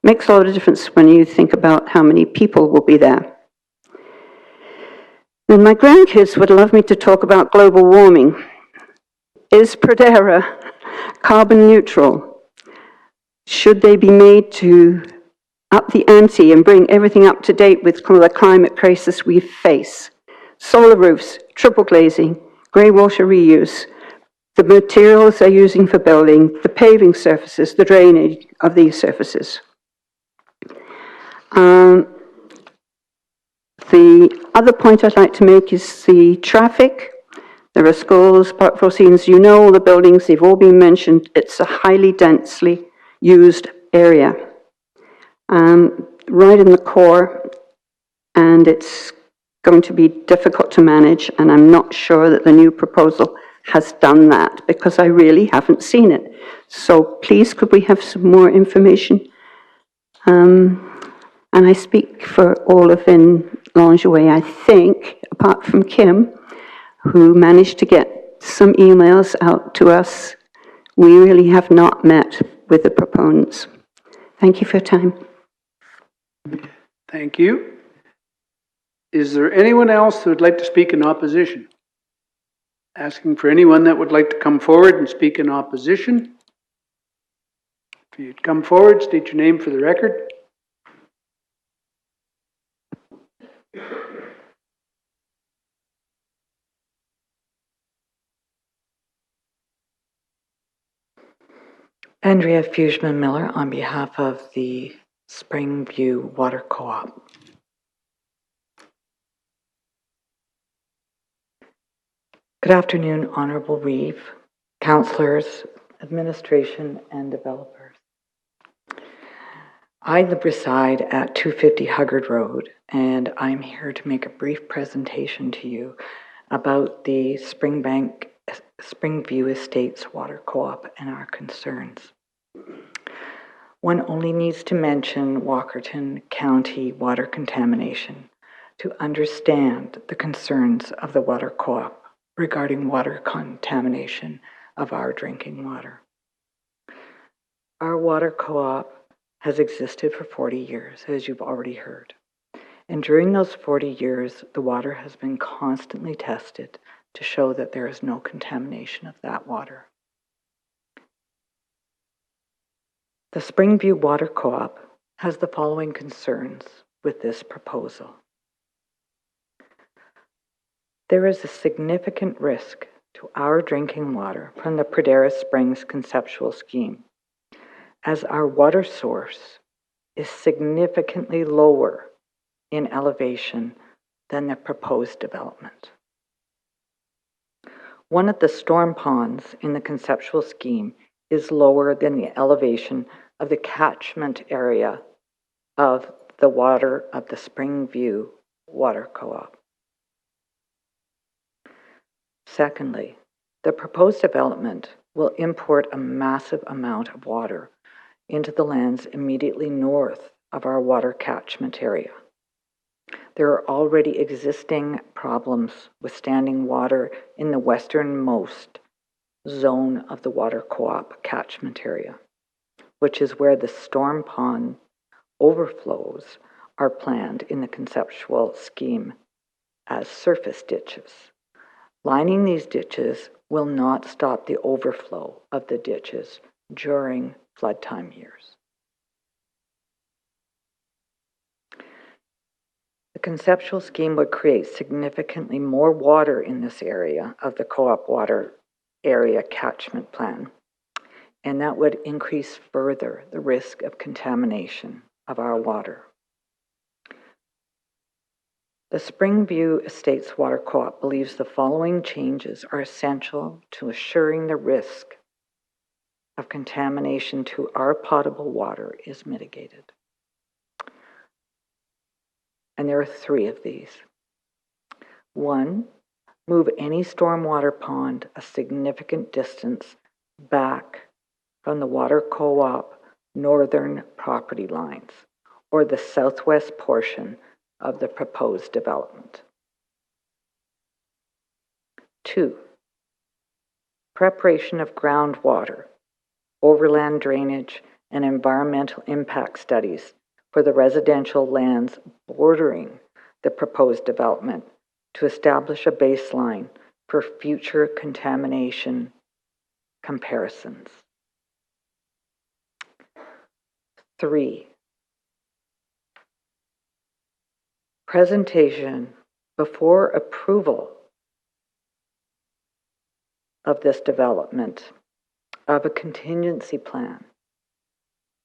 Makes a lot of difference when you think about how many people will be there. And my grandkids would love me to talk about global warming. Is Pradera carbon neutral? Should they be made to up the ante and bring everything up to date with the climate crisis we face? Solar roofs, triple glazing, grey water reuse, the materials they're using for building, the paving surfaces, the drainage of these surfaces. The other point I'd like to make is the traffic. There are schools, Parkville scenes, you know all the buildings, they've all been mentioned. It's a highly densely used area, right in the core, and it's going to be difficult to manage, and I'm not sure that the new proposal has done that, because I really haven't seen it. So please, could we have some more information? And I speak for all of Lingerie, I think, apart from Kim, who managed to get some emails out to us. We really have not met with the proponents. Thank you for your time. Thank you. Is there anyone else who would like to speak in opposition? Asking for anyone that would like to come forward and speak in opposition. If you'd come forward, state your name for the record. Andrea Fugman Miller on behalf of the Springview Water Co-op. Good afternoon, Honorable Reeve, councillors, administration, and developers. I reside at 250 Huggard Road, and I'm here to make a brief presentation to you about the Springview Estates Water Co-op and our concerns. One only needs to mention Walkerton County water contamination to understand the concerns of the water co-op regarding water contamination of our drinking water. Our water co-op has existed for 40 years, as you've already heard. And during those 40 years, the water has been constantly tested to show that there is no contamination of that water. The Springview Water Co-op has the following concerns with this proposal. There is a significant risk to our drinking water from the Pradera Springs conceptual scheme, as our water source is significantly lower in elevation than the proposed development. One of the storm ponds in the conceptual scheme is lower than the elevation of the catchment area of the water of the Springview Water Co-op. Secondly, the proposed development will import a massive amount of water into the lands immediately north of our water catchment area. There are already existing problems with standing water in the westernmost zone of the water co-op catchment area, which is where the storm pond overflows are planned in the conceptual scheme as surface ditches. Lining these ditches will not stop the overflow of the ditches during flood time years. The conceptual scheme would create significantly more water in this area of the co-op water area catchment plan, and that would increase further the risk of contamination of our water. The Springview Estates Water Co-op believes the following changes are essential to assuring the risk of contamination to our potable water is mitigated. And there are 3 of these. 1, move any stormwater pond a significant distance back from the water co-op northern property lines or the southwest portion of the proposed development. 2, preparation of groundwater, overland drainage, and environmental impact studies for the residential lands bordering the proposed development to establish a baseline for future contamination comparisons. 3, presentation before approval of this development of a contingency plan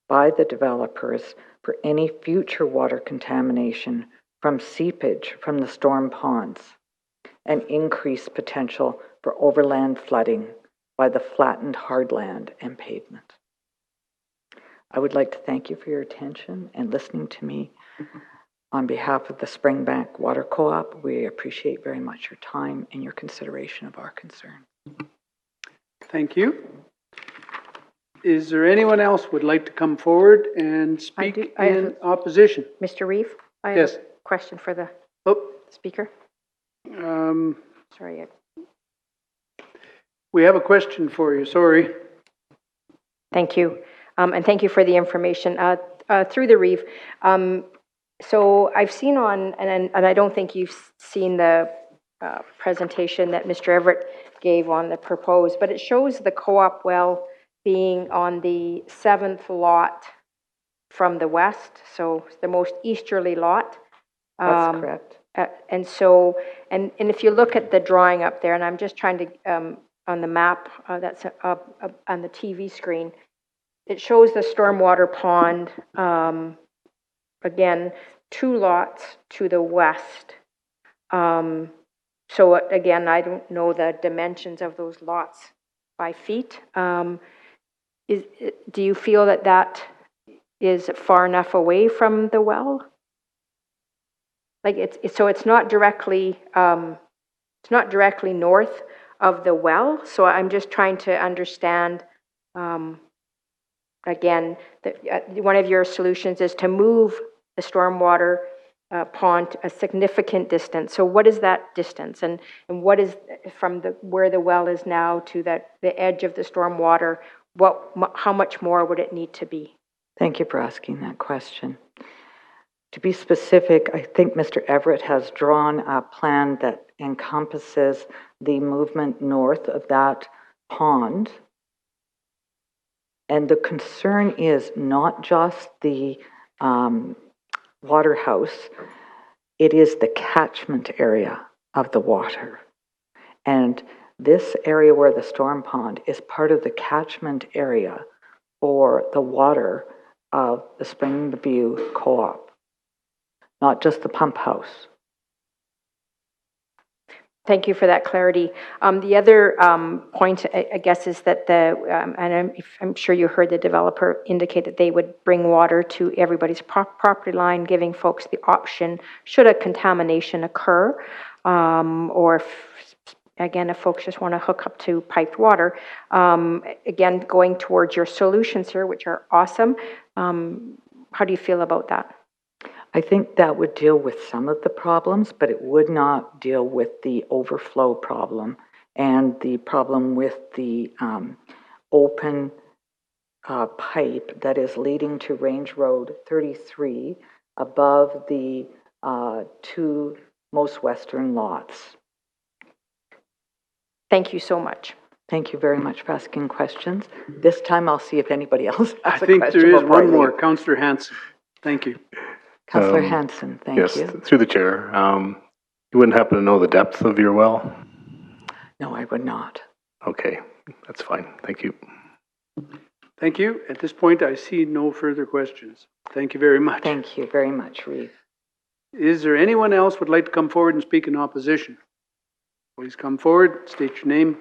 by the developers for any future water contamination from seepage from the storm ponds and increased potential for overland flooding by the flattened hardland and pavement. I would like to thank you for your attention and listening to me. On behalf of the Springbank Water Co-op, we appreciate very much your time and your consideration of our concern. Thank you. Is there anyone else would like to come forward and speak in opposition? Mr. Reeve, I have Yes. a question for the speaker. Sorry. We have a question for you, sorry. Thank you. And thank you for the information. Through the Reeve, so I've seen on, and I don't think you've seen the presentation that Mr. Everett gave on the proposed, but it shows the co-op well being on the 7th lot from the west, so the most easterly lot. That's correct. And so, and if you look at the drawing up there, and I'm just trying to, on the map that's up on the TV screen, it shows the stormwater pond, again, 2 lots to the west. So again, I don't know the dimensions of those lots by feet. Do you feel that that is far enough away from the well? Like it's not directly north of the well. So I'm just trying to understand. Again, one of your solutions is to move the stormwater pond a significant distance. So what is that distance, and what is from where the well is now to the edge of the stormwater? How much more would it need to be? Thank you for asking that question. To be specific, I think Mr. Everett has drawn a plan that encompasses the movement north of that pond. And the concern is not just the water house, it is the catchment area of the water. And this area where the storm pond is part of the catchment area for the water of the Springview Co-op, not just the pump house. Thank you for that clarity. The other point, I guess, is that and I'm sure you heard the developer indicate that they would bring water to everybody's property line, giving folks the option, should a contamination occur, or if folks just want to hook up to piped water. Again, going towards your solutions here, which are awesome. How do you feel about that? I think that would deal with some of the problems, but it would not deal with the overflow problem and the problem with the open pipe that is leading to Range Road 33 above the 2 most western lots. Thank you so much. Thank you very much for asking questions. This time I'll see if anybody else has a question. I think there is before I one more, leave. Councillor Hanson. Thank you. Councillor Hanson, thank you. Yes, through the chair. You wouldn't happen to know the depth of your well? No, I would not. Okay, that's fine. Thank you. Thank you. At this point, I see no further questions. Thank you very much. Thank you very much, Reeve. Is there anyone else would like to come forward and speak in opposition? Please come forward, state your name.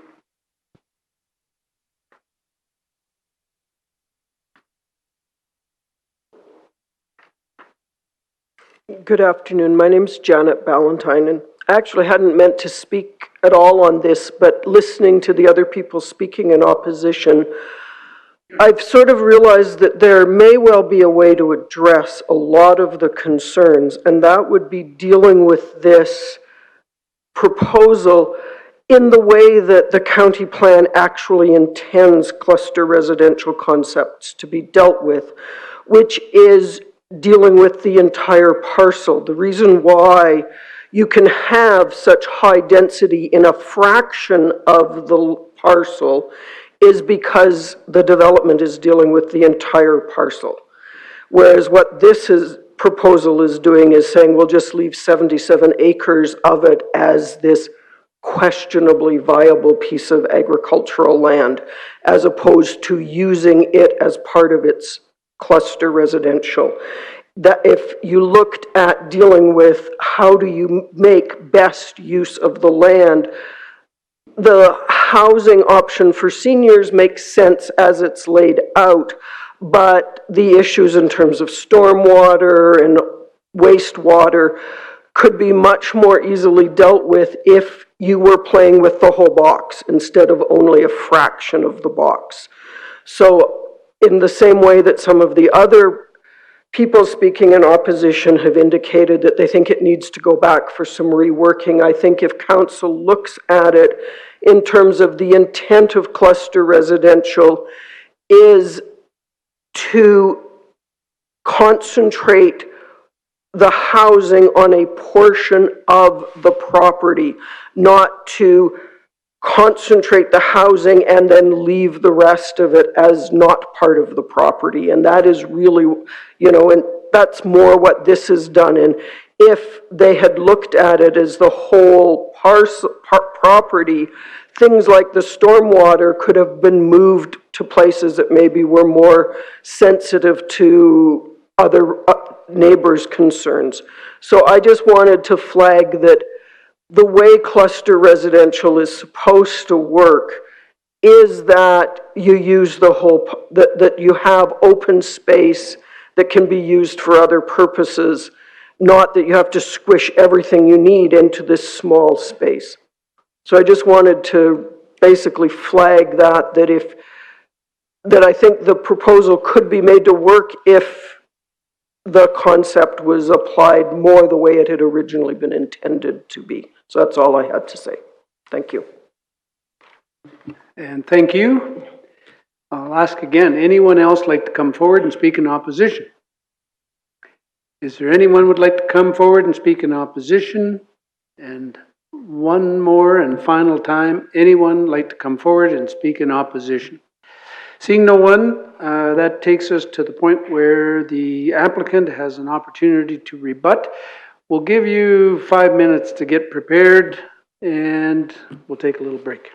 Good afternoon. My name's Janet Ballantyne, and I actually hadn't meant to speak at all on this, but listening to the other people speaking in opposition, I've sort of realized that there may well be a way to address a lot of the concerns, and that would be dealing with this proposal in the way that the county plan actually intends cluster residential concepts to be dealt with, which is dealing with the entire parcel. The reason why you can have such high density in a fraction of the parcel is because the development is dealing with the entire parcel. Whereas what this proposal is doing is saying we'll just leave 77 acres of it as this questionably viable piece of agricultural land, as opposed to using it as part of its cluster residential. That if you looked at dealing with how do you make best use of the land, the housing option for seniors makes sense as it's laid out, but the issues in terms of stormwater and wastewater could be much more easily dealt with if you were playing with the whole box instead of only a fraction of the box. So in the same way that some of the other people speaking in opposition have indicated that they think it needs to go back for some reworking, I think if council looks at it in terms of the intent of cluster residential is to concentrate the housing on a portion of the property, not to concentrate the housing and then leave the rest of it as not part of the property. And that is really, and that's more what this is done. And if they had looked at it as the whole property, things like the stormwater could have been moved to places that maybe were more sensitive to other neighbors' concerns. So I just wanted to flag that the way cluster residential is supposed to work is that you use the whole, that you have open space that can be used for other purposes, not that you have to squish everything you need into this small space. So I just wanted to basically flag that I think the proposal could be made to work if the concept was applied more the way it had originally been intended to be. So that's all I had to say. Thank you. And thank you. I'll ask again, anyone else like to come forward and speak in opposition? Is there anyone would like to come forward and speak in opposition? And one more and final time, anyone like to come forward and speak in opposition? Seeing no one, that takes us to the point where the applicant has an opportunity to rebut. We'll give you 5 minutes to get prepared, and we'll take a little break.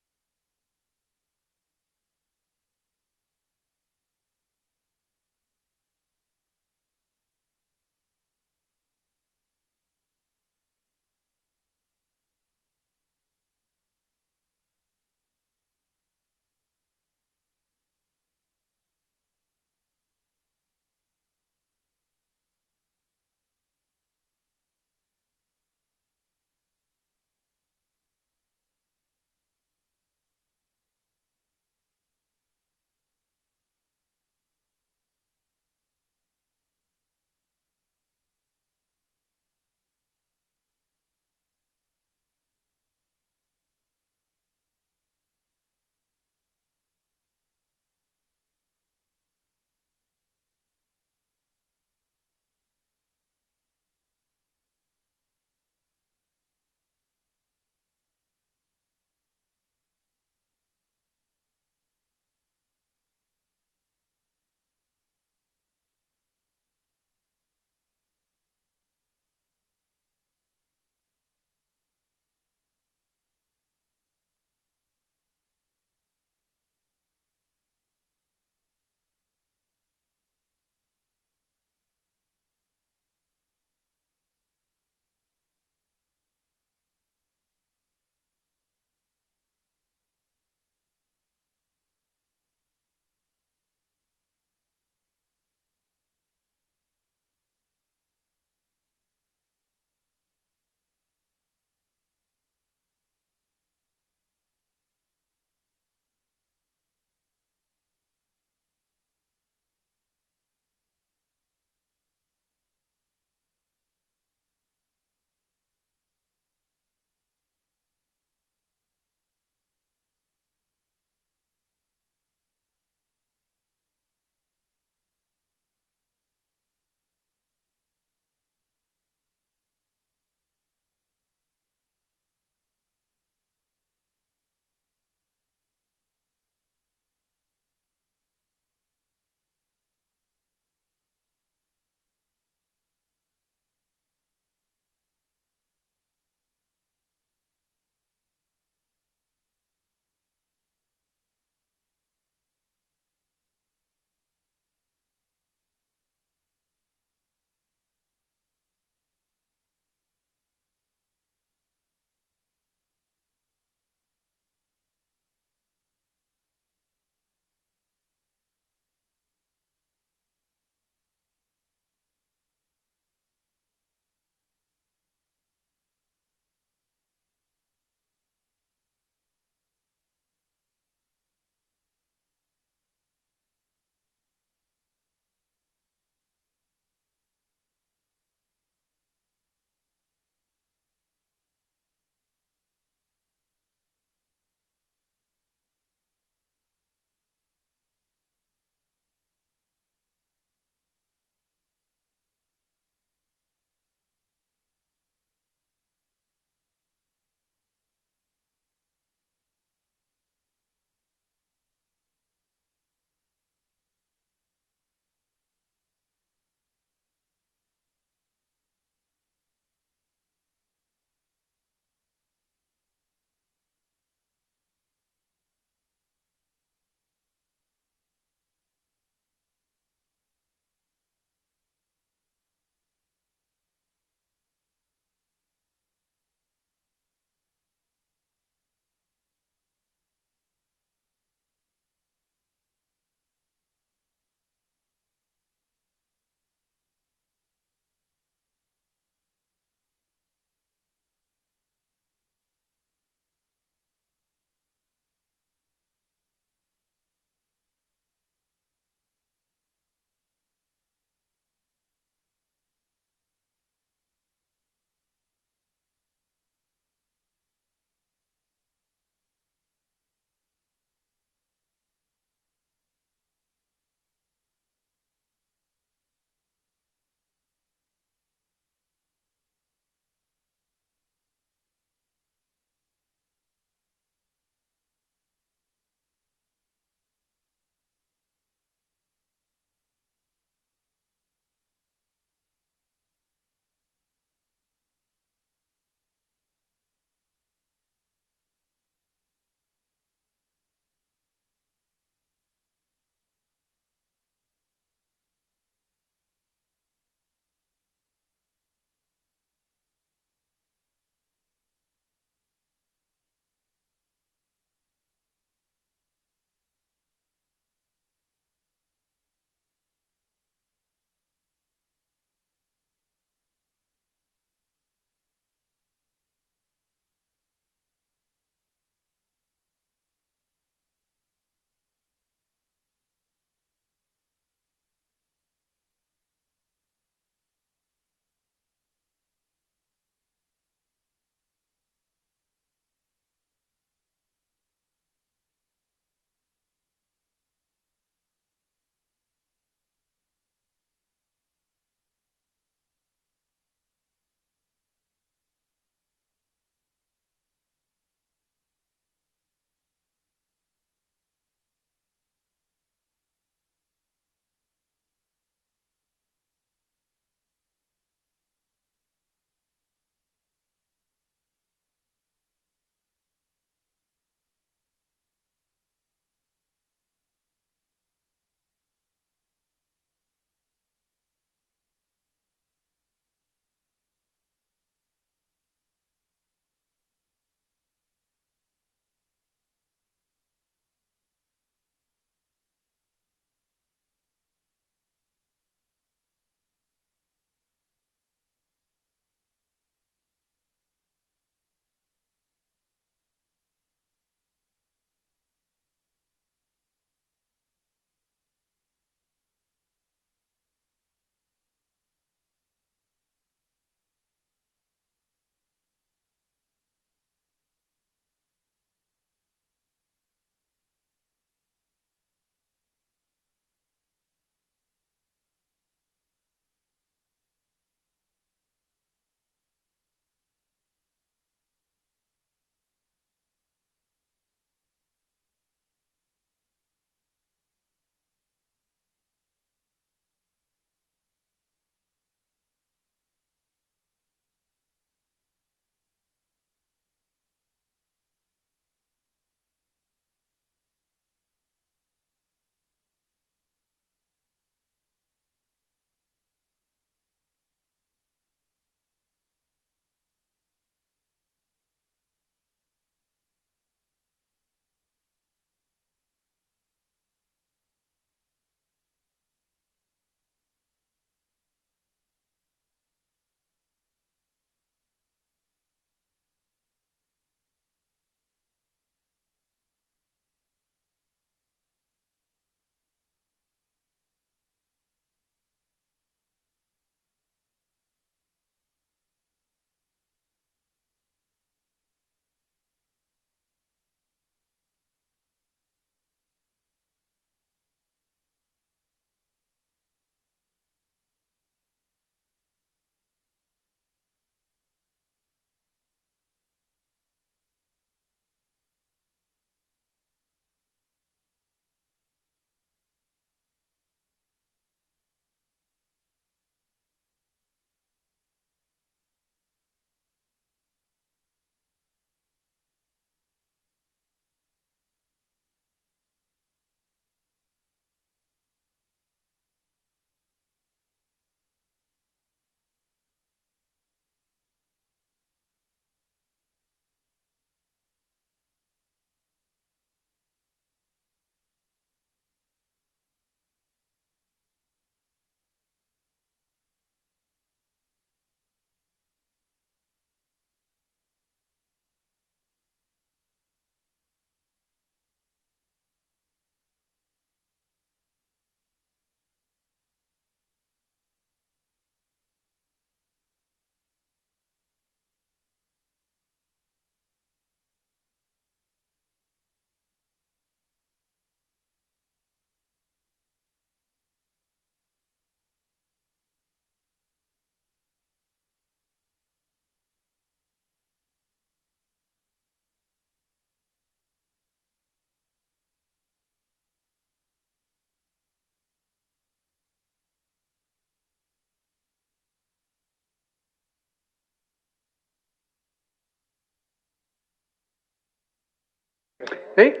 Okay,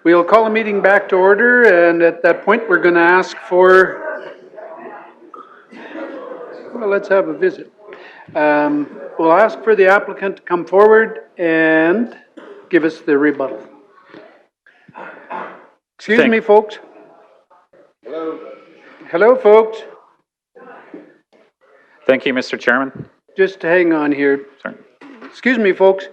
we'll call the meeting back to order, and at that point, we're going to ask for, well, let's have a visit. We'll ask for the applicant to come forward and give us the rebuttal. Excuse me, folks. Hello, folks. Thank you, Mr. Chairman. Just hang on here. Sorry. Excuse me, folks.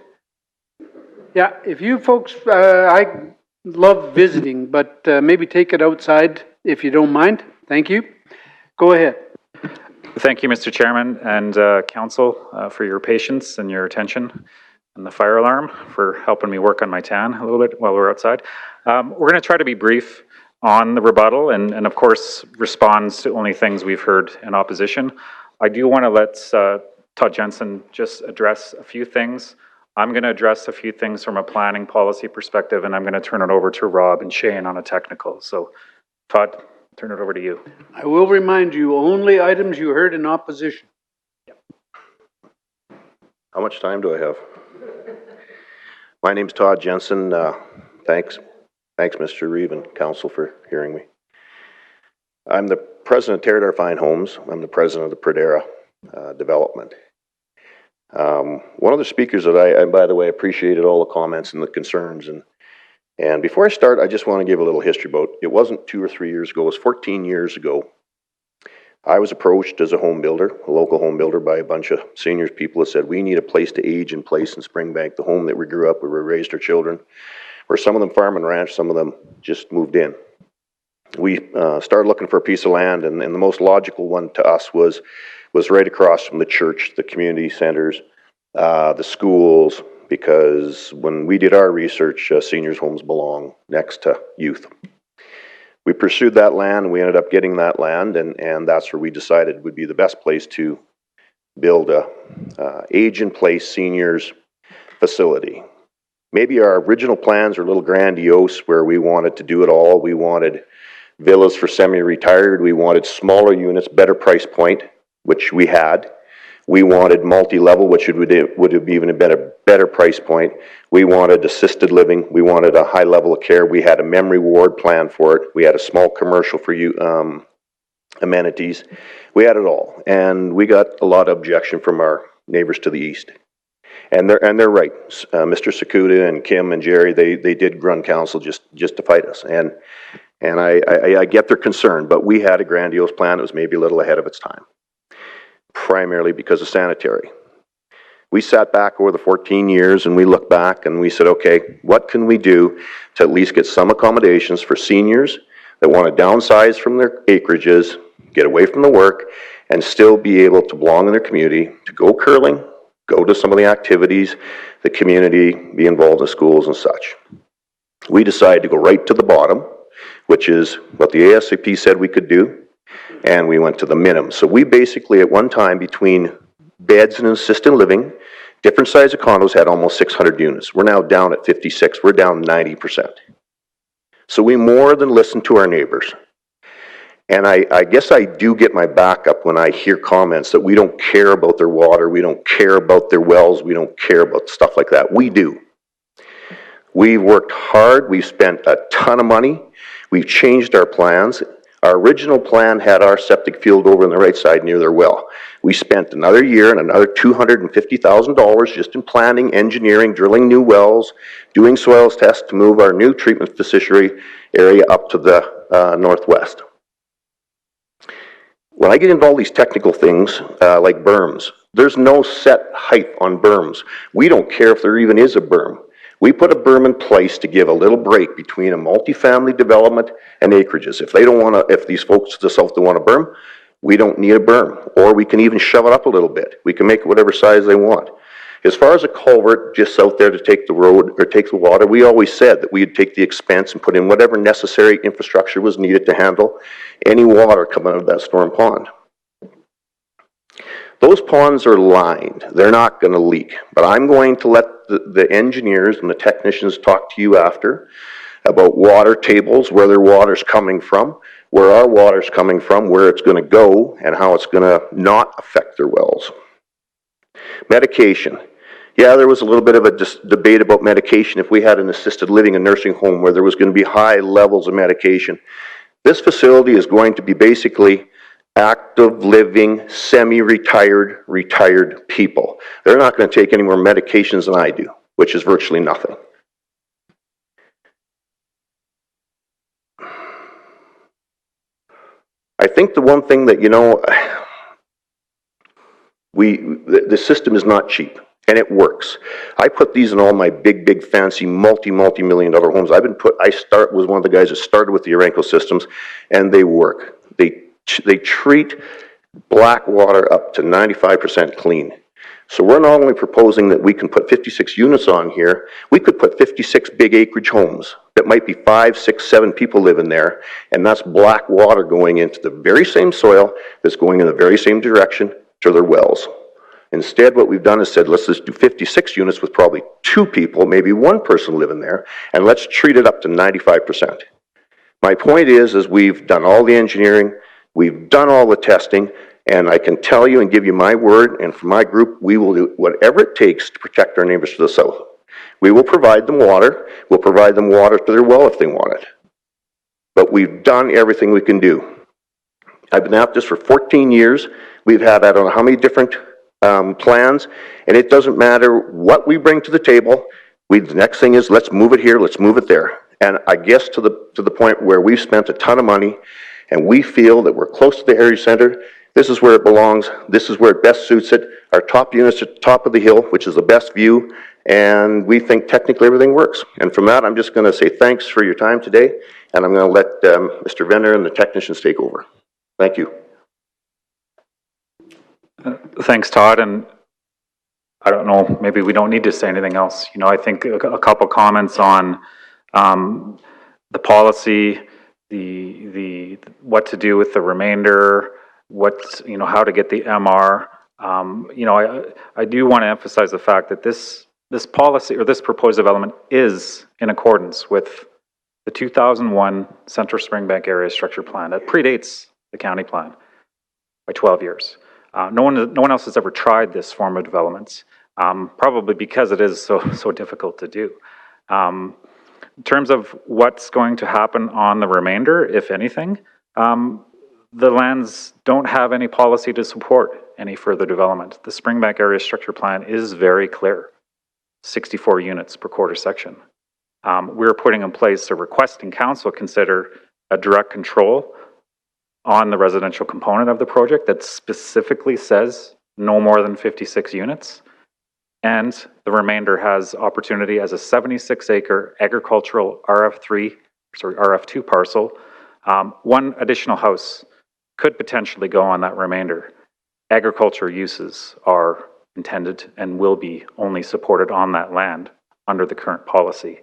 Yeah, if you folks, I love visiting, but maybe take it outside if you don't mind. Thank you. Go ahead. Thank you, Mr. Chairman and Council, for your patience and your attention, and the fire alarm for helping me work on my tan a little bit while we're outside. We're going to try to be brief on the rebuttal and of course responds to only things we've heard in opposition. I do want to let Todd Jensen just address a few things. I'm going to address a few things from a planning policy perspective, and I'm going to turn it over to Rob and Shane on a technical. So, Todd, turn it over to you. I will remind you, only items you heard in opposition. How much time do I have? My name's Todd Jensen. Thanks, Mr. Reeve and Council for hearing me. I'm the president of Teradar Fine Homes. I'm the president of the Pradera development. One of the speakers that and by the way, appreciated all the comments and the concerns. And before I start, I just want to give a little history about, it wasn't 2 or 3 years ago, it was 14 years ago. I was approached as a home builder, a local home builder, by a bunch of seniors people that said, we need a place to age in place in Springbank, the home that we grew up, where we raised our children, where some of them farm and ranch, some of them just moved in. We started looking for a piece of land, and the most logical one to us was right across from the church, the community centers, the schools, because when we did our research, seniors' homes belong next to youth. We pursued that land, and we ended up getting that land, and that's where we decided would be the best place to build a age-in-place seniors facility. Maybe our original plans are a little grandiose, where we wanted to do it all. We wanted villas for semi-retired. We wanted smaller units, better price point, which we had. We wanted multi-level, which would have even been a better price point. We wanted assisted living. We wanted a high level of care. We had a memory ward plan for it. We had a small commercial for amenities. We had it all. And we got a lot of objection from our neighbors to the east. And they're right. Mr. Sakuda and Kim and Jerry, they did run council just to fight us. And I get their concern, but we had a grandiose plan that was maybe a little ahead of its time, primarily because of sanitary. We sat back over the 14 years and we looked back and we said, okay, what can we do to at least get some accommodations for seniors that want to downsize from their acreages, get away from the work, and still be able to belong in their community, to go curling, go to some of the activities, the community, be involved in schools and such. We decided to go right to the bottom, which is what the ASCP said we could do, and we went to the minimum. So we basically, at one time, between beds and assisted living, different size of condos had almost 600 units. We're now down at 56. We're down 90%. So we more than listen to our neighbors. And I guess I do get my back up when I hear comments that we don't care about their water, we don't care about their wells, we don't care about stuff like that. We do. We've worked hard, we've spent a ton of money, we've changed our plans. Our original plan had our septic field over on the right side near their well. We spent another year and another $250,000 just in planning, engineering, drilling new wells, doing soils tests to move our new treatment facility area up to the northwest. When I get into all these technical things, like berms, there's no set height on berms. We don't care if there even is a berm. We put a berm in place to give a little break between a multifamily development and acreages. If they don't want to, if these folks to the south don't want a berm, we don't need a berm. Or we can even shove it up a little bit. We can make it whatever size they want. As far as a culvert just out there to take the road or take the water, we always said that we'd take the expense and put in whatever necessary infrastructure was needed to handle any water coming out of that storm pond. Those ponds are lined. They're not going to leak. But I'm going to let the engineers and the technicians talk to you after about water tables, where their water's coming from, where our water's coming from, where it's going to go, and how it's going to not affect their wells. Medication. Yeah, there was a little bit of a debate about medication. If we had an assisted living and nursing home where there was going to be high levels of medication, this facility is going to be basically active living, semi-retired, retired people. They're not going to take any more medications than I do, which is virtually nothing. I think the one thing that, you know, the system is not cheap, and it works. I put these in all my big fancy multi-million dollar homes. I was one of the guys that started with the Urenco systems, and they work. They treat black water up to 95% clean. So we're not only proposing that we can put 56 units on here, we could put 56 big acreage homes that might be 5, 6, 7 people living there, and that's black water going into the very same soil that's going in the very same direction to their wells. Instead, what we've done is said, let's just do 56 units with probably 2 people, maybe 1 person living there, and let's treat it up to 95%. My point is we've done all the engineering, we've done all the testing, and I can tell you and give you my word, and for my group, we will do whatever it takes to protect our neighbors to the south. We will provide them water. We'll provide them water to their well if they want it. But we've done everything we can do. I've been at this for 14 years. We've had, I don't know how many different plans, and it doesn't matter what we bring to the table. The next thing is, let's move it here, let's move it there. And I guess to the point where we've spent a ton of money, and we feel that we're close to the Heritage Center. This is where it belongs. This is where it best suits it. Our top unit's at the top of the hill, which is the best view, and we think technically everything works. And from that, I'm just going to say thanks for your time today, and I'm going to let Mr. Venner and the technicians take over. Thank you. Thanks, Todd, and I don't know, maybe we don't need to say anything else. You know, I think a couple comments on the policy, the what to do with the remainder, how to get the MR. You know, I do want to emphasize the fact that this policy or this proposed development is in accordance with the 2001 Central Springbank Area Structure Plan. That predates the county plan by 12 years. No one else has ever tried this form of developments, probably because it is so difficult to do. In terms of what's going to happen on the remainder, if anything, the lands don't have any policy to support any further development. The Springbank Area Structure Plan is very clear, 64 units per quarter section. We're putting in place a requesting council consider a direct control on the residential component of the project that specifically says no more than 56 units. And the remainder has opportunity as a 76-acre agricultural RF2 parcel. 1 additional house could potentially go on that remainder. Agriculture uses are intended and will be only supported on that land under the current policy.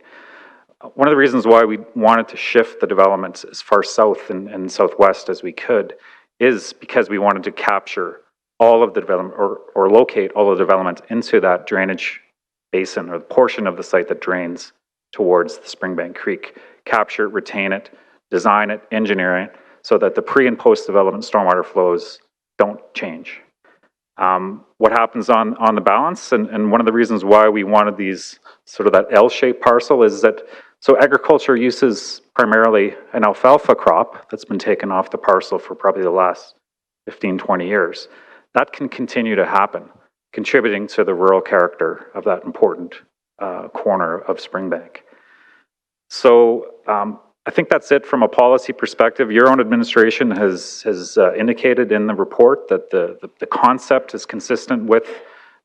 One of the reasons why we wanted to shift the developments as far south and southwest as we could is because we wanted to capture all of the development or locate all of the development into that drainage basin or the portion of the site that drains towards the Springbank Creek. Capture it, retain it, design it, engineer it so that the pre and post development stormwater flows don't change. What happens on the balance, and one of the reasons why we wanted these sort of that L-shaped parcel is that, so agriculture uses primarily an alfalfa crop that's been taken off the parcel for probably the last 15, 20 years. That can continue to happen, contributing to the rural character of that important corner of Springbank. So I think that's it from a policy perspective. Your own administration has indicated in the report that the concept is consistent with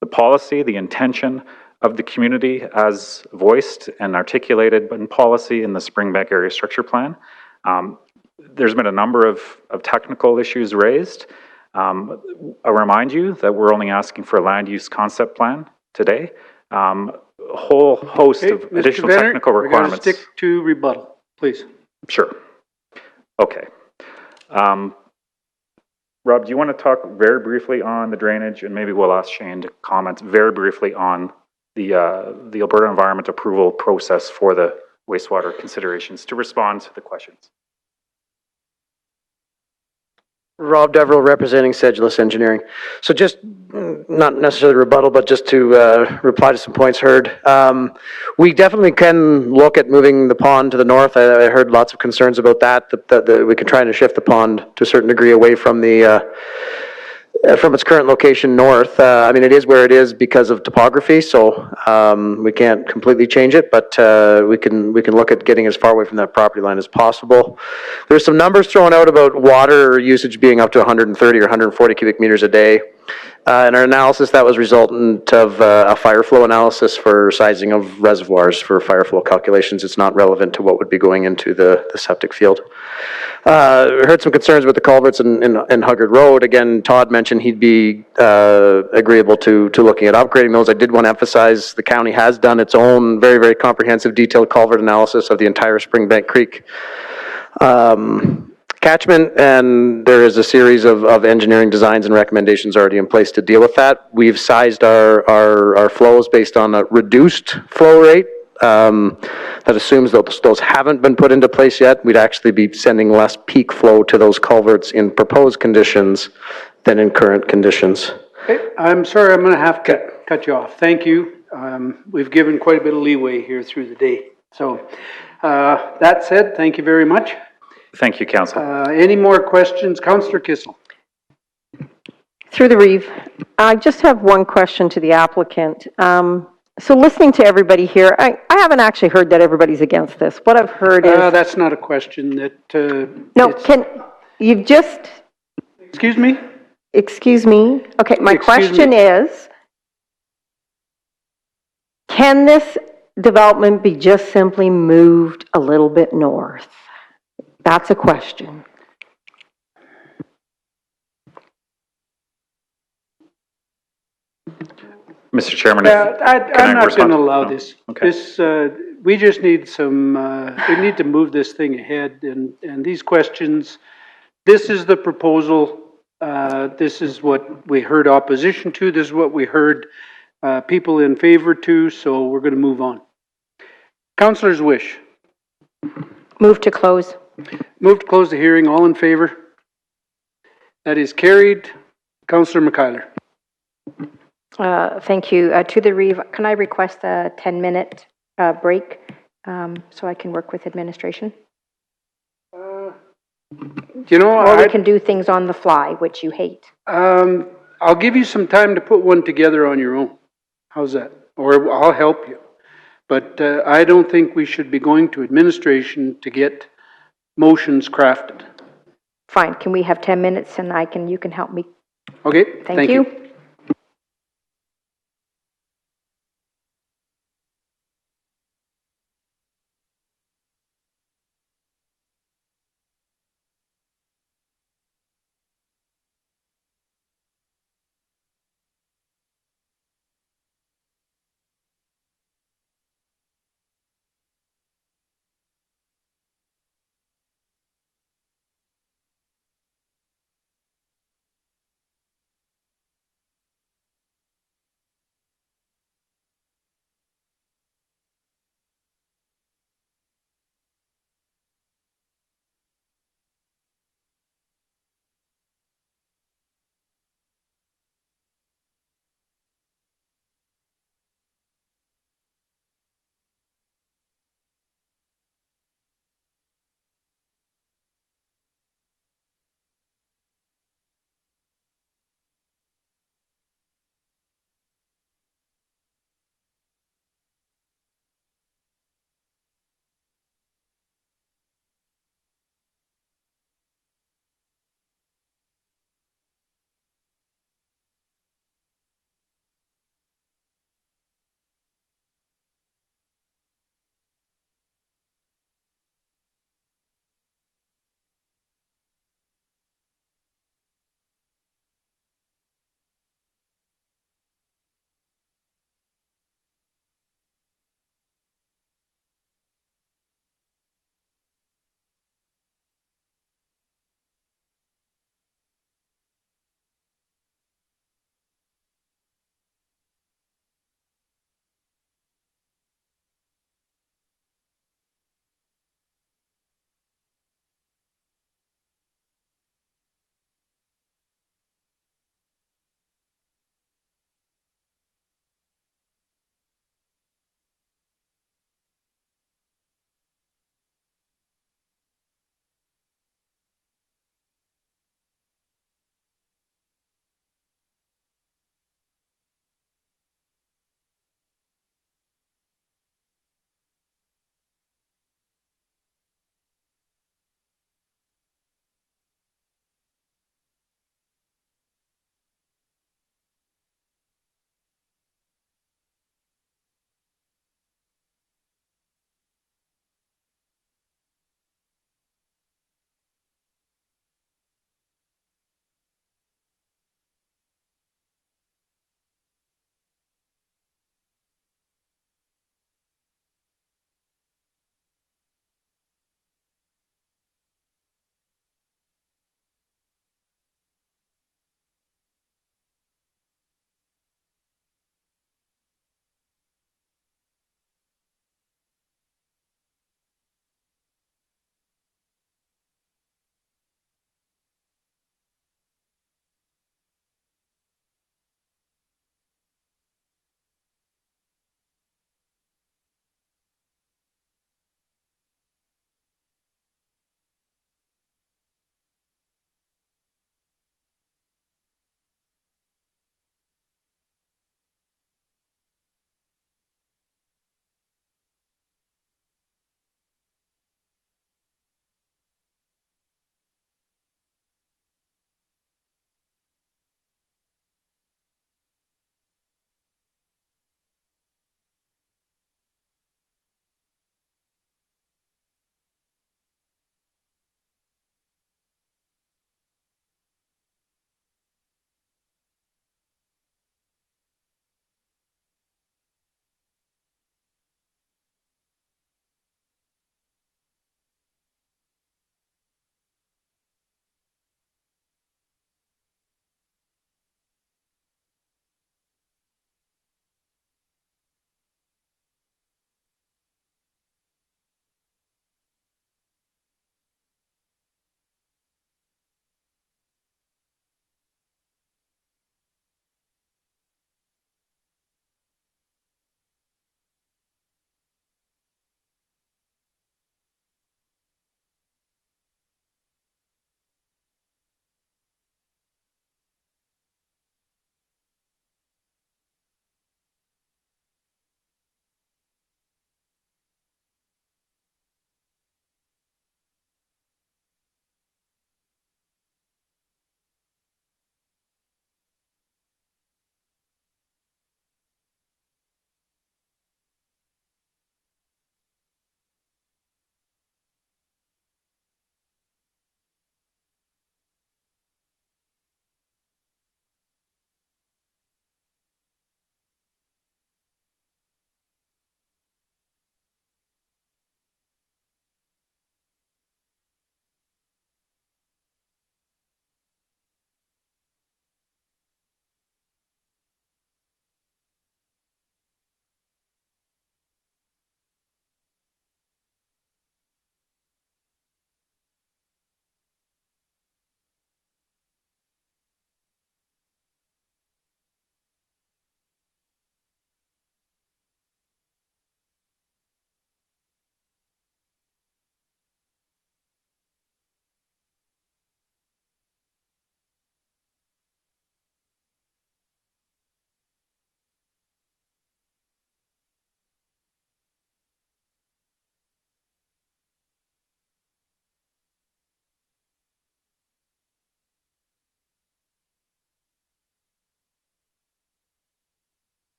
the policy, the intention of the community as voiced and articulated in policy in the Springbank Area Structure Plan. There's been a number of technical issues raised. I'll remind you that we're only asking for a land use concept plan today. A whole host of additional technical requirements. We're going to stick to rebuttal, please. Sure. Okay. Rob, do you want to talk very briefly on the drainage, and maybe we'll ask Shane to comment very briefly on the Alberta Environment Approval process for the wastewater considerations to respond to the questions. Rob Deverell, representing Sedulous Engineering. So just, not necessarily rebuttal, but just to reply to some points heard. We definitely can look at moving the pond to the north. I heard lots of concerns about that we can try to shift the pond to a certain degree away from from its current location north. I mean, it is where it is because of topography, so we can't completely change it, but we can look at getting as far away from that property line as possible. There's some numbers thrown out about water usage being up to 130 or 140 cubic meters a day. In our analysis, that was resultant of a fire flow analysis for sizing of reservoirs for fire flow calculations. It's not relevant to what would be going into the septic field. We heard some concerns with the culverts in Huggard Road. Again, Todd mentioned he'd be agreeable to looking at upgrading those. I did want to emphasize the county has done its own very, very comprehensive detailed culvert analysis of the entire Springbank Creek catchment, and there is a series of engineering designs and recommendations already in place to deal with that. We've sized our flows based on a reduced flow rate that assumes that those haven't been put into place yet. We'd actually be sending less peak flow to those culverts in proposed conditions than in current conditions. Okay, I'm sorry, I'm going to have to cut you off. Thank you. We've given quite a bit of leeway here through the day. So that said, thank you very much. Thank you, Council. Any more questions? Councillor Kissel. Through the Reeve, I just have one question to the applicant. So listening to everybody here, I haven't actually heard that everybody's against this. What I've heard is... That's not a question that... no, you've just... Excuse me? Excuse me? Okay, my question is, can this development be just simply moved a little bit north? That's a question. Mr. Chairman, I'm not going to allow this. Okay. We just need some, we need to move this thing ahead, and these questions, this is the proposal, this is what we heard opposition to, this is what we heard people in favor to, so we're going to move on. Councillor's wish. Move to close. Move to close the hearing. All in favor? That is carried. Councillor McKeiler. Thank you. To the Reeve, can I request a 10-minute break so I can work with administration? You know, or we can do things on the fly, which you hate. I'll give you some time to put one together on your own. How's that? Or I'll help you. But I don't think we should be going to administration to get motions crafted. Fine. Can we have 10 minutes and you can help me? Okay. Thank you.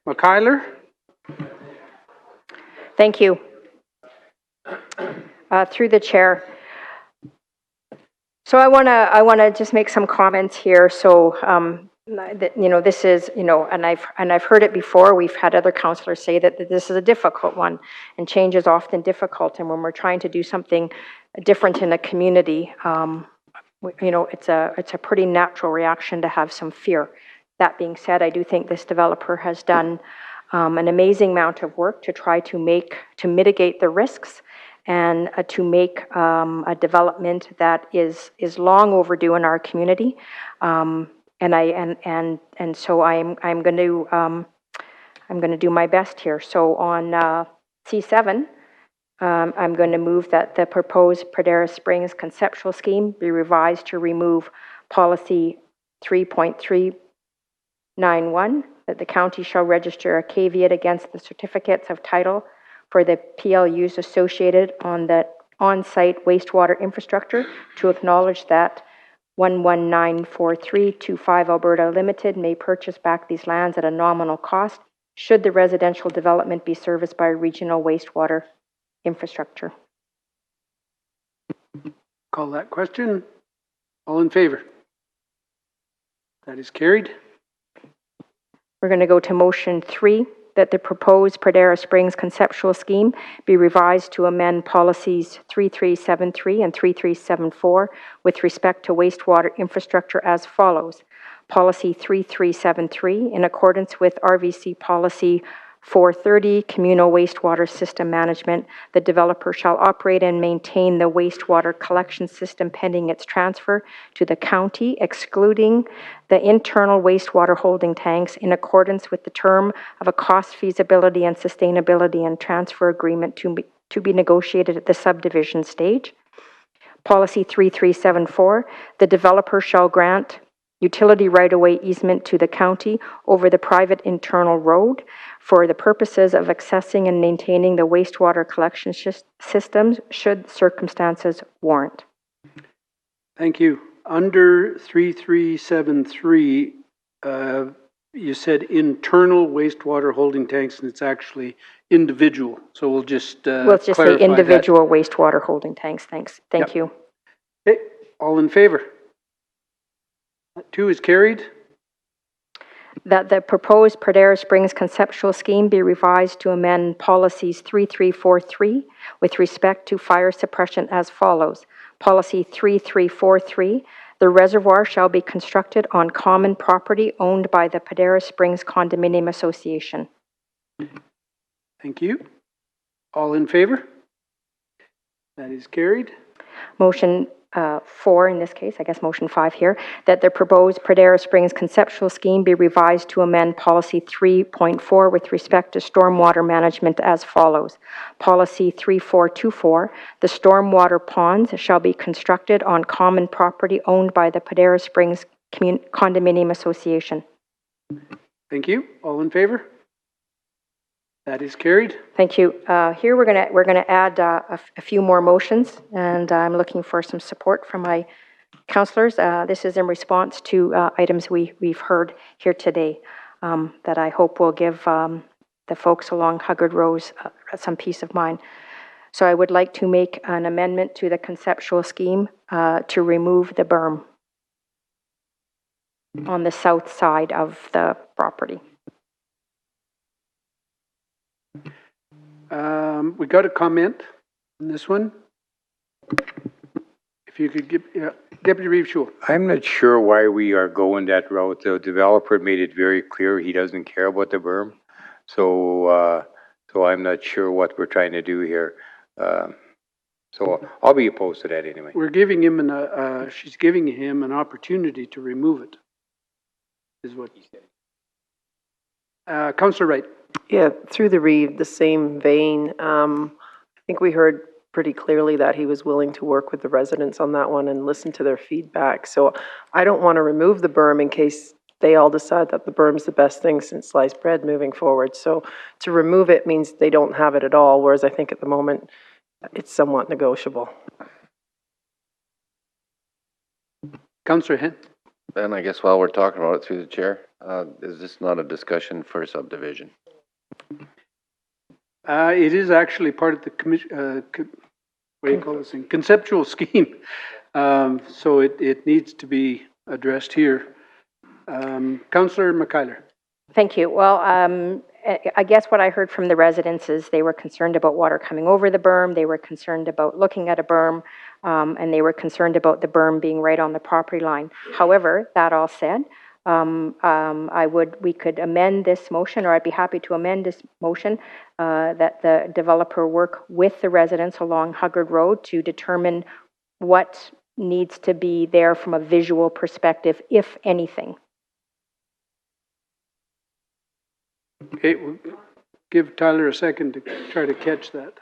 McKeiler? Thank you. Through the chair. So I want to just make some comments here. So this is, and I've heard it before. We've had other councillors say that this is a difficult one, and change is often difficult. And when we're trying to do something different in a community, it's a pretty natural reaction to have some fear. That being said, I do think this developer has done an amazing amount of work to try to mitigate the risks and to make a development that is long overdue in our community. So I'm going to do my best here. So on C7, I'm going to move that the proposed Pradera Springs conceptual scheme be revised to remove policy 3.391, that the county shall register a caveat against the certificates of title for the PLUs associated on the on-site wastewater infrastructure, to acknowledge that 1194325 Alberta Limited may purchase back these lands at a nominal cost should the residential development be serviced by regional wastewater infrastructure. Call that question. All in favor? That is carried. We're going to go to motion 3, that the proposed Pradera Springs conceptual scheme be revised to amend policies 3373 and 3374 with respect to wastewater infrastructure as follows. Policy 3373, in accordance with RVC policy 430, communal wastewater system management, the developer shall operate and maintain the wastewater collection system pending its transfer to the county, excluding the internal wastewater holding tanks, in accordance with the term of a cost feasibility and sustainability and transfer agreement to be negotiated at the subdivision stage. Policy 3374, the developer shall grant utility right-of-way easement to the county over the private internal road for the purposes of accessing and maintaining the wastewater collection systems should circumstances warrant. Thank you. Under 3373, you said internal wastewater holding tanks, and it's actually individual. So we'll just Let's just say individual wastewater holding tanks. Thanks. Thank you. Okay. All in favor? That 2 is carried. That the proposed Pradera Springs conceptual scheme be revised to amend policies 3343 with respect to fire suppression as follows. Policy 3343, the reservoir shall be constructed on common property owned by the Pradera Springs Condominium Association. Thank you. All in favor? That is carried. Motion 4 in this case, I guess motion 5 here, that the proposed Pradera Springs conceptual scheme be revised to amend policy 3.4 with respect to stormwater management as follows. Policy 3424, the stormwater ponds shall be constructed on common property owned by the Pradera Springs Condominium Association. Thank you. All in favor? That is carried. Thank you. Here we're gonna add a few more motions, and I'm looking for some support from my councillors. This is in response to items we've heard here today that I hope will give the folks along Huggard Rose some peace of mind. So I would like to make an amendment to the conceptual scheme to remove the berm on the south side of the property. We got a comment on this one. If you could give, Deputy Reeve Schul. I'm not sure why we are going that route. The developer made it very clear he doesn't care about the berm. So I'm not sure what we're trying to do here. So I'll be opposed to that anyway. We're giving him she's giving him an opportunity to remove it, is what he said. Councillor Wright. Yeah, through the Reeve, the same vein. I think we heard pretty clearly that he was willing to work with the residents on that one and listen to their feedback. So I don't want to remove the berm in case they all decide that the berm's the best thing since sliced bread moving forward. So to remove it means they don't have it at all, whereas I think at the moment it's somewhat negotiable. Councillor Hen. Ben, I guess while we're talking about it through the chair, Is this not a discussion for subdivision? It is actually part of the what do you call this thing? Conceptual scheme. So it needs to be addressed here. Councillor McKeiler. Thank you. Well, I guess what I heard from the residents is they were concerned about water coming over the berm, they were concerned about looking at a berm, and they were concerned about the berm being right on the property line. However, that all said, we could amend this motion, or I'd be happy to amend this motion, that the developer work with the residents along Huggard Road to determine what needs to be there from a visual perspective, if anything. Okay, we'll give Tyler a second to try to catch that.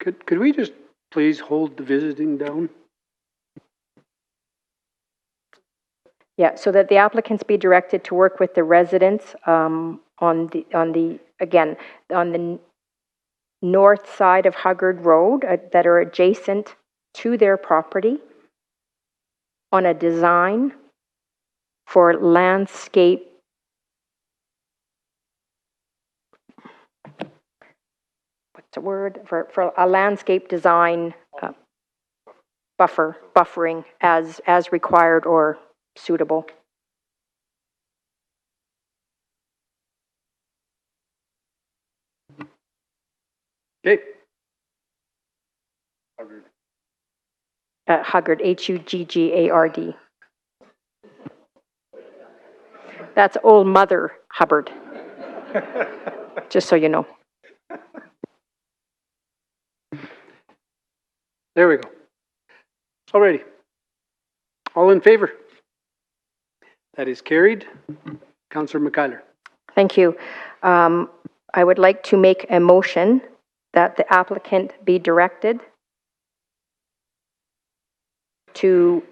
Could we just please hold the visiting down? Yeah, so that the applicants be directed to work with the residents on the north side of Huggard Road that are adjacent to their property on a design for landscape for a landscape design buffering as required or suitable. Okay. Huggard, Huggard. That's Old Mother Hubbard, just so you know. There we go. Alrighty. All in favor? That is carried. Councillor McKeiler. Thank you. I would like to make a motion that the applicant be directed to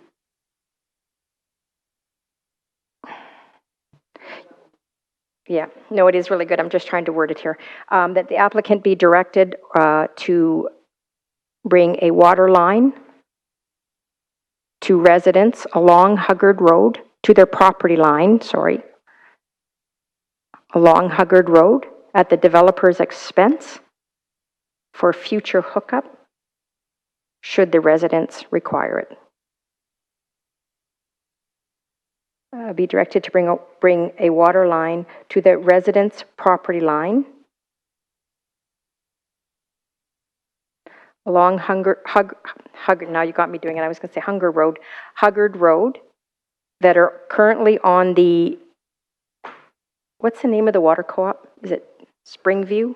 it is really good. I'm just trying to word it here. That the applicant be directed to bring a water line to residents along Huggard Road, to their property line, along Huggard Road at the developer's expense for future hookup, should the residents require it. Be directed to bring a water line to the residents' property line along Huggard, now you got me doing it, I was going to say Huggard Road, that are currently on the, what's the name of the water co-op? Is it Springview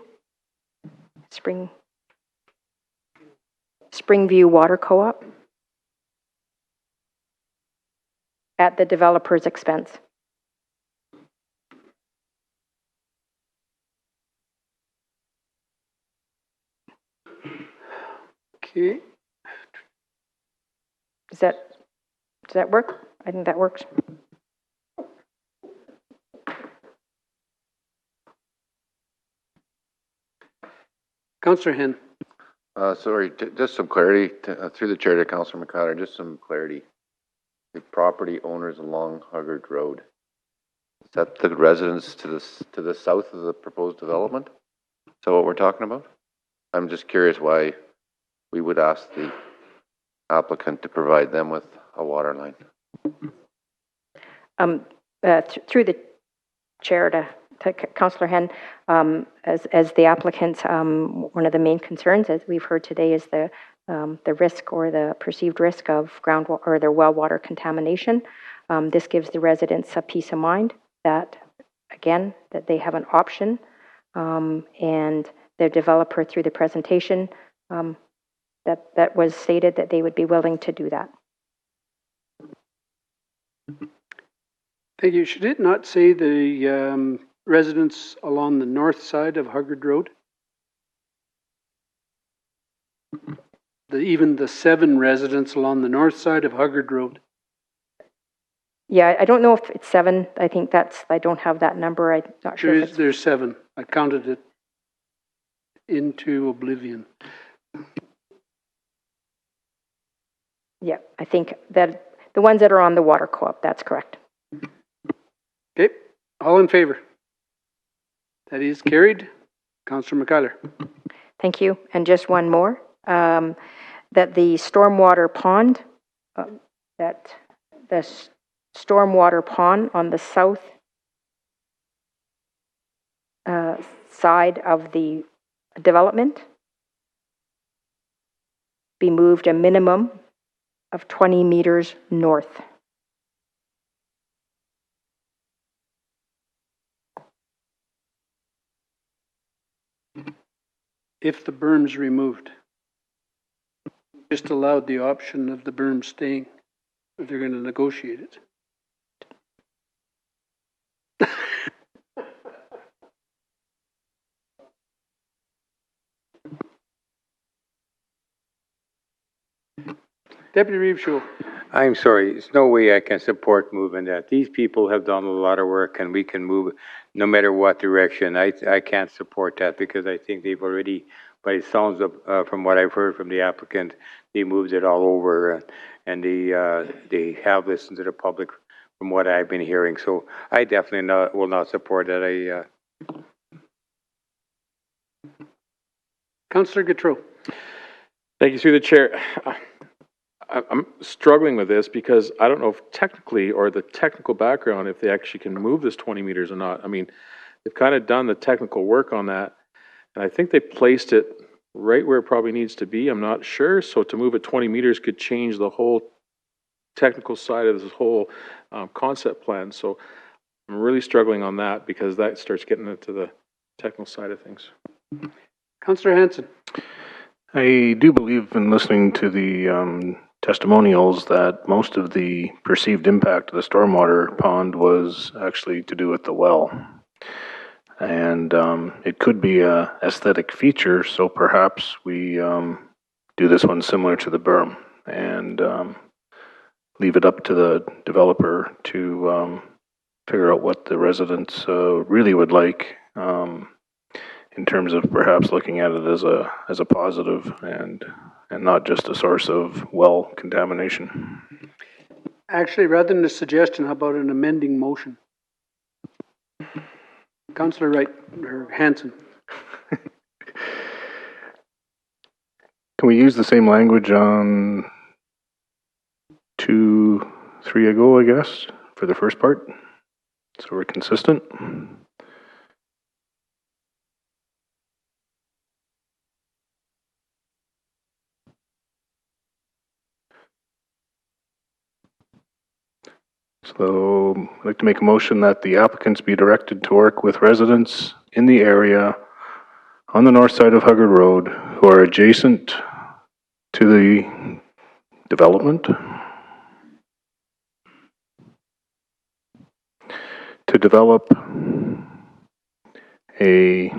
Water Co-op? At the developer's expense. Okay. Does that work? I think that works. Councillor Hen. Sorry, just some clarity, through the chair to Councillor McKeiler, just some clarity. The property owners along Huggard Road, is that the residents to the south of the proposed development? Is that what we're talking about? I'm just curious why we would ask the applicant to provide them with a water line. Through the chair to Councillor Hen, as the applicant, one of the main concerns, as we've heard today, is the risk or the perceived risk of groundwater or their well water contamination. This gives the residents a peace of mind that, again, that they have an option, and the developer, through the presentation, that was stated that they would be willing to do that. Thank you. Should it not say the residents along the north side of Huggard Road? Even the 7 residents along the north side of Huggard Road. Yeah, I don't know if it's 7. I think I don't have that number. I'm not sure. There's 7. I counted it into oblivion. Yeah, I think that the ones that are on the water co-op, that's correct. Okay, all in favor? That is carried. Councillor McCuller. Thank you. And just one more, that the stormwater pond, that the stormwater pond on the south side of the development be moved a minimum of 20 meters north. If the berm's removed, just allowed the option of the berm staying, if they're going to negotiate it. Deputy Reeve Schul. I'm sorry, there's no way I can support moving that. These people have done a lot of work and we can move no matter what direction. I can't support that because I think they've already, by the sounds of, from what I've heard from the applicant, they moved it all over and they have listened to the public from what I've been hearing. So I definitely will not support that. Councillor Gautreau. Thank you through the chair. I'm struggling with this because I don't know if technically or the technical background, if they actually can move this 20 meters or not. I mean, they've kind of done the technical work on that. And I think they placed it right where it probably needs to be. I'm not sure. So to move it 20 meters could change the whole technical side of this whole concept plan. So I'm really struggling on that because that starts getting into the technical side of things. Councillor Hanson. I do believe in listening to the testimonials that most of the perceived impact of the stormwater pond was actually to do with the well. And it could be a aesthetic feature, so perhaps we do this one similar to the berm and leave it up to the developer to figure out what the residents really would like in terms of perhaps looking at it as a positive and not just a source of well contamination. Actually, rather than a suggestion, how about an amending motion? Councillor Wright, or Hanson. Can we use the same language on 2, 3 ago, I guess, for the first part? So we're consistent. So I'd like to make a motion that the applicants be directed to work with residents in the area on the north side of Huggard Road who are adjacent to the development to develop a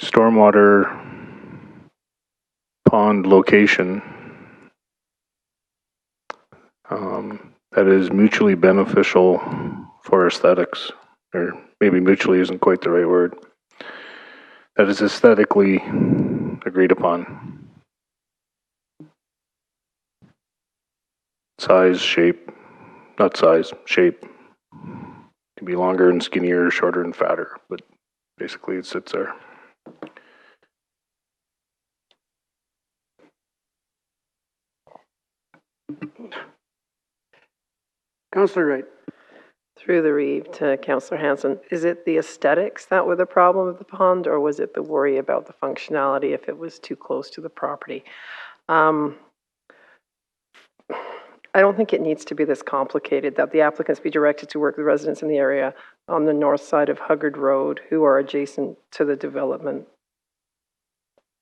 stormwater pond location that is mutually beneficial for aesthetics, or maybe mutually isn't quite the right word, that is aesthetically agreed upon. Size, shape, not size, shape. Can be longer and skinnier, shorter and fatter, but basically it sits there. Councillor Wright. Through the Reeve to Councillor Hanson, is it the aesthetics that were the problem with the pond, or was it the worry about the functionality if it was too close to the property? I don't think it needs to be this complicated, that the applicants be directed to work with residents in the area on the north side of Huggard Road who are adjacent to the development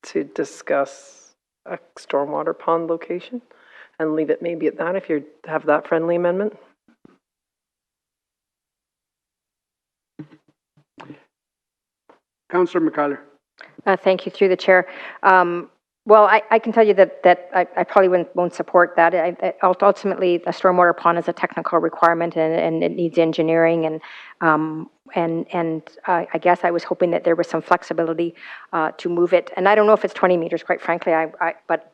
to discuss a stormwater pond location, and leave it maybe at that if you have that friendly amendment. Councillor McCuller. Thank you, through the chair. Well, I can tell you that I probably won't support that. Ultimately, a stormwater pond is a technical requirement and it needs engineering, and I guess I was hoping that there was some flexibility to move it. And I don't know if it's 20 meters, quite frankly. But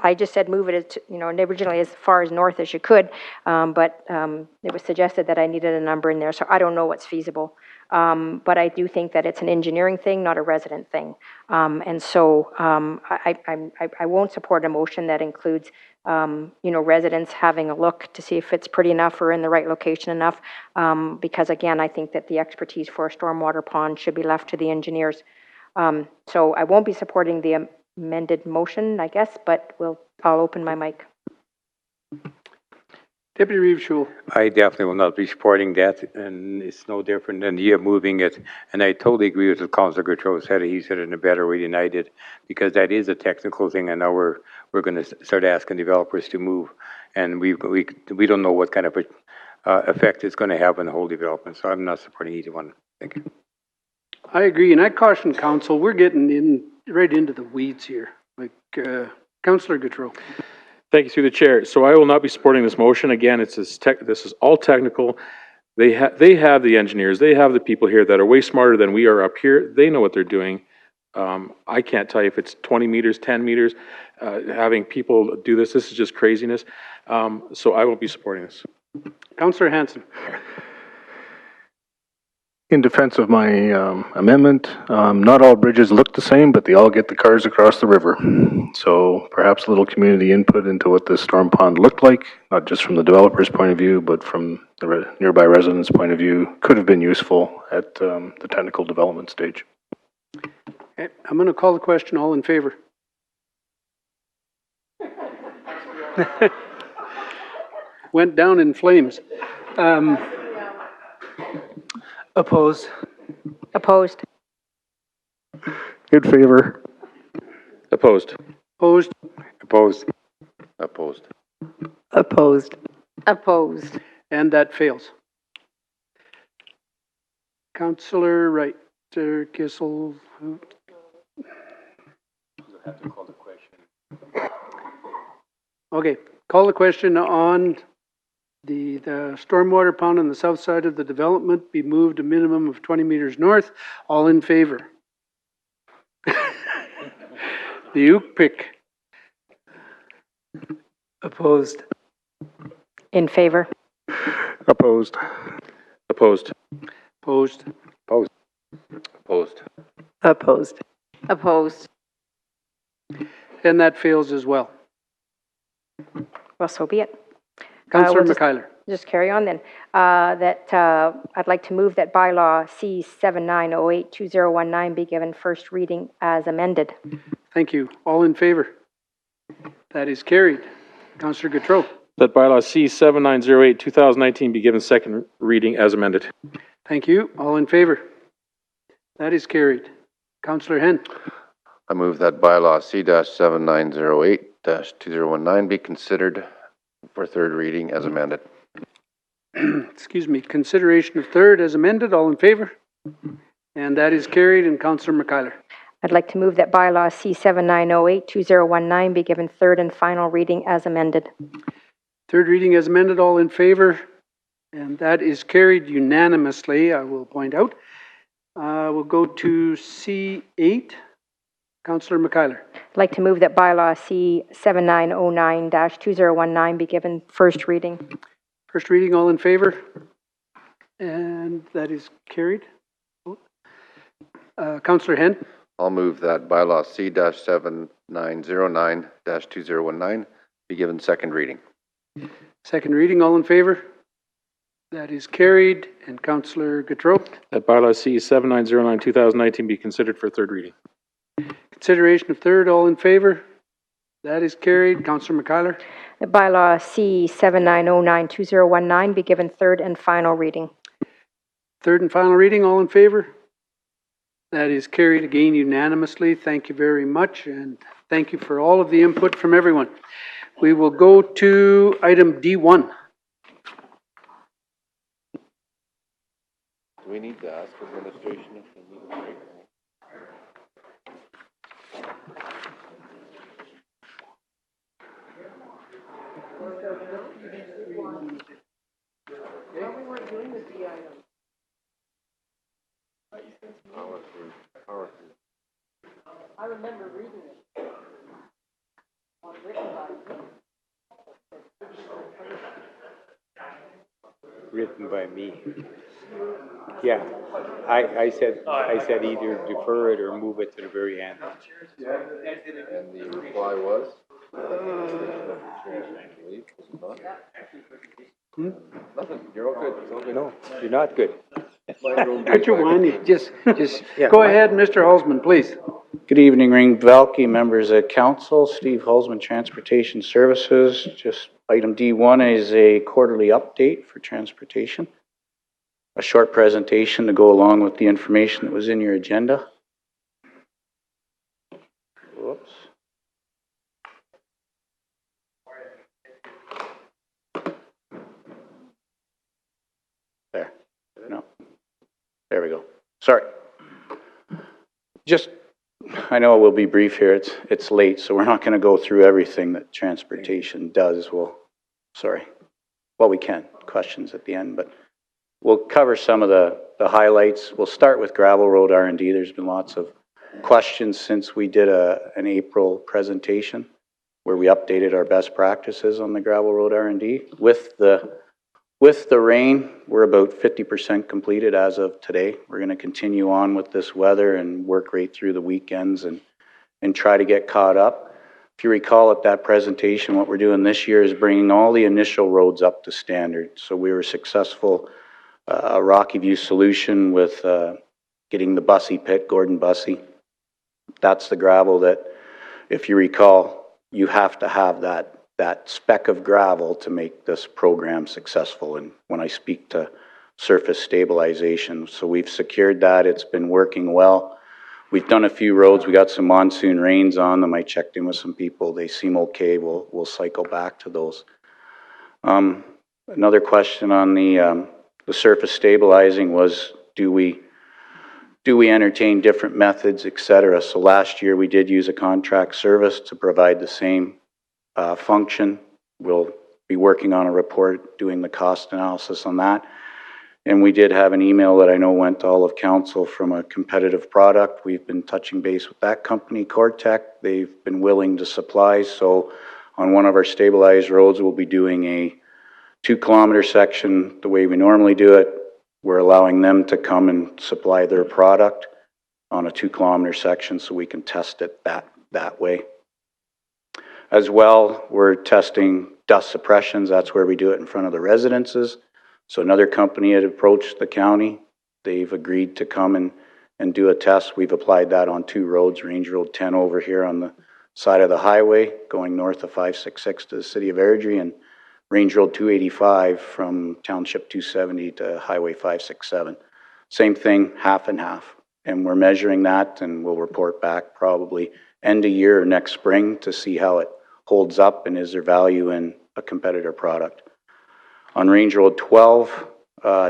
I just said move it as, and originally as far as north as you could. But it was suggested that I needed a number in there, so I don't know what's feasible. But I do think that it's an engineering thing, not a resident thing. And so I won't support a motion that includes, residents having a look to see if it's pretty enough or in the right location enough. Because again, I think that the expertise for a stormwater pond should be left to the engineers. So I won't be supporting the amended motion, I guess, but I'll open my mic. Deputy Reeve Schul. I definitely will not be supporting that, and it's no different than you moving it. And I totally agree with what Councilor Gautreau said. He said it in a better way than I did, because that is a technical thing, and now we're going to start asking developers to move, and we don't know what kind of effect it's going to have on the whole development. So I'm not supporting either one. Thank you. I agree, and I caution council, we're getting right into the weeds here. Like, Councilor Gautreau. Thank you, through the chair. So I will not be supporting this motion. Again, this is all technical. They have the engineers, they have the people here that are way smarter than we are up here. They know what they're doing. I can't tell you if it's 20 meters, 10 meters. Having people do this is just craziness. So I won't be supporting this. Councillor Hanson. In defense of my amendment, not all bridges look the same, but they all get the cars across the river. So perhaps a little community input into what the storm pond looked like, not just from the developer's point of view, but from the nearby residents' point of view, could have been useful at the technical development stage. Okay, I'm going to call the question. All in favor? Went down in flames. Opposed. Opposed. In favor. Opposed. Opposed. Opposed. Opposed. Opposed. Opposed. And that fails. Councillor Wright, Kissel. Okay, call the question on the stormwater pond on the south side of the development be moved a minimum of 20 meters north. All in favor? The Ukpik. Opposed. In favor? Opposed. Opposed. Opposed. Opposed. Opposed. Opposed. Opposed. And that fails as well. Well, so be it. Councillor We'll McKeiler. just carry on then. I'd like to move that bylaw C79082019 be given first reading as amended. Thank you. All in favor? That is carried. Councillor Gautreau. That bylaw C7908-2019 be given second reading as amended. Thank you. All in favor? That is carried. Councillor Hen. I move that bylaw C-7908-2019 be considered for third reading as amended. Excuse me. Consideration of third as amended. All in favor? And that is carried. And Councillor McKeiler. I'd like to move that bylaw C79082019 be given third and final reading as amended. Third reading as amended. All in favor? And that is carried unanimously, I will point out. We'll go to C8. Councillor McKeiler. I'd like to move that bylaw C7909-2019 be given first reading. First reading, all in favor? And that is carried. Councillor Hen. I'll move that bylaw C-7909-2019 be given second reading. Second reading, all in favor? That is carried. And Councillor Gautreau. That bylaw C7909-2019 be considered for third reading. Consideration of third, all in favor? That is carried. Councillor McKeiler. The bylaw C7909-2019 be given third and final reading. Third and final reading, all in favor? That is carried again unanimously. Thank you very much, and thank you for all of the input from everyone. We will go to item D1. Do we need to ask administration if they need a break? I remember reading it. Written by me. Yeah, I said either defer it or move it to the very end. And the reply was? Nothing, you're all good, it's all good. No, you're not good. Put your whining. Just, yeah. Go ahead, Mr. Hulsman, please. Good evening, Ring Velke, members of council, Steve Hulsman, Transportation Services. Just item D1 is a quarterly update for transportation. A short presentation to go along with the information that was in your agenda. Whoops. There. No. There we go. Sorry. Just, I know we'll be brief here. It's late, so we're not going to go through everything that transportation does. Sorry. Well, we can. Questions at the end, but we'll cover some of the highlights. We'll start with gravel road R&D. There's been lots of questions since we did an April presentation where we updated our best practices on the gravel road R&D. With the rain, we're about 50% completed as of today. We're going to continue on with this weather and work right through the weekends and try to get caught up. If you recall at that presentation, what we're doing this year is bringing all the initial roads up to standard. So we were successful, a Rocky View solution with getting the Bussey pit, Gordon Bussey. That's the gravel that, if you recall, you have to have that speck of gravel to make this program successful. And when I speak to surface stabilization, so we've secured that. It's been working well. We've done a few roads. We got some monsoon rains on them. I checked in with some people. They seem okay. We'll cycle back to those. Another question on the surface stabilizing was, do we entertain different methods, et cetera? So last year we did use a contract service to provide the same function. We'll be working on a report, doing the cost analysis on that. And we did have an email that I know went to all of council from a competitive product. We've been touching base with that company, Cortec. They've been willing to supply. So on one of our stabilized roads, we'll be doing a 2-kilometer section the way we normally do it. We're allowing them to come and supply their product on a 2-kilometer section so we can test it that way. As well, we're testing dust suppressions. That's where we do it in front of the residences. So another company had approached the county. They've agreed to come and do a test. We've applied that on 2 roads, Range Road 10 over here on the side of the highway, going north of 566 to the city of Airdrie, and Range Road 285 from Township 270 to Highway 567. Same thing, half and half. And we're measuring that, and we'll report back probably end of year or next spring to see how it holds up and is there value in a competitor product. On Range Road 12,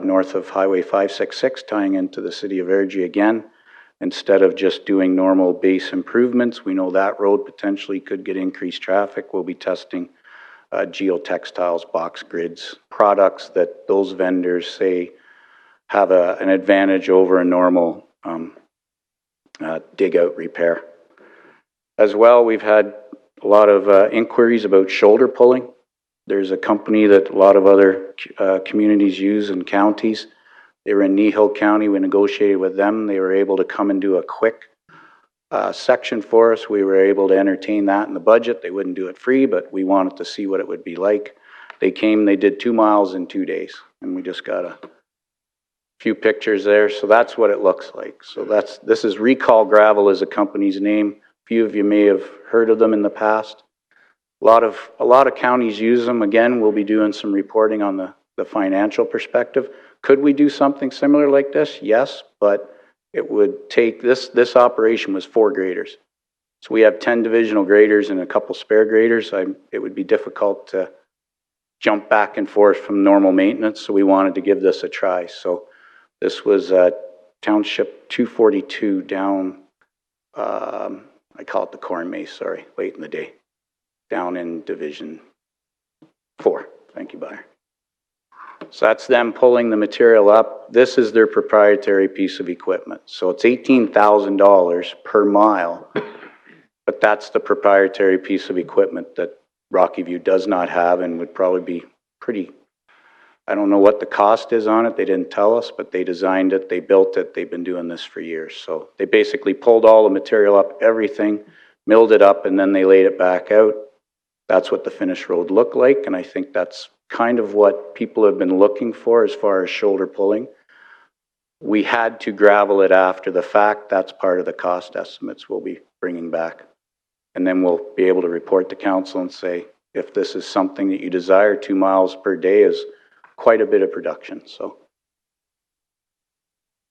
north of Highway 566, tying into the city of Airdrie again, instead of just doing normal base improvements, we know that road potentially could get increased traffic. We'll be testing geotextiles, box grids, products that those vendors say have an advantage over a normal dig out repair. As well, we've had a lot of inquiries about shoulder pulling. There's a company that a lot of other communities use in counties. They were in Kneehill County. We negotiated with them. They were able to come and do a quick section for us. We were able to entertain that in the budget. They wouldn't do it free, but we wanted to see what it would be like. They came, they did 2 miles in 2 days, and we just got a few pictures there. So that's what it looks like. So this is Recall Gravel is a company's name. A few of you may have heard of them in the past. A lot of counties use them. Again, we'll be doing some reporting on the financial perspective. Could we do something similar like this? Yes, but it would take, this operation was 4 graders. So we have 10 divisional graders and a couple spare graders. It would be difficult to jump back and forth from normal maintenance, so we wanted to give this a try. So this was Township 242 down, I call it the Corn Maze, sorry, late in the day, down in Division 4. Thank you, Buyer. So that's them pulling the material up. This is their proprietary piece of equipment. So it's $18,000 per mile But that's the proprietary piece of equipment that Rocky View does not have and would probably be pretty, I don't know what the cost is on it. They didn't tell us, but they designed it, they built it, they've been doing this for years. So they basically pulled all the material up, everything, milled it up, and then they laid it back out. That's what the finished road looked like, and I think that's kind of what people have been looking for as far as shoulder pulling. We had to gravel it after the fact. That's part of the cost estimates we'll be bringing back. And then we'll be able to report to council and say, if this is something that you desire, 2 miles per day is quite a bit of production. So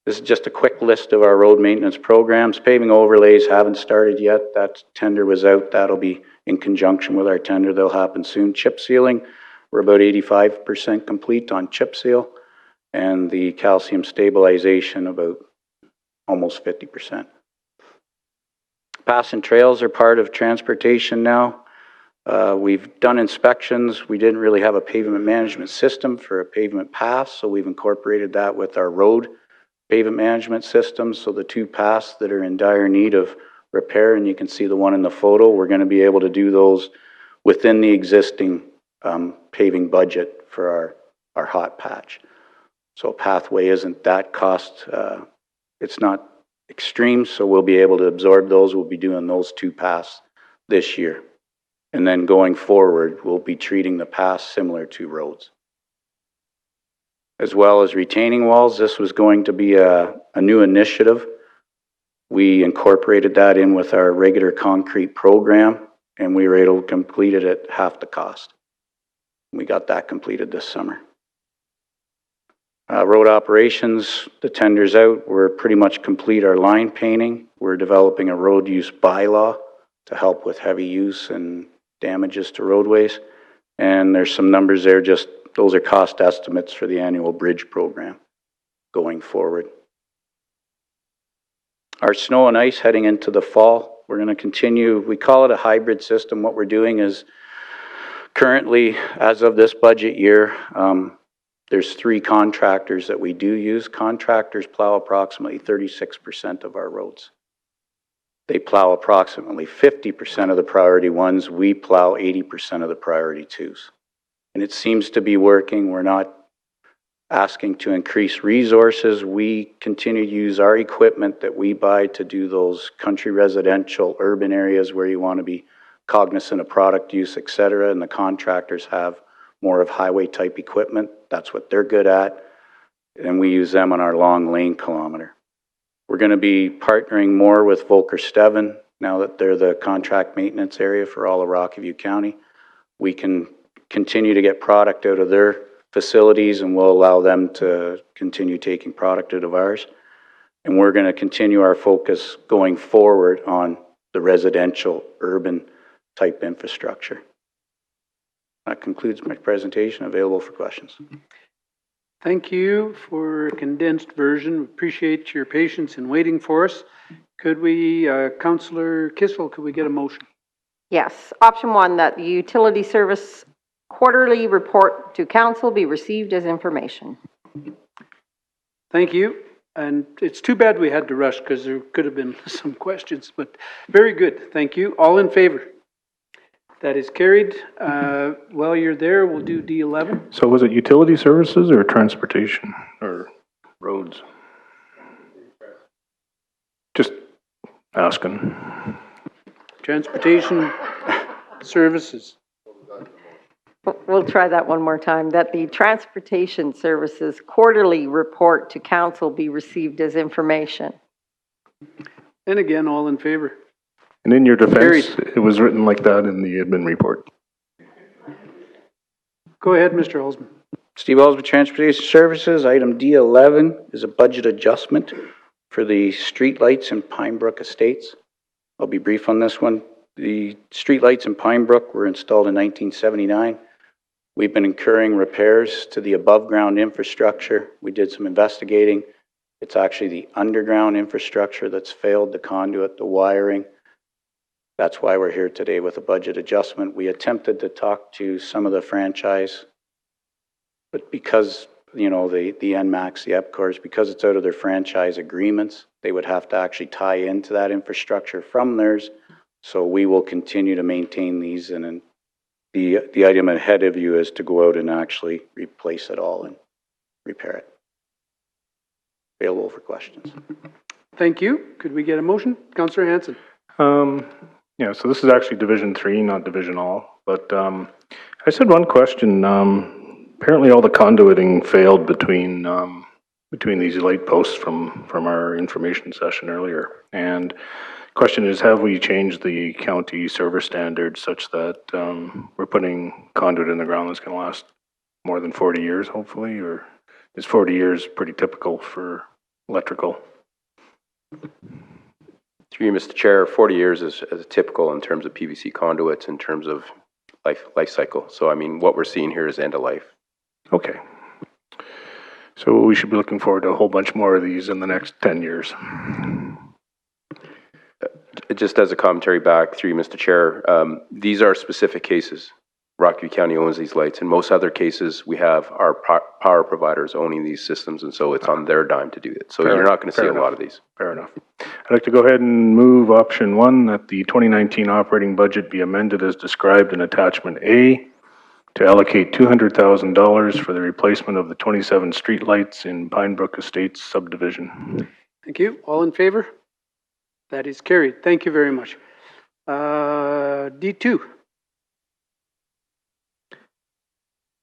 this is just a quick list of our road maintenance programs. Paving overlays haven't started yet. That tender was out. That'll be in conjunction with our tender. They'll happen soon. Chip sealing, we're about 85% complete on chip seal. And the calcium stabilization about almost 50%. Pass and trails are part of transportation now. We've done inspections. We didn't really have a pavement management system for a pavement pass, so we've incorporated that with our road pavement management system. So the 2 paths that are in dire need of repair, and you can see the one in the photo, we're going to be able to do those within the existing paving budget for our hot patch. So a pathway isn't that cost, it's not extreme, so we'll be able to absorb those. We'll be doing those 2 paths this year. And then going forward, we'll be treating the paths similar to roads. As well as retaining walls, this was going to be a new initiative. We incorporated that in with our regular concrete program, and we were able to complete it at half the cost. We got that completed this summer. Road operations, the tender's out. We're pretty much complete our line painting. We're developing a road use bylaw to help with heavy use and damages to roadways. And there's some numbers there, just those are cost estimates for the annual bridge program going forward. Our snow and ice heading into the fall, we're going to continue, we call it a hybrid system. What we're doing is currently, as of this budget year, there's 3 contractors that we do use. Contractors plow approximately 36% of our roads. They plow approximately 50% of the priority 1s. We plow 80% of the priority 2s. And it seems to be working. We're not asking to increase resources. We continue to use our equipment that we buy to do those country residential urban areas where you want to be cognizant of product use, etc. And the contractors have more of highway type equipment. That's what they're good at. And we use them on our long lane kilometer. We're going to be partnering more with Volker Steven now that they're the contract maintenance area for all of Rocky View County. We can continue to get product out of their facilities and we'll allow them to continue taking product out of ours. And we're going to continue our focus going forward on the residential urban type infrastructure. That concludes my presentation. Available for questions. Thank you for a condensed version. We appreciate your patience in waiting for us. Could we, Councillor Kissel, could we get a motion? Yes. Option 1, that the utility service quarterly report to council be received as information. Thank you. And it's too bad we had to rush because there could have been some questions, but very good. Thank you. All in favor? That is carried. While you're there, we'll do D11. So was it utility services or transportation or roads? Just asking. Transportation services. We'll try that one more time. That the transportation services quarterly report to council be received as information. And again, all in favor? And in your defense, Carried. it was written like that in the admin report. Go ahead, Mr. Holzman. Steve Holzman, Transportation Services. Item D11 is a budget adjustment for the street lights in Pine Brook Estates. I'll be brief on this one. The street lights in Pine Brook were installed in 1979. We've been incurring repairs to the above ground infrastructure. We did some investigating. It's actually the underground infrastructure that's failed, the conduit, the wiring. That's why we're here today with a budget adjustment. We attempted to talk to some of the franchise, but because, you know, the NMAX, the EPCORs, because it's out of their franchise agreements, they would have to actually tie into that infrastructure from theirs. So we will continue to maintain these, and then the item ahead of you is to go out and actually replace it all and repair it. Available for questions. Thank you. Could we get a motion? Councillor Hanson. Yeah, so this is actually Division 3, not Division All. But I just had one question. Apparently all the conduiting failed between these light posts from our information session earlier. And question is, have we changed the county service standards such that we're putting conduit in the ground that's going to last more than 40 years, hopefully? Or is 40 years pretty typical for electrical? Through you, Mr. Chair, 40 years is typical in terms of PVC conduits, in terms of life cycle. So, I mean, what we're seeing here is end of life. Okay. So we should be looking forward to a whole bunch more of these in the next 10 years. Just as a commentary back through you, Mr. Chair, these are specific cases. Rockview County owns these lights. In most other cases, we have our power providers owning these systems, and so it's on their dime to do it. So you're not going to see a lot of these. Fair enough. I'd like to go ahead and move option 1, that the 2019 operating budget be amended as described in attachment A to allocate $200,000 for the replacement of the 27 street lights in Pine Brook Estates subdivision. Thank you. All in favor? That is carried. Thank you very much. D2.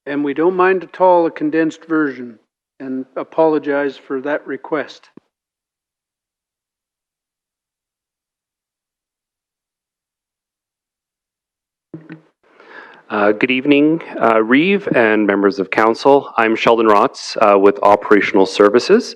And we don't mind at all a condensed version, and apologize for that request. Good evening, Reeve and members of council. I'm Sheldon Rotz with Operational Services.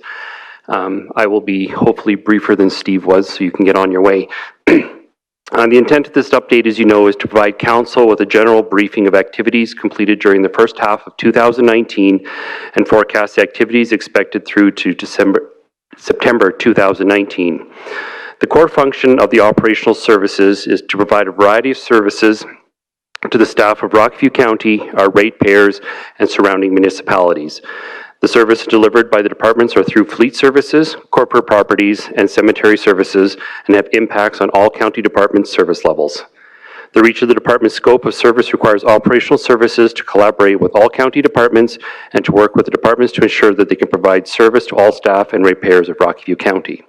I will be hopefully briefer than Steve was, so you can get on your way. The intent of this update, as you know, is to provide council with a general briefing of activities completed during the first half of 2019 and forecast activities expected through to September 2019. The core function of the operational services is to provide a variety of services to the staff of Rockview County, our ratepayers, and surrounding municipalities. The services delivered by the departments are through fleet services, corporate properties, and cemetery services, and have impacts on all county departments' service levels. The reach of the department's scope of service requires operational services to collaborate with all county departments and to work with the departments to ensure that they can provide service to all staff and ratepayers of Rockview County.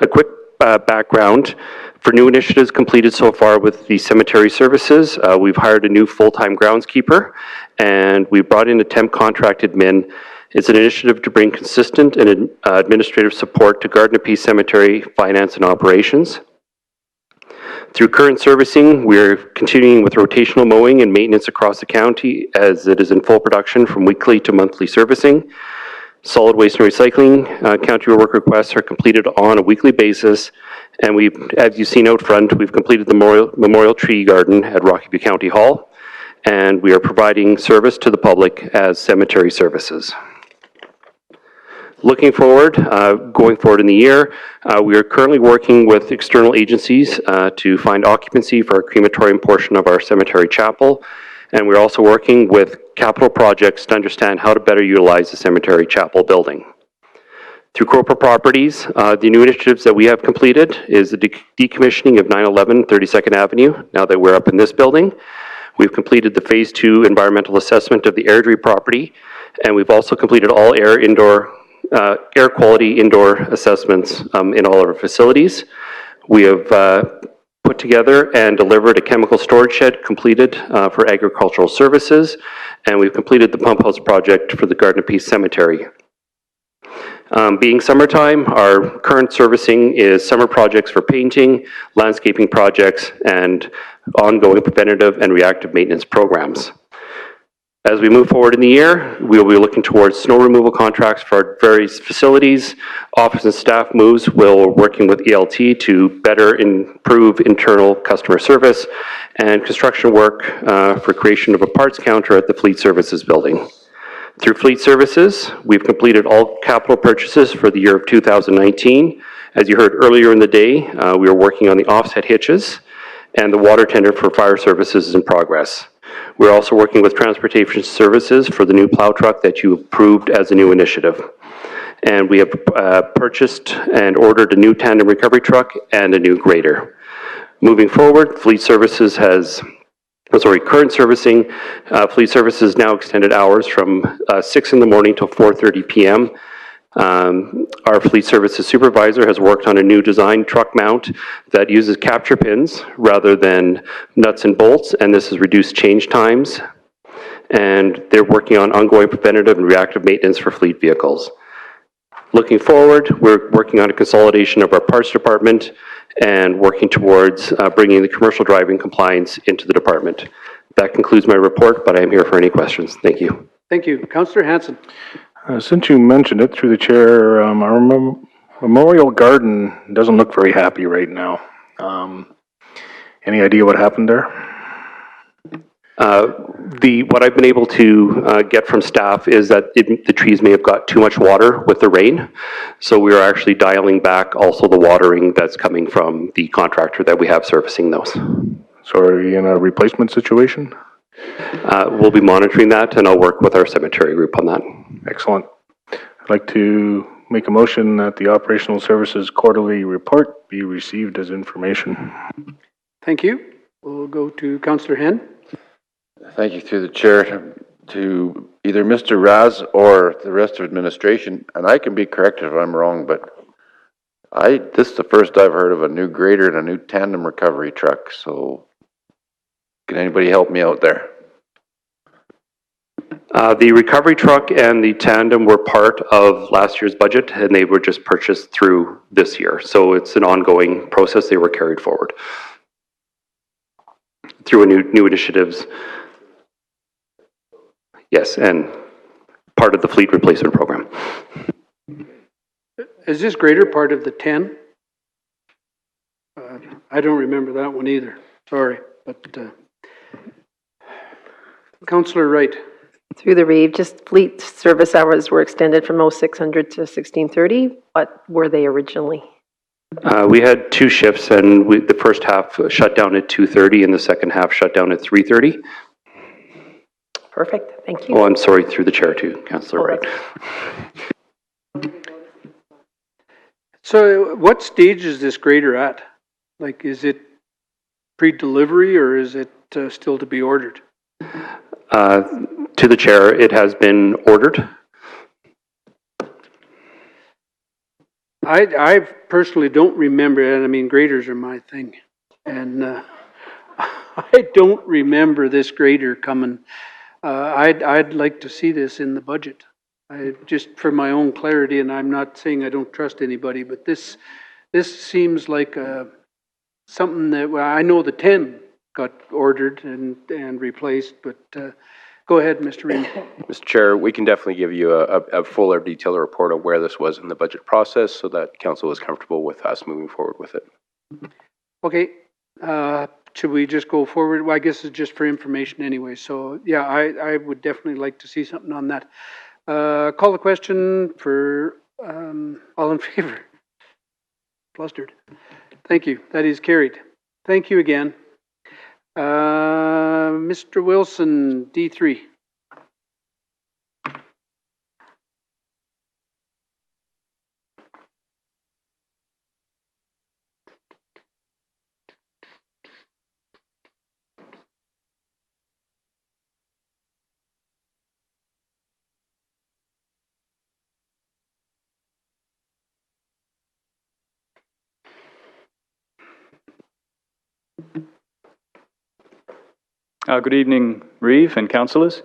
A quick background. For new initiatives completed so far with the cemetery services, we've hired a new full-time groundskeeper, and we brought in a temp contract admin. It's an initiative to bring consistent and administrative support to Garden of Peace Cemetery finance and operations. Through current servicing, we're continuing with rotational mowing and maintenance across the county as it is in full production from weekly to monthly servicing. Solid waste and recycling county work requests are completed on a weekly basis, and we've, as you've seen out front, we've completed the memorial tree garden at Rockview County Hall, and we are providing service to the public as cemetery services. Looking forward, going forward in the year, we are currently working with external agencies to find occupancy for our crematorium portion of our cemetery chapel, and we're also working with capital projects to understand how to better utilize the cemetery chapel building. Through corporate properties, the new initiatives that we have completed is the decommissioning of 911 32nd Avenue, now that we're up in this building. We've completed the Phase 2 environmental assessment of the Airdrie property, and we've also completed all air quality indoor assessments in all of our facilities. We have put together and delivered a chemical storage shed completed for agricultural services, and we've completed the pump house project for the Garden of Peace Cemetery. Being summertime, our current servicing is summer projects for painting, landscaping projects, and ongoing preventative and reactive maintenance programs. As we move forward in the year, we will be looking towards snow removal contracts for our various facilities, office and staff moves. We're working with ELT to better improve internal customer service, and construction work for creation of a parts counter at the Fleet Services building. Through Fleet Services, we've completed all capital purchases for the year of 2019. As you heard earlier in the day, we are working on the offset hitches, and the water tender for fire services is in progress. We're also working with Transportation Services for the new plow truck that you approved as a new initiative. And we have purchased and ordered a new tandem recovery truck and a new grader. Moving forward, Fleet Services has, current servicing, Fleet Services now extended hours from 6 in the morning till 4:30 p.m. Our Fleet Services supervisor has worked on a new design truck mount that uses capture pins rather than nuts and bolts, and this has reduced change times. And they're working on ongoing preventative and reactive maintenance for fleet vehicles. Looking forward, we're working on a consolidation of our parts department and working towards bringing the commercial driving compliance into the department. That concludes my report, but I am here for any questions. Thank you. Thank you. Councillor Hanson. Since you mentioned it through the chair, our Memorial Garden doesn't look very happy right now. Any idea what happened there? What I've been able to get from staff is that the trees may have got too much water with the rain. So we are actually dialing back also the watering that's coming from the contractor that we have servicing those. So are you in a replacement situation? We'll be monitoring that, and I'll work with our cemetery group on that. Excellent. I'd like to make a motion that the Operational Services Quarterly Report be received as information. Thank you. We'll go to Councillor Hen. Thank you through the chair to either Mr. Raz or the rest of administration, and I can be corrected if I'm wrong, but this is the first I've heard of a new grader and a new tandem recovery truck, so can anybody help me out there? The recovery truck and the tandem were part of last year's budget, and they were just purchased through this year. So it's an ongoing process. They were carried forward through new initiatives. Yes, and part of the fleet replacement program. Is this grader part of the 10? I don't remember that one either. Sorry, but Councillor Wright. Through the Reeve, just fleet service hours were extended from 0600 to 1630. What were they originally? We had 2 shifts, and the first half shut down at 2:30, and the second half shut down at 3:30. Perfect, thank you. Oh, I'm sorry, through the chair too, Councillor Wright. So what stage is this grader at? Like, is it pre-delivery or is it still to be ordered? To the chair, it has been ordered. I personally don't remember it. I mean, graders are my thing. And I don't remember this grader coming. I'd like to see this in the budget. Just for my own clarity, and I'm not saying I don't trust anybody, but this seems like something that, well, I know the 10 got ordered and replaced, but go ahead, Mr. Reed. Mr. Chair, we can definitely give you a fuller, detailed report of where this was in the budget process so that council is comfortable with us moving forward with it. Okay. Should we just go forward? Well, I guess it's just for information anyway. So, yeah, I would definitely like to see something on that. Call the question for all in favor. Flustered. Thank you. That is carried. Thank you again. Mr. Wilson, D3. Good evening, Reeve and councillors.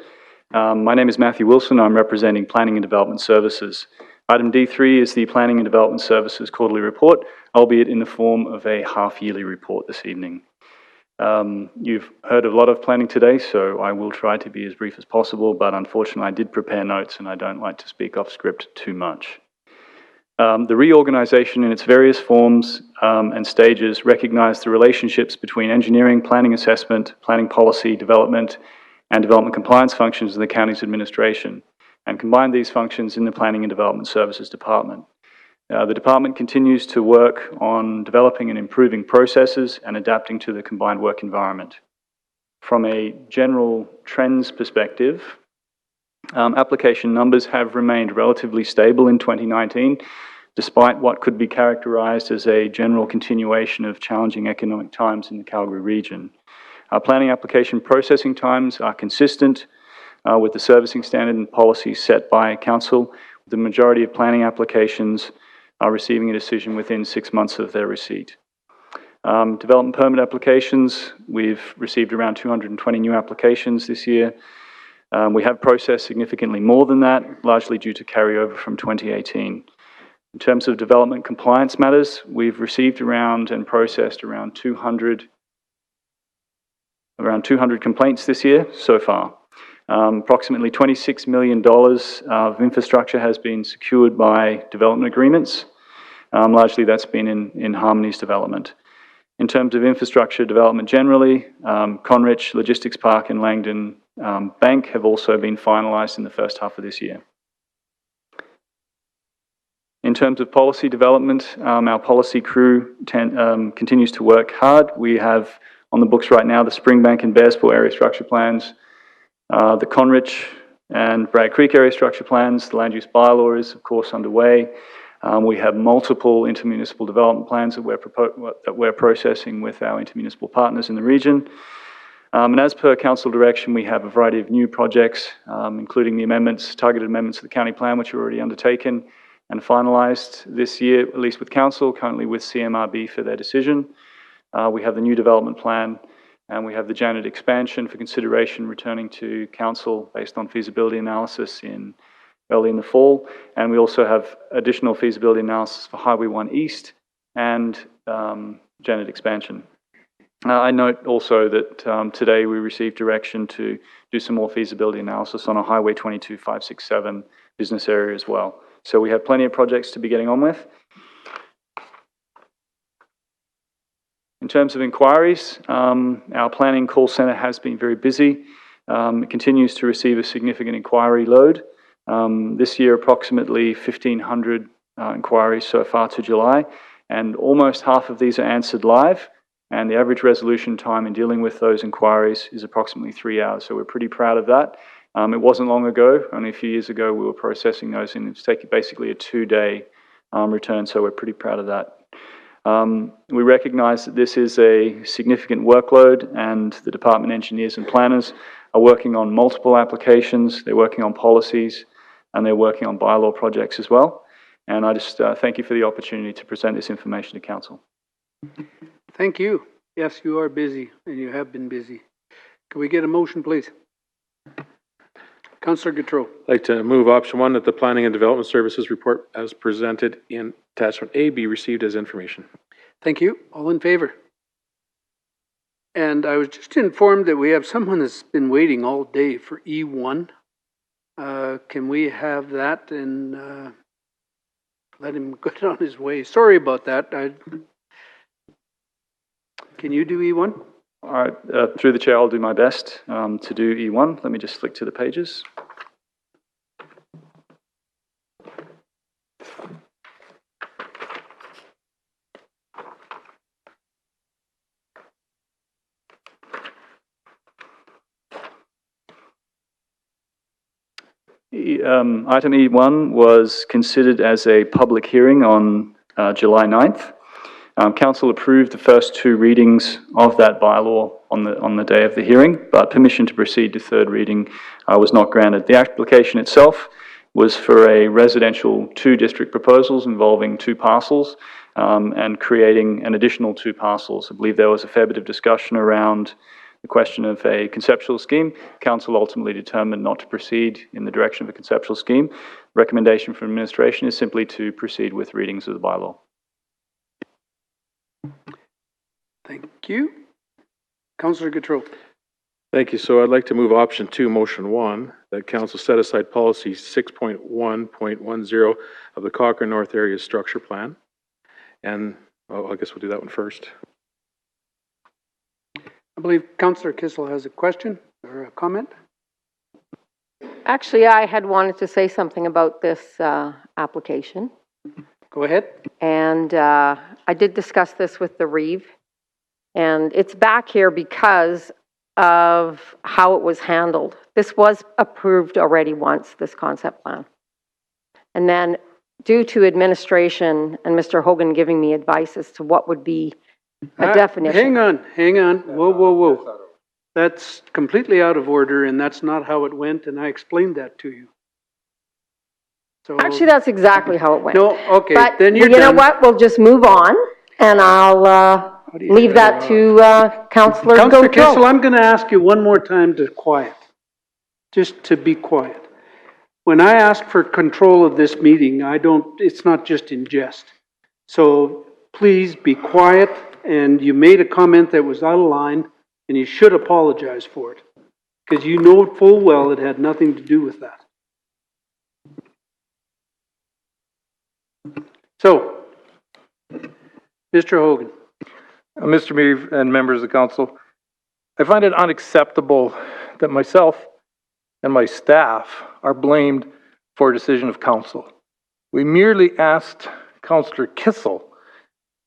My name is Matthew Wilson. I'm representing Planning and Development Services. Item D3 is the Planning and Development Services quarterly report, albeit in the form of a half-yearly report this evening. You've heard a lot of planning today, so I will try to be as brief as possible, but unfortunately I did prepare notes and I don't like to speak off script too much. The reorganization in its various forms and stages recognize the relationships between engineering, planning assessment, planning policy, development, and development compliance functions in the county's administration, and combine these functions in the Planning and Development Services Department. The department continues to work on developing and improving processes and adapting to the combined work environment. From a general trends perspective, application numbers have remained relatively stable in 2019, despite what could be characterized as a general continuation of challenging economic times in the Calgary region. Our planning application processing times are consistent with the servicing standard and policy set by Council. The majority of planning applications are receiving a decision within 6 months of their receipt. Development permit applications, we've received around 220 new applications this year. We have processed significantly more than that, largely due to carryover from 2018. In terms of development compliance matters, we've received around and processed around 200 complaints this year so far. Approximately $26 million of infrastructure has been secured by development agreements. Largely that's been in Harmony's development. In terms of infrastructure development generally, Conrich Logistics Park and Langdon Bank have also been finalised in the first half of this year. In terms of policy development, our policy crew continues to work hard. We have on the books right now the Springbank and Bearsville area structure plans, the Conrich and Bragg Creek area structure plans. The land use bylaw is of course underway. We have multiple intermunicipal development plans that we're processing with our intermunicipal partners in the region. And as per council direction, we have a variety of new projects, including the amendments, targeted amendments to the county plan, which are already undertaken and finalised this year, at least with council, currently with CMRB for their decision. We have the new development plan, and we have the Janet expansion for consideration returning to council based on feasibility analysis early in the fall. And we also have additional feasibility analysis for Highway 1 East and Janet expansion. I note also that today we received direction to do some more feasibility analysis on a Highway 22567 business area as well. So we have plenty of projects to be getting on with. In terms of inquiries, our planning call centre has been very busy. It continues to receive a significant inquiry load. This year, approximately 1,500 inquiries so far to July, and almost half of these are answered live, and the average resolution time in dealing with those inquiries is approximately 3 hours, so we're pretty proud of that. It wasn't long ago, only a few years ago, we were processing those, and it's taking basically a 2-day return, so we're pretty proud of that. We recognise that this is a significant workload, and the department engineers and planners are working on multiple applications, they're working on policies, and they're working on bylaw projects as well. And I just thank you for the opportunity to present this information to council. Thank you. Yes, you are busy, and you have been busy. Can we get a motion, please? Councillor Gautreau. I'd like to move option 1 that the Planning and Development Services report as presented in attachment A be received as information. Thank you. All in favor? And I was just informed that we have someone that's been waiting all day for E1. Can we have that and let him get on his way? Sorry about that. Can you do E1? All right, through the chair, I'll do my best to do E1. Let me just flick to the pages. Item E1 was considered as a public hearing on July 9th. Council approved the first 2 readings of that bylaw on the day of the hearing, but permission to proceed to 3rd reading was not granted. The application itself was for a residential 2-district proposals involving 2 parcels and creating an additional 2 parcels. I believe there was a fair bit of discussion around the question of a conceptual scheme. Council ultimately determined not to proceed in the direction of a conceptual scheme. Recommendation from administration is simply to proceed with readings of the bylaw. Thank you. Councillor Gautreau. Thank you. So I'd like to move option 2, motion 1, that council set aside policy 6.1.10 of the Cochrane North Area Structure Plan. And I guess we'll do that one first. I believe Councillor Kissel has a question or a comment. Actually, I had wanted to say something about this application. Go ahead. And I did discuss this with the Reeve. And it's back here because of how it was handled. This was approved already once, this concept plan. And then due to administration and Mr. Hogan giving me advice as to what would be a definition. Hang on. Whoa, whoa, whoa. That's completely out of order, and that's not how it went, and I explained that to you. So, Actually, that's exactly how it went. no, okay, But then you're you know done. what? We'll just move on, and I'll leave that to Councillor Councillor Kissel, Gautreau. I'm gonna ask you one more time to quiet. Just to be quiet. When I ask for control of this meeting, it's not just in jest. So please be quiet, and you made a comment that was out of line, and you should apologize for it. Because you know full well it had nothing to do with that. So, Mr. Hogan. Mr. Mayor and members of the council, I find it unacceptable that myself and my staff are blamed for a decision of council. We merely asked Councillor Kissel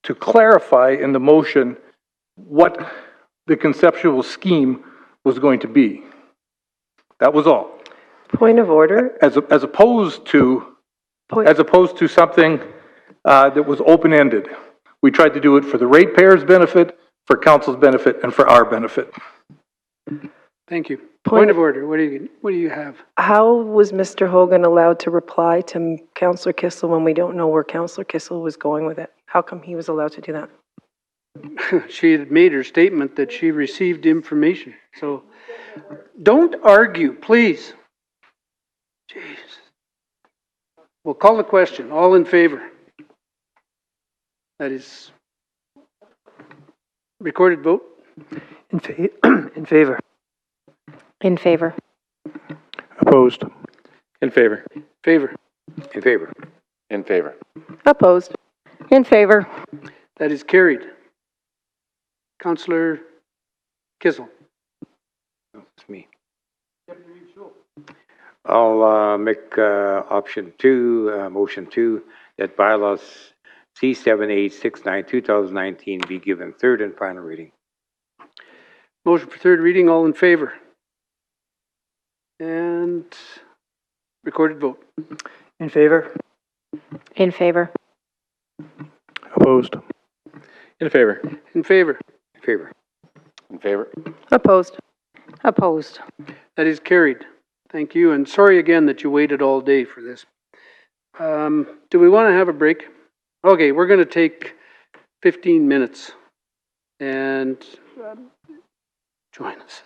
to clarify in the motion what the conceptual scheme was going to be. That was all. Point of order. As opposed to something that was open-ended. We tried to do it for the ratepayers' benefit, for council's benefit, and for our benefit. Thank you. Point of order. What do you have? How was Mr. Hogan allowed to reply to Councillor Kissel when we don't know where Councillor Kissel was going with it? How come he was allowed to do that? She had made her statement that she received information. So don't argue, please. Jeez. We'll call the question. All in favor? That is recorded vote. In favor. In favor. Opposed. In favor. Favor. In favor. In favor. Opposed. In favor. That is carried. Councillor Kissel. It's me. I'll make option 2, motion 2, that bylaws C7869 2019 be given third and final reading. Motion for third reading. All in favor? And recorded vote. In favor. In favor. Opposed. In favor. In favor. In favor. In favor. Opposed. Opposed. That is carried. Thank you, and sorry again that you waited all day for this. Do we want to have a break? Okay, we're going to take 15 minutes and join us.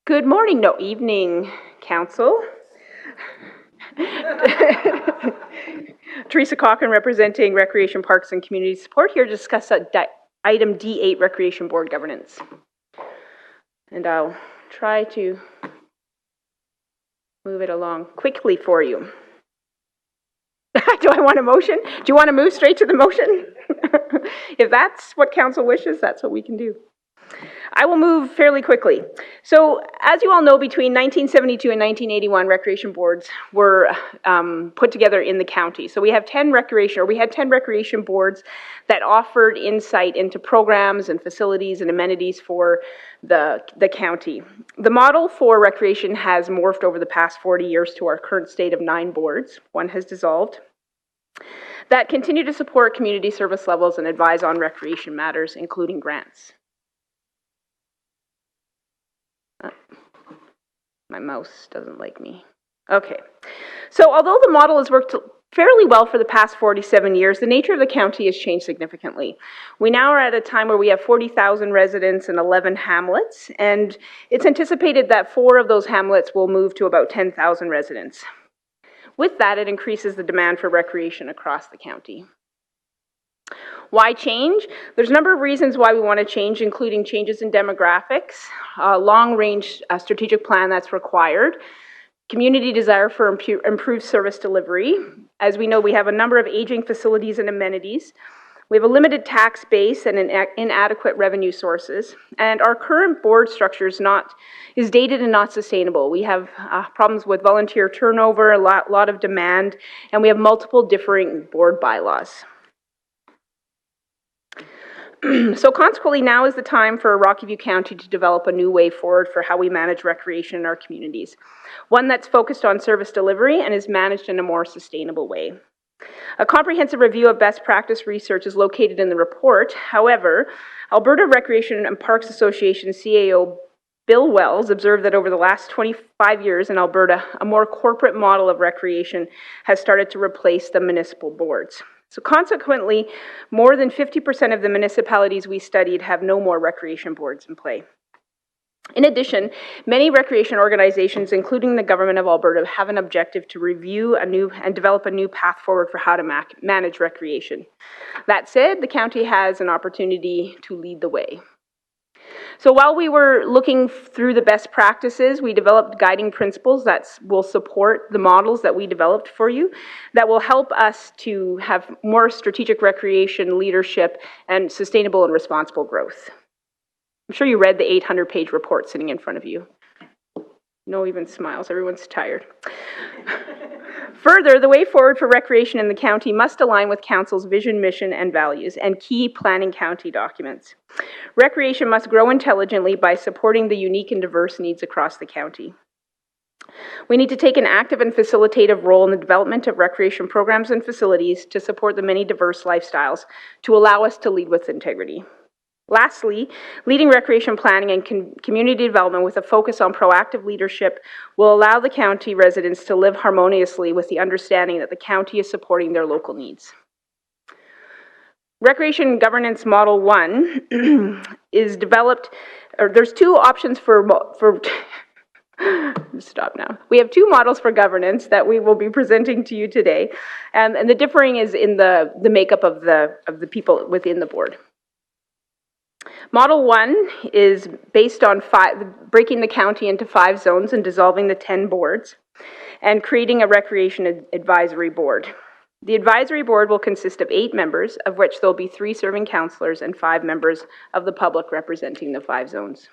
Good morning, no, evening, Council. Teresa Cochran, representing Recreation Parks and Community Support, here to discuss item D8, Recreation Board Governance. And I'll try to move it along quickly for you. Do I want a motion? Do you want to move straight to the motion? If that's what Council wishes, that's what we can do. I will move fairly quickly. So, as you all know, between 1972 and 1981, recreation boards were put together in the county. So we had 10 recreation boards that offered insight into programs and facilities and amenities for the county. The model for recreation has morphed over the past 40 years to our current state of 9 boards. One has dissolved, that continue to support community service levels and advise on recreation matters, including grants. My mouse doesn't like me. Okay. So although the model has worked fairly well for the past 47 years, the nature of the county has changed significantly. We now are at a time where we have 40,000 residents and 11 hamlets, and it's anticipated that 4 of those hamlets will move to about 10,000 residents. With that, it increases the demand for recreation across the county. Why change? There's a number of reasons why we want to change, including changes in demographics, long-range strategic plan that's required, community desire for improved service delivery. As we know, we have a number of aging facilities and amenities. We have a limited tax base and inadequate revenue sources. And our current board structure is dated and not sustainable. We have problems with volunteer turnover, a lot of demand, and we have multiple differing board bylaws. So consequently, now is the time for Rocky View County to develop a new way forward for how we manage recreation in our communities. One that's focused on service delivery and is managed in a more sustainable way. A comprehensive review of best practice research is located in the report. However, Alberta Recreation and Parks Association CAO Bill Wells observed that over the last 25 years in Alberta, a more corporate model of recreation has started to replace the municipal boards. So consequently, more than 50% of the municipalities we studied have no more recreation boards in play. In addition, many recreation organizations, including the Government of Alberta, have an objective to review and develop a new path forward for how to manage recreation. That said, the county has an opportunity to lead the way. So while we were looking through the best practices, we developed guiding principles that will support the models that we developed for you, that will help us to have more strategic recreation leadership and sustainable and responsible growth. I'm sure you read the 800-page report sitting in front of you. No even smiles, everyone's tired. Further, the way forward for recreation in the county must align with Council's vision, mission, and values, and key planning county documents. Recreation must grow intelligently by supporting the unique and diverse needs across the county. We need to take an active and facilitative role in the development of recreation programs and facilities to support the many diverse lifestyles to allow us to lead with integrity. Lastly, leading recreation planning and community development with a focus on proactive leadership will allow the county residents to live harmoniously with the understanding that the county is supporting their local needs. Recreation Governance Model 1 is developed, or there's 2 options for stop now. We have 2 models for governance that we will be presenting to you today, and the differing is in the makeup of the people within the board. Model 1 is based on breaking the county into 5 zones and dissolving the 10 boards and creating a recreation advisory board. The advisory board will consist of 8 members, of which there will be 3 serving councillors and 5 members of the public representing the 5 zones.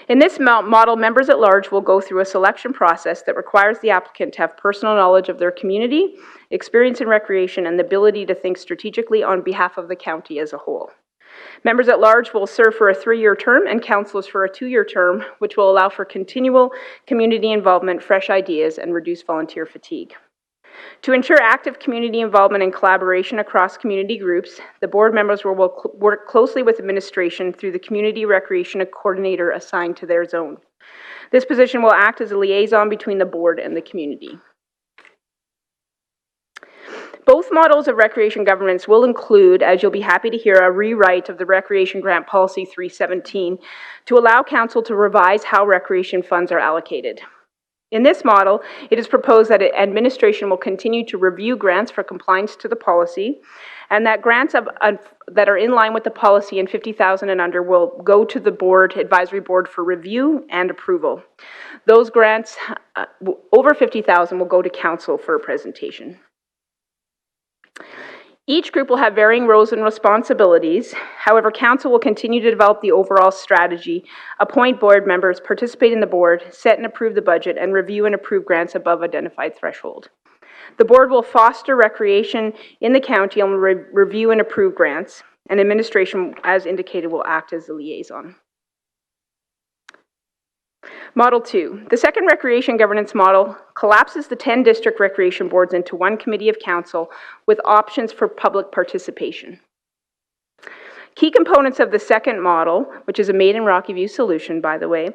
In this model, members at large will go through a selection process that requires the applicant to have personal knowledge of their community, experience in recreation, and the ability to think strategically on behalf of the county as a whole. Members at large will serve for a 3-year term and councillors for a 2-year term, which will allow for continual community involvement, fresh ideas, and reduce volunteer fatigue. To ensure active community involvement and collaboration across community groups, the board members will work closely with administration through the community recreation coordinator assigned to their zone. This position will act as a liaison between the board and the community. Both models of recreation governance will include, as you'll be happy to hear, a rewrite of the Recreation Grant Policy 317 to allow Council to revise how recreation funds are allocated. In this model, it is proposed that administration will continue to review grants for compliance to the policy, and that grants that are in line with the policy and 50,000 and under will go to the advisory board for review and approval. Those grants over 50,000 will go to Council for a presentation. Each group will have varying roles and responsibilities. However, Council will continue to develop the overall strategy, appoint board members, participate in the board, set and approve the budget, and review and approve grants above identified threshold. The board will foster recreation in the county and will review and approve grants, and administration, as indicated, will act as the liaison. Model 2. The second recreation governance model collapses the 10 district recreation boards into one committee of council with options for public participation. Key components of the second model, which is a made in Rocky View solution, by the way,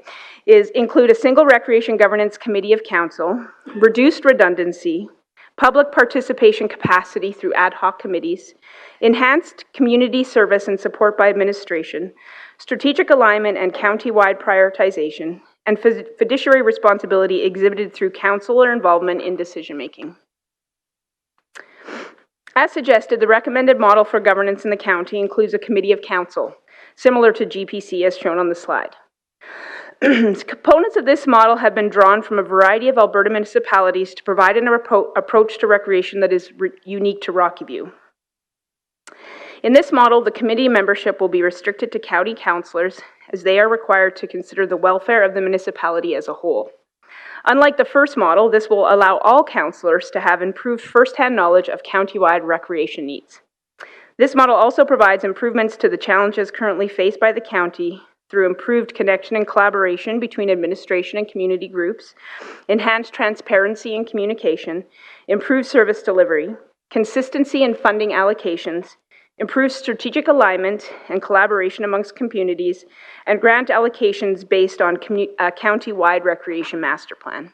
include a single recreation governance committee of council, reduced redundancy, public participation capacity through ad hoc committees, enhanced community service and support by administration, strategic alignment and county-wide prioritization, and fiduciary responsibility exhibited through councillor involvement in decision-making. As suggested, the recommended model for governance in the county includes a committee of council, similar to GPC as shown on the slide. Components of this model have been drawn from a variety of Alberta municipalities to provide an approach to recreation that is unique to Rocky View. In this model, the committee membership will be restricted to county councillors, as they are required to consider the welfare of the municipality as a whole. Unlike the first model, this will allow all councillors to have improved first-hand knowledge of county-wide recreation needs. This model also provides improvements to the challenges currently faced by the county through improved connection and collaboration between administration and community groups, enhanced transparency and communication, improved service delivery, consistency in funding allocations, improved strategic alignment and collaboration amongst communities, and grant allocations based on a county-wide recreation master plan.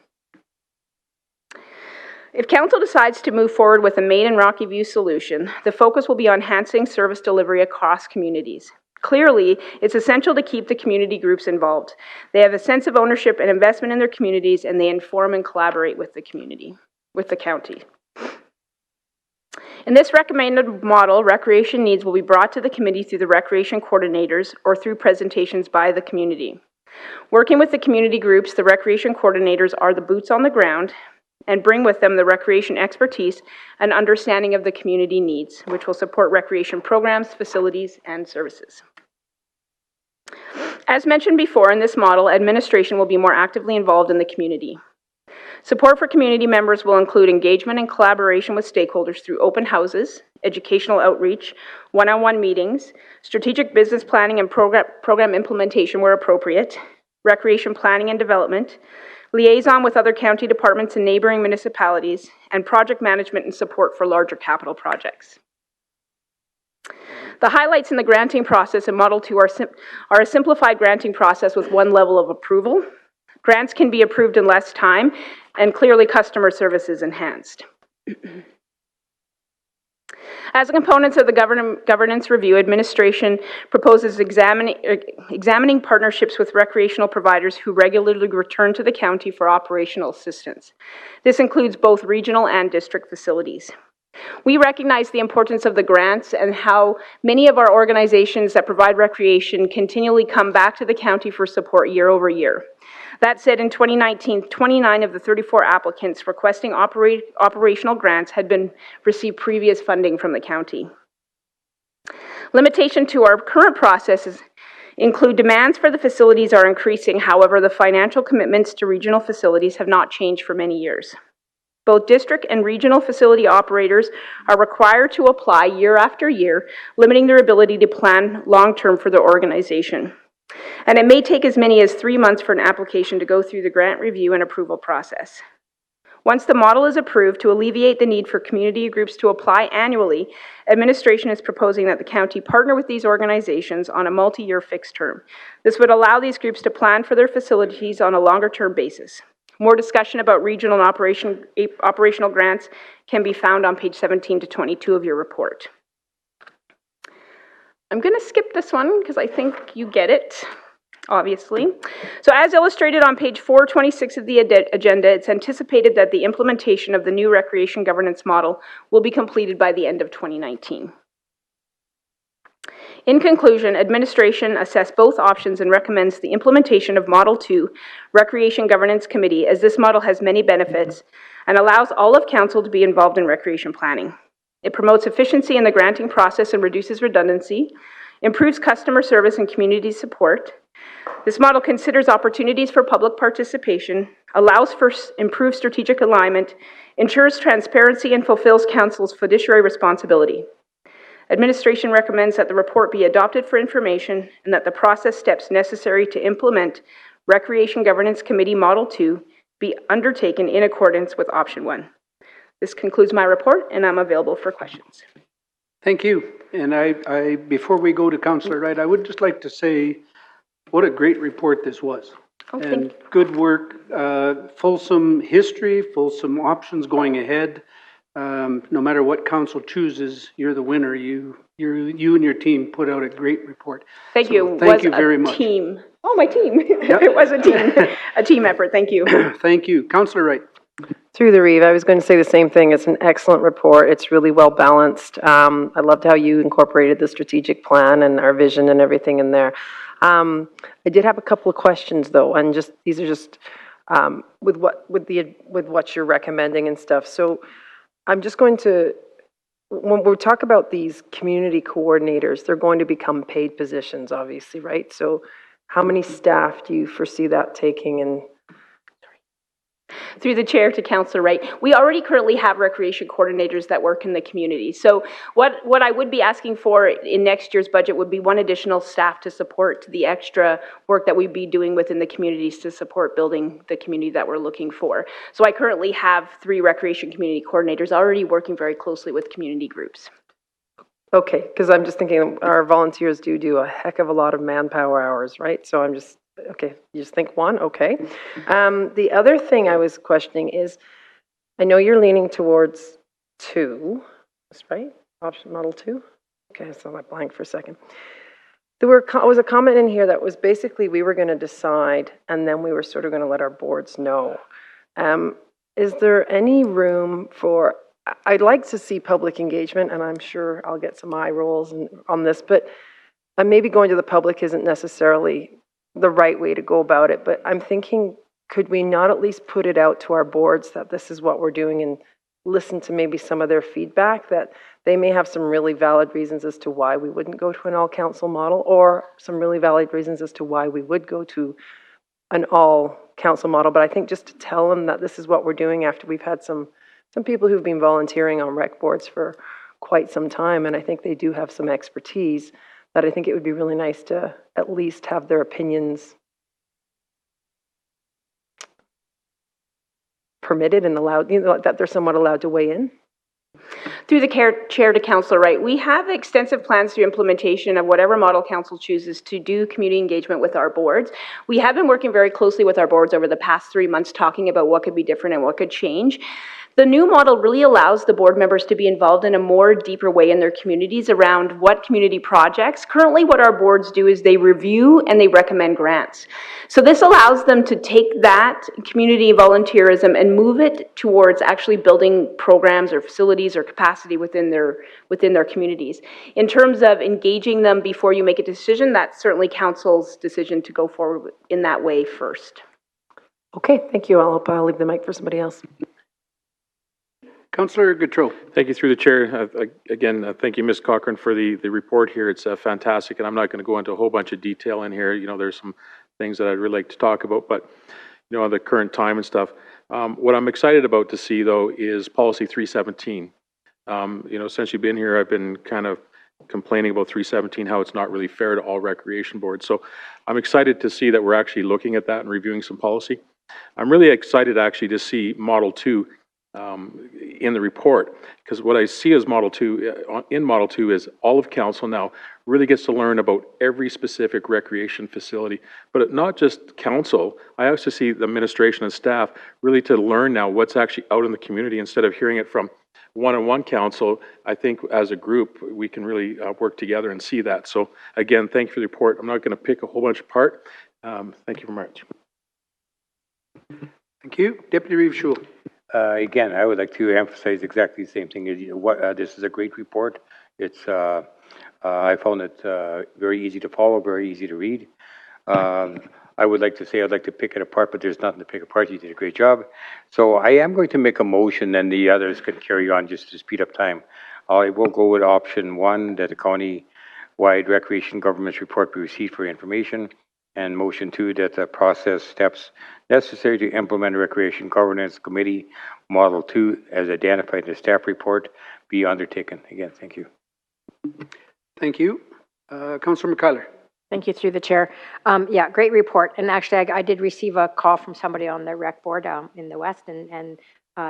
If Council decides to move forward with a made in Rocky View solution, the focus will be on enhancing service delivery across communities. Clearly, it's essential to keep the community groups involved. They have a sense of ownership and investment in their communities, and they inform and collaborate with the community, with the county. In this recommended model, recreation needs will be brought to the committee through the recreation coordinators or through presentations by the community. Working with the community groups, the recreation coordinators are the boots on the ground and bring with them the recreation expertise and understanding of the community needs, which will support recreation programs, facilities, and services. As mentioned before, in this model, administration will be more actively involved in the community. Support for community members will include engagement and collaboration with stakeholders through open houses, educational outreach, one-on-one meetings, strategic business planning and program implementation where appropriate, recreation planning and development, liaison with other county departments and neighboring municipalities, and project management and support for larger capital projects. The highlights in the granting process in Model 2 are a simplified granting process with one level of approval. Grants can be approved in less time, and clearly customer service is enhanced. As components of the governance review, administration proposes examining partnerships with recreational providers who regularly return to the county for operational assistance. This includes both regional and district facilities. We recognize the importance of the grants and how many of our organizations that provide recreation continually come back to the county for support year over year. That said, in 2019, 29 of the 34 applicants requesting operational grants had received previous funding from the county. Limitation to our current processes include demands for the facilities are increasing. However, the financial commitments to regional facilities have not changed for many years. Both district and regional facility operators are required to apply year after year, limiting their ability to plan long-term for their organization. And it may take as many as 3 months for an application to go through the grant review and approval process. Once the model is approved, to alleviate the need for community groups to apply annually, administration is proposing that the county partner with these organizations on a multi-year fixed term. This would allow these groups to plan for their facilities on a longer-term basis. More discussion about regional and operational grants can be found on page 17 to 22 of your report. I'm going to skip this one because I think you get it, obviously. So as illustrated on page 426 of the agenda, it's anticipated that the implementation of the new recreation governance model will be completed by the end of 2019. In conclusion, administration assessed both options and recommends the implementation of Model 2 Recreation Governance Committee, as this model has many benefits and allows all of council to be involved in recreation planning. It promotes efficiency in the granting process and reduces redundancy, improves customer service and community support. This model considers opportunities for public participation, allows for improved strategic alignment, ensures transparency, and fulfills council's fiduciary responsibility. Administration recommends that the report be adopted for information and that the process steps necessary to implement Recreation Governance Committee Model 2 be undertaken in accordance with Option 1. This concludes my report, and I'm available for questions. Thank you. And before we go to Councillor Wright, I would just like to say what a great report this was. Oh, and good work, fulsome history, fulsome options going ahead. No matter what council chooses, you're the winner. You and your team put out a great report. Thank you. Thank you very much. Team. Oh, my team. It was a team effort. Thank you. Thank you. Councillor Wright. Through the Reeve, I was going to say the same thing. It's an excellent report. It's really well balanced. I loved how you incorporated the strategic plan and our vision and everything in there. I did have a couple of questions though, and these are just with what you're recommending and stuff. So I'm just going to, when we talk about these community coordinators, they're going to become paid positions, obviously, right? So how many staff do you foresee that taking? And through the chair to Councillor Wright, we already currently have recreation coordinators that work in the community. So what I would be asking for in next year's budget would be one additional staff to support the extra work that we'd be doing within the communities to support building the community that we're looking for. So I currently have 3 recreation community coordinators already working very closely with community groups. okay, because I'm just thinking our volunteers do a heck of a lot of manpower hours, right? So I'm just, okay, you just think 1, okay. The other thing I was questioning is, I know you're leaning towards 2, that's right? Option Model 2? Okay, so I blank for a second. There was a comment in here that was basically we were going to decide and then we were sort of going to let our boards know. Is there any room for, I'd like to see public engagement, and I'm sure I'll get some eye rolls on this, but maybe going to the public isn't necessarily the right way to go about it, but I'm thinking, could we not at least put it out to our boards that this is what we're doing and listen to maybe some of their feedback, that they may have some really valid reasons as to why we wouldn't go to an all-council model, or some really valid reasons as to why we would go to an all-council model. But I think just to tell them that this is what we're doing after we've had some people who've been volunteering on rec boards for quite some time, and I think they do have some expertise, that I think it would be really nice to at least have their opinions permitted and allowed, that they're somewhat allowed to weigh in. Through the chair to Councillor Wright, we have extensive plans through implementation of whatever model council chooses to do community engagement with our boards. We have been working very closely with our boards over the past 3 months, talking about what could be different and what could change. The new model really allows the board members to be involved in a more deeper way in their communities around what community projects. Currently, what our boards do is they review and they recommend grants. So this allows them to take that community volunteerism and move it towards actually building programs or facilities or capacity within their communities. In terms of engaging them before you make a decision, that's certainly council's decision to go forward in that way first. Okay, thank you. I'll leave the mic for somebody else. Councillor Gautreau. Thank you through the chair. Again, thank you, Ms. Cochran, for the report here. It's fantastic, and I'm not going to go into a whole bunch of detail in here. You know, there's some things that I'd really like to talk about, but, you know, the current time and stuff. What I'm excited about to see, though, is Policy 317. You know, since you've been here, I've been kind of complaining about 317, how it's not really fair to all recreation boards. So I'm excited to see that we're actually looking at that and reviewing some policy. I'm really excited, actually, to see Model 2 in the report, because what I see as Model 2, in Model 2 is all of council now really gets to learn about every specific recreation facility, but not just council. I also see the administration and staff really to learn now what's actually out in the community instead of hearing it from one-on-one council. I think as a group, we can really work together and see that. So again, thank you for the report. I'm not going to pick a whole bunch apart. Thank you very much. Thank you. Deputy Reeve Schul. Again, I would like to emphasize exactly the same thing. This is a great report. It's I found it very easy to follow, very easy to read. I would like to say I'd like to pick it apart, but there's nothing to pick apart. You did a great job. So I am going to make a motion, and the others can carry on just to speed up time. I will go with option 1, that the county-wide recreation governance report be received for information, and motion 2, that the process steps necessary to implement a recreation governance committee model 2 as identified in the staff report be undertaken. Again, thank you. Thank you. Councillor McCullough. Thank you, through the chair. Yeah, great report. And actually, I did receive a call from somebody on the rec board in the West, and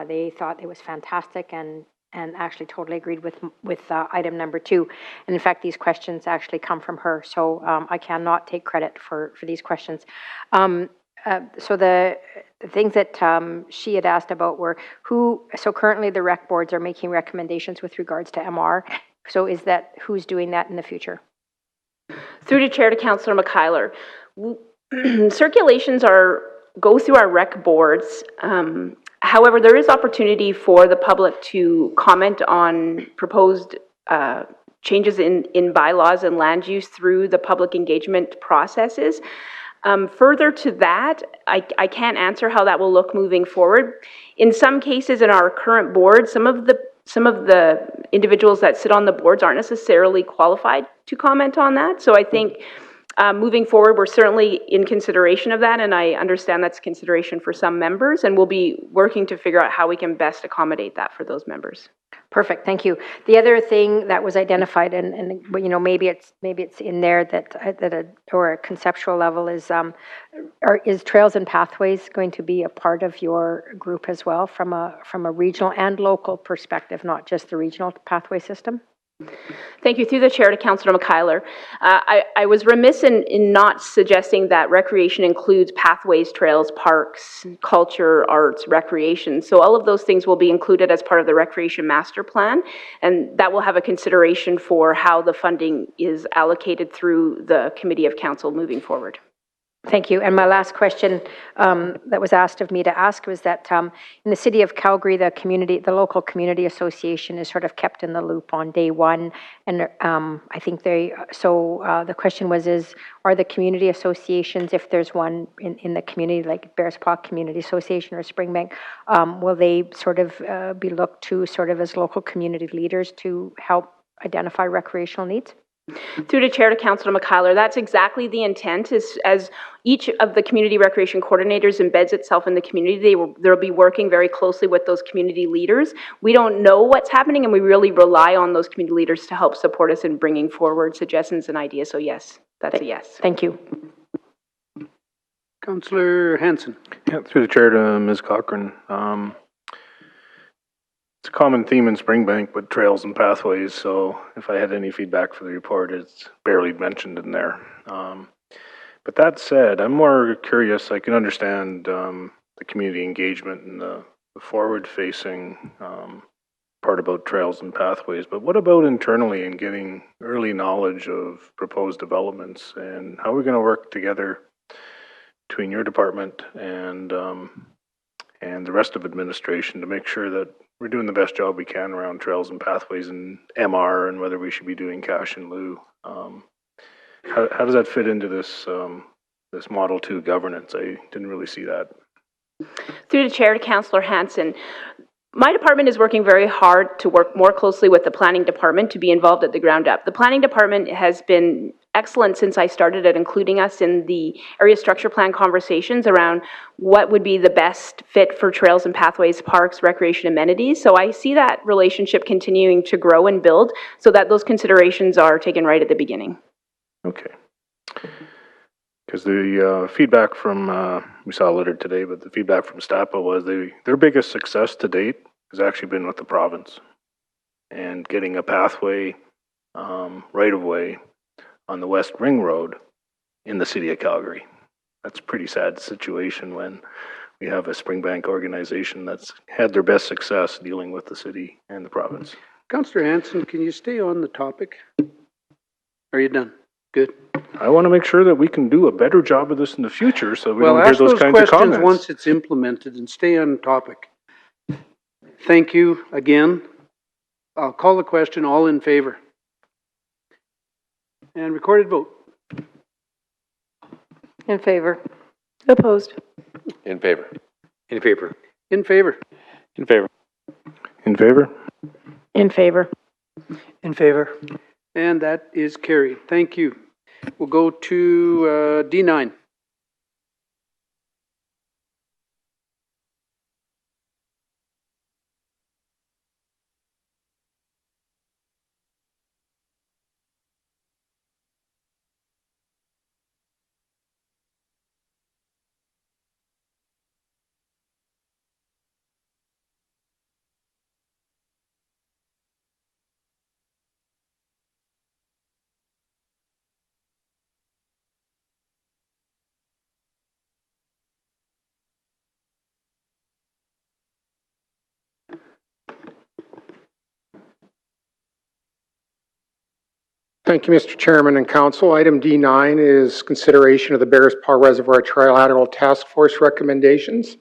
they thought it was fantastic and actually totally agreed with item number 2. And in fact, these questions actually come from her, so I cannot take credit for these questions. So the things that she had asked about were so currently the rec boards are making recommendations with regards to MR. So is that, who's doing that in the future? Through the chair to Councillor McKeiler. Circulations go through our rec boards. However, there is opportunity for the public to comment on proposed changes in bylaws and land use through the public engagement processes. Further to that, I can't answer how that will look moving forward. In some cases in our current board, some of the individuals that sit on the boards aren't necessarily qualified to comment on that. So I think moving forward, we're certainly in consideration of that, and I understand that's consideration for some members, and we'll be working to figure out how we can best accommodate that for those members. Perfect, thank you. The other thing that was identified, and you know, maybe it's in there or a conceptual level is Trails and Pathways going to be a part of your group as well from a regional and local perspective, not just the regional pathway system? Thank you. Through the chair to Councillor McKeiler. I was remiss in not suggesting that recreation includes pathways, trails, parks, culture, arts, recreation. So all of those things will be included as part of the recreation master plan, and that will have a consideration for how the funding is allocated through the committee of council moving forward. Thank you. And my last question that was asked of me to ask was that in the city of Calgary, the local community association is sort of kept in the loop on day one. And I think the question was, are the community associations, if there's one in the community, like Bearspaw Community Association or Springbank, will they sort of be looked to sort of as local community leaders to help identify recreational needs? Through the chair to Councillor McKeiler, that's exactly the intent. Is as each of the community recreation coordinators embeds itself in the community, they'll be working very closely with those community leaders. We don't know what's happening, and we really rely on those community leaders to help support us in bringing forward suggestions and ideas. So yes, that's a yes. Thank you. Councillor Hanson. Yeah, through the chair to Ms. Cochran. It's a common theme in Springbank with trails and pathways, so if I had any feedback for the report, it's barely mentioned in there. But that said, I'm more curious. I can understand the community engagement and the forward-facing part about trails and pathways, but what about internally and getting early knowledge of proposed developments, and how are we going to work together between your department and the rest of administration to make sure that we're doing the best job we can around trails and pathways and MR, and whether we should be doing cash in lieu. How does that fit into this this Model 2 governance? I didn't really see that. Through the chair to Councillor Hanson. My department is working very hard to work more closely with the planning department to be involved at the ground up. The planning department has been excellent since I started at including us in the area structure plan conversations around what would be the best fit for trails and pathways, parks, recreation amenities. So I see that relationship continuing to grow and build so that those considerations are taken right at the beginning. Okay. Because the feedback from, we saw a letter today, but the feedback from STAPA was their biggest success to date has actually been with the province. And getting a pathway, right-of-way on the West Ring Road in the city of Calgary. That's a pretty sad situation when we have a Springbank organization that's had their best success dealing with the city and the province. Councillor Hanson, can you stay on the topic? Are you done? Good. I want to make sure that we can do a better job of this in the future so we Well, don't hear ask those those kinds of questions comments. once it's implemented and stay on topic. Thank you again. I'll call the question. All in favor? And recorded vote. In favor. Opposed. In favor. In favor. In favor. In favor. In favor? In favor. In favor. And that is carried. Thank you. We'll go to D9. Thank you, Mr. Chairman and Council. Item D9 is consideration of the Bears Paw Reservoir Trilateral Task Force recommendations.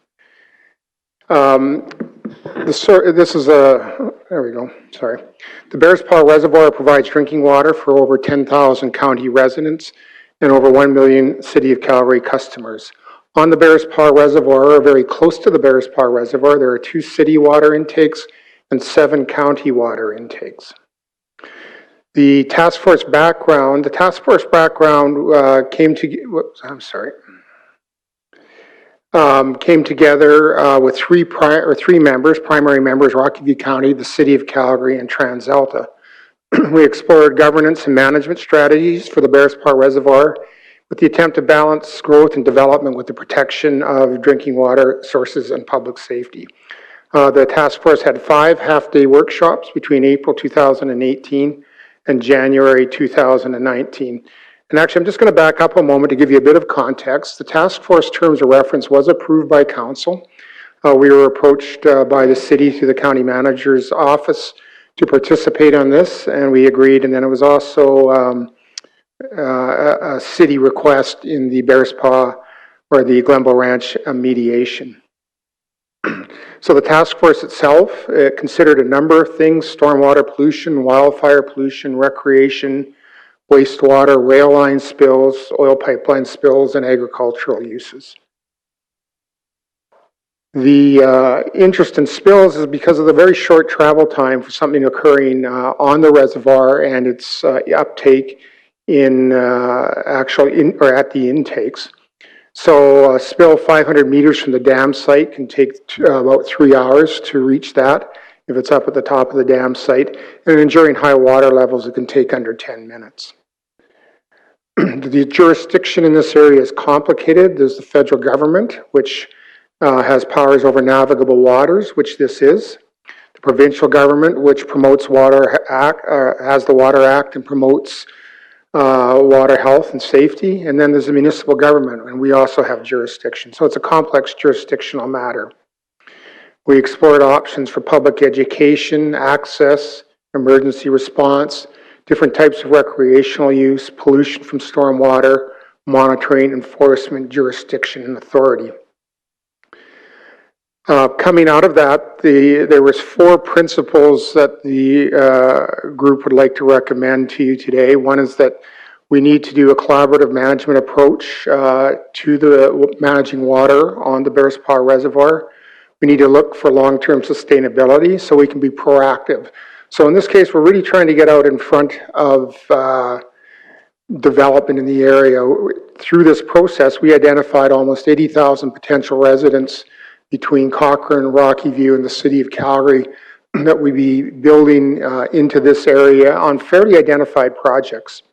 This is there we go, sorry. The Bears Paw Reservoir provides drinking water for over 10,000 county residents and over 1 million City of Calgary customers. On the Bears Paw Reservoir, or very close to the Bears Paw Reservoir, there are 2 city water intakes and 7 county water intakes. The task force background came together with three members, primary members, Rocky View County, the City of Calgary, and TransAlta. We explored governance and management strategies for the Bears Paw Reservoir with the attempt to balance growth and development with the protection of drinking water sources and public safety. The task force had 5 half-day workshops between April 2018 and January 2019. And actually, I'm just going to back up a moment to give you a bit of context. The task force terms of reference was approved by council. We were approached by the city through the county manager's office to participate on this, and we agreed. And then it was also a city request in the Bears Paw or the Glenbow Ranch mediation. So the task force itself considered a number of things: stormwater pollution, wildfire pollution, recreation, wastewater, rail line spills, oil pipeline spills, and agricultural uses. The interest in spills is because of the very short travel time for something occurring on the reservoir and its uptake in at the intakes. So a spill 500 meters from the dam site can take about 3 hours to reach that if it's up at the top of the dam site. And during high water levels, it can take under 10 minutes. The jurisdiction in this area is complicated. There's the federal government, which has powers over navigable waters, which this is. The provincial government, which promotes has the Water Act and promotes water health and safety. And then there's the municipal government, and we also have jurisdiction. So it's a complex jurisdictional matter. We explored options for public education, access, emergency response, different types of recreational use, pollution from stormwater, monitoring, enforcement, jurisdiction, and authority. Coming out of that, there was 4 principles that the group would like to recommend to you today. One is that we need to do a collaborative management approach to the managing water on the Bears Paw Reservoir. We need to look for long-term sustainability so we can be proactive. So in this case, we're really trying to get out in front of development in the area. Through this process, we identified almost 80,000 potential residents between Cochrane, Rocky View, and the City of Calgary that we'd be building into this area on fairly identified projects.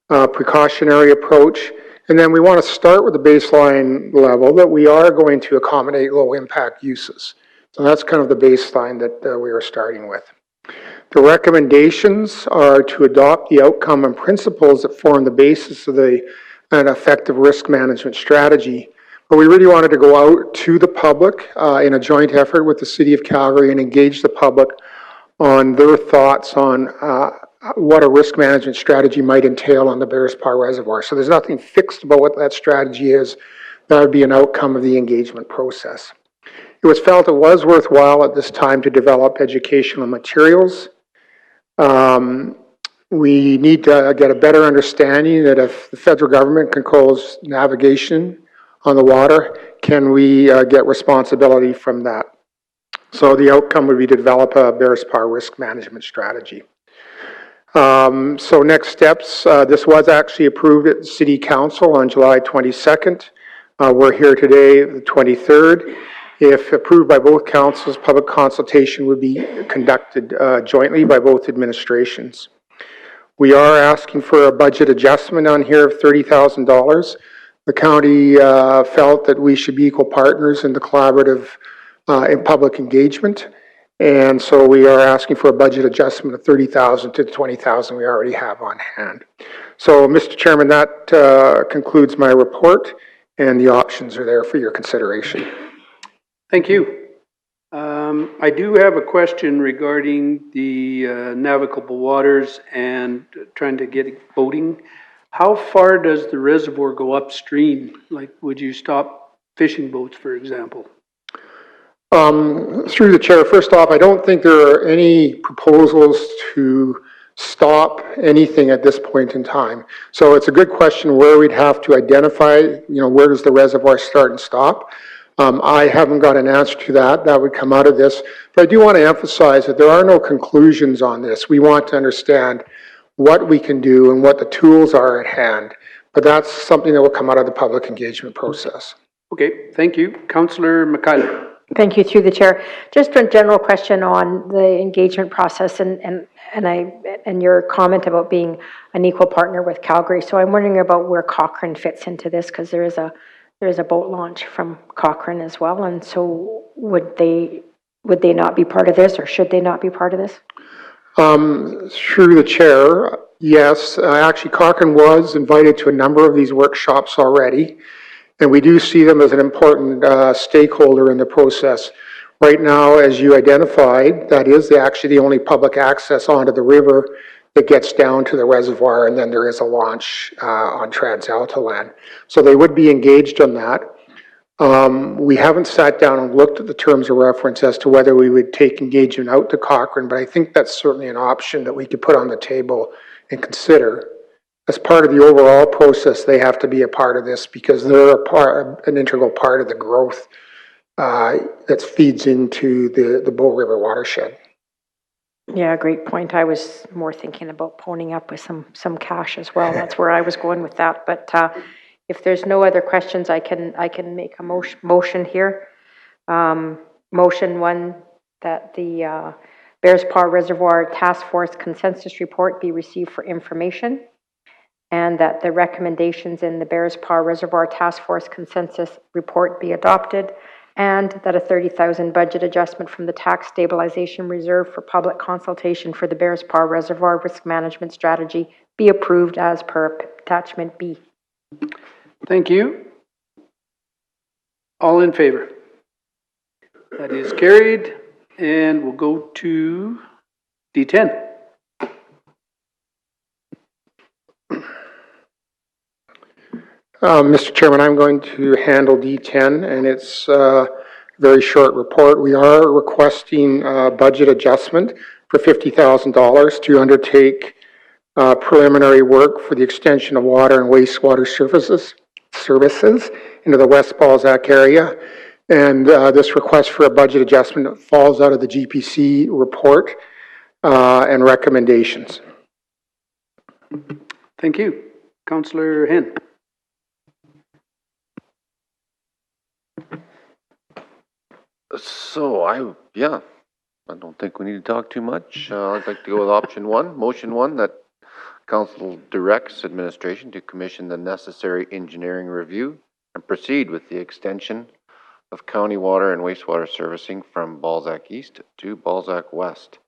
Precautionary approach, and then we want to start with the baseline level that we are going to accommodate low impact uses. So that's kind of the baseline that we are starting with. The recommendations are to adopt the outcome and principles that form the basis of an effective risk management strategy. But we really wanted to go out to the public in a joint effort with the City of Calgary and engage the public on their thoughts on what a risk management strategy might entail on the Bearspaw Reservoir. So there's nothing fixed about what that strategy is. That would be an outcome of the engagement process. It was felt it was worthwhile at this time to develop educational materials. We need to get a better understanding that if the federal government controls navigation on the water, can we get responsibility from that? So the outcome would be to develop a Bearspaw risk management strategy. So next steps, this was actually approved at the City Council on July 22nd. We're here today, the 23rd. If approved by both councils, public consultation would be conducted jointly by both administrations. We are asking for a budget adjustment on here of $30,000. The county felt that we should be equal partners in the collaborative in public engagement. And so we are asking for a budget adjustment of $30,000 to the $20,000 we already have on hand. So, Mr. Chairman, that concludes my report, and the options are there for your consideration. Thank you. I do have a question regarding the navigable waters and trying to get boating. How far does the reservoir go upstream? Like, would you stop fishing boats, for example? Through the chair, first off, I don't think there are any proposals to stop anything at this point in time. So it's a good question where we'd have to identify, where does the reservoir start and stop? I haven't got an answer to that. That would come out of this. But I do want to emphasize that there are no conclusions on this. We want to understand what we can do and what the tools are at hand. But that's something that will come out of the public engagement process. Okay, thank you. Councillor McKayla. Thank you, through the chair. Just a general question on the engagement process and your comment about being an equal partner with Calgary. So I'm wondering about where Cochrane fits into this, because there is a boat launch from Cochrane as well, and so would they not be part of this, or should they not be part of this? Through the chair, yes. Actually, Cochrane was invited to a number of these workshops already, and we do see them as an important stakeholder in the process. Right now, as you identified, that is actually the only public access onto the river that gets down to the reservoir, and then there is a launch on TransAlta land. So they would be engaged on that. We haven't sat down and looked at the terms of reference as to whether we would take engagement out to Cochrane, but I think that's certainly an option that we could put on the table and consider. As part of the overall process, they have to be a part of this because they're an integral part of the growth that feeds into the Bow River watershed. Yeah, great point. I was more thinking about ponying up with some cash as well. That's where I was going with that. But if there's no other questions, I can make a motion here. Motion one, that the Bearspaw Reservoir Task Force Consensus Report be received for information, and that the recommendations in the Bearspaw Reservoir Task Force Consensus Report be adopted, and that a $30,000 budget adjustment from the Tax Stabilization Reserve for public consultation for the Bearspaw Reservoir Risk Management Strategy be approved as per attachment B. Thank you. All in favor? That is carried, and we'll go to D10. Mr. Chairman, I'm going to handle D10, and it's a very short report. We are requesting a budget adjustment for $50,000 to undertake preliminary work for the extension of water and wastewater services into the West Balzac area. And this request for a budget adjustment falls out of the GPC report and recommendations. Thank you. Councillor Henn. So I don't think we need to talk too much. I'd like to go with option one, motion one, that council directs administration to commission the necessary engineering review and proceed with the extension of county water and wastewater servicing from Balzac East to Balzac West.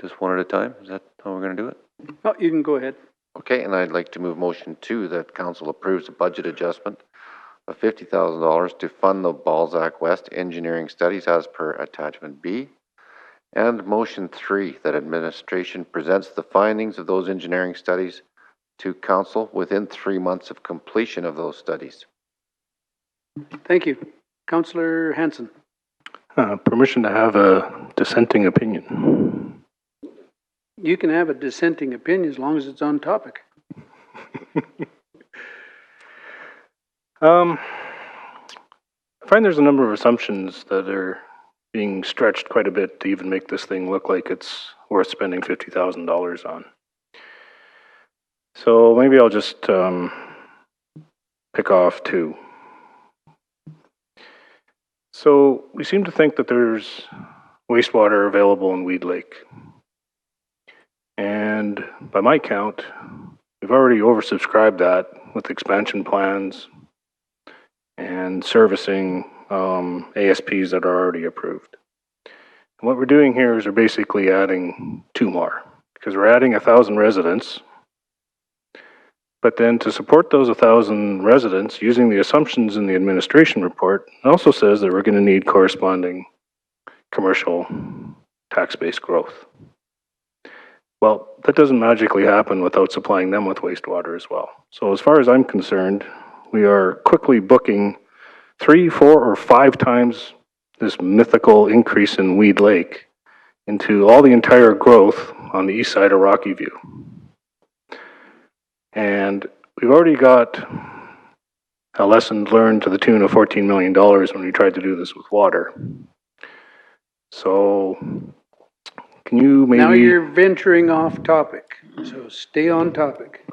Just one at a time? Is that how we're going to do it? Oh, you can go ahead. Okay, and I'd like to move motion 2 that council approves a budget adjustment of $50,000 to fund the Balzac West engineering studies as per attachment B. And motion 3 that administration presents the findings of those engineering studies to council within 3 months of completion of those studies. Thank you. Councillor Hanson. Permission to have a dissenting opinion. You can have a dissenting opinion as long as it's on topic. I find there's a number of assumptions that are being stretched quite a bit to even make this thing look like it's worth spending $50,000 on. So maybe I'll just pick off 2. So we seem to think that there's wastewater available in Weed Lake. And by my count, we've already oversubscribed that with expansion plans and servicing ASPs that are already approved. And what we're doing here is we're basically adding 2 more, because we're adding 1,000 residents. But then to support those 1,000 residents, using the assumptions in the administration report, it also says that we're going to need corresponding commercial tax-based growth. Well, that doesn't magically happen without supplying them with wastewater as well. So as far as I'm concerned, we are quickly booking 3, 4, or 5 times this mythical increase in Weed Lake into all the entire growth on the east side of Rocky View. And we've already got a lesson learned to the tune of $14 million when we tried to do this with water. So can you maybe... Now you're venturing off topic, so stay on topic.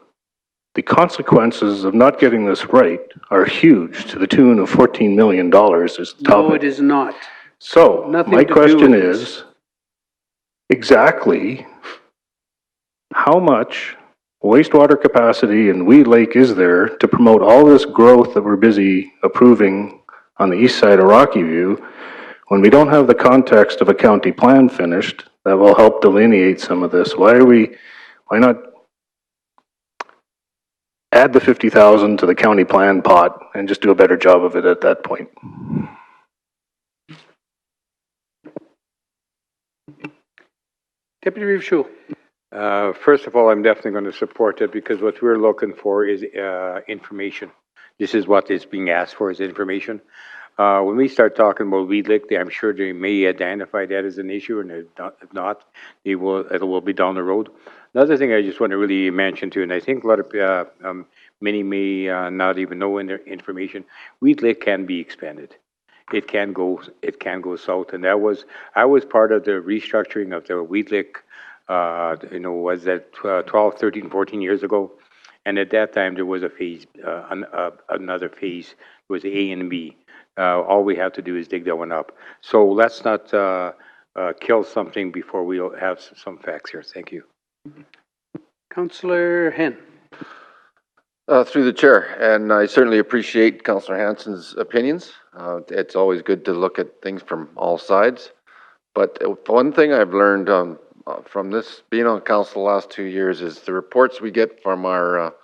The consequences of not getting this right are huge to the tune of $14 million is the topic. No, it is not. So, Nothing my to do question with is, this. exactly how much wastewater capacity in Weed Lake is there to promote all this growth that we're busy approving on the east side of Rocky View when we don't have the context of a county plan finished that will help delineate some of this? Why not add the 50,000 to the county plan pot and just do a better job of it at that point? Deputy Reeve Schul. First of all, I'm definitely going to support it because what we're looking for is information. This is what is being asked for, is information. When we start talking about Weed Lake, I'm sure they may identify that as an issue, and if not, it will be down the road. Another thing I just want to really mention too, and I think a lot of many may not even know in their information, Weed Lake can be expanded. It can go south, and I was part of the restructuring of the Weed Lake. Was that 12, 13, 14 years ago, and at that time there was a phase, another phase. It was A and B. All we have to do is dig that one up. So let's not kill something before we have some facts here. Thank you. Councillor Hen. Through the chair, and I certainly appreciate Councillor Hanson's opinions. It's always good to look at things from all sides. But one thing I've learned from this, being on council the last 2 years, is the reports we get from our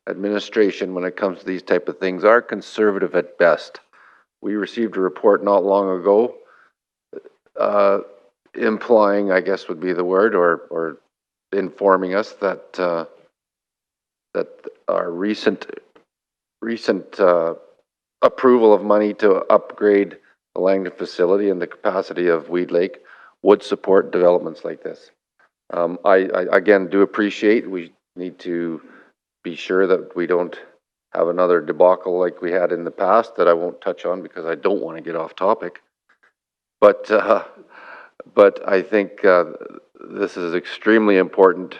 administration when it comes to these type of things are conservative at best. We received a report not long ago implying, I guess would be the word, or informing us that that our recent approval of money to upgrade the Langdon facility and the capacity of Weed Lake would support developments like this. I again do appreciate we need to be sure that we don't have another debacle like we had in the past that I won't touch on because I don't want to get off topic. But I think this is extremely important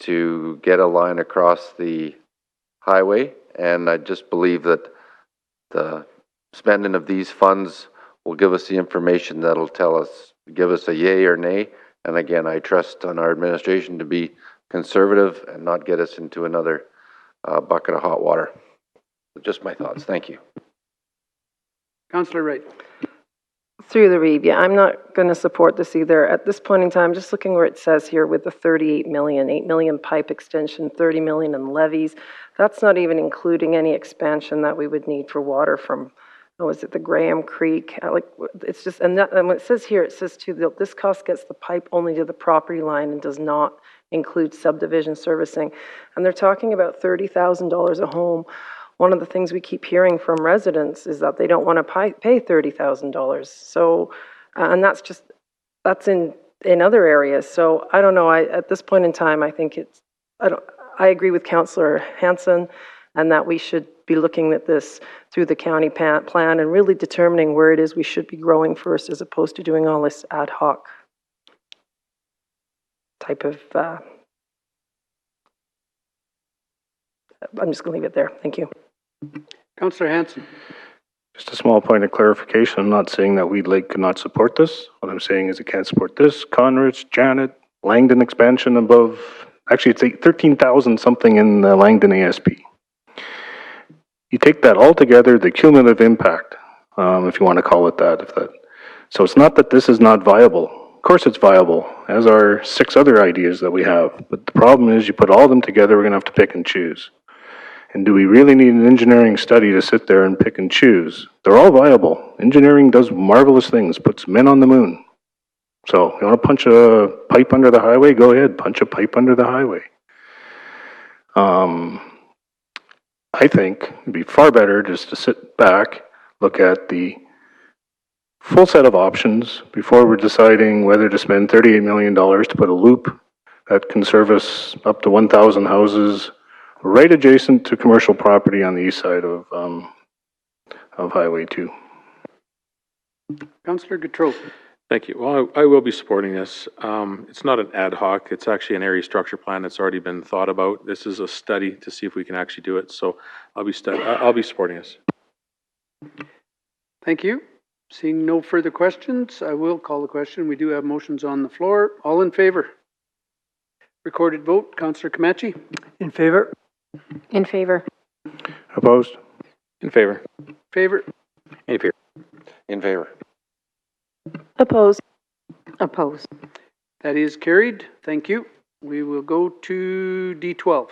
to get a line across the highway, and I just believe that the spending of these funds will give us the information that'll give us a yay or nay. And again, I trust on our administration to be conservative and not get us into another bucket of hot water. Just my thoughts. Thank you. Councillor Wright. Through the Reeve, yeah, I'm not going to support this either. At this point in time, just looking where it says here with the 38 million, 8 million pipe extension, 30 million in levies, that's not even including any expansion that we would need for water from, oh, is it the Graham Creek? Like, it's just, and what it says here, it says too, that this cost gets the pipe only to the property line and does not include subdivision servicing. And they're talking about $30,000 a home. One of the things we keep hearing from residents is that they don't want to pay $30,000. So, and that's in other areas. So I don't know. At this point in time, I think I agree with Councillor Hanson, and that we should be looking at this through the county plan and really determining where it is we should be growing first, as opposed to doing all this ad hoc type of. I'm just going to leave it there. Thank you. Councillor Hanson. Just a small point of clarification. I'm not saying that Weed Lake could not support this. What I'm saying is it can't support this. Conrich, Janet, Langdon expansion above, actually it's 13,000 something in the Langdon ASP. You take that all together, the cumulative impact, if you want to call it that, so it's not that this is not viable. Of course it's viable, as are 6 other ideas that we have. But the problem is you put all of them together, we're going to have to pick and choose. And do we really need an engineering study to sit there and pick and choose? They're all viable. Engineering does marvelous things, puts men on the moon. So you want to punch a pipe under the highway? Go ahead, punch a pipe under the highway. I think it'd be far better just to sit back, look at the full set of options before we're deciding whether to spend $38 million to put a loop that can service up to 1,000 houses right adjacent to commercial property on the east side of Highway 2. Councillor Gautreau. Thank you. Well, I will be supporting this. It's not an ad hoc. It's actually an area structure plan that's already been thought about. This is a study to see if we can actually do it. So I'll be supporting this. Thank you. Seeing no further questions, I will call the question. We do have motions on the floor. All in favor? Recorded vote. Councillor Kamachi. In favor? In favor. Opposed? In favor. Favor. In favor. In favor. Opposed. Opposed. That is carried. Thank you. We will go to D12.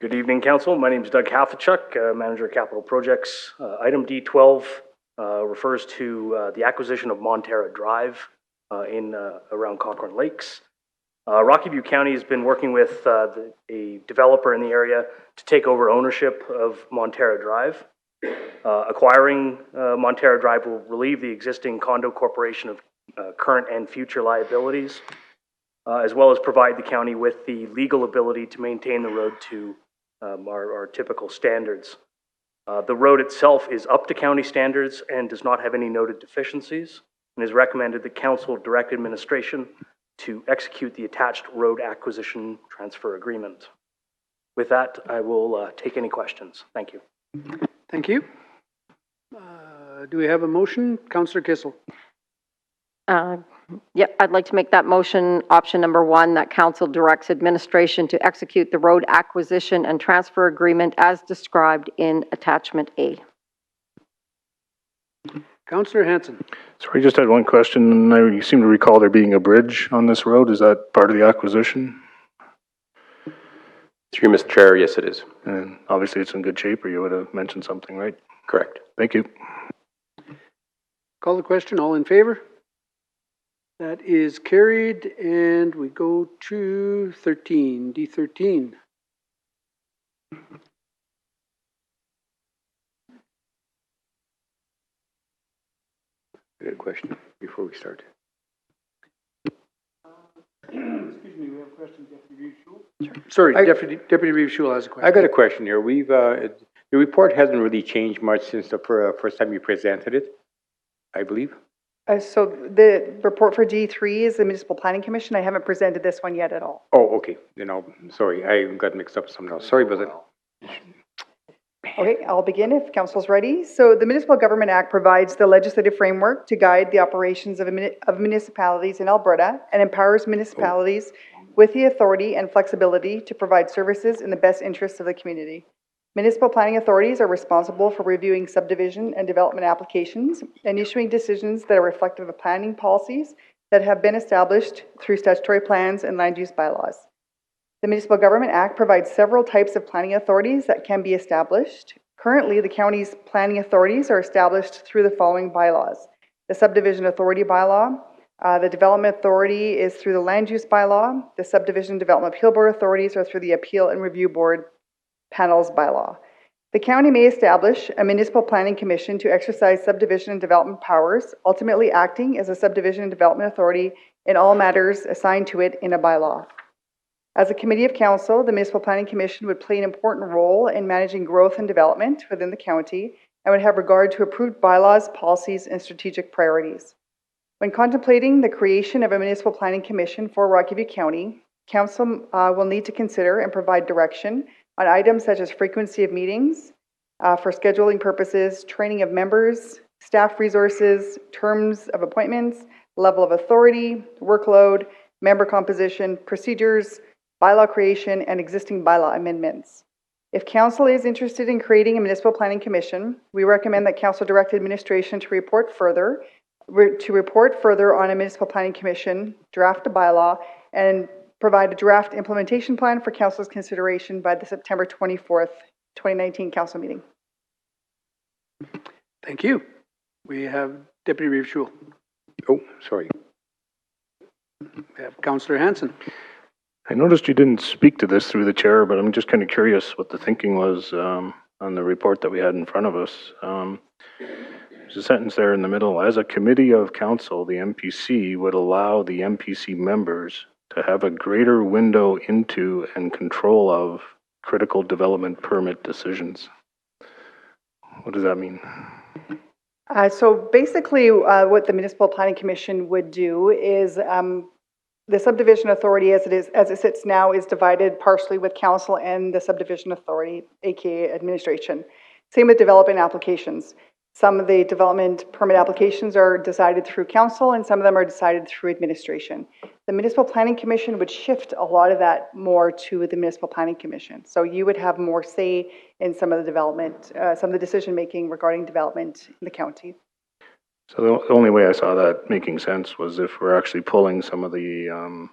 Good evening, Council. My name is Doug Halfachuk, Manager of Capital Projects. Item D12 refers to the acquisition of Montara Drive around Cochrane Lakes. Rocky View County has been working with a developer in the area to take over ownership of Montara Drive. Acquiring Montara Drive will relieve the existing condo corporation of current and future liabilities, as well as provide the county with the legal ability to maintain the road to our typical standards. The road itself is up to county standards and does not have any noted deficiencies, and is recommended that Council direct administration to execute the attached road acquisition transfer agreement. With that, I will take any questions. Thank you. Thank you. Do we have a motion? Councillor Kissel. Yep, I'd like to make that motion, option number 1, that council directs administration to execute the road acquisition and transfer agreement as described in attachment A. Councillor Hanson. Sorry, I just had one question. You seem to recall there being a bridge on this road. Is that part of the acquisition? Through Mr. Chair, yes it is. And obviously it's in good shape, or you would have mentioned something, right? Correct. Thank you. Call the question. All in favor? That is carried, and we go to 13, D13. Good question before we start. Excuse me, we have a question, Deputy Reeve Schul. Sorry, Deputy Reeve Schul has a question. I got a question here. The report hasn't really changed much since the first time you presented it, I believe. So the report for D3 is the Municipal Planning Commission. I haven't presented this one yet at all. Oh, okay. Sorry, I got mixed up with something else. Sorry about that. Okay, I'll begin if council's ready. So the Municipal Government Act provides the legislative framework to guide the operations of municipalities in Alberta and empowers municipalities with the authority and flexibility to provide services in the best interests of the community. Municipal planning authorities are responsible for reviewing subdivision and development applications and issuing decisions that are reflective of planning policies that have been established through statutory plans and land use bylaws. The Municipal Government Act provides several types of planning authorities that can be established. Currently, the county's planning authorities are established through the following bylaws. The Subdivision Authority Bylaw, the Development Authority is through the Land Use Bylaw, the Subdivision Development Appeal Board authorities are through the Appeal and Review Board Panels Bylaw. The county may establish a municipal planning commission to exercise subdivision and development powers, ultimately acting as a subdivision and development authority in all matters assigned to it in a bylaw. As a committee of council, the Municipal Planning Commission would play an important role in managing growth and development within the county and would have regard to approved bylaws, policies, and strategic priorities. When contemplating the creation of a Municipal Planning Commission for Rocky View County, council will need to consider and provide direction on items such as frequency of meetings, for scheduling purposes, training of members, staff resources, terms of appointments, level of authority, workload, member composition, procedures, bylaw creation, and existing bylaw amendments. If council is interested in creating a municipal planning commission, we recommend that council direct administration to report further on a municipal planning commission, draft a bylaw, and provide a draft implementation plan for council's consideration by the September 24th, 2019 council meeting. Thank you. We have Deputy Reeve Schul. Oh, sorry. We have Councillor Hansen. I noticed you didn't speak to this through the chair, but I'm just kind of curious what the thinking was on the report that we had in front of us. There's a sentence there in the middle. As a committee of council, the MPC would allow the MPC members to have a greater window into and control of critical development permit decisions. What does that mean? So basically, what the Municipal Planning Commission would do is the subdivision authority, as it sits now, is divided partially with council and the subdivision authority, aka administration. Same with development applications. Some of the development permit applications are decided through council, and some of them are decided through administration. The Municipal Planning Commission would shift a lot of that more to the Municipal Planning Commission. So you would have more say in some of the development, some of the decision making regarding development in the county. So the only way I saw that making sense was if we're actually pulling some of the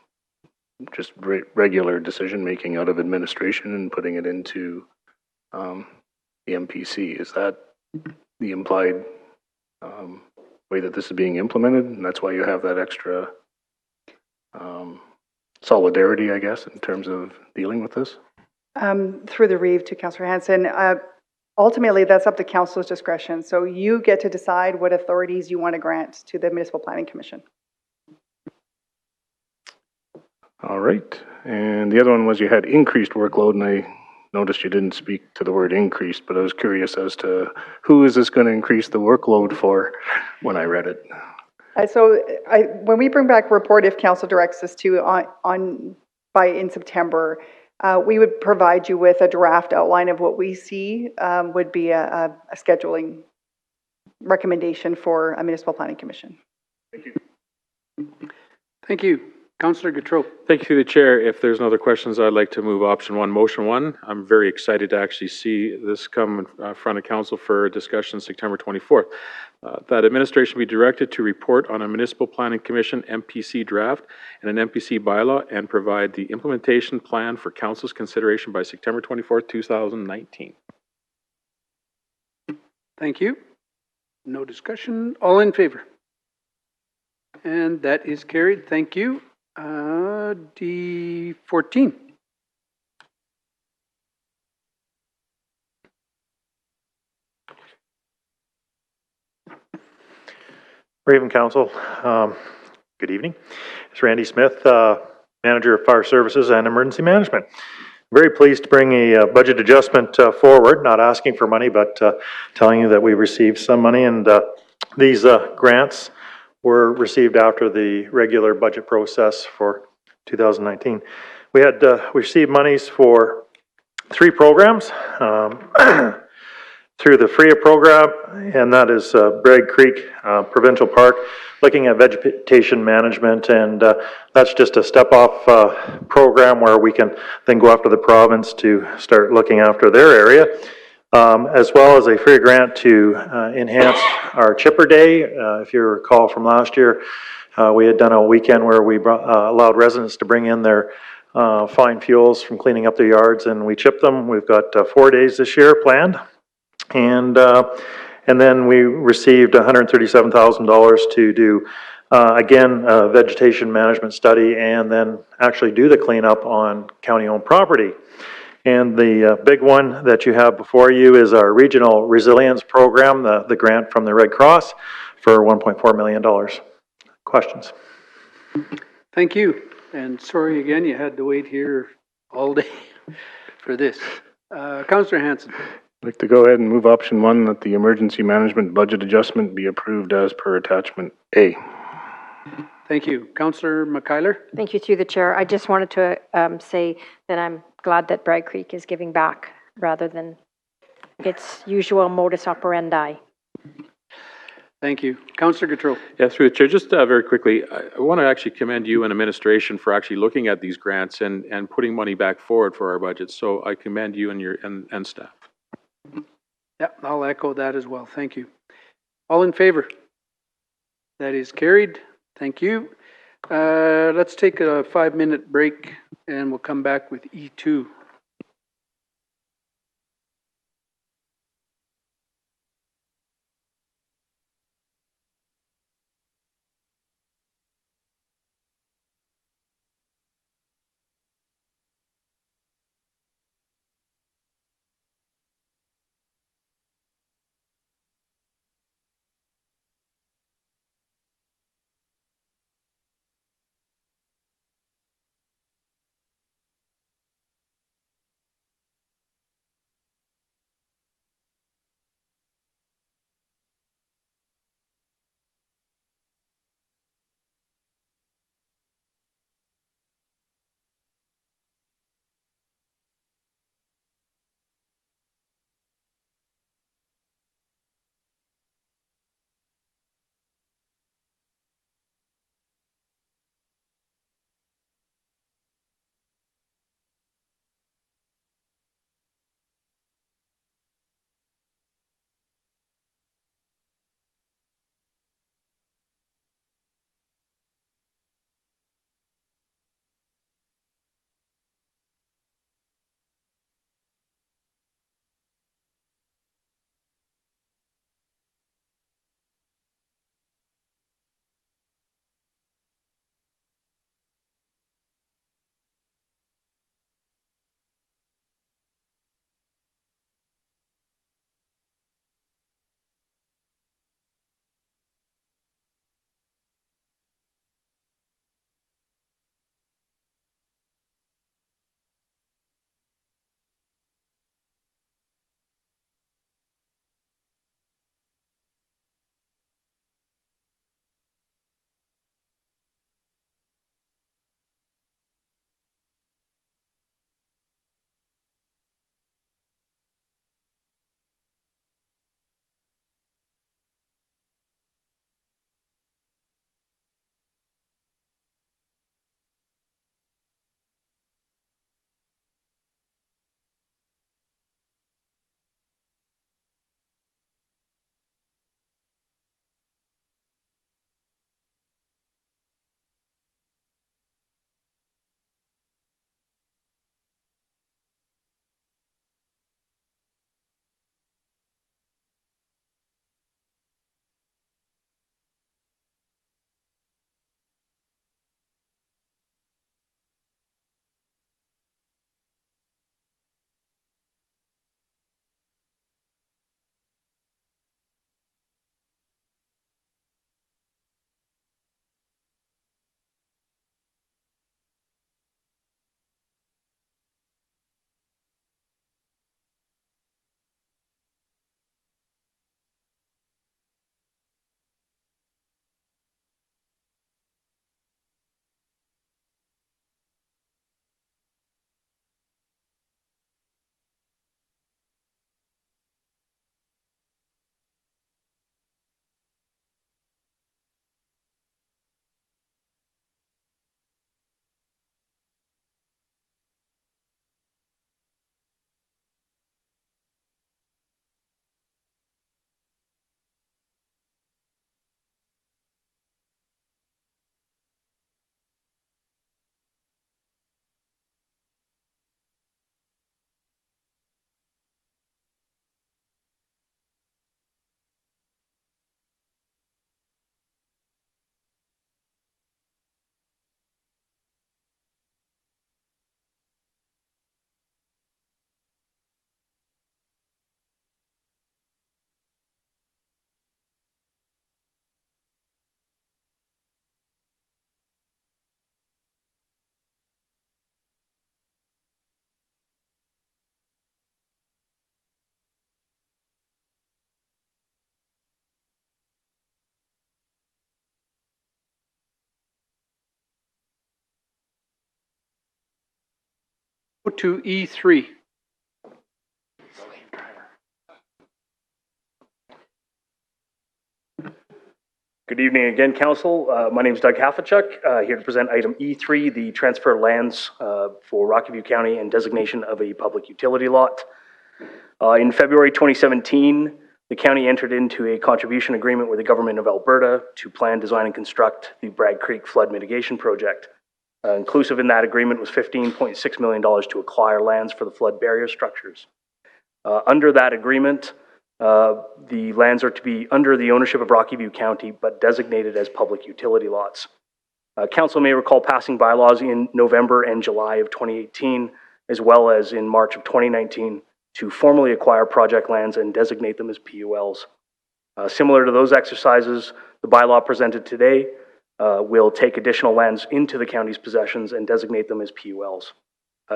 just regular decision making out of administration and putting it into the MPC. Is that the implied way that this is being implemented? And that's why you have that extra solidarity, I guess, in terms of dealing with this? Through the Reeve to Councillor Hansen. Ultimately, that's up to council's discretion. So you get to decide what authorities you want to grant to the Municipal Planning Commission. All right. And the other one was you had increased workload, and I noticed you didn't speak to the word increased, but I was curious as to who is this going to increase the workload for when I read it. When we bring back a report, if council directs us to in September, we would provide you with a draft outline of what we see would be a scheduling recommendation for a Municipal Planning Commission. Thank you. Thank you. Councillor Gautreau. Thank you, through the chair. If there's no other questions, I'd like to move option one, motion one. I'm very excited to actually see this come in front of council for discussion September 24th. That administration be directed to report on a Municipal Planning Commission MPC draft and an MPC bylaw and provide the implementation plan for council's consideration by September 24th, 2019. Thank you. No discussion. All in favor? And that is carried. Thank you. D14. Raven Council, good evening. It's Randy Smith, Manager of Fire Services and Emergency Management. Very pleased to bring a budget adjustment forward, not asking for money, but telling you that we received some money, and these grants were received after the regular budget process for 2019. We received monies for 3 programs. through the FRIA program, and that is Bragg Creek Provincial Park, looking at vegetation management, and that's just a step-off program where we can then go after the province to start looking after their area, as well as a FRIA grant to enhance our Chipper Day. If you recall from last year, we had done a weekend where we allowed residents to bring in their fine fuels from cleaning up their yards, and we chip them. We've got 4 days this year planned. And then we received $137,000 to do, again, a vegetation management study and then actually do the cleanup on county-owned property. And the big one that you have before you is our Regional Resilience Program, the grant from the Red Cross for $1.4 million. Questions? Thank you. And sorry again, you had to wait here all day for this. Councillor Hanson. I'd like to go ahead and move option 1, that the emergency management budget adjustment be approved as per attachment A. Thank you. Councillor McKeiler? Thank you, through the chair. I just wanted to say that I'm glad that Bragg Creek is giving back rather than its usual modus operandi. Thank you. Councillor Gautreau. Yeah, through the chair, just very quickly, I want to actually commend you and administration for actually looking at these grants and putting money back forward for our budget. So I commend you and your and staff. Yeah, I'll echo that as well. Thank you. All in favor? That is carried. Thank you. Let's take a 5-minute break and we'll come back with E2. To E3. Good evening again, Council. My name is Doug Hafachuk, here to present item E3, the transfer of lands for Rocky View County and designation of a public utility lot. In February 2017, the county entered into a contribution agreement with the Government of Alberta to plan, design, and construct the Bragg Creek Flood Mitigation Project. Inclusive in that agreement was $15.6 million to acquire lands for the flood barrier structures. Under that agreement, the lands are to be under the ownership of Rocky View County, but designated as public utility lots. Council may recall passing bylaws in November and July of 2018, as well as in March of 2019, to formally acquire project lands and designate them as PULs. Similar to those exercises, the bylaw presented today will take additional lands into the county's possessions and designate them as PULs.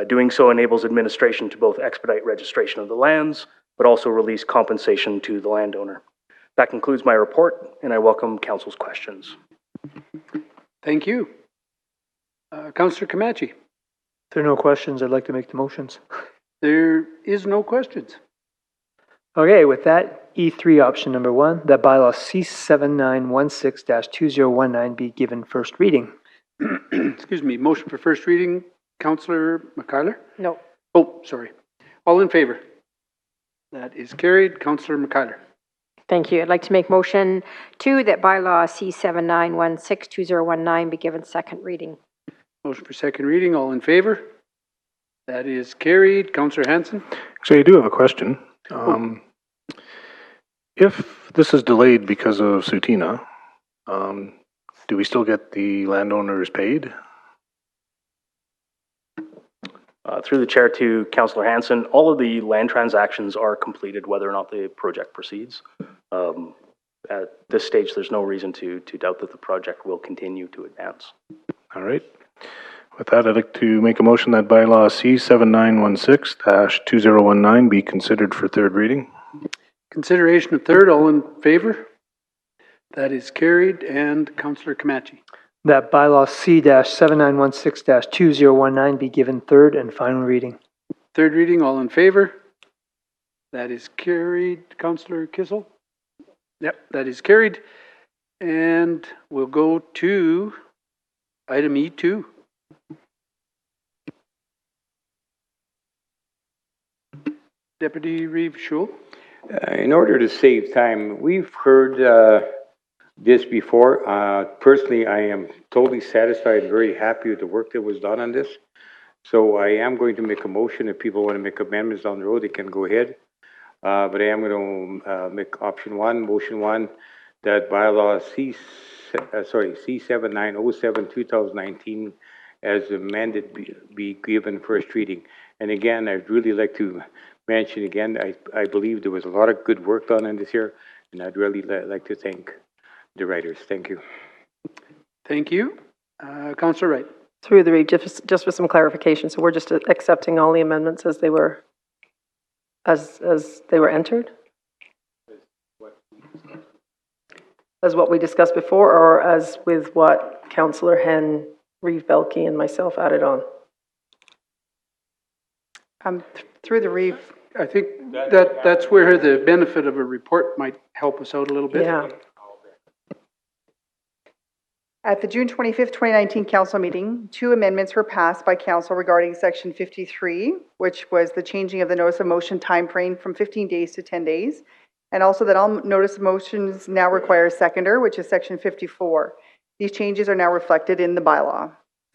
Doing so enables administration to both expedite registration of the lands, but also release compensation to the landowner. That concludes my report, and I welcome Council's questions. Thank you. Councillor Comanche. If there are no questions, I'd like to make the motions. There is no questions. Okay, with that, E3 option number 1, that bylaw C7916-2019 be given first reading. Excuse me, motion for first reading, Councillor McKeiler? No. Oh, sorry. All in favor? That is carried. Councillor McKeiler. Thank you. I'd like to make motion 2 that bylaw C7916-2019 be given second reading. Motion for second reading. All in favor? That is carried. Councillor Hanson. So I do have a question. If this is delayed because of Sutina, do we still get the landowners paid? Through the chair to Councillor Hanson, all of the land transactions are completed whether or not the project proceeds. At this stage, there's no reason to doubt that the project will continue to advance. All right. With that, I'd like to make a motion that bylaw C7916-2019 be considered for third reading. Consideration of third. All in favor? That is carried. And Councillor Comanche. That bylaw C-7916-2019 be given third and final reading. Third reading. All in favor? That is carried. Councillor Kissel. Yep, that is carried. And we'll go to item E2. Deputy Reeve Schul. In order to save time, we've heard this before. Personally, I am totally satisfied and very happy with the work that was done on this. So I am going to make a motion. If people want to make amendments down the road, they can go ahead. But I am going to make option 1, motion 1, that bylaw C7907-2019 as amended be given first reading. And again, I'd really like to mention again, I believe there was a lot of good work done in this here, and I'd really like to thank the writers. Thank you. Thank you. Councillor Wright. Through the read, just for some clarification, so we're just accepting all the amendments as they were, as they were entered? As what we discussed before, or as with what Councillor Henn, Reeve Belke, and myself added on? Through the Reeve. I think that's where the benefit of a report might help us out a little bit. Yeah. At the June 25th, 2019 council meeting, 2 amendments were passed by council regarding section 53, which was the changing of the notice of motion timeframe from 15 days to 10 days, and also that all notice of motions now require a seconder, which is section 54. These changes are now reflected in the bylaw,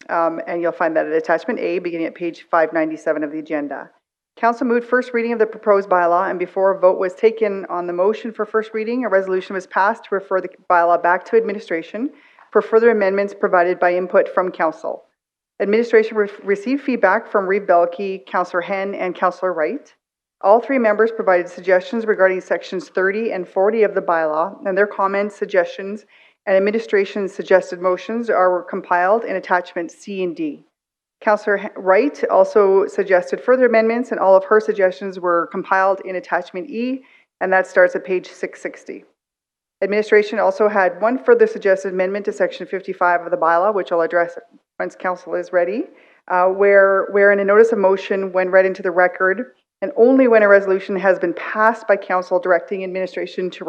and you'll find that at attachment A, beginning at page 597 of the agenda. Council moved first reading of the proposed bylaw, and before a vote was taken on the motion for first reading, a resolution was passed to refer the bylaw back to administration for further amendments provided by input from council. Administration received feedback from Reeve Belke, Councillor Henn, and Councillor Wright. All 3 members provided suggestions regarding sections 30 and 40 of the bylaw, and their comments, suggestions, and administration's suggested motions are compiled in attachments C and D. Councillor Wright also suggested further amendments, and all of her suggestions were compiled in attachment E, and that starts at page 660. Administration also had 1 further suggested amendment to section 55 of the bylaw, which I'll address once council is ready. wherein a notice of motion, when read into the record, and only when a resolution has been passed by council directing administration to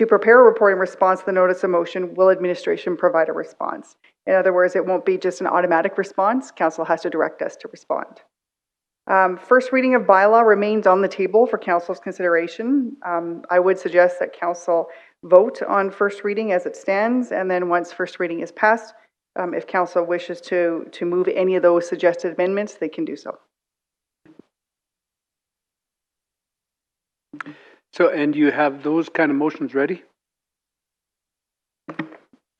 prepare a report in response to the notice of motion, will administration provide a response. In other words, it won't be just an automatic response. Council has to direct us to respond. First reading of bylaw remains on the table for council's consideration. I would suggest that council vote on first reading as it stands, and then once first reading is passed, if council wishes to move any of those suggested amendments, they can do so. So, and you have those kind of motions ready?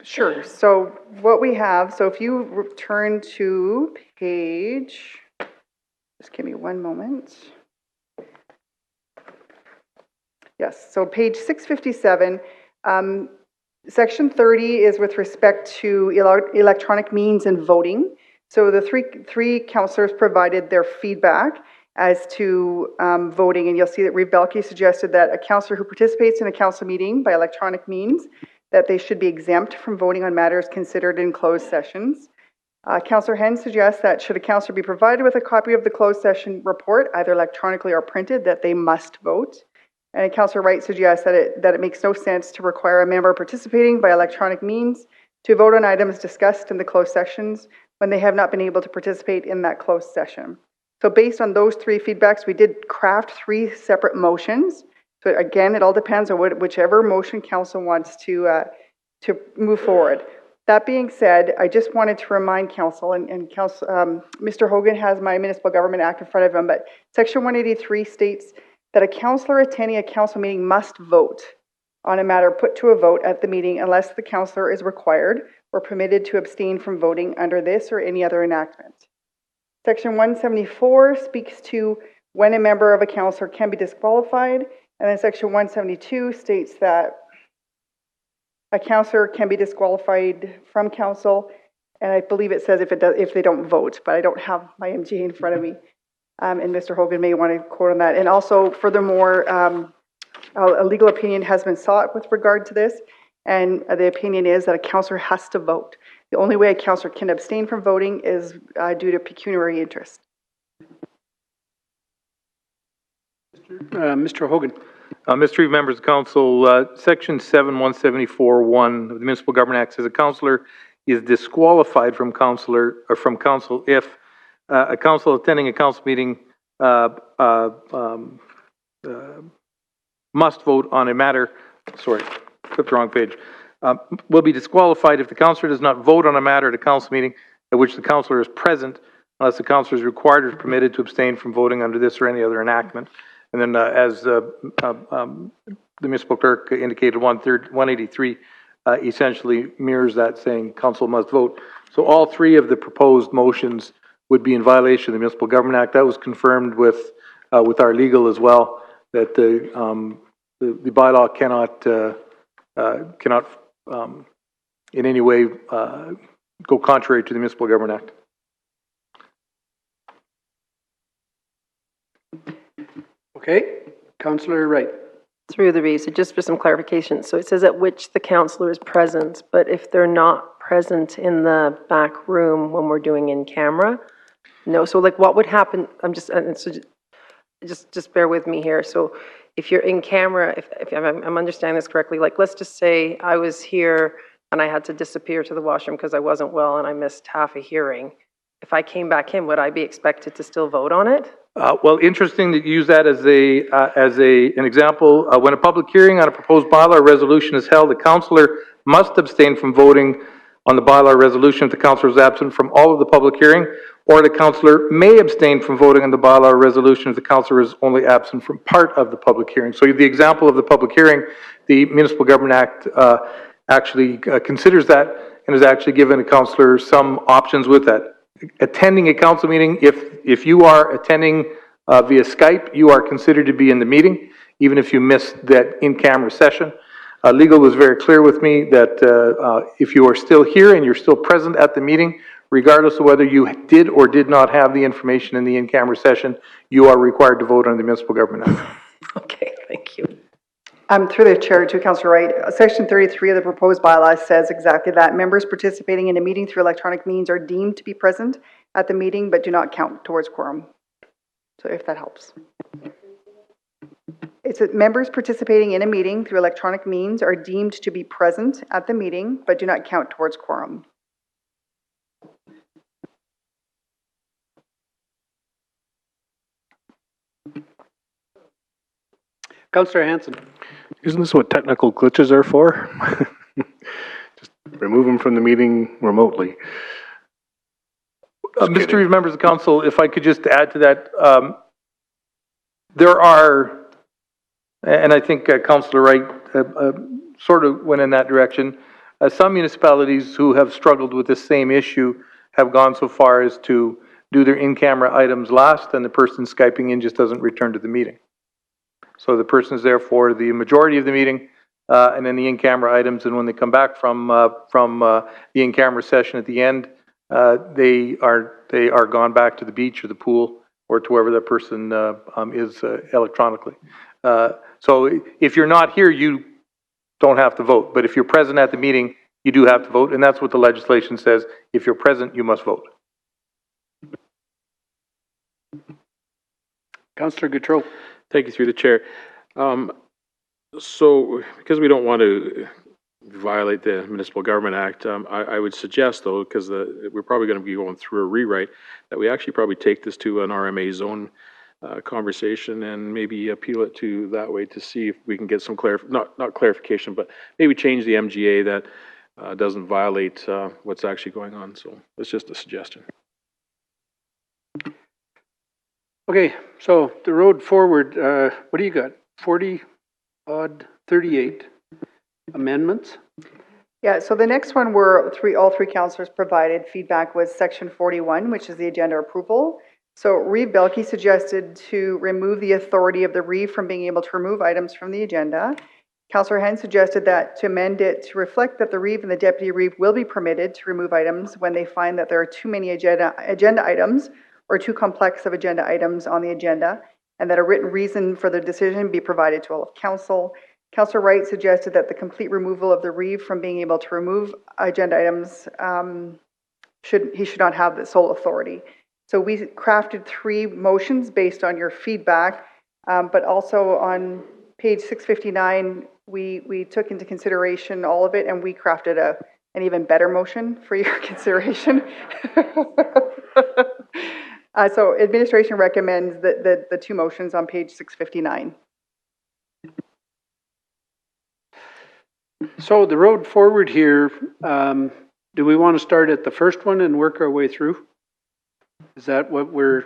Sure. So what we have, so if you return to page, just give me one moment. Yes, so page 657, section 30 is with respect to electronic means and voting. So the three councillors provided their feedback as to voting, and you'll see that Reeve Belke suggested that a councillor who participates in a council meeting by electronic means, that they should be exempt from voting on matters considered in closed sessions. Councillor Henn suggests that should a councillor be provided with a copy of the closed session report, either electronically or printed, that they must vote. And Councillor Wright suggests that it makes no sense to require a member participating by electronic means to vote on items discussed in the closed sessions when they have not been able to participate in that closed session. So based on those three feedbacks, we did craft three separate motions. So again, it all depends on whichever motion council wants to move forward. That being said, I just wanted to remind council, and council, Mr. Hogan has my Municipal Government Act in front of him, but section 183 states that a councillor attending a council meeting must vote on a matter put to a vote at the meeting unless the councillor is required or permitted to abstain from voting under this or any other enactment. Section 174 speaks to when a member of a councillor can be disqualified, and then section 172 states that a councillor can be disqualified from council, and I believe it says if they don't vote, but I don't have my MGA in front of me. And Mr. Hogan may want to quote on that. And also, furthermore, a legal opinion has been sought with regard to this, and the opinion is that a councillor has to vote. The only way a councillor can abstain from voting is due to pecuniary interest. Mr. Hogan. Mr. Reeve, members of council, section 7-174-1 of the Municipal Government Act says a councillor is disqualified from council if a council attending a council meeting must vote on a matter, sorry, flipped the wrong page, will be disqualified if the councillor does not vote on a matter at a council meeting at which the councillor is present unless the councillor is required or permitted to abstain from voting under this or any other enactment. And then as the municipal clerk indicated, 183 essentially mirrors that, saying council must vote. So all three of the proposed motions would be in violation of the Municipal Government Act. That was confirmed with our legal as well, that the bylaw cannot in any way go contrary to the Municipal Government Act. Okay, Councillor Wright. Through the Reeve, so just for some clarification. So it says at which the councillor is present, but if they're not present in the back room when we're doing in camera, no. So like what would happen, so just bear with me here. So if you're in camera, if I'm understanding this correctly, like let's just say I was here and I had to disappear to the washroom because I wasn't well and I missed half a hearing. If I came back in, would I be expected to still vote on it? Well, interesting that you use that as an example. When a public hearing on a proposed bylaw or resolution is held, the councillor must abstain from voting on the bylaw or resolution if the councillor is absent from all of the public hearing, or the councillor may abstain from voting on the bylaw or resolution if the councillor is only absent from part of the public hearing. So the example of the public hearing, the Municipal Government Act actually considers that and has actually given a councillor some options with that. Attending a council meeting, if you are attending via Skype, you are considered to be in the meeting, even if you missed that in-camera session. Legal was very clear with me that if you are still here and you're still present at the meeting, regardless of whether you did or did not have the information in the in-camera session, you are required to vote on the Municipal Government Act. Okay, thank you. Through the chair to Councillor Wright, Section 33 of the proposed bylaw says exactly that. Members participating in a meeting through electronic means are deemed to be present at the meeting but do not count towards quorum. So if that helps. It's that members participating in a meeting through electronic means are deemed to be present at the meeting but do not count towards quorum. Councillor Hanson. Isn't this what technical glitches are for? Just remove them from the meeting remotely. Mr. Reeve, members of council, if I could just add to that, there are, and I think Councillor Wright sort of went in that direction, some municipalities who have struggled with this same issue have gone so far as to do their in-camera items last, and the person Skyping in just doesn't return to the meeting. So the person is there for the majority of the meeting, and then the in-camera items, and when they come back from the in-camera session at the end, they are gone back to the beach or the pool or to wherever that person is electronically. So if you're not here, you don't have to vote. But if you're present at the meeting, you do have to vote, and that's what the legislation says. If you're present, you must vote. Councillor Gautreau. Thank you, through the chair. So, because we don't want to violate the Municipal Government Act, I would suggest, though, because we're probably going to be going through a rewrite, that we actually probably take this to an RMA zone conversation and maybe appeal it to that way to see if we can get some not clarification, but maybe change the MGA that doesn't violate what's actually going on. So it's just a suggestion. Okay, so the road forward, what do you got? 40-odd, 38 amendments? Yeah, so the next one were all three councillors provided feedback was section 41, which is the agenda approval. So Reeve Belke suggested to remove the authority of the Reeve from being able to remove items from the agenda. Councillor Henn suggested that to amend it to reflect that the Reeve and the Deputy Reeve will be permitted to remove items when they find that there are too many agenda items or too complex of agenda items on the agenda, and that a written reason for the decision be provided to all of council. Councillor Wright suggested that the complete removal of the Reeve from being able to remove agenda items, he should not have the sole authority. So we crafted 3 motions based on your feedback, but also on page 659, we took into consideration all of it, and we crafted an even better motion for your consideration. So administration recommends the 2 motions on page 659. So the road forward here, do we want to start at the first one and work our way through? Is that what we're...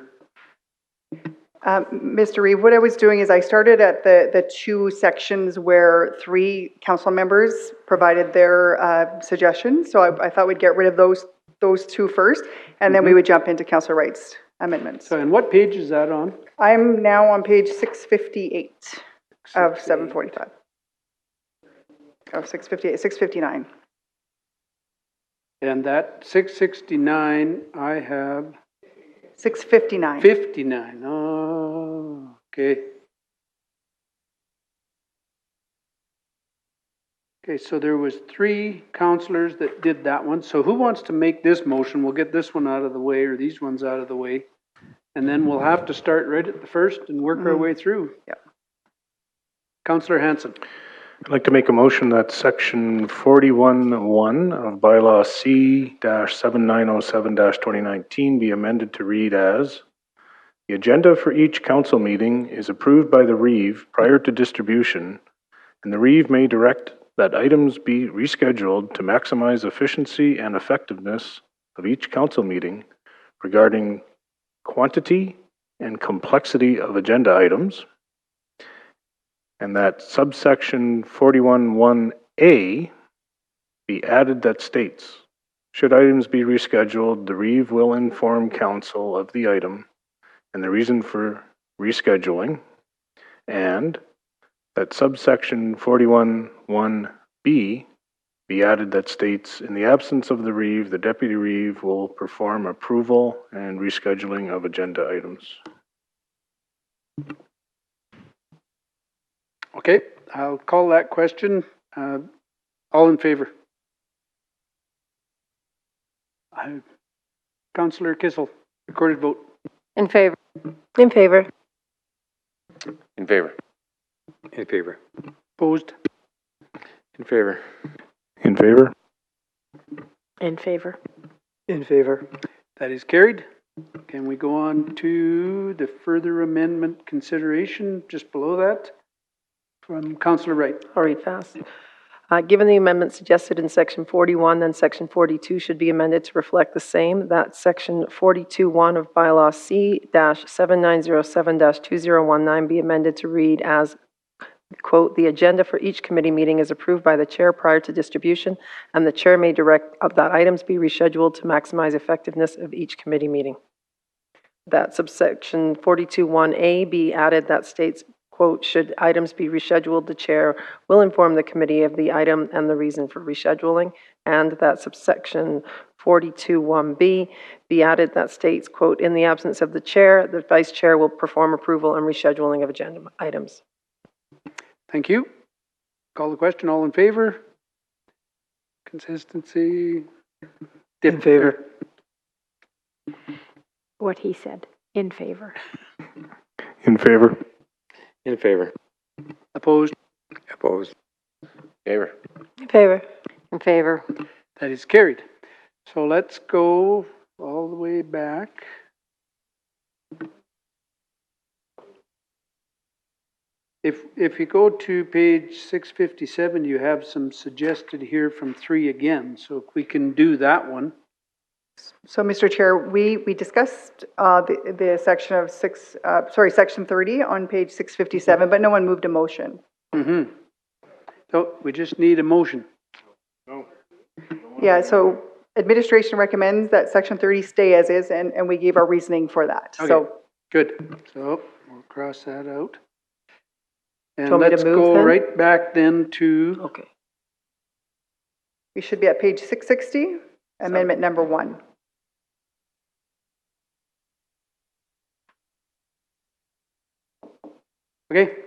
Mr. Reeve, what I was doing is I started at the 2 sections where 3 council members provided their suggestions. So I thought we'd get rid of those 2 first, and then we would jump into Councillor Wright's amendments. So, and what page is that on? I'm now on page 658 of 745. Of 658, 659. And that 669, I have... 659. 59, oh, okay. Okay, so there was 3 councillors that did that one. So who wants to make this motion? We'll get this one out of the way, or these ones out of the way. And then we'll have to start right at the first and work our way through. Yeah. Councillor Hanson. I'd like to make a motion that section 41(1) of bylaw C-7907-2019 be amended to read as: the agenda for each council meeting is approved by the Reeve prior to distribution, and the Reeve may direct that items be rescheduled to maximize efficiency and effectiveness of each council meeting regarding quantity and complexity of agenda items, and that subsection 41(1)A be added that states, should items be rescheduled, the Reeve will inform council of the item and the reason for rescheduling, and that subsection 41(1)B be added that states, in the absence of the Reeve, the Deputy Reeve will perform approval and rescheduling of agenda items. Okay, I'll call that question. All in favor? Councillor Kissel, recorded vote. In favor. In favor. In favor. In favor. Opposed? In favor. In favor? In favor. In favor. That is carried. Can we go on to the further amendment consideration just below that from Councillor Wright? I'll read fast. Given the amendment suggested in section 41, then section 42 should be amended to reflect the same, that section 42(1) of bylaw C-7907-2019 be amended to read as, quote, "The agenda for each committee meeting is approved by the chair prior to distribution, and the chair may direct that items be rescheduled to maximize effectiveness of each committee meeting." That subsection 42(1)A be added that states, quote, "Should items be rescheduled, the chair will inform the committee of the item and the reason for rescheduling." And that subsection 42(1)B be added that states, quote, "In the absence of the chair, the vice chair will perform approval and rescheduling of agenda items." Thank you. Call the question. All in favor? Consistency? In favor. What he said, in favor. In favor? In favor. Opposed? Opposed. Favor. In favor. In favor. That is carried. So let's go all the way back. If you go to page 657, you have some suggested here from 3 again. So if we can do that one. So, Mr. Chair, we discussed the section of section 30 on page 657, but no one moved a motion. Mm-hmm. So we just need a motion. Yeah, so administration recommends that section 30 stay as is, and we gave our reasoning for that. Okay. So, Good. So we'll cross that out. And want me to let's move go then? right back then to, Okay. we should be at page 660, amendment number 1. okay,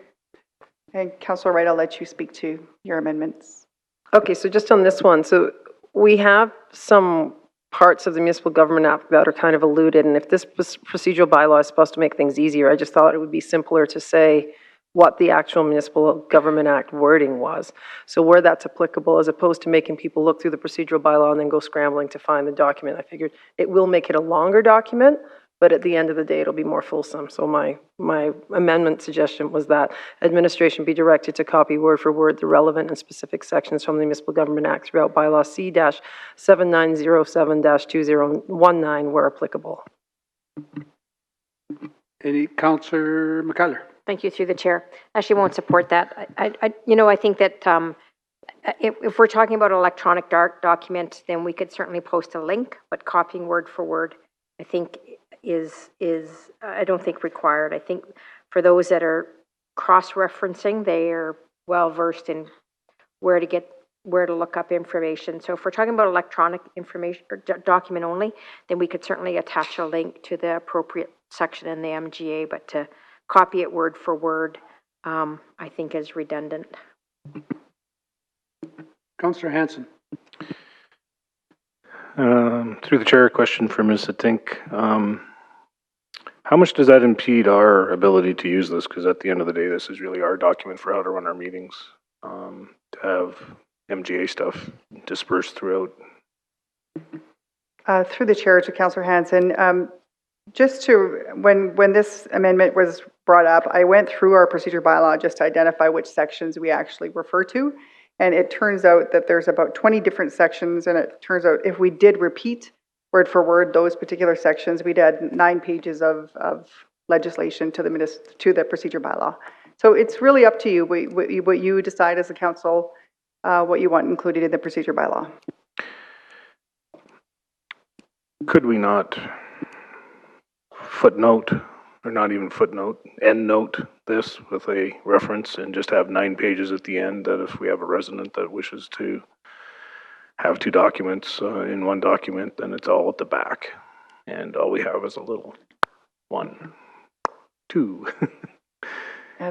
And Councillor Wright, I'll let you speak to your amendments. Okay, so just on this one, so we have some parts of the Municipal Government Act that are kind of alluded, and if this procedural bylaw is supposed to make things easier, I just thought it would be simpler to say what the actual Municipal Government Act wording was. So where that's applicable, as opposed to making people look through the procedural bylaw and then go scrambling to find the document, I figured it will make it a longer document, but at the end of the day, it'll be more fulsome. So my amendment suggestion was that administration be directed to copy word for word the relevant and specific sections from the Municipal Government Act throughout bylaw C-7907-2019 where applicable. any Councillor McCullough. Thank you, through the chair. Actually, won't support that. I think that if we're talking about an electronic document, then we could certainly post a link, but copying word for word, I think is I don't think required. I think for those that are cross-referencing, they are well versed in where to look up information. So if we're talking about electronic information or document only, then we could certainly attach a link to the appropriate section in the MGA, but to copy it word for word, I think is redundant. Councillor Hanson. Through the chair, a question for Ms. Satink. How much does that impede our ability to use this? Because at the end of the day, this is really our document for how to run our meetings, to have MGA stuff dispersed throughout. Through the chair to Councillor Hanson, just to, when this amendment was brought up, I went through our procedure bylaw just to identify which sections we actually refer to. And it turns out that there's about 20 different sections, and it turns out if we did repeat word for word those particular sections, we'd add 9 pages of legislation to the procedure bylaw. So it's really up to you, what you decide as a council, what you want included in the procedure bylaw. Could we not footnote, or not even footnote, endnote this with a reference and just have 9 pages at the end, that if we have a resident that wishes to have 2 documents in one document, then it's all at the back. And all we have is a little 1, 2.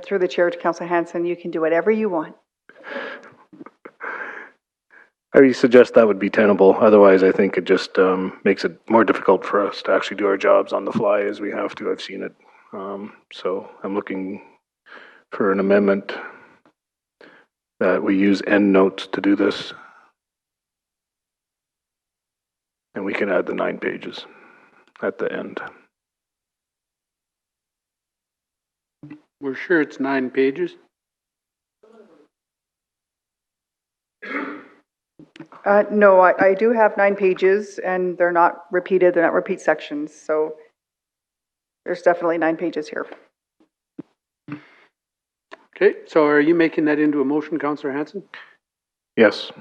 Through the chair to Councillor Hanson, you can do whatever you want. I suggest that would be tenable. Otherwise, I think it just makes it more difficult for us to actually do our jobs on the fly as we have to. I've seen it. So I'm looking for an amendment that we use endnotes to do this. And we can add the 9 pages at the end. We're sure it's 9 pages? No, I do have 9 pages, and they're not repeated, they're not repeat sections, so there's definitely 9 pages here. Okay, so are you making that into a motion, Councillor Hanson? Yes.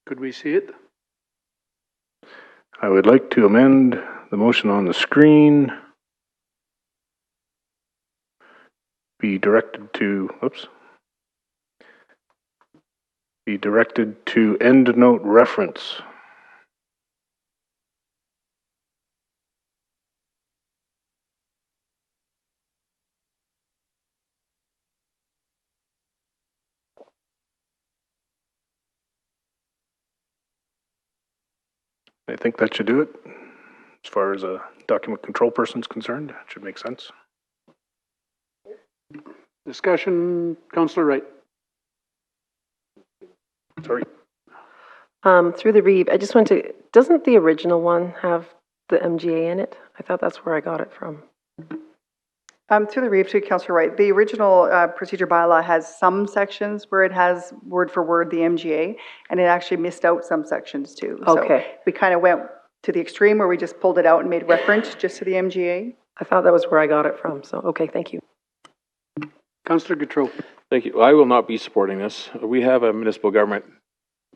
Could we see it? I would like to amend the motion on the screen. Be directed to, be directed to end note reference. I think that should do it. As far as a document control person is concerned, it should make sense. Discussion, Councillor Wright. Sorry. Through the Reeve, I just want to, doesn't the original one have the MGA in it? I thought that's where I got it from. Through the Reeve to Councillor Wright, the original procedure bylaw has some sections where it has word for word the MGA, and it actually missed out some sections too. Okay. So we kind of went to the extreme where we just pulled it out and made reference just to the MGA. I thought that was where I got it from, so, okay, thank you. Councillor Gautreau. Thank you. I will not be supporting this. We have a municipal government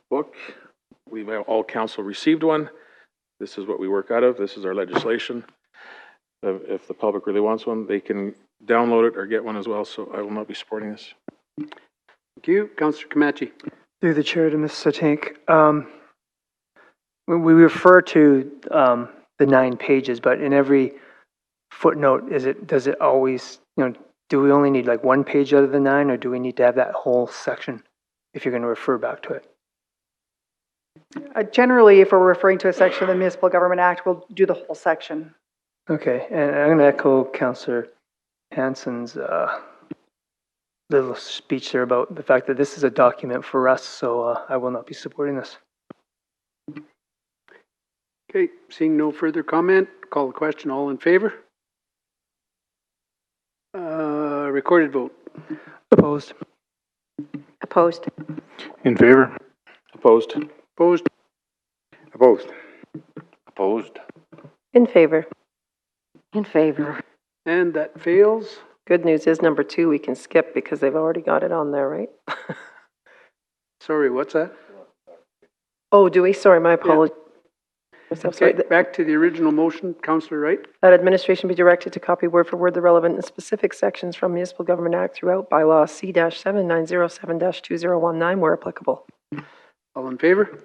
book. We've all council received one. This is what we work out of. This is our legislation. If the public really wants one, they can download it or get one as well, so I will not be supporting this. Thank you. Councillor Kamachi. Through the chair to Mr. Satink. When we refer to the 9 pages, but in every footnote, does it always, do we only need like 1 page out of the 9, or do we need to have that whole section if you're going to refer back to it? Generally, if we're referring to a section of the Municipal Government Act, we'll do the whole section. Okay, and I'm going to echo Councillor Hanson's little speech there about the fact that this is a document for us, so I will not be supporting this. Okay, seeing no further comment, call the question. All in favor? Recorded vote. Opposed. Opposed. In favor? Opposed? Opposed? Opposed. Opposed? In favor. In favor. And that fails. Good news is number 2 we can skip because they've already got it on there, right? Sorry, what's that? Oh, do we? Sorry, my apologies. Okay, back to the original motion. Councillor Wright. That administration be directed to copy word for word the relevant and specific sections from Municipal Government Act throughout bylaw C-7907-2019 where applicable. All in favor?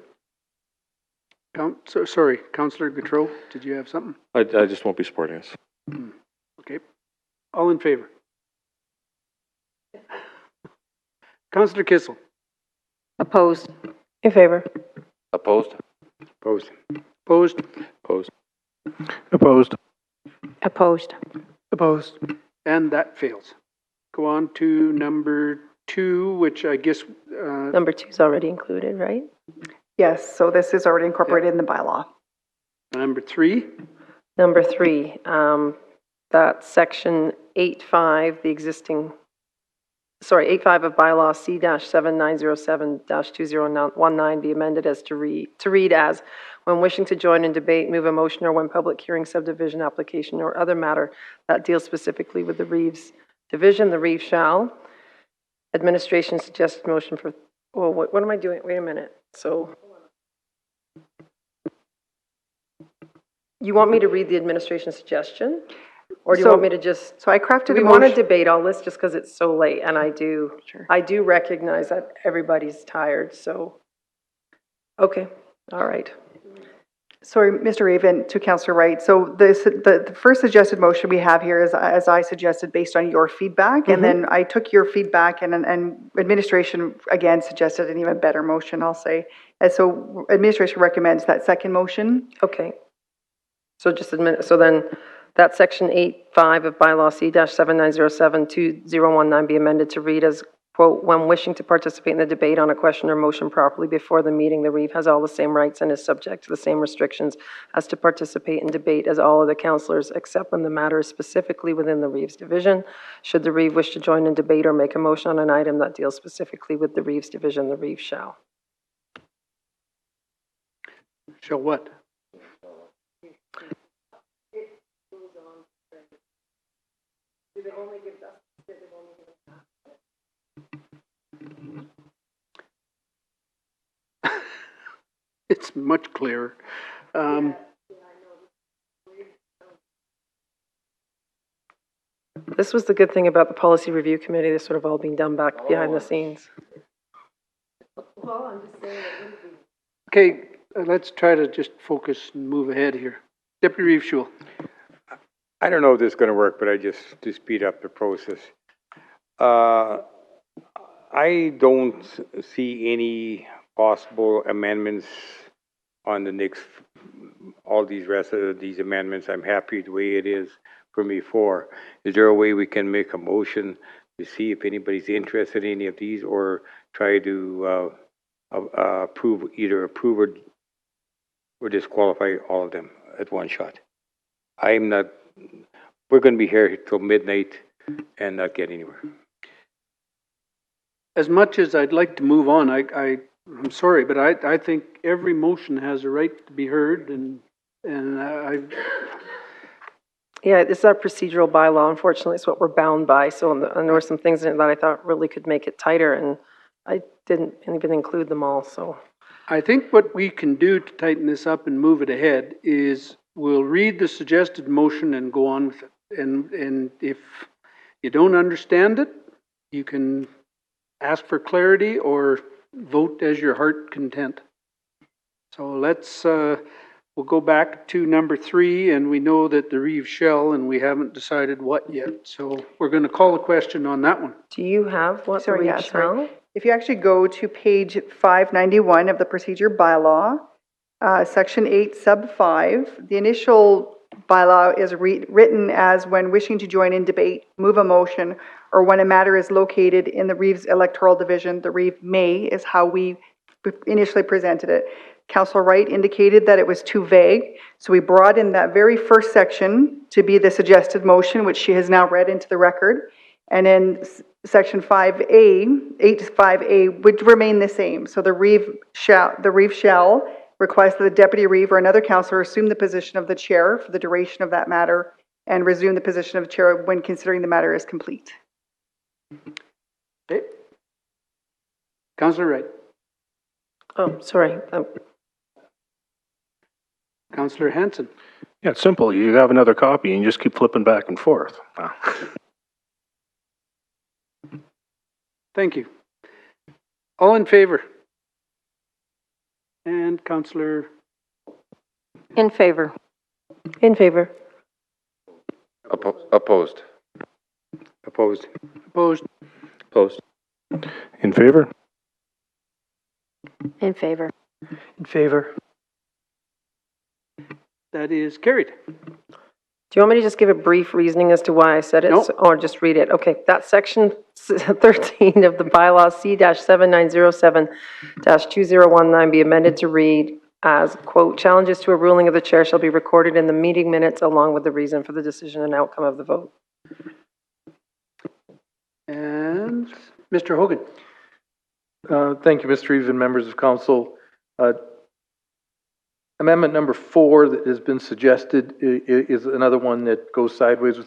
Sorry, Councillor Gautreau, did you have something? I just won't be supporting this. Okay. All in favor? Councillor Kissel. Opposed. In favor. Opposed? Opposed. Opposed? Opposed? Opposed. Opposed. Opposed. And that fails. Go on to number 2, which I guess... Number 2 is already included, right? Yes, so this is already incorporated in the bylaw. Number 3. Number 3, that section 8.5, the existing, 8.5 of bylaw C-7907-2019 be amended as to read as, when wishing to join in debate, move a motion, or when public hearing, subdivision application, or other matter that deals specifically with the Reeves division, the Reeve shall. Administration suggested motion for, well, what am I doing? Wait a minute. So, you want me to read the administration suggestion? Or do you want me to just? So I crafted we a want to motion. debate all this just because it's so late, and I do recognize that everybody's tired, so. Okay, all right. Sorry, Mr. Raven, to Councillor Wright. So the first suggested motion we have here is, as I suggested, based on your feedback. And then I took your feedback and administration, again, suggested an even better motion, I'll say. And so administration recommends that second motion. Okay. So just admit, so then that section 8.5 of bylaw C-7907-2019 be amended to read as, quote, when wishing to participate in the debate on a question or motion properly before the meeting, the reeve has all the same rights and is subject to the same restrictions as to participate in debate as all other councillors, except when the matter is specifically within the reeve's division. Should the reeve wish to join in debate or make a motion on an item that deals specifically with the reeve's division, the reeve shall. Shall what? It's much clearer. This was the good thing about the policy review committee, this sort of all being done back behind the scenes. Okay, let's try to just focus and move ahead here. Deputy Reeve Schul. I don't know if this is going to work, but to speed up the process. I don't see any possible amendments on the next, all these rest of these amendments. I'm happy the way it is from before. Is there a way we can make a motion to see if anybody's interested in any of these, or try to either approve or disqualify all of them at one shot? We're going to be here till midnight and not get anywhere. As much as I'd like to move on, I'm sorry, but I think every motion has a right to be heard, and Yeah, this is our procedural bylaw. Unfortunately, it's what we're bound by. So, and there were some things in it that I thought really could make it tighter, and I didn't even include them all, so. I think what we can do to tighten this up and move it ahead is we'll read the suggested motion and go on with it. And if you don't understand it, you can ask for clarity or vote as your heart content. So let's, we'll go back to number 3, and we know that the reeve shall, and we haven't decided what yet. So we're going to call a question on that one. Do you have what the reeve shall? If you actually go to page 591 of the procedure bylaw, section 8, sub 5, the initial bylaw is written as when wishing to join in debate, move a motion, or when a matter is located in the reeve's electoral division, the reeve may is how we initially presented it. Councillor Wright indicated that it was too vague, so we brought in that very first section to be the suggested motion, which she has now read into the record. And then section 5A, 8 to 5A would remain the same. So the reeve shall request that the deputy reeve or another councillor assume the position of the chair for the duration of that matter and resume the position of the chair when considering the matter is complete. Okay. Councillor Wright. Oh, sorry. Councillor Hanson. Yeah, it's simple. You have another copy and you just keep flipping back and forth. Wow. Thank you. All in favor? And Councillor? In favor. In favor. Opposed. Opposed. Opposed. Opposed. In favor? In favor. In favor. That is carried. Do you want me to just give a brief reasoning as to why I said it? Nope. Or just read it? Okay, that's section 13 of the bylaw C-7907-2019 be amended to read as, quote, challenges to a ruling of the chair shall be recorded in the meeting minutes along with the reason for the decision and outcome of the vote. And Mr. Hogan. Thank you, Mr. Reeve and members of council. Amendment number 4 that has been suggested is another one that goes sideways with